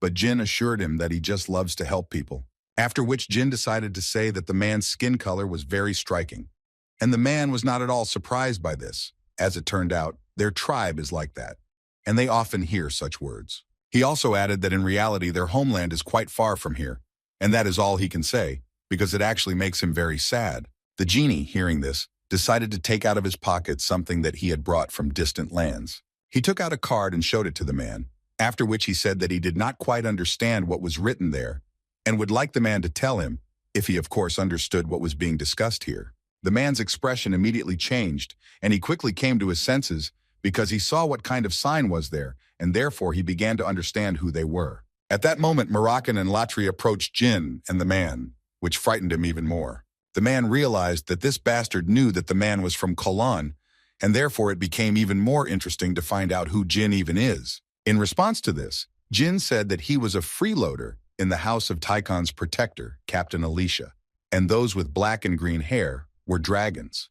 but Jin assured him that he just loves to help people. After which Jin decided to say that the man's skin color was very striking. And the man was not at all surprised by this. As it turned out, their tribe is like that, and they often hear such words. He also added that in reality their homeland is quite far from here, and that is all he can say, because it actually makes him very sad. The genie, hearing this, decided to take out of his pocket something that he had brought from distant lands. He took out a card and showed it to the man, after which he said that he did not quite understand what was written there, and would like the man to tell him, if he of course understood what was being discussed here. The man's expression immediately changed, and he quickly came to his senses because he saw what kind of sign was there, and therefore he began to understand who they were. At that moment, Murakan and Latri approached Jin and the man, which frightened him even more. The man realized that this bastard knew that the man was from Kalan, and therefore it became even more interesting to find out who Jin even is. In response to this, Jin said that he was a freeloader in the house of Tycon's protector, Captain Alicia, and those with black and green hair were dragons.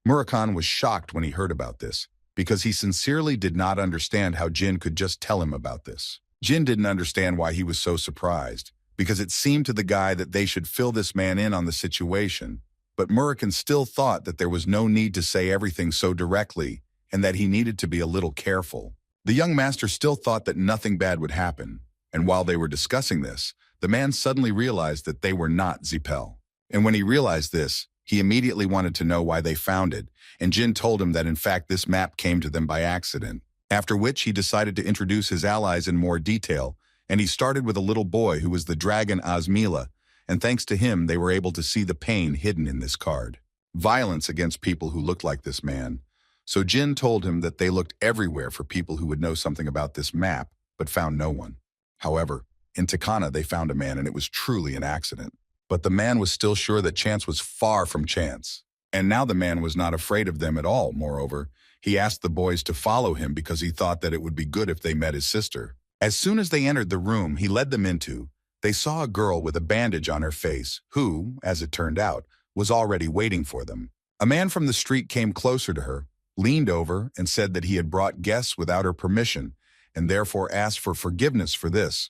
Murakan was shocked when he heard about this, because he sincerely did not understand how Jin could just tell him about this. Jin didn't understand why he was so surprised, because it seemed to the guy that they should fill this man in on the situation, but Murakan still thought that there was no need to say everything so directly and that he needed to be a little careful. The young master still thought that nothing bad would happen, and while they were discussing this, the man suddenly realized that they were not Zipel. And when he realized this, he immediately wanted to know why they found it, and Jin told him that in fact this map came to them by accident, after which he decided to introduce his allies in more detail, and he started with a little boy who was the dragon Azmila, and thanks to him they were able to see the pain hidden in this card. Violence against people who looked like this man. So Jin told him that they looked everywhere for people who would know something about this map, but found no one. However, In Takana, they found a man, and it was truly an accident. But the man was still sure that chance was far from chance. And now the man was not afraid of them at all. Moreover, he asked the boys to follow him because he thought that it would be good if they met his sister. As soon as they entered the room he led them into, they saw a girl with a bandage on her face who, as it turned out, was already waiting for them. A man from the street came closer to her, leaned over, and said that he had brought guests without her permission and therefore asked for forgiveness for this.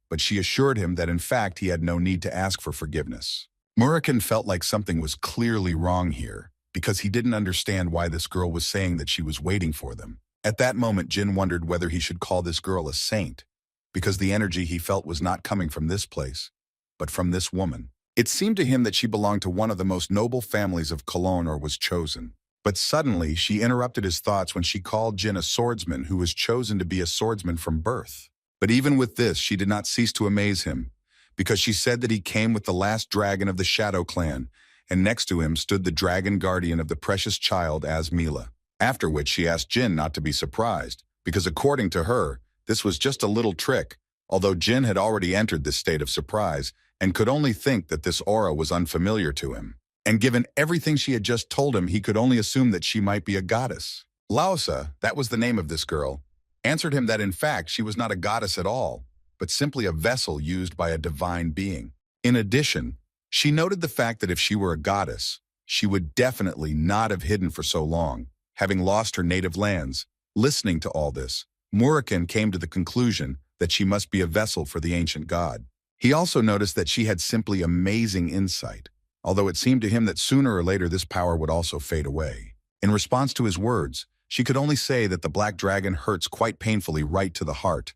But she assured him that in fact he had no need to ask for forgiveness. Murakan felt like something was clearly wrong here, because he didn't understand why this girl was saying that she was waiting for them. At that moment, Jin wondered whether he should call this girl a saint, because the energy he felt was not coming from this place, but from this woman. It seemed to him that she belonged to one of the most noble families of Cologne or was chosen. But suddenly, she interrupted his thoughts when she called Jin a swordsman who was chosen to be a swordsman from birth. But even with this, she did not cease to amaze him, because she said that he came with the last dragon of the Shadow Clan, and next to him stood the dragon guardian of the precious child Asmila. After which she asked Jin not to be surprised, because according to her, this was just a little trick, although Jin had already entered this state of surprise and could only think that this aura was unfamiliar to him. And given everything she had just told him, he could only assume that she might be a goddess. Laosa, that was the name of this girl, answered him that in fact she was not a goddess at all, but simply a vessel used by a divine being. In addition, she noted the fact that if she were a goddess, she would definitely not have hidden for so long, having lost her native lands. Listening to all this, Murakan came to the conclusion that she must be a vessel for the ancient god. He also noticed that she had simply amazing insight, although it seemed to him that sooner or later this power would also fade away. In response to his words, she could only say that the black dragon hurts quite painfully right to the heart,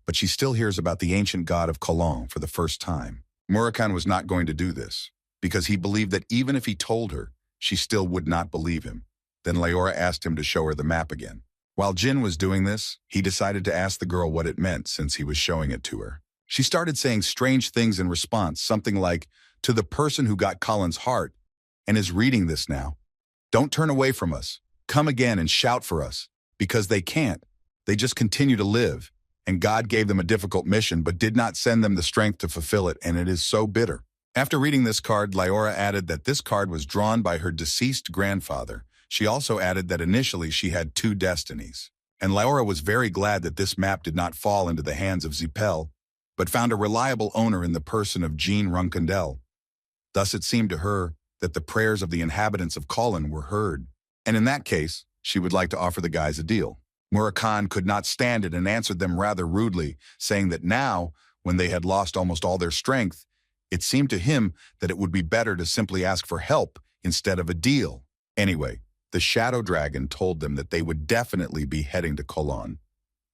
but she still hears about the ancient god of Cologne for the first time. Murakan was not going to do this, because he believed that even if he told her, she still would not believe him. Then Leora asked him to show her the map again. While Jin was doing this, he decided to ask the girl what it meant since he was showing it to her. She started saying strange things in response, something like, "To the person who got Colin's heart and is reading this now, don't turn away from us. Come again and shout for us." Because they can't. They just continue to live. And God gave them a difficult mission but did not send them the strength to fulfill it, and it is so bitter. After reading this card, Leora added that this card was drawn by her deceased grandfather. She also added that initially she had 2 destinies. And Leora was very glad that this map did not fall into the hands of Zipel, but found a reliable owner in the person of Jean Runcandel. Thus it seemed to her that the prayers of the inhabitants of Colin were heard. And in that case, she would like to offer the guys a deal. Murakan could not stand it and answered them rather rudely, saying that now, when they had lost almost all their strength, it seemed to him that it would be better to simply ask for help instead of a deal. Anyway, the Shadow Dragon told them that they would definitely be heading to Cologne.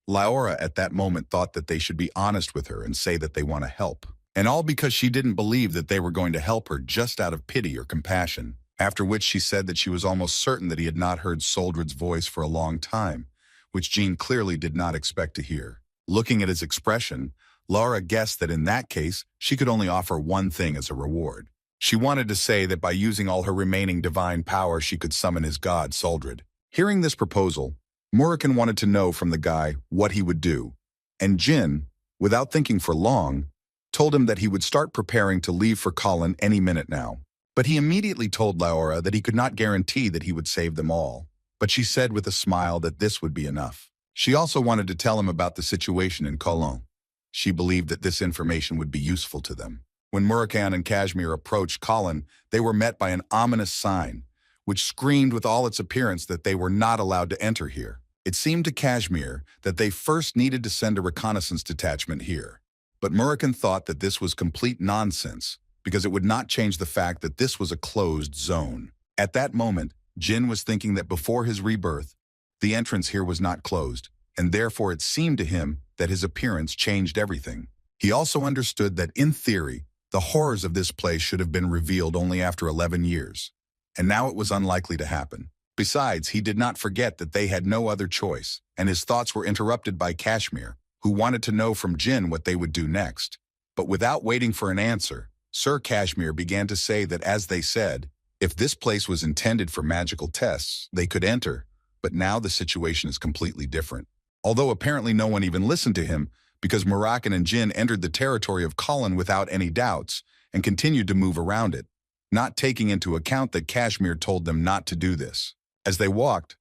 Leora at that moment thought that they should be honest with her and say that they want to help. And all because she didn't believe that they were going to help her just out of pity or compassion. After which she said that she was almost certain that he had not heard Soldrid's voice for a long time, which Jean clearly did not expect to hear. Looking at his expression, Laura guessed that in that case, she could only offer one thing as a reward. She wanted to say that by using all her remaining divine power, she could summon his god, Soldrid. Hearing this proposal, Murakan wanted to know from the guy what he would do, and Jin, without thinking for long, told him that he would start preparing to leave for Colin any minute now. But he immediately told Leora that he could not guarantee that he would save them all, but she said with a smile that this would be enough. She also wanted to tell him about the situation in Cologne. She believed that this information would be useful to them. When Murakan and Kashmir approached Colin, they were met by an ominous sign, which screamed with all its appearance that they were not allowed to enter here. It seemed to Kashmir that they first needed to send a reconnaissance detachment here. But Murakan thought that this was complete nonsense, because it would not change the fact that this was a closed zone. At that moment, Jin was thinking that before his rebirth, the entrance here was not closed, and therefore it seemed to him that his appearance changed everything. He also understood that, in theory, the horrors of this place should have been revealed only after 11 years, and now it was unlikely to happen. Besides, he did not forget that they had no other choice, and his thoughts were interrupted by Kashmir, who wanted to know from Jin what they would do next. But without waiting for an answer, Sir Kashmir began to say that, as they said, if this place was intended for magical tests, they could enter, but now the situation is completely different. Although apparently no one even listened to him, because Murakan and Jin entered the territory of Colin without any doubts and continued to move around it, not taking into account that Kashmir told them not to do this. As they walked,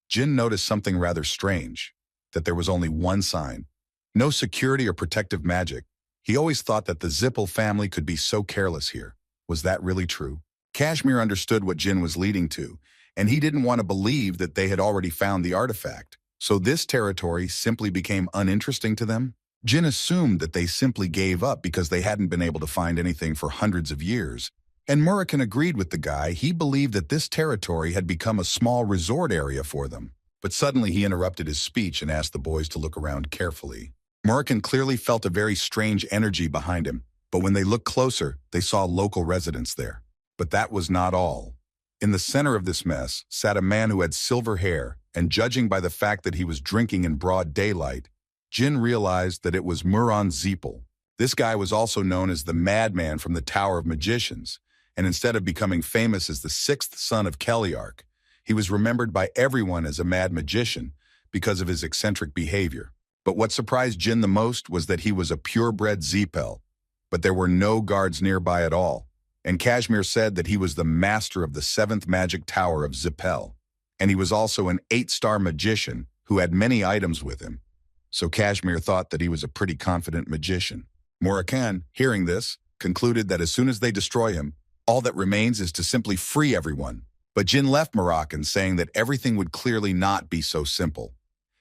Jin noticed something rather strange, that there was only one sign. No security or protective magic. He always thought that the Zipel family could be so careless here. Was that really true? Kashmir understood what Jin was leading to, and he didn't want to believe that they had already found the artifact. So this territory simply became uninteresting to them? Jin assumed that they simply gave up because they hadn't been able to find anything for hundreds of years. And Murakan agreed with the guy. He believed that this territory had become a small resort area for them. But suddenly he interrupted his speech and asked the boys to look around carefully. Murakan clearly felt a very strange energy behind him, but when they looked closer, they saw local residents there. But that was not all. In the center of this mess sat a man who had silver hair, and judging by the fact that he was drinking in broad daylight, Jin realized that it was Zipel. This guy was also known as the Madman from the Tower of Magicians, and instead of becoming famous as the sixth son of Keliark, he was remembered by everyone as a mad magician because of his eccentric behavior. But what surprised Jin the most was that he was a purebred Zipel, but there were no guards nearby at all. And Kashmir said that he was the master of the 7th magic tower of Zipel, and he was also an 8-star magician who had many items with him. So Kashmir thought that he was a pretty confident magician. Murakan, hearing this, concluded that as soon as they destroy him, all that remains is to simply free everyone. But Jin left Murakan saying that everything would clearly not be so simple,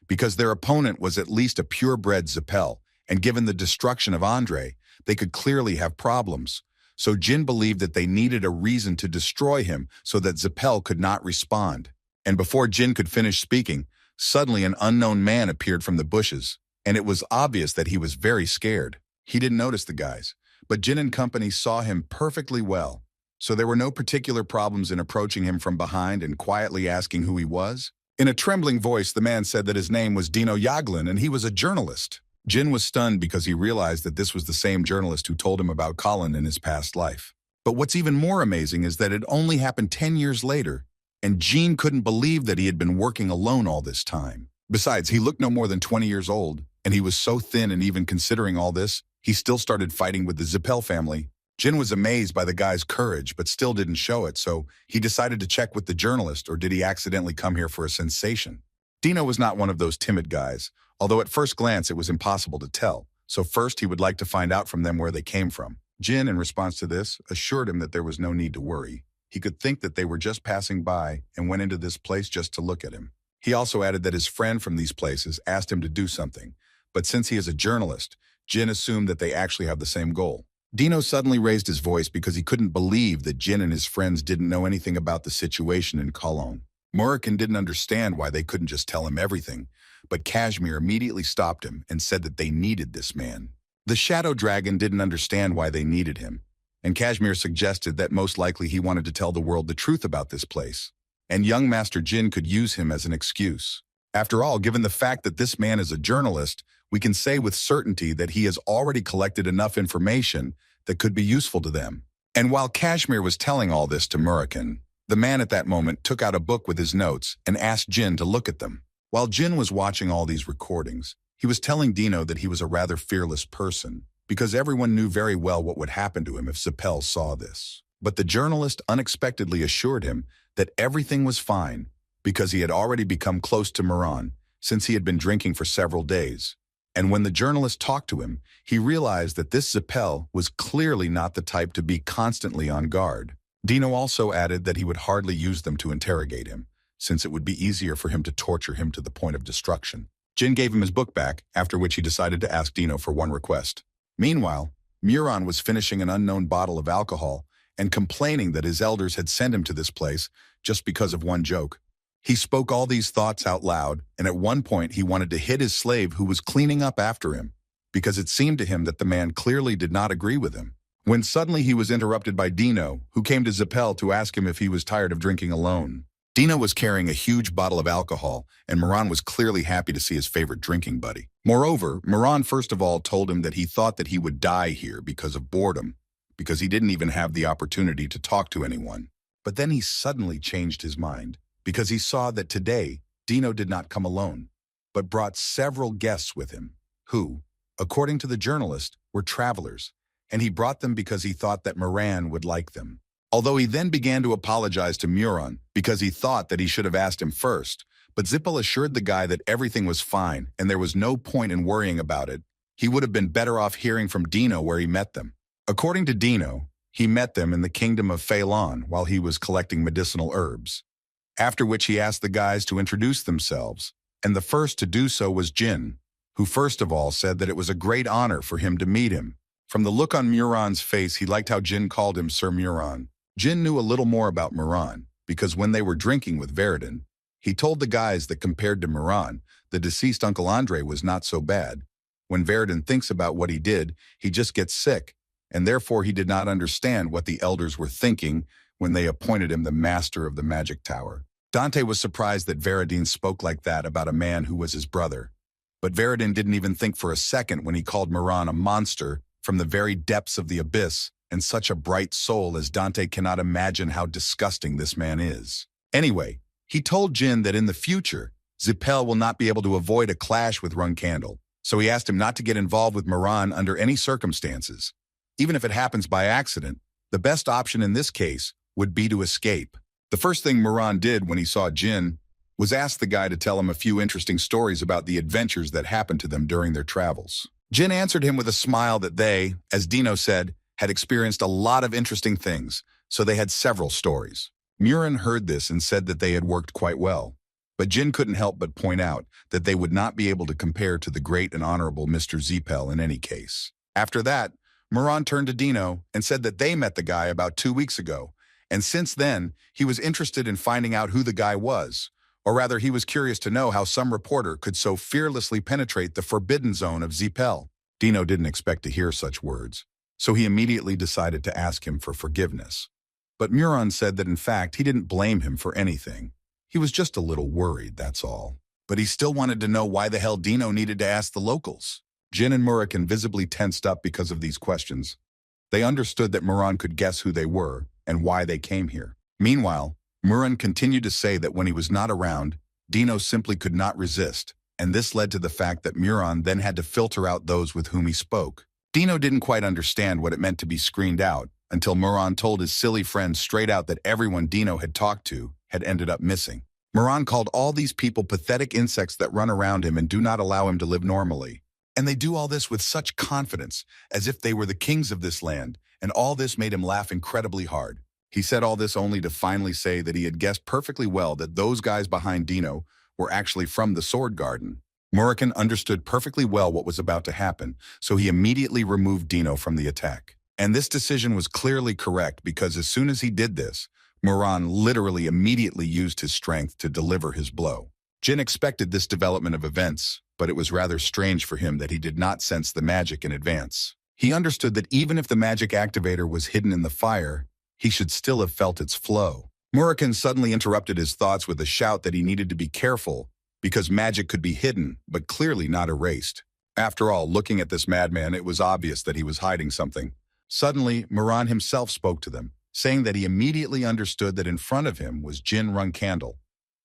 because their opponent was at least a purebred Zipel, and given the destruction of Andre, they could clearly have problems. So Jin believed that they needed a reason to destroy him so that Zipel could not respond. And before Jin could finish speaking, suddenly an unknown man appeared from the bushes, and it was obvious that he was very scared. He didn't notice the guys, but Jin and company saw him perfectly well. So there were no particular problems in approaching him from behind and quietly asking who he was. In a trembling voice, the man said that his name was Dino Yaglin and he was a journalist. Jin was stunned because he realized that this was the same journalist who told him about Colin in his past life. But what's even more amazing is that it only happened 10 years later, and Jin couldn't believe that he had been working alone all this time. Besides, he looked no more than 20 years old, and he was so thin, and even considering all this, he still started fighting with the Zipel family. Jin was amazed by the guy's courage, but still didn't show it, so he decided to check with the journalist, or did he accidentally come here for a sensation? Dino was not one of those timid guys, although at first glance it was impossible to tell, so first he would like to find out from them where they came from. Jin, in response to this, assured him that there was no need to worry. He could think that they were just passing by and went into this place just to look at him. He also added that his friend from these places asked him to do something, but since he is a journalist, Jin assumed that they actually have the same goal. Dino suddenly raised his voice because he couldn't believe that Jin and his friends didn't know anything about the situation in Cologne. Murakan didn't understand why they couldn't just tell him everything, but Kashmir immediately stopped him and said that they needed this man. The Shadow Dragon didn't understand why they needed him, and Kashmir suggested that most likely he wanted to tell the world the truth about this place, and young Master Jin could use him as an excuse. After all, given the fact that this man is a journalist, we can say with certainty that he has already collected enough information that could be useful to them. And while Kashmir was telling all this to Murakan, the man at that moment took out a book with his notes and asked Jin to look at them. While Jin was watching all these recordings, he was telling Dino that he was a rather fearless person, because everyone knew very well what would happen to him if Zipel saw this. But the journalist unexpectedly assured him that everything was fine, because he had already become close to Murakan, since he had been drinking for several days. And when the journalist talked to him, he realized that this Zipel was clearly not the type to be constantly on guard. Dino also added that he would hardly use them to interrogate him, since it would be easier for him to torture him to the point of destruction. Jin gave him his book back, after which he decided to ask Dino for one request. Meanwhile, Murakan was finishing an unknown bottle of alcohol and complaining that his elders had sent him to this place just because of one joke. He spoke all these thoughts out loud, and at one point he wanted to hit his slave who was cleaning up after him, because it seemed to him that the man clearly did not agree with him. When suddenly he was interrupted by Dino, who came to Zipel to ask him if he was tired of drinking alone. Dino was carrying a huge bottle of alcohol, and Murakan was clearly happy to see his favorite drinking buddy. Moreover, Murakan first of all told him that he thought that he would die here because of boredom, because he didn't even have the opportunity to talk to anyone. But then he suddenly changed his mind, because he saw that today, Dino did not come alone, but brought several guests with him, who, according to the journalist, were travelers, and he brought them because he thought that Moran would like them. Although he then began to apologize to Murakan because he thought that he should have asked him first, but Zipel assured the guy that everything was fine and there was no point in worrying about it. He would have been better off hearing from Dino where he met them. According to Dino, he met them in the kingdom of Phelan while he was collecting medicinal herbs. After which he asked the guys to introduce themselves, and the first to do so was Jin, who first of all said that it was a great honor for him to meet him. From the look on Murakan's face, he liked how Jin called him Sir Murakan. Jin knew a little more about Murakan, because when they were drinking with Veridin, he told the guys that compared to Murakan, the deceased Uncle Andre was not so bad. When Veridin thinks about what he did, he just gets sick, and therefore he did not understand what the elders were thinking when they appointed him the master of the magic tower. Dante was surprised that Veridin spoke like that about a man who was his brother. But Veridin didn't even think for a second when he called Murakan a monster from the very depths of the abyss, and such a bright soul as Dante cannot imagine how disgusting this man is. Anyway, he told Jin that in the future, Zipel will not be able to avoid a clash with Runcandel, so he asked him not to get involved with Murakan under any circumstances. Even if it happens by accident, the best option in this case would be to escape. The first thing Murakan did when he saw Jin was ask the guy to tell him a few interesting stories about the adventures that happened to them during their travels. Jin answered him with a smile that they, as Dino said, had experienced a lot of interesting things, so they had several stories. Murakan heard this and said that they had worked quite well, but Jin couldn't help but point out that they would not be able to compare to the great and honorable Mr. Zipel in any case. After that, Murakan turned to Dino and said that they met the guy about 2 weeks ago, and since then, he was interested in finding out who the guy was, or rather he was curious to know how some reporter could so fearlessly penetrate the forbidden zone of Zipel. Dino didn't expect to hear such words, so he immediately decided to ask him for forgiveness. But Murakan said that in fact he didn't blame him for anything. He was just a little worried, that's all. But he still wanted to know why the hell Dino needed to ask the locals. Jin and Murakan visibly tensed up because of these questions. They understood that Murakan could guess who they were and why they came here. Meanwhile, Murakan continued to say that when he was not around, Dino simply could not resist, and this led to the fact that Murakan then had to filter out those with whom he spoke. Dino didn't quite understand what it meant to be screened out until Murakan told his silly friend straight out that everyone Dino had talked to had ended up missing. Murakan called all these people pathetic insects that run around him and do not allow him to live normally. And they do all this with such confidence, as if they were the kings of this land, and all this made him laugh incredibly hard. He said all this only to finally say that he had guessed perfectly well that those guys behind Dino were actually from the Sword Garden. Murakan understood perfectly well what was about to happen, so he immediately removed Dino from the attack. And this decision was clearly correct because as soon as he did this, Murakan literally immediately used his strength to deliver his blow. Jin expected this development of events, but it was rather strange for him that he did not sense the magic in advance. He understood that even if the magic activator was hidden in the fire, he should still have felt its flow. Murakan suddenly interrupted his thoughts with a shout that he needed to be careful because magic could be hidden, but clearly not erased. After all, looking at this madman, it was obvious that he was hiding something. Suddenly, Murakan himself spoke to them, saying that he immediately understood that in front of him was Jin Runcandel,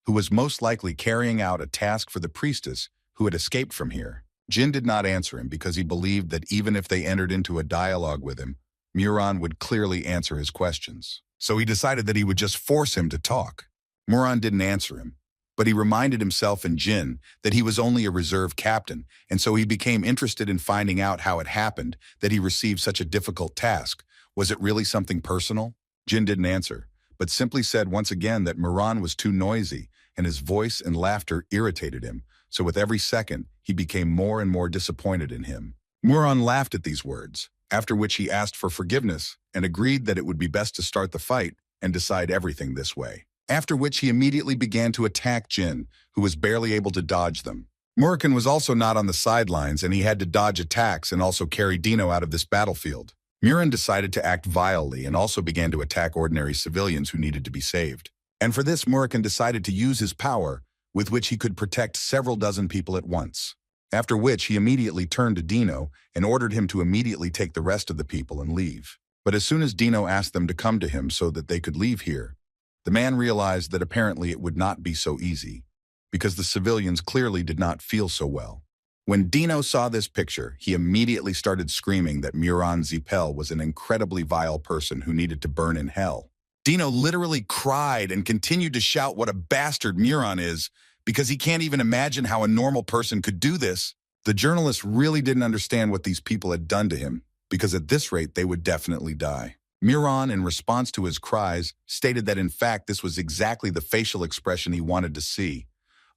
who was most likely carrying out a task for the priestess who had escaped from here. Jin did not answer him because he believed that even if they entered into a dialogue with him, Murakan would clearly answer his questions. So he decided that he would just force him to talk. Murakan didn't answer him, but he reminded himself and Jin that he was only a reserve captain, and so he became interested in finding out how it happened that he received such a difficult task. Was it really something personal? Jin didn't answer, but simply said once again that Murakan was too noisy, and his voice and laughter irritated him, so with every second, he became more and more disappointed in him. Murakan laughed at these words, after which he asked for forgiveness and agreed that it would be best to start the fight and decide everything this way. After which he immediately began to attack Jin, who was barely able to dodge them. Murakan was also not on the sidelines, and he had to dodge attacks and also carry Dino out of this battlefield. Murakan decided to act vilely and also began to attack ordinary civilians who needed to be saved. And for this, Murakan decided to use his power, with which he could protect several dozen people at once. After which he immediately turned to Dino and ordered him to immediately take the rest of the people and leave. But as soon as Dino asked them to come to him so that they could leave here, the man realized that apparently it would not be so easy, because the civilians clearly did not feel so well. When Dino saw this picture, he immediately started screaming that Zipel was an incredibly vile person who needed to burn in hell. Dino literally cried and continued to shout what a bastard Muran is, because he can't even imagine how a normal person could do this. The journalist really didn't understand what these people had done to him, because at this rate they would definitely die. Muran, in response to his cries, stated that in fact this was exactly the facial expression he wanted to see.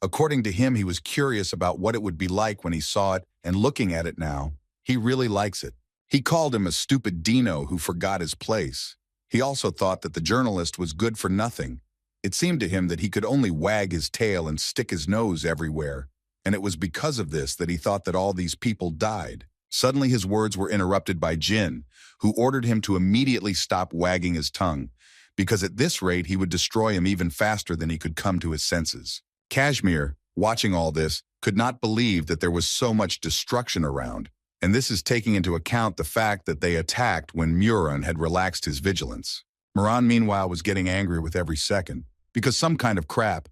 According to him, he was curious about what it would be like when he saw it, and looking at it now, he really likes it. He called him a stupid Dino who forgot his place. He also thought that the journalist was good for nothing. It seemed to him that he could only wag his tail and stick his nose everywhere, and it was because of this that he thought that all these people died. Suddenly his words were interrupted by Jin, who ordered him to immediately stop wagging his tongue, because at this rate he would destroy him even faster than he could come to his senses. Kashmir, watching all this, could not believe that there was so much destruction around, and this is taking into account the fact that they attacked when Muran had relaxed his vigilance. Muran, meanwhile, was getting angry with every second, because some kind of crap,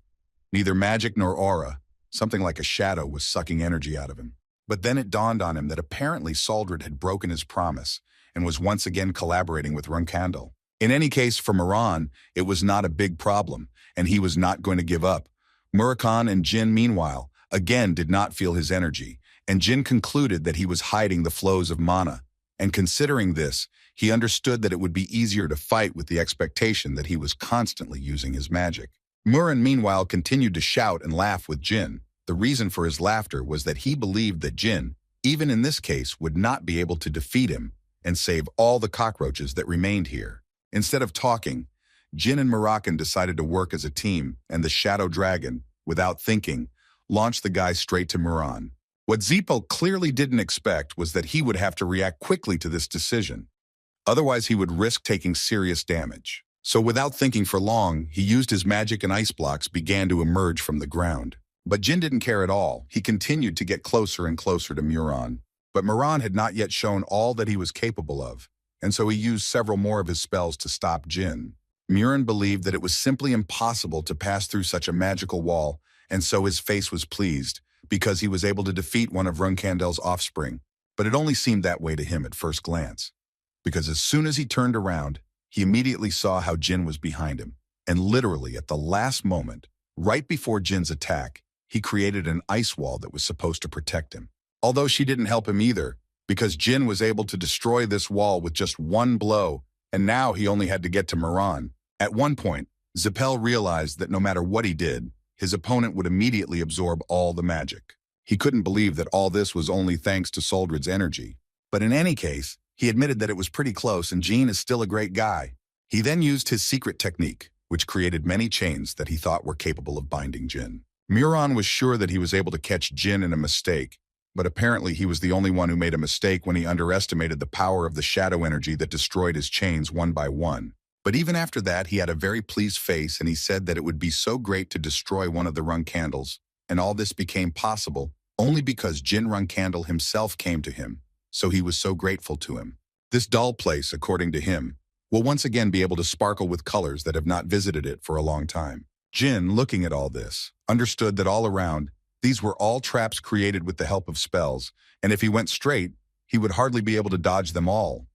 neither magic nor aura, something like a shadow, was sucking energy out of him. But then it dawned on him that apparently Soldrid had broken his promise and was once again collaborating with Runcandel. In any case, for Muran, it was not a big problem, and he was not going to give up. Murakan and Jin, meanwhile, again did not feel his energy, and Jin concluded that he was hiding the flows of mana. And considering this, he understood that it would be easier to fight with the expectation that he was constantly using his magic. Muran, meanwhile, continued to shout and laugh with Jin. The reason for his laughter was that he believed that Jin, even in this case, would not be able to defeat him and save all the cockroaches that remained here. Instead of talking, Jin and Murakan decided to work as a team, and the Shadow Dragon, without thinking, launched the guy straight to Muran. What Zipel clearly didn't expect was that he would have to react quickly to this decision. Otherwise, he would risk taking serious damage. So without thinking for long, he used his magic and ice blocks began to emerge from the ground. But Jin didn't care at all. He continued to get closer and closer to Muran. But Muran had not yet shown all that he was capable of, and so he used several more of his spells to stop Jin. Muran believed that it was simply impossible to pass through such a magical wall, and so his face was pleased, because he was able to defeat one of Runcandel's offspring. But it only seemed that way to him at first glance, because as soon as he turned around, he immediately saw how Jin was behind him, and literally at the last moment, right before Jin's attack, he created an ice wall that was supposed to protect him. Although she didn't help him either, because Jin was able to destroy this wall with just one blow, and now he only had to get to Muran. At one point, Zipel realized that no matter what he did, his opponent would immediately absorb all the magic. He couldn't believe that all this was only thanks to Soldrid's energy. But in any case, he admitted that it was pretty close and Jin is still a great guy. He then used his secret technique, which created many chains that he thought were capable of binding Jin. Muran was sure that he was able to catch Jin in a mistake, but apparently he was the only one who made a mistake when he underestimated the power of the shadow energy that destroyed his chains one by one. But even after that, he had a very pleased face, and he said that it would be so great to destroy one of the Runcandels, and all this became possible only because Jin Runcandel himself came to him, so he was so grateful to him. This dull place, according to him, will once again be able to sparkle with colors that have not visited it for a long time. Jin, looking at all this, understood that all around, these were all traps created with the help of spells, and if he went straight, he would hardly be able to dodge them all.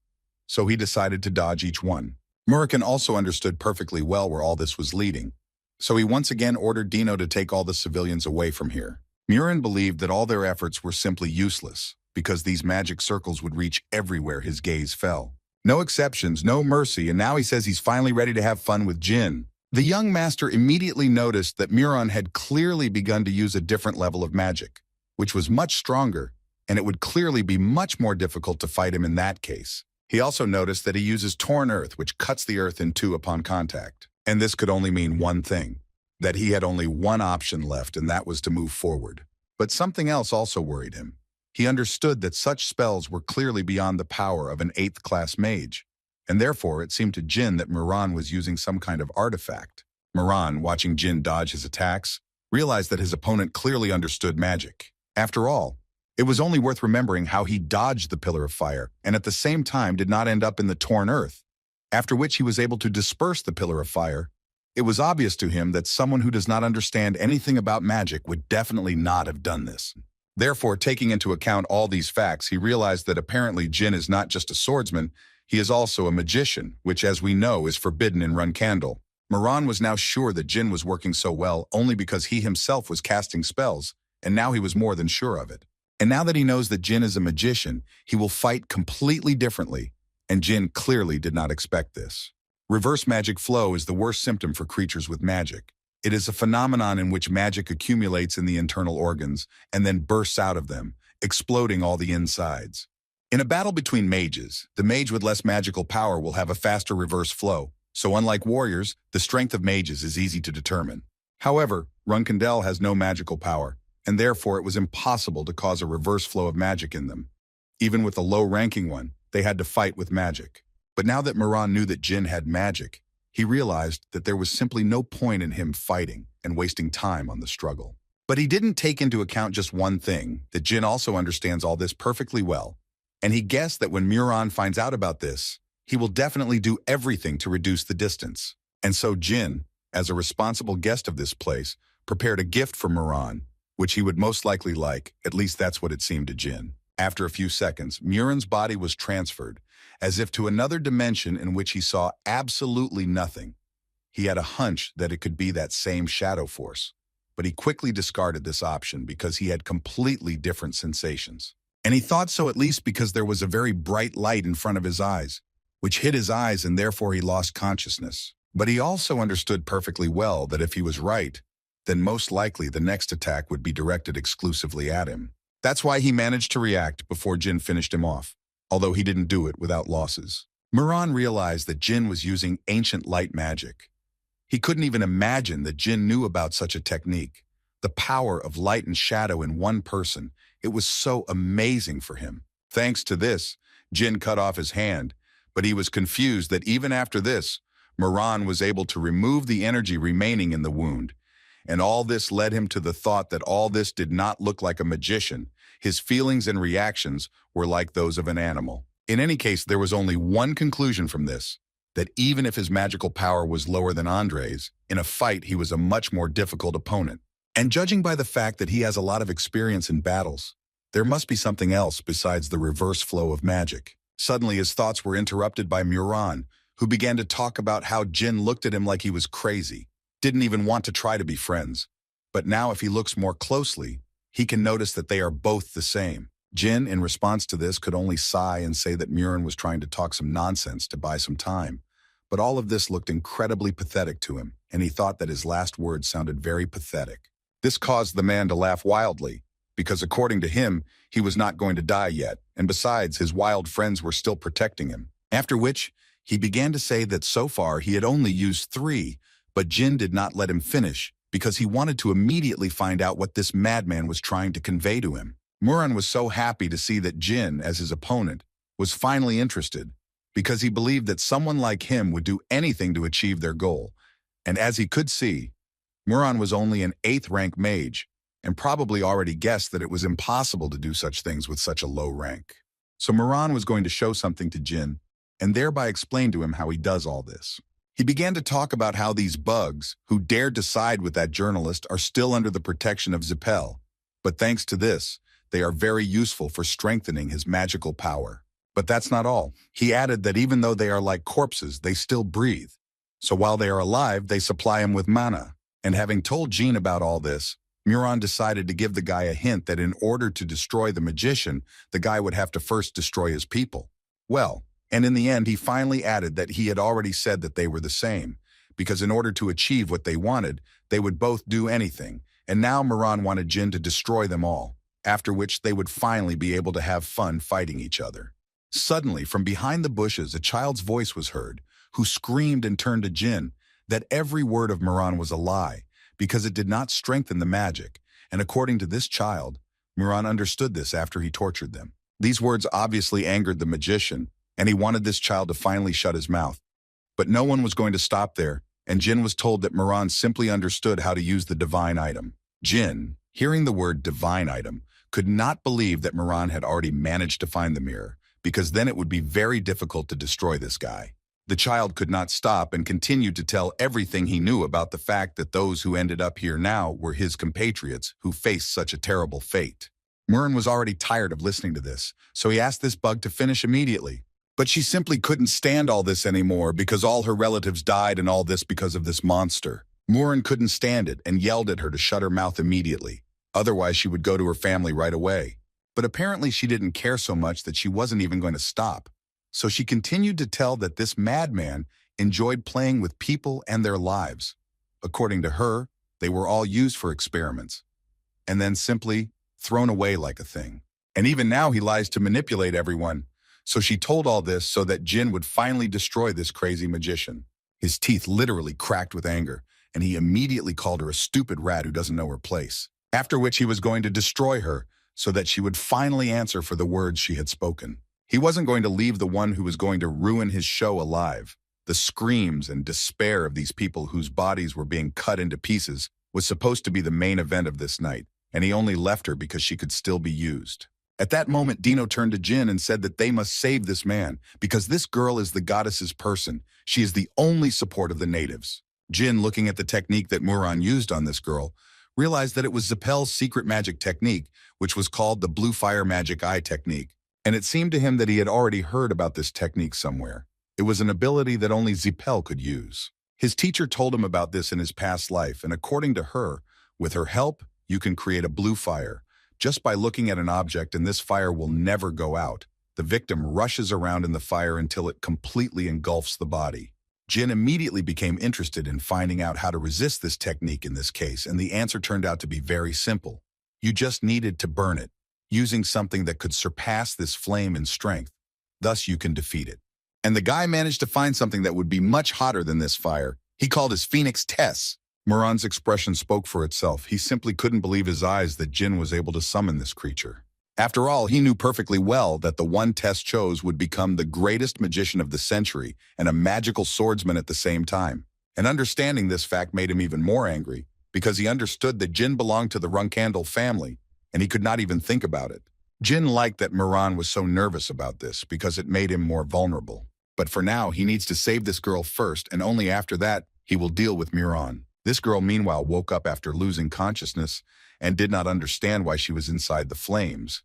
So he decided to dodge each one. Murakan also understood perfectly well where all this was leading, so he once again ordered Dino to take all the civilians away from here. Muran believed that all their efforts were simply useless, because these magic circles would reach everywhere his gaze fell. No exceptions, no mercy, and now he says he's finally ready to have fun with Jin. The young master immediately noticed that Muran had clearly begun to use a different level of magic, which was much stronger, and it would clearly be much more difficult to fight him in that case. He also noticed that he uses torn earth, which cuts the earth in two upon contact. And this could only mean one thing, that he had only one option left, and that was to move forward. But something else also worried him. He understood that such spells were clearly beyond the power of an 8th-class mage, and therefore it seemed to Jin that Muran was using some kind of artifact. Muran, watching Jin dodge his attacks, realized that his opponent clearly understood magic. After all, it was only worth remembering how he dodged the pillar of fire and at the same time did not end up in the torn earth, after which he was able to disperse the pillar of fire. It was obvious to him that someone who does not understand anything about magic would definitely not have done this. Therefore, taking into account all these facts, he realized that apparently Jin is not just a swordsman, he is also a magician, which as we know is forbidden in Runcandel. Murakan was now sure that Jin was working so well only because he himself was casting spells, and now he was more than sure of it. And now that he knows that Jin is a magician, he will fight completely differently, and Jin clearly did not expect this. Reverse magic flow is the worst symptom for creatures with magic. It is a phenomenon in which magic accumulates in the internal organs and then bursts out of them, exploding all the insides. In a battle between mages, the mage with less magical power will have a faster reverse flow, so unlike warriors, the strength of mages is easy to determine. However, Runcandel has no magical power, and therefore it was impossible to cause a reverse flow of magic in them. Even with a low-ranking one, they had to fight with magic. But now that Murakan knew that Jin had magic, he realized that there was simply no point in him fighting and wasting time on the struggle. But he didn't take into account just one thing, that Jin also understands all this perfectly well, and he guessed that when Murakan finds out about this, he will definitely do everything to reduce the distance. And so Jin, as a responsible guest of this place, prepared a gift for Murakan, which he would most likely like, at least that's what it seemed to Jin. After a few seconds, Murakan's body was transferred, as if to another dimension in which he saw absolutely nothing. He had a hunch that it could be that same shadow force, but he quickly discarded this option because he had completely different sensations. And he thought so at least because there was a very bright light in front of his eyes, which hit his eyes and therefore he lost consciousness. But he also understood perfectly well that if he was right, then most likely the next attack would be directed exclusively at him. That's why he managed to react before Jin finished him off, although he didn't do it without losses. Murakan realized that Jin was using ancient light magic. He couldn't even imagine that Jin knew about such a technique. The power of light and shadow in one person, it was so amazing for him. Thanks to this, Jin cut off his hand, but he was confused that even after this, Murakan was able to remove the energy remaining in the wound. And all this led him to the thought that all this did not look like a magician. His feelings and reactions were like those of an animal. In any case, there was only one conclusion from this, that even if his magical power was lower than Andre's, in a fight he was a much more difficult opponent. And judging by the fact that he has a lot of experience in battles, there must be something else besides the reverse flow of magic. Suddenly his thoughts were interrupted by Murakan, who began to talk about how Jin looked at him like he was crazy, didn't even want to try to be friends. But now if he looks more closely, he can notice that they are both the same. Jin, in response to this, could only sigh and say that Murakan was trying to talk some nonsense to buy some time. But all of this looked incredibly pathetic to him, and he thought that his last words sounded very pathetic. This caused the man to laugh wildly, because according to him, he was not going to die yet, and besides, his wild friends were still protecting him. After which, he began to say that so far he had only used 3, but Jin did not let him finish, because he wanted to immediately find out what this madman was trying to convey to him. Murakan was so happy to see that Jin, as his opponent, was finally interested, because he believed that someone like him would do anything to achieve their goal. And as he could see, Murakan was only an 8th rank mage, and probably already guessed that it was impossible to do such things with such a low rank. So Murakan was going to show something to Jin, and thereby explain to him how he does all this. He began to talk about how these bugs, who dared to side with that journalist, are still under the protection of Zipel, but thanks to this, they are very useful for strengthening his magical power. But that's not all. He added that even though they are like corpses, they still breathe. So while they are alive, they supply him with mana. And having told Jin about all this, Murakan decided to give the guy a hint that in order to destroy the magician, the guy would have to first destroy his people. Well, and in the end, he finally added that he had already said that they were the same, because in order to achieve what they wanted, they would both do anything, and now Murakan wanted Jin to destroy them all, after which they would finally be able to have fun fighting each other. Suddenly, from behind the bushes, a child's voice was heard, who screamed and turned to Jin that every word of Murakan was a lie, because it did not strengthen the magic, and according to this child, Murakan understood this after he tortured them. These words obviously angered the magician, and he wanted this child to finally shut his mouth. But no one was going to stop there, and Jin was told that Murakan simply understood how to use the divine item. Jin, hearing the word divine item, could not believe that Murakan had already managed to find the mirror, because then it would be very difficult to destroy this guy. The child could not stop and continued to tell everything he knew about the fact that those who ended up here now were his compatriots who faced such a terrible fate. Murakan was already tired of listening to this, so he asked this bug to finish immediately. But she simply couldn't stand all this anymore because all her relatives died and all this because of this monster. Murakan couldn't stand it and yelled at her to shut her mouth immediately. Otherwise, she would go to her family right away. But apparently she didn't care so much that she wasn't even going to stop. So she continued to tell that this madman enjoyed playing with people and their lives. According to her, they were all used for experiments, and then simply thrown away like a thing. And even now he lies to manipulate everyone. So she told all this so that Jin would finally destroy this crazy magician. His teeth literally cracked with anger, and he immediately called her a stupid rat who doesn't know her place. After which he was going to destroy her so that she would finally answer for the words she had spoken. He wasn't going to leave the one who was going to ruin his show alive. The screams and despair of these people whose bodies were being cut into pieces was supposed to be the main event of this night, and he only left her because she could still be used. At that moment, Dino turned to Jin and said that they must save this man because this girl is the goddess's person. She is the only support of the natives. Jin, looking at the technique that Murakan used on this girl, realized that it was Zipel's secret magic technique, which was called the Blue Fire Magic Eye technique. And it seemed to him that he had already heard about this technique somewhere. It was an ability that only Zipel could use. His teacher told him about this in his past life, and according to her, with her help, you can create a blue fire. Just by looking at an object, and this fire will never go out. The victim rushes around in the fire until it completely engulfs the body. Jin immediately became interested in finding out how to resist this technique in this case, and the answer turned out to be very simple. You just needed to burn it, using something that could surpass this flame in strength. Thus you can defeat it. And the guy managed to find something that would be much hotter than this fire. He called his phoenix Tess. Murakan's expression spoke for itself. He simply couldn't believe his eyes that Jin was able to summon this creature. After all, he knew perfectly well that the one Tess chose would become the greatest magician of the century and a magical swordsman at the same time. And understanding this fact made him even more angry, because he understood that Jin belonged to the Runcandel family, and he could not even think about it. Jin liked that Murakan was so nervous about this because it made him more vulnerable. But for now, he needs to save this girl first, and only after that, he will deal with Murakan. This girl, meanwhile, woke up after losing consciousness and did not understand why she was inside the flames.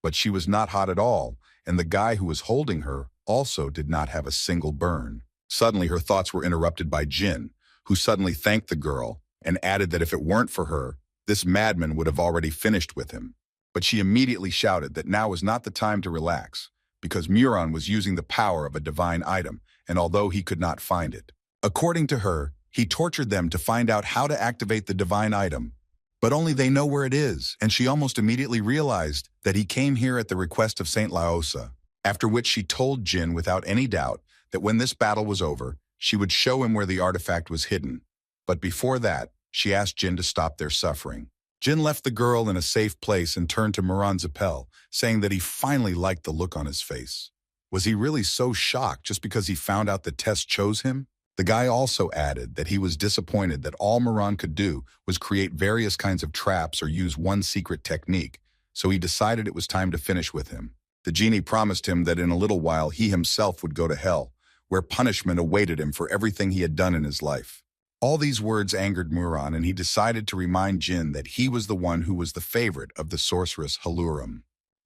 But she was not hot at all, and the guy who was holding her also did not have a single burn. Suddenly, her thoughts were interrupted by Jin, who suddenly thanked the girl and added that if it weren't for her, this madman would have already finished with him. But she immediately shouted that now was not the time to relax, because Murakan was using the power of a divine item, and although he could not find it. According to her, he tortured them to find out how to activate the divine item, but only they know where it is, and she almost immediately realized that he came here at the request of Saint Laosa, after which she told Jin without any doubt that when this battle was over, she would show him where the artifact was hidden. But before that, she asked Jin to stop their suffering. Jin left the girl in a safe place and turned to Murakan Zipel, saying that he finally liked the look on his face. Was he really so shocked just because he found out that Tess chose him? The guy also added that he was disappointed that all Murakan could do was create various kinds of traps or use one secret technique, so he decided it was time to finish with him. The genie promised him that in a little while he himself would go to hell, where punishment awaited him for everything he had done in his life. All these words angered Murakan, and he decided to remind Jin that he was the one who was the favorite of the sorceress Haluram.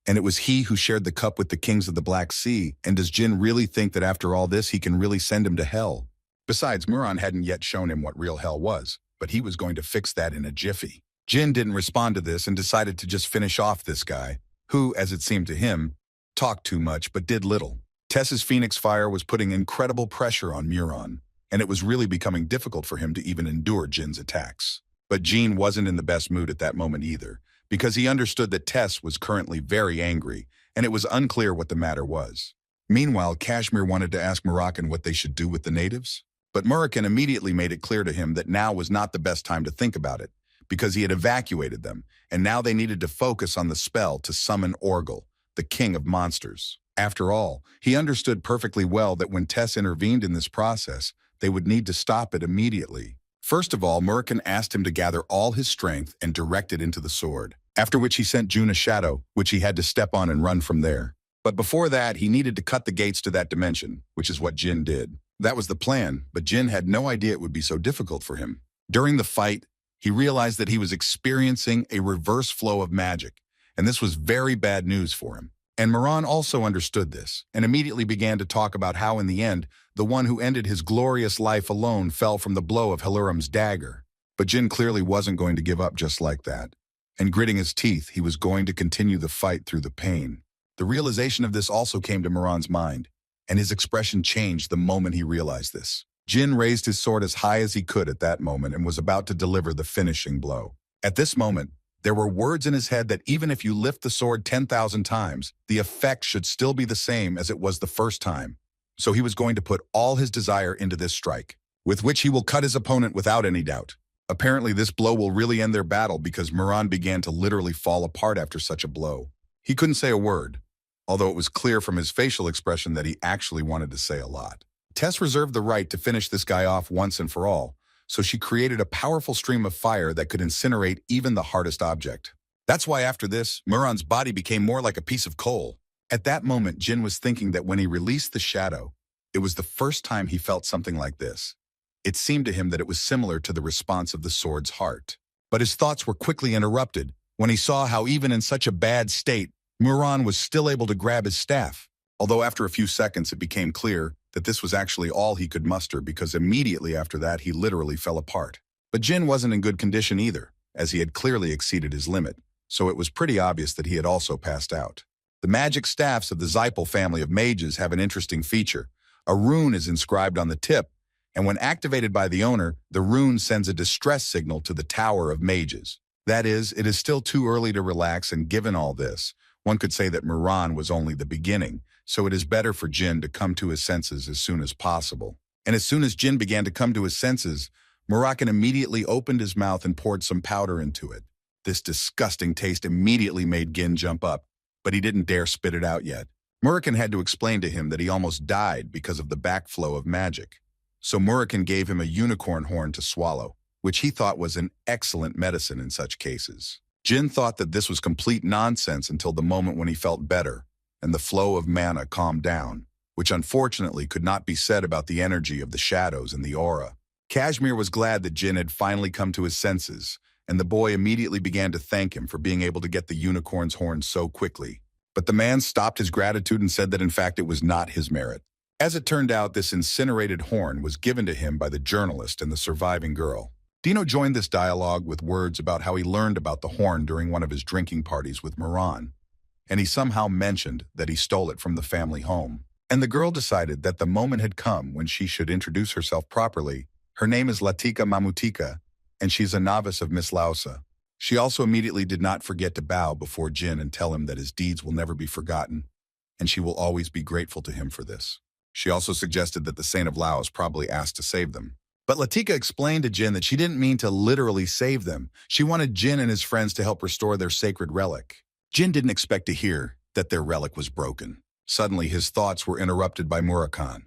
And it was he who shared the cup with the kings of the Black Sea, and does Jin really think that after all this he can really send him to hell? Besides, Murakan hadn't yet shown him what real hell was, but he was going to fix that in a jiffy. Jin didn't respond to this and decided to just finish off this guy, who, as it seemed to him, talked too much but did little. Tess's phoenix fire was putting incredible pressure on Murakan, and it was really becoming difficult for him to even endure Jin's attacks. But Jin wasn't in the best mood at that moment either, because he understood that Tess was currently very angry, and it was unclear what the matter was. Meanwhile, Kashmir wanted to ask Murakan what they should do with the natives. But Murakan immediately made it clear to him that now was not the best time to think about it, because he had evacuated them, and now they needed to focus on the spell to summon Orgel, the king of monsters. After all, he understood perfectly well that when Tess intervened in this process, they would need to stop it immediately. First of all, Murakan asked him to gather all his strength and direct it into the sword, after which he sent Jun a shadow, which he had to step on and run from there. But before that, he needed to cut the gates to that dimension, which is what Jin did. That was the plan, but Jin had no idea it would be so difficult for him. During the fight, he realized that he was experiencing a reverse flow of magic, and this was very bad news for him. And Murakan also understood this, and immediately began to talk about how in the end, the one who ended his glorious life alone fell from the blow of Heluram's dagger. But Jin clearly wasn't going to give up just like that. And gritting his teeth, he was going to continue the fight through the pain. The realization of this also came to Murakan's mind, and his expression changed the moment he realized this. Jin raised his sword as high as he could at that moment and was about to deliver the finishing blow. At this moment, there were words in his head that even if you lift the sword 10,000 times, the effect should still be the same as it was the first time. So he was going to put all his desire into this strike, with which he will cut his opponent without any doubt. Apparently, this blow will really end their battle because Murakan began to literally fall apart after such a blow. He couldn't say a word, although it was clear from his facial expression that he actually wanted to say a lot. Tess reserved the right to finish this guy off once and for all, so she created a powerful stream of fire that could incinerate even the hardest object. That's why after this, Murakan's body became more like a piece of coal. At that moment, Jin was thinking that when he released the shadow, it was the first time he felt something like this. It seemed to him that it was similar to the response of the sword's heart. But his thoughts were quickly interrupted when he saw how even in such a bad state, Murakan was still able to grab his staff. Although after a few seconds it became clear that this was actually all he could muster because immediately after that he literally fell apart. But Jin wasn't in good condition either, as he had clearly exceeded his limit, so it was pretty obvious that he had also passed out. The magic staffs of the Zipel family of mages have an interesting feature. A rune is inscribed on the tip, and when activated by the owner, the rune sends a distress signal to the Tower of Mages. That is, it is still too early to relax, and given all this, one could say that Murakan was only the beginning, so it is better for Jin to come to his senses as soon as possible. And as soon as Jin began to come to his senses, Murakan immediately opened his mouth and poured some powder into it. This disgusting taste immediately made Jin jump up, but he didn't dare spit it out yet. Murakan had to explain to him that he almost died because of the backflow of magic. So Murakan gave him a unicorn horn to swallow, which he thought was an excellent medicine in such cases. Jin thought that this was complete nonsense until the moment when he felt better, and the flow of mana calmed down, which unfortunately could not be said about the energy of the shadows and the aura. Kashmir was glad that Jin had finally come to his senses, and the boy immediately began to thank him for being able to get the unicorn's horn so quickly. But the man stopped his gratitude and said that in fact it was not his merit. As it turned out, this incinerated horn was given to him by the journalist and the surviving girl. Dino joined this dialogue with words about how he learned about the horn during one of his drinking parties with Murakan, and he somehow mentioned that he stole it from the family home. And the girl decided that the moment had come when she should introduce herself properly. Her name is Latika Mamutika, and she's a novice of Miss Lausa. She also immediately did not forget to bow before Jin and tell him that his deeds will never be forgotten, and she will always be grateful to him for this. She also suggested that the Saint of Laos probably asked to save them. But Latika explained to Jin that she didn't mean to literally save them. She wanted Jin and his friends to help restore their sacred relic. Jin didn't expect to hear that their relic was broken. Suddenly, his thoughts were interrupted by Murakan,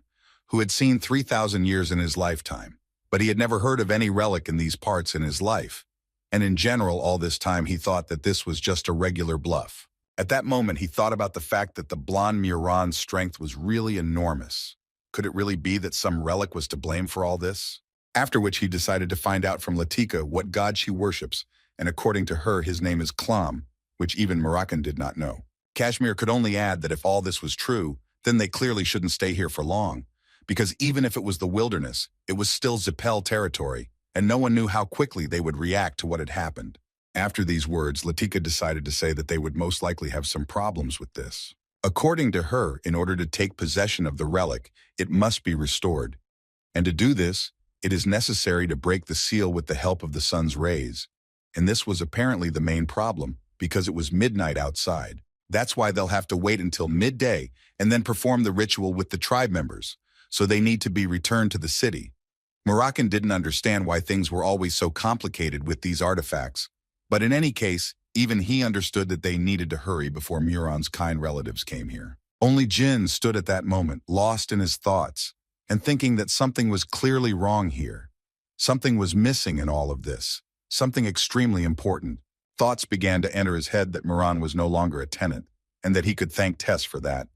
who had seen 3,000 years in his lifetime, but he had never heard of any relic in these parts in his life. And in general, all this time, he thought that this was just a regular bluff. At that moment, he thought about the fact that the blonde Murakan's strength was really enormous. Could it really be that some relic was to blame for all this? After which he decided to find out from Latika what god she worships, and according to her, his name is Klam, which even Murakan did not know. Kashmir could only add that if all this was true, then they clearly shouldn't stay here for long, because even if it was the wilderness, it was still Zipel territory, and no one knew how quickly they would react to what had happened. After these words, Latika decided to say that they would most likely have some problems with this. According to her, in order to take possession of the relic, it must be restored. And to do this, it is necessary to break the seal with the help of the sun's rays. And this was apparently the main problem, because it was midnight outside. That's why they'll have to wait until midday and then perform the ritual with the tribe members, so they need to be returned to the city. Murakan didn't understand why things were always so complicated with these artifacts, but in any case, even he understood that they needed to hurry before Murakan's kind relatives came here. Only Jin stood at that moment, lost in his thoughts, and thinking that something was clearly wrong here. Something was missing in all of this, something extremely important. Thoughts began to enter his head that Murakan was no longer a tenant, and that he could thank Tess for that.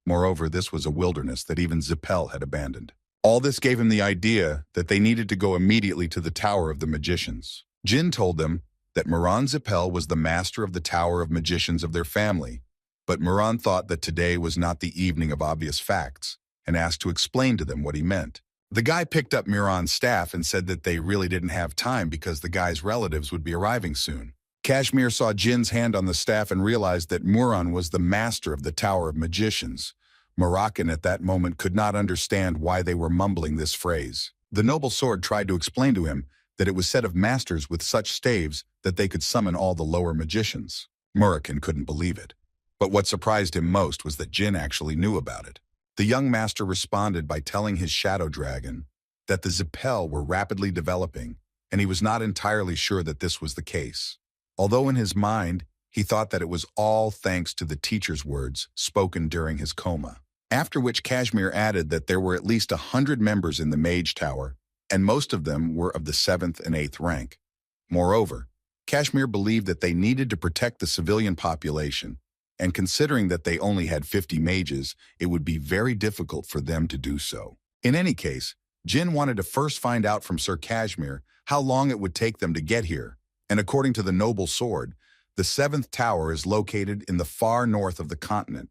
Moreover, this was a wilderness that even Zipel had abandoned. All this gave him the idea that they needed to go immediately to the Tower of the Magicians. Jin told them that Muran Zipel was the master of the Tower of Magicians of their family, but Muran thought that today was not the evening of obvious facts and asked to explain to them what he meant. The guy picked up Muran's staff and said that they really didn't have time because the guy's relatives would be arriving soon. Kashmir saw Jin's hand on the staff and realized that Muran was the master of the Tower of Magicians. Murakan at that moment could not understand why they were mumbling this phrase. The noble sword tried to explain to him that it was said of masters with such staves that they could summon all the lower magicians. Murakan couldn't believe it. But what surprised him most was that Jin actually knew about it. The young master responded by telling his shadow dragon that the Zipel were rapidly developing, and he was not entirely sure that this was the case. Although in his mind, he thought that it was all thanks to the teacher's words spoken during his coma. After which Kashmir added that there were at least 100 members in the Mage Tower, and most of them were of the 7th and 8th rank. Moreover, Kashmir believed that they needed to protect the civilian population, and considering that they only had 50 mages, it would be very difficult for them to do so. In any case, Jin wanted to first find out from Sir Kashmir how long it would take them to get here, and according to the noble sword, the 7th tower is located in the far north of the continent,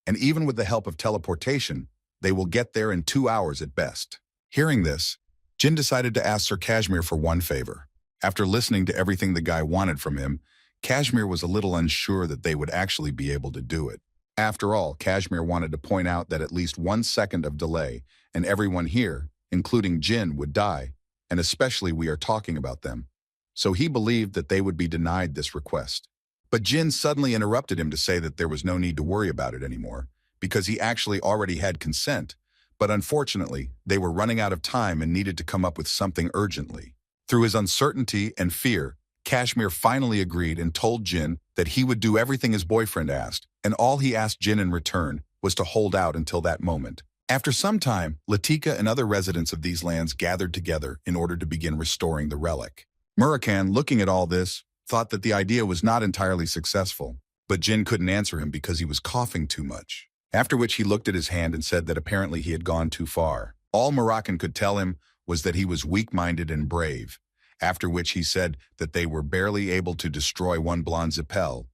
and even with the help of teleportation, they will get there in 2 hours at best. Hearing this, Jin decided to ask Sir Kashmir for one favor. After listening to everything the guy wanted from him, Kashmir was a little unsure that they would actually be able to do it. After all, Kashmir wanted to point out that at least 1 second of delay, and everyone here, including Jin, would die, and especially we are talking about them. So he believed that they would be denied this request. But Jin suddenly interrupted him to say that there was no need to worry about it anymore, because he actually already had consent, but unfortunately, they were running out of time and needed to come up with something urgently. Through his uncertainty and fear, Kashmir finally agreed and told Jin that he would do everything his boyfriend asked, and all he asked Jin in return was to hold out until that moment. After some time, Latika and other residents of these lands gathered together in order to begin restoring the relic. Murakan, looking at all this, thought that the idea was not entirely successful, but Jin couldn't answer him because he was coughing too much. After which he looked at his hand and said that apparently he had gone too far. All Murakan could tell him was that he was weak-minded and brave, after which he said that they were barely able to destroy one blonde Zipel,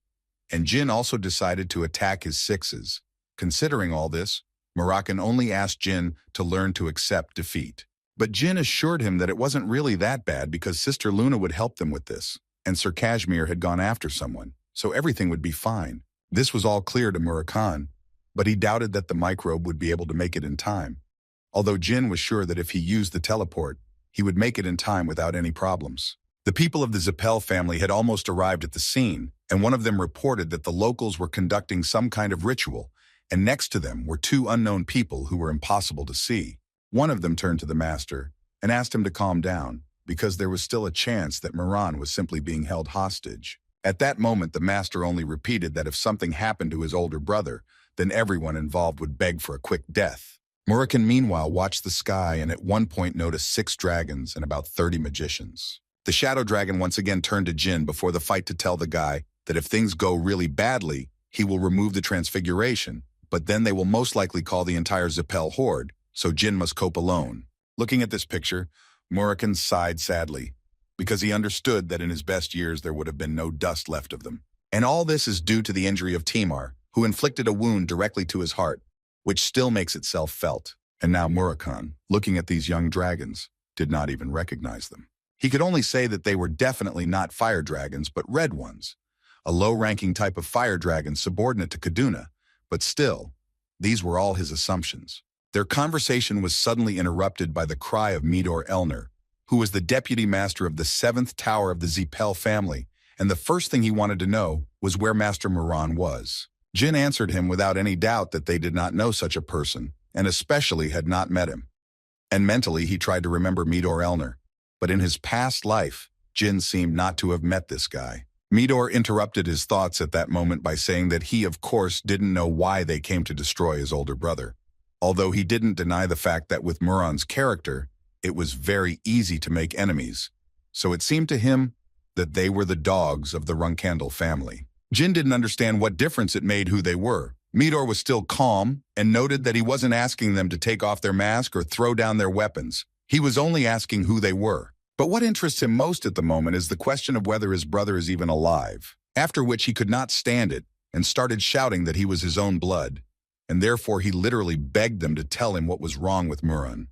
and Jin also decided to attack his sixes. Considering all this, Murakan only asked Jin to learn to accept defeat. But Jin assured him that it wasn't really that bad because Sister Luna would help them with this, and Sir Kashmir had gone after someone, so everything would be fine. This was all clear to Murakan, but he doubted that the microbe would be able to make it in time. Although Jin was sure that if he used the teleport, he would make it in time without any problems. The people of the Zipel family had almost arrived at the scene, and one of them reported that the locals were conducting some kind of ritual, and next to them were 2 unknown people who were impossible to see. One of them turned to the master and asked him to calm down, because there was still a chance that Muran was simply being held hostage. At that moment, the master only repeated that if something happened to his older brother, then everyone involved would beg for a quick death. Murakan meanwhile watched the sky and at one point noticed 6 dragons and about 30 magicians. The shadow dragon once again turned to Jin before the fight to tell the guy that if things go really badly, he will remove the transfiguration, but then they will most likely call the entire Zipel horde, so Jin must cope alone. Looking at this picture, Murakan sighed sadly, because he understood that in his best years there would have been no dust left of them. And all this is due to the injury of Timar, who inflicted a wound directly to his heart, which still makes itself felt. And now Murakan, looking at these young dragons, did not even recognize them. He could only say that they were definitely not fire dragons, but red ones, a low-ranking type of fire dragon subordinate to Kaduna, but still, these were all his assumptions. Their conversation was suddenly interrupted by the cry of Midor Elner, who was the deputy master of the 7th tower of the Zipel family, and the first thing he wanted to know was where Master Muran was. Jin answered him without any doubt that they did not know such a person, and especially had not met him. And mentally he tried to remember Midor Elner, but in his past life, Jin seemed not to have met this guy. Midor interrupted his thoughts at that moment by saying that he, of course, didn't know why they came to destroy his older brother, although he didn't deny the fact that with Muran's character, it was very easy to make enemies, so it seemed to him that they were the dogs of the Runcandel family. Jin didn't understand what difference it made who they were. Midor was still calm and noted that he wasn't asking them to take off their mask or throw down their weapons. He was only asking who they were. But what interests him most at the moment is the question of whether his brother is even alive, after which he could not stand it and started shouting that he was his own blood, and therefore he literally begged them to tell him what was wrong with Murakan,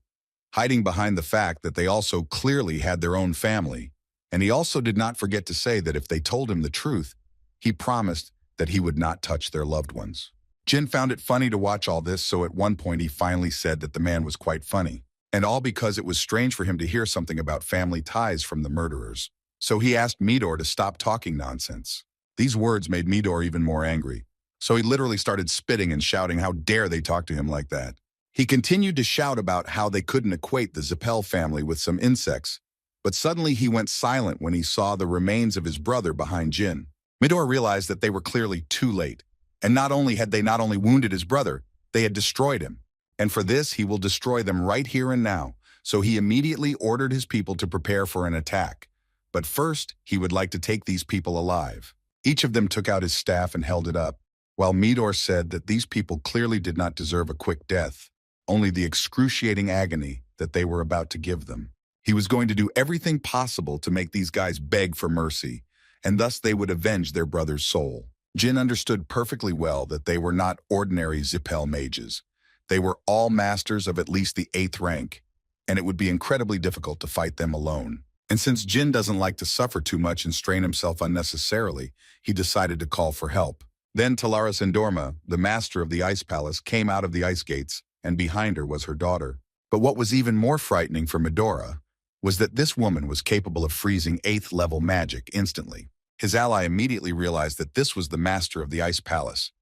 hiding behind the fact that they also clearly had their own family, and he also did not forget to say that if they told him the truth, he promised that he would not touch their loved ones. Jin found it funny to watch all this, so at one point he finally said that the man was quite funny, and all because it was strange for him to hear something about family ties from the murderers. So he asked Midor to stop talking nonsense. These words made Midor even more angry, so he literally started spitting and shouting how dare they talk to him like that. He continued to shout about how they couldn't equate the Zipel family with some insects, but suddenly he went silent when he saw the remains of his brother behind Jin. Midor realized that they were clearly too late, and not only had they not only wounded his brother, they had destroyed him. And for this, he will destroy them right here and now, so he immediately ordered his people to prepare for an attack. But first, he would like to take these people alive. Each of them took out his staff and held it up, while Midor said that these people clearly did not deserve a quick death, only the excruciating agony that they were about to give them. He was going to do everything possible to make these guys beg for mercy, and thus they would avenge their brother's soul. Jin understood perfectly well that they were not ordinary Zipel mages. They were all masters of at least the 8th rank, and it would be incredibly difficult to fight them alone. And since Jin doesn't like to suffer too much and strain himself unnecessarily, he decided to call for help. Then Talaris Endorma, the master of the Ice Palace, came out of the ice gates, and behind her was her daughter. But what was even more frightening for Midora was that this woman was capable of freezing 8th level magic instantly. His ally immediately realized that this was the master of the Ice Palace,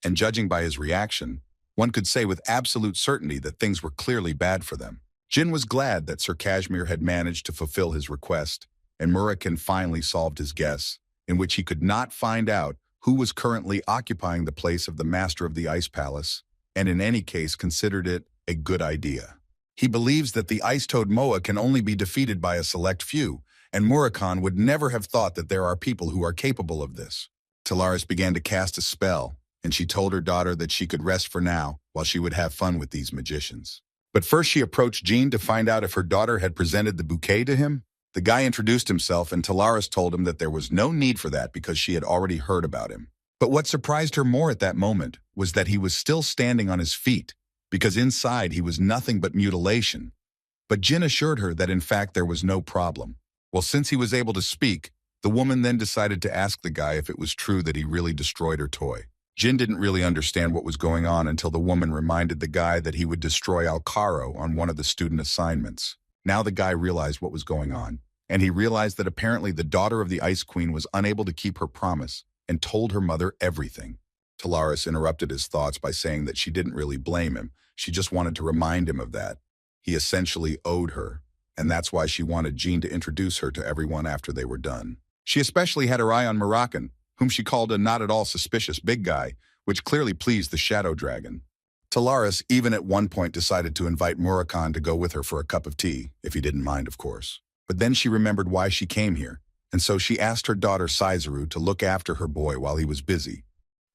and judging by his reaction, one could say with absolute certainty that things were clearly bad for them. Jin was glad that Sir Kashmir had managed to fulfill his request, and Murakan finally solved his guess, in which he could not find out who was currently occupying the place of the master of the Ice Palace, and in any case considered it a good idea. He believes that the Ice Toad Moa can only be defeated by a select few, and Murakan would never have thought that there are people who are capable of this. Talaris began to cast a spell, and she told her daughter that she could rest for now while she would have fun with these magicians. But first she approached Jean to find out if her daughter had presented the bouquet to him. The guy introduced himself, and Talaris told him that there was no need for that because she had already heard about him. But what surprised her more at that moment was that he was still standing on his feet, because inside he was nothing but mutilation. But Jin assured her that in fact there was no problem. Well, since he was able to speak, the woman then decided to ask the guy if it was true that he really destroyed her toy. Jin didn't really understand what was going on until the woman reminded the guy that he would destroy Alcaro on one of the student assignments. Now the guy realized what was going on, and he realized that apparently the daughter of the Ice Queen was unable to keep her promise and told her mother everything. Talaris interrupted his thoughts by saying that she didn't really blame him. She just wanted to remind him of that. He essentially owed her, and that's why she wanted Jean to introduce her to everyone after they were done. She especially had her eye on Murakan, whom she called a not at all suspicious big guy, which clearly pleased the Shadow Dragon. Talaris even at one point decided to invite Murakan to go with her for a cup of tea, if he didn't mind, of course. But then she remembered why she came here, and so she asked her daughter Sizaru to look after her boy while he was busy,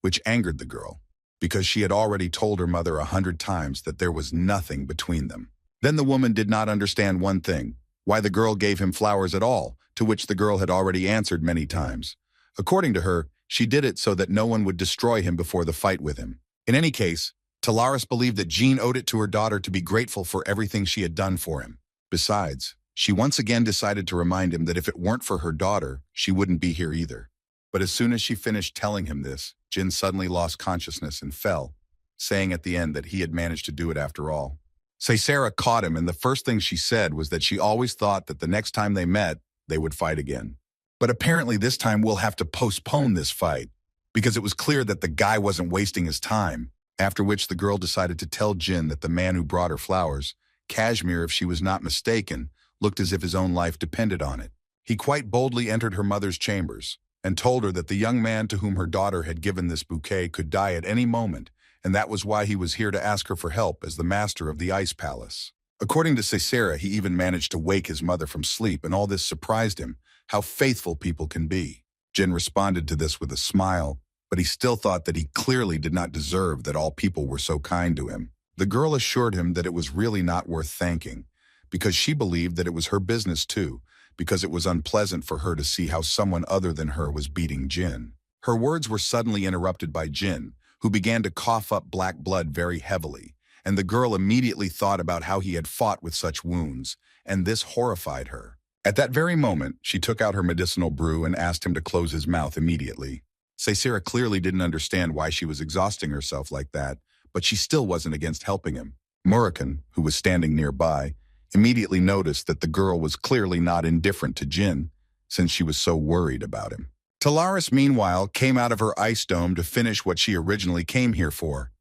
which angered the girl, because she had already told her mother 100 times that there was nothing between them. Then the woman did not understand one thing, why the girl gave him flowers at all, to which the girl had already answered many times. According to her, she did it so that no one would destroy him before the fight with him. In any case, Talaris believed that Jean owed it to her daughter to be grateful for everything she had done for him. Besides, she once again decided to remind him that if it weren't for her daughter, she wouldn't be here either. But as soon as she finished telling him this, Jin suddenly lost consciousness and fell, saying at the end that he had managed to do it after all. Caesara caught him, and the first thing she said was that she always thought that the next time they met, they would fight again. But apparently this time we'll have to postpone this fight, because it was clear that the guy wasn't wasting his time, after which the girl decided to tell Jin that the man who brought her flowers, Kashmir, if she was not mistaken, looked as if his own life depended on it. He quite boldly entered her mother's chambers, and told her that the young man to whom her daughter had given this bouquet could die at any moment, and that was why he was here to ask her for help as the master of the Ice Palace. According to Caesara, he even managed to wake his mother from sleep, and all this surprised him, how faithful people can be. Jin responded to this with a smile, but he still thought that he clearly did not deserve that all people were so kind to him. The girl assured him that it was really not worth thanking, because she believed that it was her business too, because it was unpleasant for her to see how someone other than her was beating Jin. Her words were suddenly interrupted by Jin, who began to cough up black blood very heavily, and the girl immediately thought about how he had fought with such wounds, and this horrified her. At that very moment, she took out her medicinal brew and asked him to close his mouth immediately. Caesira clearly didn't understand why she was exhausting herself like that, but she still wasn't against helping him. Murakan, who was standing nearby, immediately noticed that the girl was clearly not indifferent to Jin, since she was so worried about him. Talaris, meanwhile, came out of her ice dome to finish what she originally came here for,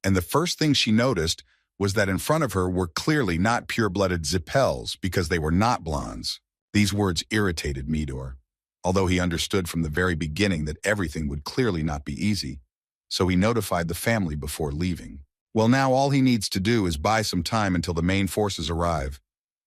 and the first thing she noticed was that in front of her were clearly not pure-blooded Zipels because they were not blondes. These words irritated Midor, although he understood from the very beginning that everything would clearly not be easy, so he notified the family before leaving. Well, now all he needs to do is buy some time until the main forces arrive,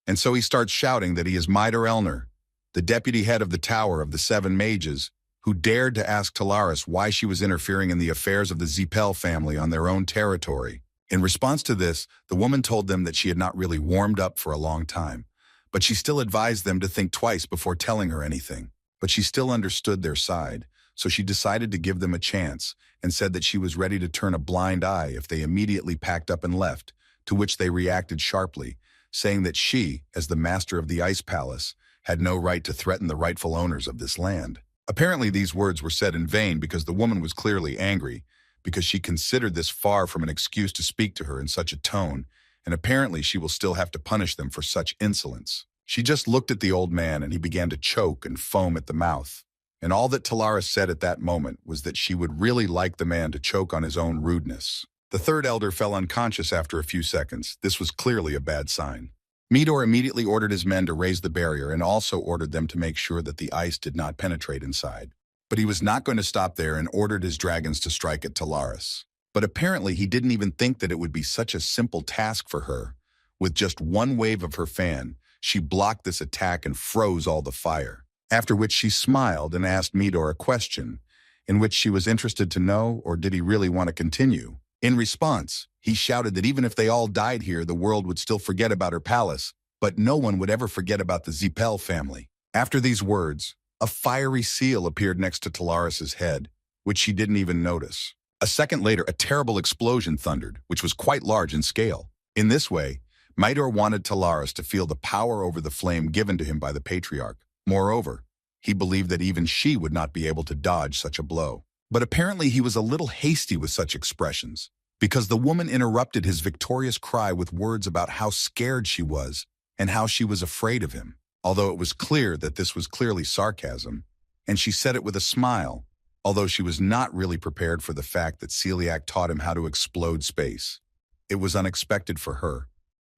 and so he starts shouting that he is Midor Elner, the deputy head of the Tower of the Seven Mages, who dared to ask Talaris why she was interfering in the affairs of the Zipel family on their own territory. In response to this, the woman told them that she had not really warmed up for a long time, but she still advised them to think twice before telling her anything. But she still understood their side, so she decided to give them a chance and said that she was ready to turn a blind eye if they immediately packed up and left, to which they reacted sharply, saying that she, as the master of the Ice Palace, had no right to threaten the rightful owners of this land. Apparently these words were said in vain because the woman was clearly angry, because she considered this far from an excuse to speak to her in such a tone, and apparently she will still have to punish them for such insolence. She just looked at the old man and he began to choke and foam at the mouth. And all that Talaris said at that moment was that she would really like the man to choke on his own rudeness. The third elder fell unconscious after a few seconds. This was clearly a bad sign. Midor immediately ordered his men to raise the barrier and also ordered them to make sure that the ice did not penetrate inside. But he was not going to stop there and ordered his dragons to strike at Talaris. But apparently he didn't even think that it would be such a simple task for her. With just one wave of her fan, she blocked this attack and froze all the fire, after which she smiled and asked Midor a question, in which she was interested to know, or did he really want to continue? In response, he shouted that even if they all died here, the world would still forget about her palace, but no one would ever forget about the Zipel family. After these words, a fiery seal appeared next to Talaris's head, which she didn't even notice. A second later, a terrible explosion thundered, which was quite large in scale. In this way, Midor wanted Talaris to feel the power over the flame given to him by the Patriarch. Moreover, he believed that even she would not be able to dodge such a blow. But apparently he was a little hasty with such expressions, because the woman interrupted his victorious cry with words about how scared she was and how she was afraid of him, although it was clear that this was clearly sarcasm, and she said it with a smile, although she was not really prepared for the fact that Celiac taught him how to explode space. It was unexpected for her,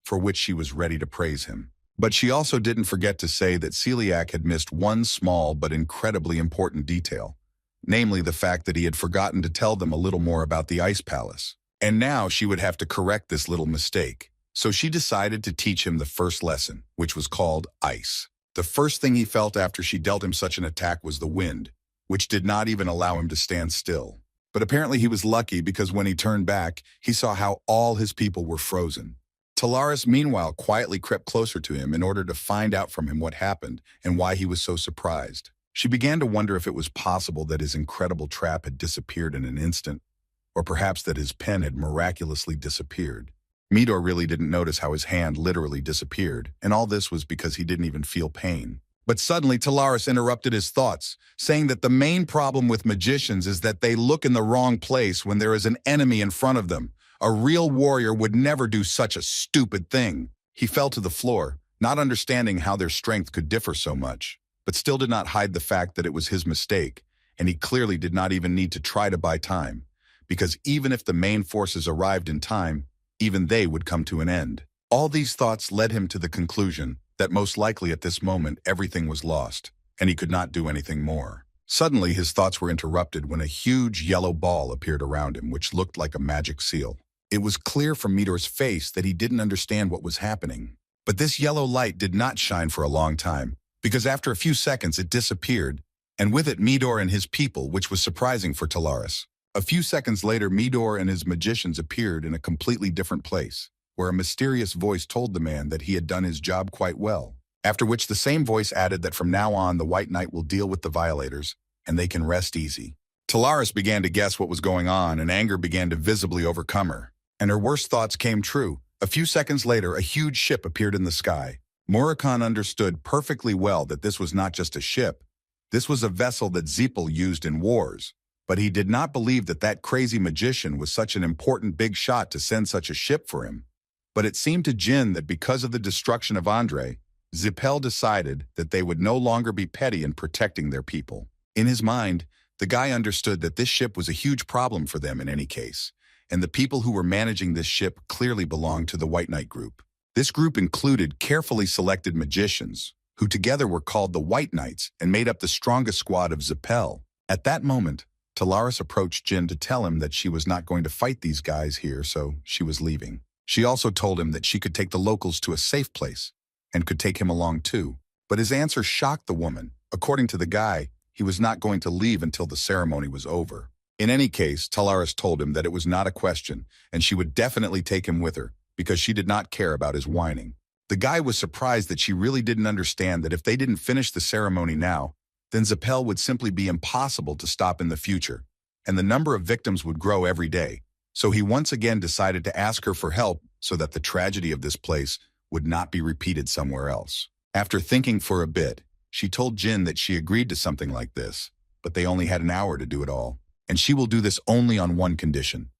for which she was ready to praise him. But she also didn't forget to say that Celiac had missed one small but incredibly important detail, namely the fact that he had forgotten to tell them a little more about the Ice Palace. And now she would have to correct this little mistake. So she decided to teach him the first lesson, which was called ice. The first thing he felt after she dealt him such an attack was the wind, which did not even allow him to stand still. But apparently he was lucky because when he turned back, he saw how all his people were frozen. Talaris, meanwhile, quietly crept closer to him in order to find out from him what happened and why he was so surprised. She began to wonder if it was possible that his incredible trap had disappeared in an instant, or perhaps that his pen had miraculously disappeared. Midor really didn't notice how his hand literally disappeared, and all this was because he didn't even feel pain. But suddenly Talaris interrupted his thoughts, saying that the main problem with magicians is that they look in the wrong place when there is an enemy in front of them. A real warrior would never do such a stupid thing. He fell to the floor, not understanding how their strength could differ so much, but still did not hide the fact that it was his mistake, and he clearly did not even need to try to buy time, because even if the main forces arrived in time, even they would come to an end. All these thoughts led him to the conclusion that most likely at this moment everything was lost, and he could not do anything more. Suddenly his thoughts were interrupted when a huge yellow ball appeared around him, which looked like a magic seal. It was clear from Midor's face that he didn't understand what was happening. But this yellow light did not shine for a long time, because after a few seconds it disappeared, and with it Midor and his people, which was surprising for Talaris. A few seconds later, Midor and his magicians appeared in a completely different place, where a mysterious voice told the man that he had done his job quite well. After which the same voice added that from now on the White Knight will deal with the violators, and they can rest easy. Talaris began to guess what was going on, and anger began to visibly overcome her. And her worst thoughts came true. A few seconds later, a huge ship appeared in the sky. Murakan understood perfectly well that this was not just a ship. This was a vessel that Zipel used in wars. But he did not believe that that crazy magician was such an important big shot to send such a ship for him. But it seemed to Jin that because of the destruction of Andre, Zipel decided that they would no longer be petty in protecting their people. In his mind, the guy understood that this ship was a huge problem for them in any case, and the people who were managing this ship clearly belonged to the White Knight group. This group included carefully selected magicians, who together were called the White Knights and made up the strongest squad of Zipel. At that moment, Talaris approached Jin to tell him that she was not going to fight these guys here, so she was leaving. She also told him that she could take the locals to a safe place, and could take him along too. But his answer shocked the woman. According to the guy, he was not going to leave until the ceremony was over. In any case, Talaris told him that it was not a question, and she would definitely take him with her, because she did not care about his whining. The guy was surprised that she really didn't understand that if they didn't finish the ceremony now, then Zipel would simply be impossible to stop in the future, and the number of victims would grow every day. So he once again decided to ask her for help so that the tragedy of this place would not be repeated somewhere else. After thinking for a bit, she told Jin that she agreed to something like this, but they only had an hour to do it all. And she will do this only on one condition,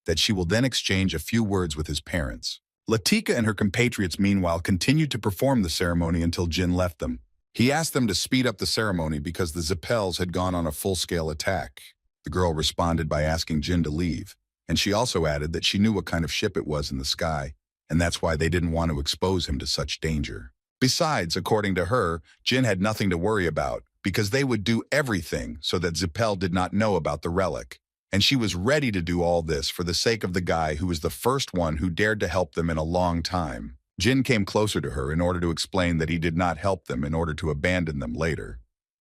that she will then exchange a few words with his parents. Latika and her compatriots meanwhile continued to perform the ceremony until Jin left them. He asked them to speed up the ceremony because the Zipels had gone on a full-scale attack. The girl responded by asking Jin to leave, and she also added that she knew what kind of ship it was in the sky, and that's why they didn't want to expose him to such danger. Besides, according to her, Jin had nothing to worry about, because they would do everything so that Zipel did not know about the relic. And she was ready to do all this for the sake of the guy who was the first one who dared to help them in a long time. Jin came closer to her in order to explain that he did not help them in order to abandon them later.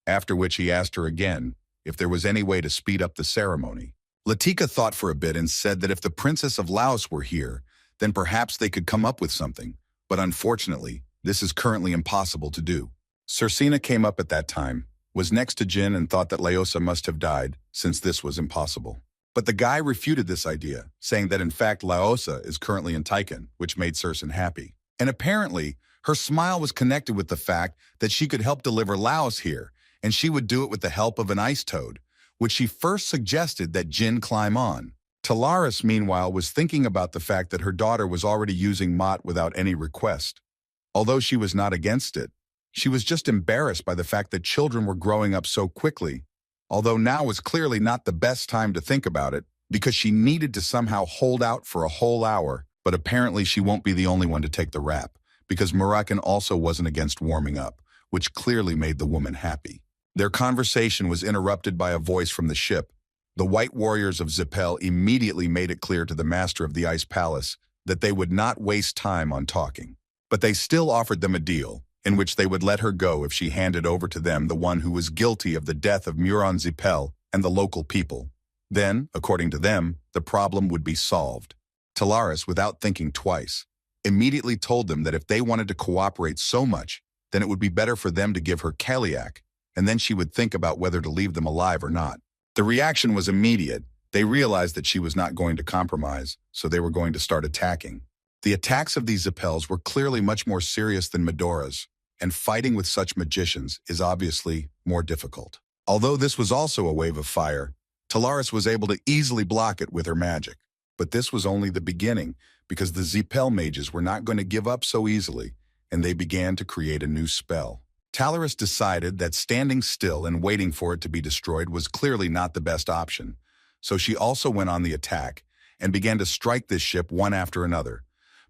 After which he asked her again if there was any way to speed up the ceremony. Latika thought for a bit and said that if the Princess of Laos were here, then perhaps they could come up with something, but unfortunately, this is currently impossible to do. Cersina came up at that time, was next to Jin and thought that Laosa must have died, since this was impossible. But the guy refuted this idea, saying that in fact Laosa is currently in Tyon, which made Cersei happy. And apparently, her smile was connected with the fact that she could help deliver Laos here, and she would do it with the help of an ice toad, which she first suggested that Jin climb on. Talaris, meanwhile, was thinking about the fact that her daughter was already using Mott without any request. Although she was not against it, she was just embarrassed by the fact that children were growing up so quickly, although now was clearly not the best time to think about it, because she needed to somehow hold out for a whole hour, but apparently she won't be the only one to take the rap, because Murakan also wasn't against warming up, which clearly made the woman happy. Their conversation was interrupted by a voice from the ship. The white warriors of Zipel immediately made it clear to the master of the Ice Palace that they would not waste time on talking. But they still offered them a deal, in which they would let her go if she handed over to them the one who was guilty of the death of Muran Zipel and the local people. Then, according to them, the problem would be solved. Talaris, without thinking twice, immediately told them that if they wanted to cooperate so much, then it would be better for them to give her Kaliak, and then she would think about whether to leave them alive or not. The reaction was immediate. They realized that she was not going to compromise, so they were going to start attacking. The attacks of these Zipels were clearly much more serious than Medora's, and fighting with such magicians is obviously more difficult. Although this was also a wave of fire, Talaris was able to easily block it with her magic. But this was only the beginning, because the Zipel mages were not going to give up so easily, and they began to create a new spell. Talaris decided that standing still and waiting for it to be destroyed was clearly not the best option, so she also went on the attack and began to strike this ship one after another,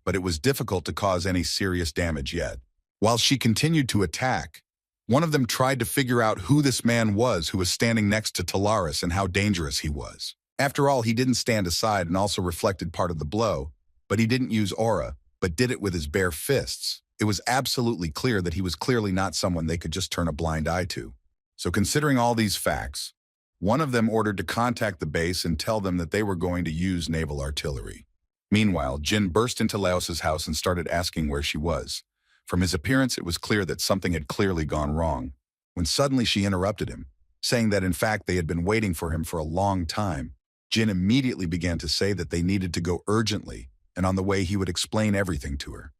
but it was difficult to cause any serious damage yet. While she continued to attack, one of them tried to figure out who this man was who was standing next to Talaris and how dangerous he was. After all, he didn't stand aside and also reflected part of the blow, but he didn't use aura, but did it with his bare fists. It was absolutely clear that he was clearly not someone they could just turn a blind eye to. So considering all these facts, one of them ordered to contact the base and tell them that they were going to use naval artillery. Meanwhile, Jin burst into Laos's house and started asking where she was. From his appearance, it was clear that something had clearly gone wrong, when suddenly she interrupted him, saying that in fact they had been waiting for him for a long time. Jin immediately began to say that they needed to go urgently, and on the way he would explain everything to her.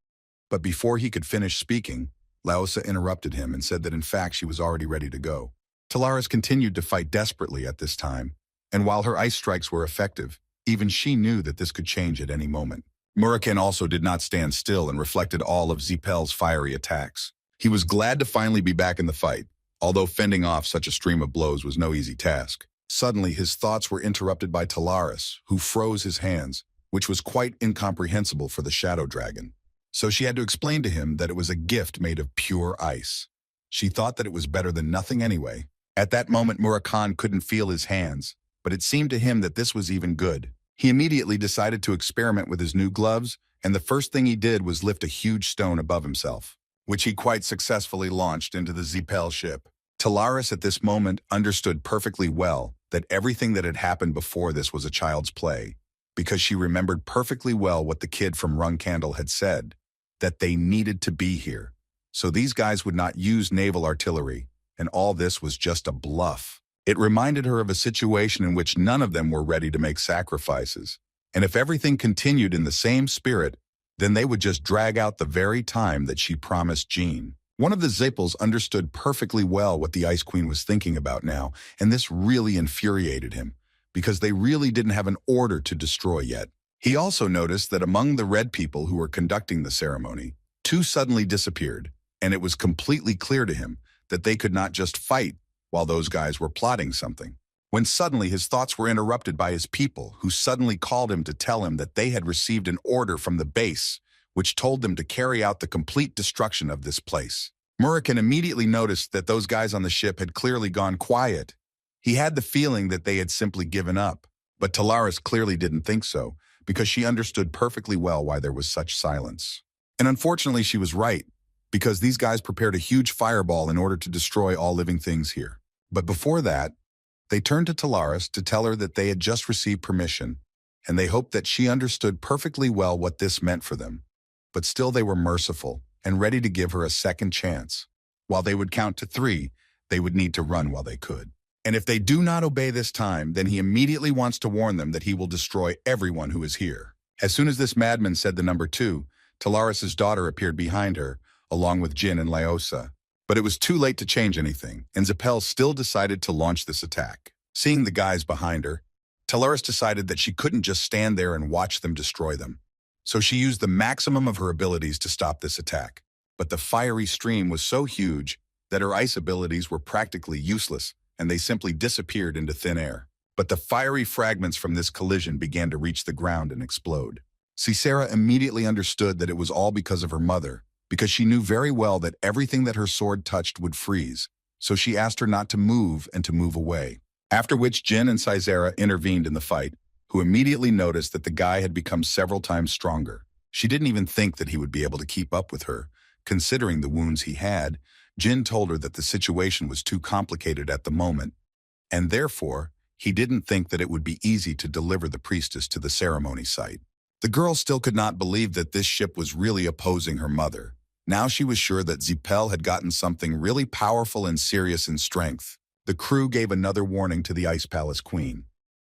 But before he could finish speaking, Laosa interrupted him and said that in fact she was already ready to go. Talaris continued to fight desperately at this time, and while her ice strikes were effective, even she knew that this could change at any moment. Murakan also did not stand still and reflected all of Zipel's fiery attacks. He was glad to finally be back in the fight, although fending off such a stream of blows was no easy task. Suddenly, his thoughts were interrupted by Talaris, who froze his hands, which was quite incomprehensible for the Shadow Dragon. So she had to explain to him that it was a gift made of pure ice. She thought that it was better than nothing anyway. At that moment, Murakan couldn't feel his hands, but it seemed to him that this was even good. He immediately decided to experiment with his new gloves, and the first thing he did was lift a huge stone above himself, which he quite successfully launched into the Zipel ship. Talaris at this moment understood perfectly well that everything that had happened before this was a child's play, because she remembered perfectly well what the kid from Runcandel had said, that they needed to be here. So these guys would not use naval artillery, and all this was just a bluff. It reminded her of a situation in which none of them were ready to make sacrifices, and if everything continued in the same spirit, then they would just drag out the very time that she promised Jean. One of the Zipels understood perfectly well what the Ice Queen was thinking about now, and this really infuriated him, because they really didn't have an order to destroy yet. He also noticed that among the red people who were conducting the ceremony, two suddenly disappeared, and it was completely clear to him that they could not just fight while those guys were plotting something. When suddenly his thoughts were interrupted by his people, who suddenly called him to tell him that they had received an order from the base, which told them to carry out the complete destruction of this place. Murakan immediately noticed that those guys on the ship had clearly gone quiet. He had the feeling that they had simply given up, but Talaris clearly didn't think so, because she understood perfectly well why there was such silence. And unfortunately she was right, because these guys prepared a huge fireball in order to destroy all living things here. But before that, they turned to Talaris to tell her that they had just received permission, and they hoped that she understood perfectly well what this meant for them. But still they were merciful and ready to give her a second chance. While they would count to 3, they would need to run while they could. And if they do not obey this time, then he immediately wants to warn them that he will destroy everyone who is here. As soon as this madman said the number 2, Talaris's daughter appeared behind her, along with Jin and Laosa. But it was too late to change anything, and Zipel still decided to launch this attack. Seeing the guys behind her, Talaris decided that she couldn't just stand there and watch them destroy them. So she used the maximum of her abilities to stop this attack. But the fiery stream was so huge that her ice abilities were practically useless, and they simply disappeared into thin air. But the fiery fragments from this collision began to reach the ground and explode. Cicera immediately understood that it was all because of her mother, because she knew very well that everything that her sword touched would freeze, so she asked her not to move and to move away. After which Jin and Cicera intervened in the fight, who immediately noticed that the guy had become several times stronger. She didn't even think that he would be able to keep up with her. Considering the wounds he had, Jin told her that the situation was too complicated at the moment, and therefore, he didn't think that it would be easy to deliver the priestess to the ceremony site. The girl still could not believe that this ship was really opposing her mother. Now she was sure that Zipel had gotten something really powerful and serious in strength. The crew gave another warning to the Ice Palace Queen.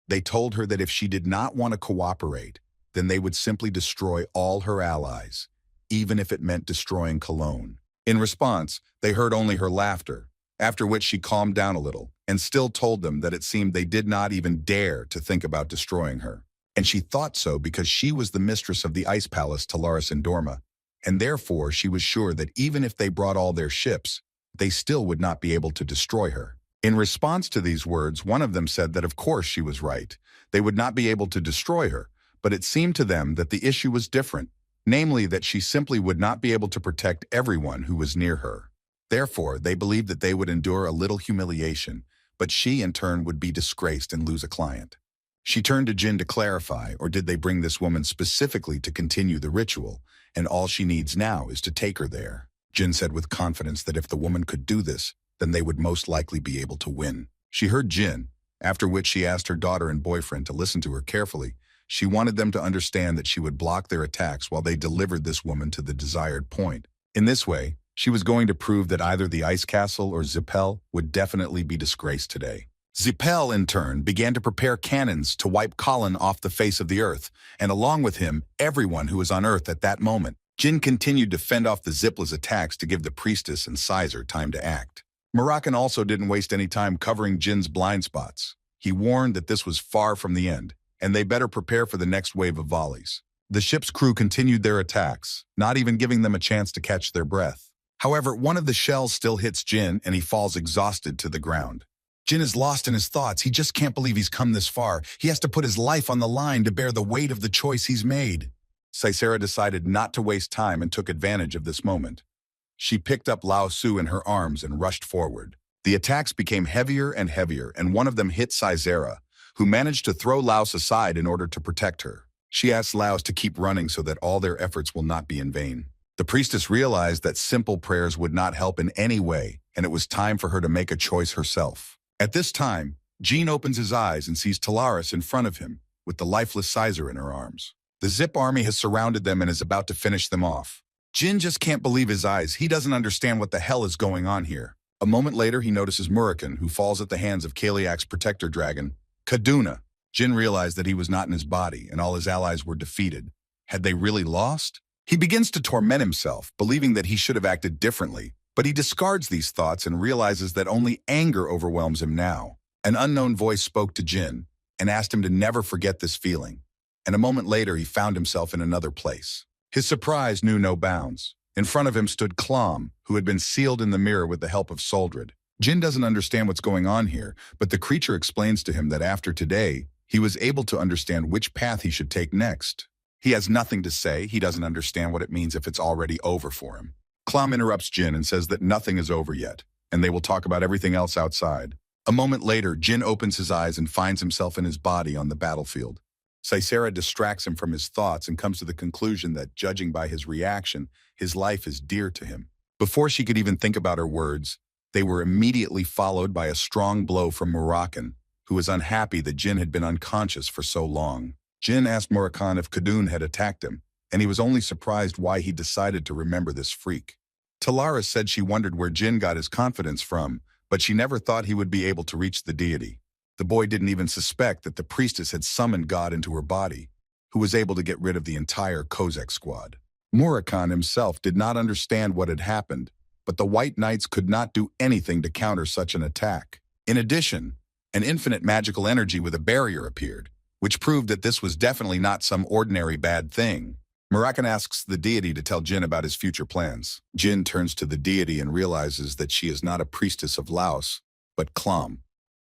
They told her that if she did not want to cooperate, then they would simply destroy all her allies, even if it meant destroying Cologne. In response, they heard only her laughter, after which she calmed down a little and still told them that it seemed they did not even dare to think about destroying her. And she thought so because she was the mistress of the Ice Palace Talaris and Dorma, and therefore she was sure that even if they brought all their ships, they still would not be able to destroy her. In response to these words, one of them said that of course she was right. They would not be able to destroy her, but it seemed to them that the issue was different, namely that she simply would not be able to protect everyone who was near her. Therefore, they believed that they would endure a little humiliation, but she in turn would be disgraced and lose a client. She turned to Jin to clarify, or did they bring this woman specifically to continue the ritual, and all she needs now is to take her there? Jin said with confidence that if the woman could do this, then they would most likely be able to win. She heard Jin, after which she asked her daughter and boyfriend to listen to her carefully. She wanted them to understand that she would block their attacks while they delivered this woman to the desired point. In this way, she was going to prove that either the Ice Castle or Zipel would definitely be disgraced today. Zipel, in turn, began to prepare cannons to wipe Colin off the face of the earth, and along with him, everyone who was on Earth at that moment. Jin continued to fend off the Zipel's attacks to give the priestess and Sizer time to act. Murakan also didn't waste any time covering Jin's blind spots. He warned that this was far from the end, and they better prepare for the next wave of volleys. The ship's crew continued their attacks, not even giving them a chance to catch their breath. However, one of the shells still hits Jin, and he falls exhausted to the ground. Jin is lost in his thoughts. He just can't believe he's come this far. He has to put his life on the line to bear the weight of the choice he's made. Sisera decided not to waste time and took advantage of this moment. She picked up Lao Su in her arms and rushed forward. The attacks became heavier and heavier, and one of them hit Sisera, who managed to throw Laos aside in order to protect her. She asked Laos to keep running so that all their efforts will not be in vain. The priestess realized that simple prayers would not help in any way, and it was time for her to make a choice herself. At this time, Jean opens his eyes and sees Talaris in front of him, with the lifeless Sizer in her arms. The Zip army has surrounded them and is about to finish them off. Jin just can't believe his eyes. He doesn't understand what the hell is going on here. A moment later, he notices Murakan, who falls at the hands of Kaliak's protector dragon, Kaduna. Jin realized that he was not in his body, and all his allies were defeated. Had they really lost? He begins to torment himself, believing that he should have acted differently. But he discards these thoughts and realizes that only anger overwhelms him now. An unknown voice spoke to Jin and asked him to never forget this feeling. And a moment later, he found himself in another place. His surprise knew no bounds. In front of him stood Clom, who had been sealed in the mirror with the help of Soldrid. Jin doesn't understand what's going on here, but the creature explains to him that after today, he was able to understand which path he should take next. He has nothing to say. He doesn't understand what it means if it's already over for him. Clom interrupts Jin and says that nothing is over yet, and they will talk about everything else outside. A moment later, Jin opens his eyes and finds himself in his body on the battlefield. Sisera distracts him from his thoughts and comes to the conclusion that, judging by his reaction, his life is dear to him. Before she could even think about her words, they were immediately followed by a strong blow from Murakan, who was unhappy that Jin had been unconscious for so long. Jin asked Murakan if Kadun had attacked him, and he was only surprised why he decided to remember this freak. Talaris said she wondered where Jin got his confidence from, but she never thought he would be able to reach the deity. The boy didn't even suspect that the priestess had summoned God into her body, who was able to get rid of the entire Kozak squad. Murakan himself did not understand what had happened, but the White Knights could not do anything to counter such an attack. In addition, an infinite magical energy with a barrier appeared, which proved that this was definitely not some ordinary bad thing. Murakan asks the deity to tell Jin about his future plans. Jin turns to the deity and realizes that she is not a priestess of Laos, but Clom,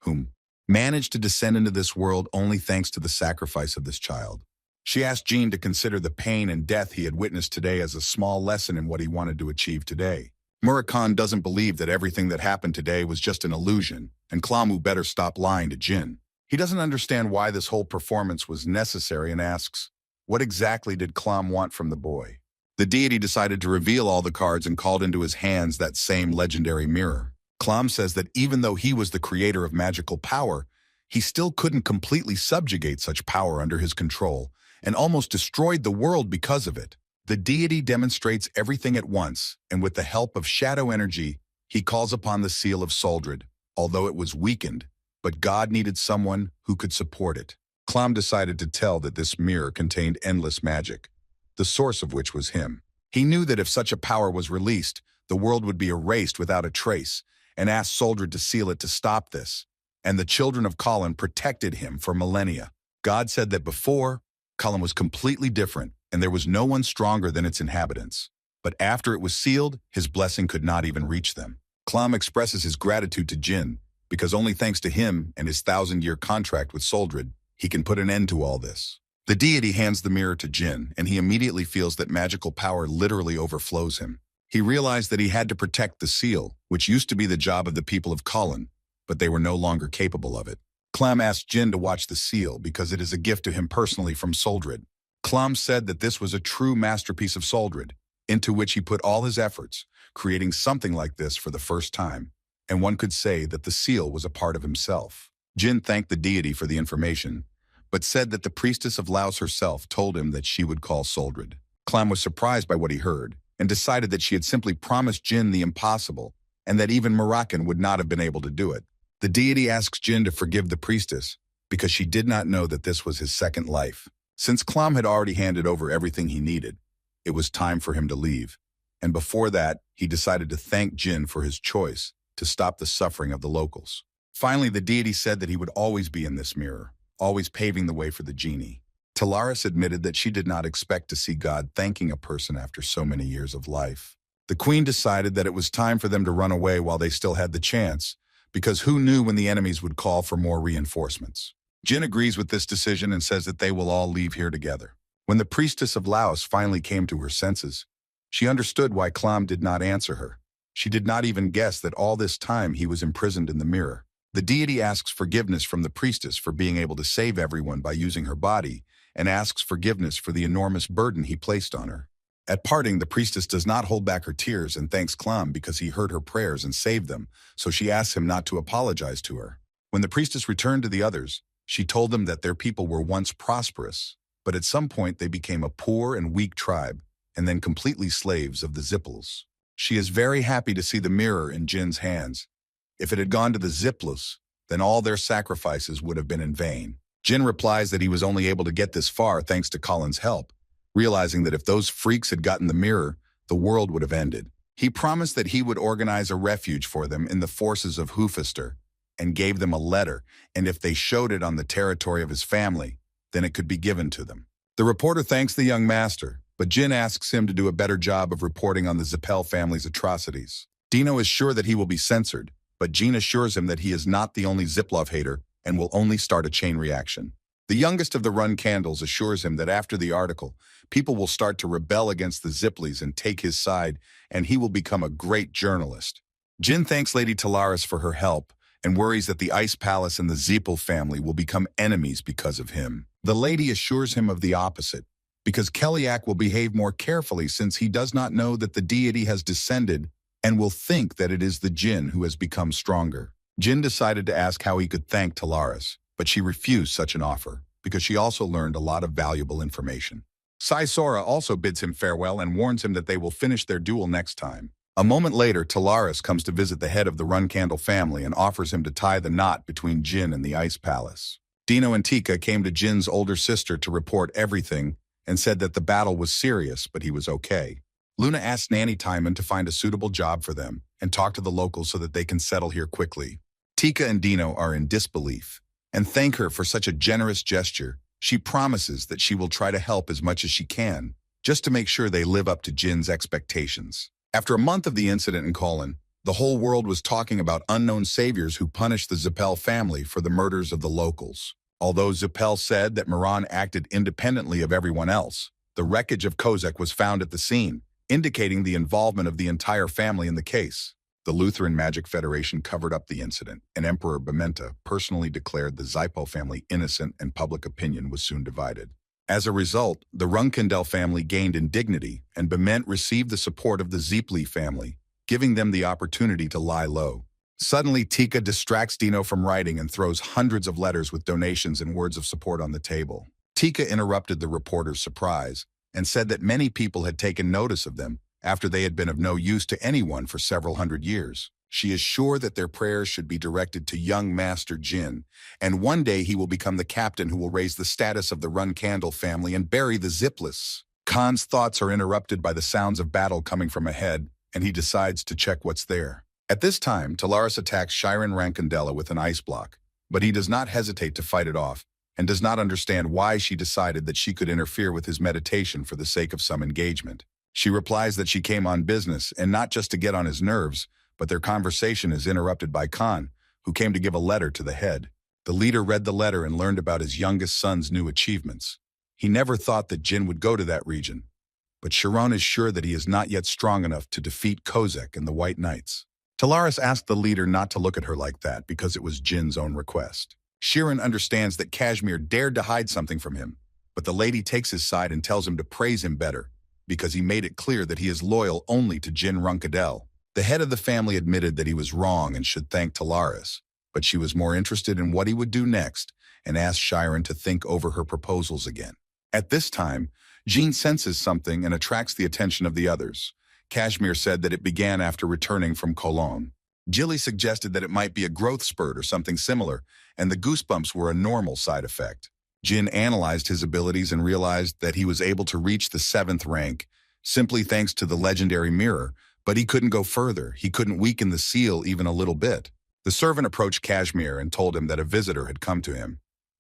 whom managed to descend into this world only thanks to the sacrifice of this child. She asked Jin to consider the pain and death he had witnessed today as a small lesson in what he wanted to achieve today. Murakan doesn't believe that everything that happened today was just an illusion, and Klamu better stop lying to Jin. He doesn't understand why this whole performance was necessary and asks, what exactly did Clom want from the boy? The deity decided to reveal all the cards and called into his hands that same legendary mirror. Clom says that even though he was the creator of magical power, he still couldn't completely subjugate such power under his control and almost destroyed the world because of it. The deity demonstrates everything at once, and with the help of shadow energy, he calls upon the seal of Soldrid, although it was weakened, but God needed someone who could support it. Clom decided to tell that this mirror contained endless magic, the source of which was him. He knew that if such a power was released, the world would be erased without a trace, and asked Soldrid to seal it to stop this. And the children of Colin protected him for millennia. God said that before, Colin was completely different, and there was no one stronger than its inhabitants. But after it was sealed, his blessing could not even reach them. Clom expresses his gratitude to Jin, because only thanks to him and his 1,000-year contract with Soldrid, he can put an end to all this. The deity hands the mirror to Jin, and he immediately feels that magical power literally overflows him. He realized that he had to protect the seal, which used to be the job of the people of Colin, but they were no longer capable of it. Clom asked Jin to watch the seal because it is a gift to him personally from Soldrid. Clom said that this was a true masterpiece of Soldrid, into which he put all his efforts, creating something like this for the first time, and one could say that the seal was a part of himself. Jin thanked the deity for the information, but said that the priestess of Laos herself told him that she would call Soldrid. Clom was surprised by what he heard, and decided that she had simply promised Jin the impossible, and that even Murakan would not have been able to do it. The deity asks Jin to forgive the priestess, because she did not know that this was his second life. Since Klom had already handed over everything he needed, it was time for him to leave. And before that, he decided to thank Jin for his choice to stop the suffering of the locals. Finally, the deity said that he would always be in this mirror, always paving the way for the genie. Talaris admitted that she did not expect to see God thanking a person after so many years of life. The queen decided that it was time for them to run away while they still had the chance, because who knew when the enemies would call for more reinforcements. Jin agrees with this decision and says that they will all leave here together. When the priestess of Laos finally came to her senses, she understood why Klom did not answer her. She did not even guess that all this time he was imprisoned in the mirror. The deity asks forgiveness from the priestess for being able to save everyone by using her body, and asks forgiveness for the enormous burden he placed on her. At parting, the priestess does not hold back her tears and thanks Klom because he heard her prayers and saved them, so she asks him not to apologize to her. When the priestess returned to the others, she told them that their people were once prosperous, but at some point they became a poor and weak tribe, and then completely slaves of the Zipels. She is very happy to see the mirror in Jin's hands. If it had gone to the Zipels, then all their sacrifices would have been in vain. Jin replies that he was only able to get this far thanks to Colin's help, realizing that if those freaks had gotten the mirror, the world would have ended. He promised that he would organize a refuge for them in the forces of Hufester, and gave them a letter, and if they showed it on the territory of his family, then it could be given to them. The reporter thanks the young master, but Jin asks him to do a better job of reporting on the Zipel family's atrocities. Dino is sure that he will be censored, but Jin assures him that he is not the only Ziplov hater and will only start a chain reaction. The youngest of the Runcandels assures him that after the article, people will start to rebel against the Ziplis and take his side, and he will become a great journalist. Jin thanks Lady Talaris for her help and worries that the Ice Palace and the Zipel family will become enemies because of him. The lady assures him of the opposite, because Keliak will behave more carefully since he does not know that the deity has descended and will think that it is the Jin who has become stronger. Jin decided to ask how he could thank Talaris, but she refused such an offer, because she also learned a lot of valuable information. Sai Sora also bids him farewell and warns him that they will finish their duel next time. A moment later, Talaris comes to visit the head of the Runcandel family and offers him to tie the knot between Jin and the Ice Palace. Dino and Tika came to Jin's older sister to report everything and said that the battle was serious, but he was okay. Luna asked Nanny Timon to find a suitable job for them and talk to the locals so that they can settle here quickly. Tika and Dino are in disbelief and thank her for such a generous gesture. She promises that she will try to help as much as she can, just to make sure they live up to Jin's expectations. After a month of the incident in Colin, the whole world was talking about unknown saviors who punished the Zipel family for the murders of the locals. Although Zipel said that Moran acted independently of everyone else, the wreckage of Kozek was found at the scene, indicating the involvement of the entire family in the case. The Lutheran Magic Federation covered up the incident, and Emperor Bementa personally declared the Zipel family innocent, and public opinion was soon divided. As a result, the Runcandel family gained in dignity, and Bement received the support of the Zipli family, giving them the opportunity to lie low. Suddenly, Tika distracts Dino from writing and throws hundreds of letters with donations and words of support on the table. Tika interrupted the reporter's surprise and said that many people had taken notice of them after they had been of no use to anyone for several hundred years. She is sure that their prayers should be directed to young Master Jin, and one day he will become the captain who will raise the status of the Runcandel family and bury the Ziplis. Khan's thoughts are interrupted by the sounds of battle coming from ahead, and he decides to check what's there. At this time, Talaris attacks Shiren Rancandela with an ice block, but he does not hesitate to fight it off, and does not understand why she decided that she could interfere with his meditation for the sake of some engagement. She replies that she came on business, and not just to get on his nerves, but their conversation is interrupted by Khan, who came to give a letter to the head. The leader read the letter and learned about his youngest son's new achievements. He never thought that Jin would go to that region, but Chiron is sure that he is not yet strong enough to defeat Kozek and the White Knights. Talaris asked the leader not to look at her like that because it was Jin's own request. Shiren understands that Kashmir dared to hide something from him, but the lady takes his side and tells him to praise him better, because he made it clear that he is loyal only to Jin Runcandel. The head of the family admitted that he was wrong and should thank Talaris, but she was more interested in what he would do next and asked Shiren to think over her proposals again. At this time, Jean senses something and attracts the attention of the others. Kashmir said that it began after returning from Cologne. Jilly suggested that it might be a growth spurt or something similar, and the goosebumps were a normal side effect. Jin analyzed his abilities and realized that he was able to reach the 7th rank, simply thanks to the legendary mirror, but he couldn't go further. He couldn't weaken the seal even a little bit. The servant approached Kashmir and told him that a visitor had come to him.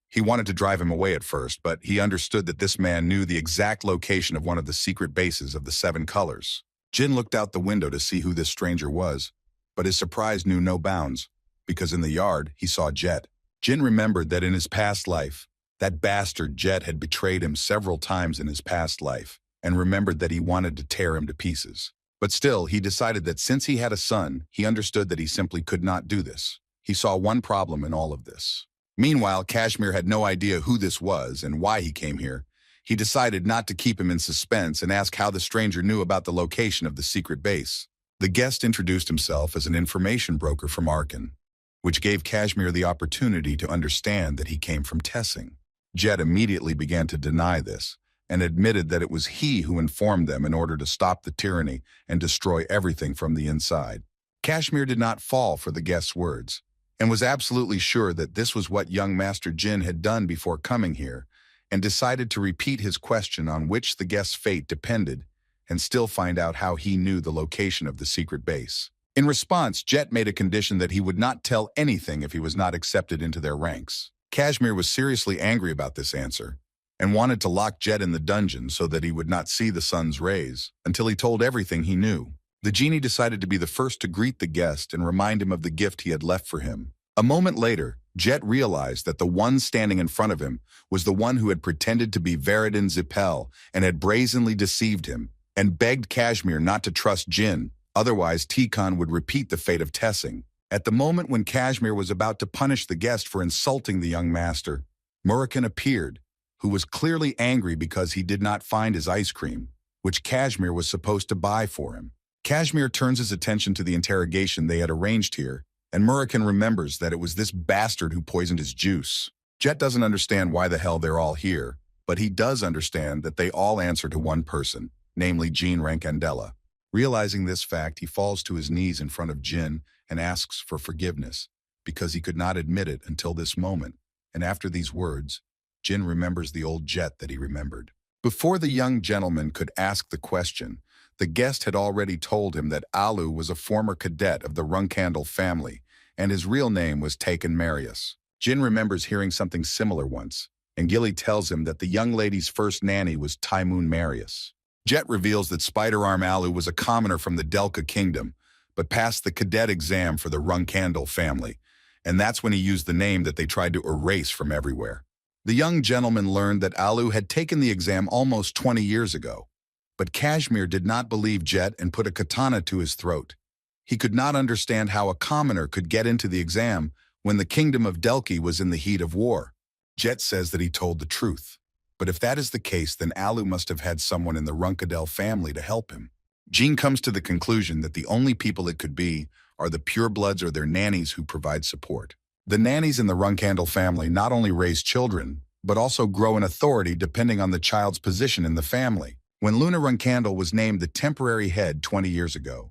He wanted to drive him away at first, but he understood that this man knew the exact location of one of the secret bases of the 7 colors. Jin looked out the window to see who this stranger was, but his surprise knew no bounds, because in the yard he saw Jet. Jin remembered that in his past life, that bastard Jet had betrayed him several times in his past life, and remembered that he wanted to tear him to pieces. But still, he decided that since he had a son, he understood that he simply could not do this. He saw one problem in all of this. Meanwhile, Kashmir had no idea who this was and why he came here. He decided not to keep him in suspense and ask how the stranger knew about the location of the secret base. The guest introduced himself as an information broker from Arkan, which gave Kashmir the opportunity to understand that he came from Tessing. Jet immediately began to deny this, and admitted that it was he who informed them in order to stop the tyranny and destroy everything from the inside. Kashmir did not fall for the guest's words, and was absolutely sure that this was what young Master Jin had done before coming here, and decided to repeat his question on which the guest's fate depended, and still find out how he knew the location of the secret base. In response, Jet made a condition that he would not tell anything if he was not accepted into their ranks. Kashmir was seriously angry about this answer, and wanted to lock Jet in the dungeon so that he would not see the sun's rays, until he told everything he knew. The genie decided to be the first to greet the guest and remind him of the gift he had left for him. A moment later, Jet realized that the one standing in front of him was the one who had pretended to be Veridin Zipel and had brazenly deceived him, and begged Kashmir not to trust Jin, otherwise Tyon would repeat the fate of Tessing. At the moment when Kashmir was about to punish the guest for insulting the young master, Murakan appeared, who was clearly angry because he did not find his ice cream, which Kashmir was supposed to buy for him. Kashmir turns his attention to the interrogation they had arranged here, and Murakan remembers that it was this bastard who poisoned his juice. Jet doesn't understand why the hell they're all here, but he does understand that they all answer to one person, namely Jean Runcandel. Realizing this fact, he falls to his knees in front of Jin and asks for forgiveness, because he could not admit it until this moment, and after these words, Jin remembers the old Jet that he remembered. Before the young gentleman could ask the question, the guest had already told him that Alu was a former cadet of the Runcandel family, and his real name was Taken Marius. Jin remembers hearing something similar once, and Gilly tells him that the young lady's first nanny was Tyon Marius. Jet reveals that Spider-Arm Alu was a commoner from the Delka Kingdom, but passed the cadet exam for the Runcandel family, and that's when he used the name that they tried to erase from everywhere. The young gentleman learned that Alu had taken the exam almost 20 years ago, but Kashmir did not believe Jet and put a katana to his throat. He could not understand how a commoner could get into the exam when the kingdom of Delki was in the heat of war. Jet says that he told the truth, but if that is the case, then Alu must have had someone in the Runcandel family to help him. Jean comes to the conclusion that the only people it could be are the purebloods or their nannies who provide support. The nannies in the Runcandel family not only raise children, but also grow in authority depending on the child's position in the family. When Luna Runcandel was named the temporary head 20 years ago,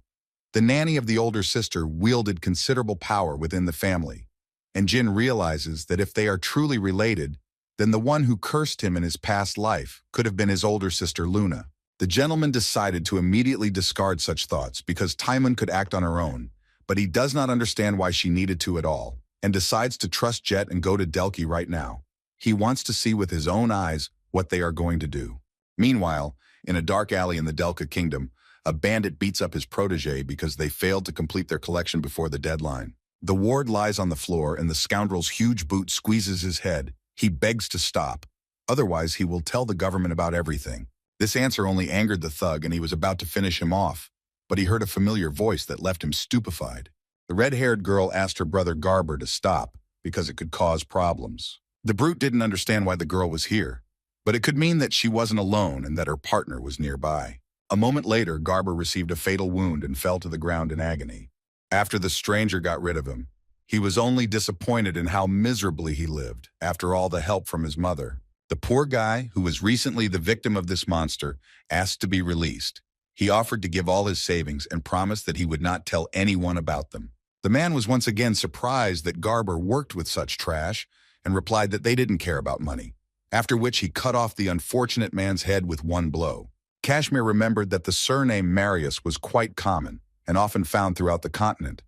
the nanny of the older sister wielded considerable power within the family, and Jin realizes that if they are truly related, then the one who cursed him in his past life could have been his older sister Luna. The gentleman decided to immediately discard such thoughts because Tymon could act on her own, but he does not understand why she needed to at all, and decides to trust Jet and go to Delki right now. He wants to see with his own eyes what they are going to do. Meanwhile, in a dark alley in the Delka Kingdom, a bandit beats up his protege because they failed to complete their collection before the deadline. The ward lies on the floor and the scoundrel's huge boot squeezes his head. He begs to stop. Otherwise, he will tell the government about everything. This answer only angered the thug and he was about to finish him off, but he heard a familiar voice that left him stupefied. The red-haired girl asked her brother Garber to stop because it could cause problems. The brute didn't understand why the girl was here, but it could mean that she wasn't alone and that her partner was nearby. A moment later, Garber received a fatal wound and fell to the ground in agony. After the stranger got rid of him, he was only disappointed in how miserably he lived after all the help from his mother. The poor guy, who was recently the victim of this monster, asked to be released. He offered to give all his savings and promised that he would not tell anyone about them. The man was once again surprised that Garber worked with such trash and replied that they didn't care about money, after which he cut off the unfortunate man's head with one blow. Kashmir remembered that the surname Marius was quite common and often found throughout the continent,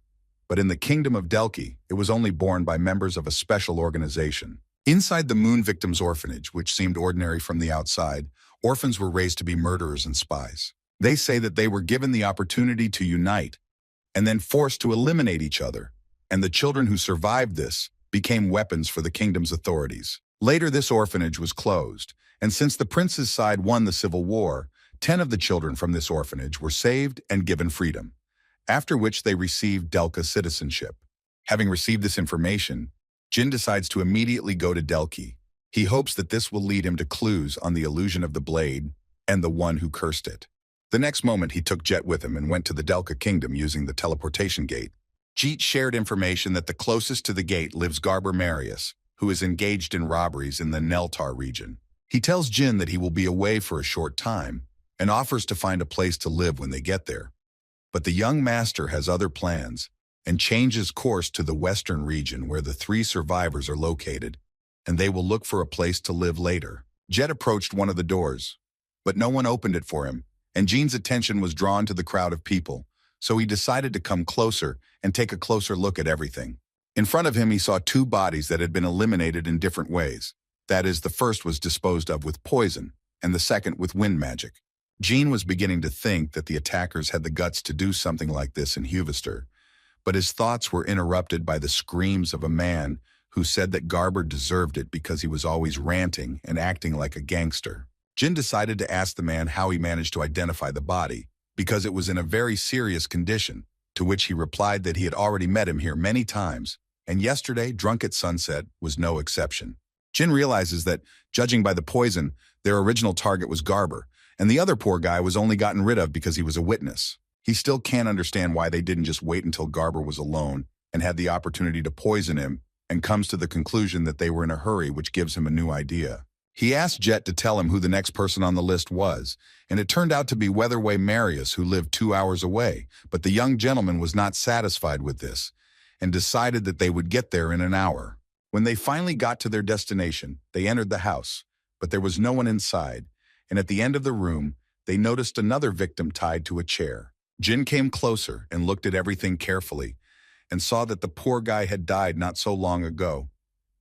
but in the kingdom of Delki, it was only borne by members of a special organization. Inside the Moon Victims Orphanage, which seemed ordinary from the outside, orphans were raised to be murderers and spies. They say that they were given the opportunity to unite and then forced to eliminate each other, and the children who survived this became weapons for the kingdom's authorities. Later, this orphanage was closed, and since the prince's side won the civil war, 10 of the children from this orphanage were saved and given freedom, after which they received Delka citizenship. Having received this information, Jin decides to immediately go to Delki. He hopes that this will lead him to clues on the illusion of the blade and the one who cursed it. The next moment, he took Jet with him and went to the Delka kingdom using the teleportation gate. Jeet shared information that the closest to the gate lives Garber Marius, who is engaged in robberies in the Neltar region. He tells Jin that he will be away for a short time and offers to find a place to live when they get there. But the young master has other plans and changes course to the western region where the 3 survivors are located, and they will look for a place to live later. Jet approached one of the doors, but no one opened it for him, and Jin's attention was drawn to the crowd of people, so he decided to come closer and take a closer look at everything. In front of him, he saw 2 bodies that had been eliminated in different ways. That is, the first was disposed of with poison, and the second with wind magic. Jin was beginning to think that the attackers had the guts to do something like this in Huvester, but his thoughts were interrupted by the screams of a man who said that Garber deserved it because he was always ranting and acting like a gangster. Jin decided to ask the man how he managed to identify the body, because it was in a very serious condition, to which he replied that he had already met him here many times, and yesterday, drunk at sunset, was no exception. Jin realizes that, judging by the poison, their original target was Garber, and the other poor guy was only gotten rid of because he was a witness. He still can't understand why they didn't just wait until Garber was alone and had the opportunity to poison him, and comes to the conclusion that they were in a hurry, which gives him a new idea. He asked Jet to tell him who the next person on the list was, and it turned out to be Weatherway Marius, who lived 2 hours away, but the young gentleman was not satisfied with this and decided that they would get there in an hour. When they finally got to their destination, they entered the house, but there was no one inside, and at the end of the room, they noticed another victim tied to a chair. Jin came closer and looked at everything carefully and saw that the poor guy had died not so long ago,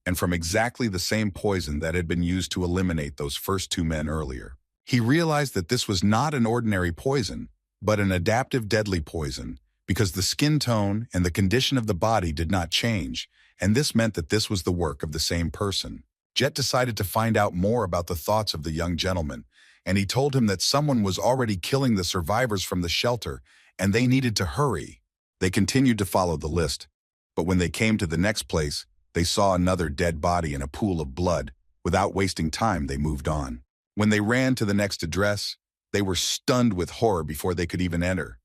and from exactly the same poison that had been used to eliminate those first 2 men earlier. He realized that this was not an ordinary poison, but an adaptive deadly poison, because the skin tone and the condition of the body did not change, and this meant that this was the work of the same person. Jet decided to find out more about the thoughts of the young gentleman, and he told him that someone was already killing the survivors from the shelter, and they needed to hurry. They continued to follow the list, but when they came to the next place, they saw another dead body in a pool of blood. Without wasting time, they moved on. When they ran to the next address, they were stunned with horror before they could even enter,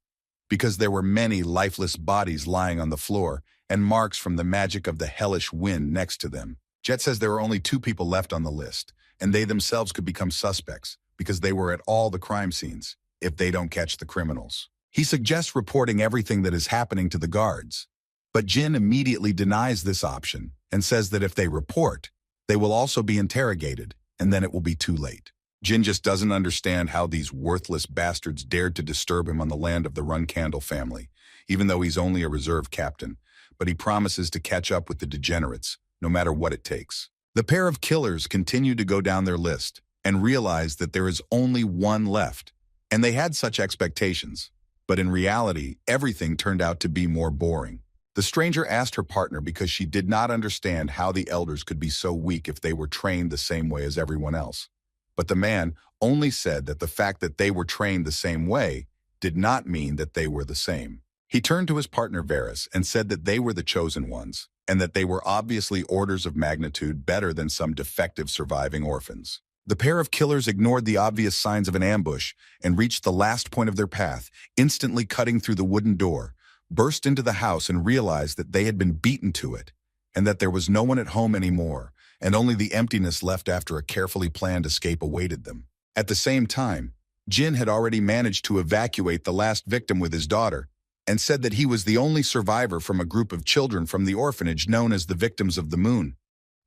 because there were many lifeless bodies lying on the floor and marks from the magic of the hellish wind next to them. Jet says there were only 2 people left on the list, and they themselves could become suspects because they were at all the crime scenes if they don't catch the criminals. He suggests reporting everything that is happening to the guards, but Jin immediately denies this option and says that if they report, they will also be interrogated, and then it will be too late. Jin just doesn't understand how these worthless bastards dared to disturb him on the land of the Runcandel family, even though he's only a reserve captain, but he promises to catch up with the degenerates, no matter what it takes. The pair of killers continue to go down their list and realize that there is only one left, and they had such expectations. But in reality, everything turned out to be more boring. The stranger asked her partner because she did not understand how the elders could be so weak if they were trained the same way as everyone else. But the man only said that the fact that they were trained the same way did not mean that they were the same. He turned to his partner Varys and said that they were the chosen ones, and that they were obviously orders of magnitude better than some defective surviving orphans. The pair of killers ignored the obvious signs of an ambush and reached the last point of their path, instantly cutting through the wooden door, burst into the house and realized that they had been beaten to it, and that there was no one at home anymore, and only the emptiness left after a carefully planned escape awaited them. At the same time, Jin had already managed to evacuate the last victim with his daughter, and said that he was the only survivor from a group of children from the orphanage known as the Victims of the Moon.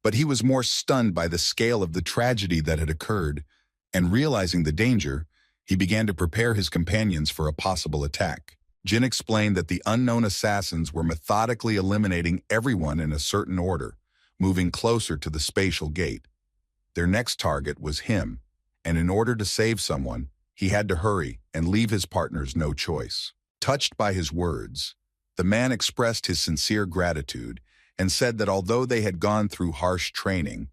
But he was more stunned by the scale of the tragedy that had occurred, and realizing the danger, he began to prepare his companions for a possible attack. Jin explained that the unknown assassins were methodically eliminating everyone in a certain order, moving closer to the spatial gate. Their next target was him, and in order to save someone, he had to hurry and leave his partners no choice. Touched by his words, the man expressed his sincere gratitude and said that although they had gone through harsh training,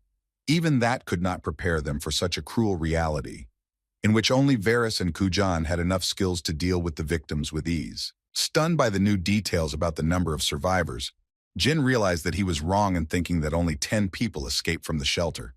even that could not prepare them for such a cruel reality, in which only Varys and Kujan had enough skills to deal with the victims with ease. Stunned by the new details about the number of survivors, Jin realized that he was wrong in thinking that only 10 people escaped from the shelter.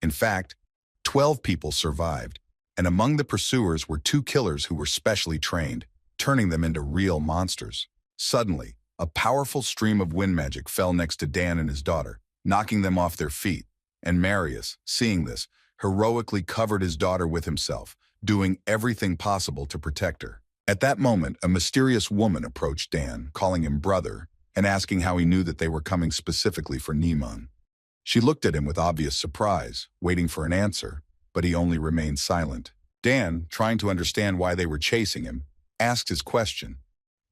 In fact, 12 people survived, and among the pursuers were 2 killers who were specially trained, turning them into real monsters. Suddenly, a powerful stream of wind magic fell next to Dan and his daughter, knocking them off their feet, and Marius, seeing this, heroically covered his daughter with himself, doing everything possible to protect her. At that moment, a mysterious woman approached Dan, calling him brother, and asking how he knew that they were coming specifically for Nimon. She looked at him with obvious surprise, waiting for an answer, but he only remained silent. Dan, trying to understand why they were chasing him, asked his question,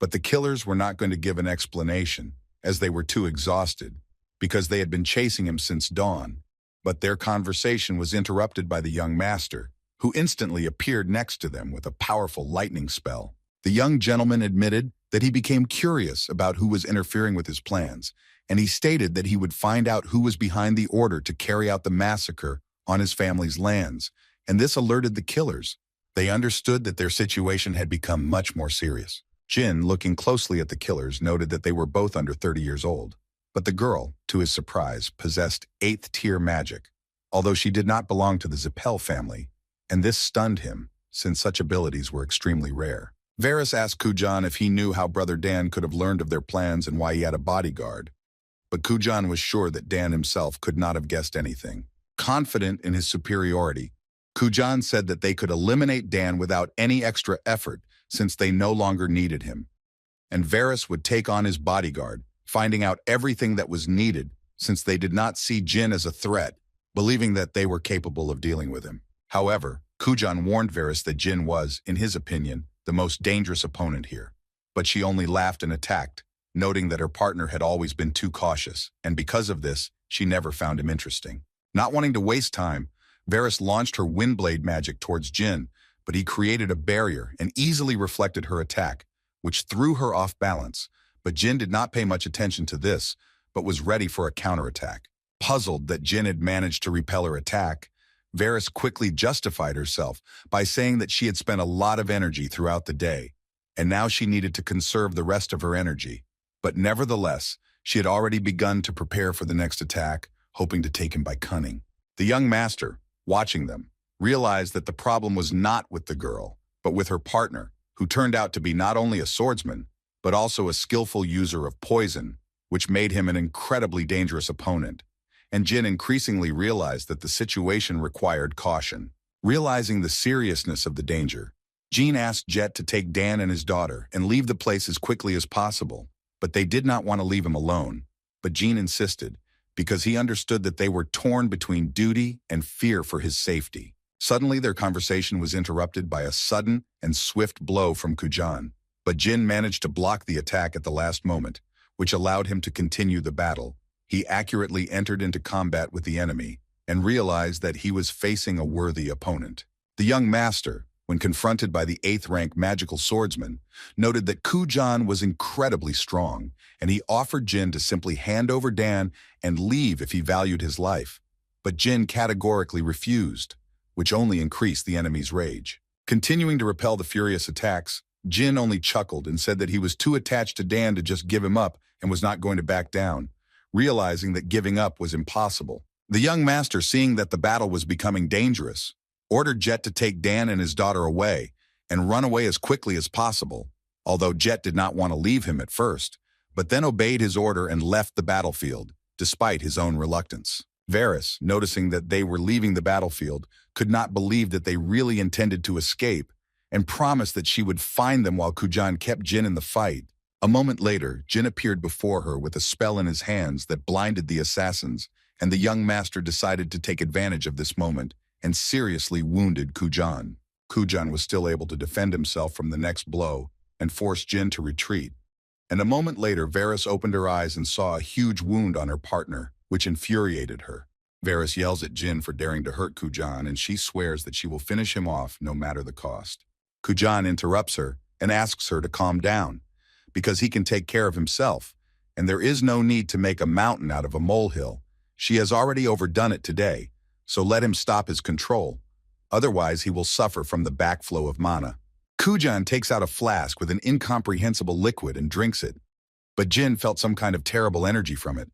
but the killers were not going to give an explanation, as they were too exhausted, because they had been chasing him since dawn. But their conversation was interrupted by the young master, who instantly appeared next to them with a powerful lightning spell. The young gentleman admitted that he became curious about who was interfering with his plans, and he stated that he would find out who was behind the order to carry out the massacre on his family's lands, and this alerted the killers. They understood that their situation had become much more serious. Jin, looking closely at the killers, noted that they were both under 30 years old. But the girl, to his surprise, possessed 8th-tier magic, although she did not belong to the Zipel family, and this stunned him, since such abilities were extremely rare. Varys asked Kujan if he knew how Brother Dan could have learned of their plans and why he had a bodyguard, but Kujan was sure that Dan himself could not have guessed anything. Confident in his superiority, Kujan said that they could eliminate Dan without any extra effort since they no longer needed him, and Varys would take on his bodyguard, finding out everything that was needed since they did not see Jin as a threat, believing that they were capable of dealing with him. However, Kujan warned Varys that Jin was, in his opinion, the most dangerous opponent here, but she only laughed and attacked, noting that her partner had always been too cautious, and because of this, she never found him interesting. Not wanting to waste time, Varys launched her Windblade magic towards Jin, but he created a barrier and easily reflected her attack, which threw her off balance. But Jin did not pay much attention to this, but was ready for a counterattack. Puzzled that Jin had managed to repel her attack, Varys quickly justified herself by saying that she had spent a lot of energy throughout the day, and now she needed to conserve the rest of her energy. But nevertheless, she had already begun to prepare for the next attack, hoping to take him by cunning. The young master, watching them, realized that the problem was not with the girl, but with her partner, who turned out to be not only a swordsman, but also a skillful user of poison, which made him an incredibly dangerous opponent. And Jin increasingly realized that the situation required caution. Realizing the seriousness of the danger, Jin asked Jet to take Dan and his daughter and leave the place as quickly as possible, but they did not want to leave him alone. But Jin insisted, because he understood that they were torn between duty and fear for his safety. Suddenly, their conversation was interrupted by a sudden and swift blow from Kujan, but Jin managed to block the attack at the last moment, which allowed him to continue the battle. He accurately entered into combat with the enemy and realized that he was facing a worthy opponent. The young master, when confronted by the 8th-rank magical swordsman, noted that Kujan was incredibly strong, and he offered Jin to simply hand over Dan and leave if he valued his life. But Jin categorically refused, which only increased the enemy's rage. Continuing to repel the furious attacks, Jin only chuckled and said that he was too attached to Dan to just give him up and was not going to back down, realizing that giving up was impossible. The young master, seeing that the battle was becoming dangerous, ordered Jet to take Dan and his daughter away and run away as quickly as possible, although Jet did not want to leave him at first, but then obeyed his order and left the battlefield, despite his own reluctance. Varys, noticing that they were leaving the battlefield, could not believe that they really intended to escape and promised that she would find them while Kujan kept Jin in the fight. A moment later, Jin appeared before her with a spell in his hands that blinded the assassins, and the young master decided to take advantage of this moment and seriously wounded Kujan. Kujan was still able to defend himself from the next blow and forced Jin to retreat. And a moment later, Varys opened her eyes and saw a huge wound on her partner, which infuriated her. Varys yells at Jin for daring to hurt Kujan, and she swears that she will finish him off no matter the cost. Kujan interrupts her and asks her to calm down, because he can take care of himself, and there is no need to make a mountain out of a molehill. She has already overdone it today, so let him stop his control. Otherwise, he will suffer from the backflow of mana. Kujan takes out a flask with an incomprehensible liquid and drinks it, but Jin felt some kind of terrible energy from it,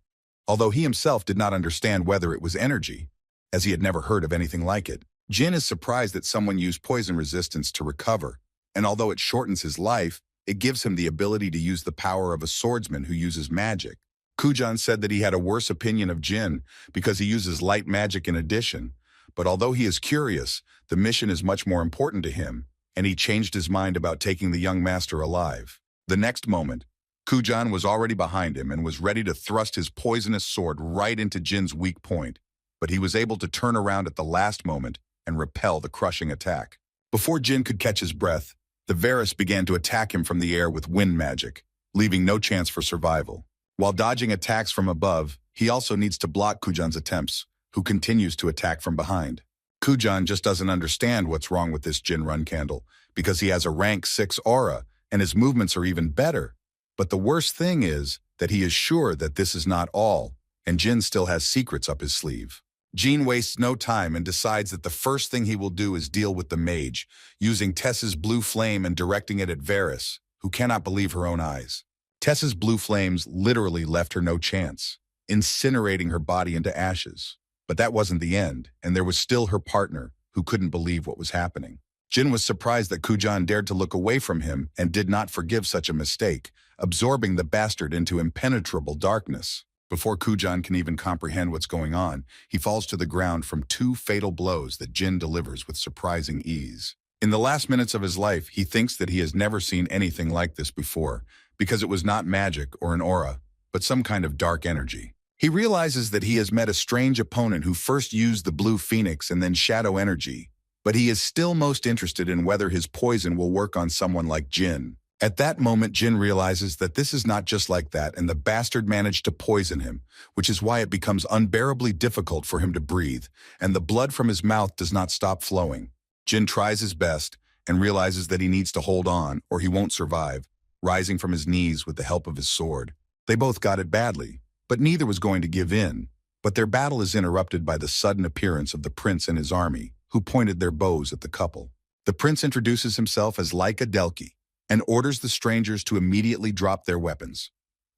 although he himself did not understand whether it was energy, as he had never heard of anything like it. Jin is surprised that someone used poison resistance to recover, and although it shortens his life, it gives him the ability to use the power of a swordsman who uses magic. Kujan said that he had a worse opinion of Jin because he uses light magic in addition, but although he is curious, the mission is much more important to him, and he changed his mind about taking the young master alive. The next moment, Kujan was already behind him and was ready to thrust his poisonous sword right into Jin's weak point, but he was able to turn around at the last moment and repel the crushing attack. Before Jin could catch his breath, the Varys began to attack him from the air with wind magic, leaving no chance for survival. While dodging attacks from above, he also needs to block Kujan's attempts, who continues to attack from behind. Kujan just doesn't understand what's wrong with this Jin Runcandel, because he has a rank 6 aura, and his movements are even better. But the worst thing is that he is sure that this is not all, and Jin still has secrets up his sleeve. Jin wastes no time and decides that the first thing he will do is deal with the mage, using Tess's blue flame and directing it at Varys, who cannot believe her own eyes. Tess's blue flames literally left her no chance, incinerating her body into ashes. But that wasn't the end, and there was still her partner, who couldn't believe what was happening. Jin was surprised that Kujan dared to look away from him and did not forgive such a mistake, absorbing the bastard into impenetrable darkness. Before Kujan can even comprehend what's going on, he falls to the ground from 2 fatal blows that Jin delivers with surprising ease. In the last minutes of his life, he thinks that he has never seen anything like this before, because it was not magic or an aura, but some kind of dark energy. He realizes that he has met a strange opponent who first used the blue phoenix and then shadow energy, but he is still most interested in whether his poison will work on someone like Jin. At that moment, Jin realizes that this is not just like that, and the bastard managed to poison him, which is why it becomes unbearably difficult for him to breathe, and the blood from his mouth does not stop flowing. Jin tries his best and realizes that he needs to hold on or he won't survive, rising from his knees with the help of his sword. They both got it badly, but neither was going to give in. But their battle is interrupted by the sudden appearance of the prince and his army, who pointed their bows at the couple. The prince introduces himself as Laika Delki and orders the strangers to immediately drop their weapons.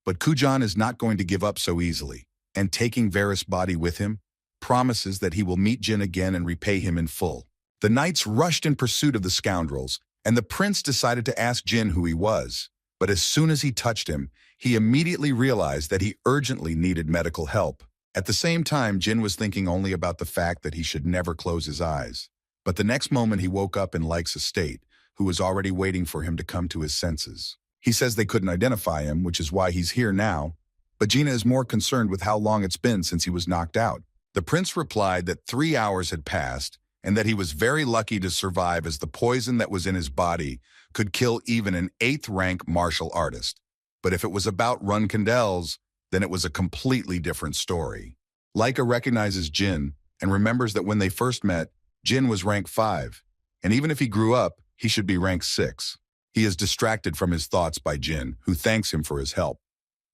But Kujan is not going to give up so easily, and taking Varys' body with him, promises that he will meet Jin again and repay him in full. The knights rushed in pursuit of the scoundrels, and the prince decided to ask Jin who he was. But as soon as he touched him, he immediately realized that he urgently needed medical help. At the same time, Jin was thinking only about the fact that he should never close his eyes. But the next moment he woke up in Like's estate, who was already waiting for him to come to his senses. He says they couldn't identify him, which is why he's here now, but Gina is more concerned with how long it's been since he was knocked out. The prince replied that 3 hours had passed, and that he was very lucky to survive, as the poison that was in his body could kill even an 8th rank martial artist. But if it was about Runcandel's, then it was a completely different story. Laika recognizes Jin and remembers that when they first met, Jin was rank 5, and even if he grew up, he should be rank 6. He is distracted from his thoughts by Jin, who thanks him for his help.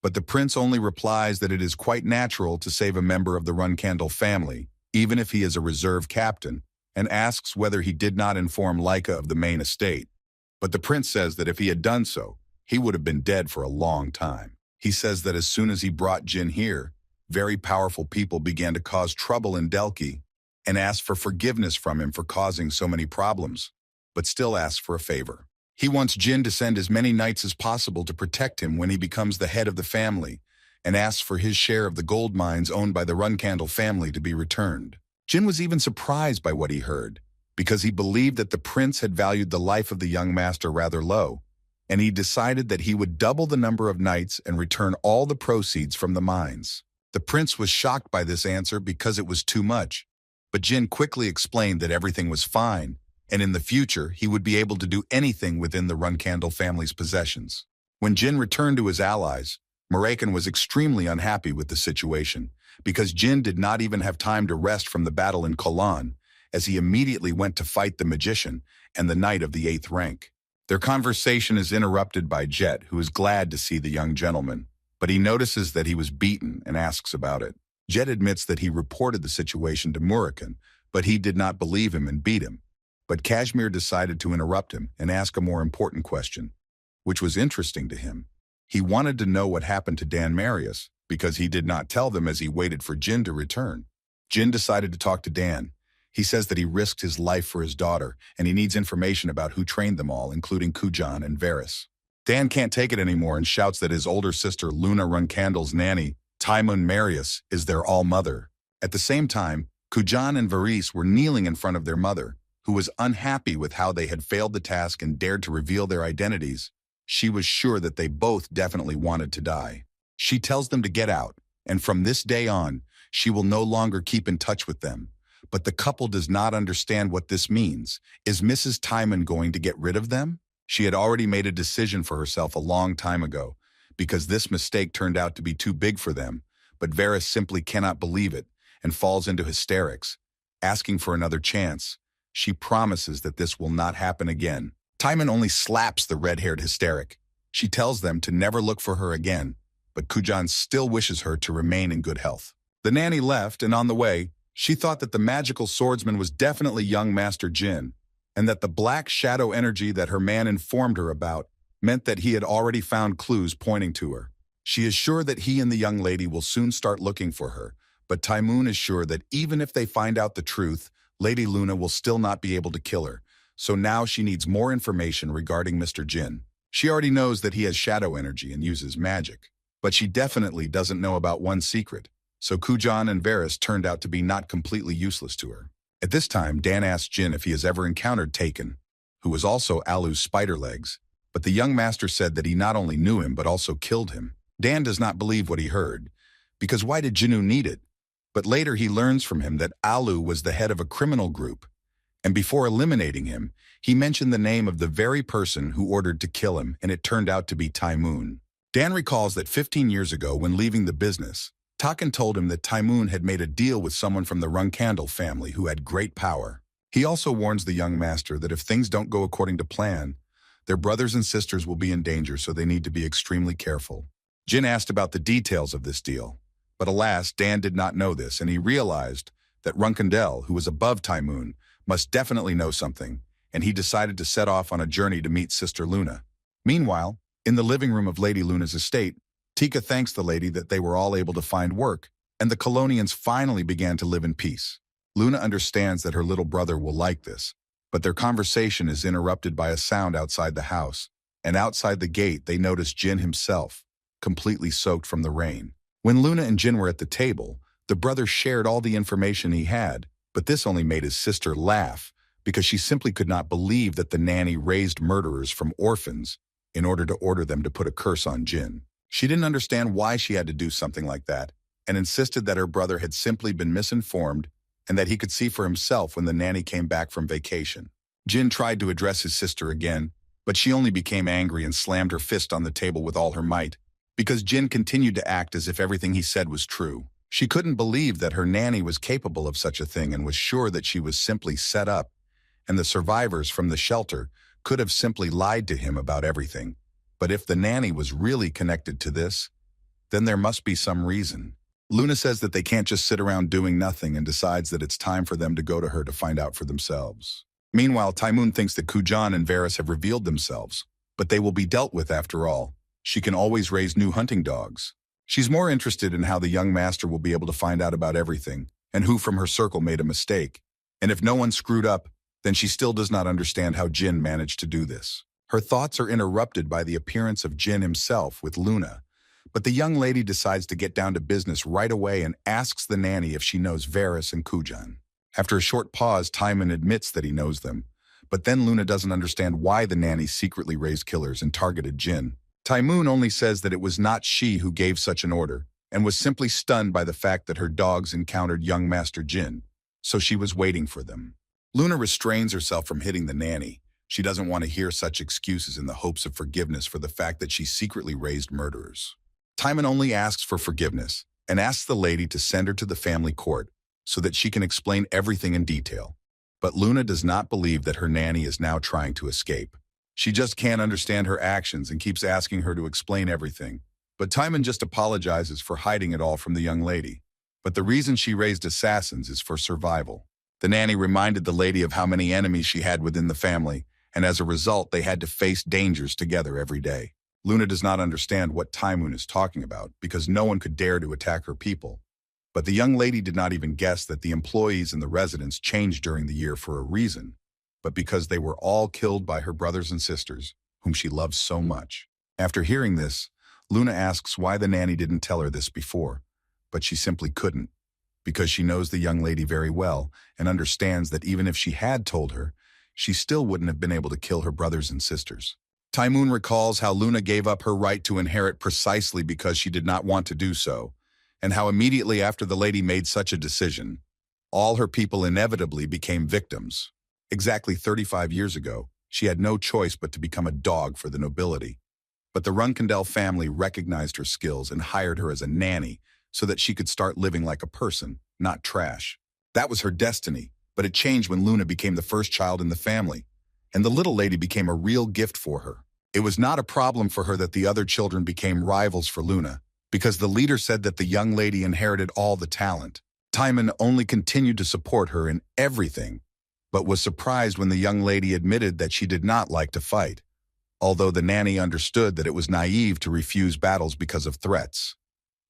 But the prince only replies that it is quite natural to save a member of the Runcandel family, even if he is a reserve captain, and asks whether he did not inform Laika of the main estate. But the prince says that if he had done so, he would have been dead for a long time. He says that as soon as he brought Jin here, very powerful people began to cause trouble in Delki and asked for forgiveness from him for causing so many problems, but still asks for a favor. He wants Jin to send as many knights as possible to protect him when he becomes the head of the family, and asks for his share of the gold mines owned by the Runcandel family to be returned. Jin was even surprised by what he heard, because he believed that the prince had valued the life of the young master rather low, and he decided that he would double the number of knights and return all the proceeds from the mines. The prince was shocked by this answer because it was too much, but Jin quickly explained that everything was fine, and in the future he would be able to do anything within the Runcandel family's possessions. When Jin returned to his allies, Murakan was extremely unhappy with the situation, because Jin did not even have time to rest from the battle in Kolan, as he immediately went to fight the magician and the knight of the 8th rank. Their conversation is interrupted by Jet, who is glad to see the young gentleman, but he notices that he was beaten and asks about it. Jet admits that he reported the situation to Murakan, but he did not believe him and beat him. But Kashmir decided to interrupt him and ask a more important question, which was interesting to him. He wanted to know what happened to Dan Marius, because he did not tell them as he waited for Jin to return. Jin decided to talk to Dan. He says that he risked his life for his daughter, and he needs information about who trained them all, including Kujan and Varys. Dan can't take it anymore and shouts that his older sister Luna Runcandel's nanny, Tyon Marius, is their all-mother. At the same time, Kujan and Varys were kneeling in front of their mother, who was unhappy with how they had failed the task and dared to reveal their identities. She was sure that they both definitely wanted to die. She tells them to get out, and from this day on, she will no longer keep in touch with them. But the couple does not understand what this means. Is Mrs. Tymon going to get rid of them? She had already made a decision for herself a long time ago, because this mistake turned out to be too big for them, but Varys simply cannot believe it and falls into hysterics, asking for another chance. She promises that this will not happen again. Tymon only slaps the red-haired hysteric. She tells them to never look for her again, but Kujan still wishes her to remain in good health. The nanny left, and on the way, she thought that the magical swordsman was definitely young Master Jin, and that the black shadow energy that her man informed her about meant that he had already found clues pointing to her. She is sure that he and the young lady will soon start looking for her, but Tymon is sure that even if they find out the truth, Lady Luna will still not be able to kill her, so now she needs more information regarding Mr. Jin. She already knows that he has shadow energy and uses magic, but she definitely doesn't know about one secret, so Kujan and Varys turned out to be not completely useless to her. At this time, Dan asked Jin if he has ever encountered Taken, who was also Alu's spider legs, but the young master said that he not only knew him but also killed him. Dan does not believe what he heard, because why did Jinnu need it? But later he learns from him that Alu was the head of a criminal group, and before eliminating him, he mentioned the name of the very person who ordered to kill him, and it turned out to be Tymon. Dan recalls that 15 years ago, when leaving the business, Taken told him that Tymon had made a deal with someone from the Runcandel family who had great power. He also warns the young master that if things don't go according to plan, their brothers and sisters will be in danger, so they need to be extremely careful. Jin asked about the details of this deal, but alas, Dan did not know this, and he realized that Runcandel, who was above Tymon, must definitely know something, and he decided to set off on a journey to meet Sister Luna. Meanwhile, in the living room of Lady Luna's estate, Tika thanks the lady that they were all able to find work, and the Colonians finally began to live in peace. Luna understands that her little brother will like this, but their conversation is interrupted by a sound outside the house, and outside the gate they notice Jin himself, completely soaked from the rain. When Luna and Jin were at the table, the brother shared all the information he had, but this only made his sister laugh, because she simply could not believe that the nanny raised murderers from orphans in order to order them to put a curse on Jin. She didn't understand why she had to do something like that, and insisted that her brother had simply been misinformed and that he could see for himself when the nanny came back from vacation. Jin tried to address his sister again, but she only became angry and slammed her fist on the table with all her might, because Jin continued to act as if everything he said was true. She couldn't believe that her nanny was capable of such a thing and was sure that she was simply set up, and the survivors from the shelter could have simply lied to him about everything. But if the nanny was really connected to this, then there must be some reason. Luna says that they can't just sit around doing nothing and decides that it's time for them to go to her to find out for themselves. Meanwhile, Tymon thinks that Kujan and Varys have revealed themselves, but they will be dealt with after all. She can always raise new hunting dogs. She's more interested in how the young master will be able to find out about everything, and who from her circle made a mistake. And if no one screwed up, then she still does not understand how Jin managed to do this. Her thoughts are interrupted by the appearance of Jin himself with Luna, but the young lady decides to get down to business right away and asks the nanny if she knows Varys and Kujan. After a short pause, Tymon admits that he knows them, but then Luna doesn't understand why the nanny secretly raised killers and targeted Jin. Tymon only says that it was not she who gave such an order, and was simply stunned by the fact that her dogs encountered young Master Jin, so she was waiting for them. Luna restrains herself from hitting the nanny. She doesn't want to hear such excuses in the hopes of forgiveness for the fact that she secretly raised murderers. Tymon only asks for forgiveness, and asks the lady to send her to the family court so that she can explain everything in detail. But Luna does not believe that her nanny is now trying to escape. She just can't understand her actions and keeps asking her to explain everything. But Tymon just apologizes for hiding it all from the young lady. But the reason she raised assassins is for survival. The nanny reminded the lady of how many enemies she had within the family, and as a result, they had to face dangers together every day. Luna does not understand what Tymon is talking about because no one could dare to attack her people. But the young lady did not even guess that the employees and the residents changed during the year for a reason, but because they were all killed by her brothers and sisters, whom she loves so much. After hearing this, Luna asks why the nanny didn't tell her this before, but she simply couldn't, because she knows the young lady very well and understands that even if she had told her, she still wouldn't have been able to kill her brothers and sisters. Tymon recalls how Luna gave up her right to inherit precisely because she did not want to do so, and how immediately after the lady made such a decision, all her people inevitably became victims. Exactly 35 years ago, she had no choice but to become a dog for the nobility. But the Runcandel family recognized her skills and hired her as a nanny so that she could start living like a person, not trash. That was her destiny, but it changed when Luna became the first child in the family, and the little lady became a real gift for her. It was not a problem for her that the other children became rivals for Luna, because the leader said that the young lady inherited all the talent. Tymon only continued to support her in everything, but was surprised when the young lady admitted that she did not like to fight, although the nanny understood that it was naive to refuse battles because of threats,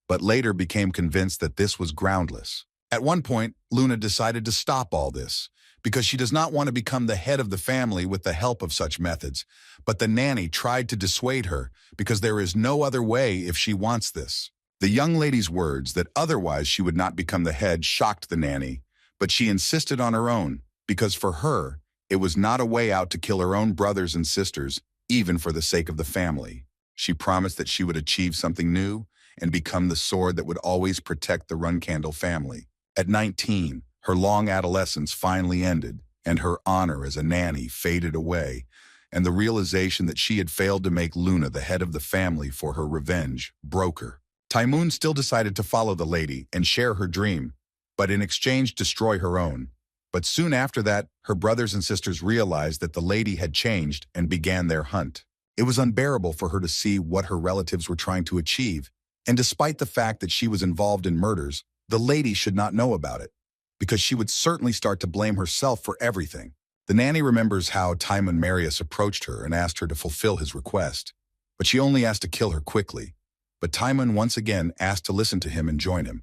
but later became convinced that this was groundless. At one point, Luna decided to stop all this, because she does not want to become the head of the family with the help of such methods, but the nanny tried to dissuade her because there is no other way if she wants this. The young lady's words that otherwise she would not become the head shocked the nanny, but she insisted on her own, because for her, it was not a way out to kill her own brothers and sisters, even for the sake of the family. She promised that she would achieve something new and become the sword that would always protect the Runcandel family. At 19, her long adolescence finally ended, and her honor as a nanny faded away, and the realization that she had failed to make Luna the head of the family for her revenge broke her. Tymon still decided to follow the lady and share her dream, but in exchange destroy her own. But soon after that, her brothers and sisters realized that the lady had changed and began their hunt. It was unbearable for her to see what her relatives were trying to achieve, and despite the fact that she was involved in murders, the lady should not know about it, because she would certainly start to blame herself for everything. The nanny remembers how Tymon Marius approached her and asked her to fulfill his request, but she only asked to kill her quickly. But Tymon once again asked to listen to him and join him,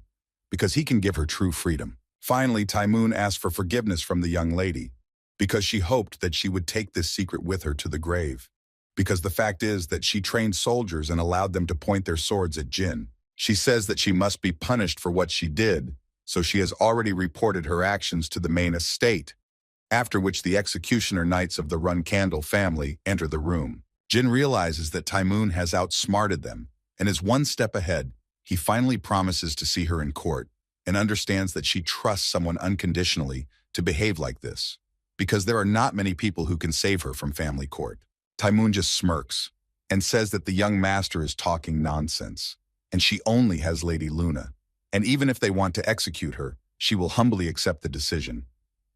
because he can give her true freedom. Finally, Tymon asked for forgiveness from the young lady, because she hoped that she would take this secret with her to the grave. Because the fact is that she trained soldiers and allowed them to point their swords at Jin. She says that she must be punished for what she did, so she has already reported her actions to the main estate, after which the executioner knights of the Runcandel family enter the room. Jin realizes that Tymon has outsmarted them, and is one step ahead. He finally promises to see her in court, and understands that she trusts someone unconditionally to behave like this, because there are not many people who can save her from family court. Tymon just smirks, and says that the young master is talking nonsense, and she only has Lady Luna, and even if they want to execute her, she will humbly accept the decision.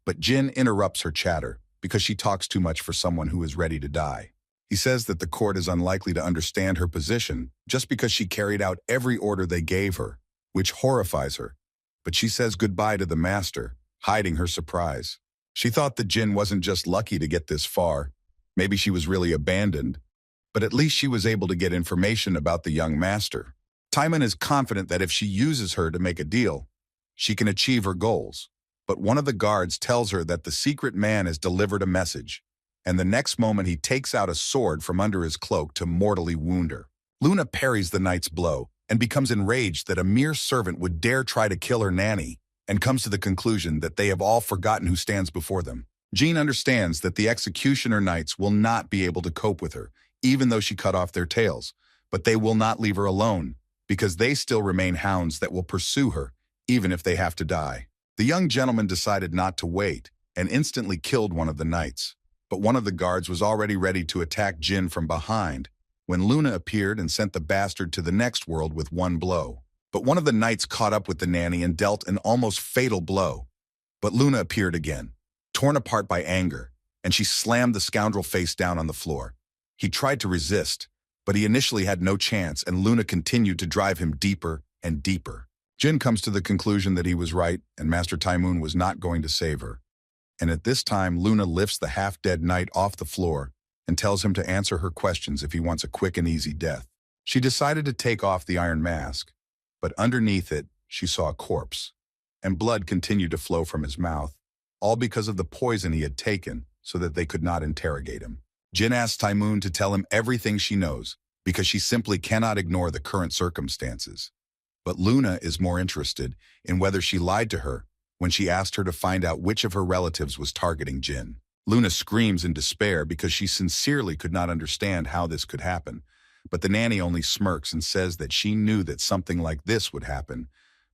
But Jin interrupts her chatter, because she talks too much for someone who is ready to die. He says that the court is unlikely to understand her position just because she carried out every order they gave her, which horrifies her. But she says goodbye to the master, hiding her surprise. She thought that Jin wasn't just lucky to get this far. Maybe she was really abandoned. But at least she was able to get information about the young master. Tymon is confident that if she uses her to make a deal, she can achieve her goals. But one of the guards tells her that the secret man has delivered a message, and the next moment he takes out a sword from under his cloak to mortally wound her. Luna parries the knight's blow and becomes enraged that a mere servant would dare try to kill her nanny. and comes to the conclusion that they have all forgotten who stands before them. Jean understands that the executioner knights will not be able to cope with her, even though she cut off their tails, but they will not leave her alone, because they still remain hounds that will pursue her, even if they have to die. The young gentleman decided not to wait, and instantly killed one of the knights. But one of the guards was already ready to attack Jin from behind, when Luna appeared and sent the bastard to the next world with one blow. But one of the knights caught up with the nanny and dealt an almost fatal blow. But Luna appeared again, torn apart by anger, and she slammed the scoundrel face down on the floor. He tried to resist, but he initially had no chance, and Luna continued to drive him deeper and deeper. Jin comes to the conclusion that he was right, and Master Tymon was not going to save her. And at this time, Luna lifts the half-dead knight off the floor and tells him to answer her questions if he wants a quick and easy death. She decided to take off the iron mask, but underneath it, she saw a corpse, and blood continued to flow from his mouth, all because of the poison he had taken so that they could not interrogate him. Jin asks Tymon to tell him everything she knows, because she simply cannot ignore the current circumstances. But Luna is more interested in whether she lied to her when she asked her to find out which of her relatives was targeting Jin. Luna screams in despair because she sincerely could not understand how this could happen, but the nanny only smirks and says that she knew that something like this would happen,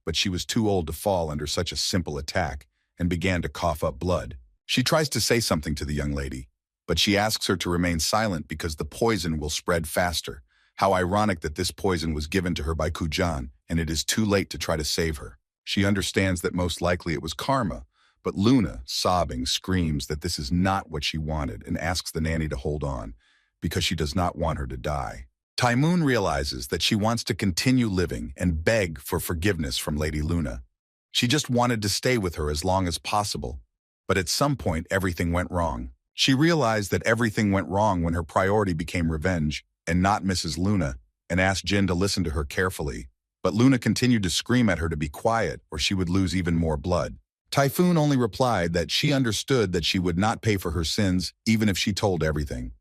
but she was too old to fall under such a simple attack and began to cough up blood. She tries to say something to the young lady, but she asks her to remain silent because the poison will spread faster. How ironic that this poison was given to her by Kujan, and it is too late to try to save her. She understands that most likely it was karma, but Luna, sobbing, screams that this is not what she wanted and asks the nanny to hold on, because she does not want her to die. Tymon realizes that she wants to continue living and beg for forgiveness from Lady Luna. She just wanted to stay with her as long as possible, but at some point everything went wrong. She realized that everything went wrong when her priority became revenge and not Mrs. Luna, and asked Jin to listen to her carefully. But Luna continued to scream at her to be quiet or she would lose even more blood. Typhoon only replied that she understood that she would not pay for her sins even if she told everything.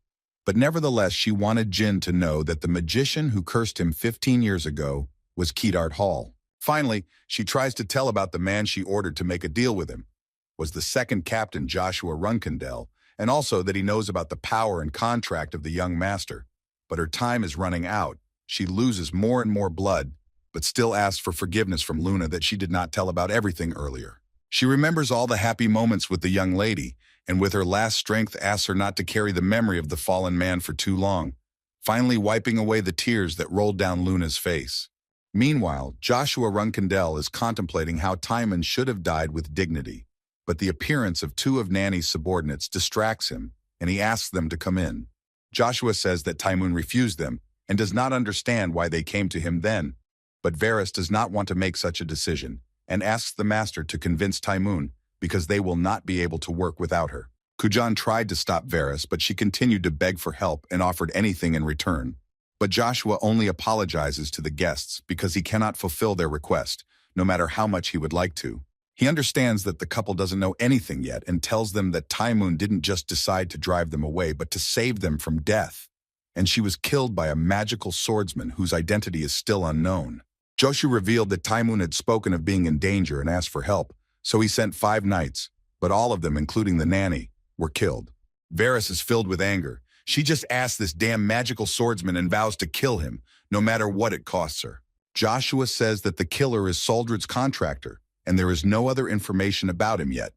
But nevertheless, she wanted Jin to know that the magician who cursed him 15 years ago was Kedart Hall. Finally, she tries to tell about the man she ordered to make a deal with him, was the second captain Joshua Runcandel, and also that he knows about the power and contract of the young master. But her time is running out. She loses more and more blood, but still asks for forgiveness from Luna that she did not tell about everything earlier. She remembers all the happy moments with the young lady, and with her last strength asks her not to carry the memory of the fallen man for too long, finally wiping away the tears that rolled down Luna's face. Meanwhile, Joshua Runcandel is contemplating how Tymon should have died with dignity, but the appearance of two of Nanny's subordinates distracts him, and he asks them to come in. Joshua says that Tymon refused them and does not understand why they came to him then, but Varys does not want to make such a decision and asks the master to convince Tymon because they will not be able to work without her. Kujan tried to stop Varys, but she continued to beg for help and offered anything in return. But Joshua only apologizes to the guests because he cannot fulfill their request, no matter how much he would like to. He understands that the couple doesn't know anything yet and tells them that Tymon didn't just decide to drive them away, but to save them from death. And she was killed by a magical swordsman whose identity is still unknown. Joshua revealed that Tymon had spoken of being in danger and asked for help, so he sent 5 knights, but all of them, including the nanny, were killed. Varys is filled with anger. She just asked this damn magical swordsman and vows to kill him, no matter what it costs her. Joshua says that the killer is Soldrid's contractor, and there is no other information about him yet.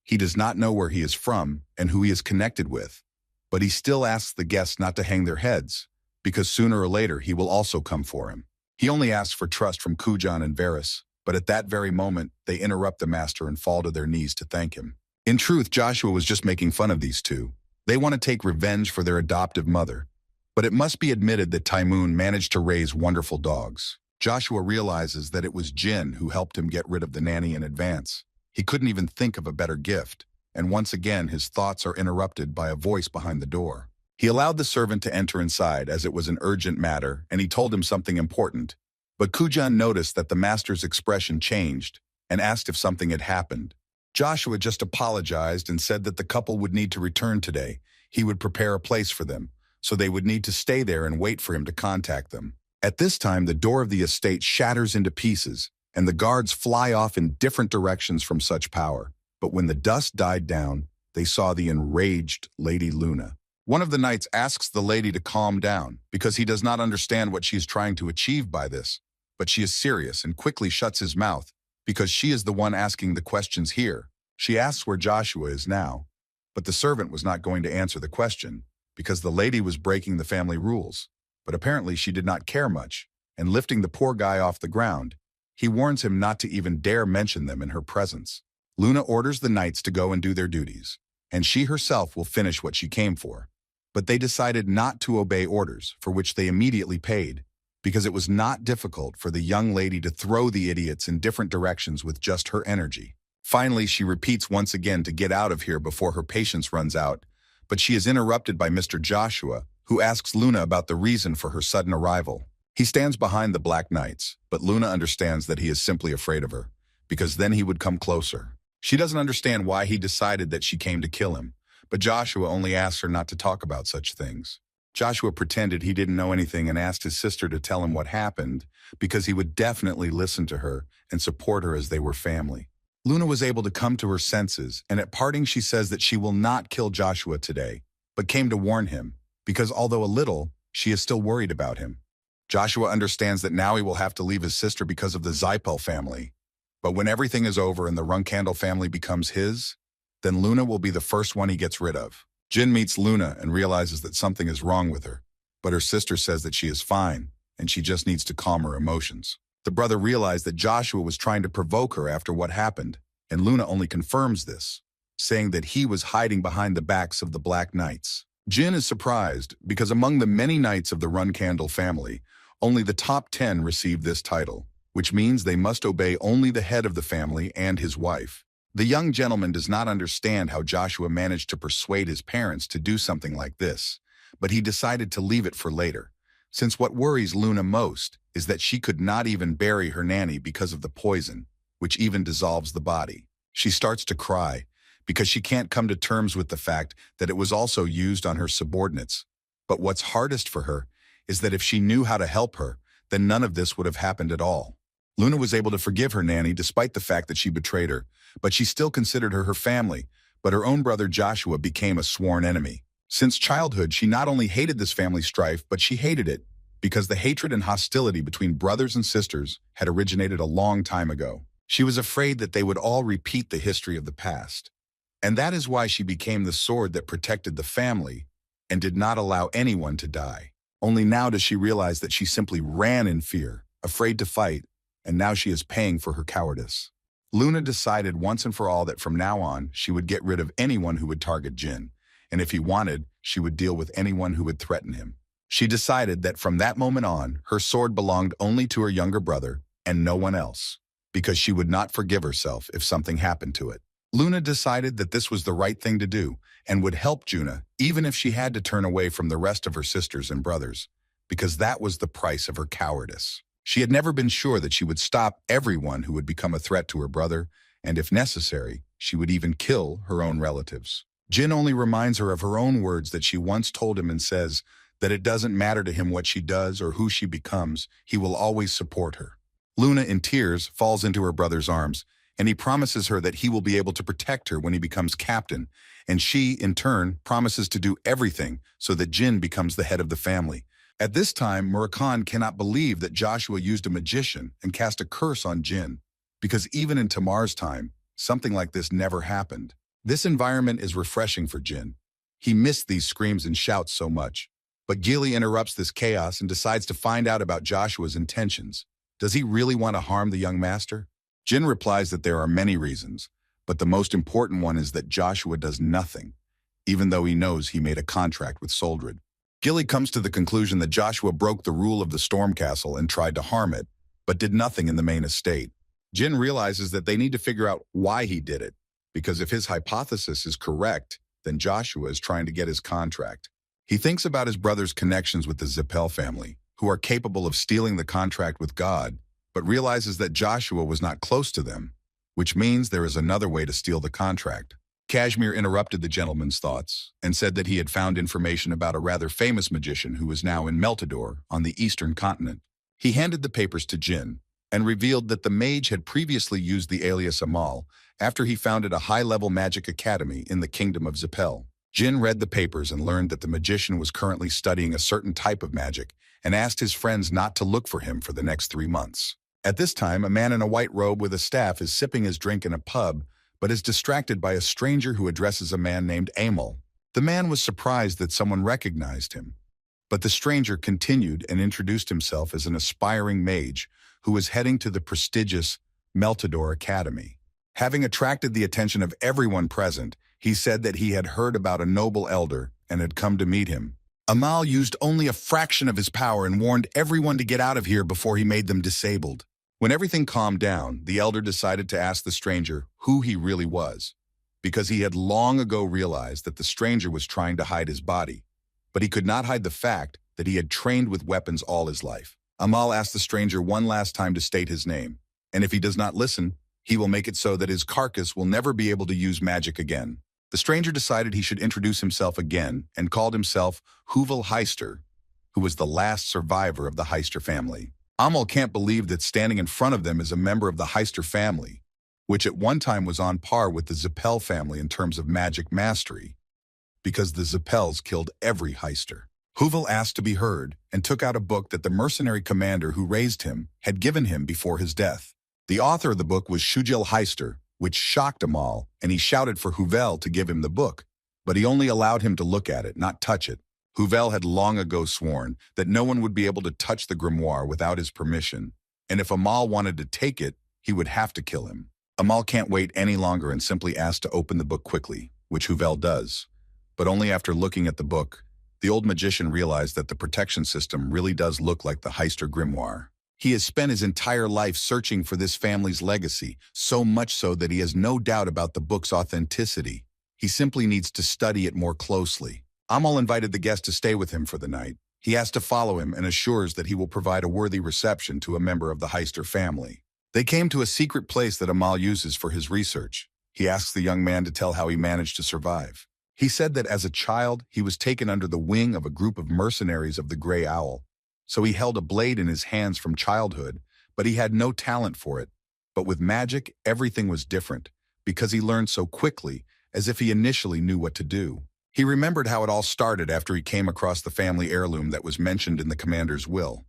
He does not know where he is from and who he is connected with, but he still asks the guests not to hang their heads, because sooner or later he will also come for him. He only asks for trust from Kujan and Varys, but at that very moment, they interrupt the master and fall to their knees to thank him. In truth, Joshua was just making fun of these two. They want to take revenge for their adoptive mother, but it must be admitted that Tymon managed to raise wonderful dogs. Joshua realizes that it was Jin who helped him get rid of the nanny in advance. He couldn't even think of a better gift, and once again his thoughts are interrupted by a voice behind the door. He allowed the servant to enter inside as it was an urgent matter, and he told him something important. But Kujan noticed that the master's expression changed and asked if something had happened. Joshua just apologized and said that the couple would need to return today. He would prepare a place for them, so they would need to stay there and wait for him to contact them. At this time, the door of the estate shatters into pieces, and the guards fly off in different directions from such power. But when the dust died down, they saw the enraged Lady Luna. One of the knights asks the lady to calm down because he does not understand what she is trying to achieve by this, but she is serious and quickly shuts his mouth because she is the one asking the questions here. She asks where Joshua is now, but the servant was not going to answer the question because the lady was breaking the family rules. But apparently she did not care much, and lifting the poor guy off the ground, he warns him not to even dare mention them in her presence. Luna orders the knights to go and do their duties, and she herself will finish what she came for. But they decided not to obey orders, for which they immediately paid, because it was not difficult for the young lady to throw the idiots in different directions with just her energy. Finally, she repeats once again to get out of here before her patience runs out, but she is interrupted by Mr. Joshua, who asks Luna about the reason for her sudden arrival. He stands behind the Black Knights, but Luna understands that he is simply afraid of her, because then he would come closer. She doesn't understand why he decided that she came to kill him, but Joshua only asks her not to talk about such things. Joshua pretended he didn't know anything and asked his sister to tell him what happened, because he would definitely listen to her and support her as they were family. Luna was able to come to her senses, and at parting she says that she will not kill Joshua today, but came to warn him, because although a little, she is still worried about him. Joshua understands that now he will have to leave his sister because of the Zipel family, but when everything is over and the Runcandel family becomes his, then Luna will be the first one he gets rid of. Jin meets Luna and realizes that something is wrong with her, but her sister says that she is fine, and she just needs to calm her emotions. The brother realized that Joshua was trying to provoke her after what happened, and Luna only confirms this, saying that he was hiding behind the backs of the Black Knights. Jin is surprised because among the many knights of the Runcandel family, only the top 10 received this title, which means they must obey only the head of the family and his wife. The young gentleman does not understand how Joshua managed to persuade his parents to do something like this, but he decided to leave it for later, since what worries Luna most is that she could not even bury her nanny because of the poison, which even dissolves the body. She starts to cry because she can't come to terms with the fact that it was also used on her subordinates. But what's hardest for her is that if she knew how to help her, then none of this would have happened at all. Luna was able to forgive her nanny despite the fact that she betrayed her, but she still considered her family, but her own brother Joshua became a sworn enemy. Since childhood, she not only hated this family strife, but she hated it because the hatred and hostility between brothers and sisters had originated a long time ago. She was afraid that they would all repeat the history of the past. And that is why she became the sword that protected the family and did not allow anyone to die. Only now does she realize that she simply ran in fear, afraid to fight, and now she is paying for her cowardice. Luna decided once and for all that from now on, she would get rid of anyone who would target Jin, and if he wanted, she would deal with anyone who would threaten him. She decided that from that moment on, her sword belonged only to her younger brother and no one else, because she would not forgive herself if something happened to it. Luna decided that this was the right thing to do and would help Juna even if she had to turn away from the rest of her sisters and brothers, because that was the price of her cowardice. She had never been sure that she would stop everyone who would become a threat to her brother, and if necessary, she would even kill her own relatives. Jin only reminds her of her own words that she once told him and says that it doesn't matter to him what she does or who she becomes, he will always support her. Luna, in tears, falls into her brother's arms, and he promises her that he will be able to protect her when he becomes captain, and she, in turn, promises to do everything so that Jin becomes the head of the family. At this time, Murakan cannot believe that Joshua used a magician and cast a curse on Jin, because even in Tamar's time, something like this never happened. This environment is refreshing for Jin. He missed these screams and shouts so much. But Gili interrupts this chaos and decides to find out about Joshua's intentions. Does he really want to harm the young master? Jin replies that there are many reasons, but the most important one is that Joshua does nothing, even though he knows he made a contract with Soldrid. Gili comes to the conclusion that Joshua broke the rule of the Storm Castle and tried to harm it, but did nothing in the main estate. Jin realizes that they need to figure out why he did it, because if his hypothesis is correct, then Joshua is trying to get his contract. He thinks about his brother's connections with the Zipel family, who are capable of stealing the contract with God, but realizes that Joshua was not close to them, which means there is another way to steal the contract. Kashmir interrupted the gentleman's thoughts and said that he had found information about a rather famous magician who was now in Meltador on the eastern continent. He handed the papers to Jin, and revealed that the mage had previously used the alias Amal after he founded a high-level magic academy in the kingdom of Zipel. Jin read the papers and learned that the magician was currently studying a certain type of magic and asked his friends not to look for him for the next 3 months. At this time, a man in a white robe with a staff is sipping his drink in a pub, but is distracted by a stranger who addresses a man named Amal. The man was surprised that someone recognized him, but the stranger continued and introduced himself as an aspiring mage who was heading to the prestigious Meltador Academy. Having attracted the attention of everyone present, he said that he had heard about a noble elder and had come to meet him. Amal used only a fraction of his power and warned everyone to get out of here before he made them disabled. When everything calmed down, the elder decided to ask the stranger who he really was, because he had long ago realized that the stranger was trying to hide his body, but he could not hide the fact that he had trained with weapons all his life. Amal asked the stranger one last time to state his name, and if he does not listen, he will make it so that his carcass will never be able to use magic again. The stranger decided he should introduce himself again and called himself Huvil Heister, who was the last survivor of the Heister family. Amal can't believe that standing in front of them is a member of the Heister family, which at one time was on par with the Zipel family in terms of magic mastery, because the Zipels killed every Heister. Huvil asked to be heard and took out a book that the mercenary commander who raised him had given him before his death. The author of the book was Shujil Heister, which shocked Amal, and he shouted for Huvil to give him the book, but he only allowed him to look at it, not touch it. Huvil had long ago sworn that no one would be able to touch the grimoire without his permission, and if Amal wanted to take it, he would have to kill him. Amal can't wait any longer and simply asks to open the book quickly, which Huvil does. But only after looking at the book, the old magician realized that the protection system really does look like the Heister grimoire. He has spent his entire life searching for this family's legacy, so much so that he has no doubt about the book's authenticity. He simply needs to study it more closely. Amal invited the guest to stay with him for the night. He asks to follow him and assures that he will provide a worthy reception to a member of the Heister family. They came to a secret place that Amal uses for his research. He asks the young man to tell how he managed to survive. He said that as a child, he was taken under the wing of a group of mercenaries of the Grey Owl. So he held a blade in his hands from childhood, but he had no talent for it. But with magic, everything was different, because he learned so quickly, as if he initially knew what to do. He remembered how it all started after he came across the family heirloom that was mentioned in the commander's will.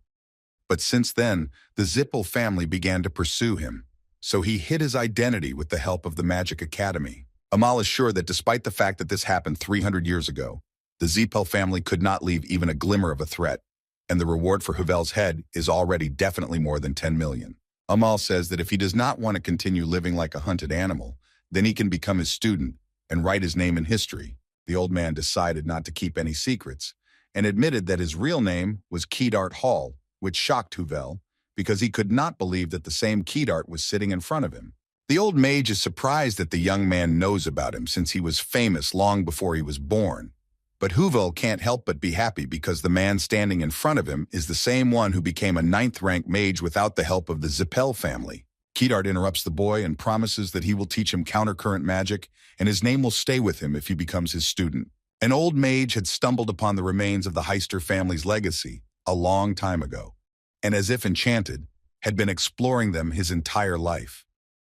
But since then, the Zipel family began to pursue him, so he hid his identity with the help of the Magic Academy. Amal is sure that despite the fact that this happened 300 years ago, the Zipel family could not leave even a glimmer of a threat, and the reward for Huvel's head is already definitely more than 10 million. Amal says that if he does not want to continue living like a hunted animal, then he can become his student and write his name in history. The old man decided not to keep any secrets and admitted that his real name was Keydart Hall, which shocked Huvel because he could not believe that the same Keydart was sitting in front of him. The old mage is surprised that the young man knows about him since he was famous long before he was born. But Huvel can't help but be happy because the man standing in front of him is the same one who became a 9th rank mage without the help of the Zipel family. Keydart interrupts the boy and promises that he will teach him countercurrent magic, and his name will stay with him if he becomes his student. An old mage had stumbled upon the remains of the Heister family's legacy a long time ago, and as if enchanted, had been exploring them his entire life.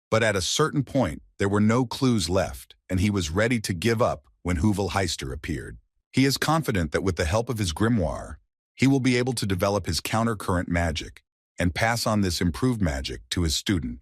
But at a certain point, there were no clues left, and he was ready to give up when Huvil Heister appeared. He is confident that with the help of his grimoire, he will be able to develop his countercurrent magic and pass on this improved magic to his student,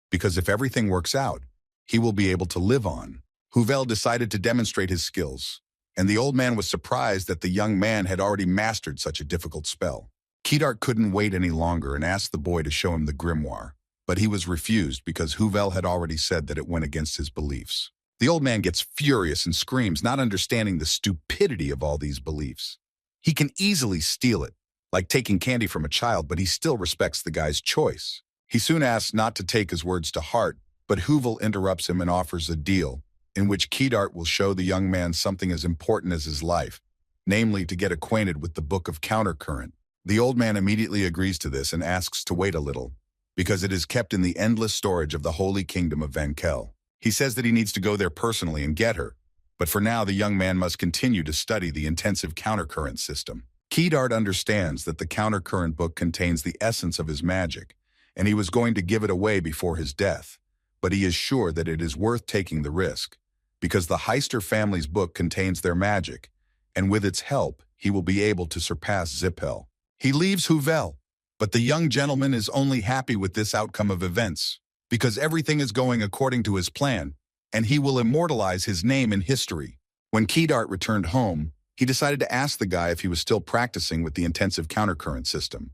because if everything works out, he will be able to live on. Huvel decided to demonstrate his skills, and the old man was surprised that the young man had already mastered such a difficult spell. Keydart couldn't wait any longer and asked the boy to show him the grimoire, but he was refused because Huvel had already said that it went against his beliefs. The old man gets furious and screams, not understanding the stupidity of all these beliefs. He can easily steal it, like taking candy from a child, but he still respects the guy's choice. He soon asks not to take his words to heart, but Huvel interrupts him and offers a deal, in which Keydart will show the young man something as important as his life, namely to get acquainted with the Book of Countercurrent. The old man immediately agrees to this and asks to wait a little, because it is kept in the endless storage of the Holy Kingdom of Vankel. He says that he needs to go there personally and get her, but for now the young man must continue to study the intensive countercurrent system. Keydart understands that the countercurrent book contains the essence of his magic, and he was going to give it away before his death, but he is sure that it is worth taking the risk, because the Heister family's book contains their magic, and with its help, he will be able to surpass Zipel. He leaves Huvel, but the young gentleman is only happy with this outcome of events, because everything is going according to his plan, and he will immortalize his name in history. When Keydart returned home, he decided to ask the guy if he was still practicing with the intensive countercurrent system.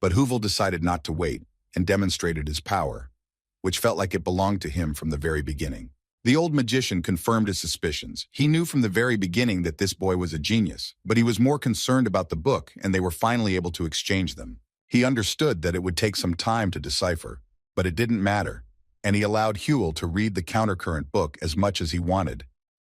But Huvel decided not to wait and demonstrated his power, which felt like it belonged to him from the very beginning. The old magician confirmed his suspicions. He knew from the very beginning that this boy was a genius, but he was more concerned about the book, and they were finally able to exchange them. He understood that it would take some time to decipher, but it didn't matter, and he allowed Huel to read the countercurrent book as much as he wanted.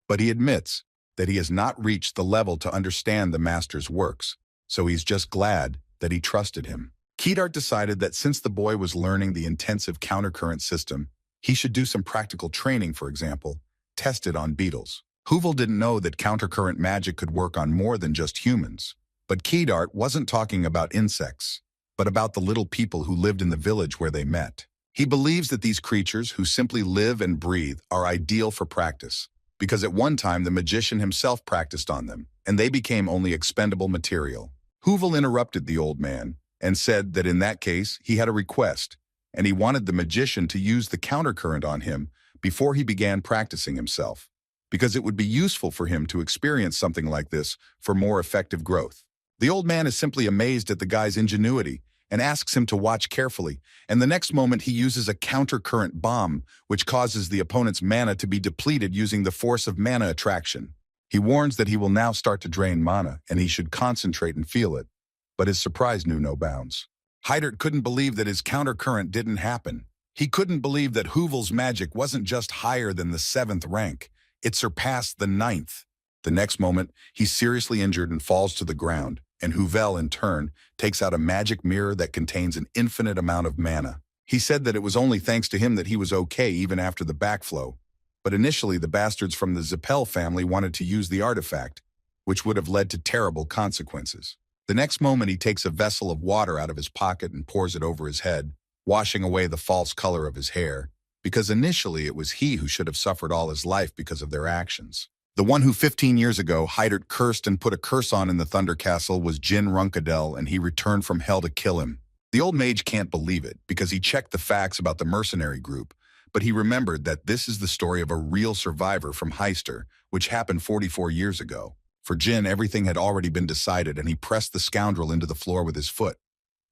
But he admits that he has not reached the level to understand the master's works, so he's just glad that he trusted him. Keydart decided that since the boy was learning the intensive countercurrent system, he should do some practical training, for example, test it on beetles. Huvel didn't know that countercurrent magic could work on more than just humans. But Keydart wasn't talking about insects, but about the little people who lived in the village where they met. He believes that these creatures who simply live and breathe are ideal for practice, because at one time the magician himself practiced on them, and they became only expendable material. Huvel interrupted the old man and said that in that case he had a request, and he wanted the magician to use the countercurrent on him before he began practicing himself, because it would be useful for him to experience something like this for more effective growth. The old man is simply amazed at the guy's ingenuity and asks him to watch carefully, and the next moment he uses a countercurrent bomb, which causes the opponent's mana to be depleted using the force of mana attraction. He warns that he will now start to drain mana, and he should concentrate and feel it. But his surprise knew no bounds. Heidert couldn't believe that his countercurrent didn't happen. He couldn't believe that Huvel's magic wasn't just higher than the 7th rank, it surpassed the 9th. The next moment, he's seriously injured and falls to the ground, and Huvel, in turn, takes out a magic mirror that contains an infinite amount of mana. He said that it was only thanks to him that he was okay even after the backflow, but initially the bastards from the Zipel family wanted to use the artifact, which would have led to terrible consequences. The next moment he takes a vessel of water out of his pocket and pours it over his head, washing away the false color of his hair, because initially it was he who should have suffered all his life because of their actions. The one who 15 years ago Heidert cursed and put a curse on in the Thunder Castle was Jin Runcandel, and he returned from hell to kill him. The old mage can't believe it, because he checked the facts about the mercenary group, but he remembered that this is the story of a real survivor from Heister, which happened 44 years ago. For Jin, everything had already been decided, and he pressed the scoundrel into the floor with his foot,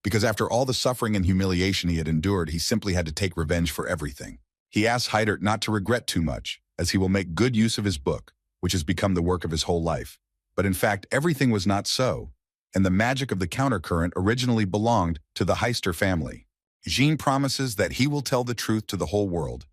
because after all the suffering and humiliation he had endured, he simply had to take revenge for everything. He asked Heidert not to regret too much, as he will make good use of his book, which has become the work of his whole life. But in fact, everything was not so, and the magic of the countercurrent originally belonged to the Heister family. Jean promises that he will tell the truth to the whole world,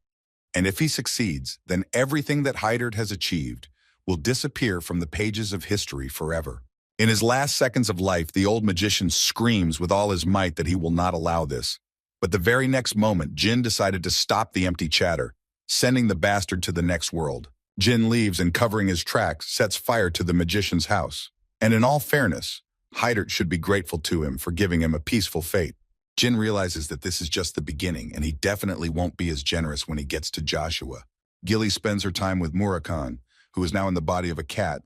and if he succeeds, then everything that Heidert has achieved will disappear from the pages of history forever. In his last seconds of life, the old magician screams with all his might that he will not allow this. But the very next moment, Jin decided to stop the empty chatter, sending the bastard to the next world. Jin leaves and, covering his tracks, sets fire to the magician's house. And in all fairness, Heidert should be grateful to him for giving him a peaceful fate. Jin realizes that this is just the beginning, and he definitely won't be as generous when he gets to Joshua. Gilly spends her time with Murakan, who is now in the body of a cat,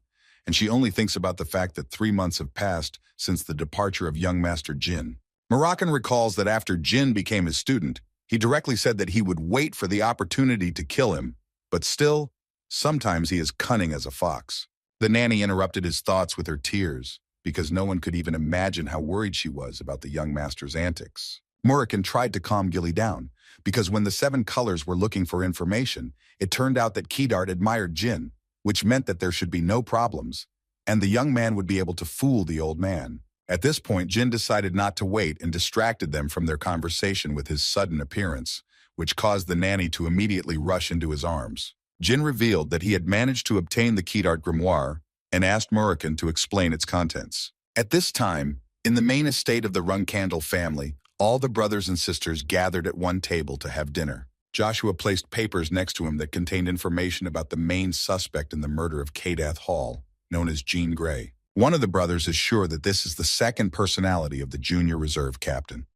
and she only thinks about the fact that 3 months have passed since the departure of young Master Jin. Murakan recalls that after Jin became his student, he directly said that he would wait for the opportunity to kill him, but still, sometimes he is cunning as a fox. The nanny interrupted his thoughts with her tears, because no one could even imagine how worried she was about the young master's antics. Murakan tried to calm Gilly down, because when the 7 colors were looking for information, it turned out that Keydart admired Jin, which meant that there should be no problems, and the young man would be able to fool the old man. At this point, Jin decided not to wait and distracted them from their conversation with his sudden appearance, which caused the nanny to immediately rush into his arms. Jin revealed that he had managed to obtain the Keydart grimoire and asked Murakan to explain its contents. At this time, in the main estate of the Runcandel family, all the brothers and sisters gathered at one table to have dinner. Joshua placed papers next to him that contained information about the main suspect in the murder of Kadath Hall, known as Jean Grey. One of the brothers is sure that this is the second personality of the junior reserve captain.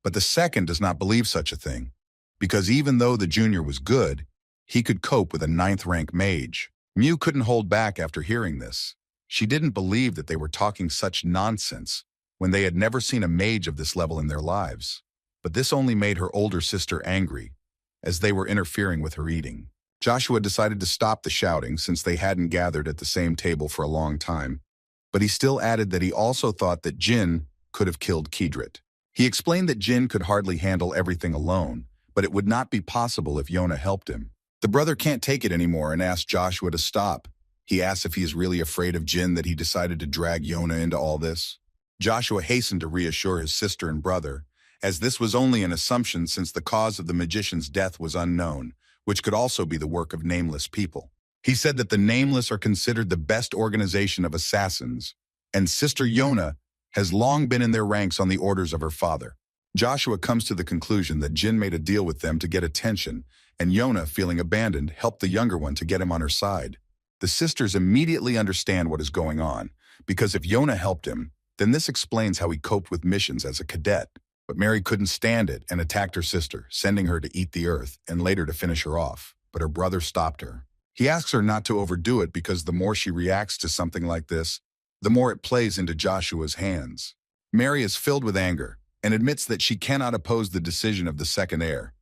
But the second does not believe such a thing, because even though the junior was good, he could cope with a 9th rank mage. Mew couldn't hold back after hearing this. She didn't believe that they were talking such nonsense when they had never seen a mage of this level in their lives. But this only made her older sister angry, as they were interfering with her eating. Joshua decided to stop the shouting since they hadn't gathered at the same table for a long time, but he still added that he also thought that Jin could have killed Kedrit. He explained that Jin could hardly handle everything alone, but it would not be possible if Yona helped him. The brother can't take it anymore and asked Joshua to stop. He asks if he is really afraid of Jin that he decided to drag Yona into all this. Joshua hastened to reassure his sister and brother, as this was only an assumption since the cause of the magician's death was unknown, which could also be the work of nameless people. He said that the nameless are considered the best organization of assassins, and Sister Yona has long been in their ranks on the orders of her father. Joshua comes to the conclusion that Jin made a deal with them to get attention, and Yona, feeling abandoned, helped the younger one to get him on her side. The sisters immediately understand what is going on, because if Yona helped him, then this explains how he coped with missions as a cadet. But Mary couldn't stand it and attacked her sister, sending her to eat the earth and later to finish her off. But her brother stopped her. He asks her not to overdo it because the more she reacts to something like this, the more it plays into Joshua's hands. Mary is filled with anger and admits that she cannot oppose the decision of the second heir,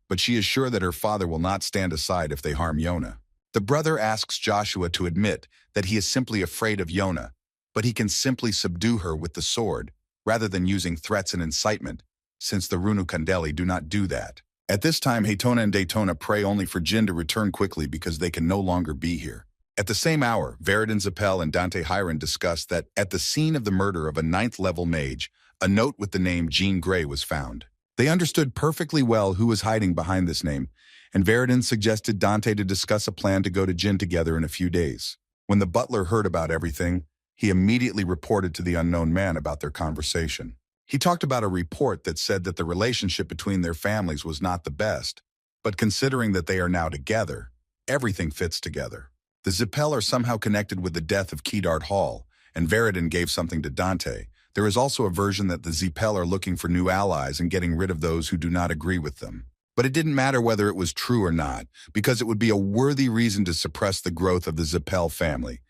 but she is sure that her father will not stand aside if they harm Yona. The brother asks Joshua to admit that he is simply afraid of Yona, but he can simply subdue her with the sword, rather than using threats and incitement, since the Runcandel do not do that. At this time, Haytona and Daytona pray only for Jin to return quickly because they can no longer be here. At the same hour, Veridin, Zipel, and Dante Heron discuss that at the scene of the murder of a 9th-level mage, a note with the name Jean Grey was found. They understood perfectly well who was hiding behind this name, and Veridin suggested Dante to discuss a plan to go to Jin together in a few days. When the butler heard about everything, he immediately reported to the unknown man about their conversation. He talked about a report that said that the relationship between their families was not the best, but considering that they are now together, everything fits together. The Zipel are somehow connected with the death of Kedart Hall, and Veridin gave something to Dante. There is also a version that the Zipel are looking for new allies and getting rid of those who do not agree with them. But it didn't matter whether it was true or not, because it would be a worthy reason to suppress the growth of the Zipel family,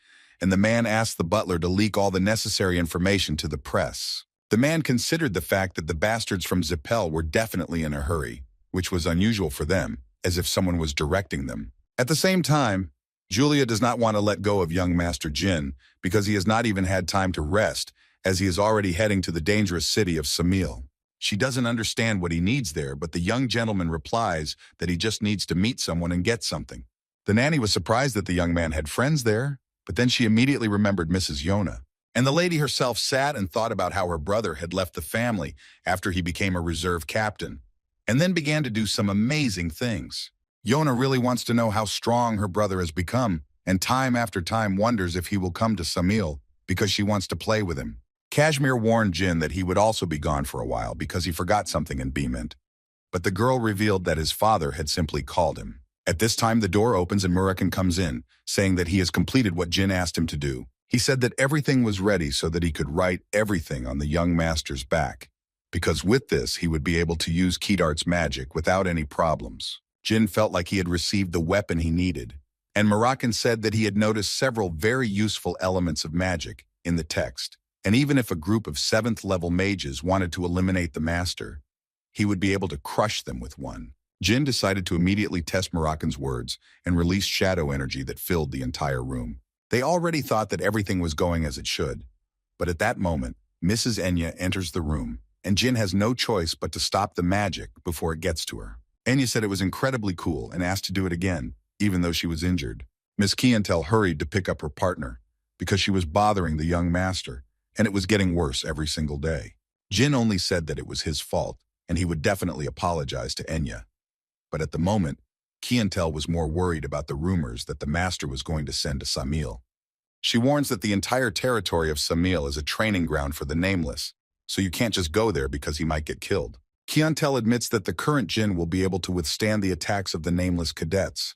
and the man asked the butler to leak all the necessary information to the press. The man considered the fact that the bastards from Zipel were definitely in a hurry, which was unusual for them, as if someone was directing them. At the same time, Julia does not want to let go of young Master Jin because he has not even had time to rest, as he is already heading to the dangerous city of Samil. She doesn't understand what he needs there, but the young gentleman replies that he just needs to meet someone and get something. The nanny was surprised that the young man had friends there, but then she immediately remembered Mrs. Yona. And the lady herself sat and thought about how her brother had left the family after he became a reserve captain, and then began to do some amazing things. Yona really wants to know how strong her brother has become, and time after time wonders if he will come to Samil because she wants to play with him. Kashmir warned Jin that he would also be gone for a while because he forgot something in Beement, but the girl revealed that his father had simply called him. At this time, the door opens and Murakan comes in, saying that he has completed what Jin asked him to do. He said that everything was ready so that he could write everything on the young master's back, because with this he would be able to use Kedart's magic without any problems. Jin felt like he had received the weapon he needed, and Murakan said that he had noticed several very useful elements of magic in the text, and even if a group of 7th-level mages wanted to eliminate the master, he would be able to crush them with one. Jin decided to immediately test Murakan's words and release shadow energy that filled the entire room. They already thought that everything was going as it should, but at that moment, Mrs. Enya enters the room, and Jin has no choice but to stop the magic before it gets to her. Enya said it was incredibly cool and asked to do it again, even though she was injured. Miss Kiantel hurried to pick up her partner, because she was bothering the young master, and it was getting worse every single day. Jin only said that it was his fault, and he would definitely apologize to Enya. But at the moment, Kiantel was more worried about the rumors that the master was going to send to Samil. She warns that the entire territory of Samil is a training ground for the Nameless, so you can't just go there because he might get killed. Kiantel admits that the current Jin will be able to withstand the attacks of the Nameless cadets,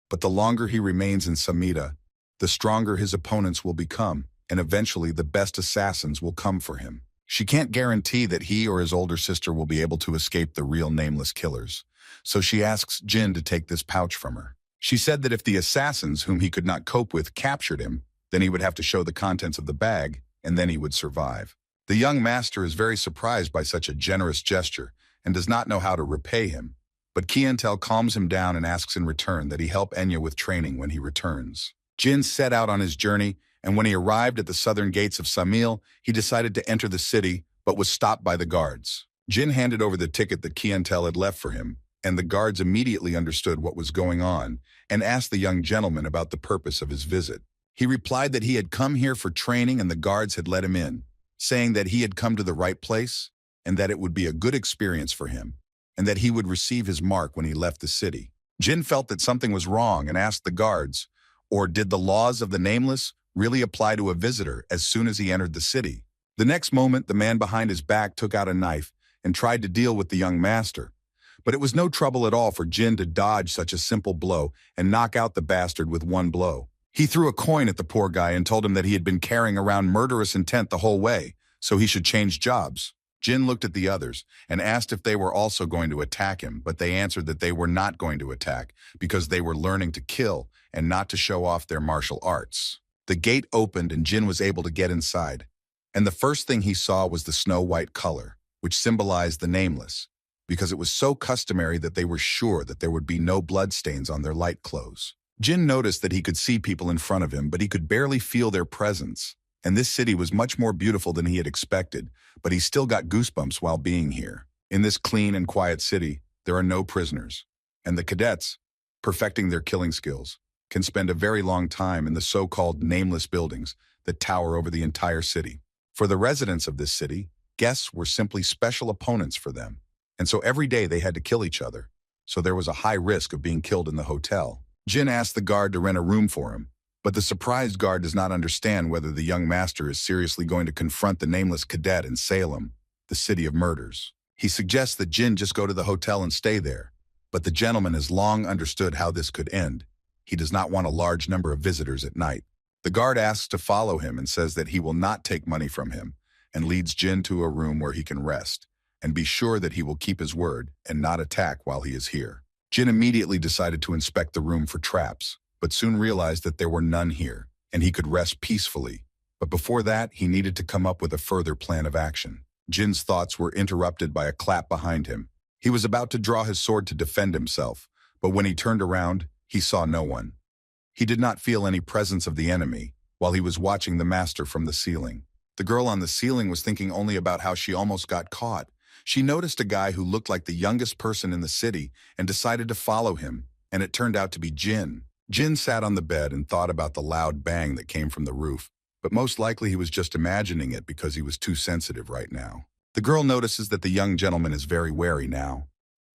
but the longer he remains in Samita, the stronger his opponents will become, and eventually the best assassins will come for him. She can't guarantee that he or his older sister will be able to escape the real nameless killers, so she asks Jin to take this pouch from her. She said that if the assassins, whom he could not cope with, captured him, then he would have to show the contents of the bag, and then he would survive. The young master is very surprised by such a generous gesture and does not know how to repay him, but Kiantel calms him down and asks in return that he help Enya with training when he returns. Jin set out on his journey, and when he arrived at the southern gates of Samil, he decided to enter the city, but was stopped by the guards. Jin handed over the ticket that Kiantel had left for him, and the guards immediately understood what was going on and asked the young gentleman about the purpose of his visit. He replied that he had come here for training and the guards had let him in, saying that he had come to the right place and that it would be a good experience for him, and that he would receive his mark when he left the city. Jin felt that something was wrong and asked the guards, or did the laws of the Nameless really apply to a visitor as soon as he entered the city? The next moment, the man behind his back took out a knife and tried to deal with the young master. But it was no trouble at all for Jin to dodge such a simple blow and knock out the bastard with one blow. He threw a coin at the poor guy and told him that he had been carrying around murderous intent the whole way, so he should change jobs. Jin looked at the others and asked if they were also going to attack him, but they answered that they were not going to attack because they were learning to kill and not to show off their martial arts. The gate opened and Jin was able to get inside, and the first thing he saw was the snow-white color, which symbolized the Nameless, because it was so customary that they were sure that there would be no bloodstains on their light clothes. Jin noticed that he could see people in front of him, but he could barely feel their presence, and this city was much more beautiful than he had expected, but he still got goosebumps while being here. In this clean and quiet city, there are no prisoners, and the cadets, perfecting their killing skills, can spend a very long time in the so-called nameless buildings that tower over the entire city. For the residents of this city, guests were simply special opponents for them, and so every day they had to kill each other, so there was a high risk of being killed in the hotel. Jin asked the guard to rent a room for him, but the surprised guard does not understand whether the young master is seriously going to confront the nameless cadet in Salem, the city of murders. He suggests that Jin just go to the hotel and stay there, but the gentleman has long understood how this could end. He does not want a large number of visitors at night. The guard asks to follow him and says that he will not take money from him, and leads Jin to a room where he can rest, and be sure that he will keep his word and not attack while he is here. Jin immediately decided to inspect the room for traps, but soon realized that there were none here, and he could rest peacefully. But before that, he needed to come up with a further plan of action. Jin's thoughts were interrupted by a clap behind him. He was about to draw his sword to defend himself, but when he turned around, he saw no one. He did not feel any presence of the enemy while he was watching the master from the ceiling. The girl on the ceiling was thinking only about how she almost got caught. She noticed a guy who looked like the youngest person in the city and decided to follow him, and it turned out to be Jin. Jin sat on the bed and thought about the loud bang that came from the roof, but most likely he was just imagining it because he was too sensitive right now. The girl notices that the young gentleman is very wary now,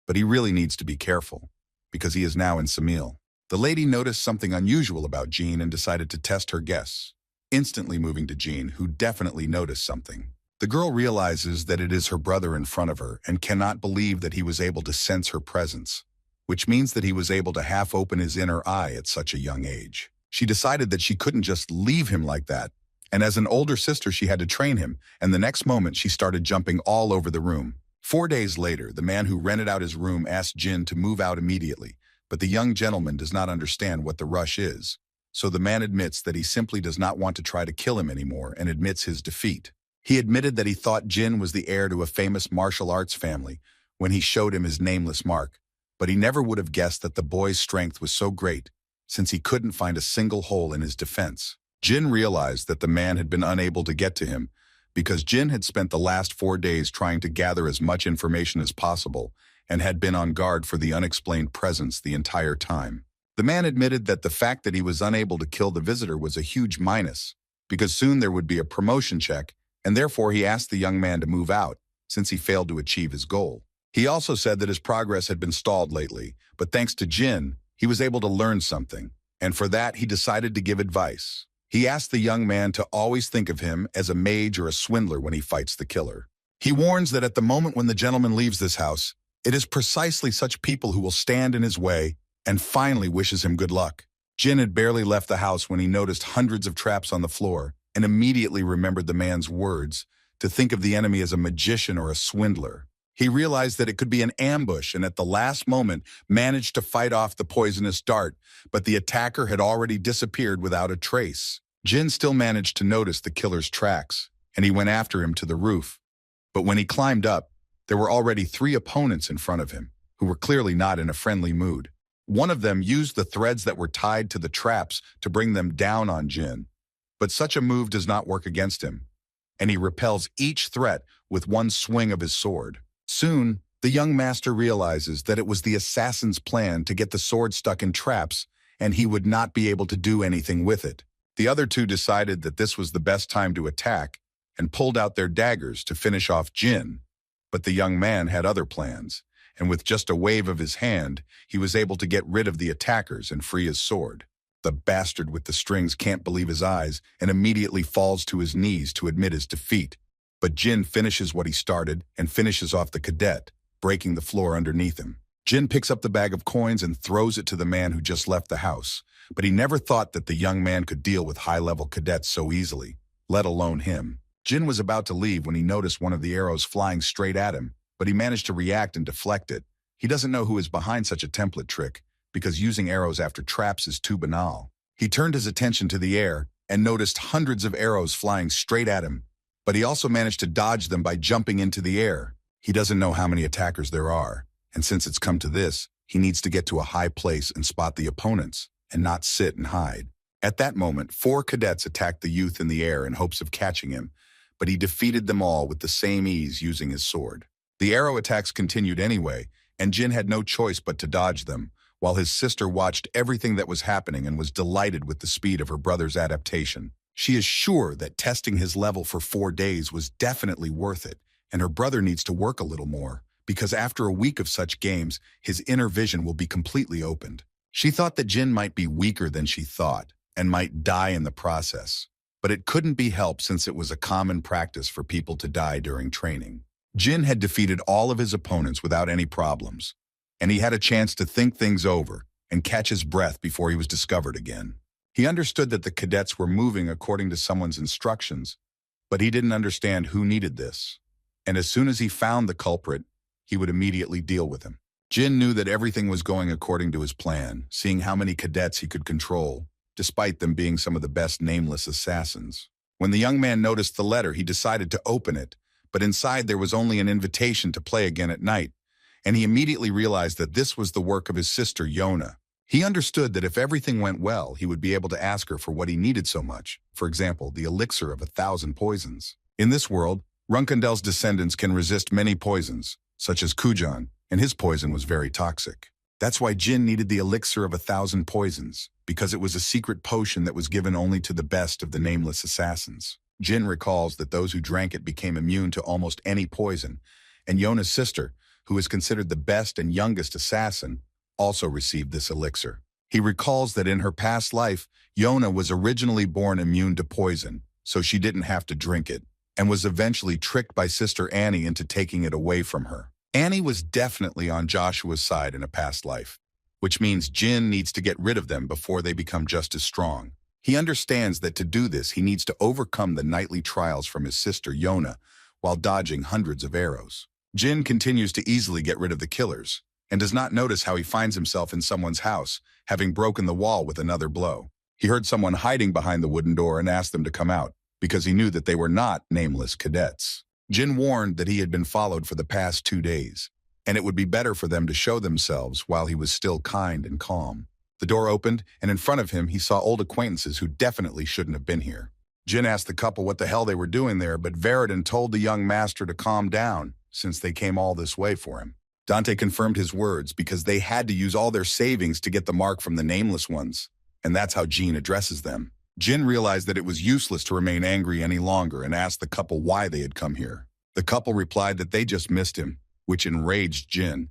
but he really needs to be careful because he is now in Samil. The lady noticed something unusual about Jean and decided to test her guess, instantly moving to Jean, who definitely noticed something. The girl realizes that it is her brother in front of her and cannot believe that he was able to sense her presence, which means that he was able to half open his inner eye at such a young age. She decided that she couldn't just leave him like that, and as an older sister she had to train him, and the next moment she started jumping all over the room. 4 days later, the man who rented out his room asked Jin to move out immediately, but the young gentleman does not understand what the rush is, so the man admits that he simply does not want to try to kill him anymore and admits his defeat. He admitted that he thought Jin was the heir to a famous martial arts family when he showed him his nameless mark, but he never would have guessed that the boy's strength was so great, since he couldn't find a single hole in his defense. Jin realized that the man had been unable to get to him because Jin had spent the last 4 days trying to gather as much information as possible and had been on guard for the unexplained presence the entire time. The man admitted that the fact that he was unable to kill the visitor was a huge minus, because soon there would be a promotion check, and therefore he asked the young man to move out, since he failed to achieve his goal. He also said that his progress had been stalled lately, but thanks to Jin, he was able to learn something, and for that he decided to give advice. He asked the young man to always think of him as a mage or a swindler when he fights the killer. He warns that at the moment when the gentleman leaves this house, it is precisely such people who will stand in his way, and finally wishes him good luck. Jin had barely left the house when he noticed hundreds of traps on the floor and immediately remembered the man's words, to think of the enemy as a magician or a swindler. He realized that it could be an ambush and at the last moment managed to fight off the poisonous dart, but the attacker had already disappeared without a trace. Jin still managed to notice the killer's tracks, and he went after him to the roof. But when he climbed up, there were already 3 opponents in front of him, who were clearly not in a friendly mood. One of them used the threads that were tied to the traps to bring them down on Jin. But such a move does not work against him, and he repels each threat with one swing of his sword. Soon, the young master realizes that it was the assassin's plan to get the sword stuck in traps, and he would not be able to do anything with it. The other 2 decided that this was the best time to attack and pulled out their daggers to finish off Jin. But the young man had other plans, and with just a wave of his hand, he was able to get rid of the attackers and free his sword. The bastard with the strings can't believe his eyes and immediately falls to his knees to admit his defeat. But Jin finishes what he started and finishes off the cadet, breaking the floor underneath him. Jin picks up the bag of coins and throws it to the man who just left the house, but he never thought that the young man could deal with high-level cadets so easily, let alone him. Jin was about to leave when he noticed one of the arrows flying straight at him, but he managed to react and deflect it. He doesn't know who is behind such a template trick, because using arrows after traps is too banal. He turned his attention to the air and noticed hundreds of arrows flying straight at him, but he also managed to dodge them by jumping into the air. He doesn't know how many attackers there are, and since it's come to this, he needs to get to a high place and spot the opponents, and not sit and hide. At that moment, 4 cadets attacked the youth in the air in hopes of catching him, but he defeated them all with the same ease using his sword. The arrow attacks continued anyway, and Jin had no choice but to dodge them, while his sister watched everything that was happening and was delighted with the speed of her brother's adaptation. She is sure that testing his level for 4 days was definitely worth it, and her brother needs to work a little more, because after a week of such games, his inner vision will be completely opened. She thought that Jin might be weaker than she thought, and might die in the process. But it couldn't be helped since it was a common practice for people to die during training. Jin had defeated all of his opponents without any problems, and he had a chance to think things over and catch his breath before he was discovered again. He understood that the cadets were moving according to someone's instructions, but he didn't understand who needed this. And as soon as he found the culprit, he would immediately deal with him. Jin knew that everything was going according to his plan, seeing how many cadets he could control, despite them being some of the best nameless assassins. When the young man noticed the letter, he decided to open it, but inside there was only an invitation to play again at night, and he immediately realized that this was the work of his sister, Yona. He understood that if everything went well, he would be able to ask her for what he needed so much, for example, the elixir of 1,000 poisons. In this world, Runcandel's descendants can resist many poisons, such as Kujan, and his poison was very toxic. That's why Jin needed the elixir of 1,000 poisons, because it was a secret potion that was given only to the best of the nameless assassins. Jin recalls that those who drank it became immune to almost any poison, and Yona's sister, who is considered the best and youngest assassin, also received this elixir. He recalls that in her past life, Yona was originally born immune to poison, so she didn't have to drink it, and was eventually tricked by Sister Annie into taking it away from her. Annie was definitely on Joshua's side in a past life, which means Jin needs to get rid of them before they become just as strong. He understands that to do this, he needs to overcome the nightly trials from his sister Yona while dodging hundreds of arrows. Jin continues to easily get rid of the killers, and does not notice how he finds himself in someone's house, having broken the wall with another blow. He heard someone hiding behind the wooden door and asked them to come out, because he knew that they were not nameless cadets. Jin warned that he had been followed for the past 2 days, and it would be better for them to show themselves while he was still kind and calm. The door opened, and in front of him he saw old acquaintances who definitely shouldn't have been here. Jin asked the couple what the hell they were doing there, but Veridin told the young master to calm down, since they came all this way for him. Dante confirmed his words because they had to use all their savings to get the mark from the nameless ones, and that's how Jin addresses them. Jin realized that it was useless to remain angry any longer and asked the couple why they had come here. The couple replied that they just missed him, which enraged Jin,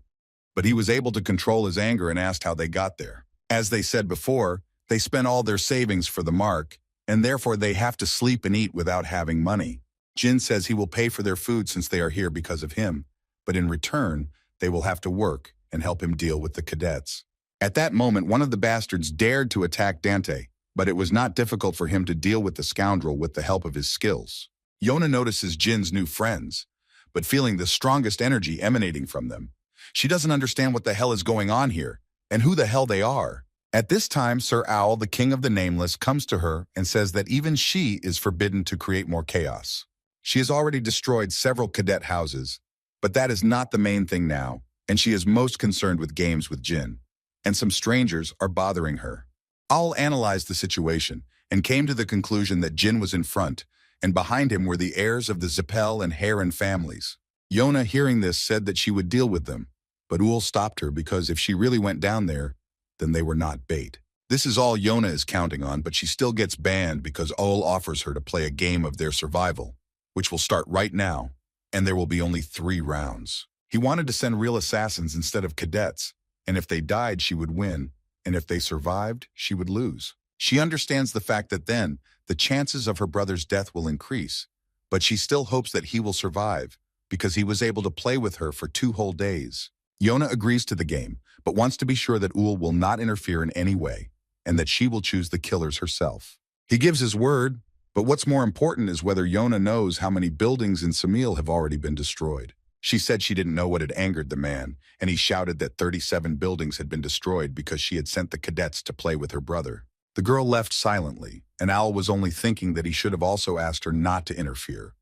but he was able to control his anger and asked how they got there. As they said before, they spent all their savings for the mark, and therefore they have to sleep and eat without having money. Jin says he will pay for their food since they are here because of him, but in return, they will have to work and help him deal with the cadets. At that moment, one of the bastards dared to attack Dante, but it was not difficult for him to deal with the scoundrel with the help of his skills. Yona notices Jin's new friends, but feeling the strongest energy emanating from them. She doesn't understand what the hell is going on here, and who the hell they are. At this time, Sir Owl, the king of the Nameless, comes to her and says that even she is forbidden to create more chaos. She has already destroyed several cadet houses, but that is not the main thing now, and she is most concerned with games with Jin. And some strangers are bothering her. Owl analyzed the situation and came to the conclusion that Jin was in front, and behind him were the heirs of the Zipel and Heron families. Yona, hearing this, said that she would deal with them, but Owl stopped her because if she really went down there, then they were not bait. This is all Yona is counting on, but she still gets banned because Owl offers her to play a game of their survival, which will start right now, and there will be only 3 rounds. He wanted to send real assassins instead of cadets, and if they died, she would win, and if they survived, she would lose. She understands the fact that then, the chances of her brother's death will increase, but she still hopes that he will survive, because he was able to play with her for 2 whole days. Yona agrees to the game, but wants to be sure that Owl will not interfere in any way, and that she will choose the killers herself. He gives his word, but what's more important is whether Yona knows how many buildings in Samil have already been destroyed. She said she didn't know what had angered the man, and he shouted that 37 buildings had been destroyed because she had sent the cadets to play with her brother. The girl left silently, and Owl was only thinking that he should have also asked her not to interfere.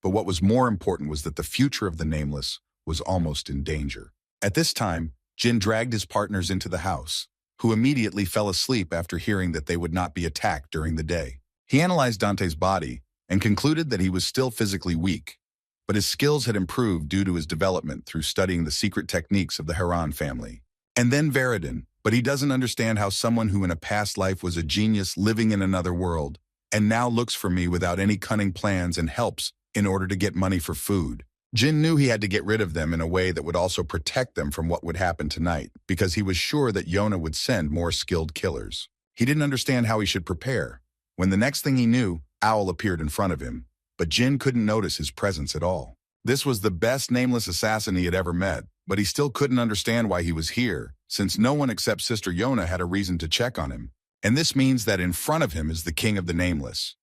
But what was more important was that the future of the Nameless was almost in danger. At this time, Jin dragged his partners into the house, who immediately fell asleep after hearing that they would not be attacked during the day. He analyzed Dante's body and concluded that he was still physically weak, but his skills had improved due to his development through studying the secret techniques of the Heron family. And then Veridin, but he doesn't understand how someone who in a past life was a genius living in another world, and now looks for me without any cunning plans and helps in order to get money for food. Jin knew he had to get rid of them in a way that would also protect them from what would happen tonight, because he was sure that Yona would send more skilled killers. He didn't understand how he should prepare, when the next thing he knew, Owl appeared in front of him, but Jin couldn't notice his presence at all. This was the best nameless assassin he had ever met, but he still couldn't understand why he was here, since no one except Sister Yona had a reason to check on him. And this means that in front of him is the king of the Nameless.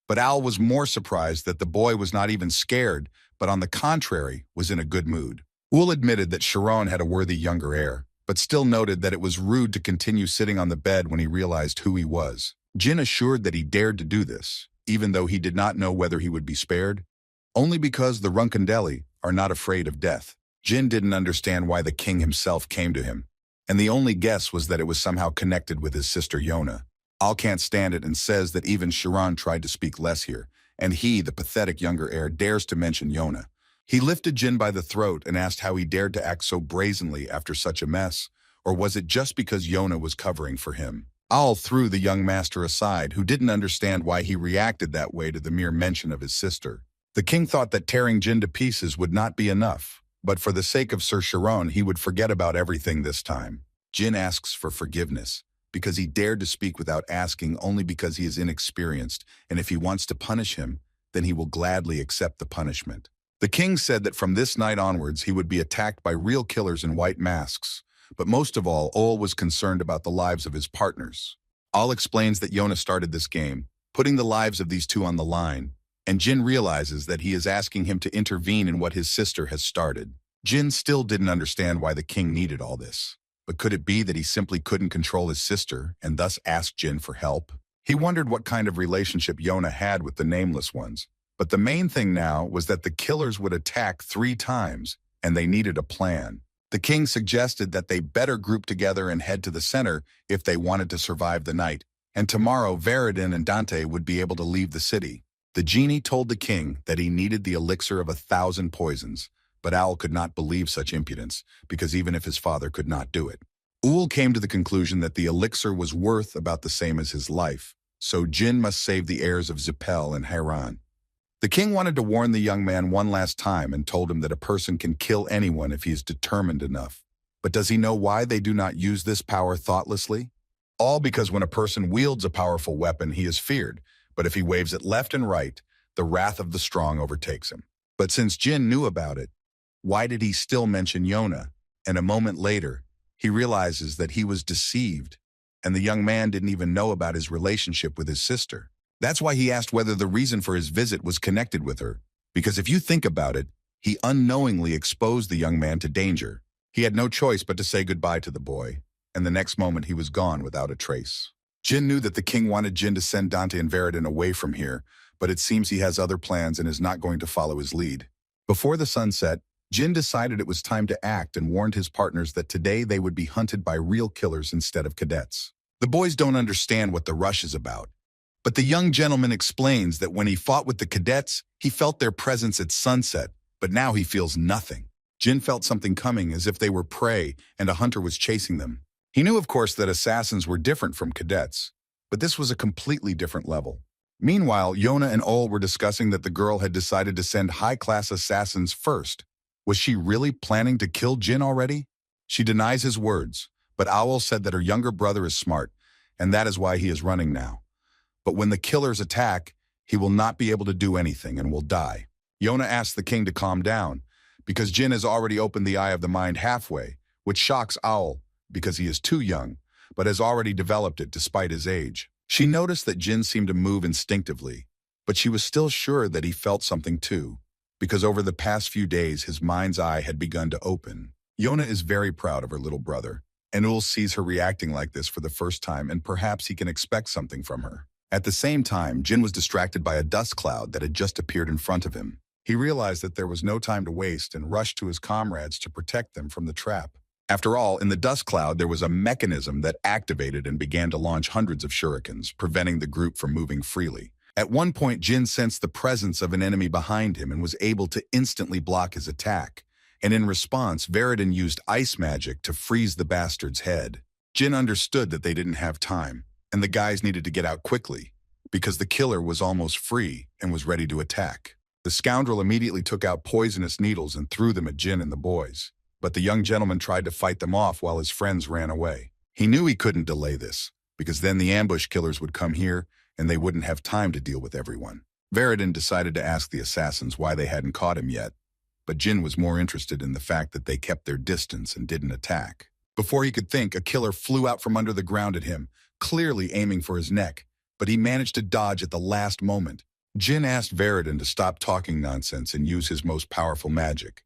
But Owl was more surprised that the boy was not even scared, but on the contrary, was in a good mood. Owl admitted that Heron had a worthy younger heir, but still noted that it was rude to continue sitting on the bed when he realized who he was. Jin assured that he dared to do this, even though he did not know whether he would be spared, only because the Runcandel are not afraid of death. Jin didn't understand why the king himself came to him, and the only guess was that it was somehow connected with his sister Yona. Owl can't stand it and says that even Heron tried to speak less here, and he, the pathetic younger heir, dares to mention Yona. He lifted Jin by the throat and asked how he dared to act so brazenly after such a mess, or was it just because Yona was covering for him? Owl threw the young master aside, who didn't understand why he reacted that way to the mere mention of his sister. The king thought that tearing Jin to pieces would not be enough, but for the sake of Sir Heron, he would forget about everything this time. Jin asks for forgiveness, because he dared to speak without asking only because he is inexperienced, and if he wants to punish him, then he will gladly accept the punishment. The king said that from this night onwards he would be attacked by real killers in white masks, but most of all, Owl was concerned about the lives of his partners. Owl explains that Yona started this game, putting the lives of these 2 on the line, and Jin realizes that he is asking him to intervene in what his sister has started. Jin still didn't understand why the king needed all this. But could it be that he simply couldn't control his sister and thus asked Jin for help? He wondered what kind of relationship Yona had with the Nameless ones. But the main thing now was that the killers would attack 3 times, and they needed a plan. The king suggested that they better group together and head to the center if they wanted to survive the night, and tomorrow Veridin and Dante would be able to leave the city. The genie told the king that he needed the elixir of 1,000 poisons, but Owl could not believe such impudence, because even if his father could not do it. Owl came to the conclusion that the elixir was worth about the same as his life, so Jin must save the heirs of Zipel and Heron. The king wanted to warn the young man one last time and told him that a person can kill anyone if he is determined enough. But does he know why they do not use this power thoughtlessly? All because when a person wields a powerful weapon, he is feared, but if he waves it left and right, the wrath of the strong overtakes him. But since Jin knew about it, why did he still mention Yona? And a moment later, he realizes that he was deceived, and the young man didn't even know about his relationship with his sister. That's why he asked whether the reason for his visit was connected with her, because if you think about it, he unknowingly exposed the young man to danger. He had no choice but to say goodbye to the boy, and the next moment he was gone without a trace. Jin knew that the king wanted Jin to send Dante and Veridin away from here, but it seems he has other plans and is not going to follow his lead. Before the sun set, Jin decided it was time to act and warned his partners that today they would be hunted by real killers instead of cadets. The boys don't understand what the rush is about, but the young gentleman explains that when he fought with the cadets, he felt their presence at sunset, but now he feels nothing. Jin felt something coming as if they were prey and a hunter was chasing them. He knew, of course, that assassins were different from cadets, but this was a completely different level. Meanwhile, Yona and Ol were discussing that the girl had decided to send high-class assassins first. Was she really planning to kill Jin already? She denies his words, but Owl said that her younger brother is smart, and that is why he is running now. But when the killers attack, he will not be able to do anything and will die. Yona asks the king to calm down, because Jin has already opened the eye of the mind halfway, which shocks Owl because he is too young, but has already developed it despite his age. She noticed that Jin seemed to move instinctively, but she was still sure that he felt something too, because over the past few days his mind's eye had begun to open. Yona is very proud of her little brother, and Ul sees her reacting like this for the first time, and perhaps he can expect something from her. At the same time, Jin was distracted by a dust cloud that had just appeared in front of him. He realized that there was no time to waste and rushed to his comrades to protect them from the trap. After all, in the dust cloud there was a mechanism that activated and began to launch hundreds of shurikens, preventing the group from moving freely. At one point, Jin sensed the presence of an enemy behind him and was able to instantly block his attack. And in response, Veridin used ice magic to freeze the bastard's head. Jin understood that they didn't have time, and the guys needed to get out quickly, because the killer was almost free and was ready to attack. The scoundrel immediately took out poisonous needles and threw them at Jin and the boys, but the young gentleman tried to fight them off while his friends ran away. He knew he couldn't delay this, because then the ambush killers would come here and they wouldn't have time to deal with everyone. Veridin decided to ask the assassins why they hadn't caught him yet, but Jin was more interested in the fact that they kept their distance and didn't attack. Before he could think, a killer flew out from under the ground at him, clearly aiming for his neck, but he managed to dodge at the last moment. Jin asked Veridin to stop talking nonsense and use his most powerful magic.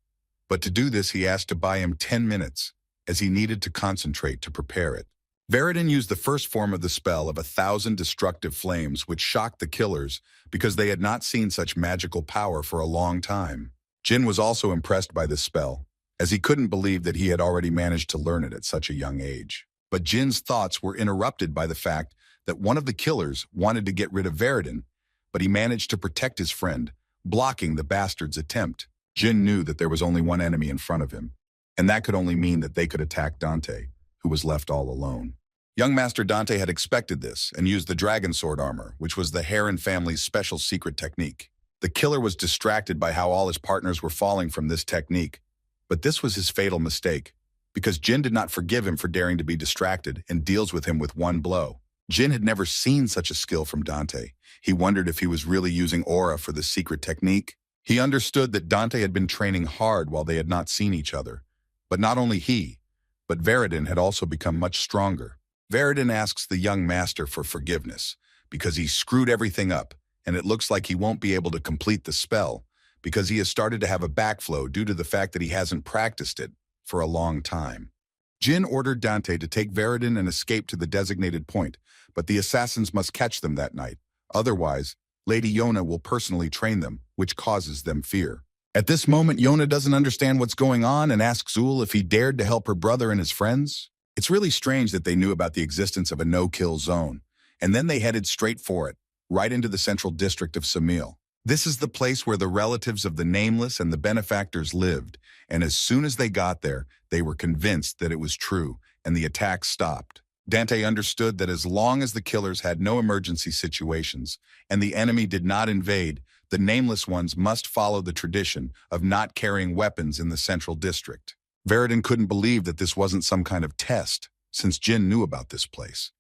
But to do this, he asked to buy him 10 minutes, as he needed to concentrate to prepare it. Veridin used the first form of the spell of 1,000 destructive flames, which shocked the killers because they had not seen such magical power for a long time. Jin was also impressed by this spell, as he couldn't believe that he had already managed to learn it at such a young age. But Jin's thoughts were interrupted by the fact that one of the killers wanted to get rid of Veridin, but he managed to protect his friend, blocking the bastard's attempt. Jin knew that there was only one enemy in front of him, and that could only mean that they could attack Dante, who was left all alone. Young Master Dante had expected this and used the dragon sword armor, which was the Heron family's special secret technique. The killer was distracted by how all his partners were falling from this technique, but this was his fatal mistake, because Jin did not forgive him for daring to be distracted and deals with him with one blow. Jin had never seen such a skill from Dante. He wondered if he was really using aura for the secret technique. He understood that Dante had been training hard while they had not seen each other. But not only he, but Veridin had also become much stronger. Veridin asks the young master for forgiveness, because he screwed everything up, and it looks like he won't be able to complete the spell, because he has started to have a backflow due to the fact that he hasn't practiced it for a long time. Jin ordered Dante to take Veridin and escape to the designated point, but the assassins must catch them that night. Otherwise, Lady Yona will personally train them, which causes them fear. At this moment, Yona doesn't understand what's going on and asks Zul if he dared to help her brother and his friends. It's really strange that they knew about the existence of a no-kill zone, and then they headed straight for it, right into the central district of Samil. This is the place where the relatives of the Nameless and the benefactors lived, and as soon as they got there, they were convinced that it was true, and the attack stopped. Dante understood that as long as the killers had no emergency situations, and the enemy did not invade, the Nameless ones must follow the tradition of not carrying weapons in the central district. Veridin couldn't believe that this wasn't some kind of test, since Jin knew about this place.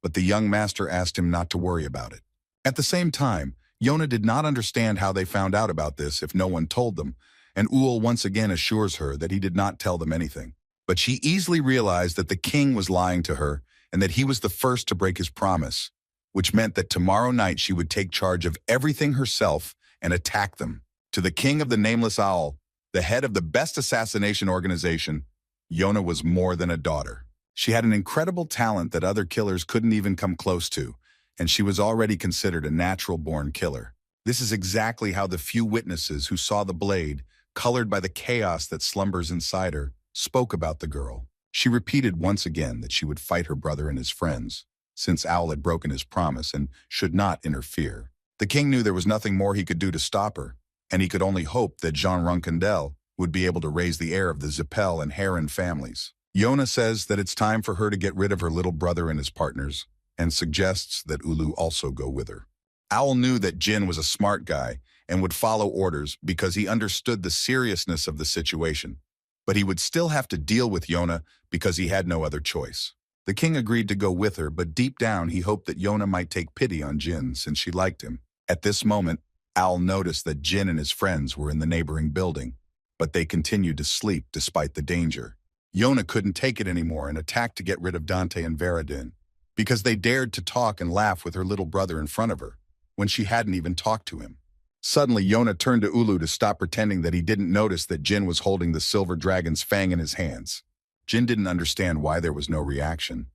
But the young master asked him not to worry about it. At the same time, Yona did not understand how they found out about this if no one told them, and Ul once again assures her that he did not tell them anything. But she easily realized that the king was lying to her and that he was the first to break his promise, which meant that tomorrow night she would take charge of everything herself and attack them. To the king of the Nameless Owl, the head of the best assassination organization, Yona was more than a daughter. She had an incredible talent that other killers couldn't even come close to, and she was already considered a natural-born killer. This is exactly how the few witnesses who saw the blade, colored by the chaos that slumbers inside her, spoke about the girl. She repeated once again that she would fight her brother and his friends, since Owl had broken his promise and should not interfere. The king knew there was nothing more he could do to stop her, and he could only hope that Jean Runcandel would be able to raise the heir of the Zipel and Heron families. Yona says that it's time for her to get rid of her little brother and his partners, and suggests that Ulu also go with her. Owl knew that Jin was a smart guy and would follow orders because he understood the seriousness of the situation, but he would still have to deal with Yona because he had no other choice. The king agreed to go with her, but deep down he hoped that Yona might take pity on Jin since she liked him. At this moment, Owl noticed that Jin and his friends were in the neighboring building, but they continued to sleep despite the danger. Yona couldn't take it anymore and attacked to get rid of Dante and Veridin, because they dared to talk and laugh with her little brother in front of her, when she hadn't even talked to him. Suddenly, Yona turned to Ulu to stop pretending that he didn't notice that Jin was holding the silver dragon's fang in his hands. Jin didn't understand why there was no reaction,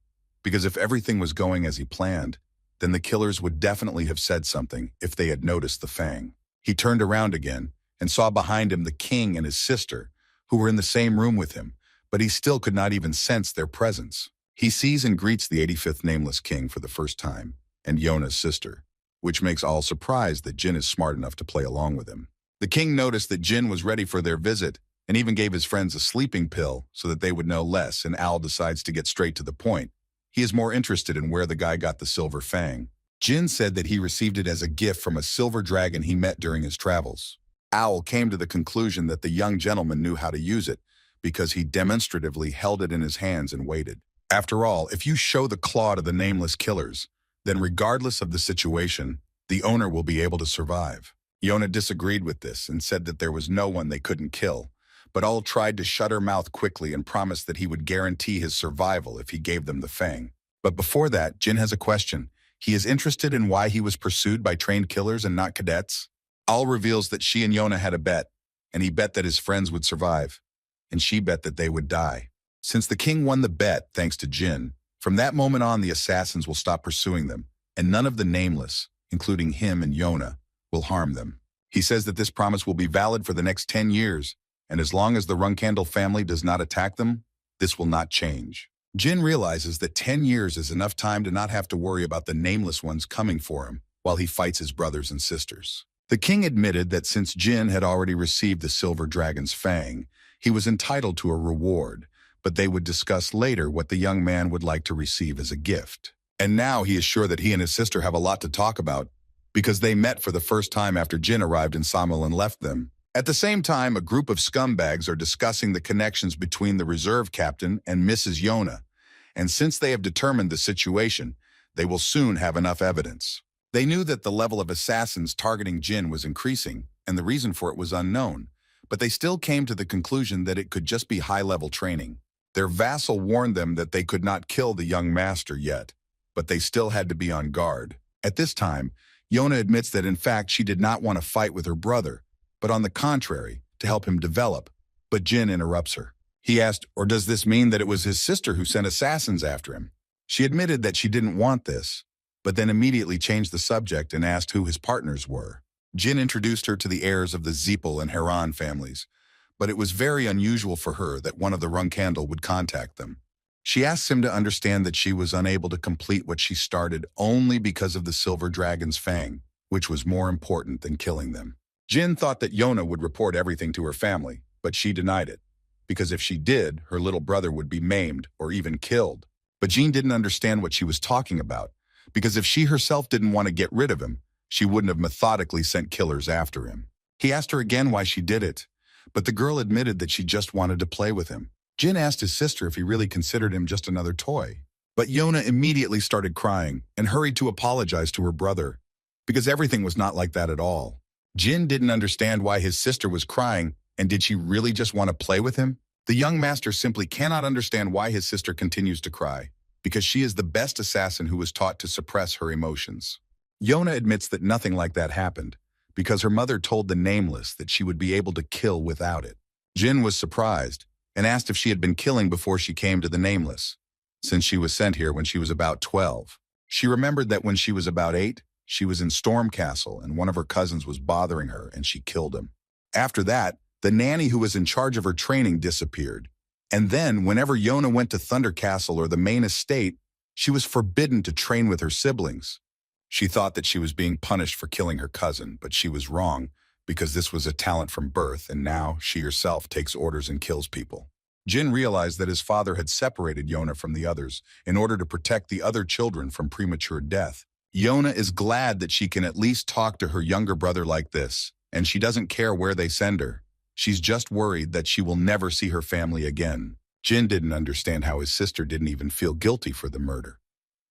because if everything was going as he planned, then the killers would definitely have said something if they had noticed the fang. He turned around again and saw behind him the king and his sister, who were in the same room with him, but he still could not even sense their presence. He sees and greets the 85th Nameless King for the first time, and Yona's sister, which makes all surprised that Jin is smart enough to play along with him. The king noticed that Jin was ready for their visit and even gave his friends a sleeping pill so that they would know less, and Owl decides to get straight to the point. He is more interested in where the guy got the silver fang. Jin said that he received it as a gift from a silver dragon he met during his travels. Owl came to the conclusion that the young gentleman knew how to use it because he demonstratively held it in his hands and waited. After all, if you show the claw to the nameless killers, then regardless of the situation, the owner will be able to survive. Yona disagreed with this and said that there was no one they couldn't kill, but all tried to shut her mouth quickly and promised that he would guarantee his survival if he gave them the fang. But before that, Jin has a question. He is interested in why he was pursued by trained killers and not cadets. Owl reveals that she and Yona had a bet, and he bet that his friends would survive, and she bet that they would die. Since the king won the bet, thanks to Jin, from that moment on the assassins will stop pursuing them, and none of the nameless, including him and Yona, will harm them. He says that this promise will be valid for the next 10 years, and as long as the Runcandel family does not attack them, this will not change. Jin realizes that 10 years is enough time to not have to worry about the nameless ones coming for him while he fights his brothers and sisters. The king admitted that since Jin had already received the silver dragon's fang, he was entitled to a reward, but they would discuss later what the young man would like to receive as a gift. And now he is sure that he and his sister have a lot to talk about, because they met for the first time after Jin arrived in Samuel and left them. At the same time, a group of scumbags are discussing the connections between the reserve captain and Mrs. Yona, and since they have determined the situation, they will soon have enough evidence. They knew that the level of assassins targeting Jin was increasing, and the reason for it was unknown, but they still came to the conclusion that it could just be high-level training. Their vassal warned them that they could not kill the young master yet, but they still had to be on guard. At this time, Yona admits that in fact she did not want to fight with her brother, but on the contrary, to help him develop, but Jin interrupts her. He asked, or does this mean that it was his sister who sent assassins after him? She admitted that she didn't want this, but then immediately changed the subject and asked who his partners were. Jin introduced her to the heirs of the Zipel and Heron families, but it was very unusual for her that one of the Runcandel would contact them. She asks him to understand that she was unable to complete what she started only because of the silver dragon's fang, which was more important than killing them. Jin thought that Yona would report everything to her family, but she denied it, because if she did, her little brother would be maimed or even killed. But Jean didn't understand what she was talking about, because if she herself didn't want to get rid of him, she wouldn't have methodically sent killers after him. He asked her again why she did it, but the girl admitted that she just wanted to play with him. Jin asked his sister if he really considered him just another toy, but Yona immediately started crying and hurried to apologize to her brother, because everything was not like that at all. Jin didn't understand why his sister was crying, and did she really just want to play with him? The young master simply cannot understand why his sister continues to cry, because she is the best assassin who was taught to suppress her emotions. Yona admits that nothing like that happened, because her mother told the Nameless that she would be able to kill without it. Jin was surprised and asked if she had been killing before she came to the Nameless, since she was sent here when she was about 12. She remembered that when she was about 8, she was in Storm Castle and one of her cousins was bothering her and she killed him. After that, the nanny who was in charge of her training disappeared. And then, whenever Yona went to Thunder Castle or the main estate, she was forbidden to train with her siblings. She thought that she was being punished for killing her cousin, but she was wrong, because this was a talent from birth, and now she herself takes orders and kills people. Jin realized that his father had separated Yona from the others in order to protect the other children from premature death. Yona is glad that she can at least talk to her younger brother like this, and she doesn't care where they send her. She's just worried that she will never see her family again. Jin didn't understand how his sister didn't even feel guilty for the murder.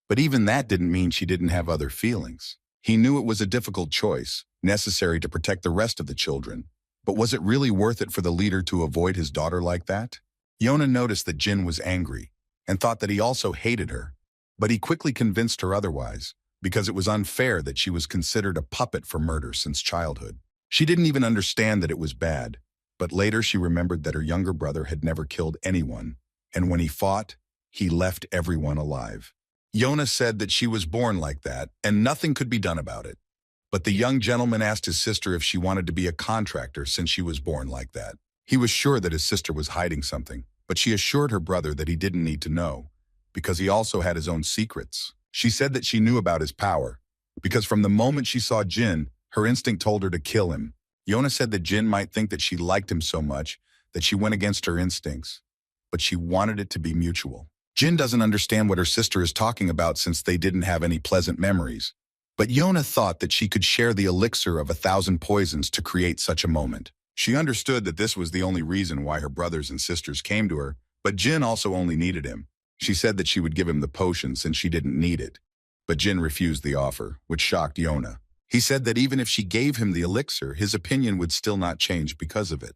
But even that didn't mean she didn't have other feelings. He knew it was a difficult choice, necessary to protect the rest of the children. But was it really worth it for the leader to avoid his daughter like that? Yona noticed that Jin was angry and thought that he also hated her. But he quickly convinced her otherwise, because it was unfair that she was considered a puppet for murder since childhood. She didn't even understand that it was bad. But later she remembered that her younger brother had never killed anyone, and when he fought, he left everyone alive. Yona said that she was born like that, and nothing could be done about it. But the young gentleman asked his sister if she wanted to be a contractor since she was born like that. He was sure that his sister was hiding something, but she assured her brother that he didn't need to know, because he also had his own secrets. She said that she knew about his power, because from the moment she saw Jin, her instinct told her to kill him. Yona said that Jin might think that she liked him so much that she went against her instincts, but she wanted it to be mutual. Jin doesn't understand what her sister is talking about since they didn't have any pleasant memories. But Yona thought that she could share the elixir of 1,000 poisons to create such a moment. She understood that this was the only reason why her brothers and sisters came to her, but Jin also only needed him. She said that she would give him the potion since she didn't need it. But Jin refused the offer, which shocked Yona. He said that even if she gave him the elixir, his opinion would still not change because of it.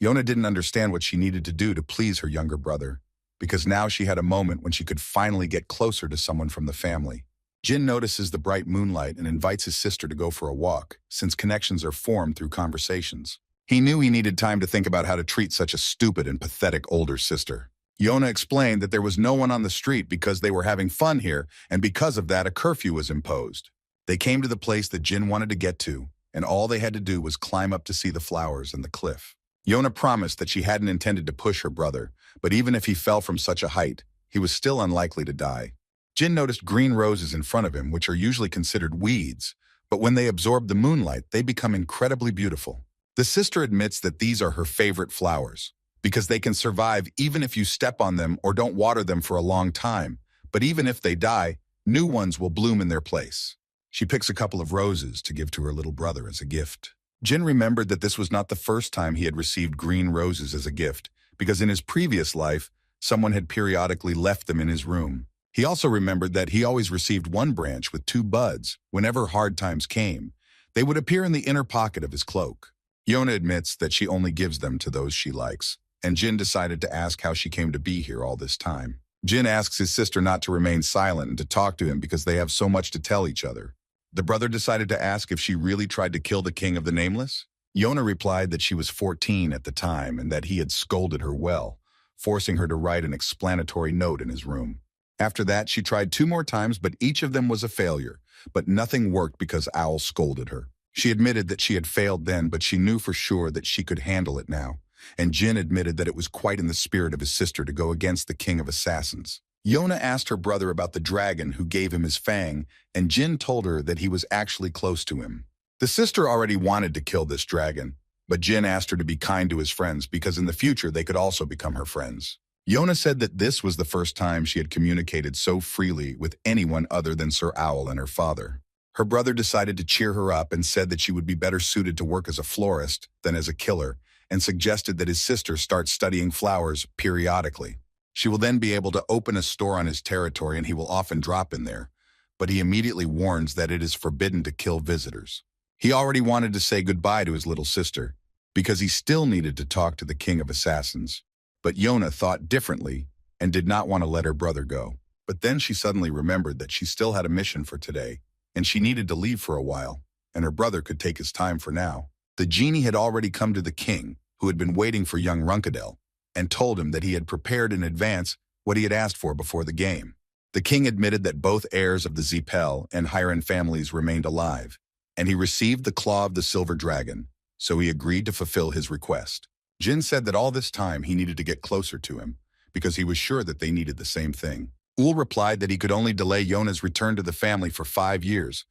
Yona didn't understand what she needed to do to please her younger brother, because now she had a moment when she could finally get closer to someone from the family. Jin notices the bright moonlight and invites his sister to go for a walk, since connections are formed through conversations. He knew he needed time to think about how to treat such a stupid and pathetic older sister. Yona explained that there was no one on the street because they were having fun here, and because of that a curfew was imposed. They came to the place that Jin wanted to get to, and all they had to do was climb up to see the flowers and the cliff. Yona promised that she hadn't intended to push her brother, but even if he fell from such a height, he was still unlikely to die. Jin noticed green roses in front of him, which are usually considered weeds, but when they absorb the moonlight, they become incredibly beautiful. The sister admits that these are her favorite flowers, because they can survive even if you step on them or don't water them for a long time, but even if they die, new ones will bloom in their place. She picks a couple of roses to give to her little brother as a gift. Jin remembered that this was not the first time he had received green roses as a gift, because in his previous life, someone had periodically left them in his room. He also remembered that he always received one branch with 2 buds. Whenever hard times came, they would appear in the inner pocket of his cloak. Yona admits that she only gives them to those she likes, and Jin decided to ask how she came to be here all this time. Jin asks his sister not to remain silent and to talk to him because they have so much to tell each other. The brother decided to ask if she really tried to kill the king of the Nameless. Yona replied that she was 14 at the time and that he had scolded her well, forcing her to write an explanatory note in his room. After that, she tried 2 more times, but each of them was a failure. But nothing worked because Owl scolded her. She admitted that she had failed then, but she knew for sure that she could handle it now. And Jin admitted that it was quite in the spirit of his sister to go against the king of assassins. Yona asked her brother about the dragon who gave him his fang, and Jin told her that he was actually close to him. The sister already wanted to kill this dragon, but Jin asked her to be kind to his friends because in the future they could also become her friends. Yona said that this was the first time she had communicated so freely with anyone other than Sir Owl and her father. Her brother decided to cheer her up and said that she would be better suited to work as a florist than as a killer, and suggested that his sister start studying flowers periodically. She will then be able to open a store on his territory and he will often drop in there, but he immediately warns that it is forbidden to kill visitors. He already wanted to say goodbye to his little sister, because he still needed to talk to the king of assassins. But Yona thought differently and did not want to let her brother go. But then she suddenly remembered that she still had a mission for today, and she needed to leave for a while, and her brother could take his time for now. The genie had already come to the king, who had been waiting for young Runcandel, and told him that he had prepared in advance what he had asked for before the game. The king admitted that both heirs of the Zipel and Heron families remained alive, and he received the claw of the silver dragon, so he agreed to fulfill his request. Jin said that all this time he needed to get closer to him, because he was sure that they needed the same thing. Ul replied that he could only delay Yona's return to the family for 5 years,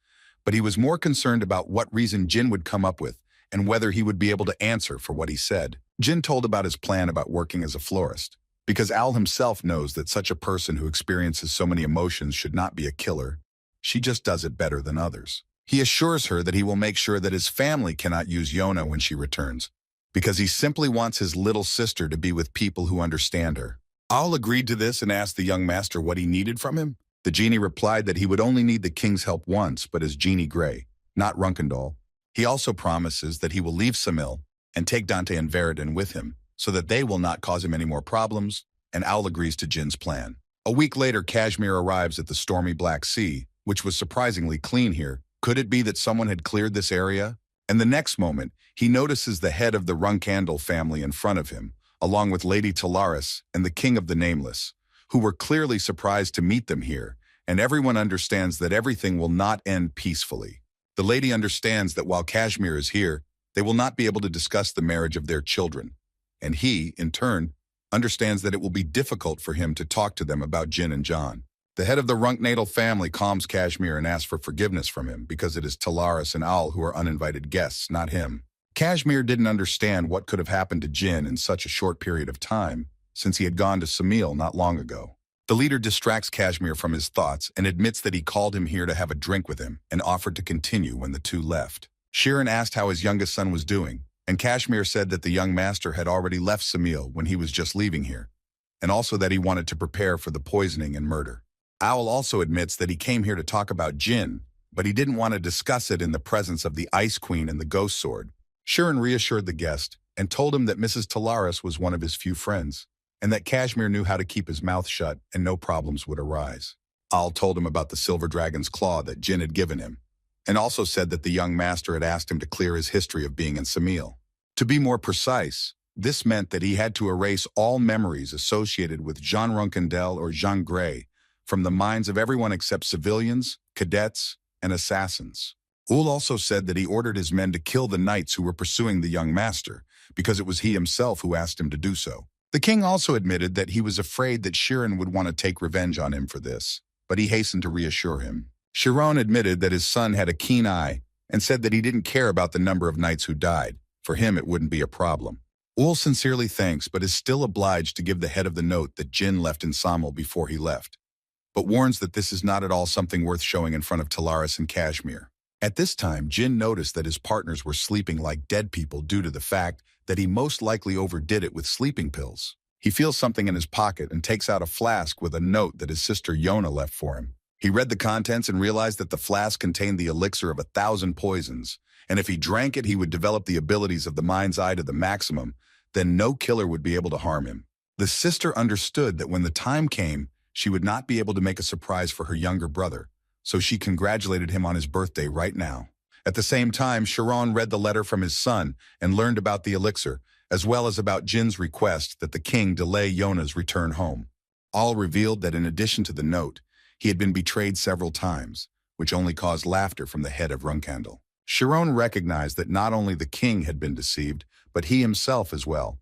but he was more concerned about what reason Jin would come up with and whether he would be able to answer for what he said. Jin told about his plan about working as a florist, because Al himself knows that such a person who experiences so many emotions should not be a killer. She just does it better than others. He assures her that he will make sure that his family cannot use Yona when she returns, because he simply wants his little sister to be with people who understand her. Al agreed to this and asked the young master what he needed from him. The genie replied that he would only need the king's help once, but as Genie Grey, not Runcandel. He also promises that he will leave Samil and take Dante and Veridin with him, so that they will not cause him any more problems, and Al agrees to Jin's plan. A week later, Kashmir arrives at the stormy Black Sea, which was surprisingly clean here. Could it be that someone had cleared this area? And the next moment, he notices the head of the Runcandel family in front of him, along with Lady Talaris and the King of the Nameless, who were clearly surprised to meet them here, and everyone understands that everything will not end peacefully. The lady understands that while Kashmir is here, they will not be able to discuss the marriage of their children, and he, in turn, understands that it will be difficult for him to talk to them about Jin and John. The head of the Runcandel family calms Kashmir and asks for forgiveness from him because it is Talaris and Al who are uninvited guests, not him. Kashmir didn't understand what could have happened to Jin in such a short period of time, since he had gone to Samil not long ago. The leader distracts Kashmir from his thoughts and admits that he called him here to have a drink with him and offered to continue when the two left. Heron asked how his youngest son was doing, and Kashmir said that the young master had already left Samil when he was just leaving here, and also that he wanted to prepare for the poisoning and murder. Owl also admits that he came here to talk about Jin, but he didn't want to discuss it in the presence of the Ice Queen and the Ghost Sword. Heron reassured the guest and told him that Mrs. Talaris was one of his few friends, and that Kashmir knew how to keep his mouth shut and no problems would arise. Al told him about the silver dragon's claw that Jin had given him, and also said that the young master had asked him to clear his history of being in Samil. To be more precise, this meant that he had to erase all memories associated with Jean Runcandel or Jean Grey from the minds of everyone except civilians, cadets, and assassins. Ul also said that he ordered his men to kill the knights who were pursuing the young master, because it was he himself who asked him to do so. The king also admitted that he was afraid that Heron would want to take revenge on him for this, but he hastened to reassure him. Heron admitted that his son had a keen eye and said that he didn't care about the number of knights who died. For him, it wouldn't be a problem. Ul sincerely thanks, but is still obliged to give the head of the note that Jin left in Samil before he left, but warns that this is not at all something worth showing in front of Talaris and Kashmir. At this time, Jin noticed that his partners were sleeping like dead people due to the fact that he most likely overdid it with sleeping pills. He feels something in his pocket and takes out a flask with a note that his sister Yona left for him. He read the contents and realized that the flask contained the elixir of 1,000 poisons, and if he drank it, he would develop the abilities of the mind's eye to the maximum, then no killer would be able to harm him. The sister understood that when the time came, she would not be able to make a surprise for her younger brother, so she congratulated him on his birthday right now. At the same time, Heron read the letter from his son and learned about the elixir, as well as about Jin's request that the king delay Yona's return home. All revealed that in addition to the note, he had been betrayed several times, which only caused laughter from the head of Runcandel. Heron recognized that not only the king had been deceived, but he himself as well,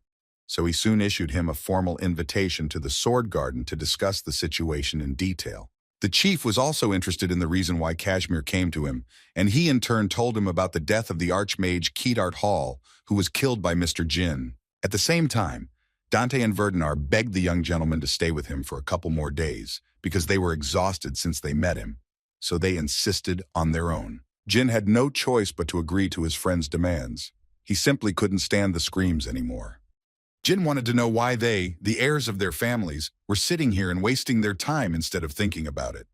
so he soon issued him a formal invitation to the Sword Garden to discuss the situation in detail. The chief was also interested in the reason why Kashmir came to him, and he in turn told him about the death of the Archmage Kedart Hall, who was killed by Mr. Jin. At the same time, Dante and Veridin begged the young gentleman to stay with him for a couple more days, because they were exhausted since they met him, so they insisted on their own. Jin had no choice but to agree to his friend's demands. He simply couldn't stand the screams anymore. Jin wanted to know why they, the heirs of their families, were sitting here and wasting their time instead of thinking about it.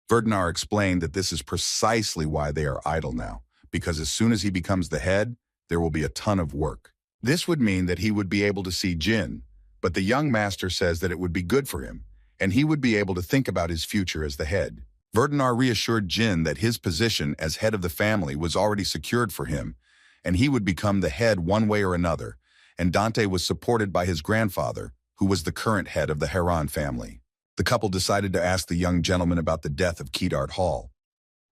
Veridin explained that this is precisely why they are idle now, because as soon as he becomes the head, there will be a ton of work. This would mean that he would be able to see Jin, but the young master says that it would be good for him, and he would be able to think about his future as the head. Veridin reassured Jin that his position as head of the family was already secured for him, and he would become the head one way or another, and Dante was supported by his grandfather, who was the current head of the Heron family. The couple decided to ask the young gentleman about the death of Kedart Hall,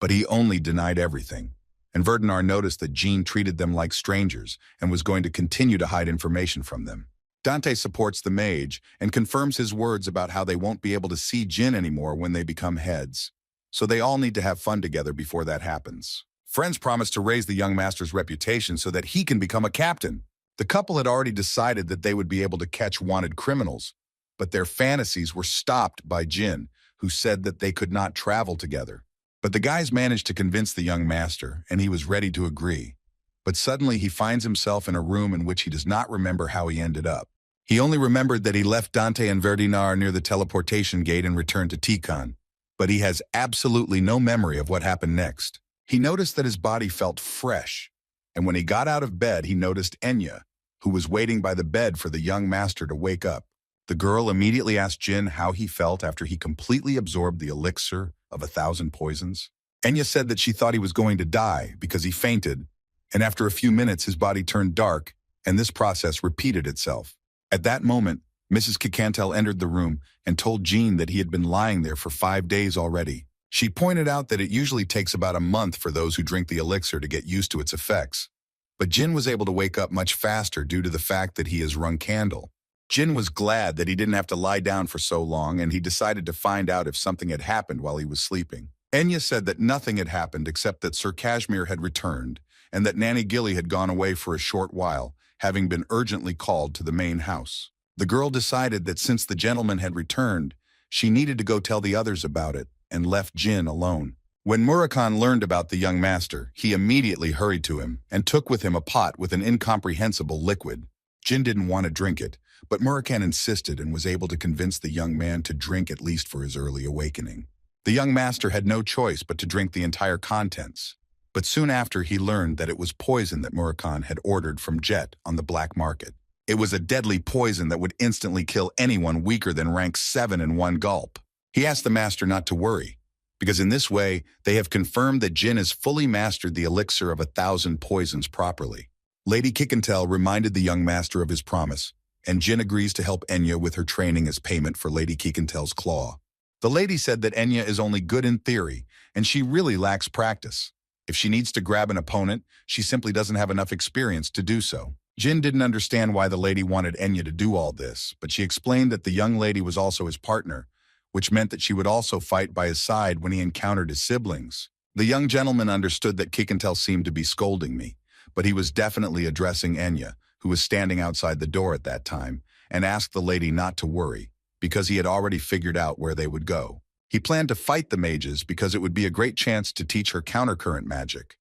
but he only denied everything, and Veridin noticed that Jin treated them like strangers and was going to continue to hide information from them. Dante supports the mage and confirms his words about how they won't be able to see Jin anymore when they become heads, so they all need to have fun together before that happens. Friends promise to raise the young master's reputation so that he can become a captain. The couple had already decided that they would be able to catch wanted criminals, but their fantasies were stopped by Jin, who said that they could not travel together. But the guys managed to convince the young master, and he was ready to agree. But suddenly he finds himself in a room in which he does not remember how he ended up. He only remembered that he left Dante and Veridin near the teleportation gate and returned to Tyon, but he has absolutely no memory of what happened next. He noticed that his body felt fresh, and when he got out of bed, he noticed Enya, who was waiting by the bed for the young master to wake up. The girl immediately asked Jin how he felt after he completely absorbed the elixir of 1,000 poisons. Enya said that she thought he was going to die because he fainted, and after a few minutes his body turned dark, and this process repeated itself. At that moment, Mrs. Kikantel entered the room and told Jin that he had been lying there for 5 days already. She pointed out that it usually takes about a month for those who drink the elixir to get used to its effects. But Jin was able to wake up much faster due to the fact that he is Runcandel. Jin was glad that he didn't have to lie down for so long, and he decided to find out if something had happened while he was sleeping. Enya said that nothing had happened except that Sir Kashmir had returned, and that Nanny Gilly had gone away for a short while, having been urgently called to the main house. The girl decided that since the gentleman had returned, she needed to go tell the others about it, and left Jin alone. When Murakan learned about the young master, he immediately hurried to him and took with him a pot with an incomprehensible liquid. Jin didn't want to drink it, but Murakan insisted and was able to convince the young man to drink at least for his early awakening. The young master had no choice but to drink the entire contents, but soon after he learned that it was poison that Murakan had ordered from Jet on the black market. It was a deadly poison that would instantly kill anyone weaker than rank 7 in one gulp. He asked the master not to worry, because in this way, they have confirmed that Jin has fully mastered the elixir of 1,000 poisons properly. Lady Kikantel reminded the young master of his promise, and Jin agrees to help Enya with her training as payment for Lady Kikantel's claw. The lady said that Enya is only good in theory, and she really lacks practice. If she needs to grab an opponent, she simply doesn't have enough experience to do so. Jin didn't understand why the lady wanted Enya to do all this, but she explained that the young lady was also his partner, which meant that she would also fight by his side when he encountered his siblings. The young gentleman understood that Kikantel seemed to be scolding me, but he was definitely addressing Enya, who was standing outside the door at that time, and asked the lady not to worry, because he had already figured out where they would go. He planned to fight the mages because it would be a great chance to teach her countercurrent magic.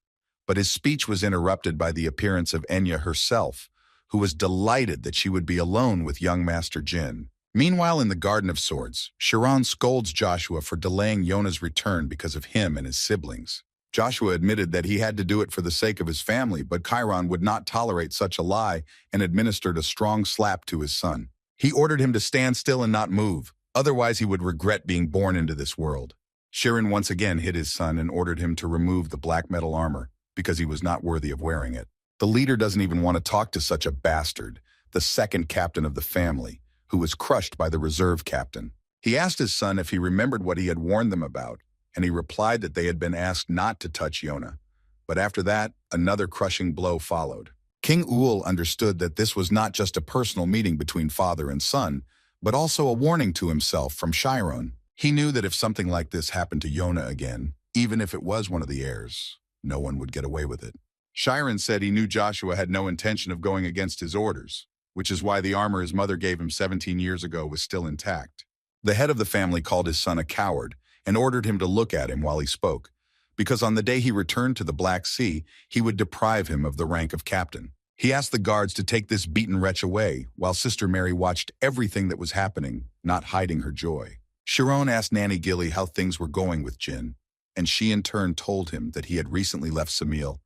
But his speech was interrupted by the appearance of Enya herself, who was delighted that she would be alone with young Master Jin. Meanwhile, in the Garden of Swords, Heron scolds Joshua for delaying Yona's return because of him and his siblings. Joshua admitted that he had to do it for the sake of his family, but Heron would not tolerate such a lie and administered a strong slap to his son. He ordered him to stand still and not move, otherwise he would regret being born into this world. Heron once again hit his son and ordered him to remove the black metal armor because he was not worthy of wearing it. The leader doesn't even want to talk to such a bastard, the second captain of the family, who was crushed by the reserve captain. He asked his son if he remembered what he had warned them about, and he replied that they had been asked not to touch Yona. But after that, another crushing blow followed. King Uul understood that this was not just a personal meeting between father and son, but also a warning to himself from Chiron. He knew that if something like this happened to Yona again, even if it was one of the heirs, no one would get away with it. Chiron said he knew Joshua had no intention of going against his orders, which is why the armor his mother gave him 17 years ago was still intact. The head of the family called his son a coward and ordered him to look at him while he spoke, because on the day he returned to the Black Sea, he would deprive him of the rank of captain. He asked the guards to take this beaten wretch away, while Sister Mary watched everything that was happening, not hiding her joy. Chiron asked Nanny Gilly how things were going with Jin, and she in turn told him that he had recently left Samil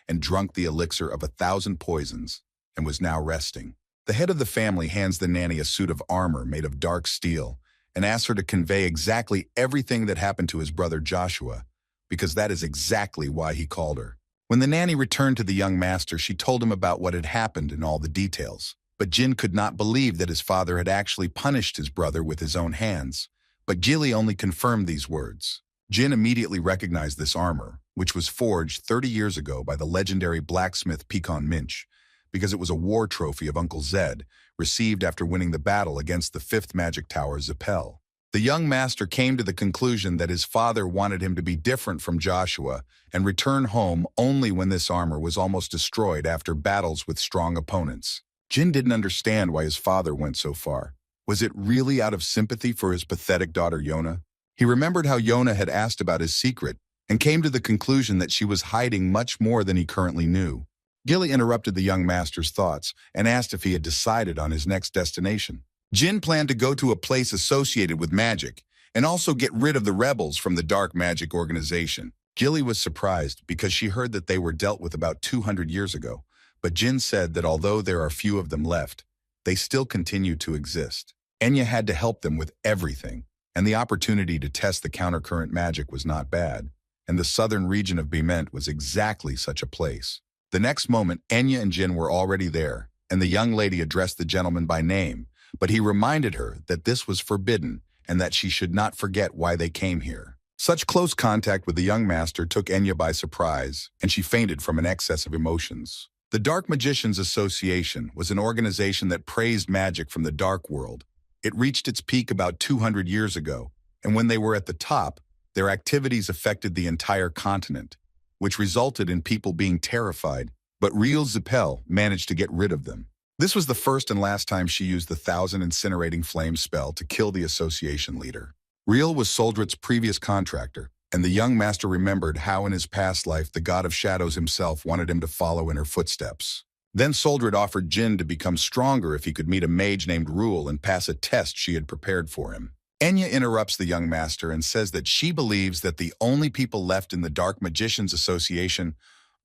and drunk the elixir of 1,000 poisons and was now resting. The head of the family hands the nanny a suit of armor made of dark steel and asked her to convey exactly everything that happened to his brother Joshua, because that is exactly why he called her. When the nanny returned to the young master, she told him about what had happened and all the details. But Jin could not believe that his father had actually punished his brother with his own hands. But Gilly only confirmed these words. Jin immediately recognized this armor, which was forged 30 years ago by the legendary blacksmith Pecan Minch, because it was a war trophy of Uncle Zed, received after winning the battle against the 5th magic tower Zipel. The young master came to the conclusion that his father wanted him to be different from Joshua and return home only when this armor was almost destroyed after battles with strong opponents. Jin didn't understand why his father went so far. Was it really out of sympathy for his pathetic daughter Yona? He remembered how Yona had asked about his secret and came to the conclusion that she was hiding much more than he currently knew. Gilly interrupted the young master's thoughts and asked if he had decided on his next destination. Jin planned to go to a place associated with magic and also get rid of the rebels from the dark magic organization. Gilly was surprised because she heard that they were dealt with about 200 years ago, but Jin said that although there are few of them left, they still continue to exist. Enya had to help them with everything, and the opportunity to test the countercurrent magic was not bad, and the southern region of Bement was exactly such a place. The next moment, Enya and Jin were already there, and the young lady addressed the gentleman by name, but he reminded her that this was forbidden and that she should not forget why they came here. Such close contact with the young master took Enya by surprise, and she fainted from an excess of emotions. The Dark Magicians Association was an organization that praised magic from the dark world. It reached its peak about 200 years ago, and when they were at the top, their activities affected the entire continent, which resulted in people being terrified, but real Zipel managed to get rid of them. This was the first and last time she used the 1,000 incinerating flame spell to kill the association leader. Real was Soldrid's previous contractor, and the young master remembered how in his past life the god of shadows himself wanted him to follow in her footsteps. Then Soldrid offered Jin to become stronger if he could meet a mage named Rule and pass a test she had prepared for him. Enya interrupts the young master and says that she believes that the only people left in the Dark Magicians Association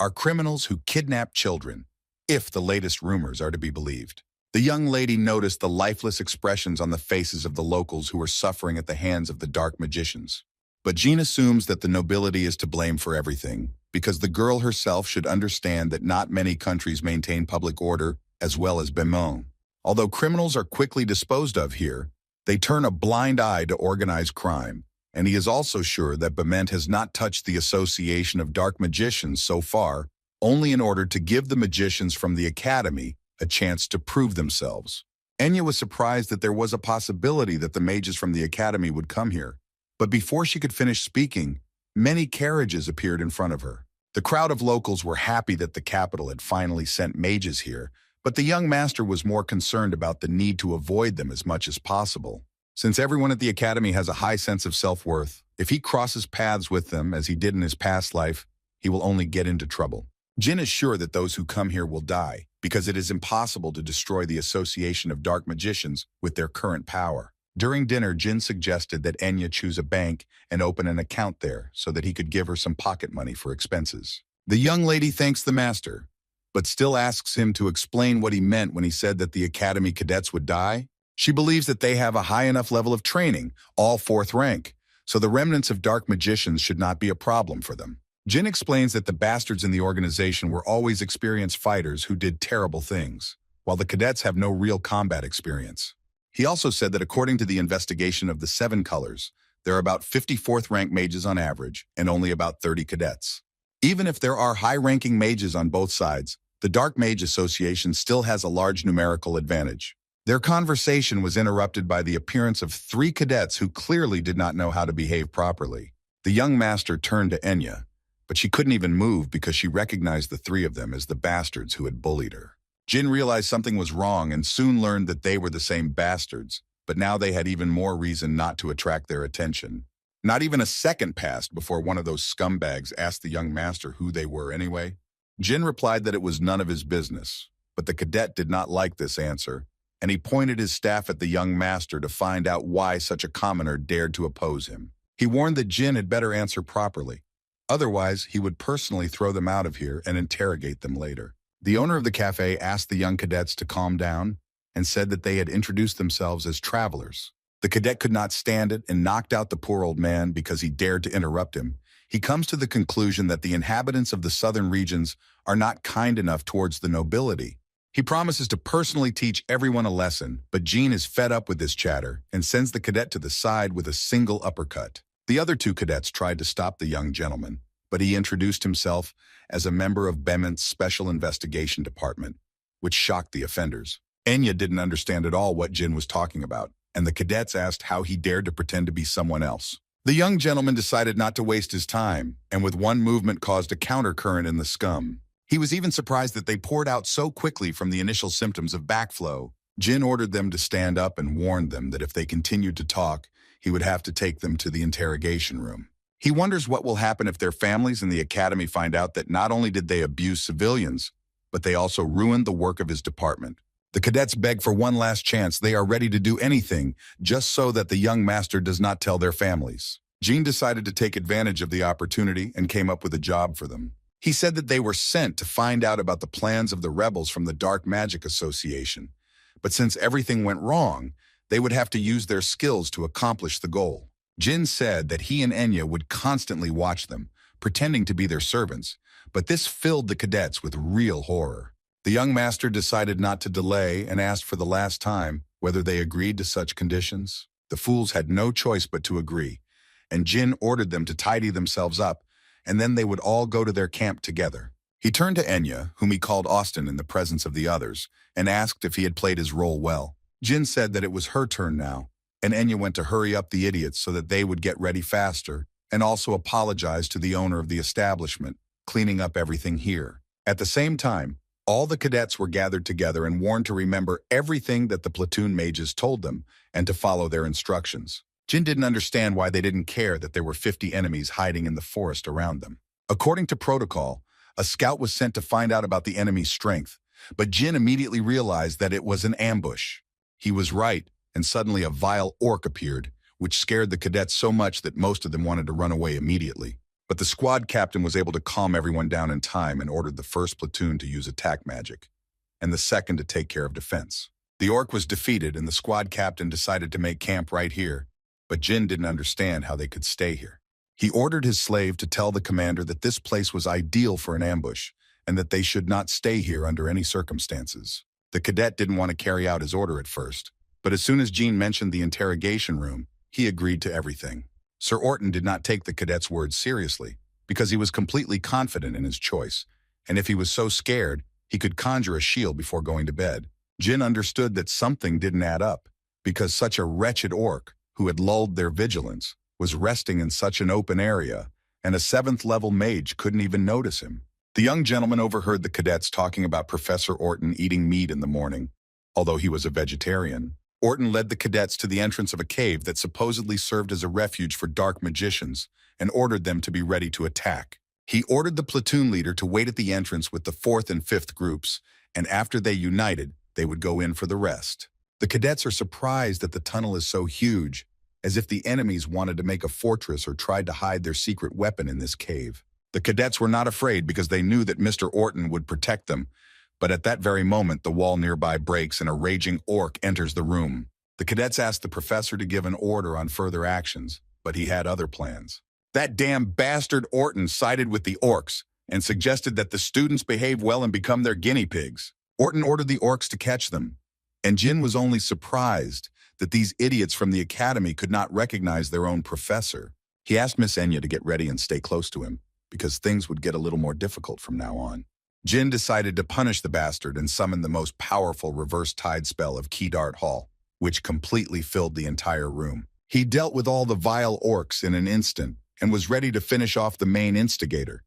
are criminals who kidnap children, if the latest rumors are to be believed. The young lady noticed the lifeless expressions on the faces of the locals who were suffering at the hands of the Dark Magicians. But Jin assumes that the nobility is to blame for everything, because the girl herself should understand that not many countries maintain public order as well as Bement. Although criminals are quickly disposed of here, they turn a blind eye to organized crime, and he is also sure that Bement has not touched the Association of Dark Magicians so far, only in order to give the magicians from the Academy a chance to prove themselves. Enya was surprised that there was a possibility that the mages from the Academy would come here. But before she could finish speaking, many carriages appeared in front of her. The crowd of locals were happy that the capital had finally sent mages here, but the young master was more concerned about the need to avoid them as much as possible. Since everyone at the Academy has a high sense of self-worth, if he crosses paths with them as he did in his past life, he will only get into trouble. Jin is sure that those who come here will die, because it is impossible to destroy the Association of Dark Magicians with their current power. During dinner, Jin suggested that Enya choose a bank and open an account there so that he could give her some pocket money for expenses. The young lady thanks the master, but still asks him to explain what he meant when he said that the Academy cadets would die. She believes that they have a high enough level of training, all 4th rank, so the remnants of dark magicians should not be a problem for them. Jin explains that the bastards in the organization were always experienced fighters who did terrible things, while the cadets have no real combat experience. He also said that according to the investigation of the 7 colors, there are about 50 4th rank mages on average and only about 30 cadets. Even if there are high-ranking mages on both sides, the Dark Mage Association still has a large numerical advantage. Their conversation was interrupted by the appearance of 3 cadets who clearly did not know how to behave properly. The young master turned to Enya, but she couldn't even move because she recognized the 3 of them as the bastards who had bullied her. Jin realized something was wrong and soon learned that they were the same bastards, but now they had even more reason not to attract their attention. Not even a second passed before one of those scumbags asked the young master who they were anyway. Jin replied that it was none of his business, but the cadet did not like this answer, and he pointed his staff at the young master to find out why such a commoner dared to oppose him. He warned that Jin had better answer properly. Otherwise, he would personally throw them out of here and interrogate them later. The owner of the cafe asked the young cadets to calm down and said that they had introduced themselves as travelers. The cadet could not stand it and knocked out the poor old man because he dared to interrupt him. He comes to the conclusion that the inhabitants of the southern regions are not kind enough towards the nobility. He promises to personally teach everyone a lesson, but Jean is fed up with this chatter and sends the cadet to the side with a single uppercut. The other two cadets tried to stop the young gentleman, but he introduced himself as a member of Bement's Special Investigation Department, which shocked the offenders. Enya didn't understand at all what Jin was talking about, and the cadets asked how he dared to pretend to be someone else. The young gentleman decided not to waste his time, and with one movement caused a countercurrent in the scum. He was even surprised that they poured out so quickly from the initial symptoms of backflow. Jin ordered them to stand up and warned them that if they continued to talk, he would have to take them to the interrogation room. He wonders what will happen if their families and the academy find out that not only did they abuse civilians, but they also ruined the work of his department. The cadets beg for one last chance. They are ready to do anything, just so that the young master does not tell their families. Jean decided to take advantage of the opportunity and came up with a job for them. He said that they were sent to find out about the plans of the rebels from the Dark Magic Association, but since everything went wrong, they would have to use their skills to accomplish the goal. Jin said that he and Enya would constantly watch them, pretending to be their servants, but this filled the cadets with real horror. The young master decided not to delay and asked for the last time whether they agreed to such conditions. The fools had no choice but to agree, and Jin ordered them to tidy themselves up, and then they would all go to their camp together. He turned to Enya, whom he called Austin in the presence of the others, and asked if he had played his role well. Jin said that it was her turn now, and Enya went to hurry up the idiots so that they would get ready faster, and also apologized to the owner of the establishment, cleaning up everything here. At the same time, all the cadets were gathered together and warned to remember everything that the platoon mages told them and to follow their instructions. Jin didn't understand why they didn't care that there were 50 enemies hiding in the forest around them. According to protocol, a scout was sent to find out about the enemy's strength, but Jin immediately realized that it was an ambush. He was right, and suddenly a vile orc appeared, which scared the cadets so much that most of them wanted to run away immediately. But the squad captain was able to calm everyone down in time and ordered the first platoon to use attack magic, and the second to take care of defense. The orc was defeated, and the squad captain decided to make camp right here, but Jin didn't understand how they could stay here. He ordered his slave to tell the commander that this place was ideal for an ambush, and that they should not stay here under any circumstances. The cadet didn't want to carry out his order at first, but as soon as Jin mentioned the interrogation room, he agreed to everything. Sir Orton did not take the cadet's words seriously, because he was completely confident in his choice, and if he was so scared, he could conjure a shield before going to bed. Jin understood that something didn't add up, because such a wretched orc, who had lulled their vigilance, was resting in such an open area, and a 7th-level mage couldn't even notice him. The young gentleman overheard the cadets talking about Professor Orton eating meat in the morning, although he was a vegetarian. Orton led the cadets to the entrance of a cave that supposedly served as a refuge for dark magicians and ordered them to be ready to attack. He ordered the platoon leader to wait at the entrance with the 4th and 5th groups, and after they united, they would go in for the rest. The cadets are surprised that the tunnel is so huge, as if the enemies wanted to make a fortress or tried to hide their secret weapon in this cave. The cadets were not afraid because they knew that Mr. Orton would protect them, but at that very moment the wall nearby breaks and a raging orc enters the room. The cadets asked the professor to give an order on further actions, but he had other plans. That damn bastard Orton sided with the orcs and suggested that the students behave well and become their guinea pigs. Orton ordered the orcs to catch them, and Jin was only surprised that these idiots from the academy could not recognize their own professor. He asked Miss Enya to get ready and stay close to him, because things would get a little more difficult from now on. Jin decided to punish the bastard and summon the most powerful reverse tide spell of Key Dart Hall, which completely filled the entire room. He dealt with all the vile orcs in an instant and was ready to finish off the main instigator,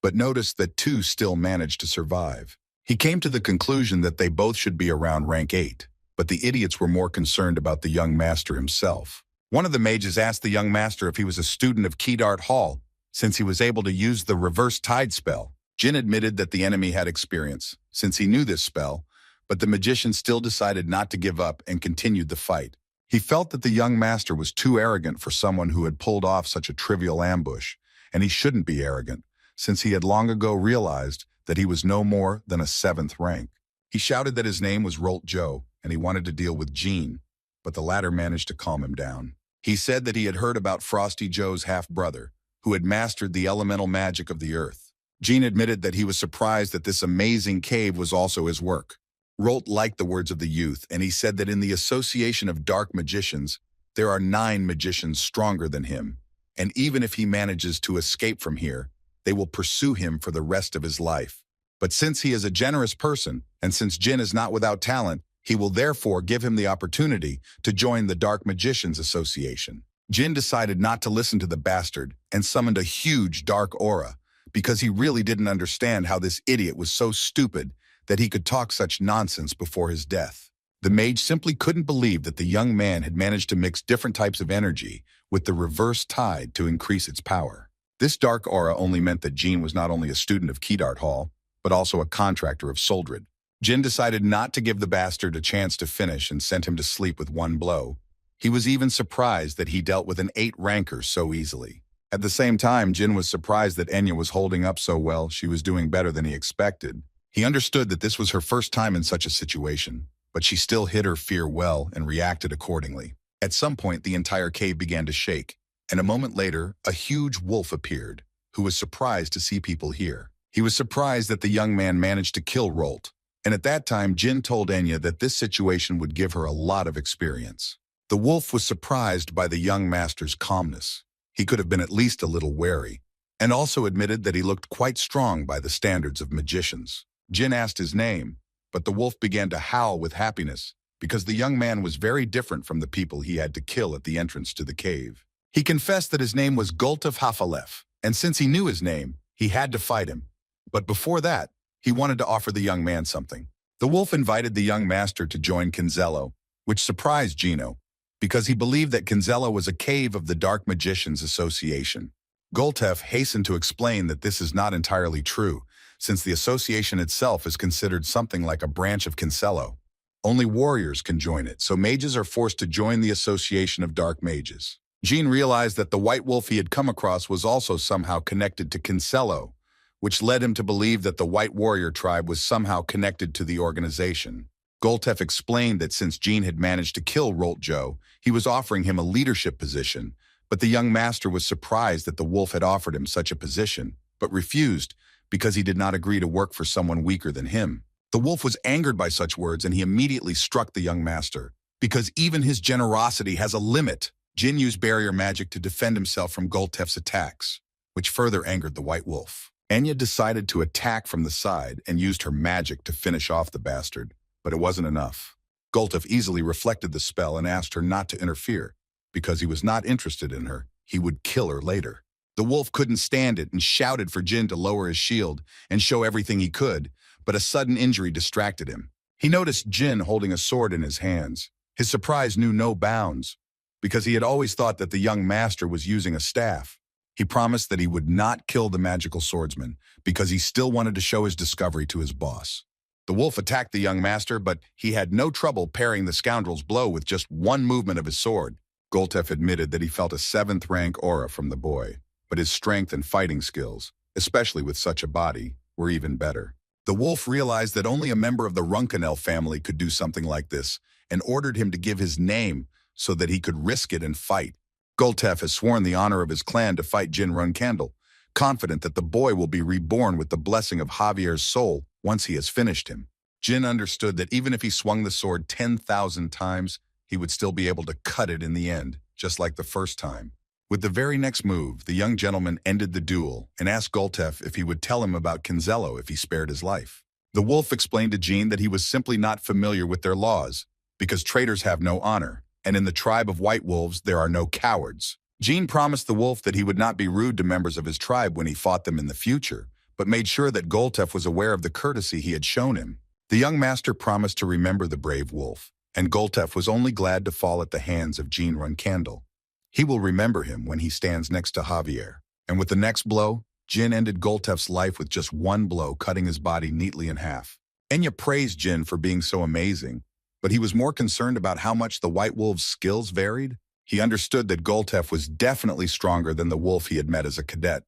but noticed that 2 still managed to survive. He came to the conclusion that they both should be around rank 8, but the idiots were more concerned about the young master himself. One of the mages asked the young master if he was a student of Key Dart Hall, since he was able to use the reverse tide spell. Jin admitted that the enemy had experience, since he knew this spell, but the magician still decided not to give up and continued the fight. He felt that the young master was too arrogant for someone who had pulled off such a trivial ambush, and he shouldn't be arrogant, since he had long ago realized that he was no more than a 7th rank. He shouted that his name was Rolt Joe, and he wanted to deal with Jean, but the latter managed to calm him down. He said that he had heard about Frosty Joe's half-brother, who had mastered the elemental magic of the earth. Jean admitted that he was surprised that this amazing cave was also his work. Rolt liked the words of the youth, and he said that in the association of dark magicians, there are 9 magicians stronger than him, and even if he manages to escape from here, they will pursue him for the rest of his life. But since he is a generous person, and since Jin is not without talent, he will therefore give him the opportunity to join the Dark Magicians Association. Jin decided not to listen to the bastard and summoned a huge dark aura, because he really didn't understand how this idiot was so stupid that he could talk such nonsense before his death. The mage simply couldn't believe that the young man had managed to mix different types of energy with the reverse tide to increase its power. This dark aura only meant that Jin was not only a student of Kedart Hall, but also a contractor of Soldrid. Jin decided not to give the bastard a chance to finish and sent him to sleep with one blow. He was even surprised that he dealt with an 8 ranker so easily. At the same time, Jin was surprised that Enya was holding up so well. She was doing better than he expected. He understood that this was her first time in such a situation, but she still hid her fear well and reacted accordingly. At some point, the entire cave began to shake, and a moment later, a huge wolf appeared, who was surprised to see people here. He was surprised that the young man managed to kill Rolt, and at that time, Jin told Enya that this situation would give her a lot of experience. The wolf was surprised by the young master's calmness. He could have been at least a little wary, and also admitted that he looked quite strong by the standards of magicians. Jin asked his name, but the wolf began to howl with happiness, because the young man was very different from the people he had to kill at the entrance to the cave. He confessed that his name was Gultov Hafalef, and since he knew his name, he had to fight him. But before that, he wanted to offer the young man something. The wolf invited the young master to join Kinzello, which surprised Gino, because he believed that Kinzello was a cave of the Dark Magicians Association. Gultef hastened to explain that this is not entirely true, since the association itself is considered something like a branch of Kinzello. Only warriors can join it, so mages are forced to join the Association of Dark Mages. Jean realized that the white wolf he had come across was also somehow connected to Kinzello, which led him to believe that the White Warrior tribe was somehow connected to the organization. Gultef explained that since Jean had managed to kill Rolt Joe, he was offering him a leadership position, but the young master was surprised that the wolf had offered him such a position, but refused because he did not agree to work for someone weaker than him. The wolf was angered by such words and he immediately struck the young master, because even his generosity has a limit. Jin used barrier magic to defend himself from Gultef's attacks, which further angered the white wolf. Enya decided to attack from the side and used her magic to finish off the bastard, but it wasn't enough. Gultef easily reflected the spell and asked her not to interfere, because he was not interested in her. He would kill her later. The wolf couldn't stand it and shouted for Jin to lower his shield and show everything he could, but a sudden injury distracted him. He noticed Jin holding a sword in his hands. His surprise knew no bounds, because he had always thought that the young master was using a staff. He promised that he would not kill the magical swordsman, because he still wanted to show his discovery to his boss. The wolf attacked the young master, but he had no trouble parrying the scoundrel's blow with just one movement of his sword. Gultef admitted that he felt a 7th rank aura from the boy, but his strength and fighting skills, especially with such a body, were even better. The wolf realized that only a member of the Runcandel family could do something like this, and ordered him to give his name so that he could risk it and fight. Gultef has sworn the honor of his clan to fight Jin Runcandel, confident that the boy will be reborn with the blessing of Javier's soul once he has finished him. Jin understood that even if he swung the sword 10,000 times, he would still be able to cut it in the end, just like the first time. With the very next move, the young gentleman ended the duel and asked Gultef if he would tell him about Kinzello if he spared his life. The wolf explained to Jean that he was simply not familiar with their laws, because traitors have no honor, and in the tribe of white wolves there are no cowards. Jean promised the wolf that he would not be rude to members of his tribe when he fought them in the future, but made sure that Gultef was aware of the courtesy he had shown him. The young master promised to remember the brave wolf, and Gultef was only glad to fall at the hands of Jean Runcandel. He will remember him when he stands next to Javier. And with the next blow, Jin ended Gultef's life with just one blow, cutting his body neatly in half. Enya praised Jin for being so amazing, but he was more concerned about how much the White Wolf's skills varied. He understood that Gultef was definitely stronger than the wolf he had met as a cadet.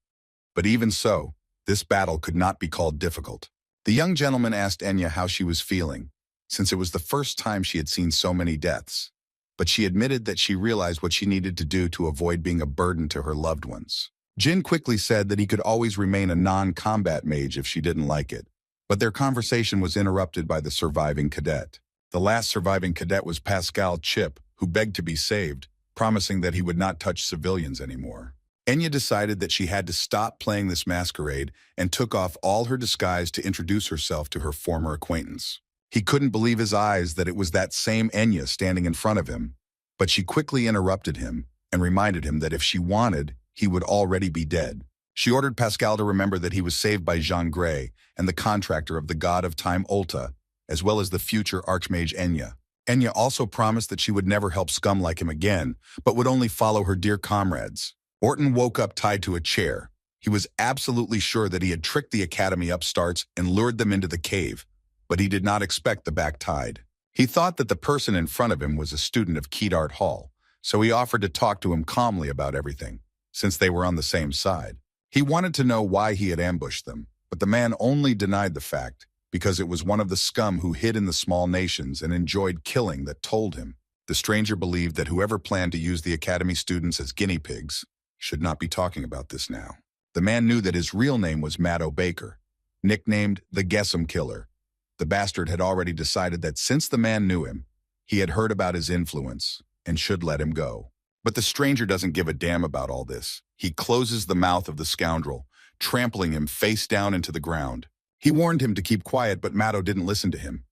But even so, this battle could not be called difficult. The young gentleman asked Enya how she was feeling, since it was the first time she had seen so many deaths. but she admitted that she realized what she needed to do to avoid being a burden to her loved ones. Jin quickly said that he could always remain a non-combat mage if she didn't like it, but their conversation was interrupted by the surviving cadet. The last surviving cadet was Pascal Chip, who begged to be saved, promising that he would not touch civilians anymore. Enya decided that she had to stop playing this masquerade and took off all her disguise to introduce herself to her former acquaintance. He couldn't believe his eyes that it was that same Enya standing in front of him, but she quickly interrupted him and reminded him that if she wanted, he would already be dead. She ordered Pascal to remember that he was saved by Jean Grey and the contractor of the god of time Ulta, as well as the future Archmage Enya. Enya also promised that she would never help scum like him again, but would only follow her dear comrades. Orton woke up tied to a chair. He was absolutely sure that he had tricked the Academy upstarts and lured them into the cave, but he did not expect the back tide. He thought that the person in front of him was a student of Kedart Hall, so he offered to talk to him calmly about everything, since they were on the same side. He wanted to know why he had ambushed them, but the man only denied the fact because it was one of the scum who hid in the small nations and enjoyed killing that told him. The stranger believed that whoever planned to use the Academy students as guinea pigs should not be talking about this now. The man knew that his real name was Maddo Baker, nicknamed the Guess'em Killer. The bastard had already decided that since the man knew him, he had heard about his influence and should let him go. But the stranger doesn't give a damn about all this. He closes the mouth of the scoundrel, trampling him face down into the ground. He warned him to keep quiet, but Maddo didn't listen to him.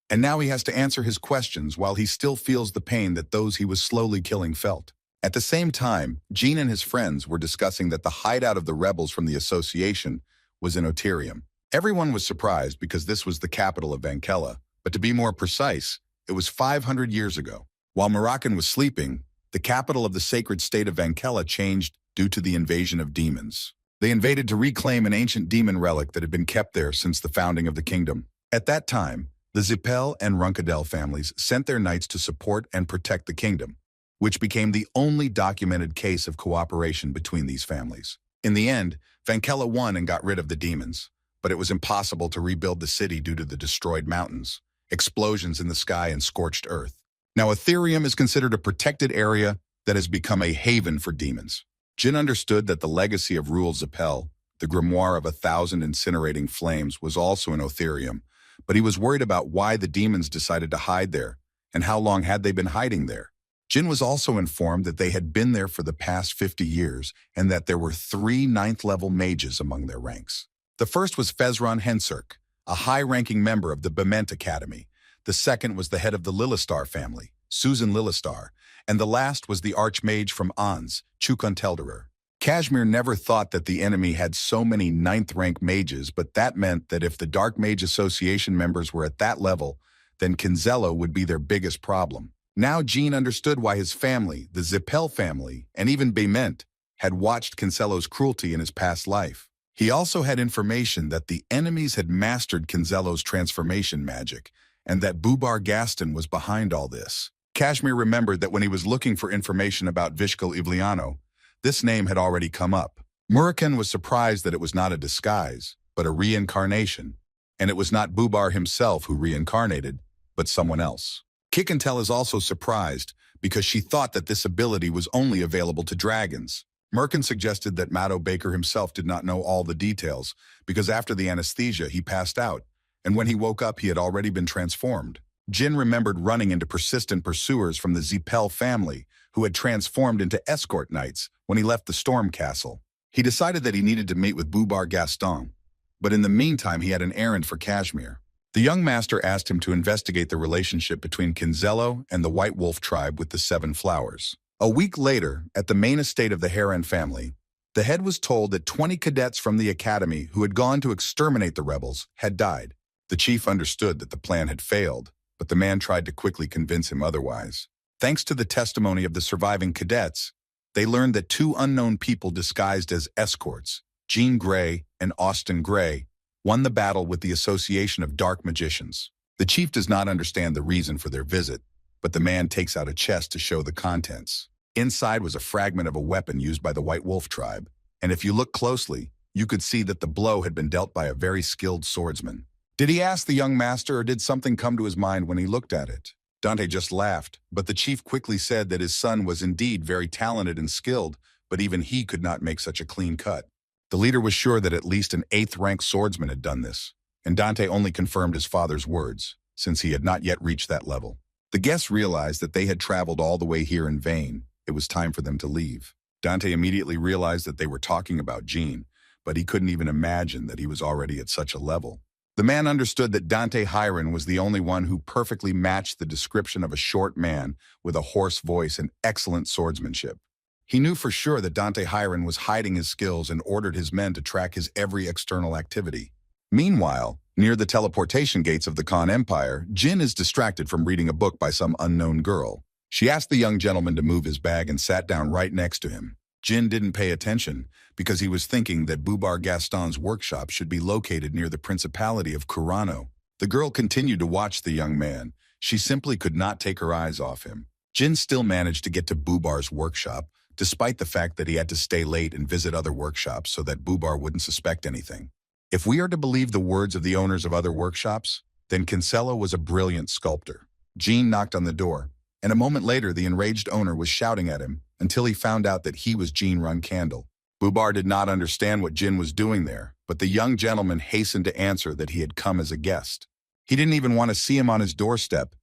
And now he has to answer his questions while he still feels the pain that those he was slowly killing felt. At the same time, Jean and his friends were discussing that the hideout of the rebels from the association was in Oterium. Everyone was surprised because this was the capital of Vankella, but to be more precise, it was 500 years ago. While Murakan was sleeping, the capital of the sacred state of Vankella changed due to the invasion of demons. They invaded to reclaim an ancient demon relic that had been kept there since the founding of the kingdom. At that time, the Zipel and Runcandel families sent their knights to support and protect the kingdom, which became the only documented case of cooperation between these families. In the end, Vankella won and got rid of the demons, but it was impossible to rebuild the city due to the destroyed mountains, explosions in the sky, and scorched earth. Now, Oterium is considered a protected area that has become a haven for demons. Jin understood that the legacy of Rule Zipel, the grimoire of 1,000 incinerating flames, was also in Oterium, but he was worried about why the demons decided to hide there, and how long had they been hiding there. Jin was also informed that they had been there for the past 50 years, and that there were 3 9th-level mages among their ranks. The first was Fezron Henserk, a high-ranking member of the Bement Academy. The second was the head of the Lilistar family, Susan Lilistar, and the last was the archmage from Ans, Chukuntelderer. Kashmir never thought that the enemy had so many 9th-rank mages, but that meant that if the Dark Mage Association members were at that level, then Kinzello would be their biggest problem. Now Jean understood why his family, the Zipel family, and even Bement, had watched Kinzello's cruelty in his past life. He also had information that the enemies had mastered Kinzello's transformation magic, and that Bubar Gaston was behind all this. Kashmir remembered that when he was looking for information about Vishkal Ivliano, this name had already come up. Murakan was surprised that it was not a disguise, but a reincarnation, and it was not Bubar himself who reincarnated, but someone else. Kikantel is also surprised because she thought that this ability was only available to dragons. Murakan suggested that Maddo Baker himself did not know all the details because after the anesthesia he passed out, and when he woke up he had already been transformed. Jin remembered running into persistent pursuers from the Zipel family who had transformed into escort knights when he left the Storm Castle. He decided that he needed to meet with Bubar Gaston, but in the meantime he had an errand for Kashmir. The young master asked him to investigate the relationship between Kinzello and the White Wolf tribe with the 7 flowers. A week later, at the main estate of the Heron family, the head was told that 20 cadets from the academy who had gone to exterminate the rebels had died. The chief understood that the plan had failed, but the man tried to quickly convince him otherwise. Thanks to the testimony of the surviving cadets, they learned that 2 unknown people disguised as escorts, Jean Grey and Austin Grey, won the battle with the Association of Dark Magicians. The chief does not understand the reason for their visit, but the man takes out a chest to show the contents. Inside was a fragment of a weapon used by the White Wolf tribe, and if you look closely, you could see that the blow had been dealt by a very skilled swordsman. Did he ask the young master, or did something come to his mind when he looked at it? Dante just laughed, but the chief quickly said that his son was indeed very talented and skilled, but even he could not make such a clean cut. The leader was sure that at least an 8th-rank swordsman had done this, and Dante only confirmed his father's words, since he had not yet reached that level. The guests realized that they had traveled all the way here in vain. It was time for them to leave. Dante immediately realized that they were talking about Jean, but he couldn't even imagine that he was already at such a level. The man understood that Dante Heron was the only one who perfectly matched the description of a short man with a hoarse voice and excellent swordsmanship. He knew for sure that Dante Heron was hiding his skills and ordered his men to track his every external activity. Meanwhile, near the teleportation gates of the Khan Empire, Jin is distracted from reading a book by some unknown girl. She asked the young gentleman to move his bag and sat down right next to him. Jin didn't pay attention because he was thinking that Bubar Gaston's workshop should be located near the Principality of Kurano. The girl continued to watch the young man. She simply could not take her eyes off him. Jin still managed to get to Bubar's workshop, despite the fact that he had to stay late and visit other workshops so that Bubar wouldn't suspect anything. If we are to believe the words of the owners of other workshops, then Kinsella was a brilliant sculptor. Jean knocked on the door, and a moment later the enraged owner was shouting at him until he found out that he was Jean Runcandel. Bubar did not understand what Jin was doing there, but the young gentleman hastened to answer that he had come as a guest. He didn't even want to see him on his doorstep,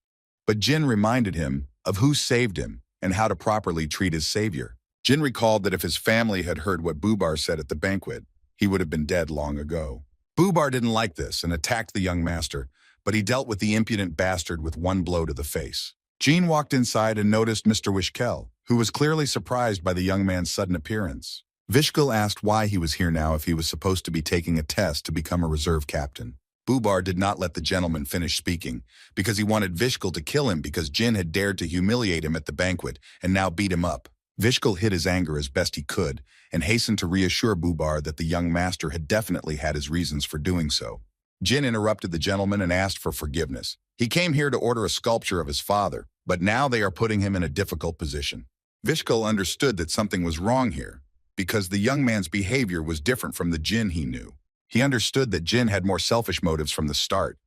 but Jin reminded him of who saved him and how to properly treat his savior. Jin recalled that if his family had heard what Bubar said at the banquet, he would have been dead long ago. Bubar didn't like this and attacked the young master, but he dealt with the impudent bastard with one blow to the face. Jean walked inside and noticed Mr. Wishkel, who was clearly surprised by the young man's sudden appearance. Vishkel asked why he was here now if he was supposed to be taking a test to become a reserve captain. Bubar did not let the gentleman finish speaking because he wanted Vishkel to kill him because Jin had dared to humiliate him at the banquet and now beat him up. Vishkel hid his anger as best he could and hastened to reassure Bubar that the young master had definitely had his reasons for doing so. Jin interrupted the gentleman and asked for forgiveness. He came here to order a sculpture of his father, but now they are putting him in a difficult position. Vishkel understood that something was wrong here, because the young man's behavior was different from the Jin he knew. He understood that Jin had more selfish motives from the start.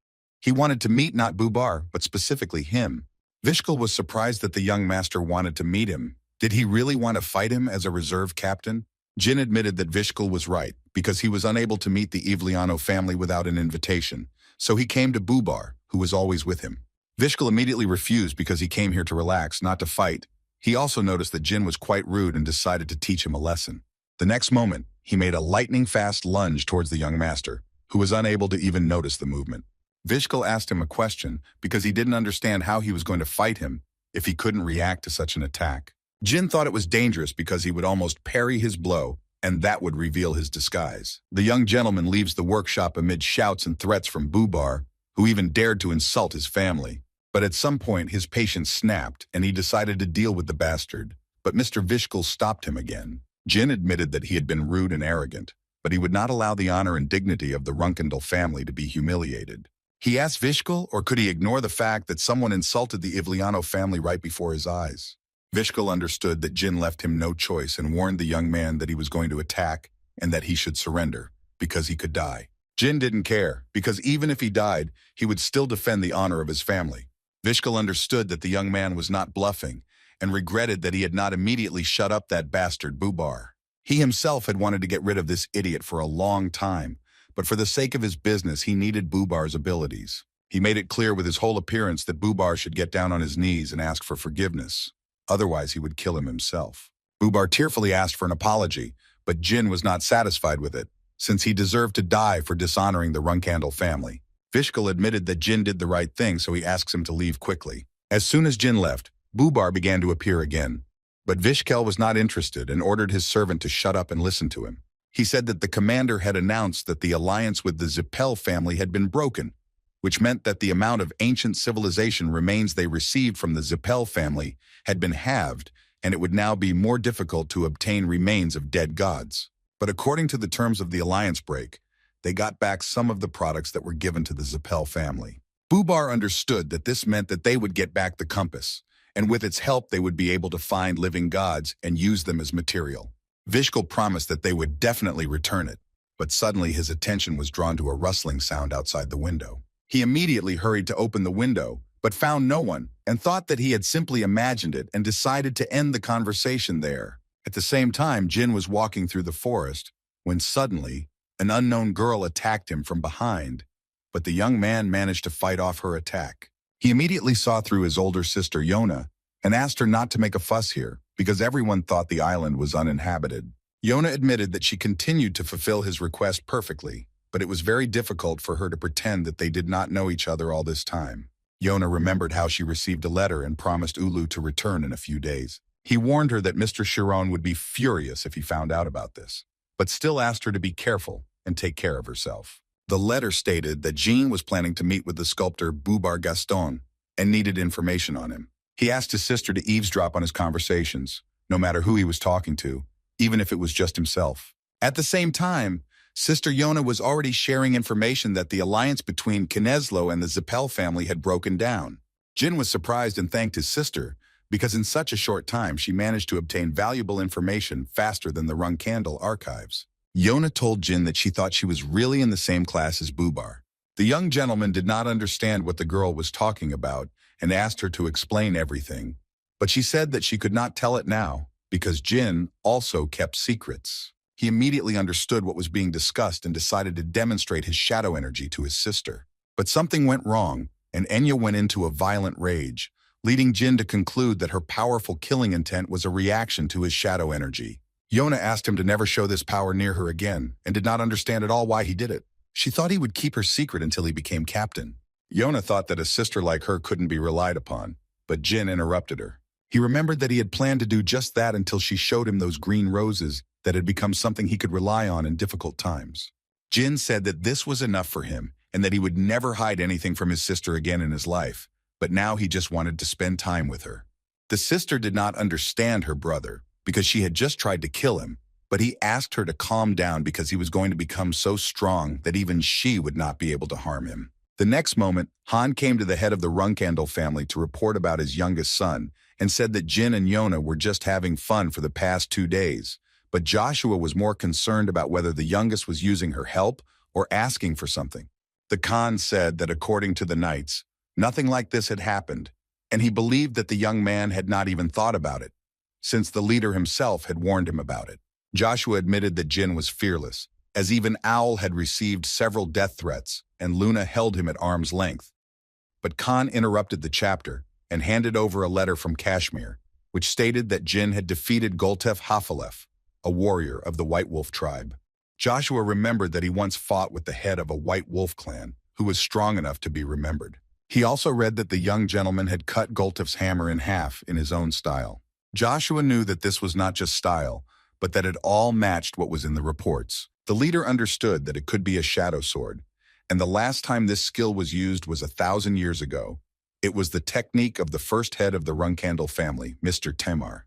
He wanted to meet not Bubar, but specifically him. Vishkel was surprised that the young master wanted to meet him. Did he really want to fight him as a reserve captain? Jin admitted that Vishkel was right, because he was unable to meet the Ivliano family without an invitation, so he came to Bubar, who was always with him. Vishkel immediately refused because he came here to relax, not to fight. He also noticed that Jin was quite rude and decided to teach him a lesson. The next moment, he made a lightning-fast lunge towards the young master, who was unable to even notice the movement. Vishkel asked him a question because he didn't understand how he was going to fight him if he couldn't react to such an attack. Jin thought it was dangerous because he would almost parry his blow, and that would reveal his disguise. The young gentleman leaves the workshop amid shouts and threats from Bubar, who even dared to insult his family. But at some point, his patience snapped, and he decided to deal with the bastard. But Mr. Vishkel stopped him again. Jin admitted that he had been rude and arrogant, but he would not allow the honor and dignity of the Runcandel family to be humiliated. He asked Vishkel, or could he ignore the fact that someone insulted the Ivliano family right before his eyes? Vishkel understood that Jin left him no choice and warned the young man that he was going to attack and that he should surrender, because he could die. Jin didn't care, because even if he died, he would still defend the honor of his family. Vishkel understood that the young man was not bluffing and regretted that he had not immediately shut up that bastard Bubar. He himself had wanted to get rid of this idiot for a long time, but for the sake of his business, he needed Bubar's abilities. He made it clear with his whole appearance that Bubar should get down on his knees and ask for forgiveness. Otherwise, he would kill him himself. Bubar tearfully asked for an apology, but Jin was not satisfied with it, since he deserved to die for dishonoring the Runcandel family. Vishkel admitted that Jin did the right thing, so he asks him to leave quickly. As soon as Jin left, Bubar began to appear again. But Vishkel was not interested and ordered his servant to shut up and listen to him. He said that the commander had announced that the alliance with the Zipel family had been broken, which meant that the amount of ancient civilization remains they received from the Zipel family had been halved, and it would now be more difficult to obtain remains of dead gods. But according to the terms of the alliance break, they got back some of the products that were given to the Zipel family. Bubar understood that this meant that they would get back the compass, and with its help they would be able to find living gods and use them as material. Vishkel promised that they would definitely return it, but suddenly his attention was drawn to a rustling sound outside the window. He immediately hurried to open the window, but found no one and thought that he had simply imagined it and decided to end the conversation there. At the same time, Jin was walking through the forest when suddenly an unknown girl attacked him from behind, but the young man managed to fight off her attack. He immediately saw through his older sister Yona and asked her not to make a fuss here because everyone thought the island was uninhabited. Yona admitted that she continued to fulfill his request perfectly, but it was very difficult for her to pretend that they did not know each other all this time. Yona remembered how she received a letter and promised Ulu to return in a few days. He warned her that Mr. Chiron would be furious if he found out about this, but still asked her to be careful and take care of herself. The letter stated that Jean was planning to meet with the sculptor Bubar Gaston and needed information on him. He asked his sister to eavesdrop on his conversations, no matter who he was talking to, even if it was just himself. At the same time, Sister Yona was already sharing information that the alliance between Kinezlo and the Zipel family had broken down. Jin was surprised and thanked his sister, because in such a short time she managed to obtain valuable information faster than the Runcandel archives. Yona told Jin that she thought she was really in the same class as Bubar. The young gentleman did not understand what the girl was talking about and asked her to explain everything, but she said that she could not tell it now because Jin also kept secrets. He immediately understood what was being discussed and decided to demonstrate his shadow energy to his sister. But something went wrong, and Enya went into a violent rage, leading Jin to conclude that her powerful killing intent was a reaction to his shadow energy. Yona asked him to never show this power near her again and did not understand at all why he did it. She thought he would keep her secret until he became captain. Yona thought that a sister like her couldn't be relied upon, but Jin interrupted her. He remembered that he had planned to do just that until she showed him those green roses that had become something he could rely on in difficult times. Jin said that this was enough for him and that he would never hide anything from his sister again in his life, but now he just wanted to spend time with her. The sister did not understand her brother because she had just tried to kill him, but he asked her to calm down because he was going to become so strong that even she would not be able to harm him. The next moment, Han came to the head of the Runcandel family to report about his youngest son and said that Jin and Yona were just having fun for the past 2 days, but Joshua was more concerned about whether the youngest was using her help or asking for something. The Khan said that according to the knights, nothing like this had happened, and he believed that the young man had not even thought about it, since the leader himself had warned him about it. Joshua admitted that Jin was fearless, as even Owl had received several death threats, and Luna held him at arm's length. But Khan interrupted the chapter and handed over a letter from Kashmir, which stated that Jin had defeated Goltef Hafalef, a warrior of the White Wolf tribe. Joshua remembered that he once fought with the head of a White Wolf clan, who was strong enough to be remembered. He also read that the young gentleman had cut Goltef's hammer in half in his own style. Joshua knew that this was not just style, but that it all matched what was in the reports. The leader understood that it could be a shadow sword, and the last time this skill was used was 1,000 years ago. It was the technique of the first head of the Runcandel family, Mr. Temar.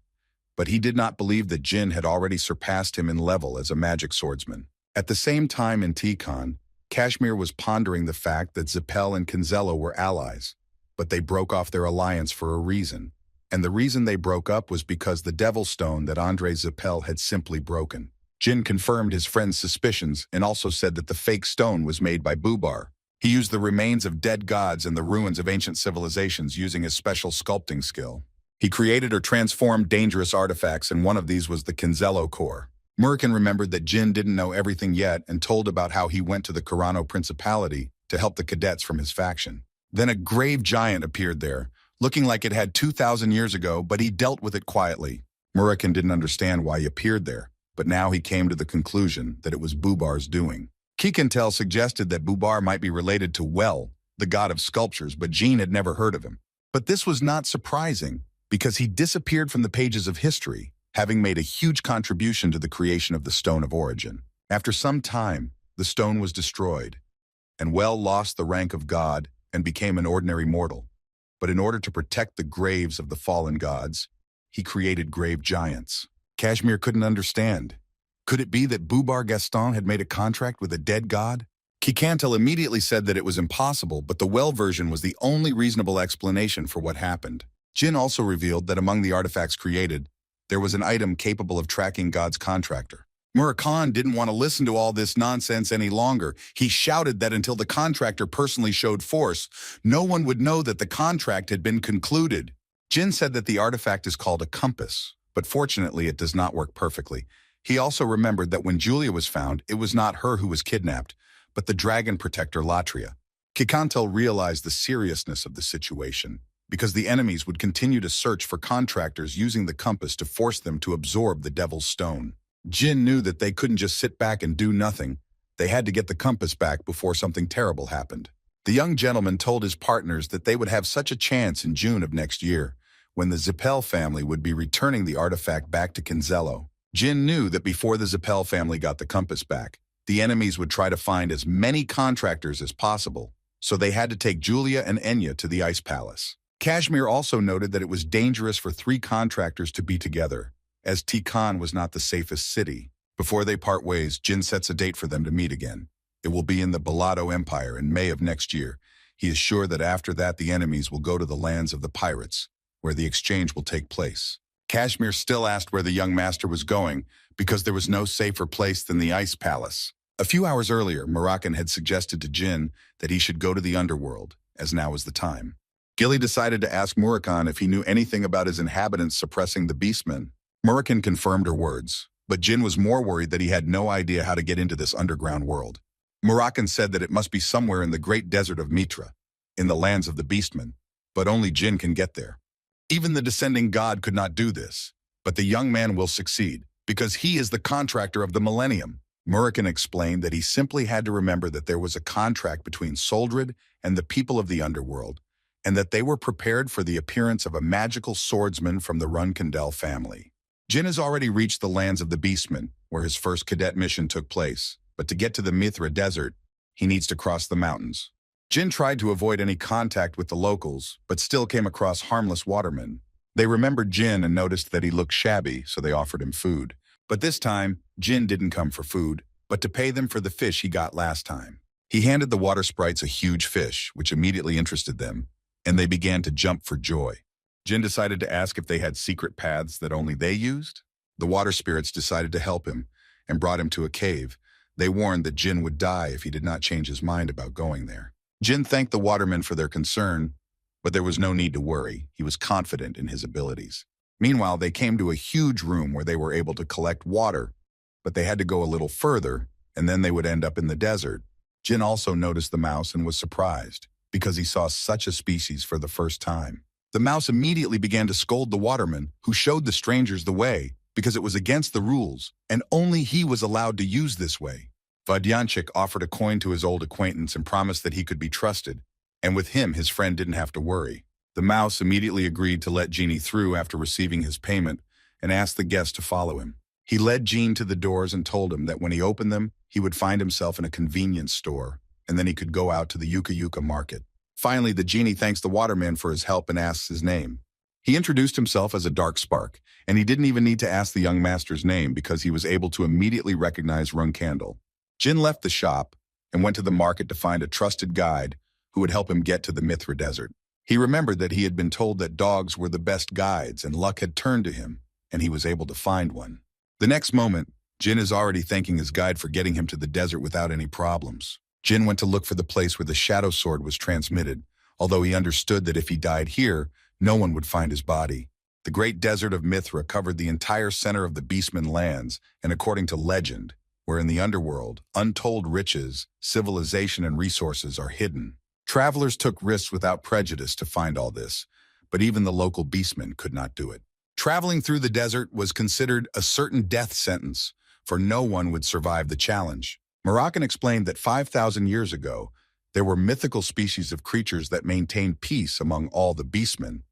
But he did not believe that Jin had already surpassed him in level as a magic swordsman. At the same time in Tyon, Kashmir was pondering the fact that Zipel and Kinzello were allies, but they broke off their alliance for a reason. And the reason they broke up was because the Devil Stone that Andre Zipel had simply broken. Jin confirmed his friend's suspicions and also said that the fake stone was made by Bubar. He used the remains of dead gods and the ruins of ancient civilizations using his special sculpting skill. He created or transformed dangerous artifacts, and one of these was the Kinzello core. Murakan remembered that Jin didn't know everything yet and told about how he went to the Carano Principality to help the cadets from his faction. Then a grave giant appeared there, looking like it had 2,000 years ago, but he dealt with it quietly. Murakan didn't understand why he appeared there, but now he came to the conclusion that it was Bubar's doing. Kikantel suggested that Bubar might be related to Well, the god of sculptures, but Jean had never heard of him. But this was not surprising, because he disappeared from the pages of history, having made a huge contribution to the creation of the Stone of Origin. After some time, the stone was destroyed, and Well lost the rank of god and became an ordinary mortal. But in order to protect the graves of the fallen gods, he created grave giants. Kashmir couldn't understand. Could it be that Bubar Gaston had made a contract with a dead god? Kikantel immediately said that it was impossible, but the Well version was the only reasonable explanation for what happened. Jin also revealed that among the artifacts created, there was an item capable of tracking God's contractor. Murakan didn't want to listen to all this nonsense any longer. He shouted that until the contractor personally showed force, no one would know that the contract had been concluded. Jin said that the artifact is called a compass, but fortunately it does not work perfectly. He also remembered that when Julia was found, it was not her who was kidnapped, but the dragon protector Latria. Kikantel realized the seriousness of the situation, because the enemies would continue to search for contractors using the compass to force them to absorb the Devil's Stone. Jin knew that they couldn't just sit back and do nothing. They had to get the compass back before something terrible happened. The young gentleman told his partners that they would have such a chance in June of next year, when the Zipel family would be returning the artifact back to Kinzello. Jin knew that before the Zipel family got the compass back, the enemies would try to find as many contractors as possible, so they had to take Julia and Enya to the Ice Palace. Kashmir also noted that it was dangerous for 3 contractors to be together, as Tyon was not the safest city. Before they part ways, Jin sets a date for them to meet again. It will be in the Balado Empire in May of next year. He is sure that after that the enemies will go to the lands of the pirates, where the exchange will take place. Kashmir still asked where the young master was going, because there was no safer place than the Ice Palace. A few hours earlier, Murakan had suggested to Jin that he should go to the underworld, as now was the time. Gilly decided to ask Murakan if he knew anything about his inhabitants suppressing the beastmen. Murakan confirmed her words, but Jin was more worried that he had no idea how to get into this underground world. Murakan said that it must be somewhere in the great desert of Mitra, in the lands of the beastmen, but only Jin can get there. Even the descending god could not do this, but the young man will succeed, because he is the contractor of the millennium. Murakan explained that he simply had to remember that there was a contract between Soldrid and the people of the underworld, and that they were prepared for the appearance of a magical swordsman from the Runcandel family. Jin has already reached the lands of the Beastmen, where his first cadet mission took place, but to get to the Mithra Desert, he needs to cross the mountains. Jin tried to avoid any contact with the locals, but still came across harmless watermen. They remembered Jin and noticed that he looked shabby, so they offered him food. But this time, Jin didn't come for food, but to pay them for the fish he got last time. He handed the water sprites a huge fish, which immediately interested them, and they began to jump for joy. Jin decided to ask if they had secret paths that only they used. The water spirits decided to help him and brought him to a cave. They warned that Jin would die if he did not change his mind about going there. Jin thanked the watermen for their concern, but there was no need to worry. He was confident in his abilities. Meanwhile, they came to a huge room where they were able to collect water, but they had to go a little further, and then they would end up in the desert. Jin also noticed the mouse and was surprised, because he saw such a species for the first time. The mouse immediately began to scold the waterman, who showed the strangers the way, because it was against the rules, and only he was allowed to use this way. Vadyanchik offered a coin to his old acquaintance and promised that he could be trusted, and with him his friend didn't have to worry. The mouse immediately agreed to let Genie through after receiving his payment, and asked the guest to follow him. He led Gene to the doors and told him that when he opened them, he would find himself in a convenience store, and then he could go out to the Yuka Yuka market. Finally, the genie thanks the waterman for his help and asks his name. He introduced himself as a dark spark, and he didn't even need to ask the young master's name because he was able to immediately recognize Runcandel. Jin left the shop and went to the market to find a trusted guide who would help him get to the Mithra Desert. He remembered that he had been told that dogs were the best guides and luck had turned to him, and he was able to find one. The next moment, Jin is already thanking his guide for getting him to the desert without any problems. Jin went to look for the place where the shadow sword was transmitted, although he understood that if he died here, no one would find his body. The great desert of Mithra covered the entire center of the Beastmen lands, and according to legend, where in the underworld, untold riches, civilization, and resources are hidden. Travelers took risks without prejudice to find all this, but even the local beastmen could not do it. Traveling through the desert was considered a certain death sentence, for no one would survive the challenge. Murakan explained that 5,000 years ago, there were mythical species of creatures that maintained peace among all the beastmen.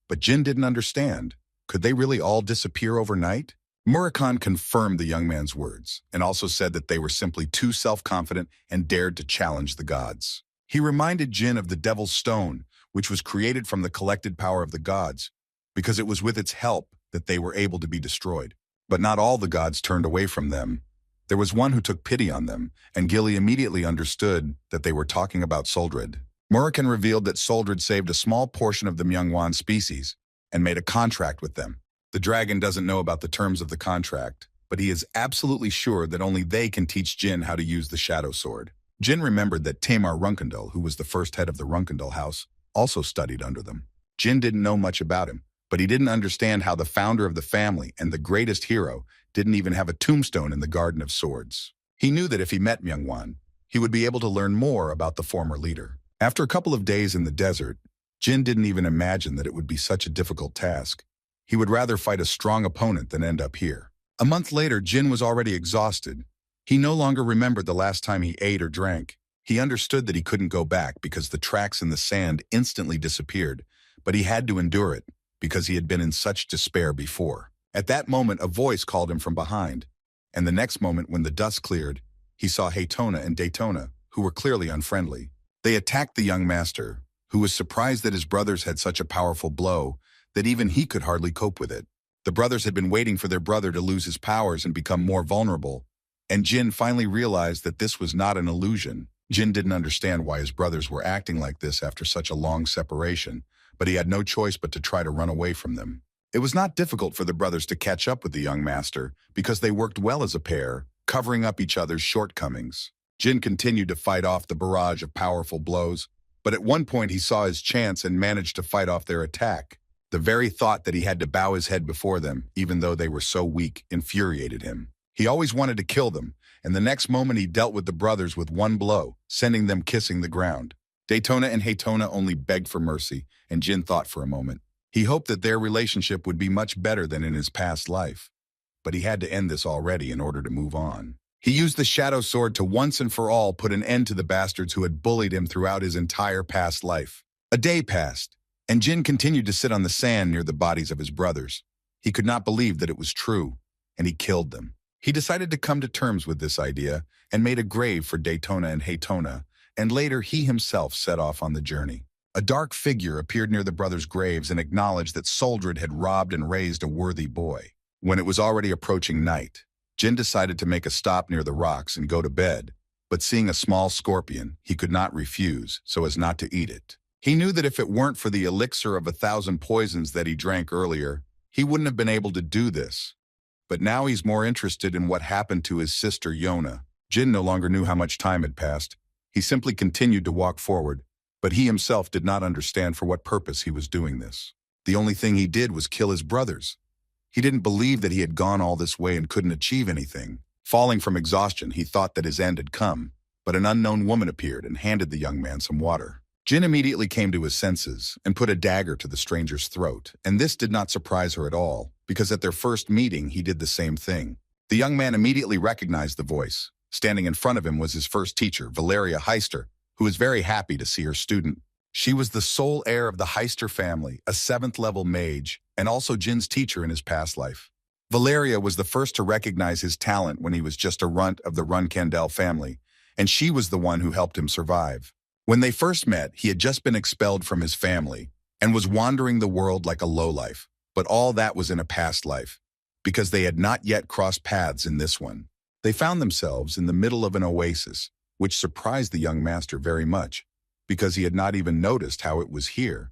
But Jin didn't understand. Could they really all disappear overnight? Murakan confirmed the young man's words, and also said that they were simply too self-confident and dared to challenge the gods. He reminded Jin of the Devil's Stone, which was created from the collected power of the gods, because it was with its help that they were able to be destroyed. But not all the gods turned away from them. There was one who took pity on them, and Gilly immediately understood that they were talking about Soldrid. Murakan revealed that Soldrid saved a small portion of the Myungwan species and made a contract with them. The dragon doesn't know about the terms of the contract, but he is absolutely sure that only they can teach Jin how to use the shadow sword. Jin remembered that Tamar Runcandel, who was the first head of the Runcandel house, also studied under them. Jin didn't know much about him, but he didn't understand how the founder of the family and the greatest hero didn't even have a tombstone in the Garden of Swords. He knew that if he met Myungwan, he would be able to learn more about the former leader. After a couple of days in the desert, Jin didn't even imagine that it would be such a difficult task. He would rather fight a strong opponent than end up here. A month later, Jin was already exhausted. He no longer remembered the last time he ate or drank. He understood that he couldn't go back because the tracks in the sand instantly disappeared, but he had to endure it because he had been in such despair before. At that moment, a voice called him from behind, and the next moment, when the dust cleared, he saw Haytona and Daytona, who were clearly unfriendly. They attacked the young master, who was surprised that his brothers had such a powerful blow that even he could hardly cope with it. The brothers had been waiting for their brother to lose his powers and become more vulnerable, and Jin finally realized that this was not an illusion. Jin didn't understand why his brothers were acting like this after such a long separation, but he had no choice but to try to run away from them. It was not difficult for the brothers to catch up with the young master because they worked well as a pair, covering up each other's shortcomings. Jin continued to fight off the barrage of powerful blows, but at one point he saw his chance and managed to fight off their attack. The very thought that he had to bow his head before them, even though they were so weak, infuriated him. He always wanted to kill them, and the next moment he dealt with the brothers with one blow, sending them kissing the ground. Daytona and Haytona only begged for mercy, and Jin thought for a moment. He hoped that their relationship would be much better than in his past life, but he had to end this already in order to move on. He used the shadow sword to once and for all put an end to the bastards who had bullied him throughout his entire past life. A day passed, and Jin continued to sit on the sand near the bodies of his brothers. He could not believe that it was true, and he killed them. He decided to come to terms with this idea and made a grave for Daytona and Haytona, and later he himself set off on the journey. A dark figure appeared near the brothers' graves and acknowledged that Soldrid had robbed and raised a worthy boy. When it was already approaching night, Jin decided to make a stop near the rocks and go to bed, but seeing a small scorpion, he could not refuse so as not to eat it. He knew that if it weren't for the elixir of 1,000 poisons that he drank earlier, he wouldn't have been able to do this. But now he's more interested in what happened to his sister Yona. Jin no longer knew how much time had passed. He simply continued to walk forward, but he himself did not understand for what purpose he was doing this. The only thing he did was kill his brothers. He didn't believe that he had gone all this way and couldn't achieve anything. Falling from exhaustion, he thought that his end had come, but an unknown woman appeared and handed the young man some water. Jin immediately came to his senses and put a dagger to the stranger's throat, and this did not surprise her at all, because at their first meeting he did the same thing. The young man immediately recognized the voice. Standing in front of him was his first teacher, Valeria Heister, who was very happy to see her student. She was the sole heir of the Heister family, a 7th-level mage, and also Jin's teacher in his past life. Valeria was the first to recognize his talent when he was just a runt of the Runcandel family, and she was the one who helped him survive. When they first met, he had just been expelled from his family and was wandering the world like a lowlife, but all that was in a past life, because they had not yet crossed paths in this one. They found themselves in the middle of an oasis, which surprised the young master very much, because he had not even noticed how it was here.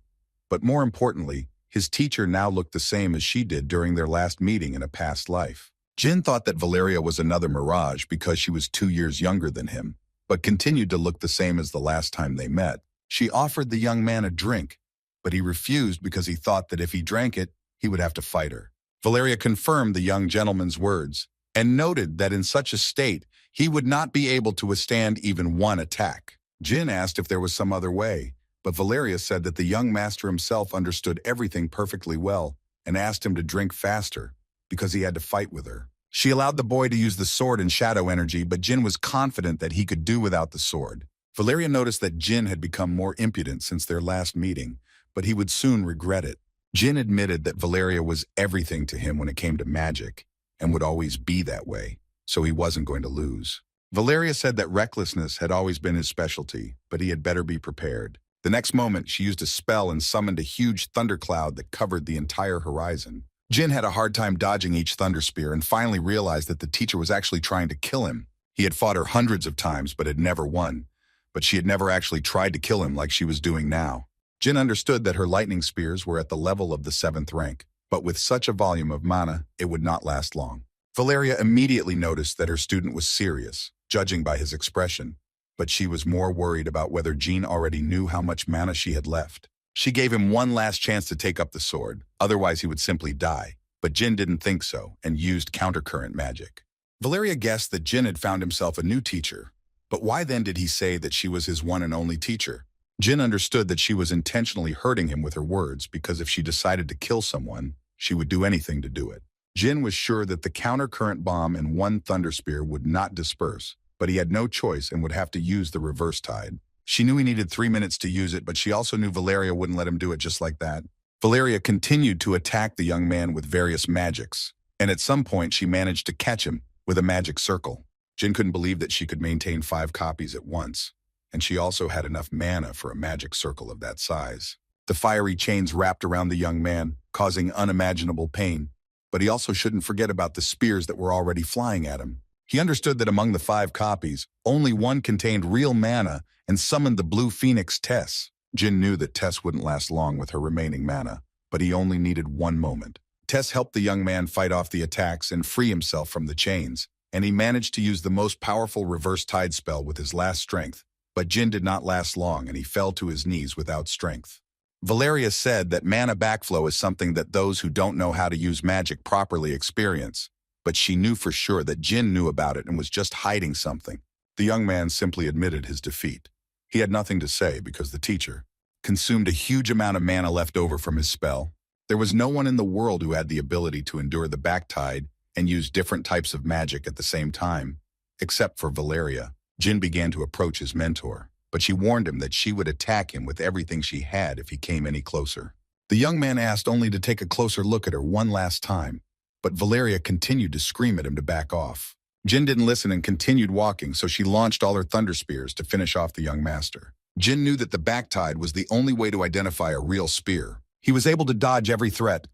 But more importantly, his teacher now looked the same as she did during their last meeting in a past life. Jin thought that Valeria was another mirage because she was 2 years younger than him, but continued to look the same as the last time they met. She offered the young man a drink, but he refused because he thought that if he drank it, he would have to fight her. Valeria confirmed the young gentleman's words and noted that in such a state, he would not be able to withstand even one attack. Jin asked if there was some other way, but Valeria said that the young master himself understood everything perfectly well and asked him to drink faster because he had to fight with her. She allowed the boy to use the sword and shadow energy, but Jin was confident that he could do without the sword. Valeria noticed that Jin had become more impudent since their last meeting, but he would soon regret it. Jin admitted that Valeria was everything to him when it came to magic, and would always be that way, so he wasn't going to lose. Valeria said that recklessness had always been his specialty, but he had better be prepared. The next moment, she used a spell and summoned a huge thundercloud that covered the entire horizon. Jin had a hard time dodging each thunder spear and finally realized that the teacher was actually trying to kill him. He had fought her hundreds of times but had never won, but she had never actually tried to kill him like she was doing now. Jin understood that her lightning spears were at the level of the 7th rank, but with such a volume of mana, it would not last long. Valeria immediately noticed that her student was serious, judging by his expression, but she was more worried about whether Jin already knew how much mana she had left. She gave him one last chance to take up the sword, otherwise he would simply die, but Jin didn't think so and used countercurrent magic. Valeria guessed that Jin had found himself a new teacher, but why then did he say that she was his one and only teacher? Jin understood that she was intentionally hurting him with her words because if she decided to kill someone, she would do anything to do it. Jin was sure that the countercurrent bomb and one thunder spear would not disperse, but he had no choice and would have to use the reverse tide. She knew he needed 3 minutes to use it, but she also knew Valeria wouldn't let him do it just like that. Valeria continued to attack the young man with various magics, and at some point she managed to catch him with a magic circle. Jin couldn't believe that she could maintain 5 copies at once, and she also had enough mana for a magic circle of that size. The fiery chains wrapped around the young man, causing unimaginable pain, but he also shouldn't forget about the spears that were already flying at him. He understood that among the 5 copies, only one contained real mana and summoned the blue phoenix Tess. Jin knew that Tess wouldn't last long with her remaining mana, but he only needed 1 moment. Tess helped the young man fight off the attacks and free himself from the chains, and he managed to use the most powerful reverse tide spell with his last strength, but Jin did not last long and he fell to his knees without strength. Valeria said that mana backflow is something that those who don't know how to use magic properly experience, but she knew for sure that Jin knew about it and was just hiding something. The young man simply admitted his defeat. He had nothing to say because the teacher consumed a huge amount of mana left over from his spell. There was no one in the world who had the ability to endure the back tide and use different types of magic at the same time, except for Valeria. Jin began to approach his mentor, but she warned him that she would attack him with everything she had if he came any closer. The young man asked only to take a closer look at her one last time, but Valeria continued to scream at him to back off. Jin didn't listen and continued walking, so she launched all her thunder spears to finish off the young master. Jin knew that the back tide was the only way to identify a real spear. He was able to dodge every threat,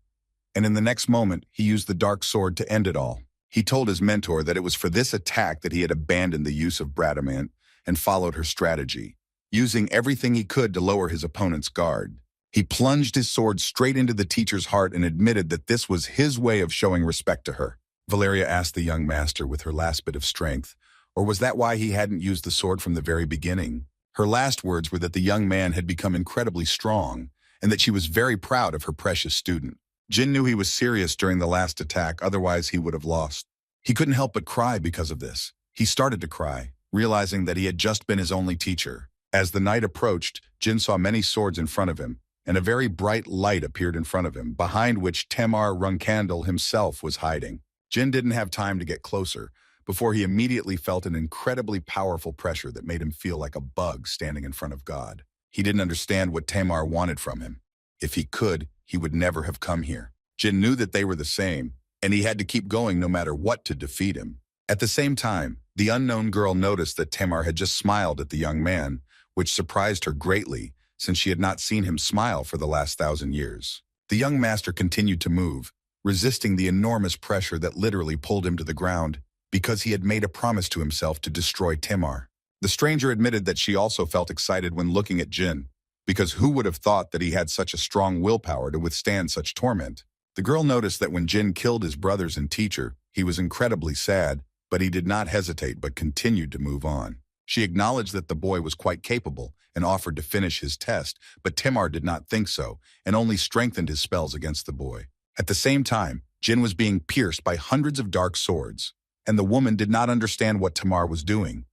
and in the next moment, he used the dark sword to end it all. He told his mentor that it was for this attack that he had abandoned the use of Bradamant and followed her strategy, using everything he could to lower his opponent's guard. He plunged his sword straight into the teacher's heart and admitted that this was his way of showing respect to her. Valeria asked the young master with her last bit of strength, or was that why he hadn't used the sword from the very beginning? Her last words were that the young man had become incredibly strong and that she was very proud of her precious student. Jin knew he was serious during the last attack, otherwise he would have lost. He couldn't help but cry because of this. He started to cry, realizing that he had just been his only teacher. As the night approached, Jin saw many swords in front of him, and a very bright light appeared in front of him, behind which Runcandel himself was hiding. Jin didn't have time to get closer, before he immediately felt an incredibly powerful pressure that made him feel like a bug standing in front of God. He didn't understand what Tamar wanted from him. If he could, he would never have come here. Jin knew that they were the same, and he had to keep going no matter what to defeat him. At the same time, the unknown girl noticed that Tamar had just smiled at the young man, which surprised her greatly, since she had not seen him smile for the last 1,000 years. The young master continued to move, resisting the enormous pressure that literally pulled him to the ground, because he had made a promise to himself to destroy Tamar. The stranger admitted that she also felt excited when looking at Jin, because who would have thought that he had such a strong willpower to withstand such torment? The girl noticed that when Jin killed his brothers and teacher, he was incredibly sad, but he did not hesitate but continued to move on. She acknowledged that the boy was quite capable and offered to finish his test, but Tamar did not think so and only strengthened his spells against the boy. At the same time, Jin was being pierced by hundreds of dark swords, and the woman did not understand what Tamar was doing.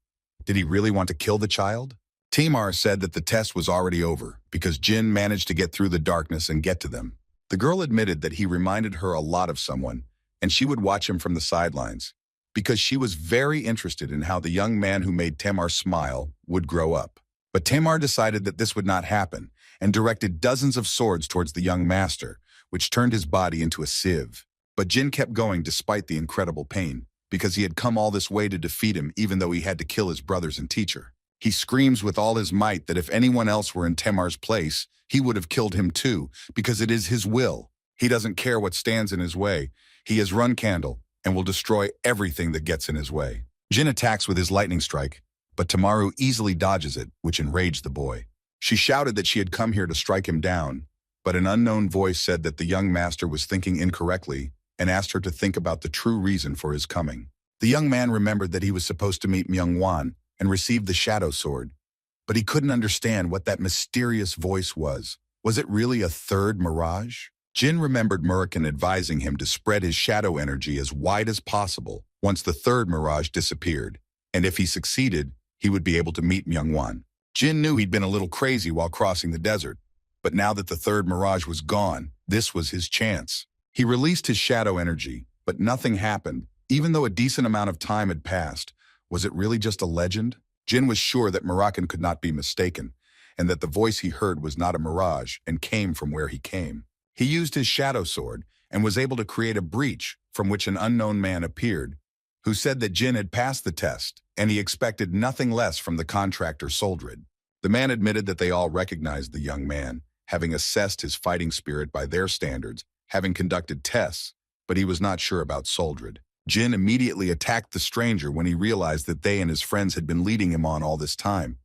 Did he really want to kill the child? Tamar said that the test was already over because Jin managed to get through the darkness and get to them. The girl admitted that he reminded her a lot of someone, and she would watch him from the sidelines, because she was very interested in how the young man who made Tamar smile would grow up. But Tamar decided that this would not happen and directed dozens of swords towards the young master, which turned his body into a sieve. But Jin kept going despite the incredible pain, because he had come all this way to defeat him even though he had to kill his brothers and teacher. He screams with all his might that if anyone else were in Tamar's place, he would have killed him too, because it is his will. He doesn't care what stands in his way. He is Runcandel and will destroy everything that gets in his way. Jin attacks with his lightning strike, but Tamaru easily dodges it, which enraged the boy. She shouted that she had come here to strike him down, but an unknown voice said that the young master was thinking incorrectly and asked her to think about the true reason for his coming. The young man remembered that he was supposed to meet Myungwan and receive the shadow sword, but he couldn't understand what that mysterious voice was. Was it really a third mirage? Jin remembered Murakan advising him to spread his shadow energy as wide as possible once the third mirage disappeared, and if he succeeded, he would be able to meet Myungwan. Jin knew he'd been a little crazy while crossing the desert, but now that the third mirage was gone, this was his chance. He released his shadow energy, but nothing happened. Even though a decent amount of time had passed, was it really just a legend? Jin was sure that Murakan could not be mistaken, and that the voice he heard was not a mirage and came from where he came. He used his shadow sword and was able to create a breach from which an unknown man appeared, who said that Jin had passed the test, and he expected nothing less from the contractor Soldrid. The man admitted that they all recognized the young man, having assessed his fighting spirit by their standards, having conducted tests, but he was not sure about Soldrid. Jin immediately attacked the stranger when he realized that they and his friends had been leading him on all this time.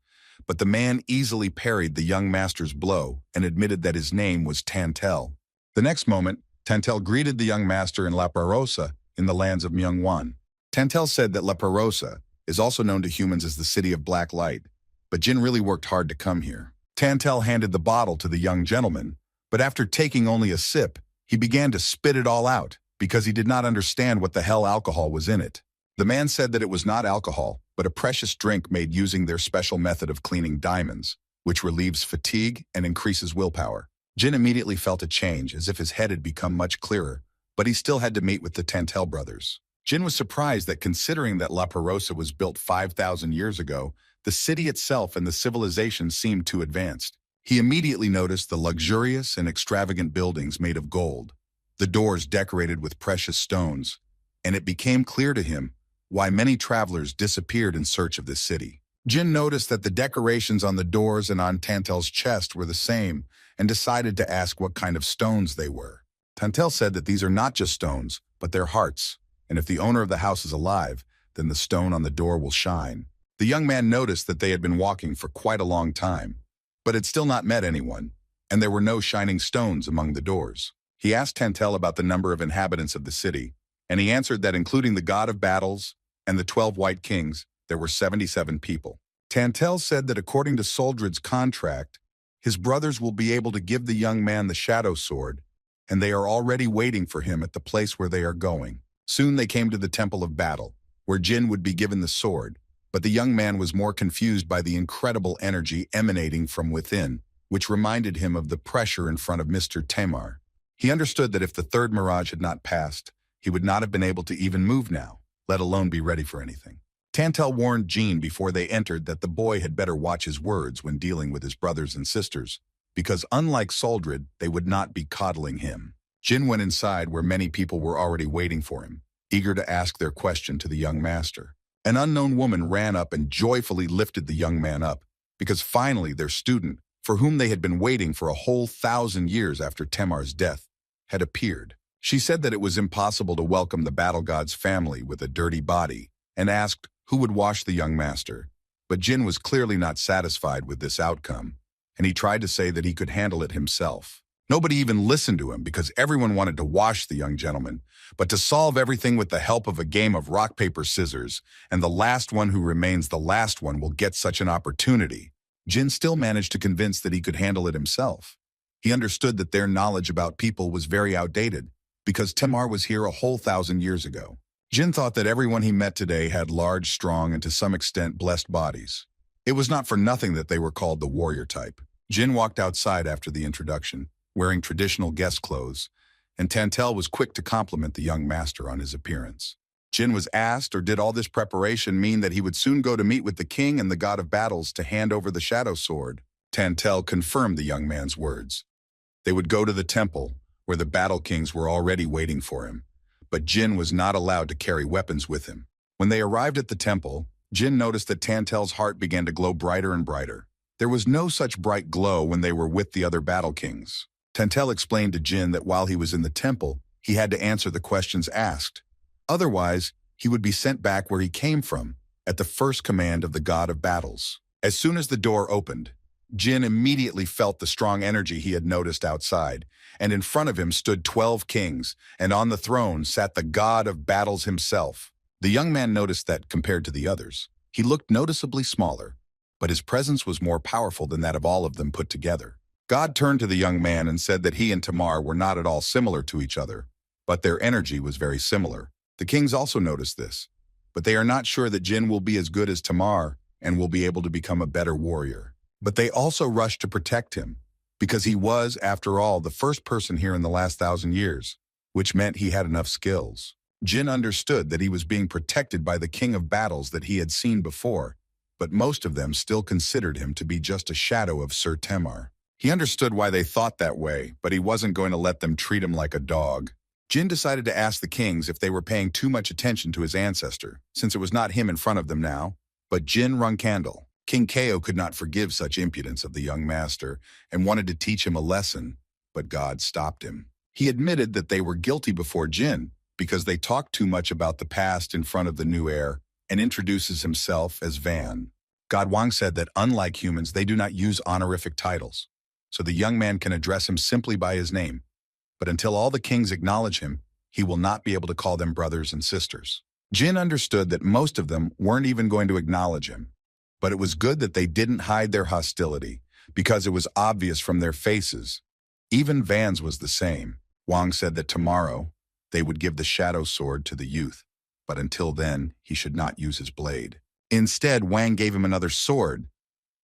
But the man easily parried the young master's blow and admitted that his name was Tantel. The next moment, Tantel greeted the young master in La Parosa in the lands of Myungwan. Tantel said that La Parosa is also known to humans as the City of Black Light, but Jin really worked hard to come here. Tantel handed the bottle to the young gentleman, but after taking only a sip, he began to spit it all out, because he did not understand what the hell alcohol was in it. The man said that it was not alcohol, but a precious drink made using their special method of cleaning diamonds, which relieves fatigue and increases willpower. Jin immediately felt a change, as if his head had become much clearer, but he still had to meet with the Tantel brothers. Jin was surprised that considering that La Parosa was built 5,000 years ago, the city itself and the civilization seemed too advanced. He immediately noticed the luxurious and extravagant buildings made of gold, the doors decorated with precious stones, and it became clear to him why many travelers disappeared in search of this city. Jin noticed that the decorations on the doors and on Tantel's chest were the same and decided to ask what kind of stones they were. Tantel said that these are not just stones, but they're hearts, and if the owner of the house is alive, then the stone on the door will shine. The young man noticed that they had been walking for quite a long time, but had still not met anyone, and there were no shining stones among the doors. He asked Tantel about the number of inhabitants of the city, and he answered that including the god of battles and the 12 white kings, there were 77 people. Tantel said that according to Soldrid's contract, his brothers will be able to give the young man the shadow sword, and they are already waiting for him at the place where they are going. Soon they came to the Temple of Battle, where Jin would be given the sword, but the young man was more confused by the incredible energy emanating from within, which reminded him of the pressure in front of Mr. Tamar. He understood that if the third mirage had not passed, he would not have been able to even move now, let alone be ready for anything. Tantel warned Jin before they entered that the boy had better watch his words when dealing with his brothers and sisters, because unlike Soldrid, they would not be coddling him. Jin went inside where many people were already waiting for him, eager to ask their question to the young master. An unknown woman ran up and joyfully lifted the young man up, because finally their student, for whom they had been waiting for a whole 1,000 years after Tamar's death, had appeared. She said that it was impossible to welcome the battle god's family with a dirty body, and asked who would wash the young master. But Jin was clearly not satisfied with this outcome, and he tried to say that he could handle it himself. Nobody even listened to him because everyone wanted to wash the young gentleman, but to solve everything with the help of a game of rock, paper, scissors, and the last one who remains the last one will get such an opportunity. Jin still managed to convince that he could handle it himself. He understood that their knowledge about people was very outdated, because Tamar was here a whole 1,000 years ago. Jin thought that everyone he met today had large, strong, and to some extent blessed bodies. It was not for nothing that they were called the warrior type. Jin walked outside after the introduction, wearing traditional guest clothes, and Tantel was quick to compliment the young master on his appearance. Jin was asked, or did all this preparation mean that he would soon go to meet with the king and the god of battles to hand over the shadow sword? Tantel confirmed the young man's words. They would go to the temple, where the battle kings were already waiting for him, but Jin was not allowed to carry weapons with him. When they arrived at the temple, Jin noticed that Tantel's heart began to glow brighter and brighter. There was no such bright glow when they were with the other battle kings. Tantel explained to Jin that while he was in the temple, he had to answer the questions asked. Otherwise, he would be sent back where he came from, at the first command of the god of battles. As soon as the door opened, Jin immediately felt the strong energy he had noticed outside, and in front of him stood 12 kings, and on the throne sat the god of battles himself. The young man noticed that, compared to the others, he looked noticeably smaller, but his presence was more powerful than that of all of them put together. God turned to the young man and said that he and Tamar were not at all similar to each other, but their energy was very similar. The kings also noticed this, but they are not sure that Jin will be as good as Tamar and will be able to become a better warrior. But they also rushed to protect him, because he was, after all, the first person here in the last 1,000 years, which meant he had enough skills. Jin understood that he was being protected by the king of battles that he had seen before, but most of them still considered him to be just a shadow of Sir Tamar. He understood why they thought that way, but he wasn't going to let them treat him like a dog. Jin decided to ask the kings if they were paying too much attention to his ancestor, since it was not him in front of them now, but Jin Runcandel. King Ko could not forgive such impudence of the young master and wanted to teach him a lesson, but God stopped him. He admitted that they were guilty before Jin because they talked too much about the past in front of the new heir and introduces himself as Van. God Wang said that unlike humans, they do not use honorific titles, so the young man can address him simply by his name. But until all the kings acknowledge him, he will not be able to call them brothers and sisters. Jin understood that most of them weren't even going to acknowledge him. But it was good that they didn't hide their hostility, because it was obvious from their faces. Even Van's was the same. Wang said that tomorrow they would give the shadow sword to the youth, but until then he should not use his blade. Instead, Wang gave him another sword.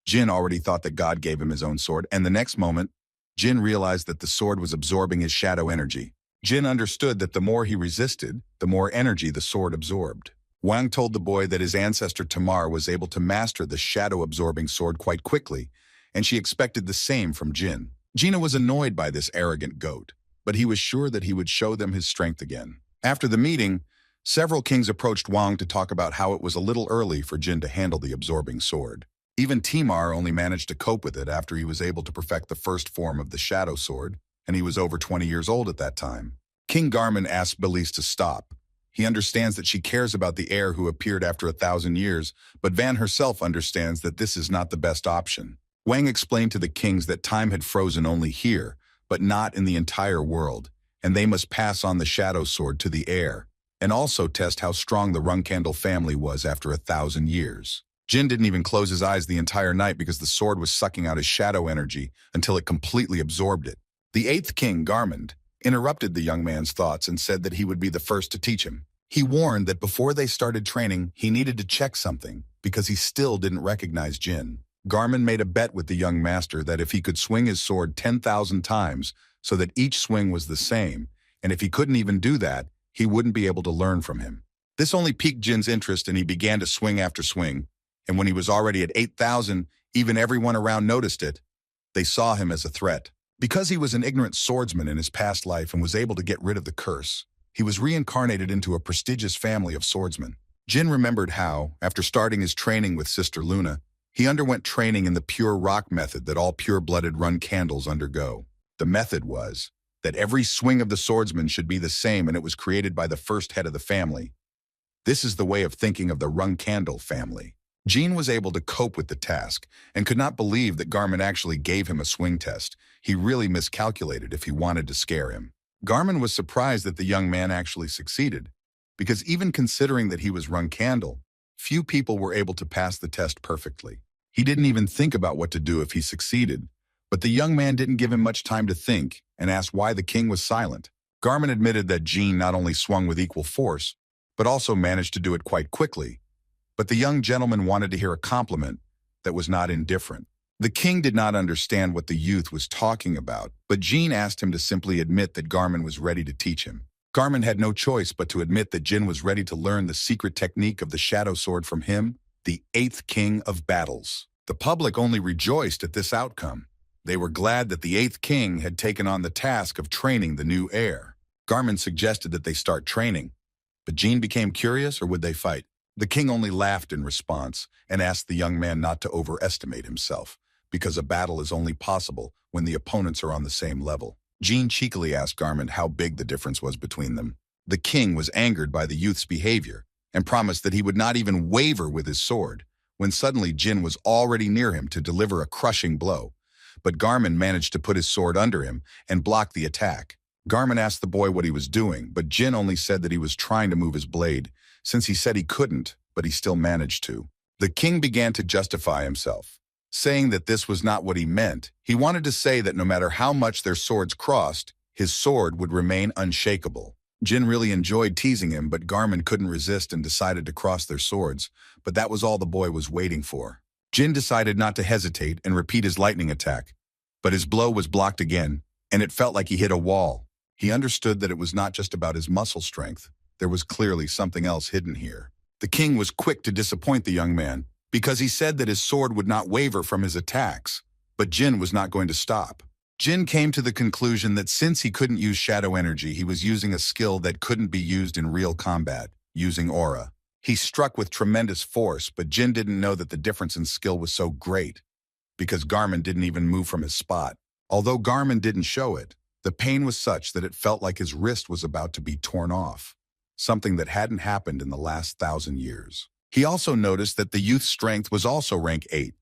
Jin already thought that God gave him his own sword, and the next moment, Jin realized that the sword was absorbing his shadow energy. Jin understood that the more he resisted, the more energy the sword absorbed. Wang told the boy that his ancestor Tamar was able to master the shadow-absorbing sword quite quickly, and she expected the same from Jin. Gina was annoyed by this arrogant goat, but he was sure that he would show them his strength again. After the meeting, several kings approached Wang to talk about how it was a little early for Jin to handle the absorbing sword. Even Tamar only managed to cope with it after he was able to perfect the first form of the shadow sword, and he was over 20 years old at that time. King Garmin asked Belize to stop. He understands that she cares about the heir who appeared after 1,000 years, but Van herself understands that this is not the best option. Wang explained to the kings that time had frozen only here, but not in the entire world, and they must pass on the shadow sword to the heir, and also test how strong the Runcandel family was after 1,000 years. Jin didn't even close his eyes the entire night because the sword was sucking out his shadow energy until it completely absorbed it. The 8th king, Garmin, interrupted the young man's thoughts and said that he would be the first to teach him. He warned that before they started training, he needed to check something because he still didn't recognize Jin. Garmin made a bet with the young master that if he could swing his sword 10,000 times so that each swing was the same, and if he couldn't even do that, he wouldn't be able to learn from him. This only piqued Jin's interest, and he began to swing after swing, and when he was already at 8,000, even everyone around noticed it. They saw him as a threat. Because he was an ignorant swordsman in his past life and was able to get rid of the curse, he was reincarnated into a prestigious family of swordsmen. Jin remembered how, after starting his training with Sister Luna, he underwent training in the pure rock method that all pure-blooded Runcandels undergo. The method was that every swing of the swordsman should be the same, and it was created by the first head of the family. This is the way of thinking of the Runcandel family. Jin was able to cope with the task and could not believe that Garmin actually gave him a swing test. He really miscalculated if he wanted to scare him. Garmin was surprised that the young man actually succeeded, because even considering that he was Runcandel, few people were able to pass the test perfectly. He didn't even think about what to do if he succeeded, but the young man didn't give him much time to think and asked why the king was silent. Garmin admitted that Jin not only swung with equal force, but also managed to do it quite quickly. But the young gentleman wanted to hear a compliment that was not indifferent. The king did not understand what the youth was talking about, but Jin asked him to simply admit that Garmin was ready to teach him. Garmin had no choice but to admit that Jin was ready to learn the secret technique of the shadow sword from him, the 8th king of battles. The public only rejoiced at this outcome. They were glad that the 8th king had taken on the task of training the new heir. Garmin suggested that they start training, but Jin became curious, or would they fight? The king only laughed in response and asked the young man not to overestimate himself, because a battle is only possible when the opponents are on the same level. Jin cheekily asked Garmin how big the difference was between them. The king was angered by the youth's behavior and promised that he would not even waver with his sword, when suddenly Jin was already near him to deliver a crushing blow. But Garmin managed to put his sword under him and block the attack. Garmin asked the boy what he was doing, but Jin only said that he was trying to move his blade, since he said he couldn't, but he still managed to. The king began to justify himself, saying that this was not what he meant. He wanted to say that no matter how much their swords crossed, his sword would remain unshakable. Jin really enjoyed teasing him, but Garmin couldn't resist and decided to cross their swords, but that was all the boy was waiting for. Jin decided not to hesitate and repeat his lightning attack, but his blow was blocked again, and it felt like he hit a wall. He understood that it was not just about his muscle strength. There was clearly something else hidden here. The king was quick to disappoint the young man, because he said that his sword would not waver from his attacks, but Jin was not going to stop. Jin came to the conclusion that since he couldn't use shadow energy, he was using a skill that couldn't be used in real combat, using aura. He struck with tremendous force, but Jin didn't know that the difference in skill was so great, because Garmin didn't even move from his spot. Although Garmin didn't show it, the pain was such that it felt like his wrist was about to be torn off, something that hadn't happened in the last 1,000 years. He also noticed that the youth's strength was also rank 8.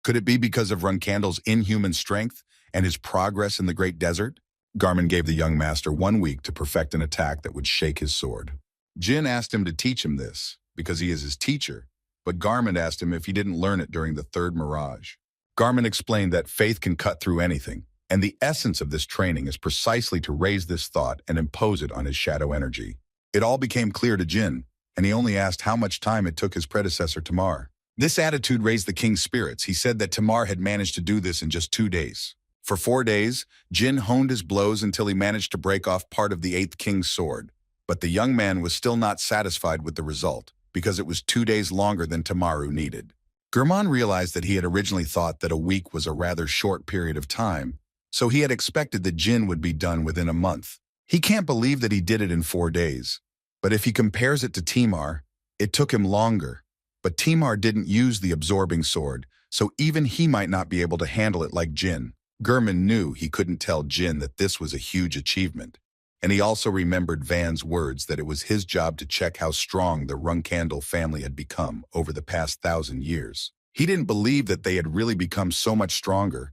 Could it be because of Runcandel's inhuman strength and his progress in the Great Desert? Garmin gave the young master 1 week to perfect an attack that would shake his sword. Jin asked him to teach him this, because he is his teacher, but Garmin asked him if he didn't learn it during the third mirage. Garmin explained that faith can cut through anything, and the essence of this training is precisely to raise this thought and impose it on his shadow energy. It all became clear to Jin, and he only asked how much time it took his predecessor Tamar. This attitude raised the king's spirits. He said that Tamar had managed to do this in just 2 days. For 4 days, Jin honed his blows until he managed to break off part of the 8th king's sword. But the young man was still not satisfied with the result, because it was 2 days longer than Tamaru needed. Gurman realized that he had originally thought that a week was a rather short period of time, so he had expected that Jin would be done within a month. He can't believe that he did it in 4 days. But if he compares it to Timar, it took him longer. But Timar didn't use the absorbing sword, so even he might not be able to handle it like Jin. Gurman knew he couldn't tell Jin that this was a huge achievement. And he also remembered Van's words that it was his job to check how strong the Runcandel family had become over the past 1,000 years. He didn't believe that they had really become so much stronger,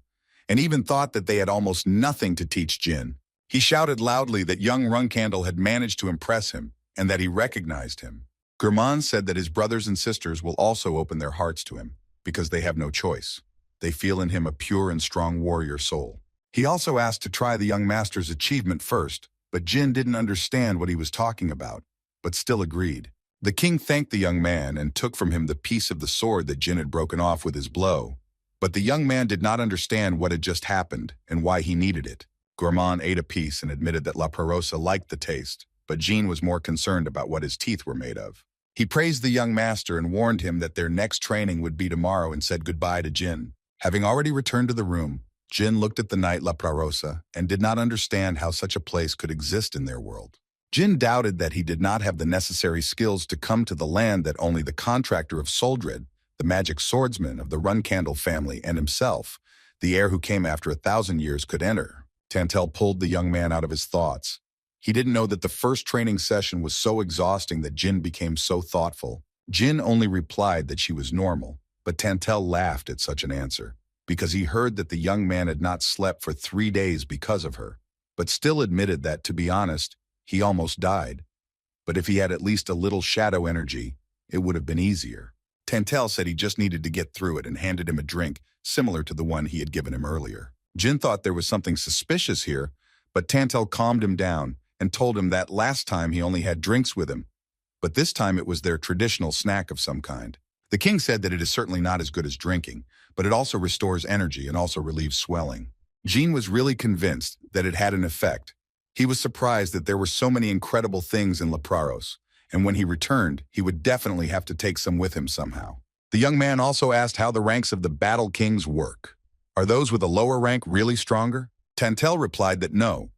and even thought that they had almost nothing to teach Jin. He shouted loudly that young Runcandel had managed to impress him, and that he recognized him. Gurman said that his brothers and sisters will also open their hearts to him, because they have no choice. They feel in him a pure and strong warrior soul. He also asked to try the young master's achievement first, but Jin didn't understand what he was talking about, but still agreed. The king thanked the young man and took from him the piece of the sword that Jin had broken off with his blow. But the young man did not understand what had just happened and why he needed it. Gurman ate a piece and admitted that La Prarosa liked the taste, but Jin was more concerned about what his teeth were made of. He praised the young master and warned him that their next training would be tomorrow and said goodbye to Jin. Having already returned to the room, Jin looked at the night La Prarosa and did not understand how such a place could exist in their world. Jin doubted that he did not have the necessary skills to come to the land that only the contractor of Soldrid, the magic swordsman of the Runcandel family, and himself, the heir who came after 1,000 years, could enter. Tantel pulled the young man out of his thoughts. He didn't know that the first training session was so exhausting that Jin became so thoughtful. Jin only replied that she was normal, but Tantel laughed at such an answer, because he heard that the young man had not slept for 3 days because of her, but still admitted that, to be honest, he almost died. But if he had at least a little shadow energy, it would have been easier. Tantel said he just needed to get through it and handed him a drink similar to the one he had given him earlier. Jin thought there was something suspicious here, but Tantel calmed him down and told him that last time he only had drinks with him, but this time it was their traditional snack of some kind. The king said that it is certainly not as good as drinking, but it also restores energy and also relieves swelling. Jin was really convinced that it had an effect. He was surprised that there were so many incredible things in La Praros, and when he returned, he would definitely have to take some with him somehow. The young man also asked how the ranks of the battle kings work. Are those with a lower rank really stronger? Tantel replied that no,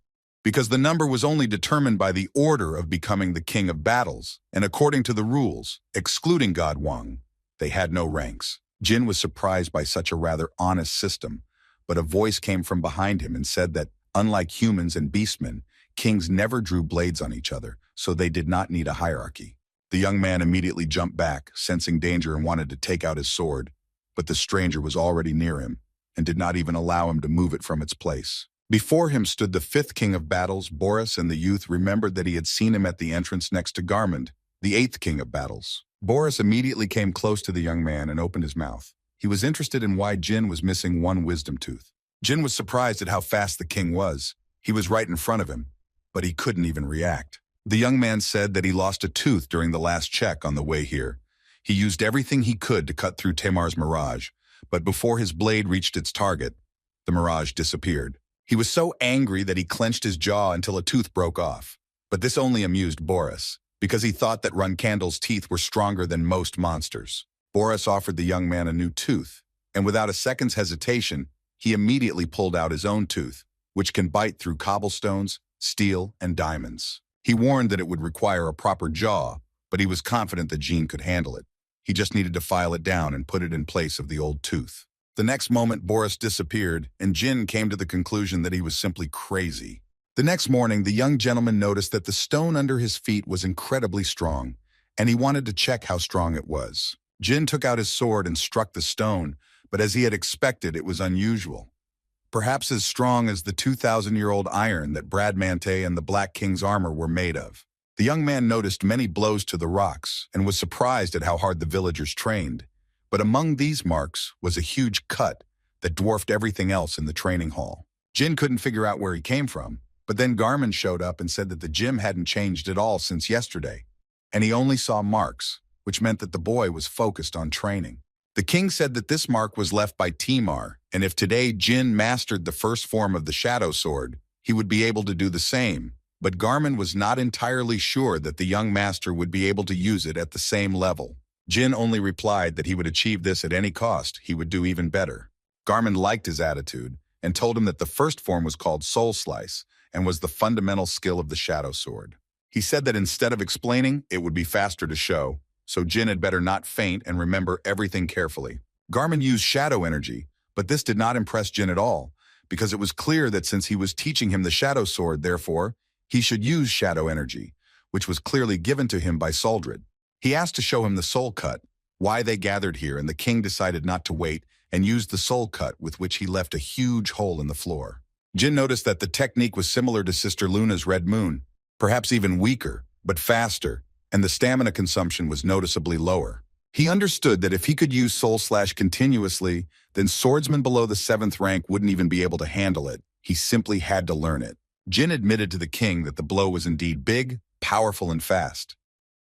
because the number was only determined by the order of becoming the king of battles, and according to the rules, excluding God Wang, they had no ranks. Jin was surprised by such a rather honest system, but a voice came from behind him and said that, unlike humans and beastmen, kings never drew blades on each other, so they did not need a hierarchy. The young man immediately jumped back, sensing danger and wanted to take out his sword, but the stranger was already near him and did not even allow him to move it from its place. Before him stood the fifth king of battles, Boris, and the youth remembered that he had seen him at the entrance next to Garmund, the eighth king of battles. Boris immediately came close to the young man and opened his mouth. He was interested in why Jin was missing one wisdom tooth. Jin was surprised at how fast the king was. He was right in front of him, but he couldn't even react. The young man said that he lost a tooth during the last check on the way here. He used everything he could to cut through Tamar's mirage, but before his blade reached its target, the mirage disappeared. He was so angry that he clenched his jaw until a tooth broke off. But this only amused Boris, because he thought that Runcandel's teeth were stronger than most monsters. Boris offered the young man a new tooth, and without a second's hesitation, he immediately pulled out his own tooth, which can bite through cobblestones, steel, and diamonds. He warned that it would require a proper jaw, but he was confident that Jin could handle it. He just needed to file it down and put it in place of the old tooth. The next moment, Boris disappeared, and Jin came to the conclusion that he was simply crazy. The next morning, the young gentleman noticed that the stone under his feet was incredibly strong, and he wanted to check how strong it was. Jin took out his sword and struck the stone, but as he had expected, it was unusual. Perhaps as strong as the 2,000-year-old iron that Bradmante and the Black King's armor were made of. The young man noticed many blows to the rocks and was surprised at how hard the villagers trained. But among these marks was a huge cut that dwarfed everything else in the training hall. Jin couldn't figure out where he came from, but then Garmin showed up and said that the gym hadn't changed at all since yesterday, and he only saw marks, which meant that the boy was focused on training. The king said that this mark was left by Timar, and if today Jin mastered the first form of the shadow sword, he would be able to do the same. But Garmin was not entirely sure that the young master would be able to use it at the same level. Jin only replied that he would achieve this at any cost. He would do even better. Garmin liked his attitude and told him that the first form was called Soul Slice and was the fundamental skill of the shadow sword. He said that instead of explaining, it would be faster to show, so Jin had better not faint and remember everything carefully. Garmin used shadow energy, but this did not impress Jin at all, because it was clear that since he was teaching him the shadow sword, therefore, he should use shadow energy, which was clearly given to him by Soldrid. He asked to show him the soul cut, why they gathered here, and the king decided not to wait and used the soul cut, with which he left a huge hole in the floor. Jin noticed that the technique was similar to Sister Luna's Red Moon, perhaps even weaker, but faster, and the stamina consumption was noticeably lower. He understood that if he could use Soul Slash continuously, then swordsmen below the 7th rank wouldn't even be able to handle it. He simply had to learn it. Jin admitted to the king that the blow was indeed big, powerful, and fast.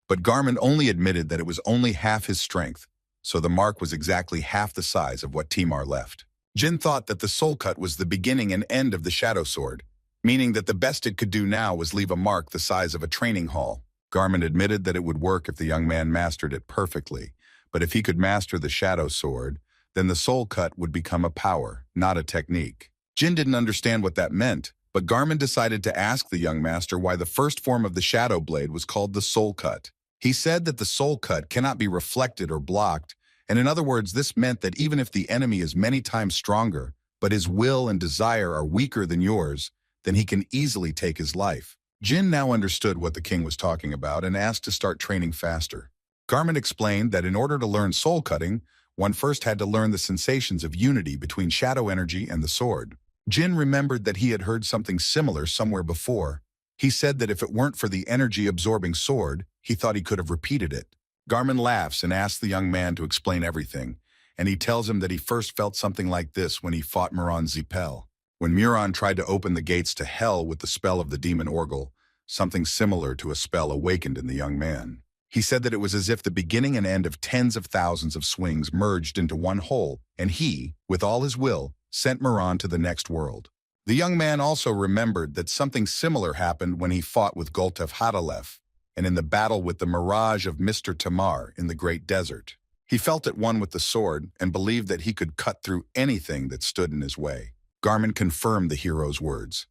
But Garmin only admitted that it was only half his strength, so the mark was exactly half the size of what Timar left. Jin thought that the soul cut was the beginning and end of the shadow sword, meaning that the best it could do now was leave a mark the size of a training hall. Garmin admitted that it would work if the young man mastered it perfectly, but if he could master the shadow sword, then the soul cut would become a power, not a technique. Jin didn't understand what that meant, but Garmin decided to ask the young master why the first form of the shadow blade was called the soul cut. He said that the soul cut cannot be reflected or blocked, and in other words, this meant that even if the enemy is many times stronger, but his will and desire are weaker than yours, then he can easily take his life. Jin now understood what the king was talking about and asked to start training faster. Garmin explained that in order to learn soul cutting, one first had to learn the sensations of unity between shadow energy and the sword. Jin remembered that he had heard something similar somewhere before. He said that if it weren't for the energy-absorbing sword, he thought he could have repeated it. Garmin laughs and asks the young man to explain everything, and he tells him that he first felt something like this when he fought Zipel. When Murakan tried to open the gates to hell with the spell of the demon Orgel, something similar to a spell awakened in the young man. He said that it was as if the beginning and end of tens of thousands of swings merged into one whole, and he, with all his will, sent Murakan to the next world. The young man also remembered that something similar happened when he fought with Goltef Hadalef, and in the battle with the mirage of Mr. Tamar in the Great Desert. He felt at one with the sword and believed that he could cut through anything that stood in his way. Garmin confirmed the hero's words.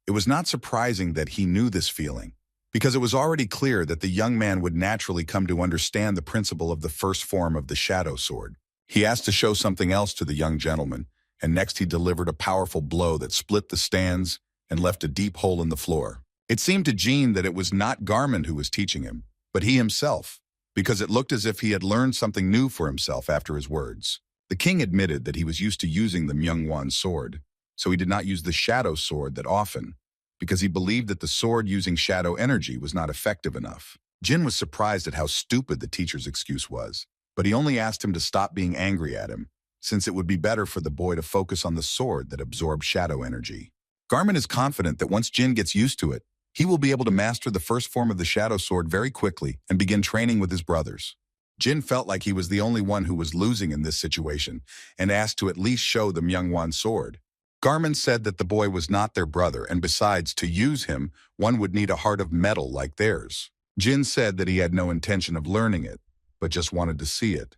It was not surprising that he knew this feeling, because it was already clear that the young man would naturally come to understand the principle of the first form of the shadow sword. He asked to show something else to the young gentleman, and next he delivered a powerful blow that split the stands and left a deep hole in the floor. It seemed to Jin that it was not Garmin who was teaching him, but he himself. because it looked as if he had learned something new for himself after his words. The king admitted that he was used to using the Myungwan sword, so he did not use the shadow sword that often, because he believed that the sword using shadow energy was not effective enough. Jin was surprised at how stupid the teacher's excuse was, but he only asked him to stop being angry at him, since it would be better for the boy to focus on the sword that absorbed shadow energy. Garmin is confident that once Jin gets used to it, he will be able to master the first form of the shadow sword very quickly and begin training with his brothers. Jin felt like he was the only one who was losing in this situation and asked to at least show the Myungwan sword. Garmin said that the boy was not their brother, and besides, to use him, one would need a heart of metal like theirs. Jin said that he had no intention of learning it, but just wanted to see it.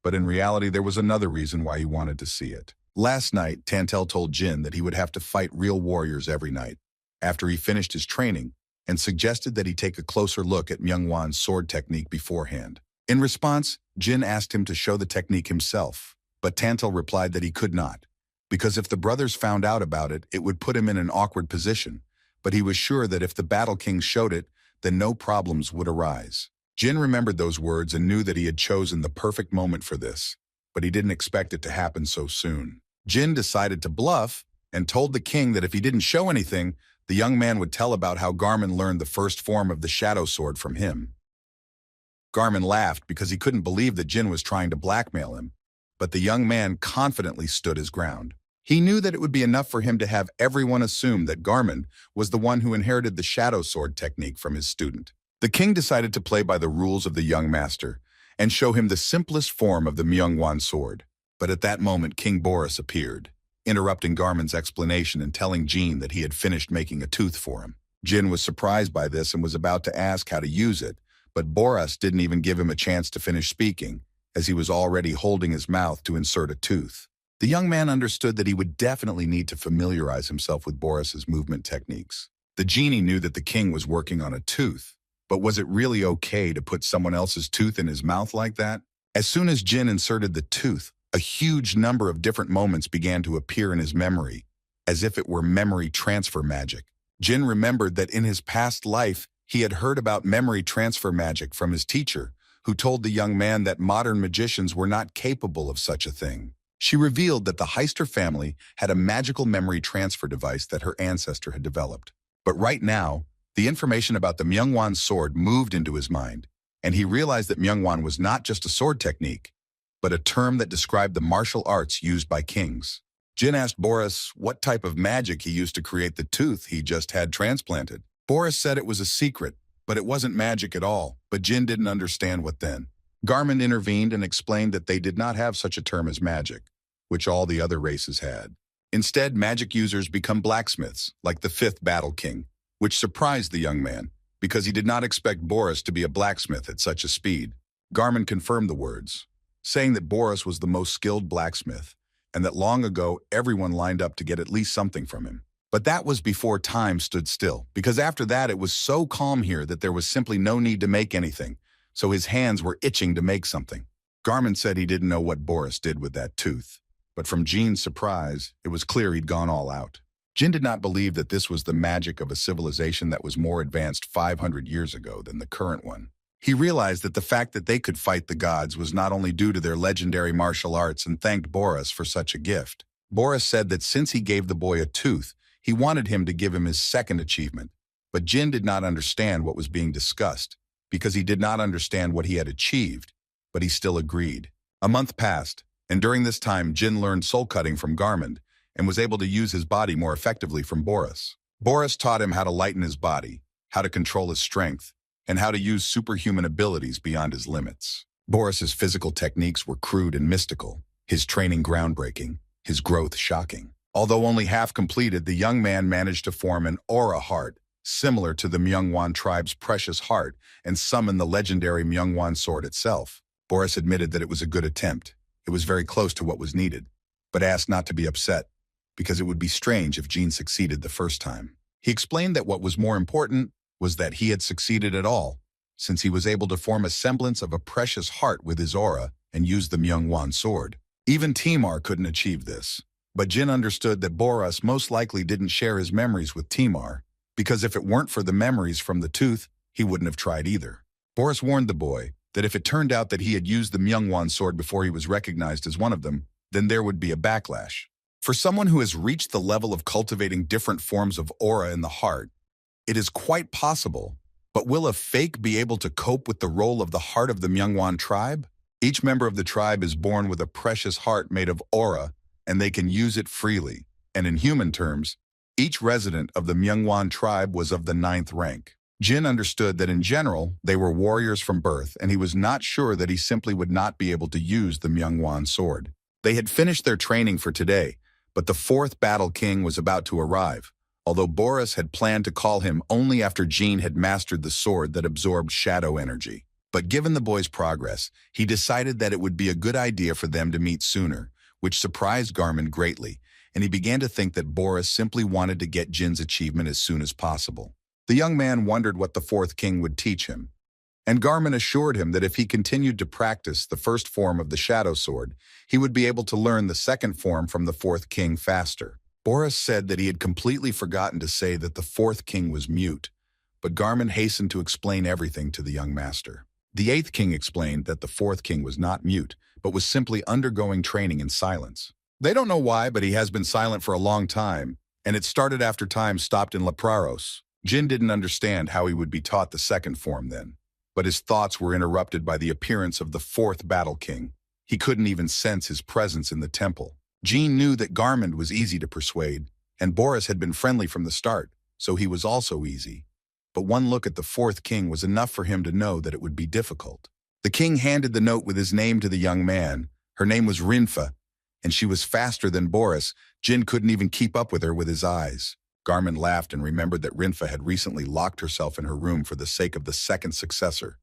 But in reality, there was another reason why he wanted to see it. Last night, Tantel told Jin that he would have to fight real warriors every night, after he finished his training, and suggested that he take a closer look at Myungwan's sword technique beforehand. In response, Jin asked him to show the technique himself, but Tantel replied that he could not, because if the brothers found out about it, it would put him in an awkward position, but he was sure that if the Battle King showed it, then no problems would arise. Jin remembered those words and knew that he had chosen the perfect moment for this, but he didn't expect it to happen so soon. Jin decided to bluff and told the king that if he didn't show anything, the young man would tell about how Garmin learned the first form of the shadow sword from him. Garmin laughed because he couldn't believe that Jin was trying to blackmail him, but the young man confidently stood his ground. He knew that it would be enough for him to have everyone assume that Garmin was the one who inherited the shadow sword technique from his student. The king decided to play by the rules of the young master and show him the simplest form of the Myungwan sword. But at that moment, King Boris appeared, interrupting Garmin's explanation and telling Jin that he had finished making a tooth for him. Jin was surprised by this and was about to ask how to use it, but Boris didn't even give him a chance to finish speaking, as he was already holding his mouth to insert a tooth. The young man understood that he would definitely need to familiarize himself with Boris's movement techniques. The genie knew that the king was working on a tooth, but was it really okay to put someone else's tooth in his mouth like that? As soon as Jin inserted the tooth, a huge number of different moments began to appear in his memory, as if it were memory transfer magic. Jin remembered that in his past life, he had heard about memory transfer magic from his teacher, who told the young man that modern magicians were not capable of such a thing. She revealed that the Heister family had a magical memory transfer device that her ancestor had developed. But right now, the information about the Myungwan sword moved into his mind, and he realized that Myungwan was not just a sword technique, but a term that described the martial arts used by kings. Jin asked Boris what type of magic he used to create the tooth he just had transplanted. Boris said it was a secret, but it wasn't magic at all, but Jin didn't understand what then. Garmin intervened and explained that they did not have such a term as magic, which all the other races had. Instead, magic users become blacksmiths, like the fifth Battle King, which surprised the young man, because he did not expect Boris to be a blacksmith at such a speed. Garmin confirmed the words, saying that Boris was the most skilled blacksmith, and that long ago everyone lined up to get at least something from him. But that was before time stood still, because after that it was so calm here that there was simply no need to make anything, so his hands were itching to make something. Garmin said he didn't know what Boris did with that tooth, but from Jin's surprise, it was clear he'd gone all out. Jin did not believe that this was the magic of a civilization that was more advanced 500 years ago than the current one. He realized that the fact that they could fight the gods was not only due to their legendary martial arts, and thanked Boris for such a gift. Boris said that since he gave the boy a tooth, he wanted him to give him his second achievement, but Jin did not understand what was being discussed, because he did not understand what he had achieved, but he still agreed. A month passed, and during this time Jin learned soul cutting from Garmin, and was able to use his body more effectively from Boris. Boris taught him how to lighten his body, how to control his strength, and how to use superhuman abilities beyond his limits. Boris's physical techniques were crude and mystical, his training groundbreaking, his growth shocking. Although only half completed, the young man managed to form an aura heart, similar to the Myungwan tribe's precious heart, and summon the legendary Myungwan sword itself. Boris admitted that it was a good attempt. It was very close to what was needed, but asked not to be upset, because it would be strange if Jin succeeded the first time. He explained that what was more important was that he had succeeded at all, since he was able to form a semblance of a precious heart with his aura and use the Myungwan sword. Even Timar couldn't achieve this, but Jin understood that Boris most likely didn't share his memories with Timar, because if it weren't for the memories from the tooth, he wouldn't have tried either. Boris warned the boy that if it turned out that he had used the Myungwan sword before he was recognized as one of them, then there would be a backlash. For someone who has reached the level of cultivating different forms of aura in the heart, it is quite possible, but will a fake be able to cope with the role of the heart of the Myungwan tribe? Each member of the tribe is born with a precious heart made of aura, and they can use it freely. And in human terms, each resident of the Myungwan tribe was of the 9th rank. Jin understood that in general, they were warriors from birth, and he was not sure that he simply would not be able to use the Myungwan sword. They had finished their training for today, but the 4th Battle King was about to arrive, although Boris had planned to call him only after Jin had mastered the sword that absorbed shadow energy. But given the boy's progress, he decided that it would be a good idea for them to meet sooner, which surprised Garmin greatly, and he began to think that Boris simply wanted to get Jin's achievement as soon as possible. The young man wondered what the 4th king would teach him, and Garmin assured him that if he continued to practice the first form of the shadow sword, he would be able to learn the second form from the 4th king faster. Boris said that he had completely forgotten to say that the 4th king was mute, but Garmin hastened to explain everything to the young master. The 8th king explained that the 4th king was not mute, but was simply undergoing training in silence. They don't know why, but he has been silent for a long time, and it started after time stopped in Lepraros. Jin didn't understand how he would be taught the second form then, but his thoughts were interrupted by the appearance of the 4th Battle King. He couldn't even sense his presence in the temple. Jin knew that Garmin was easy to persuade, and Boris had been friendly from the start, so he was also easy. But one look at the 4th king was enough for him to know that it would be difficult. The king handed the note with his name to the young man. Her name was Rinfa, and she was faster than Boris. Jin couldn't even keep up with her with his eyes. Garmin laughed and remembered that Rinfa had recently locked herself in her room for the sake of the second successor.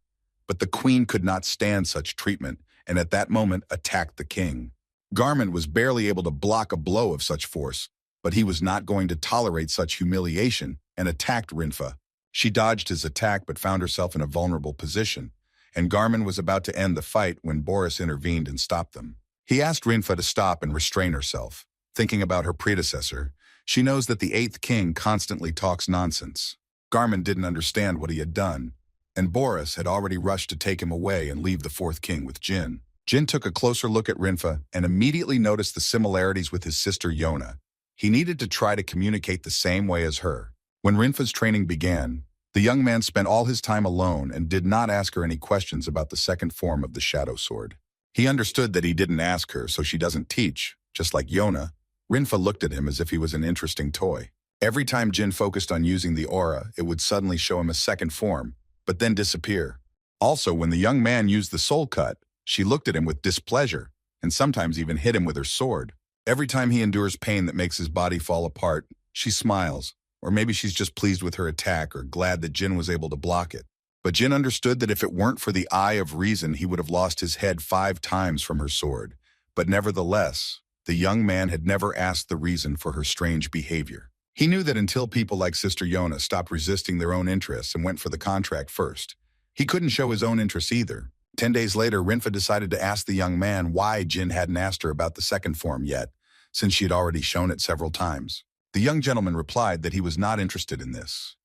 But the queen could not stand such treatment, and at that moment attacked the king. Garmin was barely able to block a blow of such force, but he was not going to tolerate such humiliation and attacked Rinfa. She dodged his attack but found herself in a vulnerable position, and Garmin was about to end the fight when Boris intervened and stopped them. He asked Rinfa to stop and restrain herself. Thinking about her predecessor, she knows that the 8th king constantly talks nonsense. Garmin didn't understand what he had done, and Boris had already rushed to take him away and leave the 4th king with Jin. Jin took a closer look at Rinfa and immediately noticed the similarities with his sister Yona. He needed to try to communicate the same way as her. When Rinfa's training began, the young man spent all his time alone and did not ask her any questions about the second form of the shadow sword. He understood that he didn't ask her, so she doesn't teach. Just like Yona, Rinfa looked at him as if he was an interesting toy. Every time Jin focused on using the aura, it would suddenly show him a second form, but then disappear. Also, when the young man used the soul cut, she looked at him with displeasure, and sometimes even hit him with her sword. Every time he endures pain that makes his body fall apart, she smiles. Or maybe she's just pleased with her attack or glad that Jin was able to block it. But Jin understood that if it weren't for the eye of reason, he would have lost his head 5 times from her sword. But nevertheless, the young man had never asked the reason for her strange behavior. He knew that until people like Sister Yona stopped resisting their own interests and went for the contract first, he couldn't show his own interests either. 10 days later, Rinfa decided to ask the young man why Jin hadn't asked her about the second form yet, since she had already shown it several times. The young gentleman replied that he was not interested in this.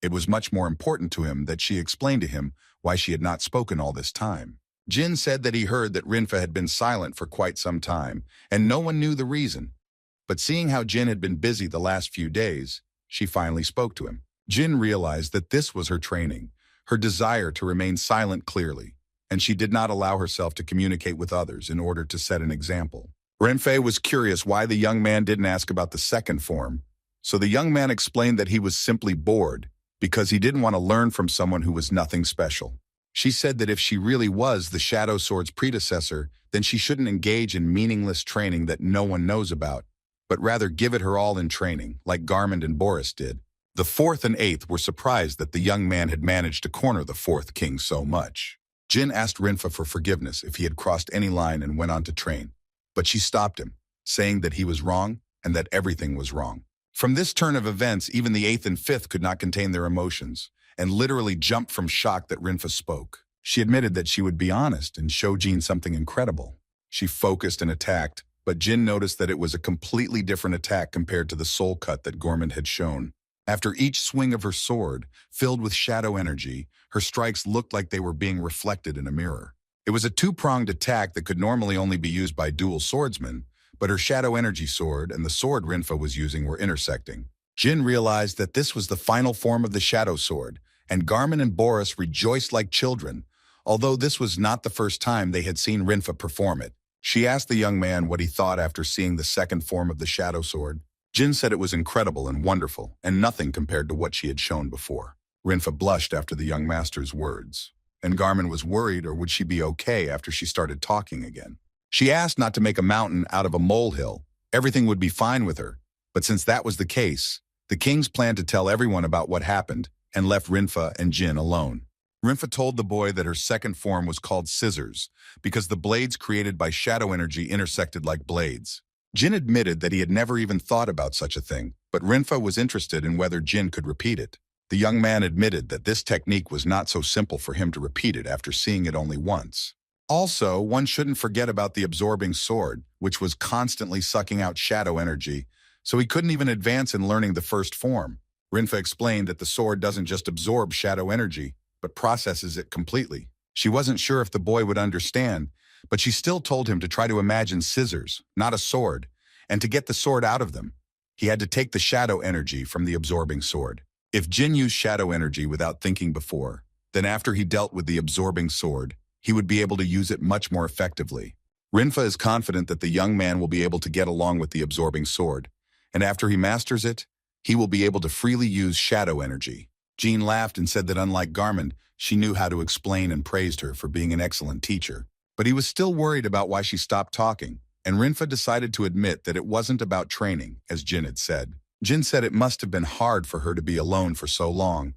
It was much more important to him that she explained to him why she had not spoken all this time. Jin said that he heard that Rinfa had been silent for quite some time, and no one knew the reason. But seeing how Jin had been busy the last few days, she finally spoke to him. Jin realized that this was her training, her desire to remain silent clearly, and she did not allow herself to communicate with others in order to set an example. Renfei was curious why the young man didn't ask about the second form, so the young man explained that he was simply bored because he didn't want to learn from someone who was nothing special. She said that if she really was the Shadow Sword's predecessor, then she shouldn't engage in meaningless training that no one knows about, but rather give it her all in training, like Garmin and Boris did. The 4th and 8th were surprised that the young man had managed to corner the 4th king so much. Jin asked Rinfa for forgiveness if he had crossed any line and went on to train, but she stopped him, saying that he was wrong and that everything was wrong. From this turn of events, even the 8th and 5th could not contain their emotions and literally jumped from shock that Rinfa spoke. She admitted that she would be honest and show Jin something incredible. She focused and attacked, but Jin noticed that it was a completely different attack compared to the soul cut that Gorman had shown. After each swing of her sword, filled with shadow energy, her strikes looked like they were being reflected in a mirror. It was a two-pronged attack that could normally only be used by dual swordsmen, but her shadow energy sword and the sword Rinfa was using were intersecting. Jin realized that this was the final form of the shadow sword, and Garmin and Boris rejoiced like children, although this was not the first time they had seen Rinfa perform it. She asked the young man what he thought after seeing the second form of the shadow sword. Jin said it was incredible and wonderful, and nothing compared to what she had shown before. Rinfa blushed after the young master's words, and Garmin was worried, or would she be okay after she started talking again. She asked not to make a mountain out of a molehill. Everything would be fine with her, but since that was the case, the kings planned to tell everyone about what happened and left Rinfa and Jin alone. Rinfa told the boy that her second form was called scissors because the blades created by shadow energy intersected like blades. Jin admitted that he had never even thought about such a thing, but Rinfa was interested in whether Jin could repeat it. The young man admitted that this technique was not so simple for him to repeat it after seeing it only once. Also, one shouldn't forget about the absorbing sword, which was constantly sucking out shadow energy, so he couldn't even advance in learning the first form. Rinfa explained that the sword doesn't just absorb shadow energy, but processes it completely. She wasn't sure if the boy would understand, but she still told him to try to imagine scissors, not a sword, and to get the sword out of them. He had to take the shadow energy from the absorbing sword. If Jin used shadow energy without thinking before, then after he dealt with the absorbing sword, he would be able to use it much more effectively. Rinfa is confident that the young man will be able to get along with the absorbing sword, and after he masters it, he will be able to freely use shadow energy. Jean laughed and said that unlike Garmin, she knew how to explain and praised her for being an excellent teacher. But he was still worried about why she stopped talking, and Rinfa decided to admit that it wasn't about training, as Jin had said. Jin said it must have been hard for her to be alone for so long,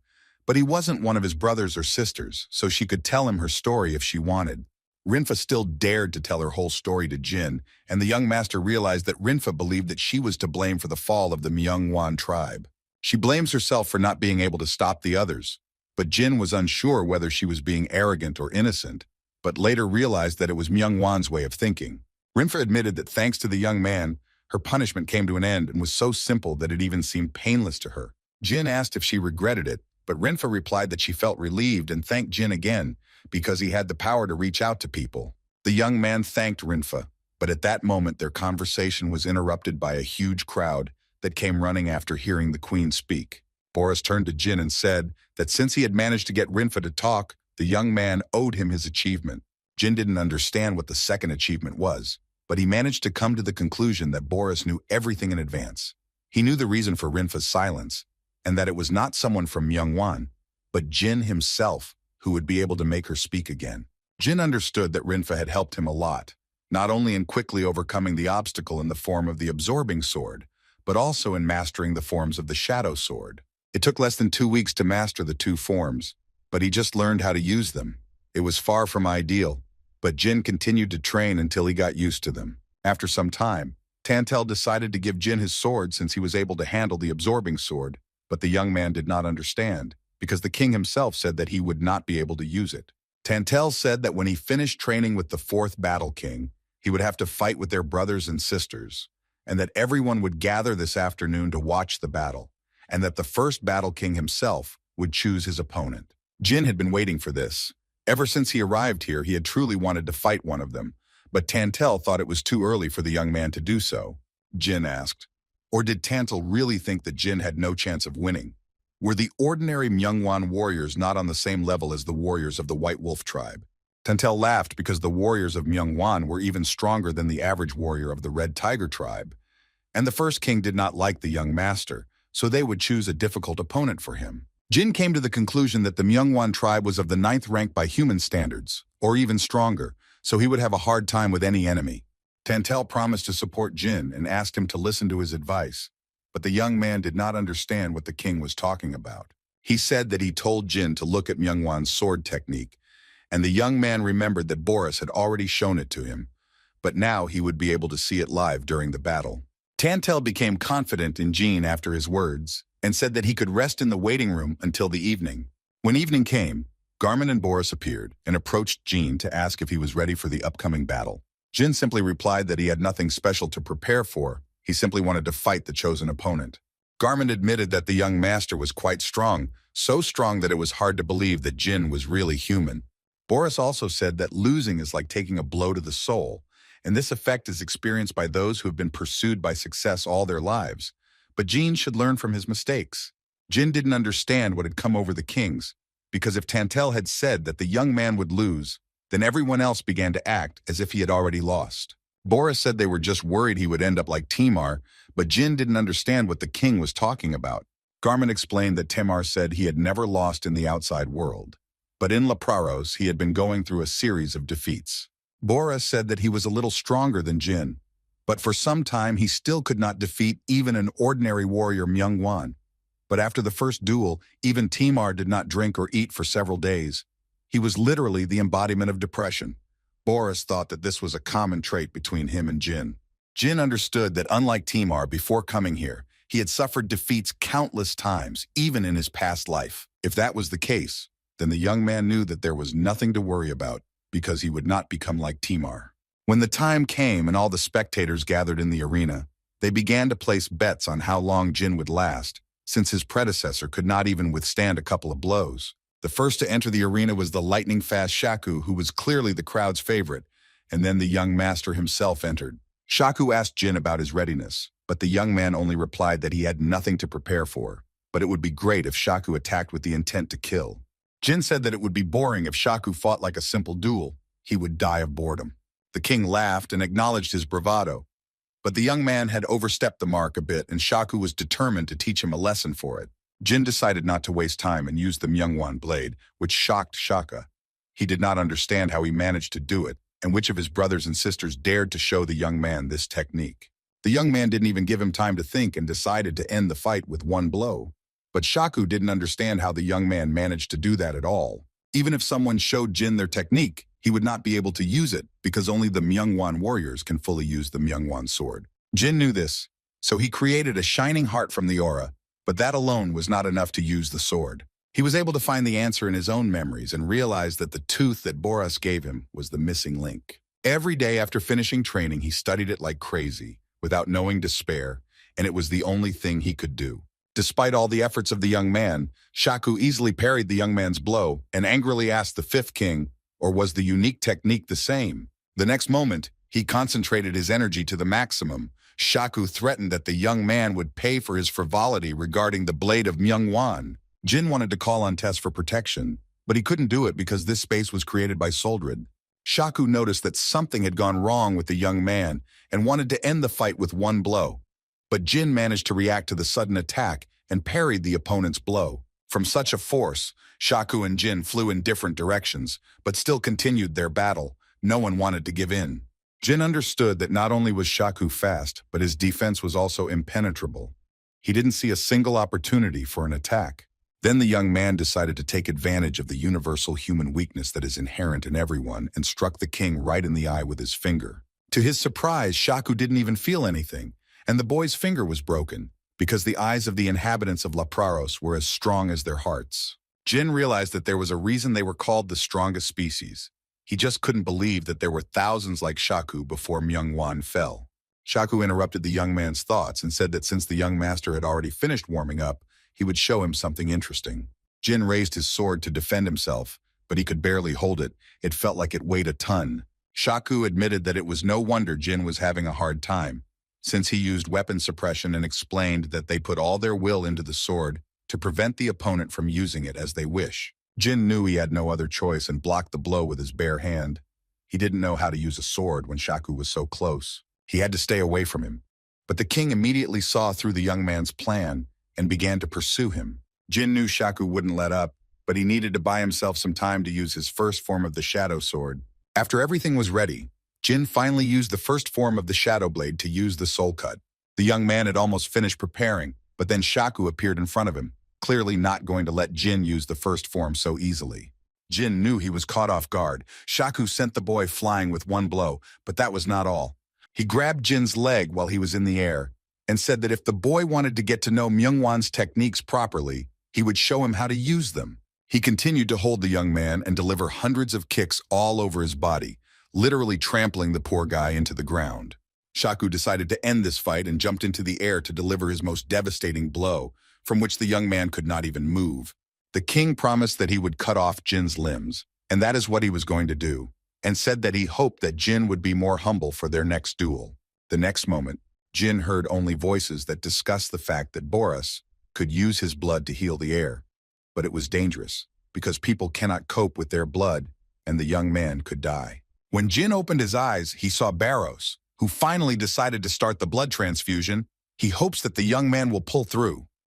but he wasn't one of his brothers or sisters, so she could tell him her story if she wanted. Rinfa still dared to tell her whole story to Jin, and the young master realized that Rinfa believed that she was to blame for the fall of the Myungwan tribe. She blames herself for not being able to stop the others, but Jin was unsure whether she was being arrogant or innocent, but later realized that it was Myungwan's way of thinking. Rinfa admitted that thanks to the young man, her punishment came to an end and was so simple that it even seemed painless to her. Jin asked if she regretted it, but Rinfa replied that she felt relieved and thanked Jin again because he had the power to reach out to people. The young man thanked Rinfa, but at that moment their conversation was interrupted by a huge crowd that came running after hearing the queen speak. Boris turned to Jin and said that since he had managed to get Rinfa to talk, the young man owed him his achievement. Jin didn't understand what the second achievement was, but he managed to come to the conclusion that Boris knew everything in advance. He knew the reason for Rinfa's silence, and that it was not someone from Myungwan, but Jin himself who would be able to make her speak again. Jin understood that Rinfa had helped him a lot, not only in quickly overcoming the obstacle in the form of the absorbing sword, but also in mastering the forms of the shadow sword. It took less than 2 weeks to master the two forms, but he just learned how to use them. It was far from ideal, but Jin continued to train until he got used to them. After some time, Tantel decided to give Jin his sword since he was able to handle the absorbing sword, but the young man did not understand, because the king himself said that he would not be able to use it. Tantel said that when he finished training with the fourth battle king, he would have to fight with their brothers and sisters, and that everyone would gather this afternoon to watch the battle, and that the first battle king himself would choose his opponent. Jin had been waiting for this. Ever since he arrived here, he had truly wanted to fight one of them, but Tantel thought it was too early for the young man to do so. Jin asked. Or did Tantel really think that Jin had no chance of winning? Were the ordinary Myungwan warriors not on the same level as the warriors of the White Wolf tribe? Tantel laughed because the warriors of Myungwan were even stronger than the average warrior of the Red Tiger tribe, and the first king did not like the young master, so they would choose a difficult opponent for him. Jin came to the conclusion that the Myungwan tribe was of the 9th rank by human standards, or even stronger, so he would have a hard time with any enemy. Tantel promised to support Jin and asked him to listen to his advice, but the young man did not understand what the king was talking about. He said that he told Jin to look at Myungwan's sword technique, and the young man remembered that Boris had already shown it to him, but now he would be able to see it live during the battle. Tantel became confident in Jin after his words, and said that he could rest in the waiting room until the evening. When evening came, Garmin and Boris appeared and approached Jin to ask if he was ready for the upcoming battle. Jin simply replied that he had nothing special to prepare for, he simply wanted to fight the chosen opponent. Garmin admitted that the young master was quite strong, so strong that it was hard to believe that Jin was really human. Boris also said that losing is like taking a blow to the soul, and this effect is experienced by those who have been pursued by success all their lives. But Jin should learn from his mistakes. Jin didn't understand what had come over the kings, because if Tantel had said that the young man would lose, then everyone else began to act as if he had already lost. Boris said they were just worried he would end up like Timar, but Jin didn't understand what the king was talking about. Garmin explained that Timar said he had never lost in the outside world, but in Lepraros he had been going through a series of defeats. Boris said that he was a little stronger than Jin, but for some time he still could not defeat even an ordinary warrior Myungwan. But after the first duel, even Timar did not drink or eat for several days. He was literally the embodiment of depression. Boris thought that this was a common trait between him and Jin. Jin understood that unlike Timar before coming here, he had suffered defeats countless times, even in his past life. If that was the case, then the young man knew that there was nothing to worry about, because he would not become like Timar. When the time came and all the spectators gathered in the arena, they began to place bets on how long Jin would last, since his predecessor could not even withstand a couple of blows. The first to enter the arena was the lightning-fast Shaku, who was clearly the crowd's favorite, and then the young master himself entered. Shaku asked Jin about his readiness, but the young man only replied that he had nothing to prepare for, but it would be great if Shaku attacked with the intent to kill. Jin said that it would be boring if Shaku fought like a simple duel. He would die of boredom. The king laughed and acknowledged his bravado, but the young man had overstepped the mark a bit, and Shaku was determined to teach him a lesson for it. Jin decided not to waste time and used the Myungwan blade, which shocked Shaka. He did not understand how he managed to do it, and which of his brothers and sisters dared to show the young man this technique. The young man didn't even give him time to think and decided to end the fight with one blow. But Shaku didn't understand how the young man managed to do that at all. Even if someone showed Jin their technique, he would not be able to use it, because only the Myungwan warriors can fully use the Myungwan sword. Jin knew this, so he created a shining heart from the aura, but that alone was not enough to use the sword. He was able to find the answer in his own memories and realized that the tooth that Boris gave him was the missing link. Every day after finishing training, he studied it like crazy, without knowing despair, and it was the only thing he could do. Despite all the efforts of the young man, Shaku easily parried the young man's blow and angrily asked the fifth king, or was the unique technique the same? The next moment, he concentrated his energy to the maximum. Shaku threatened that the young man would pay for his frivolity regarding the blade of Myungwan. Jin wanted to call on Tess for protection, but he couldn't do it because this space was created by Soldrid. Shaku noticed that something had gone wrong with the young man and wanted to end the fight with one blow. But Jin managed to react to the sudden attack and parried the opponent's blow. From such a force, Shaku and Jin flew in different directions, but still continued their battle. No one wanted to give in. Jin understood that not only was Shaku fast, but his defense was also impenetrable. He didn't see a single opportunity for an attack. Then the young man decided to take advantage of the universal human weakness that is inherent in everyone and struck the king right in the eye with his finger. To his surprise, Shaku didn't even feel anything, and the boy's finger was broken, because the eyes of the inhabitants of Lepraros were as strong as their hearts. Jin realized that there was a reason they were called the strongest species. He just couldn't believe that there were thousands like Shaku before Myungwan fell. Shaku interrupted the young man's thoughts and said that since the young master had already finished warming up, he would show him something interesting. Jin raised his sword to defend himself, but he could barely hold it. It felt like it weighed a ton. Shaku admitted that it was no wonder Jin was having a hard time, since he used weapon suppression and explained that they put all their will into the sword to prevent the opponent from using it as they wish. Jin knew he had no other choice and blocked the blow with his bare hand. He didn't know how to use a sword when Shaku was so close. He had to stay away from him. But the king immediately saw through the young man's plan and began to pursue him. Jin knew Shaku wouldn't let up, but he needed to buy himself some time to use his first form of the shadow sword. After everything was ready, Jin finally used the first form of the shadow blade to use the soul cut. The young man had almost finished preparing, but then Shaku appeared in front of him, clearly not going to let Jin use the first form so easily. Jin knew he was caught off guard. Shaku sent the boy flying with one blow, but that was not all. He grabbed Jin's leg while he was in the air and said that if the boy wanted to get to know Myungwan's techniques properly, he would show him how to use them. He continued to hold the young man and deliver hundreds of kicks all over his body, literally trampling the poor guy into the ground. Shaku decided to end this fight and jumped into the air to deliver his most devastating blow, from which the young man could not even move. The king promised that he would cut off Jin's limbs, and that is what he was going to do, and said that he hoped that Jin would be more humble for their next duel. The next moment, Jin heard only voices that discussed the fact that Boris could use his blood to heal the air. But it was dangerous, because people cannot cope with their blood, and the young man could die. When Jin opened his eyes, he saw Barros, who finally decided to start the blood transfusion. He hopes that the young man will pull through.